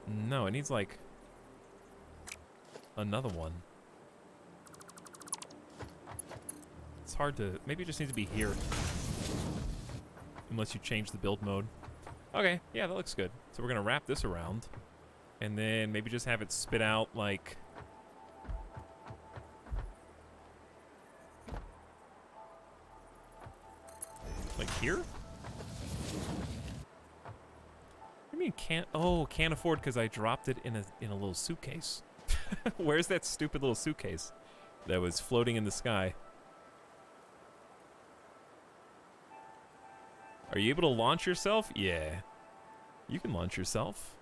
No, it needs like another one. It's hard to, maybe it just needs to be here. Unless you change the build mode. Okay, yeah, that looks good. So we're gonna wrap this around and then maybe just have it spit out like here? mean can't? Oh, can't afford because I dropped it in a little suitcase. Where's that stupid little suitcase that was floating in the sky? Are you able to launch yourself? Yeah. You can launch yourself.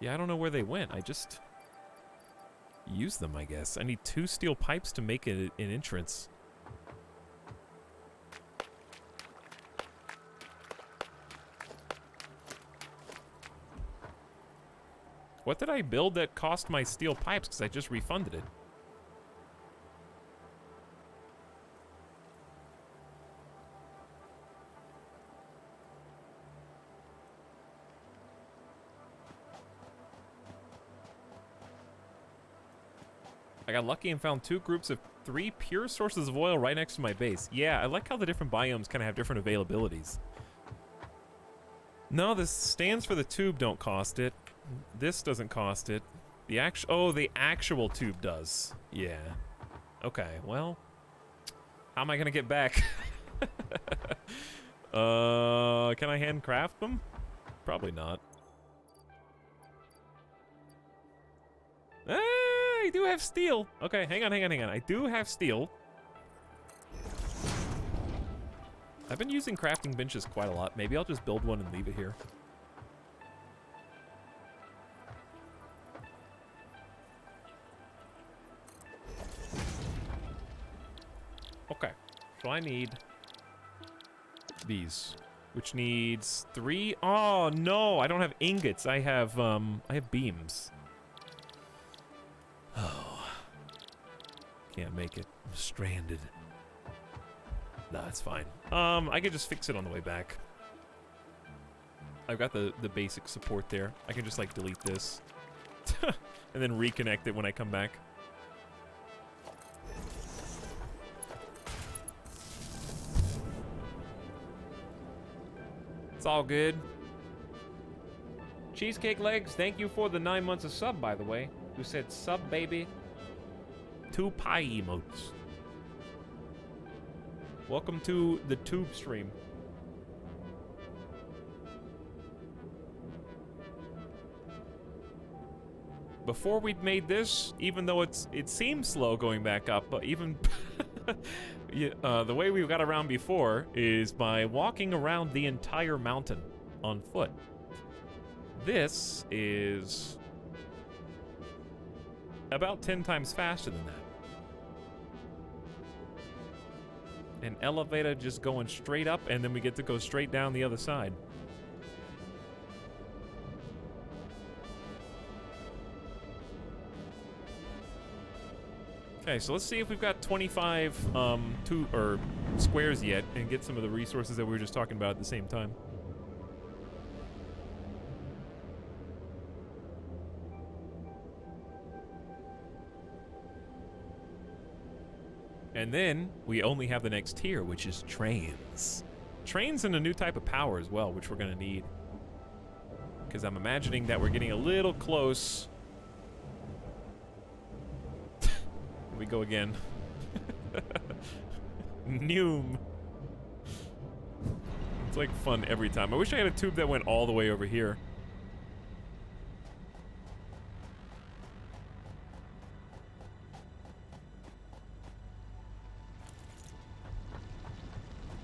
Yeah, I don't know where they went. I just used them, I guess. I need 2 steel pipes to make an entrance. What did I build that cost my steel pipes? Because I just refunded it. I got lucky and found 2 groups of 3 pure sources of oil right next to my base. Yeah, I like how the different biomes kind of have different availabilities. No, the stands for the tube don't cost it. This doesn't cost it. The actual tube does. Yeah. Okay, well, how am I gonna get back? Can I handcraft them? Probably not. I do have steel. Okay, hang on. I do have steel. I've been using crafting benches quite a lot. Maybe I'll just build one and leave it here. Okay, so I need these, which needs 3. Oh no, I don't have ingots. I have beams. Oh, can't make it. I'm stranded. Nah, it's fine. I could just fix it on the way back. I've got the basic support there. I can just like delete this and then reconnect it when I come back. It's all good. Cheesecake Legs, thank you for the 9 months of sub, by the way. Who said sub, baby? 2 pie emotes. Welcome to the tube stream. Before we'd made this, even though it seems slow going back up, but even yeah, the way we got around before is by walking around the entire mountain on foot. This is about 10 times faster than that. An elevator just going straight up, and then we get to go straight down the other side. Okay, so let's see if we've got 25 squares yet, and get some of the resources that we were just talking about at the same time. And then we only have the next tier, which is trains. Trains and a new type of power as well, which we're gonna need. Because I'm imagining that we're getting a little close. Here we go again. Noom. It's like fun every time. I wish I had a tube that went all the way over here.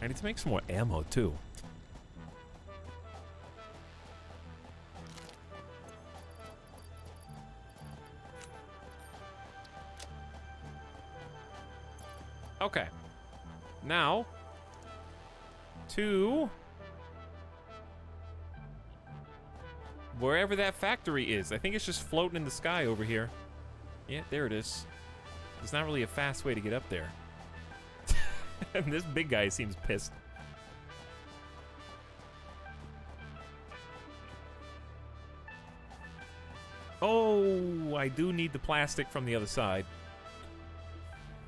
I need to make some more ammo, too. Okay. Now, to wherever that factory is. I think it's just floating in the sky over here. Yeah, there it is. There's not really a fast way to get up there. And this big guy seems pissed. Oh, I do need the plastic from the other side.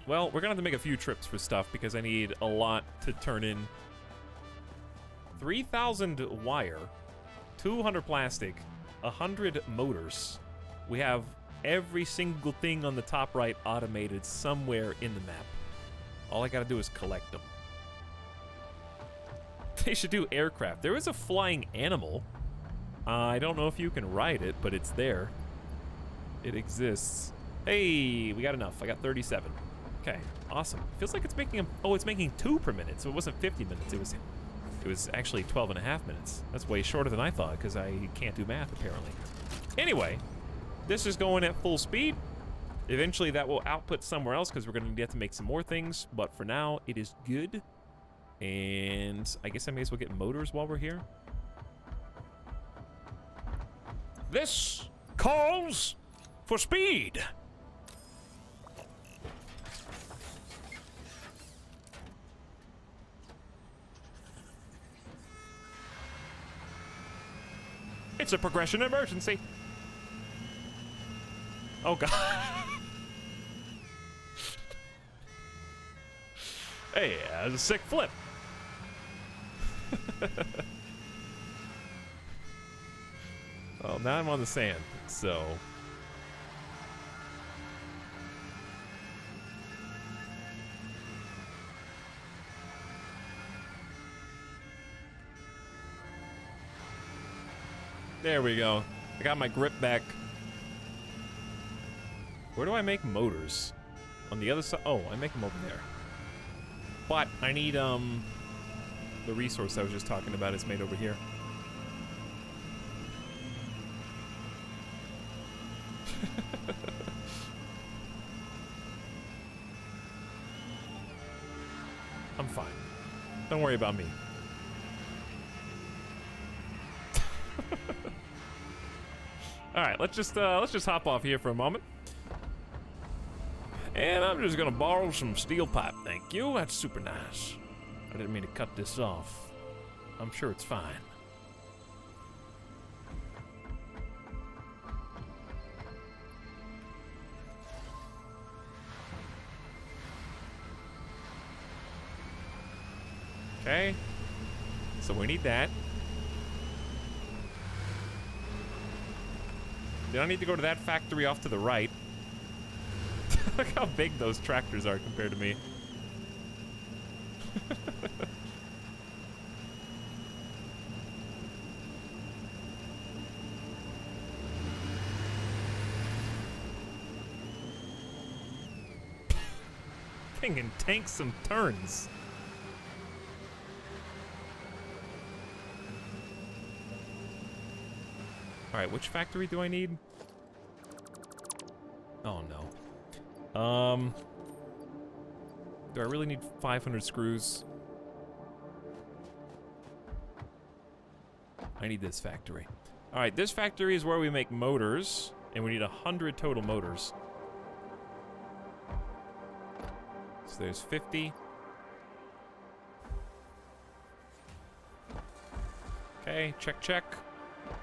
Well, we're gonna have to make a few trips for stuff because I need a lot to turn in. 3,000 wire, 200 plastic, 100 motors. We have every single thing on the top right automated somewhere in the map. All I gotta do is collect them. They should do aircraft. There is a flying animal. I don't know if you can ride it, but it's there. It exists. Hey, we got enough. I got 37. Okay, awesome. Feels like it's making it's making 2 per minute, so it wasn't 50 minutes. It was actually 12 and a half minutes. That's way shorter than I thought, because I can't do math, apparently. Anyway, this is going at full speed. Eventually, that will output somewhere else, because we're going to have to make some more things. But for now, it is good. And I guess I may as well get motors while we're here. This calls for speed. It's a progression emergency. Oh, God. Hey, that was a sick flip. Well, now I'm on the sand, so... There we go. I got my grip back. Where do I make motors? On the other side? Oh, I make them over there. But I need, the resource I was just talking about is made over here. I'm fine. Don't worry about me. All right, let's just hop off here for a moment. And I'm just gonna borrow some steel pipe, thank you. That's super nice. I didn't mean to cut this off. I'm sure it's fine. Okay. So we need that. Then I need to go to that factory off to the right. Look how big those tractors are compared to me. Thing can tank some turns. All right, which factory do I need? Oh no. Do I really need 500 screws? I need this factory. All right, this factory is where we make motors, and we need 100 total motors. So there's 50. Okay, check, check.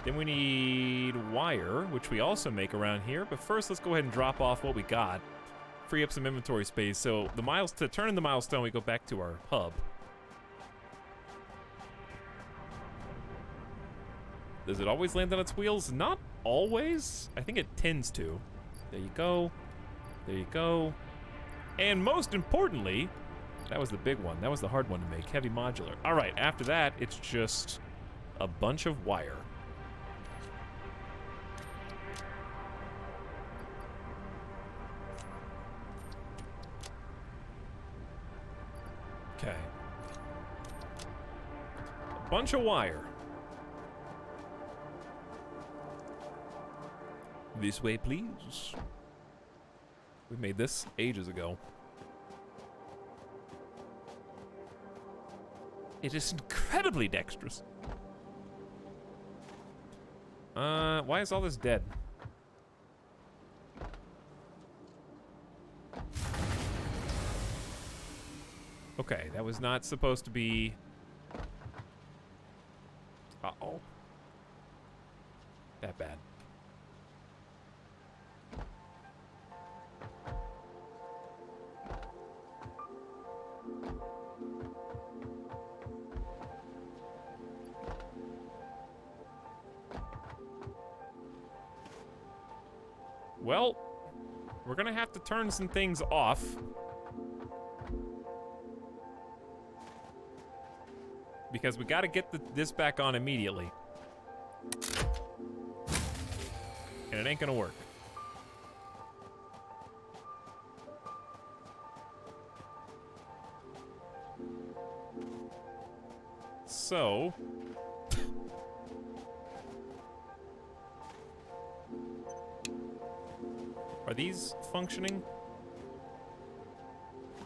Then we need wire, which we also make around here. But first, let's go ahead and drop off what we got. Free up some inventory space. So to turn in the milestone, we go back to our hub. Does it always land on its wheels? Not always. I think it tends to. There you go. There you go. And most importantly, that was the big one. That was the hard one to make. Heavy modular. All right, after that, it's just a bunch of wire. Okay. A bunch of wire. This way, please. We made this ages ago. It is incredibly dexterous. Why is all this dead? Okay, that was not supposed to be... Uh-oh. That bad. Well, we're gonna have to turn some things off. Because we gotta get this back on immediately. and it ain't gonna work. So... Are these functioning?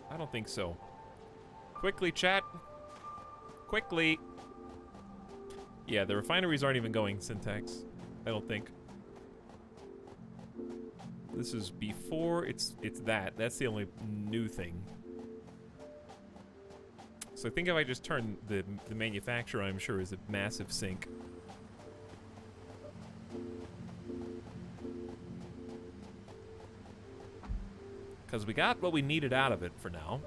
I don't think so. Quickly, chat. Quickly. Yeah, the refineries aren't even going, Syntax. I don't think. This is before it's that. That's the only new thing. So I think if I just turn the manufacturer, I'm sure, is a massive sink. Because we got what we needed out of it for now.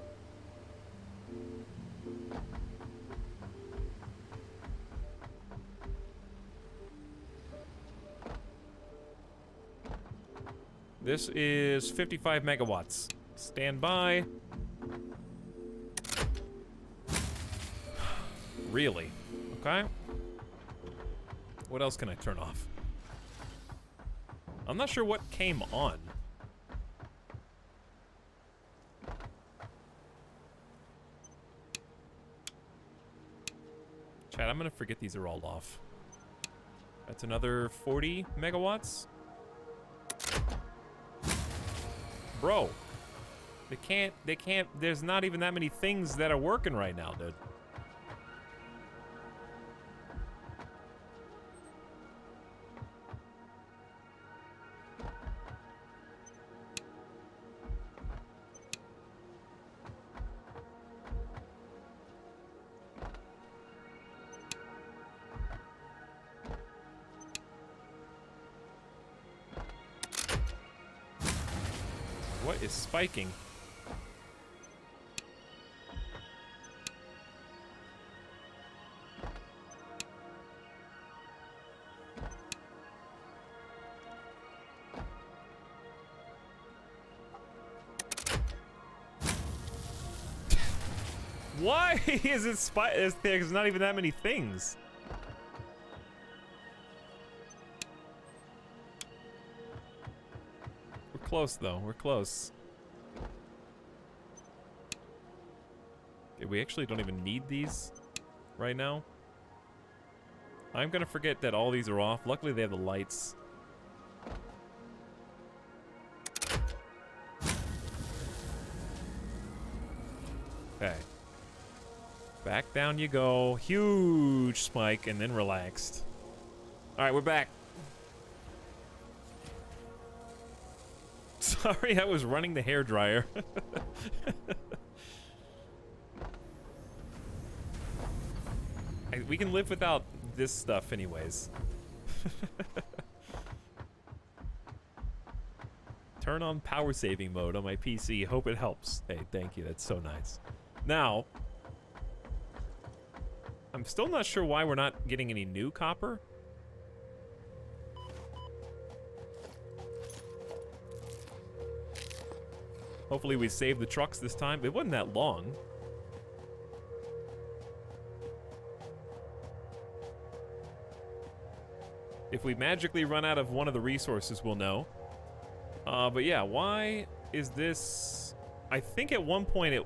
This is 55 megawatts. Stand by. Really? Okay. What else can I turn off? I'm not sure what came on. Chat, I'm gonna forget these are all off. That's another 40 megawatts. Bro, they can't, there's not even that many things that are working right now, dude. What is spiking? Why is it there's not even that many things? We're close though, we're close. Okay, we actually don't even need these right now. I'm gonna forget that all these are off. Luckily they have the lights. Okay. Back down you go. Huge spike and then relaxed. Alright, we're back. Sorry, I was running the hairdryer. We can live without this stuff anyways. Turn on power saving mode on my PC. Hope it helps. Hey, thank you. That's so nice. Now, I'm still not sure why we're not getting any new copper. Hopefully we save the trucks this time. It wasn't that long. If we magically run out of one of the resources, we'll know. But yeah, why is this... I think at one point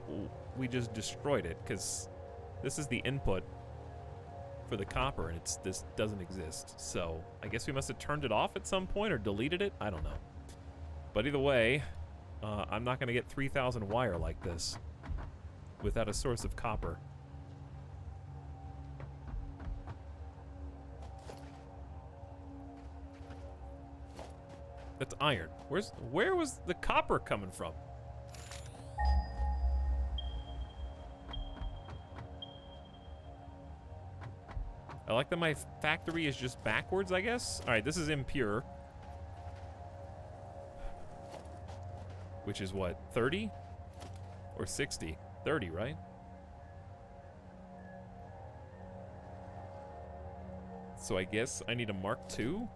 we just destroyed it, because this is the input for the copper, and this doesn't exist. So I guess we must have turned it off at some point or deleted it. I don't know. But either way, I'm not going to get 3,000 wire like this without a source of copper. That's iron. Where was the copper coming from? I like that my factory is just backwards, I guess. All right, this is impure. Which is what, 30? Or 60? 30, right? So I guess I need a Mark II?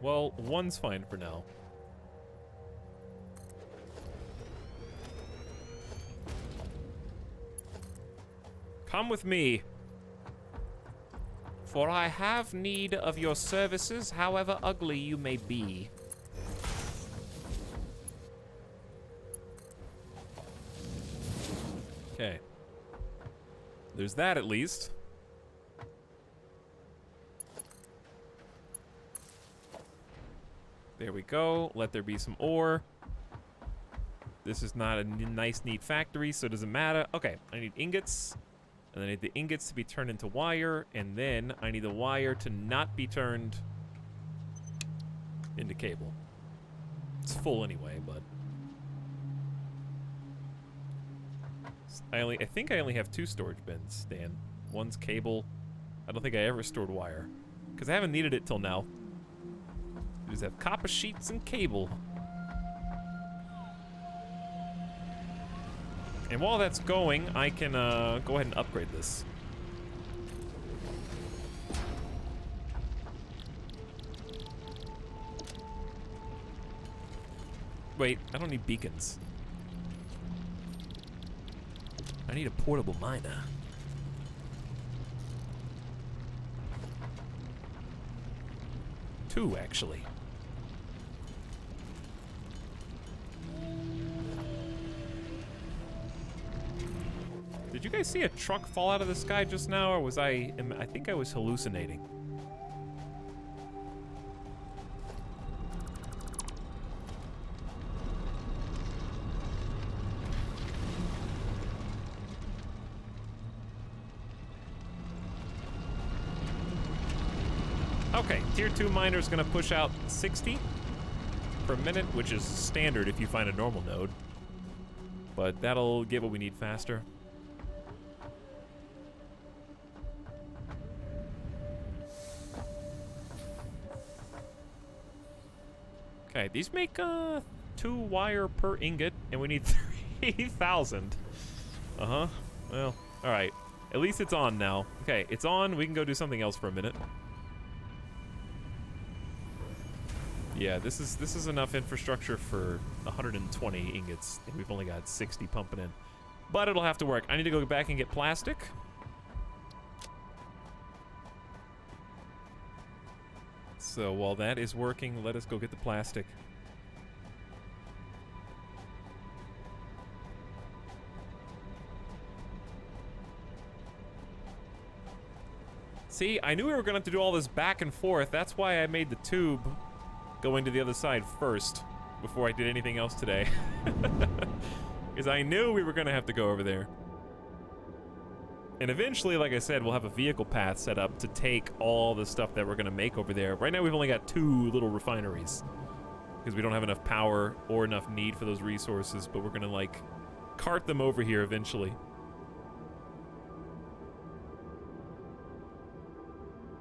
Well, one's fine for now. Come with me. For I have need of your services, however ugly you may be. Okay. There's that at least. There we go. Let there be some ore. This is not a nice, neat factory, so it doesn't matter. Okay, I need ingots. And I need the ingots to be turned into wire. And then I need the wire to not be turned into cable. It's full anyway, but... I think I only have 2 storage bins, Dan. One's cable. I don't think I ever stored wire. Because I haven't needed it till now. I just have copper sheets and cable. And while that's going, I can go ahead and upgrade this. Wait, I don't need beacons. I need a portable miner. Two, actually. Did you guys see a truck fall out of the sky just now, or was I think I was hallucinating. Okay, tier 2 miner is gonna push out 60 per minute, which is standard if you find a normal node. But that'll get what we need faster. Okay, these make 2 wire per ingot, and we need 3,000. Uh-huh. Well, alright. At least it's on now. Okay, it's on. We can go do something else for a minute. Yeah, this is enough infrastructure for 120 ingots, and we've only got 60 pumping in. But it'll have to work. I need to go back and get plastic. So while that is working, let us go get the plastic. See, I knew we were gonna have to do all this back and forth. That's why I made the tube going to the other side first before I did anything else today. Because I knew we were gonna have to go over there. And eventually, like I said, we'll have a vehicle path set up to take all the stuff that we're gonna make over there. Right now we've only got 2 little refineries because we don't have enough power or enough need for those resources, but we're gonna like cart them over here eventually.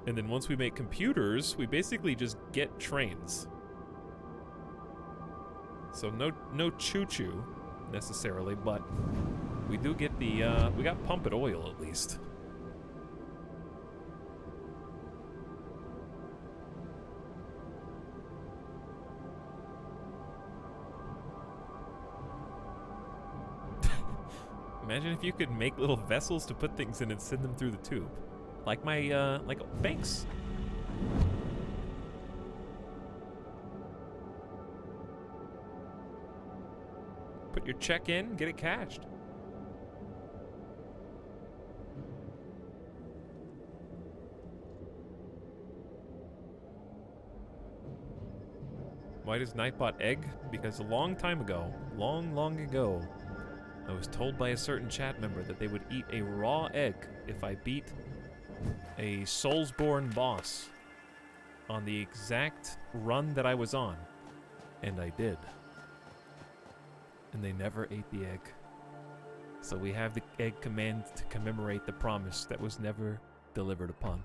And then once we make computers, we basically just get trains. So no ChooChoo necessarily, but we do get the, we got PumpIt oil at least. Imagine if you could make little vessels to put things in and send them through the tube. Like my, like banks. Put your check in, get it cashed. Why does Nightbot egg? Because a long time ago, long ago, I was told by a certain chat member that they would eat a raw egg if I beat a Soulsborne boss on the exact run that I was on. And I did. And they never ate the egg. So we have the egg command to commemorate the promise that was never delivered upon.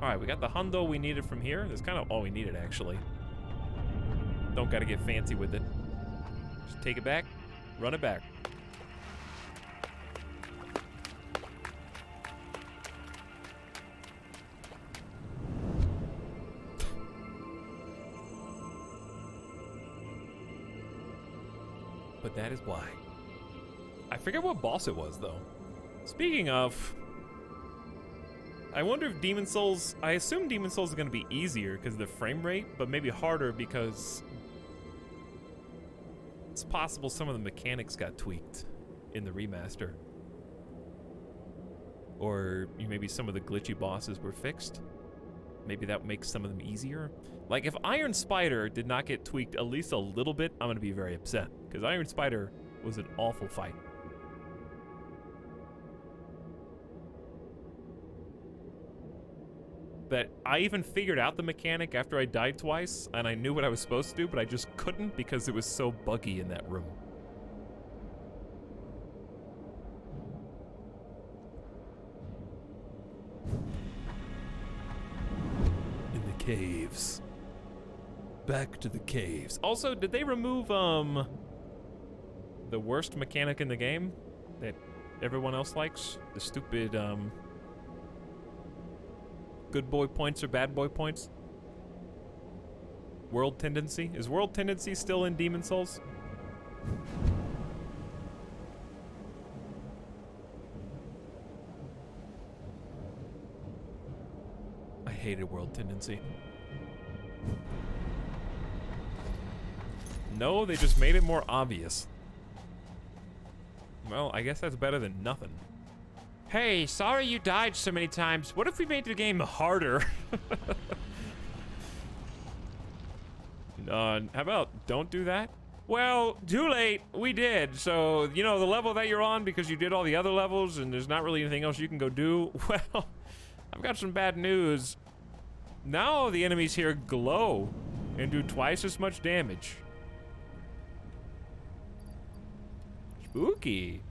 Alright, we got the hundo we needed from here. That's kind of all we needed, actually. Don't gotta get fancy with it. Just take it back, run it back. but that is why. I forget what boss it was, though. Speaking of, I wonder if Demon Souls... I assume Demon Souls is going to be easier because of the frame rate, but maybe harder because it's possible some of the mechanics got tweaked in the remaster. Or maybe some of the glitchy bosses were fixed. Maybe that makes some of them easier. Like, if Iron Spider did not get tweaked at least a little bit, I'm going to be very upset. Because Iron Spider was an awful fight. That I even figured out the mechanic after I died twice, and I knew what I was supposed to do, but I just couldn't because it was so buggy in that room. In the caves. Back to the caves. Also, did they remove, the worst mechanic in the game that everyone else likes? The stupid, good boy points or bad boy points? World Tendency? Is World Tendency still in Demon Souls? I hated World Tendency. No, they just made it more obvious. Well, I guess that's better than nothing. Hey, sorry you died so many times. What if we made the game harder? How about don't do that? Well, too late. We did. So, you know, the level that you're on because you did all the other levels and there's not really anything else you can go do. Well, I've got some bad news. Now the enemies here glow and do twice as much damage. Spooky.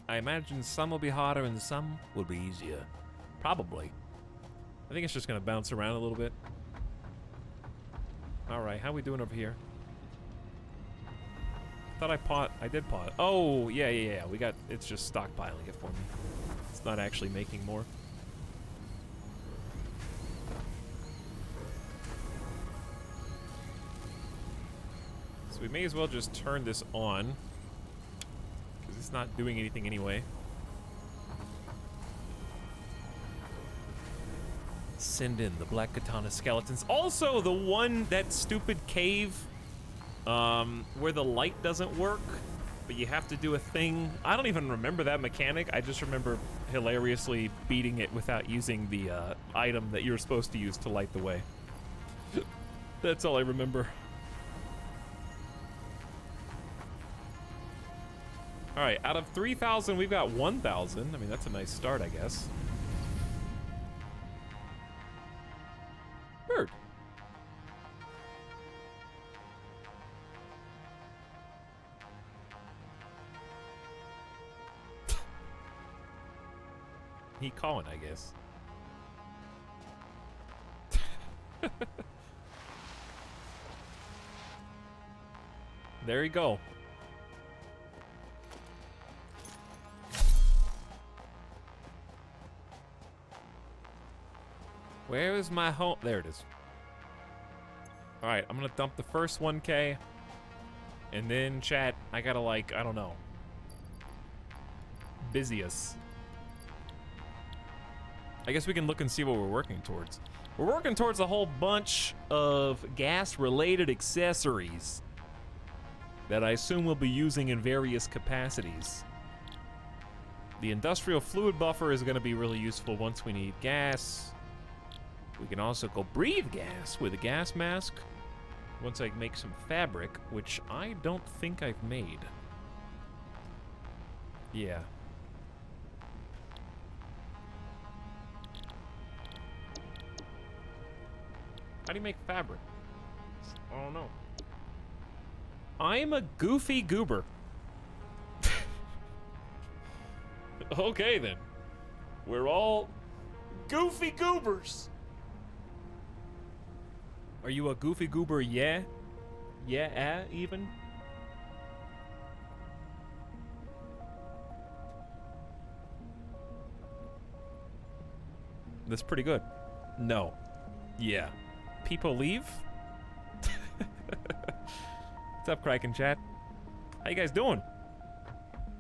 I imagine some will be harder and some will be easier. Probably. I think it's just gonna bounce around a little bit. Alright, how we doing over here? Thought I did pot. Oh, yeah. We got, it's just stockpiling it for me. It's not actually making more. So we may as well just turn this on. Because it's not doing anything anyway. Send in the Black Katana skeletons. Also, the one, that stupid cave, where the light doesn't work, but you have to do a thing. I don't even remember that mechanic. I just remember hilariously beating it without using the item that you're supposed to use to light the way. That's all I remember. All right, out of 3,000, we've got 1,000. I mean, that's a nice start, I guess. Bird. He calling, I guess. There you go. Where is my home? There it is. All right, I'm gonna dump the first 1K, and then chat. I gotta like, I don't know. Busy us. I guess we can look and see what we're working towards. We're working towards a whole bunch of gas-related accessories that I assume we'll be using in various capacities. The industrial fluid buffer is going to be really useful once we need gas. We can also go breathe gas with a gas mask once I make some fabric, which I don't think I've made. Yeah. How do you make fabric? I don't know. I'm a goofy goober. Okay then. We're all goofy goobers. Are you a goofy goober? Yeah? Yeah, even? That's pretty good. No. Yeah. People leave? What's up, Kraken chat? How you guys doing?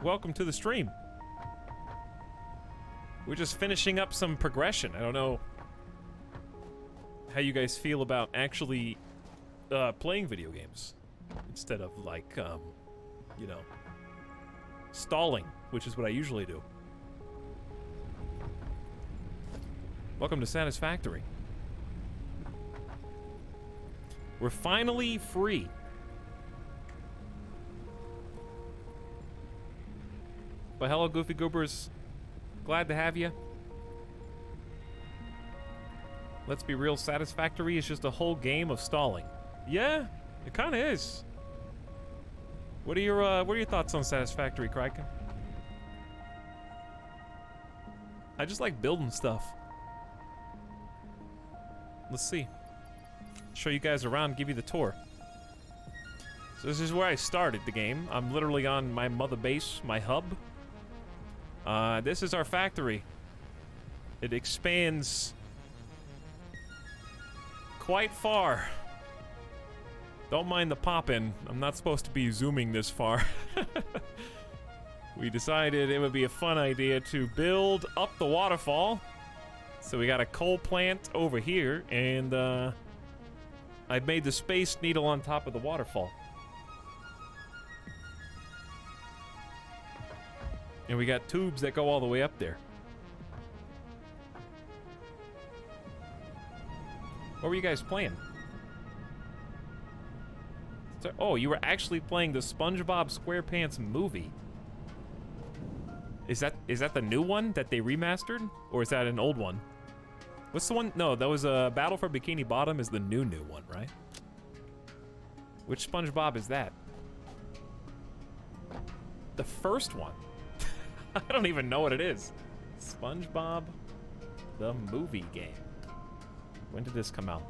Welcome to the stream. We're just finishing up some progression. I don't know how you guys feel about actually playing video games instead of like, you know, stalling, which is what I usually do. Welcome to Satisfactory. We're finally free. But hello, Goofy Goobers. Glad to have you. Let's be real, Satisfactory is just a whole game of stalling. Yeah, it kind of is. What are your thoughts on Satisfactory, Kraken? I just like building stuff. Let's see. Show you guys around, give you the tour. So this is where I started the game. I'm literally on my mother base, my hub. This is our factory. It expands quite far. Don't mind the poppin'. I'm not supposed to be zooming this far. We decided it would be a fun idea to build up the waterfall. So we got a coal plant over here, and I've made the Space Needle on top of the waterfall. And we got tubes that go all the way up there. What were you guys playing? Oh, you were actually playing the SpongeBob SquarePants movie. Is that the new one that they remastered? Or is that an old one? What's the one? No, that was Battle for Bikini Bottom is the new one, right? Which SpongeBob is that? The first one. I don't even know what it is. SpongeBob, the movie game. When did this come out?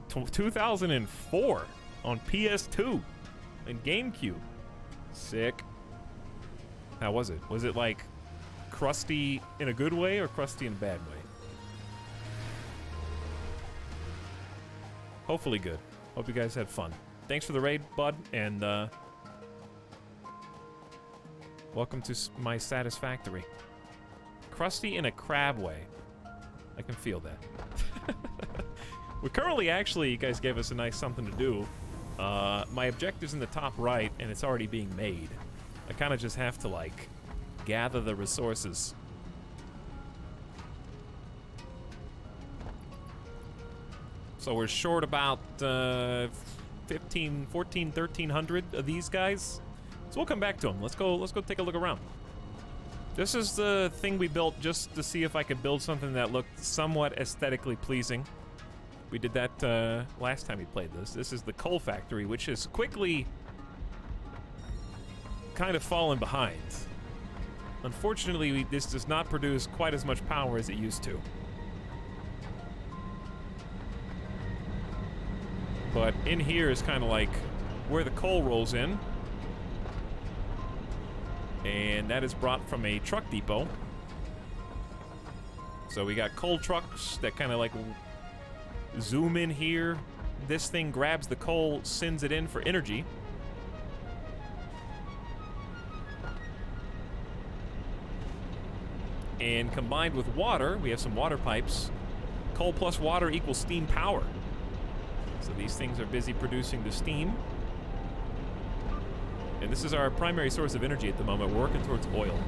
2004 on PS2 and GameCube. Sick. How was it? Was it like crusty in a good way or crusty in a bad way? Hopefully good. Hope you guys had fun. Thanks for the raid, bud, and welcome to my Satisfactory. Crusty in a crab way. I can feel that. We're currently, actually, you guys gave us a nice something to do. My objective's in the top right, and it's already being made. I kind of just have to, like, gather the resources. So we're short about 1,300 of these guys. So we'll come back to them. Let's go take a look around. This is the thing we built just to see if I could build something that looked somewhat aesthetically pleasing. We did that last time we played this. This is the coal factory, which has quickly kind of fallen behind. Unfortunately, this does not produce quite as much power as it used to. But in here is kind of like where the coal rolls in. And that is brought from a truck depot. So we got coal trucks that kind of like zoom in here. This thing grabs the coal, sends it in for energy. And combined with water, we have some water pipes. Coal plus water equals steam power. So these things are busy producing the steam. And this is our primary source of energy at the moment. We're working towards oil.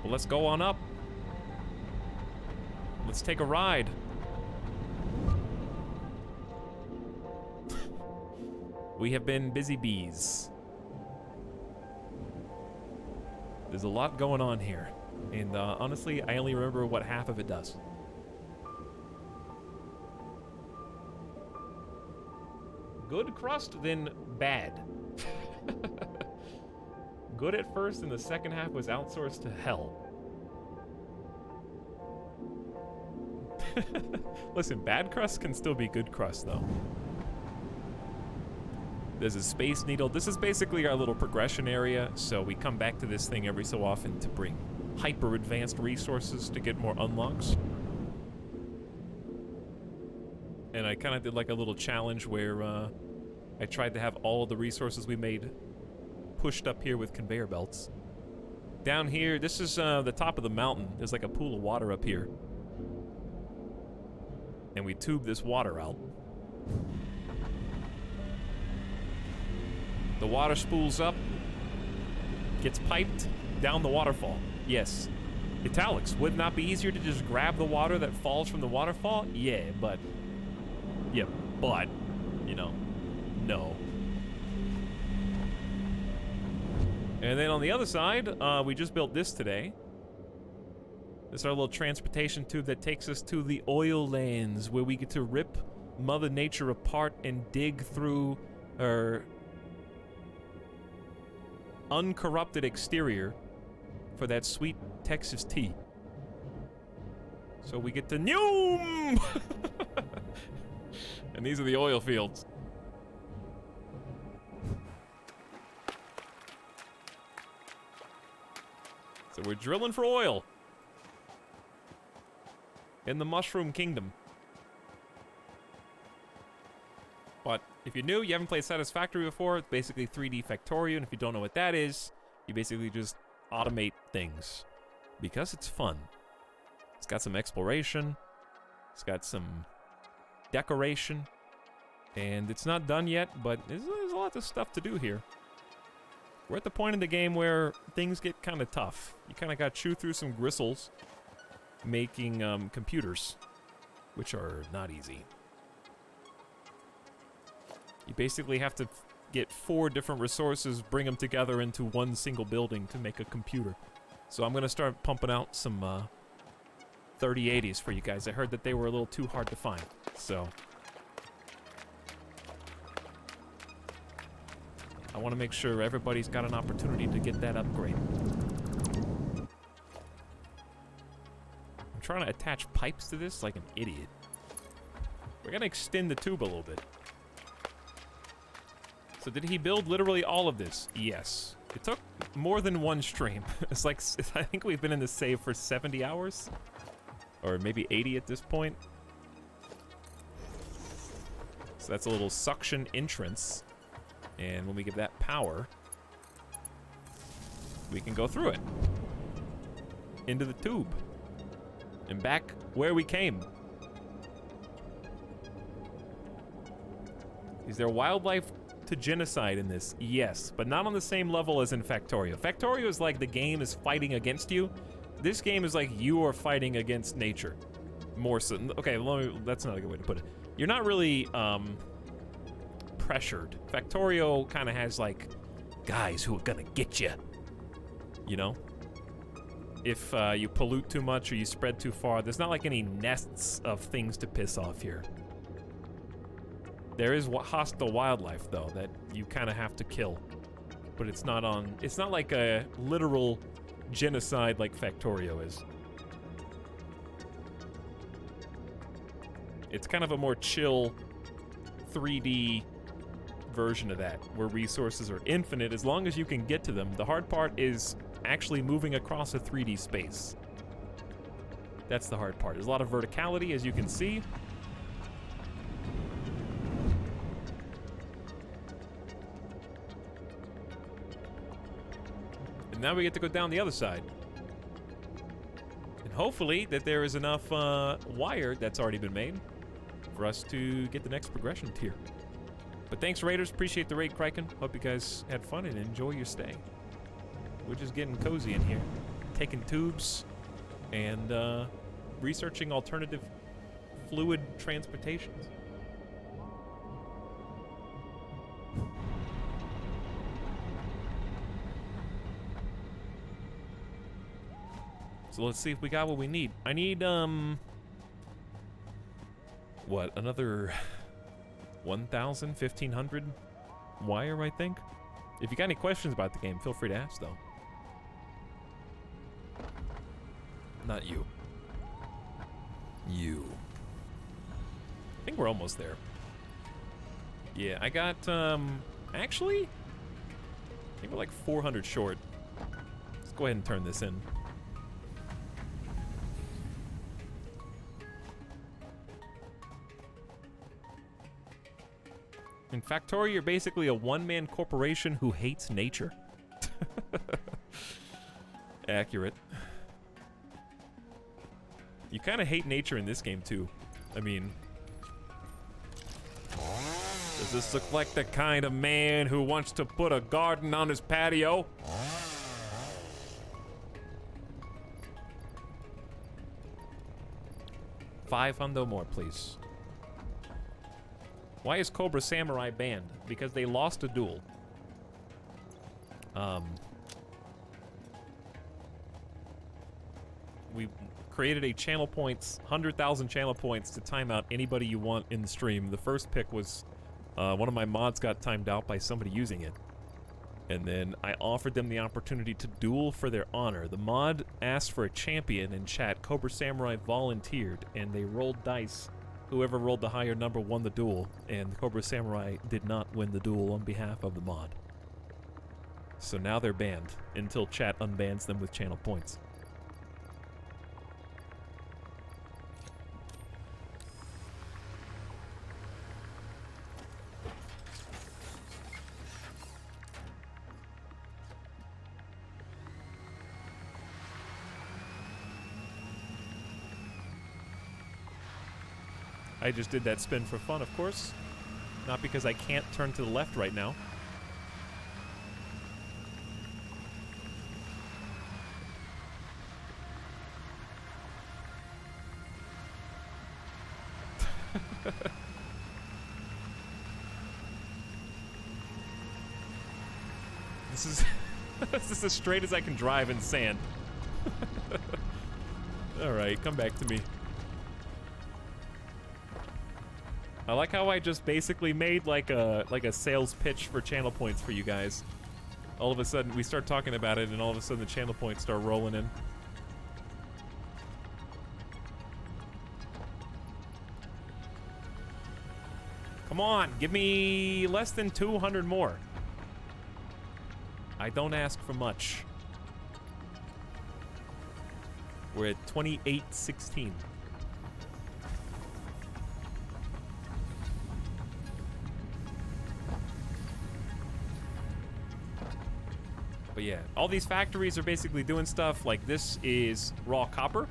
Well, let's go on up. Let's take a ride. We have been busy bees. There's a lot going on here. And honestly, I only remember what half of it does. Good crust, then bad. Good at first, and the second half was outsourced to hell. Listen, bad crust can still be good crust, though. There's a space needle. This is basically our little progression area, so we come back to this thing every so often to bring hyper advanced resources to get more unlocks. And I kind of did like a little challenge where I tried to have all of the resources we made pushed up here with conveyor belts. Down here, this is the top of the mountain. There's like a pool of water up here. And we tube this water out. The water spools up, gets piped down the waterfall. Yes. Etalyx, would it not be easier to just grab the water that falls from the waterfall? Yeah, but, you know, no. And then on the other side, we just built this today. This is our little transportation tube that takes us to the oil lands, where we get to rip Mother Nature apart and dig through her uncorrupted exterior for that sweet Texas tea. So we get to Noom! And these are the oil fields. So we're drilling for oil in the Mushroom Kingdom. But if you're new, you haven't played Satisfactory before, it's basically 3D Factorio, and if you don't know what that is, you basically just automate things. Because it's fun. It's got some exploration, it's got some decoration, and it's not done yet, but there's a lot of stuff to do here. We're at the point in the game where things get kind of tough. You kind of got to chew through some gristles, making computers, which are not easy. You basically have to get 4 different resources, bring them together into one single building to make a computer. So I'm going to start pumping out some 3080s for you guys. I heard that they were a little too hard to find, so I want to make sure everybody's got an opportunity to get that upgrade. I'm trying to attach pipes to this like an idiot. We're going to extend the tube a little bit. So did he build literally all of this? Yes. It took more than one stream. It's like, I think we've been in this save for 70 hours. Or maybe 80 at this point. So that's a little suction entrance. And when we give that power, we can go through it. Into the tube. And back where we came. Is there wildlife to genocide in this? Yes, but not on the same level as in Factorio. Factorio is like the game is fighting against you. This game is like you are fighting against nature. More so. Okay, that's not a good way to put it. You're not really pressured. Factorio kind of has like guys who are gonna get you. You know? If you pollute too much or you spread too far, there's not like any nests of things to piss off here. There is hostile wildlife, though, that you kind of have to kill. But it's not like a literal genocide like Factorio is. It's kind of a more chill 3D version of that, where resources are infinite as long as you can get to them. The hard part is actually moving across a 3D space. That's the hard part. There's a lot of verticality, as you can see. Now we get to go down the other side. And hopefully that there is enough wire that's already been made for us to get the next progression tier. But thanks, Raiders. Appreciate the raid, Kraken. Hope you guys had fun and enjoy your stay. We're just getting cozy in here. Taking tubes and researching alternative fluid transportations. So let's see if we got what we need. I need, what, another 1,000, 1,500 wire, I think? If you got any questions about the game, feel free to ask, though. Not you. You. I think we're almost there. Yeah, I got, Actually, I think we're like 400 short. Let's go ahead and turn this in. In Factorio, you're basically a one-man corporation who hates nature. Accurate. You kind of hate nature in this game, too. I mean... Does this look like the kind of man who wants to put a garden on his patio? $500 more, please. Why is Cobra Samurai banned? Because they lost a duel. We created a channel points, 100,000 channel points to time out anybody you want in the stream. The first pick was one of my mods got timed out by somebody using it. And then I offered them the opportunity to duel for their honor. The mod asked for a champion in chat. Cobra Samurai volunteered, and they rolled dice. Whoever rolled the higher number won the duel, and the Cobra Samurai did not win the duel on behalf of the mod. So now they're banned, until chat unbans them with channel points. I just did that spin for fun, of course. Not because I can't turn to the left right now. This is this is as straight as I can drive in sand. All right, come back to me. I like how I just basically made like a sales pitch for channel points for you guys. All of a sudden we start talking about it, and all of a sudden the channel points start rolling in. Come on, give me less than 200 more. I don't ask for much. We're at 2816. But yeah, all these factories are basically doing stuff like this is raw copper.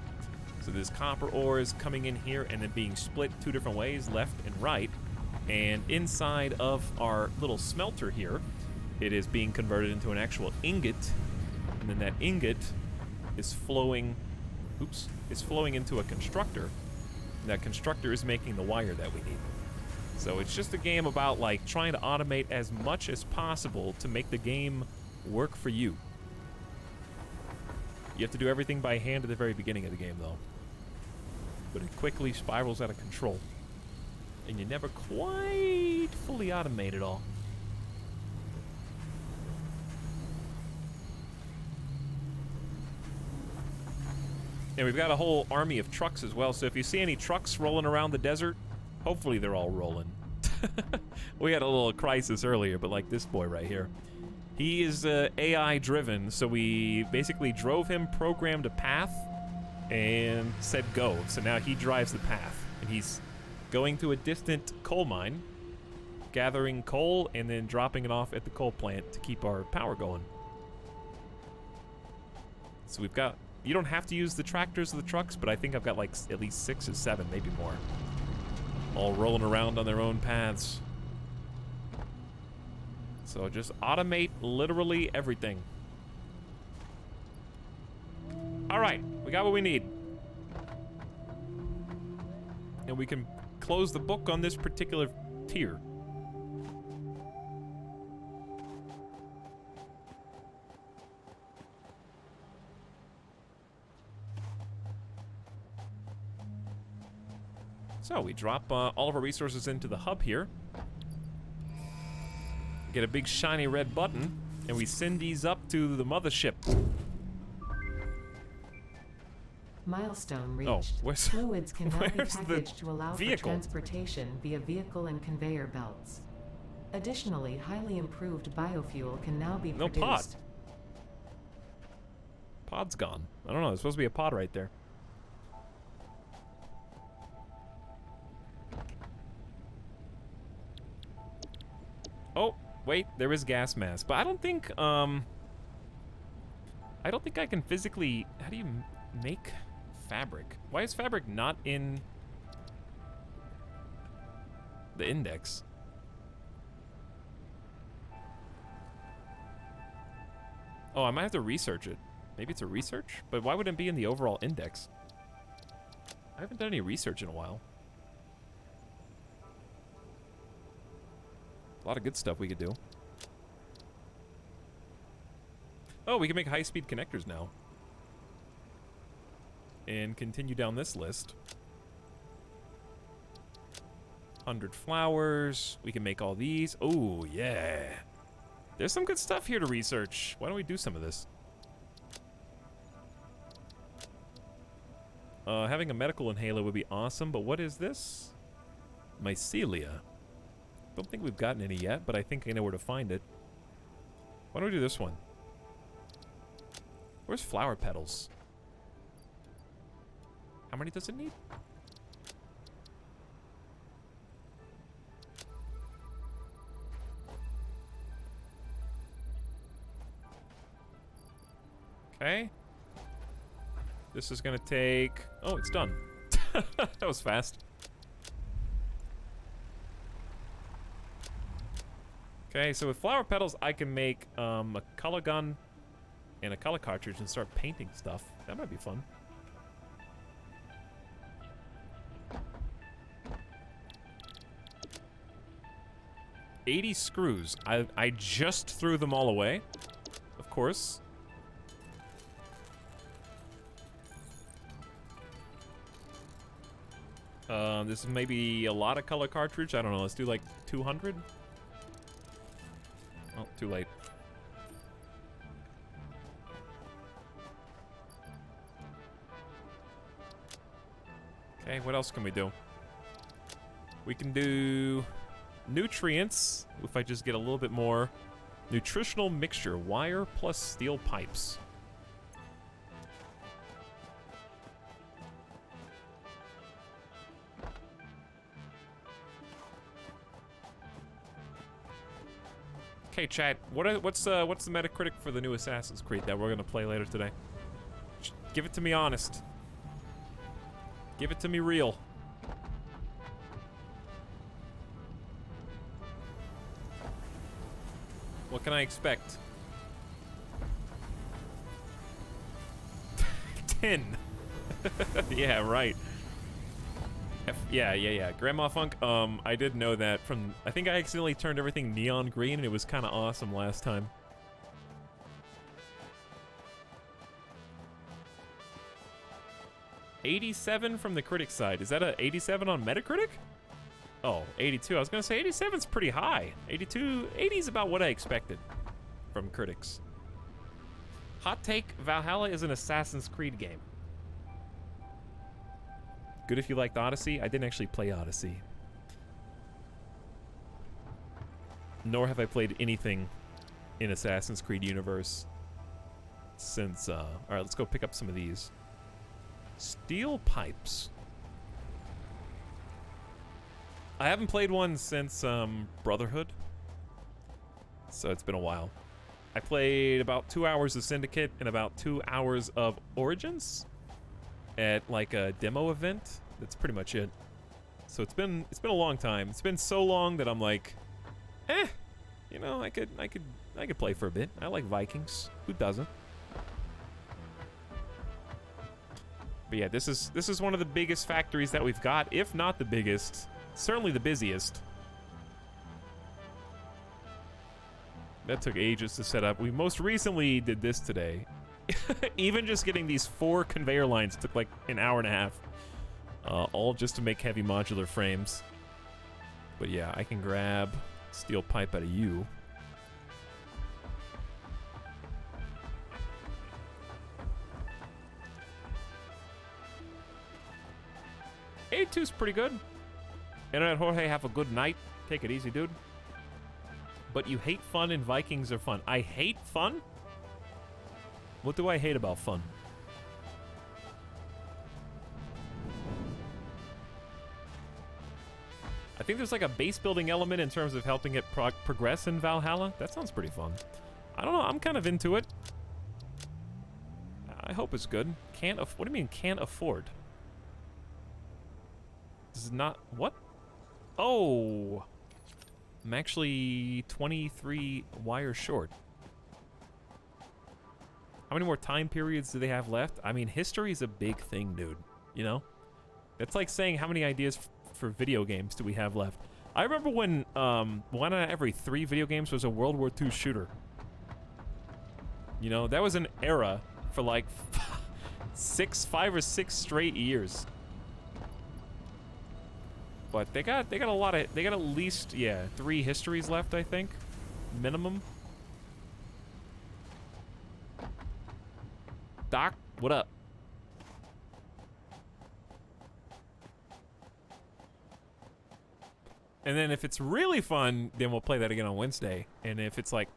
So this copper ore is coming in here and then being split two different ways, left and right. And inside of our little smelter here, it is being converted into an actual ingot. And then that ingot is flowing, is flowing into a constructor. And that constructor is making the wire that we need. So it's just a game about like trying to automate as much as possible to make the game work for you. You have to do everything by hand at the very beginning of the game, though. But it quickly spirals out of control. And you never quite fully automate it all. And we've got a whole army of trucks as well, so if you see any trucks rolling around the desert, hopefully they're all rolling. We had a little crisis earlier, but like this boy right here. He is AI driven, so we basically drove him, programmed a path, and said go. So now he drives the path, and he's going to a distant coal mine, gathering coal, and then dropping it off at the coal plant to keep our power going. So we've got, you don't have to use the tractors or the trucks, but I think I've got like at least 6 or 7, maybe more, all rolling around on their own paths. So just automate literally everything. All right, we got what we need. And we can close the book on this particular tier. So we drop all of our resources into the hub here. Get a big shiny red button, and we send these up to the mothership. Milestone reached. Oh, where's Fluids can now be where's the packaged to allow for vehicle? transportation via vehicle and conveyor belts. Additionally, highly improved biofuel can now be No pod. produced. Pod's gone. I don't know. There's supposed to be a pod right there. Oh, wait. There is gas mask. But I don't think, I don't think I can physically... How do you make fabric? Why is fabric not in the index? Oh, I might have to research it. Maybe it's a research? But why would it be in the overall index? I haven't done any research in a while. A lot of good stuff we could do. Oh, we can make high-speed connectors now. And continue down this list. 100 flowers. We can make all these. Oh, yeah. There's some good stuff here to research. Why don't we do some of this? Having a medical inhaler would be awesome, but what is this? Mycelia. Don't think we've gotten any yet, but I think I know where to find it. Why don't we do this one? Where's flower petals? How many does it need? Okay. This is gonna take... Oh, it's done. That was fast. Okay, so with flower petals, I can make a color gun and a color cartridge and start painting stuff. That might be fun. $80 screws. I just threw them all away, of course. This is maybe a lot of color cartridge. I don't know. Let's do like 200. Oh, too late. Okay, what else can we do? We can do nutrients if I just get a little bit more. Nutritional mixture, wire plus steel pipes. Okay, chat. What's the Metacritic for the new Assassin's Creed that we're gonna play later today? Give it to me honest. Give it to me real. What can I expect? 10. Yeah, right. Yeah. Grandma Funk, I did know that from... I think I accidentally turned everything neon green, and it was kind of awesome last time. $87 from the critic side. Is that a 87 on Metacritic? Oh, 82. I was going to say 87's pretty high. 82... 80 is about what I expected from critics. Hot take, Valhalla is an Assassin's Creed game. Good if you liked Odyssey. I didn't actually play Odyssey. Nor have I played anything in Assassin's Creed universe since... Alright, let's go pick up some of these. Steel pipes. I haven't played one since Brotherhood. So it's been a while. I played about 2 hours of Syndicate and about 2 hours of Origins at like a demo event. That's pretty much it. So it's been a long time. It's been so long that I'm like, you know, I could play for a bit. I like Vikings. Who doesn't? But yeah, this is one of the biggest factories that we've got, if not the biggest. Certainly the busiest. That took ages to set up. We most recently did this today. Even just getting these 4 conveyor lines took like an hour and a half. All just to make heavy modular frames. But yeah, I can grab steel pipe out of you. A2's pretty good. Internet Jorge, have a good night. Take it easy, dude. but you hate fun and Vikings are fun. I hate fun? What do I hate about fun? I think there's like a base building element in terms of helping it progress in Valhalla. That sounds pretty fun. I don't know, I'm kind of into it. I hope it's good. What do you mean can't afford? This is not, what? Oh! I'm actually 23 wires short. How many more time periods do they have left? I mean, history's a big thing, dude. You know? That's like saying how many ideas for video games do we have left. I remember when one out of every 3 video games was a World War II shooter. You know, that was an era for like 5 or 6 straight years. But they got a lot of, they got at least, yeah, 3 histories left, I think, minimum. Doc, what up? And then if it's really fun, then we'll play that again on Wednesday. And if it's like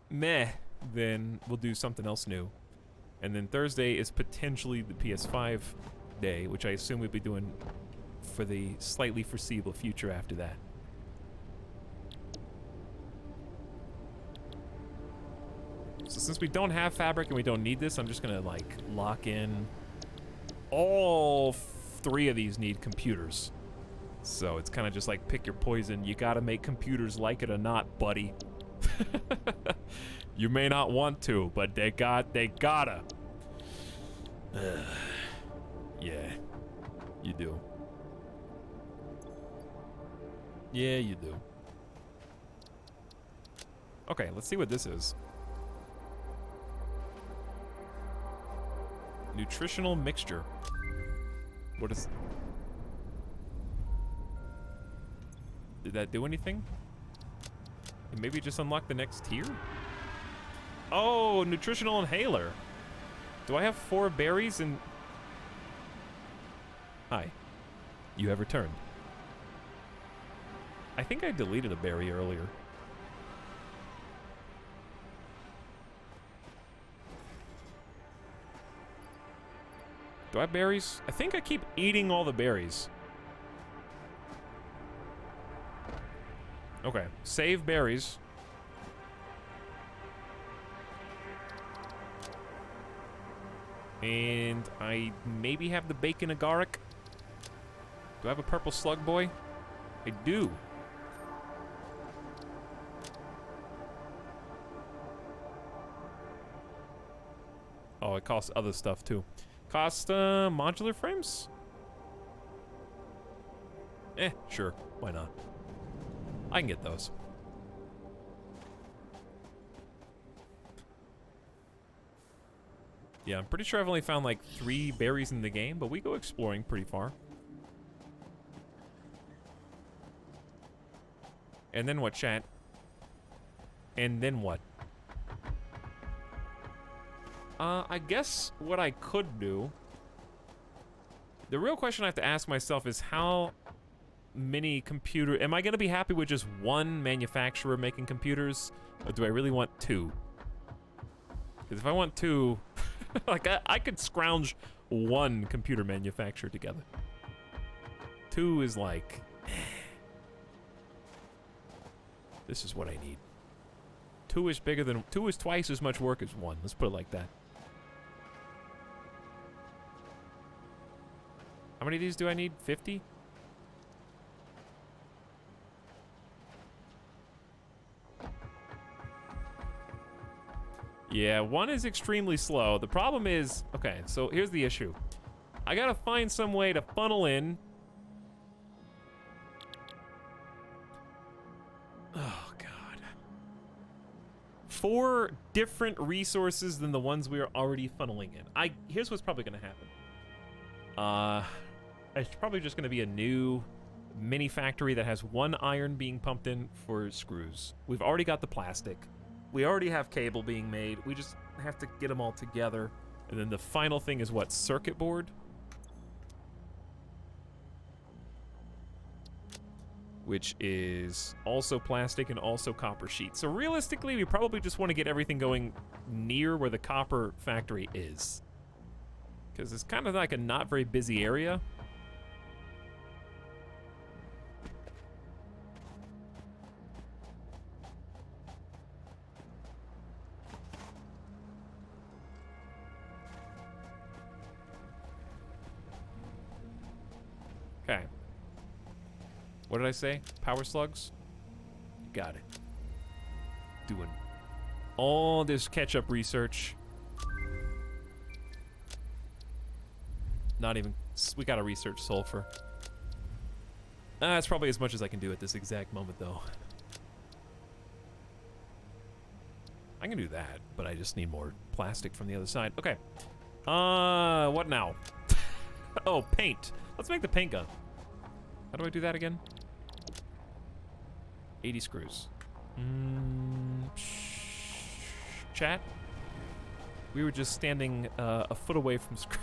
meh, then we'll do something else new. And then Thursday is potentially the PS5 day, which I assume we'll be doing for the slightly foreseeable future after that. So since we don't have fabric and we don't need this, I'm just gonna like lock in. All 3 of these need computers. So it's kind of just like pick your poison. You gotta make computers like it or not, buddy. You may not want to, but they gotta. Yeah, you do. Yeah, you do. Okay, let's see what this is. Nutritional mixture. What is... Did that do anything? Maybe just unlock the next tier? Oh, nutritional inhaler. Do I have 4 berries and... Hi. You have returned. I think I deleted a berry earlier. Do I have berries? I think I keep eating all the berries. Okay, save berries. And I maybe have the bacon agaric. Do I have a purple slug boy? I do. Oh, it costs other stuff too. Cost modular frames? Sure. Why not? I can get those. Yeah, I'm pretty sure I've only found like 3 berries in the game, but we go exploring pretty far. And then what, chat? And then what? I guess what I could do... The real question I have to ask myself is how many computer... Am I going to be happy with just 1 manufacturer making computers? Or do I really want 2? Because if I want 2... like, I could scrounge 1 computer manufacturer together. 2 is like... This is what I need. 2 is bigger than... 2 is twice as much work as 1. Let's put it like that. How many of these do I need? 50? Yeah, 1 is extremely slow. The problem is... Okay, so here's the issue. I gotta find some way to funnel in... Oh, God. 4 different resources than the ones we are already funneling in. Here's what's probably gonna happen. It's probably just gonna be a new mini factory that has 1 iron being pumped in for screws. We've already got the plastic. We already have cable being made. We just have to get them all together. And then the final thing is what? Circuit board? which is also plastic and also copper sheet. So realistically, we probably just want to get everything going near where the copper factory is, because it's kind of like a not very busy area. Okay. What did I say? Power slugs? Got it. Doing all this catch-up research. Not even... We gotta research sulfur. That's probably as much as I can do at this exact moment, though. I can do that, but I just need more plastic from the other side. Okay. What now? Oh, paint. Let's make the paint gun. How do I do that again? 80 screws. Chat? We were just standing a foot away from screws.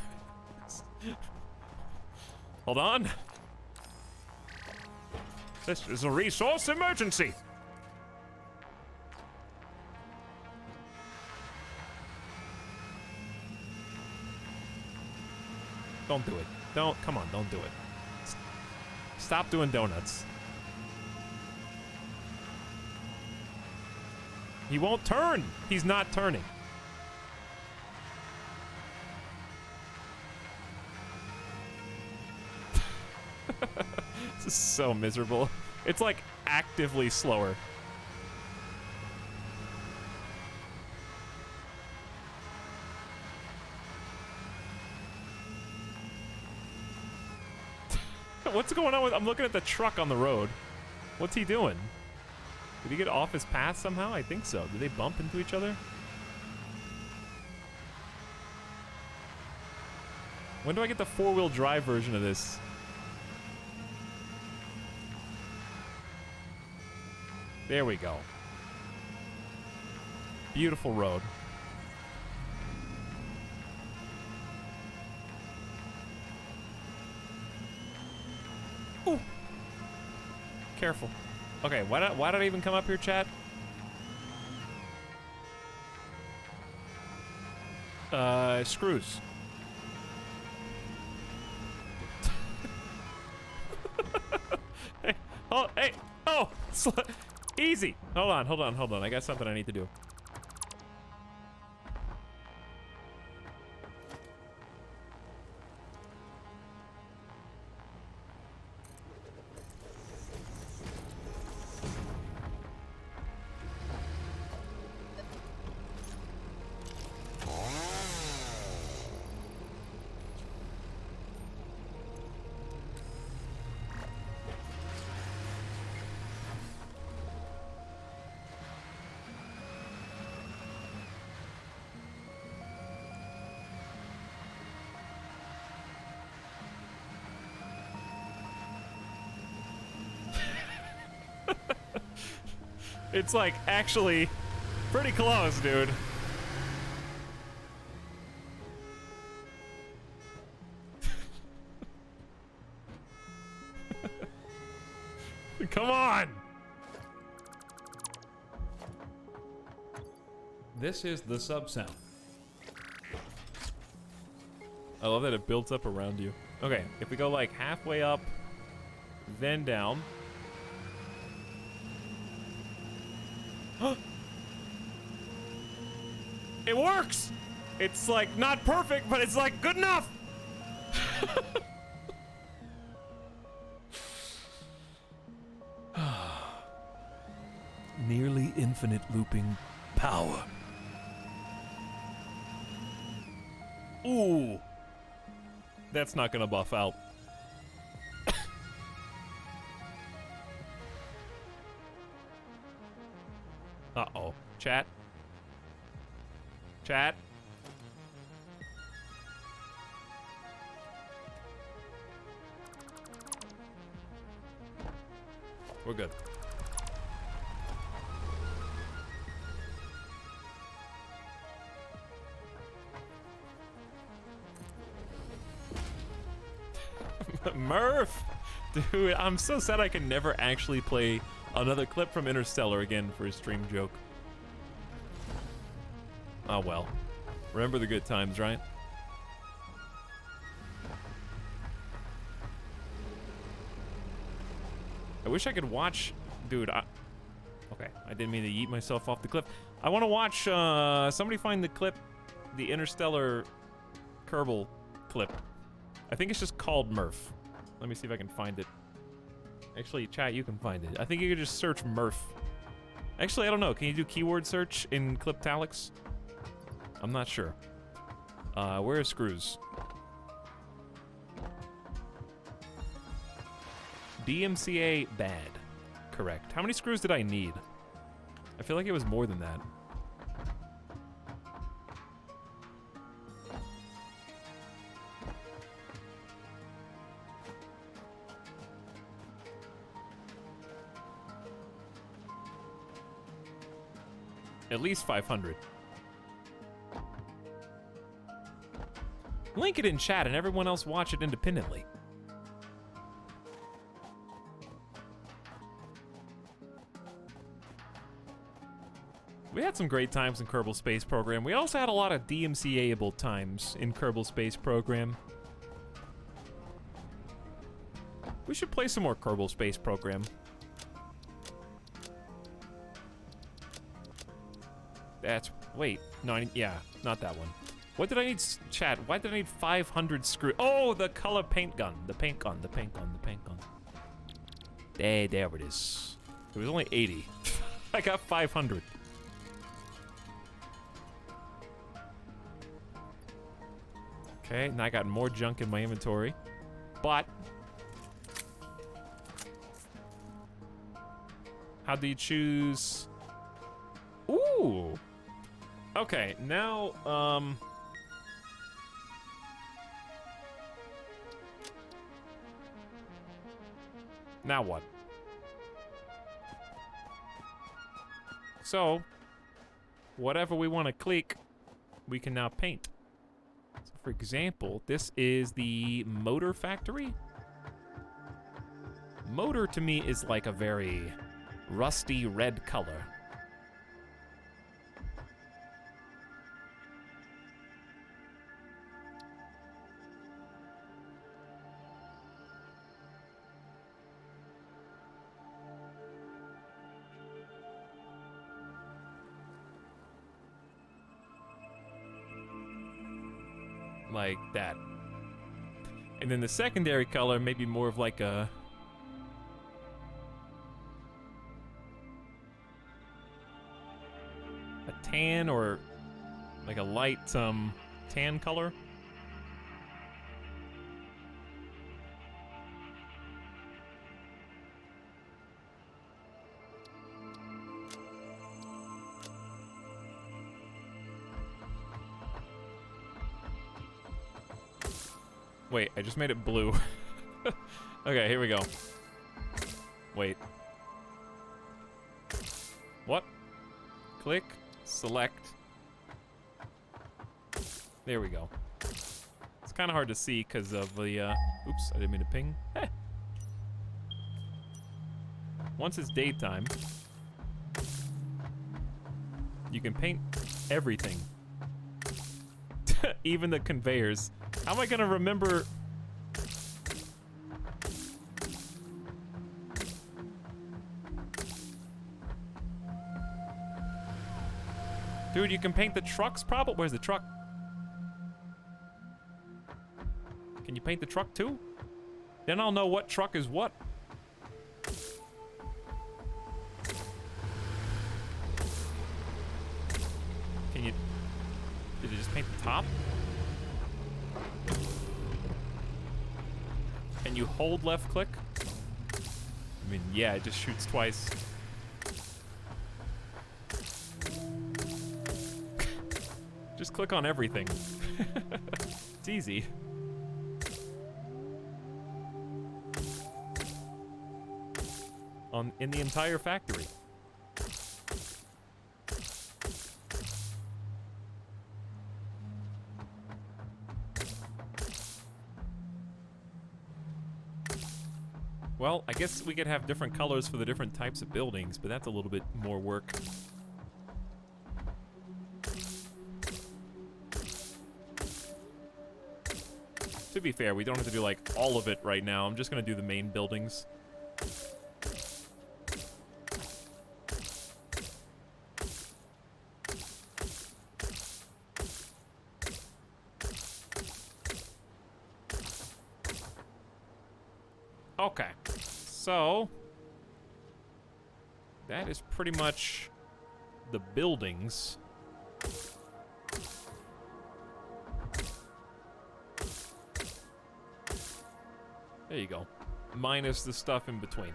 Hold on. This is a resource emergency. Don't do it. Don't, come on, don't do it. Stop doing donuts. He won't turn. He's not turning. This is so miserable. It's like actively slower. What's going on with... I'm looking at the truck on the road. What's he doing? Did he get off his path somehow? I think so. Did they bump into each other? When do I get the four-wheel drive version of this? There we go. Beautiful road. Ooh. Careful. Okay, why did I even come up here, chat? Screws. Hey, oh, hey, oh, easy. Hold on. I got something I need to do. It's like actually pretty close, dude. Come on. This is the sub sound. I love that it builds up around you. Okay, if we go like halfway up, then down. It works! It's like not perfect, but it's like good enough! Nearly infinite looping power. Ooh. That's not gonna buff out. Uh-oh. Chat? Chat? We're good. Murph! Dude, I'm so sad I can never actually play another clip from Interstellar again for a stream joke. Oh well. Remember the good times, right? I wish I could watch... Dude, okay, I didn't mean to yeet myself off the cliff. I want to watch, somebody find the clip, the Interstellar Kerbal clip. I think it's just called Murph. Let me see if I can find it. Actually, chat, you can find it. I think you could just search Murph. Actually, I don't know. Can you do keyword search in Cliptalyx? I'm not sure. Where are screws? DMCA bad. Correct. How many screws did I need? I feel like it was more than that. At least 500. Link it in chat and everyone else watch it independently. We had some great times in Kerbal Space Program. We also had a lot of DMCA-able times in Kerbal Space Program. We should play some more Kerbal Space Program. That's... wait. No, yeah, not that one. What did I need, chat? Why did I need 500 screw? Oh, the color paint gun. The paint gun, the paint gun, the paint gun. There it is. It was only 80. I got 500. Okay, and I got more junk in my inventory. But... how do you choose... Ooh! Okay, now, now what? So, whatever we want to click, we can now paint. So for example, this is the motor factory. Motor to me is like a very rusty red color. Like that. And then the secondary color may be more of like a tan or like a light tan color. Wait, I just made it blue. Okay, here we go. Wait. What? Click, select. There we go. It's kind of hard to see because of the, oops, I didn't mean to ping. Heh. Once it's daytime, you can paint everything. Even the conveyors. How am I gonna remember? Dude, you can paint the trucks probably. Where's the truck? Can you paint the truck too? Then I'll know what truck is what. Can you... did you just paint the top? Can you hold left click? I mean, yeah, it just shoots twice. Just click on everything. It's easy. In the entire factory. Well, I guess we could have different colors for the different types of buildings, but that's a little bit more work. To be fair, we don't have to do like all of it right now. I'm just gonna do the main buildings. Okay, so that is pretty much the buildings. There you go. Minus the stuff in between.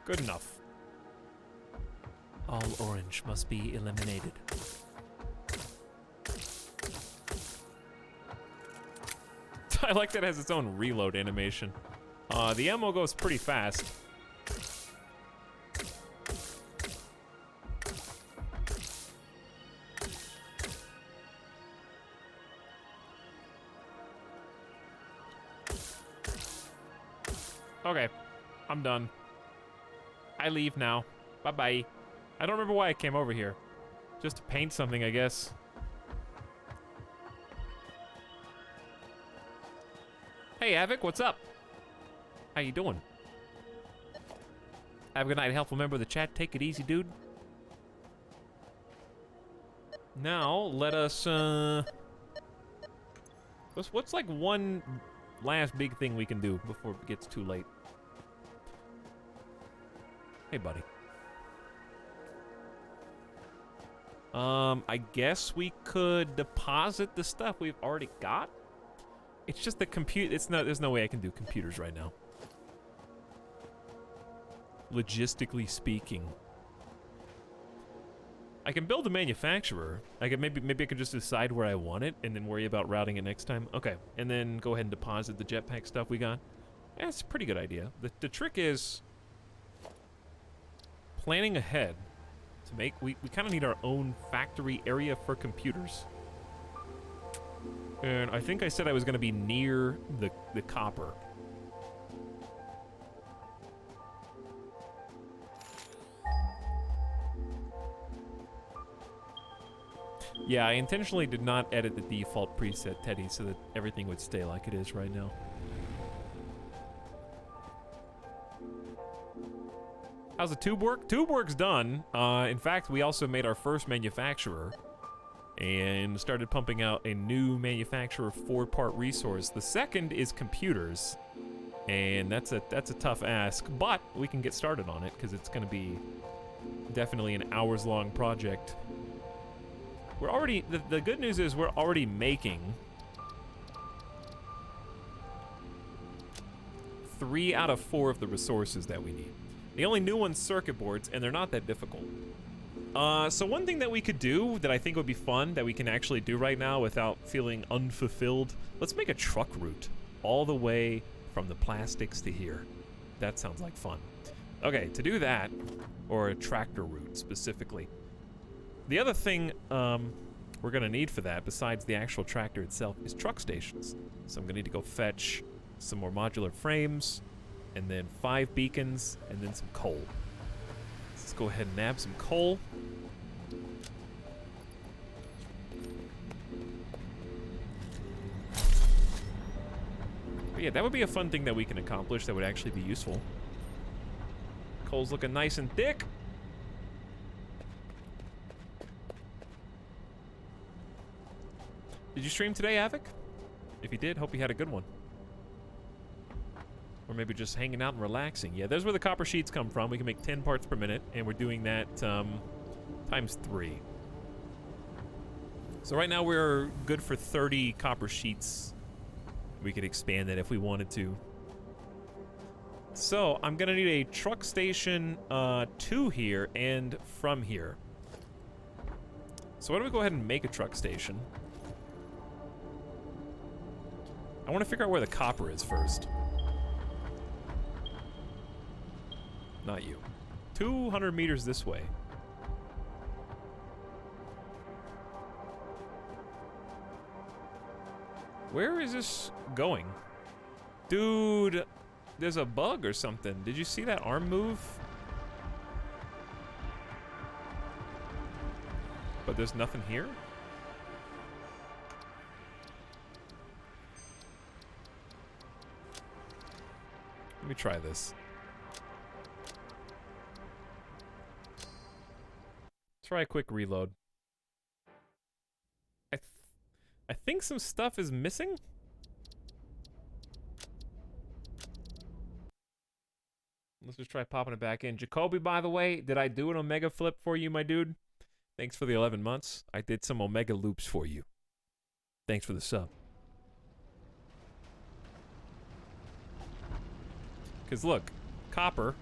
Good enough. All orange must be eliminated. I like that it has its own reload animation. The ammo goes pretty fast. Okay, I'm done. I leave now. Bye-bye. I don't remember why I came over here. Just to paint something, I guess. Hey, Avic, what's up? How you doing? Have a good night, helpful member of the chat. Take it easy, dude. Now, let us, what's like one last big thing we can do before it gets too late? Hey, buddy. I guess we could deposit the stuff we've already got. It's just the compute. There's no way I can do computers right now. Logistically speaking, I can build a manufacturer. I could maybe I could just decide where I want it and then worry about routing it next time. Okay, and then go ahead and deposit the jetpack stuff we got. Yeah, that's a pretty good idea. The trick is planning ahead to make. We kind of need our own factory area for computers. And I think I said I was going to be near the copper. Yeah, I intentionally did not edit the default preset, Teddy, so that everything would stay like it is right now. How's the tube work? Tube work's done. In fact, we also made our first manufacturer and started pumping out a new manufacturer 4-part resource. The second is computers, and that's a tough ask, but we can get started on it because it's going to be definitely an hours-long project. We're already, the good news is we're already making 3 out of 4 of the resources that we need. The only new one's circuit boards, and they're not that difficult. So one thing that we could do that I think would be fun that we can actually do right now without feeling unfulfilled, let's make a truck route all the way from the plastics to here. That sounds like fun. Okay, to do that, or a tractor route specifically. The other thing we're gonna need for that, besides the actual tractor itself, is truck stations. So I'm gonna need to go fetch some more modular frames, and then 5 beacons, and then some coal. Let's go ahead and nab some coal. But yeah, that would be a fun thing that we can accomplish that would actually be useful. Coal's looking nice and thick. Did you stream today, Avic? If you did, hope you had a good one. Or maybe just hanging out and relaxing. Yeah, there's where the copper sheets come from. We can make 10 parts per minute, and we're doing that times 3. So right now we're good for 30 copper sheets. We could expand that if we wanted to. So I'm gonna need a truck station to here and from here. So why don't we go ahead and make a truck station? I want to figure out where the copper is first. Not you. 200 meters this way. Where is this going? Dude, there's a bug or something. Did you see that arm move? But there's nothing here? Let me try this. Try a quick reload. I think some stuff is missing? Let's just try popping it back in. Jacoby, by the way, did I do an Omega flip for you, my dude? Thanks for the 11 months. I did some Omega loops for you. Thanks for the sub. Because look, copper.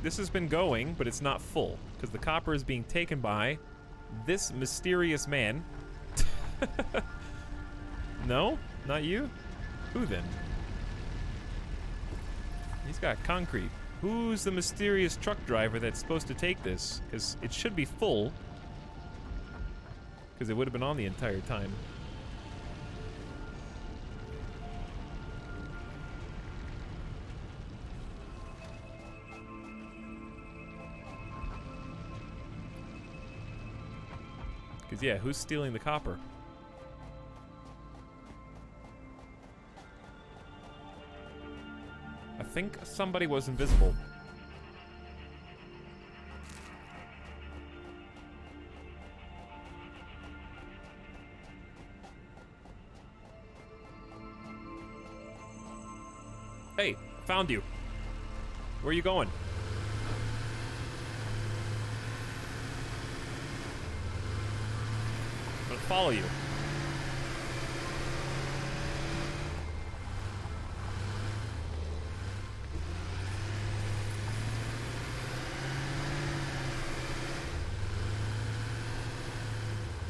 This has been going, but it's not full. Because the copper is being taken by this mysterious man. No? Not you? Who then? He's got concrete. Who's the mysterious truck driver that's supposed to take this? Because it should be full. Because it would have been on the entire time. Because, yeah, who's stealing the copper? I think somebody was invisible. Hey, found you. Where are you going? I'm gonna follow you.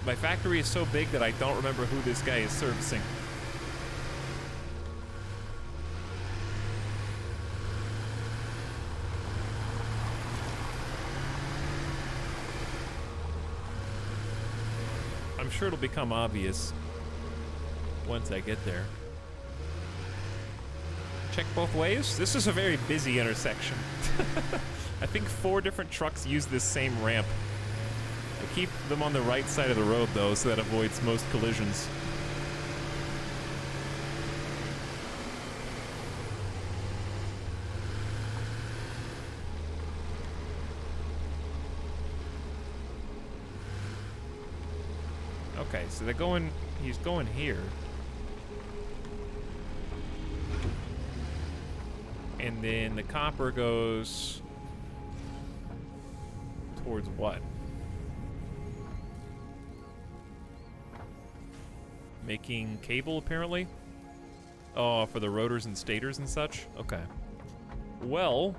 My factory is so big that I don't remember who this guy is servicing. I'm sure it'll become obvious once I get there. Check both ways. This is a very busy intersection. I think 4 different trucks use this same ramp. I keep them on the right side of the road, though, so that avoids most collisions. Okay, so they're going... He's going here. And then the copper goes... towards what? Making cable, apparently? Oh, for the rotors and stators and such? Okay. Well...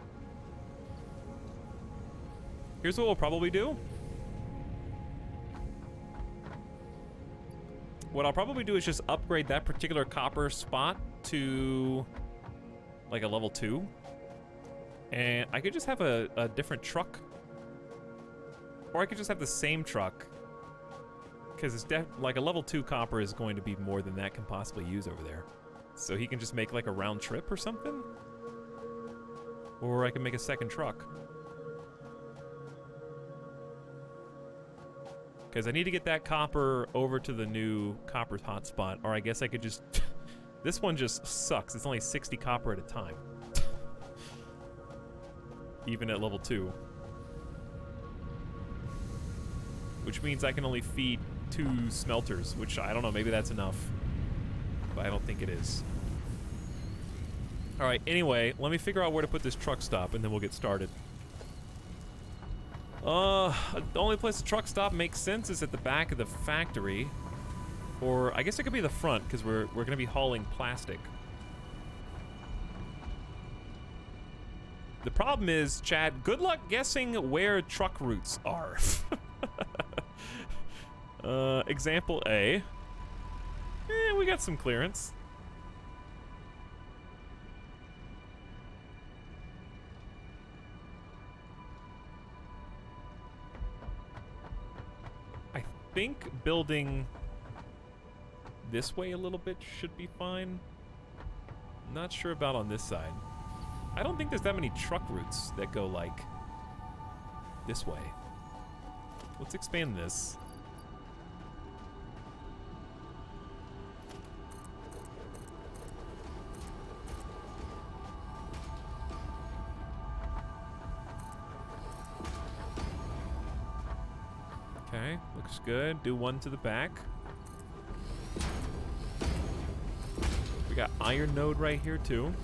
here's what we'll probably do. What I'll probably do is just upgrade that particular copper spot to... like a level 2. And I could just have a different truck. Or I could just have the same truck. Because it's like a level 2 copper is going to be more than that can possibly use over there. So he can just make like a round trip or something? Or I can make a second truck. Because I need to get that copper over to the new copper hotspot. Or I guess I could just... this one just sucks. It's only 60 copper at a time. Even at level 2. Which means I can only feed 2 smelters, which I don't know, maybe that's enough. But I don't think it is. Alright, anyway, let me figure out where to put this truck stop and then we'll get started. The only place the truck stop makes sense is at the back of the factory. Or I guess it could be the front, because we're gonna be hauling plastic. The problem is, Chad, good luck guessing where truck routes are. Example A. We got some clearance. I think building this way a little bit should be fine. Not sure about on this side. I don't think there's that many truck routes that go, like, this way. Let's expand this. Okay, looks good. Do one to the back. We got iron node right here too.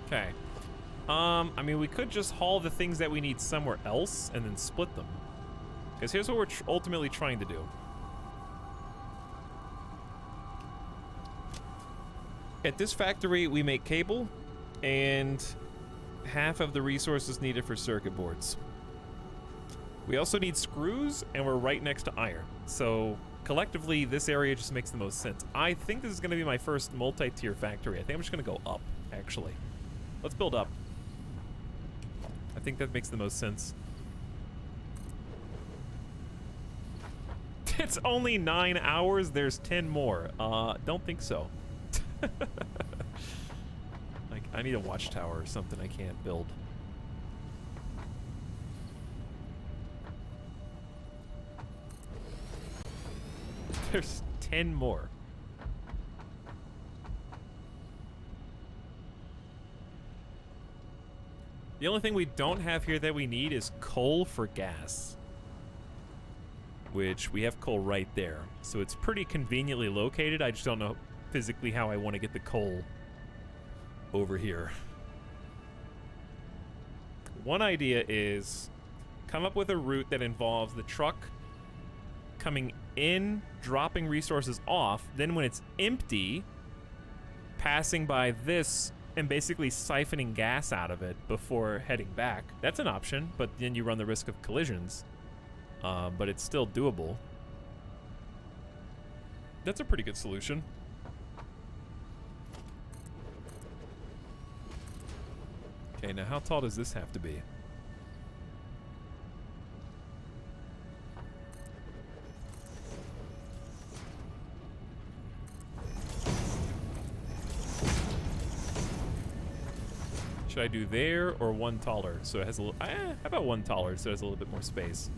Okay. I mean, we could just haul the things that we need somewhere else and then split them. Because here's what we're ultimately trying to do. At this factory, we make cable and half of the resources needed for circuit boards. We also need screws, and we're right next to iron. So collectively, this area just makes the most sense. I think this is going to be my first multi-tier factory. I think I'm just going to go up, actually. Let's build up. I think that makes the most sense. It's only 9 hours. There's 10 more. Don't think so. Like, I need a watchtower or something I can't build. There's 10 more. The only thing we don't have here that we need is coal for gas. Which we have coal right there. So it's pretty conveniently located. I just don't know physically how I want to get the coal over here. One idea is come up with a route that involves the truck coming in, dropping resources off, then when it's empty, passing by this and basically siphoning gas out of it before heading back. That's an option, but then you run the risk of collisions. But it's still doable. That's a pretty good solution. Okay, now how tall does this have to be? Should I do there or one taller? So it has a little, how about one taller so it has a little bit more space?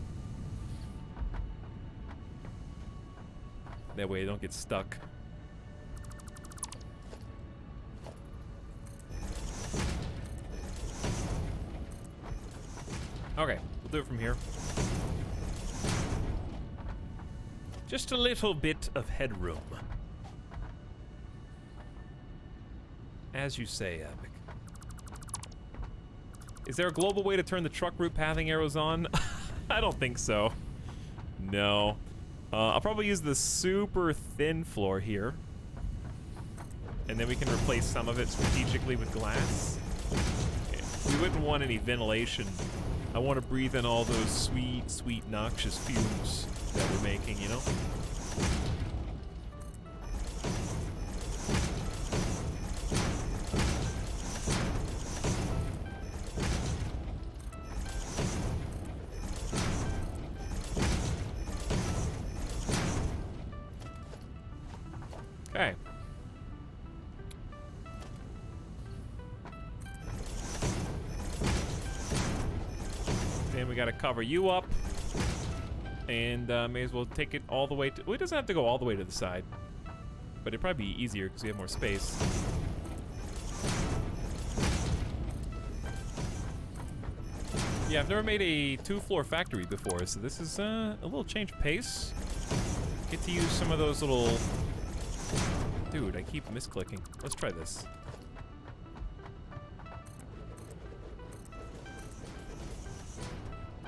That way I don't get stuck. Okay, we'll do it from here. Just a little bit of headroom. As you say, Epic. Is there a global way to turn the truck route pathing arrows on? I don't think so. No. I'll probably use the super thin floor here. And then we can replace some of it strategically with glass. Okay. We wouldn't want any ventilation. I want to breathe in all those sweet, sweet, noxious fumes that we're making, you know? Okay. Then we gotta cover you up. And may as well take it all the way to... Well, it doesn't have to go all the way to the side. But it'd probably be easier because we have more space. Yeah, I've never made a 2-floor factory before, so this is a little change of pace. Get to use some of those little... Dude, I keep misclicking. Let's try this.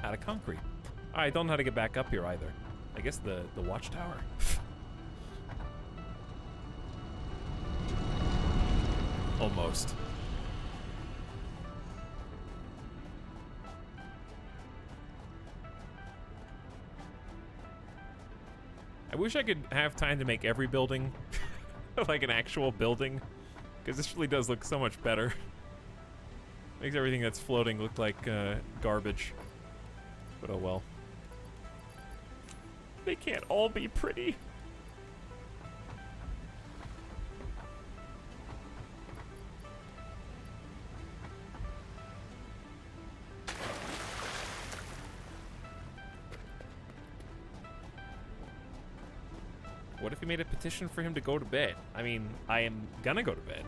Out of concrete. I don't know how to get back up here either. I guess the watchtower. Almost. I wish I could have time to make every building like an actual building, Because this really does look so much better. Makes everything that's floating look like garbage. But oh well. They can't all be pretty. What if we made a petition for him to go to bed? I mean, I am gonna go to bed,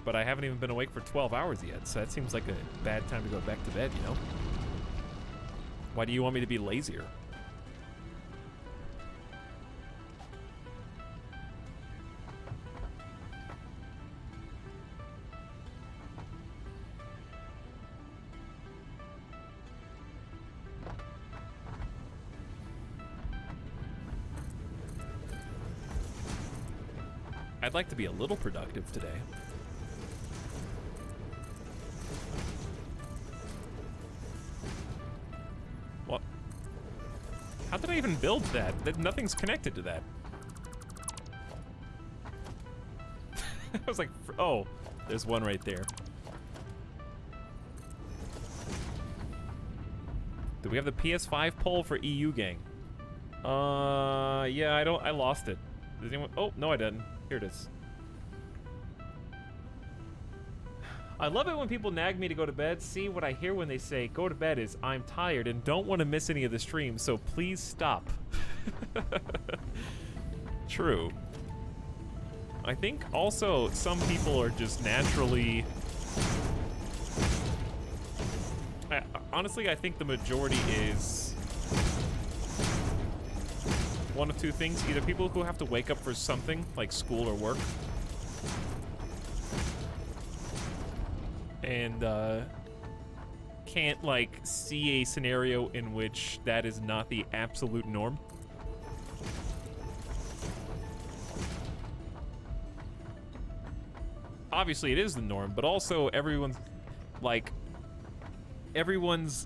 but I haven't even been awake for 12 hours yet, so that seems like a bad time to go back to bed, you know? Why do you want me to be lazier? I'd like to be a little productive today. What? How did I even build that? Nothing's connected to that. I was like, oh, there's one right there. Do we have the PS5 poll for EU gang? Yeah, I lost it. Does anyone? Oh, no, I didn't. Here it is. I love it when people nag me to go to bed. See, what I hear when they say go to bed is I'm tired and don't want to miss any of the stream, so please stop. True. I think also some people are just naturally... honestly, I think the majority is one of two things. Either people who have to wake up for something, like school or work, and can't, like, see a scenario in which that is not the absolute norm. Obviously, it is the norm, but also everyone's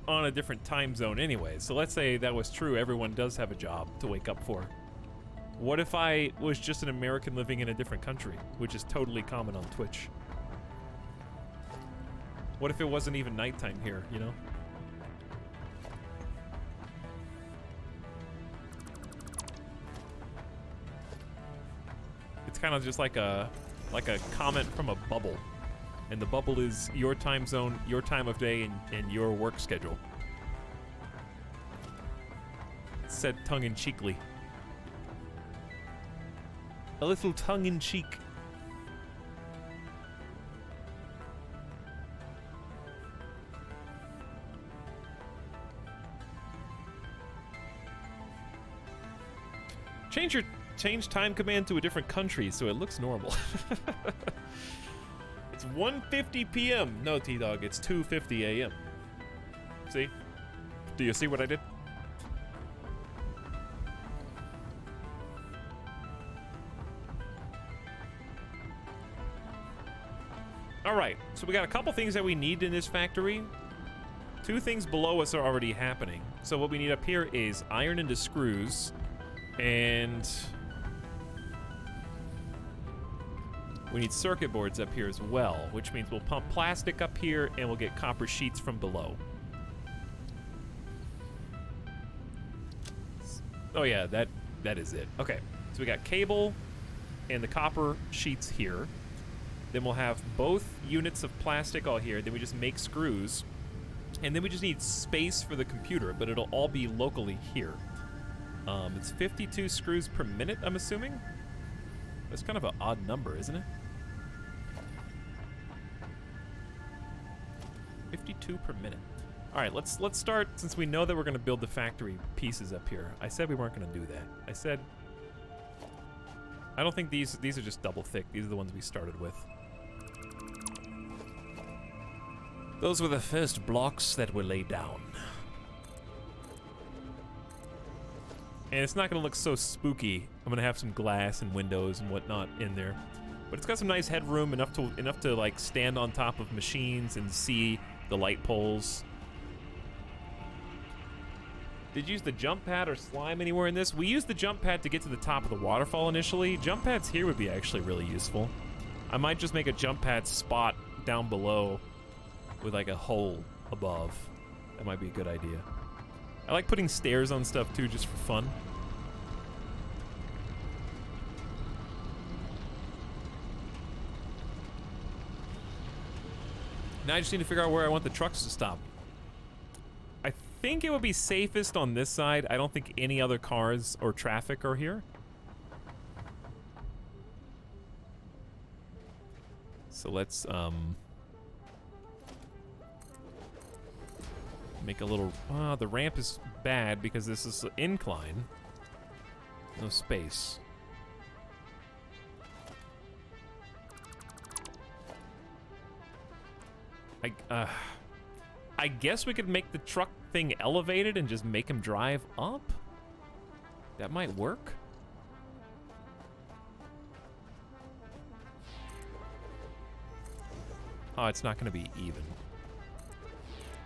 on a different time zone anyway. So let's say that was true. Everyone does have a job to wake up for. What if I was just an American living in a different country, which is totally common on Twitch? What if it wasn't even nighttime here, you know? It's kind of just like a comment from a bubble. And the bubble is your time zone, your time of day, and your work schedule. Said tongue-in-cheekly. A little tongue-in-cheek. Change time command to a different country so it looks normal. It's 1:50 p.m. No, T-Dog, it's 2:50 a.m. See? Do you see what I did? Alright, so we got a couple things that we need in this factory. Two things below us are already happening. So what we need up here is iron into screws, and we need circuit boards up here as well, which means we'll pump plastic up here and we'll get copper sheets from below. Oh yeah, that is it. Okay, so we got cable and the copper sheets here. Then we'll have both units of plastic all here. Then we just make screws. And then we just need space for the computer, but it'll all be locally here. It's 52 screws per minute, I'm assuming? That's kind of an odd number, isn't it? 52 per minute. All right, let's start, since we know that we're going to build the factory pieces up here. I said we weren't going to do that. I said, I don't think these are just double thick. These are the ones we started with. Those were the first blocks that were laid down. And it's not going to look so spooky. I'm going to have some glass and windows and whatnot in there. But it's got some nice headroom, enough to like stand on top of machines and see the light poles. Did you use the jump pad or slime anywhere in this? We used the jump pad to get to the top of the waterfall initially. Jump pads here would be actually really useful. I might just make a jump pad spot down below with like a hole above. That might be a good idea. I like putting stairs on stuff too, just for fun. Now I just need to figure out where I want the trucks to stop. I think it would be safest on this side. I don't think any other cars or traffic are here. So let's make a little, the ramp is bad because this is an incline. No space. I guess we could make the truck thing elevated and just make him drive up. That might work. Oh, it's not going to be even.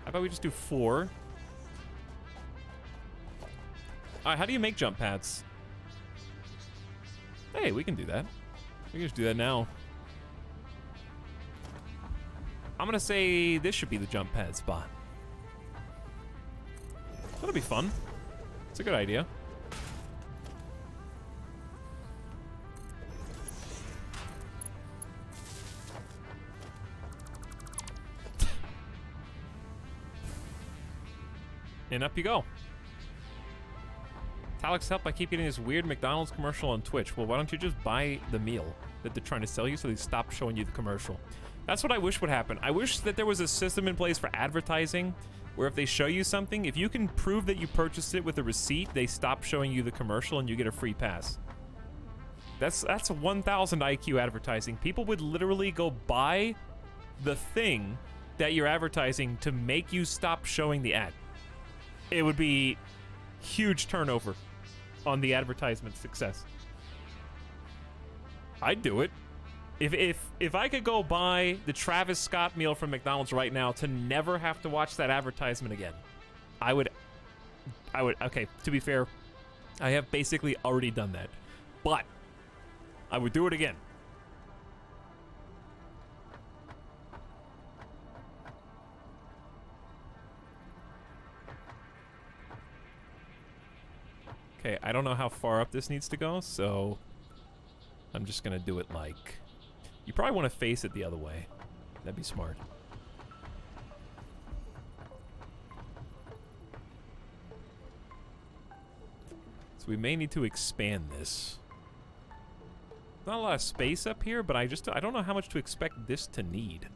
How about we just do 4? Alright, how do you make jump pads? Hey, we can do that. We can just do that now. I'm gonna say this should be the jump pad spot. That'll be fun. It's a good idea. And up you go. Etalyx, help, I keep getting this weird McDonald's commercial on Twitch. Well, why don't you just buy the meal that they're trying to sell you so they stop showing you the commercial? That's what I wish would happen. I wish that there was a system in place for advertising where if they show you something, if you can prove that you purchased it with a receipt, they stop showing you the commercial and you get a free pass. That's 1,000 IQ advertising. People would literally go buy the thing that you're advertising to make you stop showing the ad. It would be huge turnover on the advertisement success. I'd do it. If I could go buy the Travis Scott meal from McDonald's right now to never have to watch that advertisement again, I would, okay, to be fair, I have basically already done that, but I would do it again. Okay, I don't know how far up this needs to go, so I'm just gonna do it like... You probably want to face it the other way. That'd be smart. So we may need to expand this. Not a lot of space up here, but I don't know how much to expect this to need.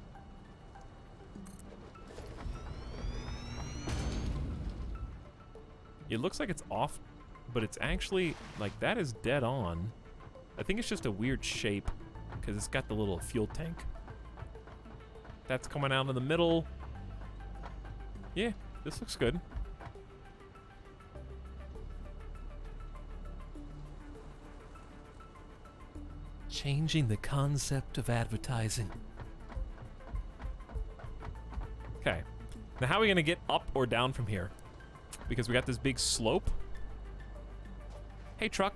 It looks like it's off, but it's actually, like, that is dead on. I think it's just a weird shape because it's got the little fuel tank. That's coming out in the middle. Yeah, this looks good. Changing the concept of advertising. Okay. Now how are we going to get up or down from here? Because we got this big slope. Hey, truck.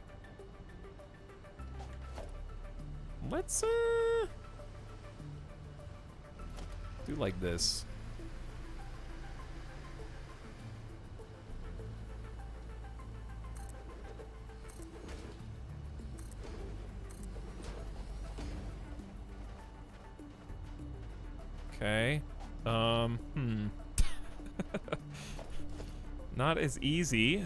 Let's, do like this. Okay. Not as easy.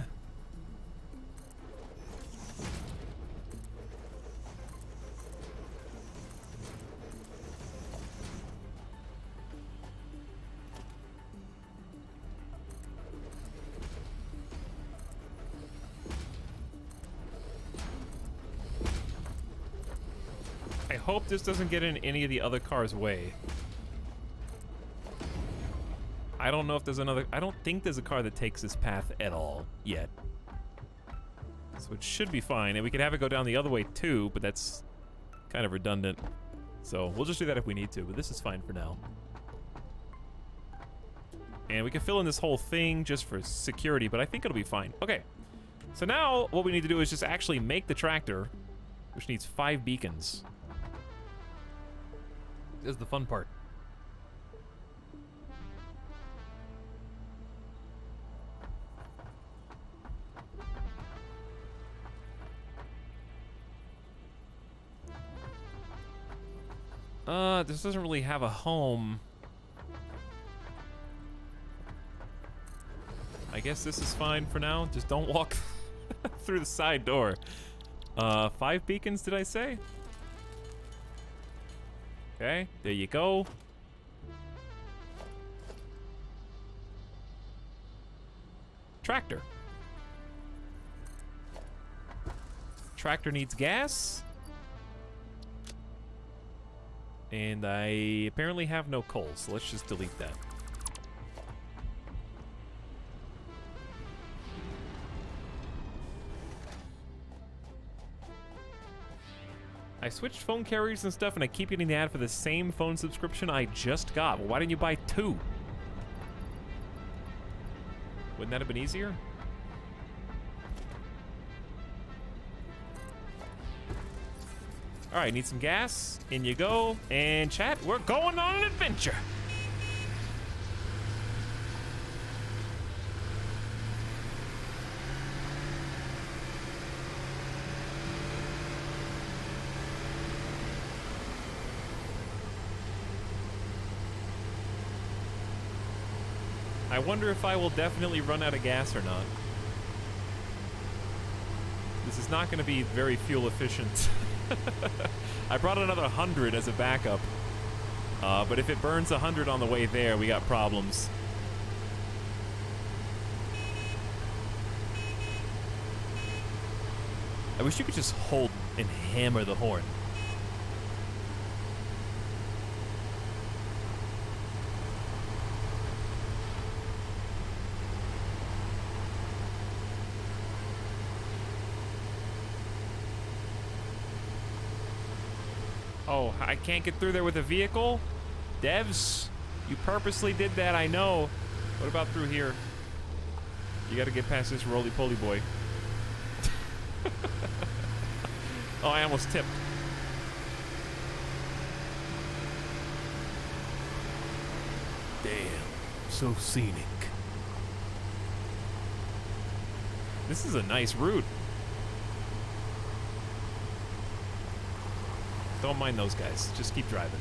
I hope this doesn't get in any of the other cars' way. I don't know if there's another... I don't think there's a car that takes this path at all yet. So it should be fine. And we could have it go down the other way too, but that's kind of redundant. So we'll just do that if we need to, but this is fine for now. And we can fill in this whole thing just for security, but I think it'll be fine. Okay. So now what we need to do is just actually make the tractor, which needs 5 beacons. is the fun part. This doesn't really have a home. I guess this is fine for now. Just don't walk through the side door. 5 beacons, did I say? Okay, there you go. Tractor. Tractor needs gas. And I apparently have no coal, so let's just delete that. I switched phone carriers and stuff, and I keep getting the ad for the same phone subscription I just got. Well, why didn't you buy 2? Wouldn't that have been easier? All right, need some gas. In you go. And chat, we're going on an adventure. I wonder if I will definitely run out of gas or not. This is not going to be very fuel efficient. I brought another 100 as a backup. But if it burns 100 on the way there, we got problems. I wish you could just hold and hammer the horn. Oh, I can't get through there with a vehicle? Devs, you purposely did that, I know. What about through here? You gotta get past this roly-poly boy. Oh, I almost tipped. Damn, so scenic. This is a nice route. Don't mind those guys. Just keep driving.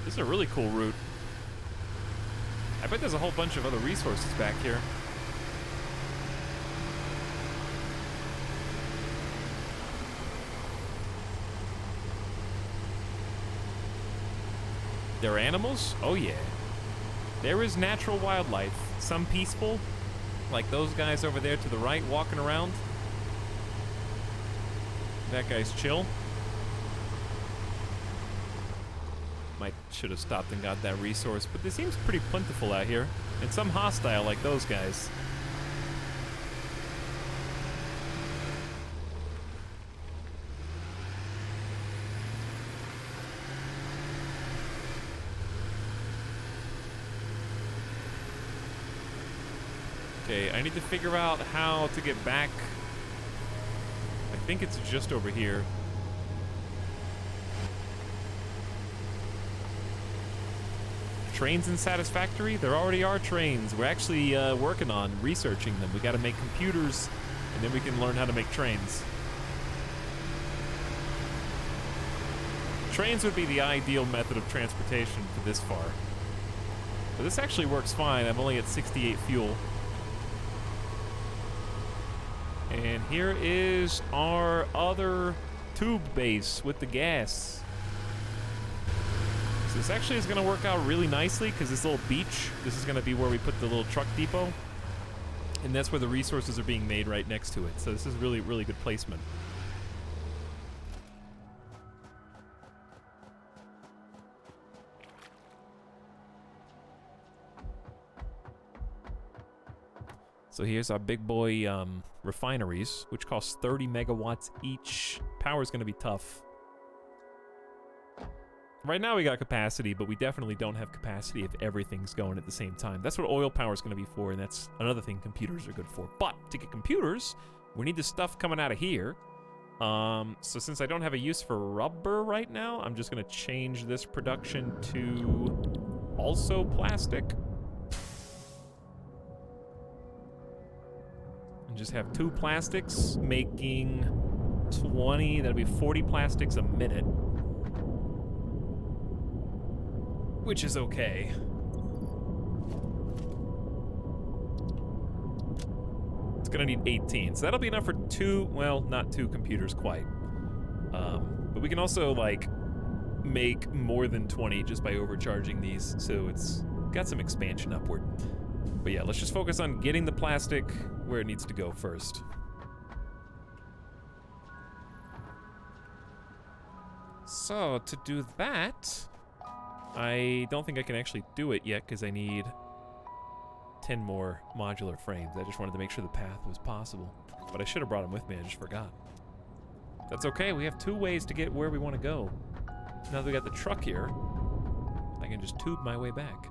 This is a really cool route. I bet there's a whole bunch of other resources back here. There are animals? Oh yeah. There is natural wildlife. Some peaceful, like those guys over there to the right walking around. That guy's chill. Should have stopped and got that resource, but this seems pretty plentiful out here. And some hostile like those guys. Okay, I need to figure out how to get back. I think it's just over here. Trains in Satisfactory? There already are trains. We're actually working on researching them. We got to make computers, and then we can learn how to make trains. Trains would be the ideal method of transportation for this far. But this actually works fine. I'm only at 68 fuel. And here is our other tube base with the gas. So this actually is going to work out really nicely because this little beach, this is going to be where we put the little truck depot. And that's where the resources are being made right next to it. So this is really, really good placement. So here's our big boy refineries, which cost 30 megawatts each. Power's going to be tough. Right now we got capacity, but we definitely don't have capacity if everything's going at the same time. That's what oil power is going to be for, and that's another thing computers are good for. But to get computers, we need the stuff coming out of here. So since I don't have a use for rubber right now, I'm just going to change this production to also plastic. And just have 2 plastics making 20, that'll be 40 plastics a minute. Which is okay. It's gonna need 18, so that'll be enough for 2, well, not 2 computers quite. But we can also, like, make more than 20 just by overcharging these, so it's got some expansion upward. But yeah, let's just focus on getting the plastic where it needs to go first. So, to do that, I don't think I can actually do it yet because I need 10 more modular frames. I just wanted to make sure the path was possible. But I should have brought them with me, I just forgot. That's okay, we have 2 ways to get where we want to go. Now that we got the truck here, I can just tube my way back.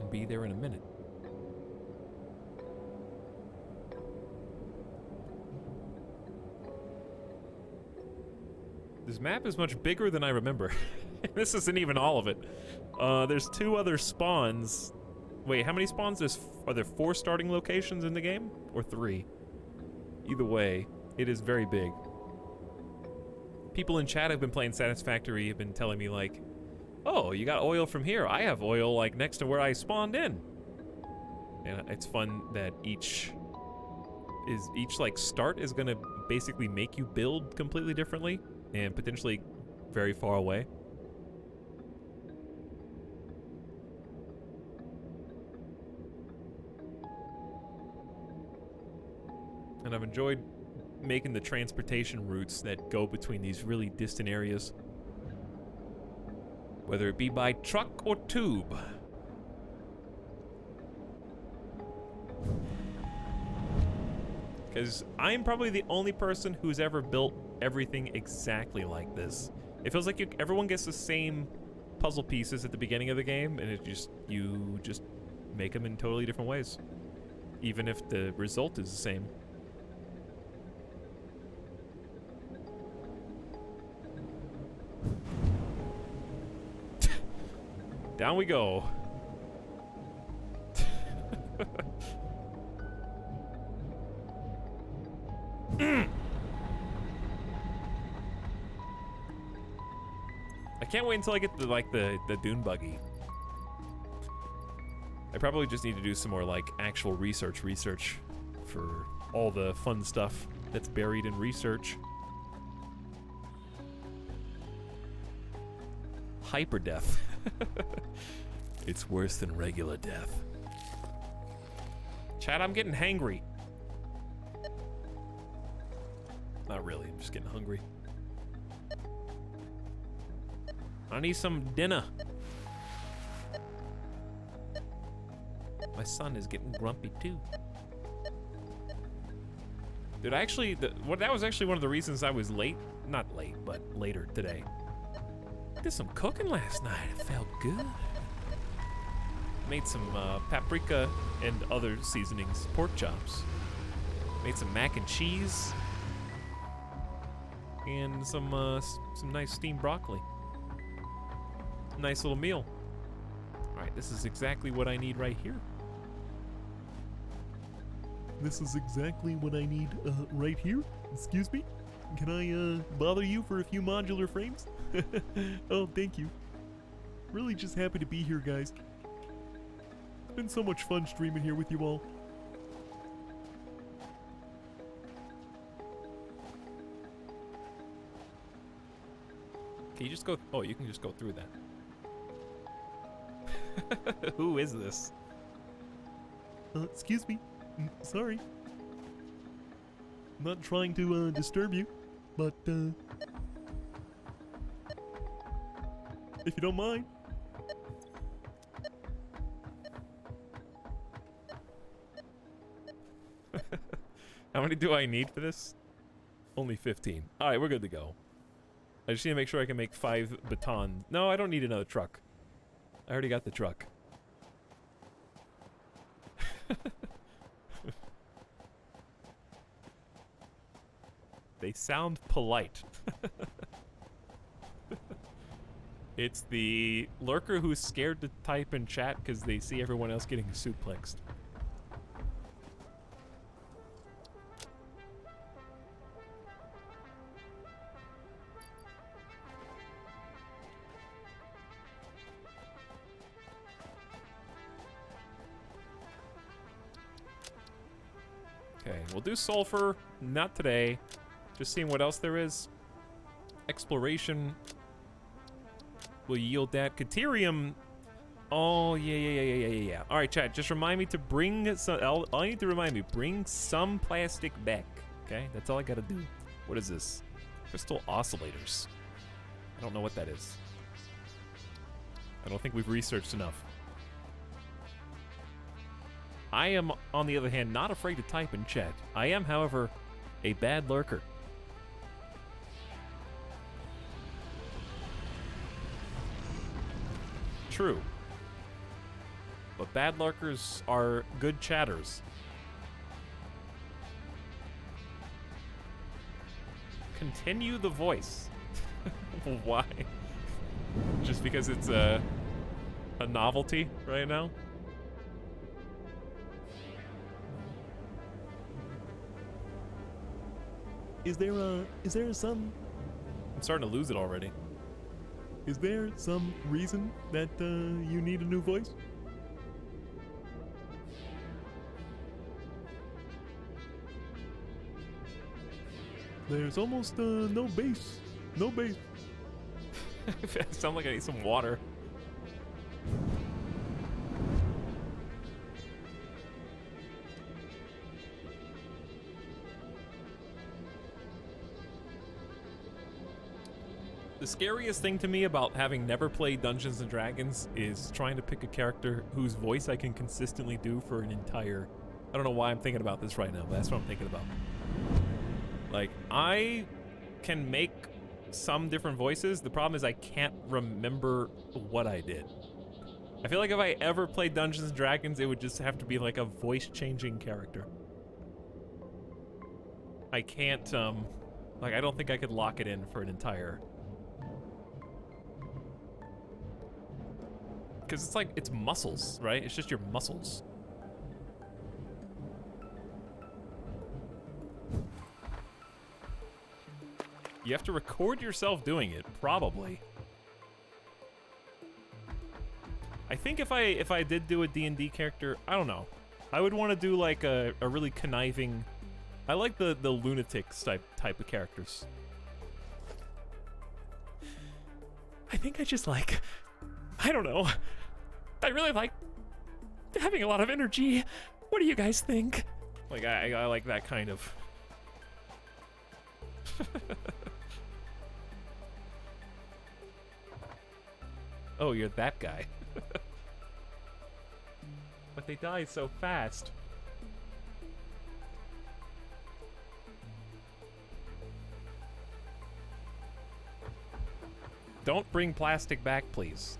And be there in a minute. This map is much bigger than I remember. This isn't even all of it. There's 2 other spawns. Wait, how many spawns? Are there 4 starting locations in the game? Or 3? Either way, it is very big. People in chat have been playing Satisfactory have been telling me like, oh, you got oil from here. I have oil like next to where I spawned in. And it's fun that each like start is gonna basically make you build completely differently and potentially very far away. And I've enjoyed making the transportation routes that go between these really distant areas. Whether it be by truck or tube. Because I'm probably the only person who's ever built everything exactly like this. It feels like everyone gets the same puzzle pieces at the beginning of the game, and you just make them in totally different ways. Even if the result is the same. Down we go. I can't wait until I get the dune buggy. I probably just need to do some more like actual research for all the fun stuff that's buried in research. Hyper death. It's worse than regular death. Chad, I'm getting hangry. Not really, I'm just getting hungry. I need some dinner. My son is getting grumpy too. Dude, that was actually one of the reasons I was late. Not late, but later today. Did some cooking last night. It felt good. Made some paprika and other seasonings, pork chops. Made some mac and cheese. And some nice steamed broccoli. Nice little meal. Alright, this is exactly what I need right here. This is exactly what I need right here. Excuse me? Can I bother you for a few modular frames? Oh, thank you. Really just happy to be here, guys. It's been so much fun streaming here with you all. Can you just go? Oh, you can just go through that. Who is this? Excuse me. Sorry. I'm not trying to disturb you, but if you don't mind. How many do I need for this? Only 15. All right, we're good to go. I just need to make sure I can make 5 batons. No, I don't need another truck. I already got the truck. They sound polite. It's the lurker who's scared to type in chat because they see everyone else getting suplexed. Okay, we'll do sulfur. Not today. Just seeing what else there is. Exploration will yield that. Caterium. Oh, yeah. All right, chat. Just remind me to bring some. All I need to remind me, bring some plastic back. Okay, that's all I gotta do. What is this? Crystal oscillators. I don't know what that is. I don't think we've researched enough. I am, on the other hand, not afraid to type in chat. I am, however, a bad lurker. True. But bad lurkers are good chatters. Continue the voice. Why? Just because it's a novelty right now? Is there some I'm starting to lose it already. Is there some reason that you need a new voice? There's almost no bass. No bass. I sound like I need some water. The scariest thing to me about having never played Dungeons & Dragons is trying to pick a character whose voice I can consistently do for an entire... I don't know why I'm thinking about this right now, but that's what I'm thinking about. Like, I can make some different voices. The problem is I can't remember what I did. I feel like if I ever played Dungeons & Dragons, it would just have to be like a voice-changing character. I can't, like, I don't think I could lock it in for an entire... Because it's like, it's muscles, right? It's just your muscles. You have to record yourself doing it, probably. I think if I did do a D&D character, I don't know. I would want to do like a really conniving... I like the lunatics type of characters. I think I just like... I don't know. I really like having a lot of energy. What do you guys think? Like, I like that kind of... Oh, you're that guy. But they die so fast. Don't bring plastic back, please.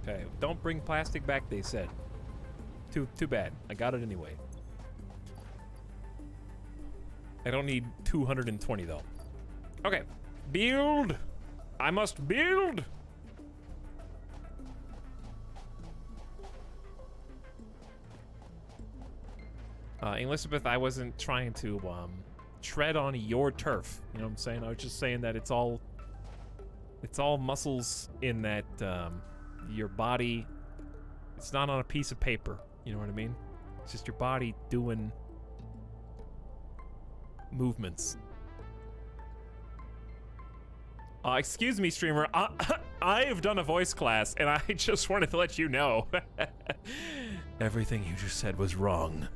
Okay, don't bring plastic back, they said. Too bad. I got it anyway. I don't need 220 though. Okay, build. I must build. Elizabeth, I wasn't trying to tread on your turf. You know what I'm saying? I was just saying that it's all muscles in that your body. It's not on a piece of paper. You know what I mean? It's just your body doing movements. Excuse me, streamer. I have done a voice class, and I just wanted to let you know. Everything you just said was wrong.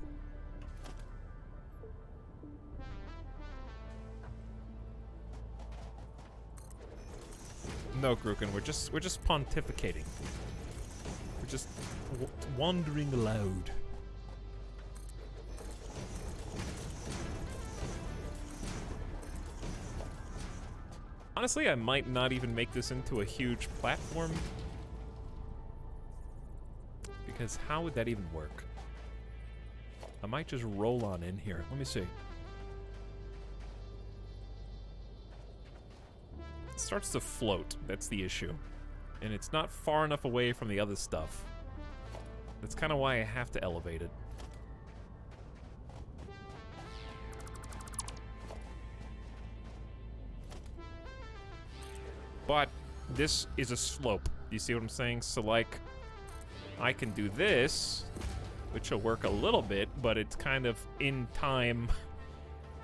No, Gruken, we're just pontificating. We're just wandering aloud. Honestly, I might not even make this into a huge platform. Because how would that even work? I might just roll on in here. Let me see. It starts to float. That's the issue. And it's not far enough away from the other stuff. That's kind of why I have to elevate it. But this is a slope. You see what I'm saying? So, like, I can do this, which will work a little bit, but it's kind of in time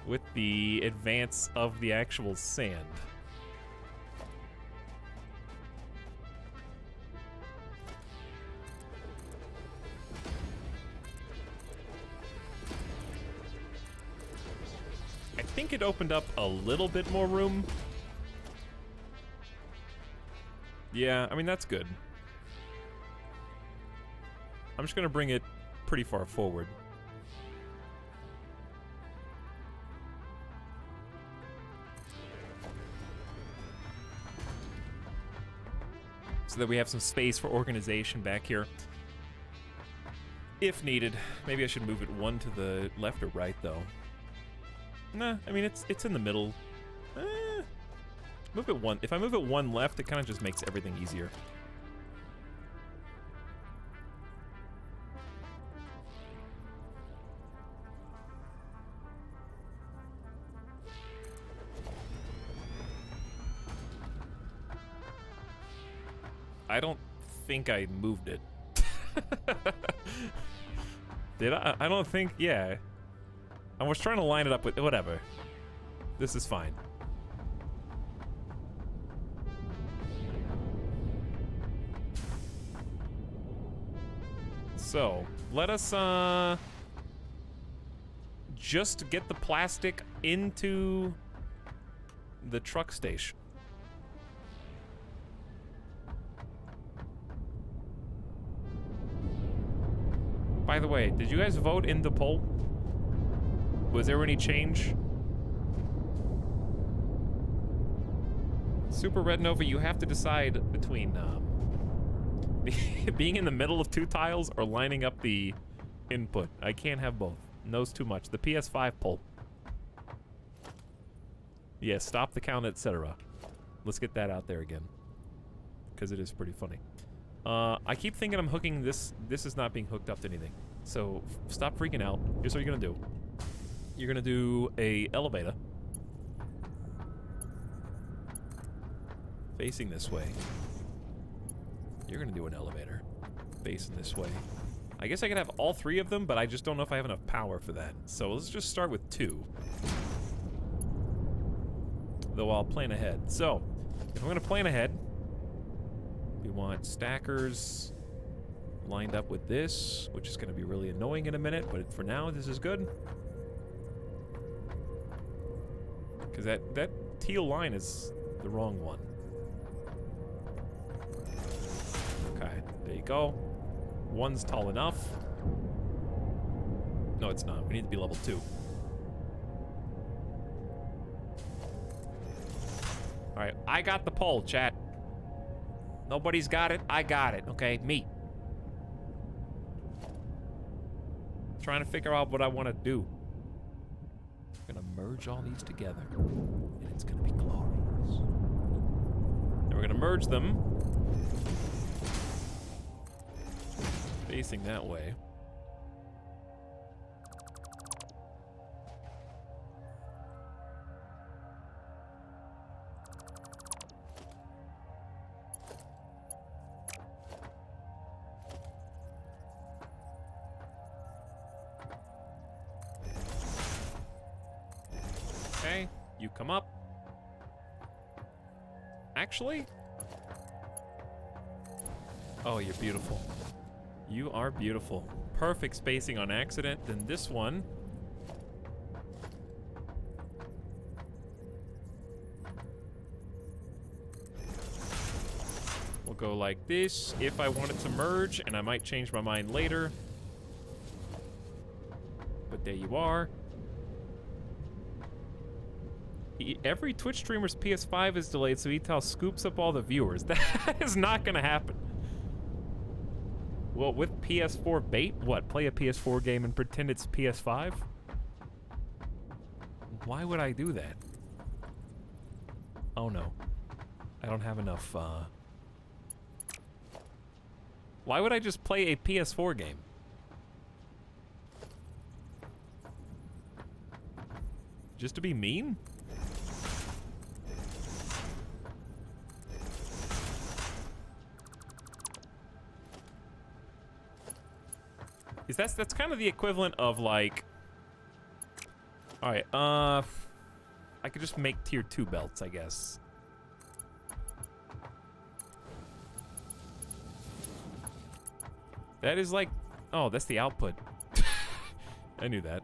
with the advance of the actual sand. I think it opened up a little bit more room. Yeah, I mean, that's good. I'm just gonna bring it pretty far forward. So that we have some space for organization back here. If needed. Maybe I should move it one to the left or right, though. Nah, I mean, it's in the middle. Move it one. If I move it one left, it kind of just makes everything easier. I don't think I moved it. Did I? I don't think, yeah. I was trying to line it up with, whatever. This is fine. So, let us, just get the plastic into the truck station. By the way, did you guys vote in the poll? Was there any change? Super Red Nova, you have to decide between, being in the middle of two tiles or lining up the input. I can't have both. Knows too much. The PS5 poll. Yes, stop the count, etc. Let's get that out there again. Because it is pretty funny. I keep thinking I'm hooking this. This is not being hooked up to anything. So stop freaking out. Here's what you're gonna do. You're gonna do a elevator. Facing this way. You're gonna do an elevator facing this way. I guess I could have all three of them, but I just don't know if I have enough power for that. So let's just start with two. Though I'll plan ahead. So, if I'm gonna plan ahead, we want stackers lined up with this, which is gonna be really annoying in a minute, but for now, this is good. Because that teal line is the wrong one. Okay, there you go. One's tall enough. No, it's not. We need to be level 2. Alright, I got the pole, chat. Nobody's got it. I got it, okay? Me. Trying to figure out what I want to do. I'm gonna merge all these together. And it's gonna be glorious. And we're gonna merge them. Facing that way. Okay, you come up. Actually? Oh, you're beautiful. You are beautiful. Perfect spacing on accident. Then this one. go like this if I want it to merge, and I might change my mind later. But there you are. Every Twitch streamer's PS5 is delayed, so Etal scoops up all the viewers. That is not gonna happen. Well, with PS4 bait, what? Play a PS4 game and pretend it's PS5? Why would I do that? Oh no. I don't have enough, Why would I just play a PS4 game? Just to be mean? That's kind of the equivalent of like, all right, I could just make tier 2 belts, I guess. That is like, oh, that's the output. I knew that.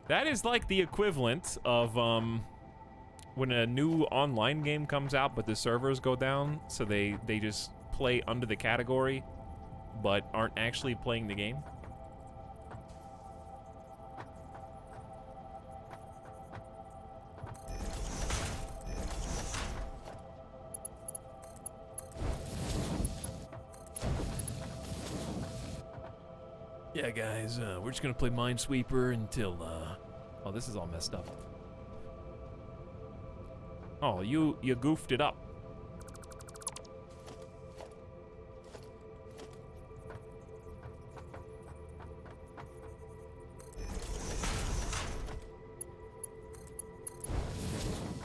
That is like the equivalent of when a new online game comes out, but the servers go down, so they just play under the category, but aren't actually playing the game. Yeah, guys, we're just gonna play Minesweeper until, oh, this is all messed up. Oh, you goofed it up.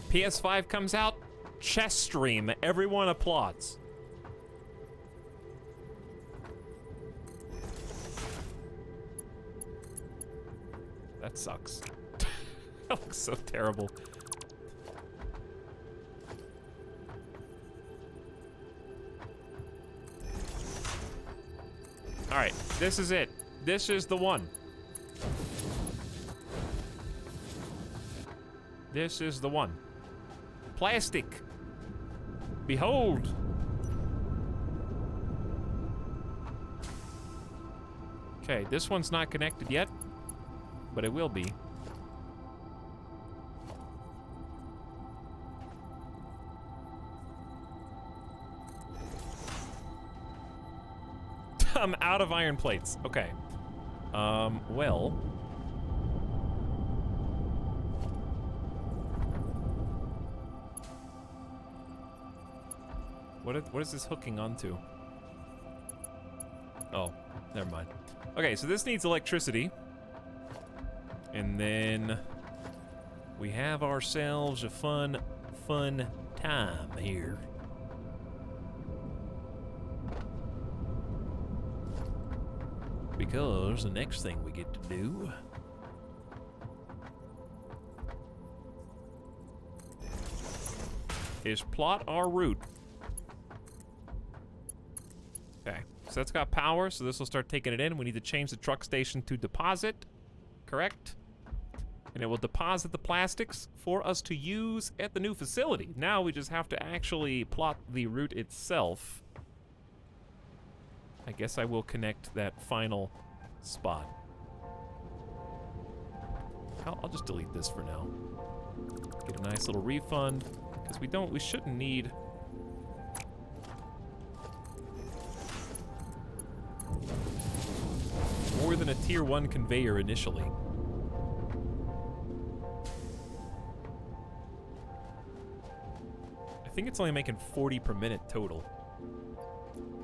PS5 comes out, chess stream, everyone applauds. That sucks. That looks so terrible. Alright, this is it. This is the one. This is the one. Plastic. Behold. Okay, this one's not connected yet, but it will be. I'm out of iron plates. Okay. Well. What is this hooking onto? Oh, never mind. Okay, so this needs electricity. And then we have ourselves a fun time here. Because the next thing we get to do is plot our route. Okay, so that's got power, so this will start taking it in. We need to change the truck station to deposit, correct? And it will deposit the plastics for us to use at the new facility. Now we just have to actually plot the route itself. I guess I will connect that final spot. I'll just delete this for now. Get a nice little refund, because we shouldn't need more than a tier 1 conveyor initially. I think it's only making 40 per minute total.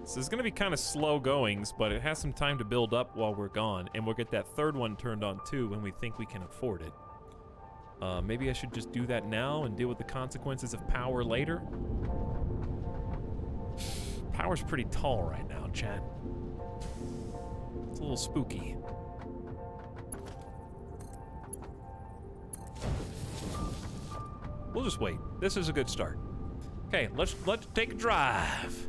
So it's gonna be kind of slow goings, but it has some time to build up while we're gone, and we'll get that third one turned on too when we think we can afford it. Maybe I should just do that now and deal with the consequences of power later. Power's pretty tall right now, chat. It's a little spooky. We'll just wait. This is a good start. Okay, let's take a drive.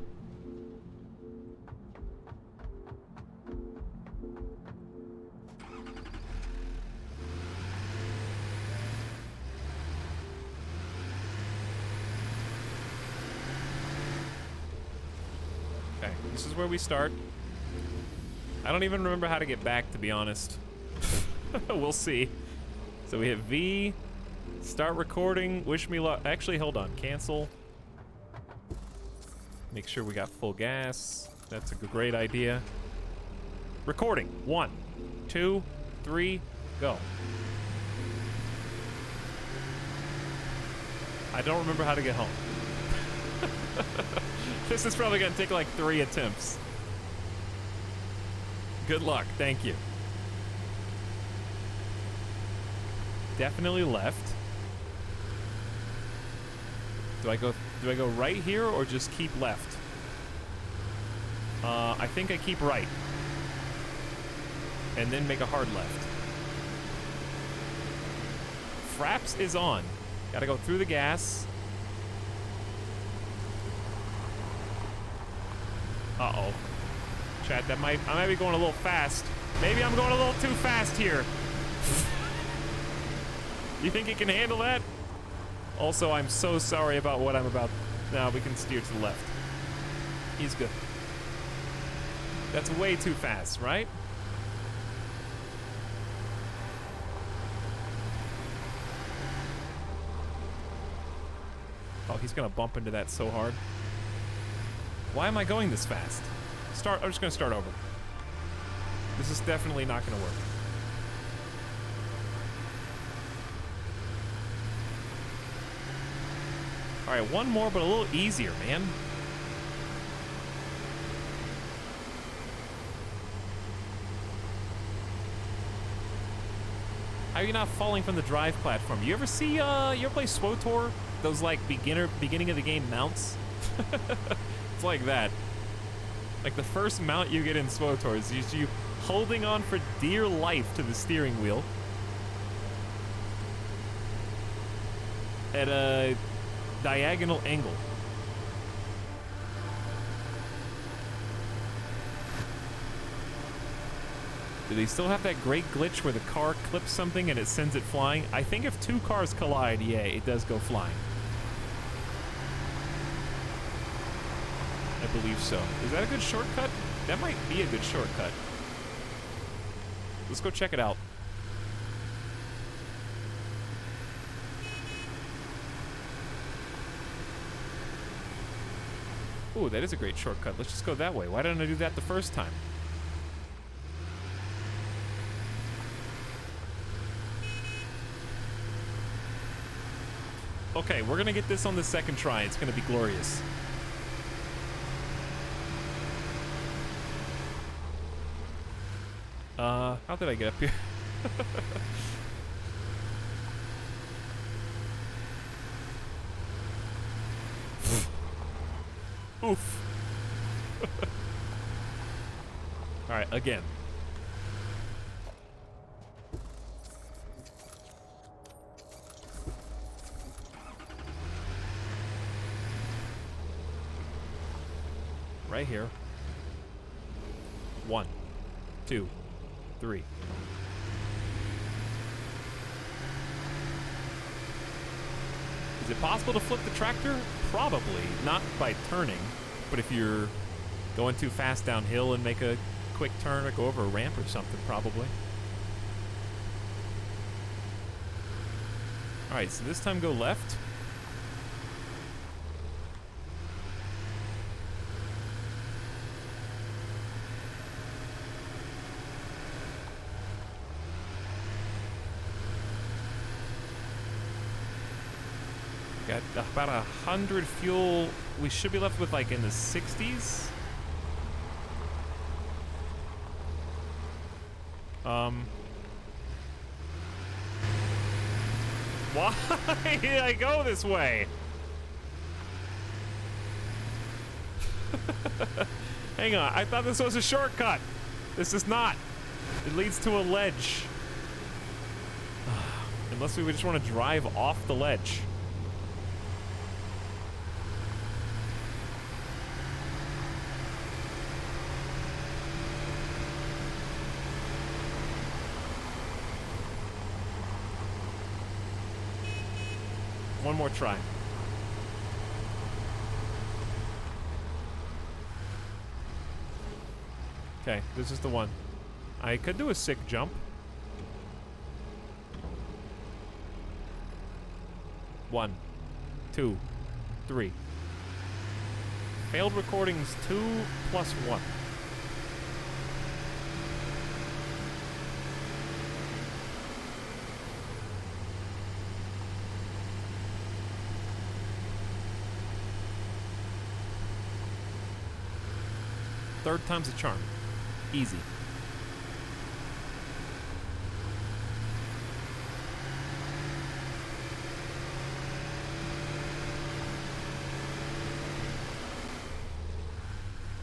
this is where we start. I don't even remember how to get back, to be honest. We'll see. So we hit V, start recording, wish me luck. Actually, hold on, cancel. Make sure we got full gas. That's a great idea. Recording, 1, 2, 3, go. I don't remember how to get home. This is probably gonna take like 3 attempts. Good luck, thank you. Definitely left. Do I go right here or just keep left? I think I keep right. And then make a hard left. Fraps is on. Gotta go through the gas. Uh-oh. Chat, I might be going a little fast. Maybe I'm going a little too fast here. You think it can handle that? Also, I'm so sorry about what I'm about. Now we can steer to the left. He's good. That's way too fast, right? Oh, he's gonna bump into that so hard. Why am I going this fast? I'm just gonna start over. This is definitely not gonna work. All right, one more, but a little easier, man. How are you not falling from the drive platform? You ever see, you ever play SWTOR? Those, like, beginning of the game mounts? It's like that. Like, the first mount you get in SWTOR is just you holding on for dear life to the steering wheel at a diagonal angle. Do they still have that great glitch where the car clips something and it sends it flying? I think if 2 cars collide, yeah, it does go flying. I believe so. Is that a good shortcut? That might be a good shortcut. Let's go check it out. Ooh, that is a great shortcut. Let's just go that way. Why didn't I do that the first time? Okay, we're gonna get this on the second try. It's gonna be glorious. How did I get up here? Oof. All right, again. Right here. 1, 2, 3. Is it possible to flip the tractor? Probably. Not by turning, but if you're going too fast downhill and make a quick turn or go over a ramp or something, probably. Alright, so this time go left. Got about 100 fuel. We should be left with like in the 60s. Why did I go this way? Hang on, I thought this was a shortcut. This is not. It leads to a ledge. Unless we would just want to drive off the ledge. One more try. Okay, this is the one. I could do a sick jump. 1, 2, 3. Failed recordings 2 plus 1. Third time's a charm. Easy.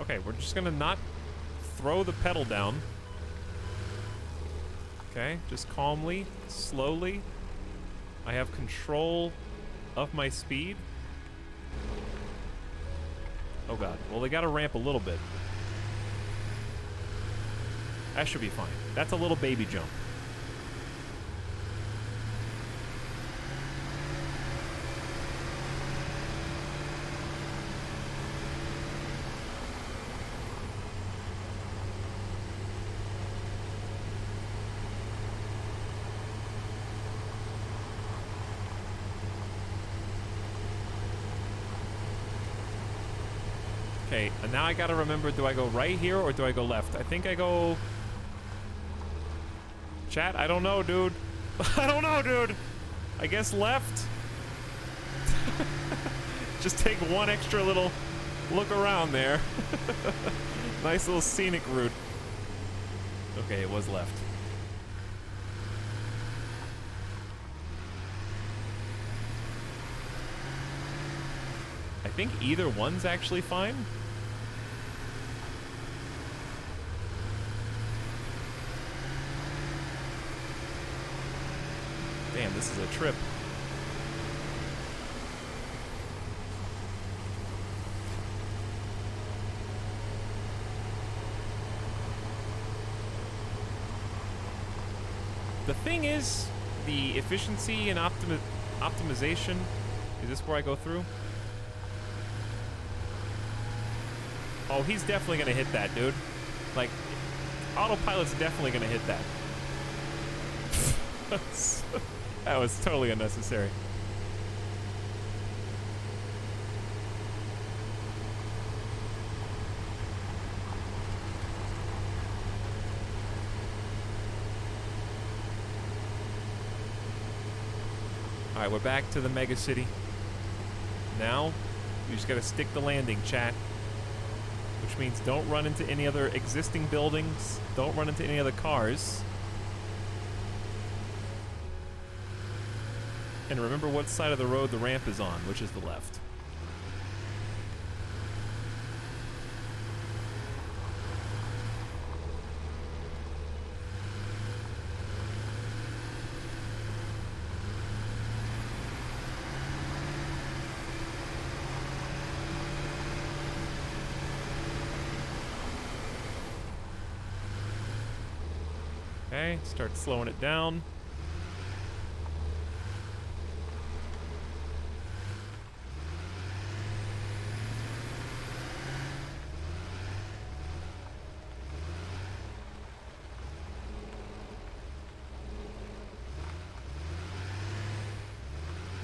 Okay, we're just gonna not throw the pedal down. Okay, just calmly, slowly. I have control of my speed. Oh god, well they gotta ramp a little bit. That should be fine. That's a little baby jump. Okay, and now I gotta remember, do I go right here or do I go left? I think I go... Chat, I don't know, dude. I don't know, dude. I guess left. Just take one extra little look around there. Nice little scenic route. Okay, it was left. I think either one's actually fine. Damn, this is a trip. The thing is, the efficiency and optimization. Is this where I go through? Oh, he's definitely gonna hit that, dude. Like, autopilot's definitely gonna hit that. That was totally unnecessary. Alright, we're back to the mega city. Now, we just gotta stick the landing, chat. Which means don't run into any other existing buildings, don't run into any other cars. And remember what side of the road the ramp is on, which is the left. Okay, start slowing it down.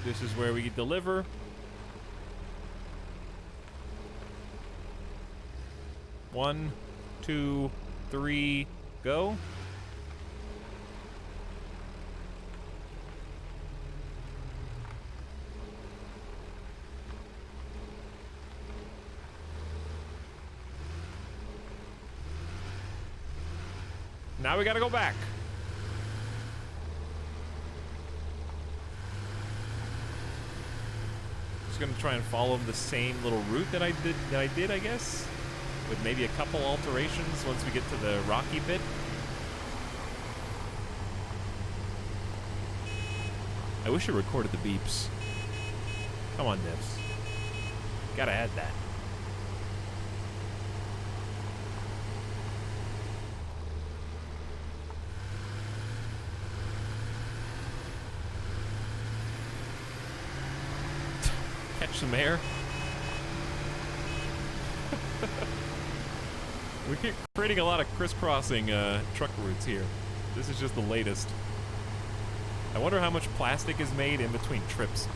This is where we deliver. One, 2, 3, go. Now we gotta go back. Just gonna try and follow the same little route that I did, I guess, with maybe a couple alterations once we get to the rocky bit. I wish it recorded the beeps. Come on, devs. Gotta add that. Catch some air. We keep creating a lot of crisscrossing truck routes here. This is just the latest. I wonder how much plastic is made in between trips.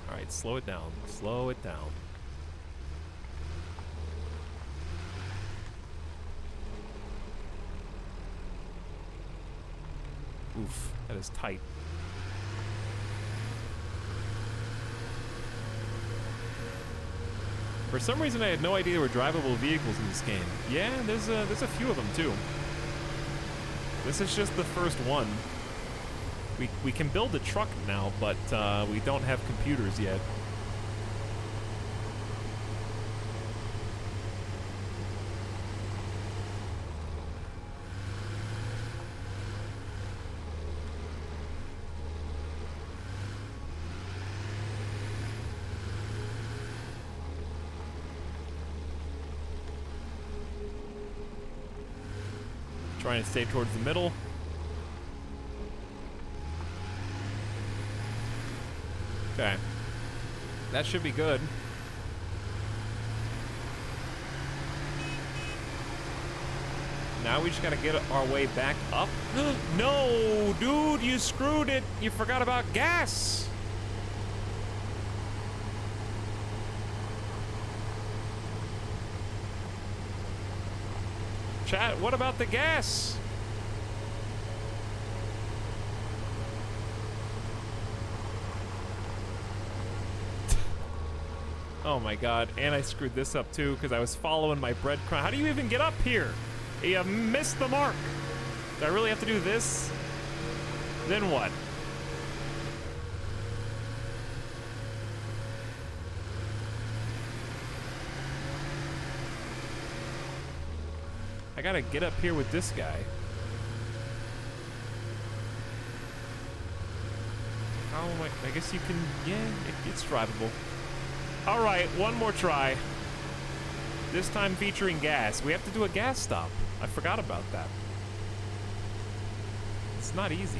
All right, slow it down. Slow it down. Oof, that is tight. For some reason, I had no idea there were drivable vehicles in this game. Yeah, there's a few of them too. This is just the first one. We can build a truck now, but we don't have computers yet. Trying to stay towards the middle. Okay. That should be good. Now we just gotta get our way back up. No, dude, you screwed it. You forgot about gas. Chat, what about the gas? Oh my god, and I screwed this up too because I was following my breadcrumb. How do you even get up here? You missed the mark. Do I really have to do this? Then what? I gotta get up here with this guy. How am I guess you can, yeah, it's drivable. All right, one more try. This time featuring gas. We have to do a gas stop. I forgot about that. It's not easy.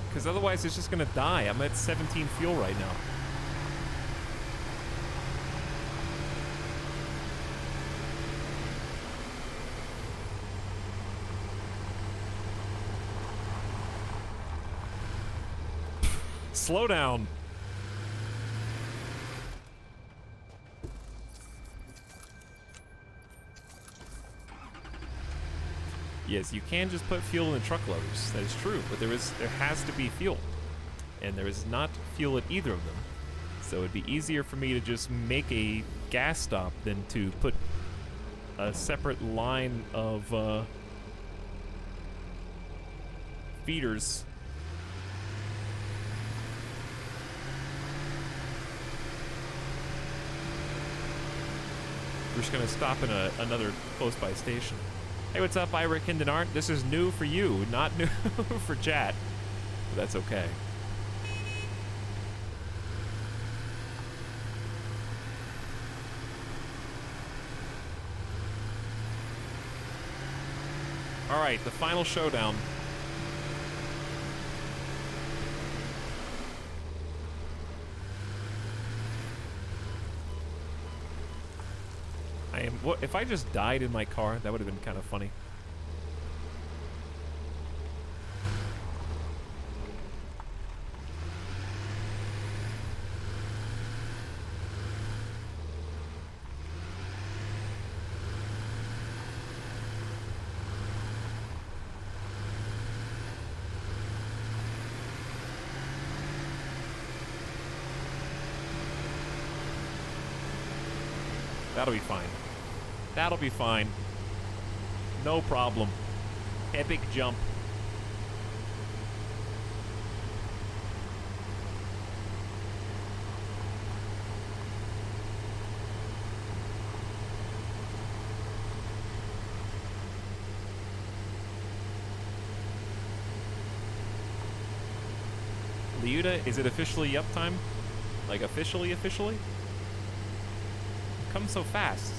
Because otherwise it's just gonna die. I'm at 17 fuel right now. Slow down. Yes, you can just put fuel in the truck loaders. That is true, but there has to be fuel. And there is not fuel at either of them. So it'd be easier for me to just make a gas stop than to put a separate line of feeders. We're just gonna stop in another close by station. Hey, what's up, Ira Kindenart? This is new for you, not new for chat. But that's okay. All right, the final showdown. What if I just died in my car? That would have been kind of funny. That'll be fine. That'll be fine. No problem. Epic jump. Liuda, is it officially up time? Like officially? It comes so fast.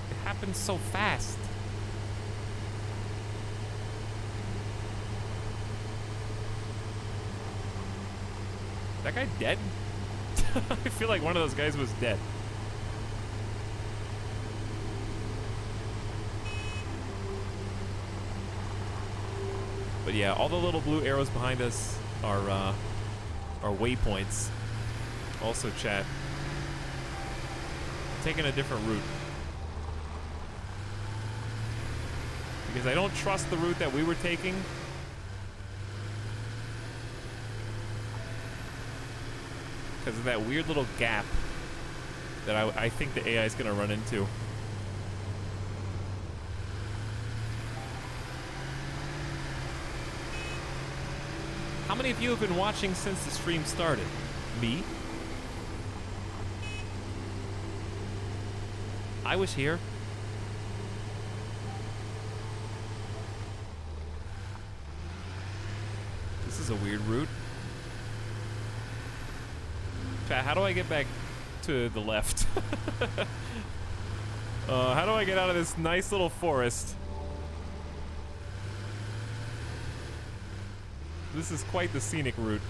It happens so fast. That guy dead? I feel like one of those guys was dead. But yeah, all the little blue arrows behind us are waypoints. Also, chat, taking a different route because I don't trust the route that we were taking. Because of that weird little gap that I think the AI is going to run into. How many of you have been watching since the stream started? Me? I was here. This is a weird route. Chat, how do I get back to the left? How do I get out of this nice little forest? This is quite the scenic route.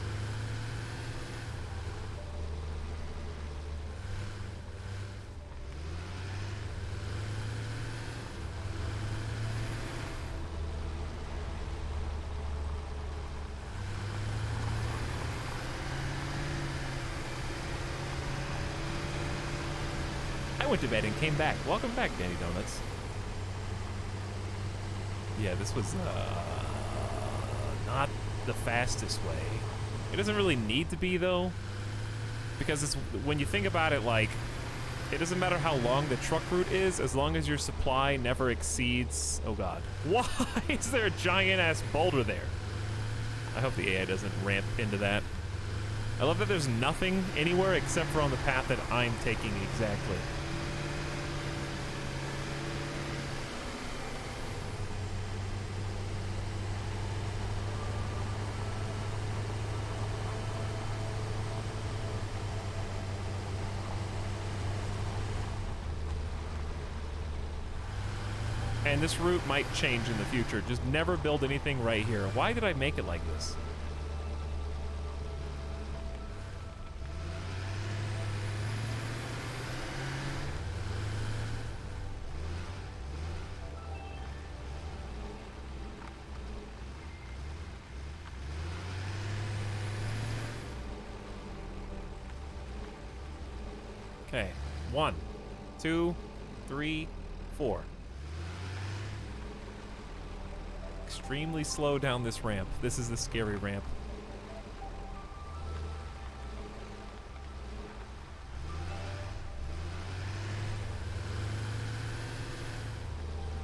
I went to bed and came back. Welcome back, Danny Donuts. Yeah, this was not the fastest way. It doesn't really need to be though, because it's, when you think about it, like, it doesn't matter how long the truck route is as long as your supply never exceeds, oh god, why is there a giant ass boulder there? I hope the AI doesn't ramp into that. I love that there's nothing anywhere except for on the path that I'm taking exactly. And this route might change in the future. Just never build anything right here. Why did I make it like this? Okay, 1, 2, 3, 4. Extremely slow down this ramp. This is the scary ramp.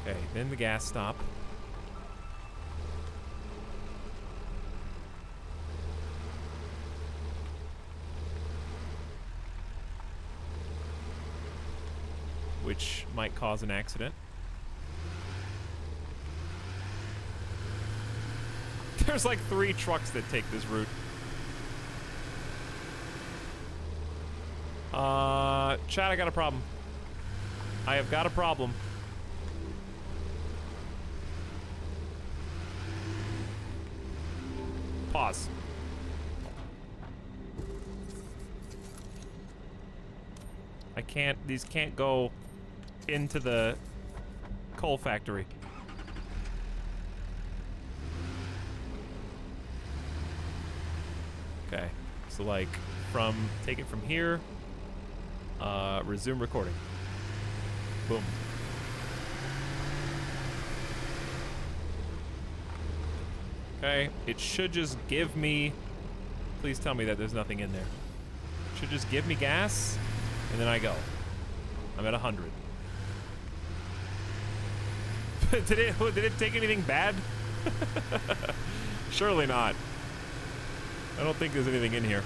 Okay, then the gas stop. Which might cause an accident. There's like 3 trucks that take this route. Chat, I got a problem. I have got a problem. Pause. I can't, these can't go into the coal factory. Okay, so like take it from here, resume recording. Boom. Okay, it should just give me, please tell me that there's nothing in there. It should just give me gas, and then I go. I'm at 100. Did it take anything bad? Surely not. I don't think there's anything in here.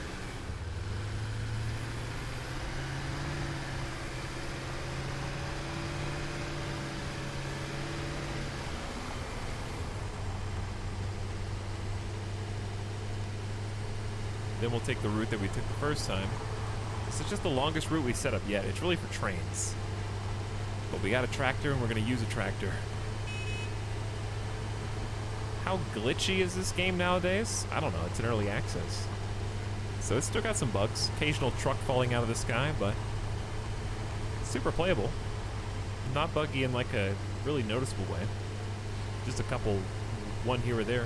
Then we'll take the route that we took the first time. This is just the longest route we set up yet. It's really for trains. But we got a tractor and we're gonna use a tractor. How glitchy is this game nowadays? I don't know, it's in early access. So it's still got some bugs. Occasional truck falling out of the sky, but super playable. Not buggy in like a really noticeable way. Just a couple, one here or there.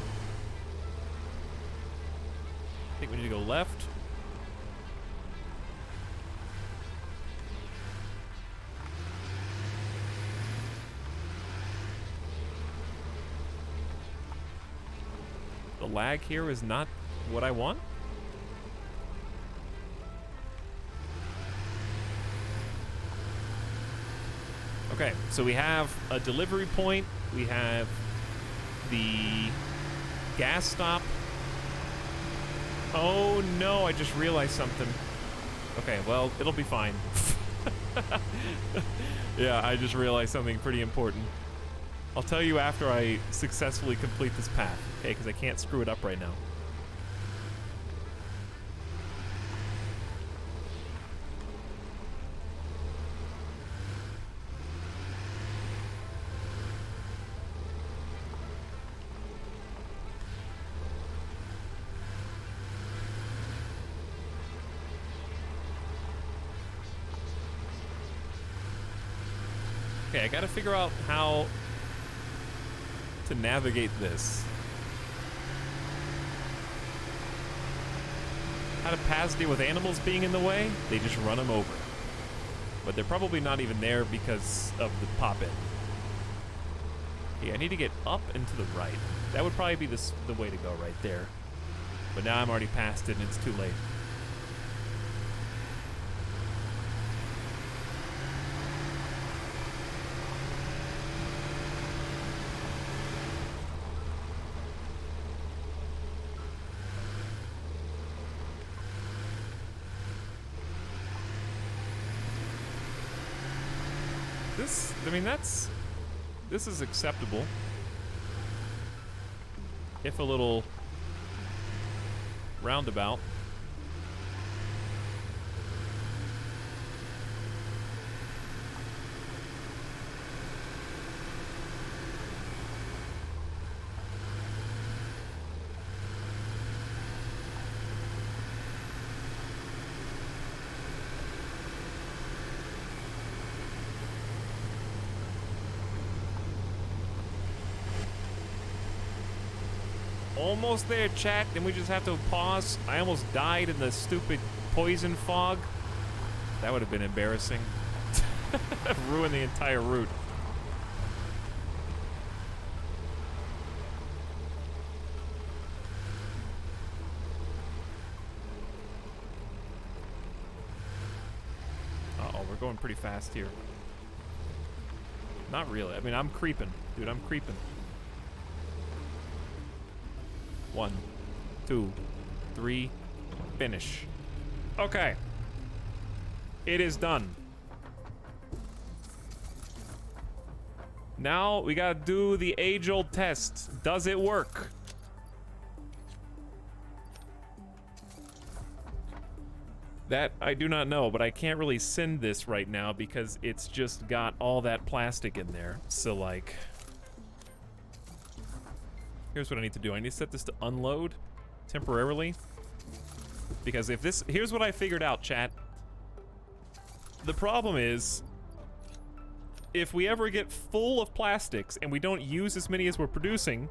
I think we need to go left. The lag here is not what I want. Okay, so we have a delivery point. We have the gas stop. Oh no, I just realized something. Okay, well, it'll be fine. Yeah, I just realized something pretty important. I'll tell you after I successfully complete this path, okay? Because I can't screw it up right now. Okay, I gotta figure out how to navigate this. How to pass deal with animals being in the way? They just run them over. But they're probably not even there because of the PumpIt. Yeah, I need to get up and to the right. That would probably be the way to go right there. But now I'm already past it and it's too late. I mean, this is acceptable. If a little roundabout. Almost there, chat. Then we just have to pause. I almost died in the stupid poison fog. That would have been embarrassing. Ruined the entire route. Uh-oh, we're going pretty fast here. Not really. I mean, I'm creeping. Dude, I'm creeping. 1, 2, 3, finish. Okay. It is done. Now we gotta do the age-old test. Does it work? That I do not know, but I can't really send this right now because it's just got all that plastic in there. So like, here's what I need to do. I need to set this to unload temporarily. Because if this, here's what I figured out, chat. The problem is, if we ever get full of plastics and we don't use as many as we're producing,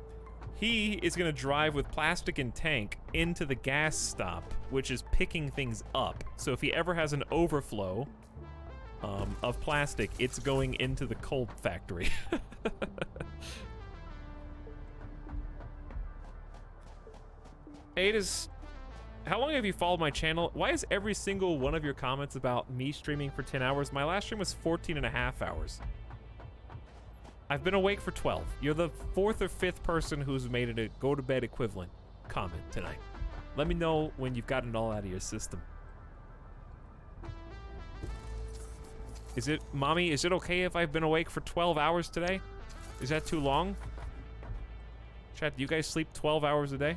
he is gonna drive with plastic and tank into the gas stop, which is picking things up. So if he ever has an overflow of plastic, it's going into the coal factory. How long have you followed my channel? Why is every single one of your comments about me streaming for 10 hours? My last stream was 14.5 hours. I've been awake for 12. You're the 4th or 5th person who's made it a go-to-bed equivalent comment tonight. Let me know when you've gotten it all out of your system. Mommy, is it okay if I've been awake for 12 hours today? Is that too long? Chat, do you guys sleep 12 hours a day?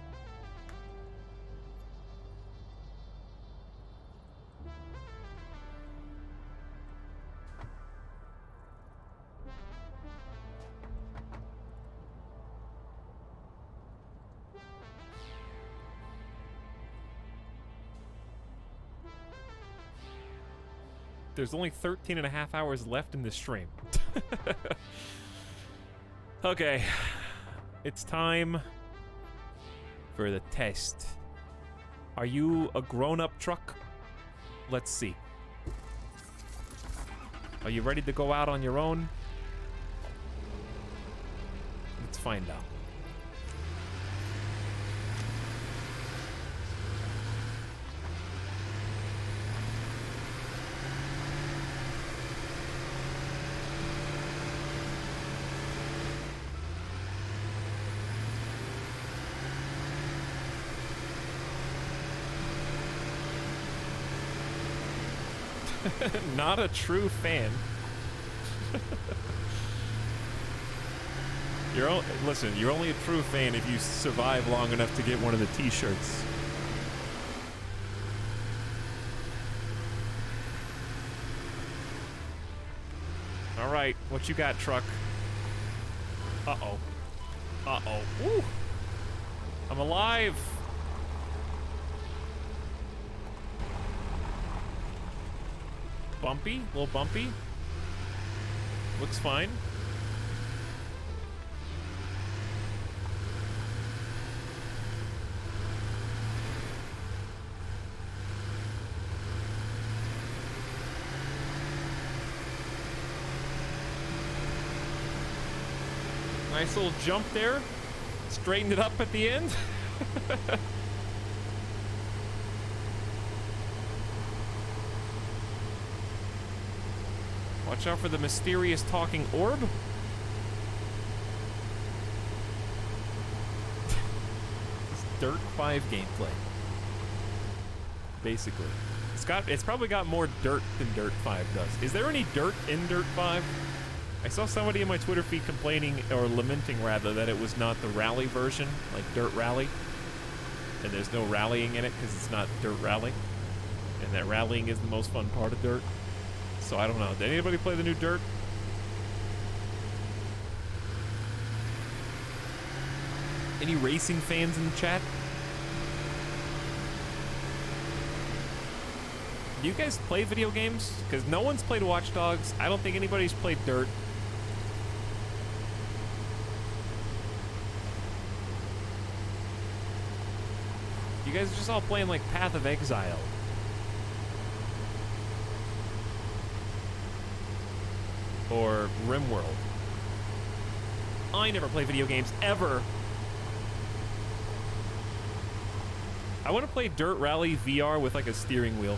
there's only 13 and a half hours left in this stream. Okay. It's time for the test. Are you a grown-up truck? Let's see. Are you ready to go out on your own? Let's find out. Not a true fan. Listen, you're only a true fan if you survive long enough to get one of the t-shirts. All right, what you got, truck? Uh-oh. Uh-oh. Woo! I'm alive! Bumpy, a little bumpy. Looks fine. Nice little jump there. Straightened it up at the end. Watch out for the mysterious talking orb. It's Dirt 5 gameplay. Basically. It's probably got more dirt than Dirt 5 does. Is there any dirt in Dirt 5? I saw somebody in my Twitter feed complaining, or lamenting rather, that it was not the rally version, like Dirt Rally. And there's no rallying in it because it's not Dirt Rally. And that rallying is the most fun part of Dirt. So I don't know. Did anybody play the new Dirt? Any racing fans in the chat? Do you guys play video games? Because no one's played Watch Dogs. I don't think anybody's played Dirt. You guys are just all playing like Path of Exile. Or RimWorld. I never play video games, ever. I want to play Dirt Rally VR with like a steering wheel.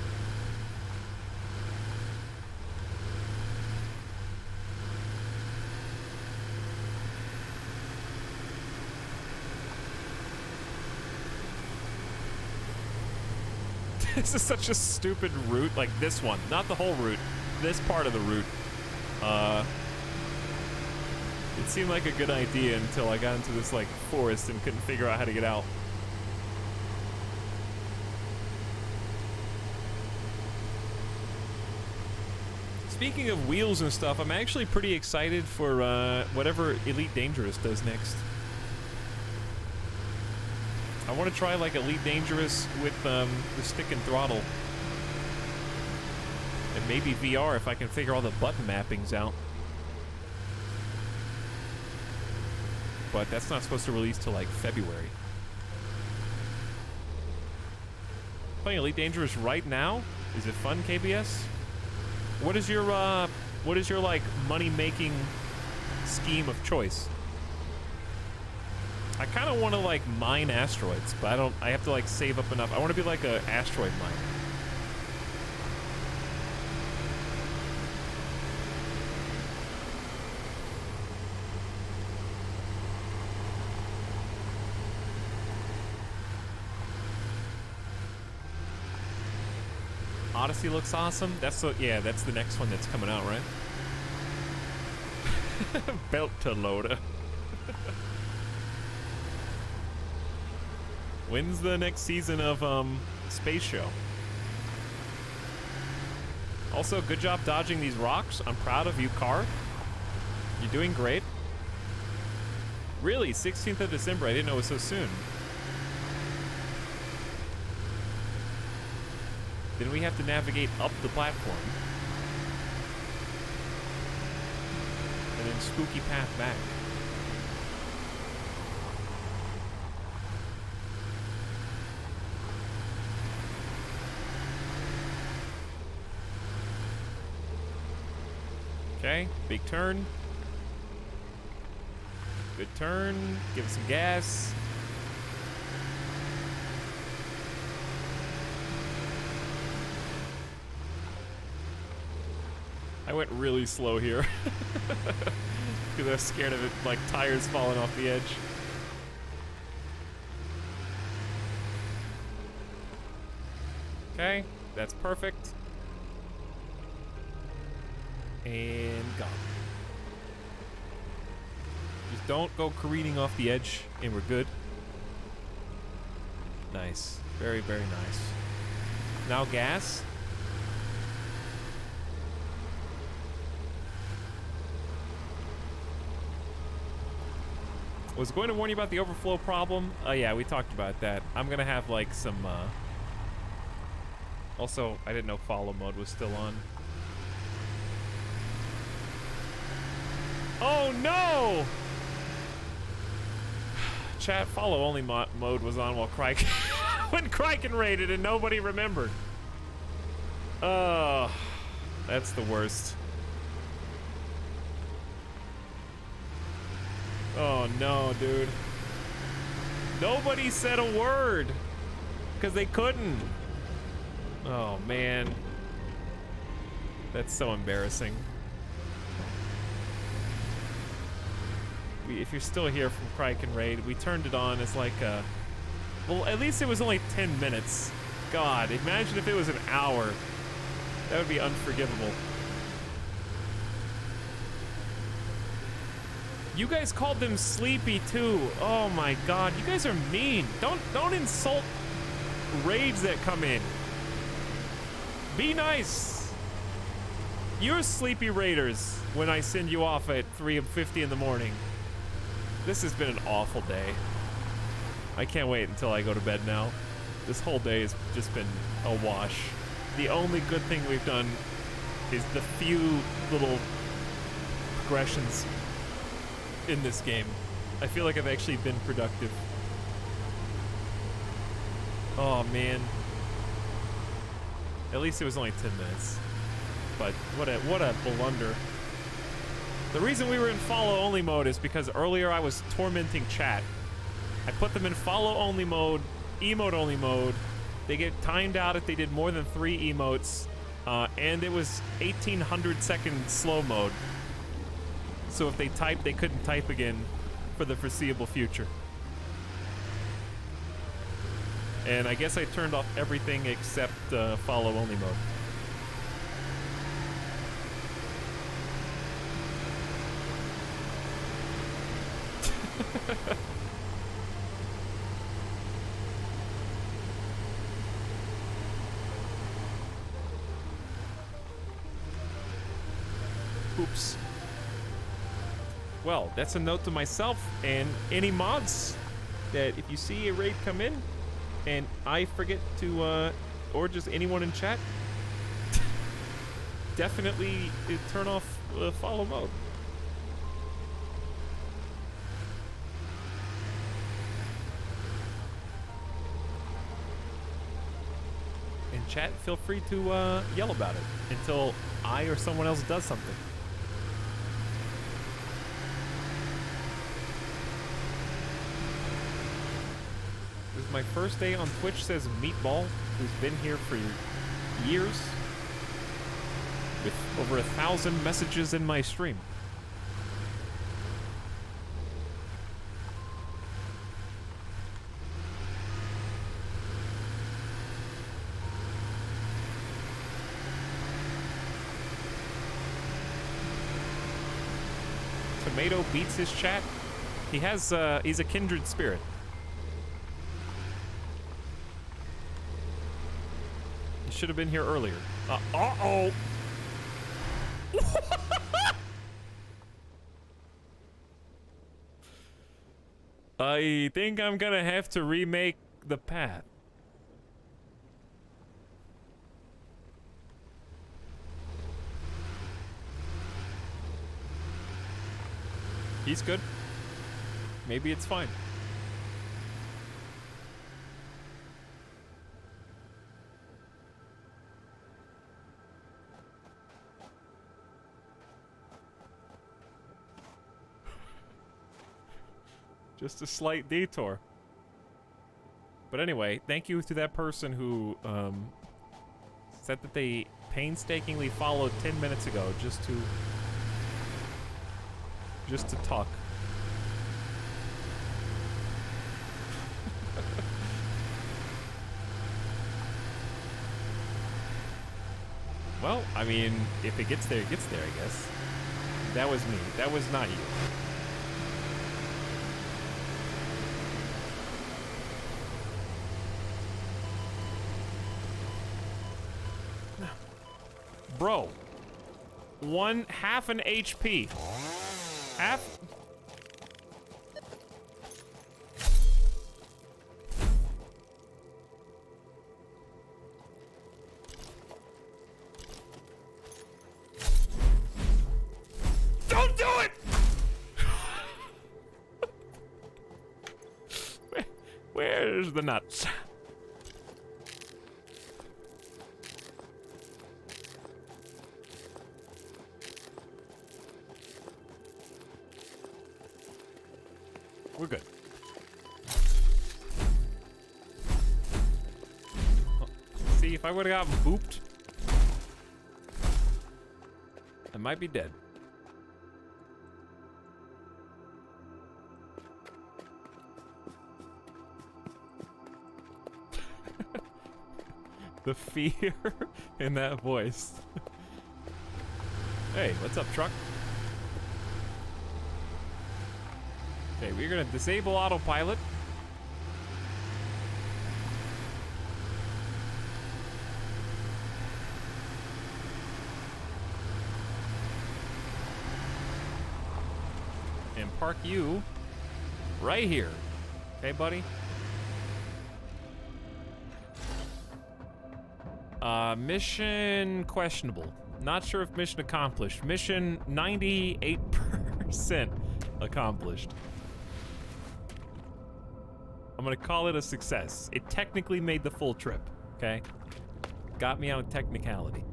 This is such a stupid route, like this one, not the whole route, this part of the route. It seemed like a good idea until I got into this like forest and couldn't figure out how to get out. Speaking of wheels and stuff, I'm actually pretty excited for whatever Elite Dangerous does next. I want to try like Elite Dangerous with the stick and throttle. And maybe VR if I can figure all the button mappings out. But that's not supposed to release till like February. Playing Elite Dangerous right now? Is it fun, KBS? What is your like money-making scheme of choice? I kind of want to like mine asteroids, but I have to like save up enough. I want to be like a asteroid miner. Odyssey looks awesome. That's the next one that's coming out, right? Belt to loader. When's the next season of Space Show? Also, good job dodging these rocks. I'm proud of you, car. You're doing great. Really, 16th of December. I didn't know it was so soon. Then we have to navigate up the platform. and spooky path back. Okay, big turn. Good turn. Give it some gas. I went really slow here because I was scared of it, like tires falling off the edge. Okay, that's perfect. And gone. Just don't go careening off the edge, and we're good. Nice. Very, very nice. Now gas. Was going to warn you about the overflow problem. Yeah, we talked about that. I'm gonna have like some, Also, I didn't know follow mode was still on. Oh no! Chat, follow only mode was on while Crike when Criken raided and nobody remembered. Oh, that's the worst. Oh no, dude. Nobody said a word because they couldn't. Oh man. That's so embarrassing. If you're still here from Criken Raid, we turned it on as like a... Well, at least it was only 10 minutes. God, imagine if it was an hour. That would be unforgivable. You guys called them sleepy too. Oh my god, you guys are mean. Don't insult raids that come in. Be nice. You're sleepy raiders when I send you off at 3:50 in the morning. This has been an awful day. I can't wait until I go to bed now. This whole day has just been a wash. The only good thing we've done is the few little progressions in this game. I feel like I've actually been productive. Oh man. At least it was only 10 minutes. But what a blunder. The reason we were in follow only mode is because earlier I was tormenting chat. I put them in follow only mode, emote only mode. They get timed out if they did more than 3 emotes. And it was 1800 second slow mode. So if they typed, they couldn't type again for the foreseeable future. And I guess I turned off everything except follow only mode. Oops. Well, that's a note to myself and any mods that if you see a raid come in and I forget to, or just anyone in chat, definitely turn off follow mode. And chat, feel free to yell about it until I or someone else does something. This is my first day on Twitch, says Meatball, who's been here for years, with over 1,000 messages in my stream. Tomato beats his chat. He has, he's a kindred spirit. He should have been here earlier. Uh-oh! I think I'm gonna have to remake the path. He's good. Maybe it's fine. Just a slight detour. But anyway, thank you to that person who said that they painstakingly followed 10 minutes ago just to talk. Well, I mean, if it gets there, it gets there, I guess. That was me. That was not you. Bro, half an HP. Half. Don't do it! Where's the nuts? We're good. See, if I would have gotten booped, I might be dead. The fear in that voice. Hey, what's up, truck? Okay, we're gonna disable autopilot. And park you right here. Okay, buddy? Mission questionable. Not sure if mission accomplished. Mission 98% accomplished. I'm gonna call it a success. It technically made the full trip, okay? Got me on a technicality.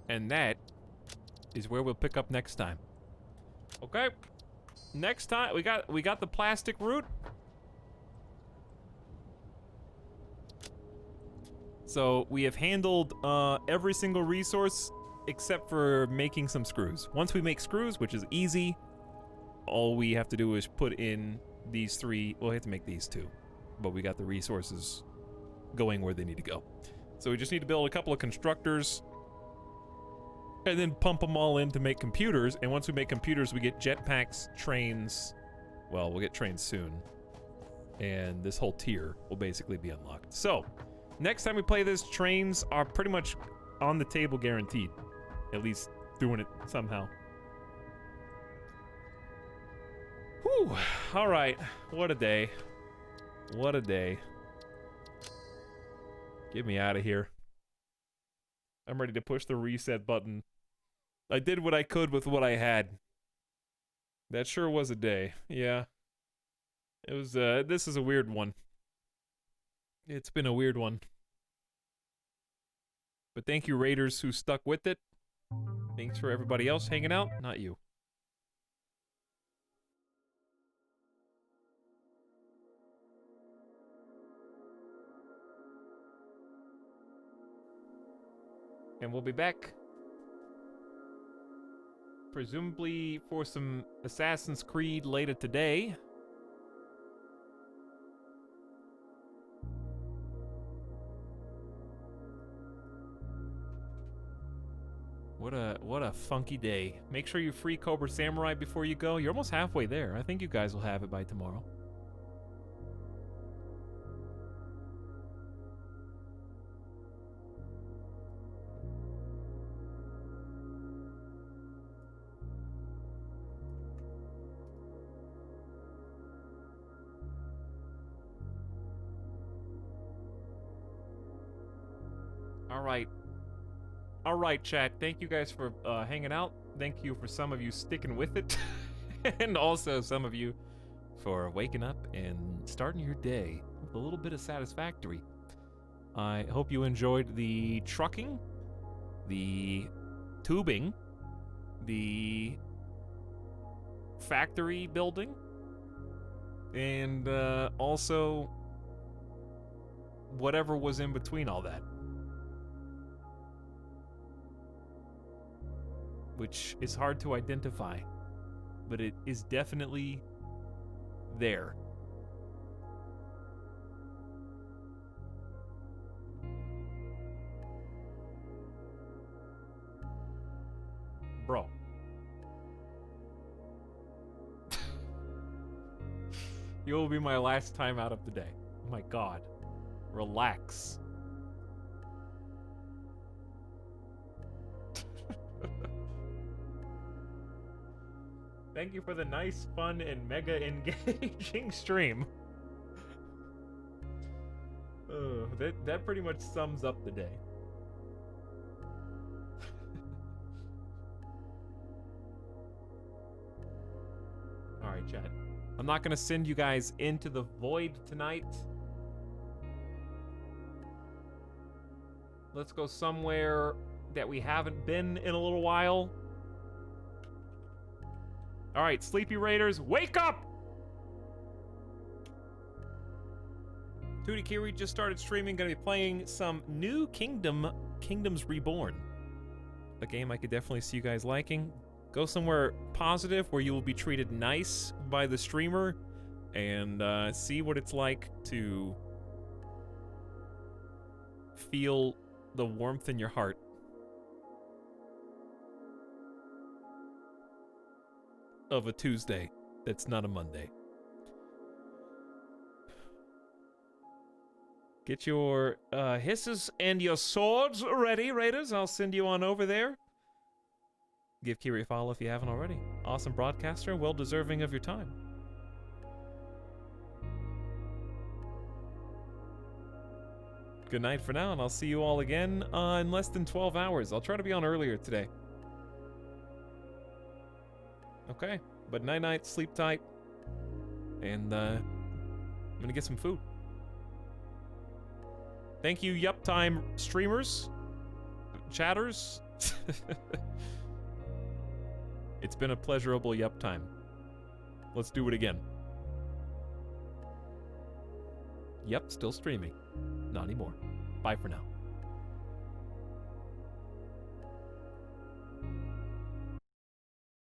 And that is where we'll pick up next time. Okay. Next time we got the plastic route. So we have handled every single resource except for making some screws. Once we make screws, which is easy, all we have to do is put in these three. Well, we have to make these two, but we got the resources going where they need to go. So we just need to build a couple of constructors and then pump them all in to make computers. And once we make computers, we get jetpacks, trains. Well, we'll get trains soon. And this whole tier will basically be unlocked. So next time we play this, trains are pretty much on the table guaranteed. At least doing it somehow. Whew. All right. What a day. What a day. Get me out of here. I'm ready to push the reset button. I did what I could with what I had. That sure was a day. Yeah. It was, this is a weird one. It's been a weird one. But thank you, Raiders, who stuck with it. Thanks for everybody else hanging out. Not you. And we'll be back. Presumably for some Assassin's Creed later today. What a funky day. Make sure you free Cobra Samurai before you go. You're almost halfway there. I think you guys will have it by tomorrow. All right. All right, chat. Thank you guys for hanging out. Thank you for some of you sticking with it. And also some of you for waking up and starting your day with a little bit of satisfactory. I hope you enjoyed the trucking, the tubing, the factory building, and also whatever was in between all that. Which is hard to identify, but it is definitely there. Bro. You will be my last time out of the day. Oh my god. Relax. Thank you for the nice, fun, and mega engaging stream. That pretty much sums up the day. Alright, chat. I'm not gonna send you guys into the void tonight. Let's go somewhere that we haven't been in a little while. Alright, Sleepy Raiders, wake up! Tootie Kiri just started streaming, gonna be playing some new Kingdoms Reborn. A game I could definitely see you guys liking. Go somewhere positive where you will be treated nice by the streamer and see what it's like to feel the warmth in your heart. Of a Tuesday that's not a Monday. Get your hisses and your swords ready, Raiders. I'll send you on over there. Give Kiri a follow if you haven't already. Awesome broadcaster, well deserving of your time. Good night for now, and I'll see you all again in less than 12 hours. I'll try to be on earlier today. Okay, but night-night, sleep tight, and I'm gonna get some food. Thank you, Yup Time streamers, chatters. It's been a pleasurable Yup Time. Let's do it again. Yep, still streaming. Not anymore. Bye for now.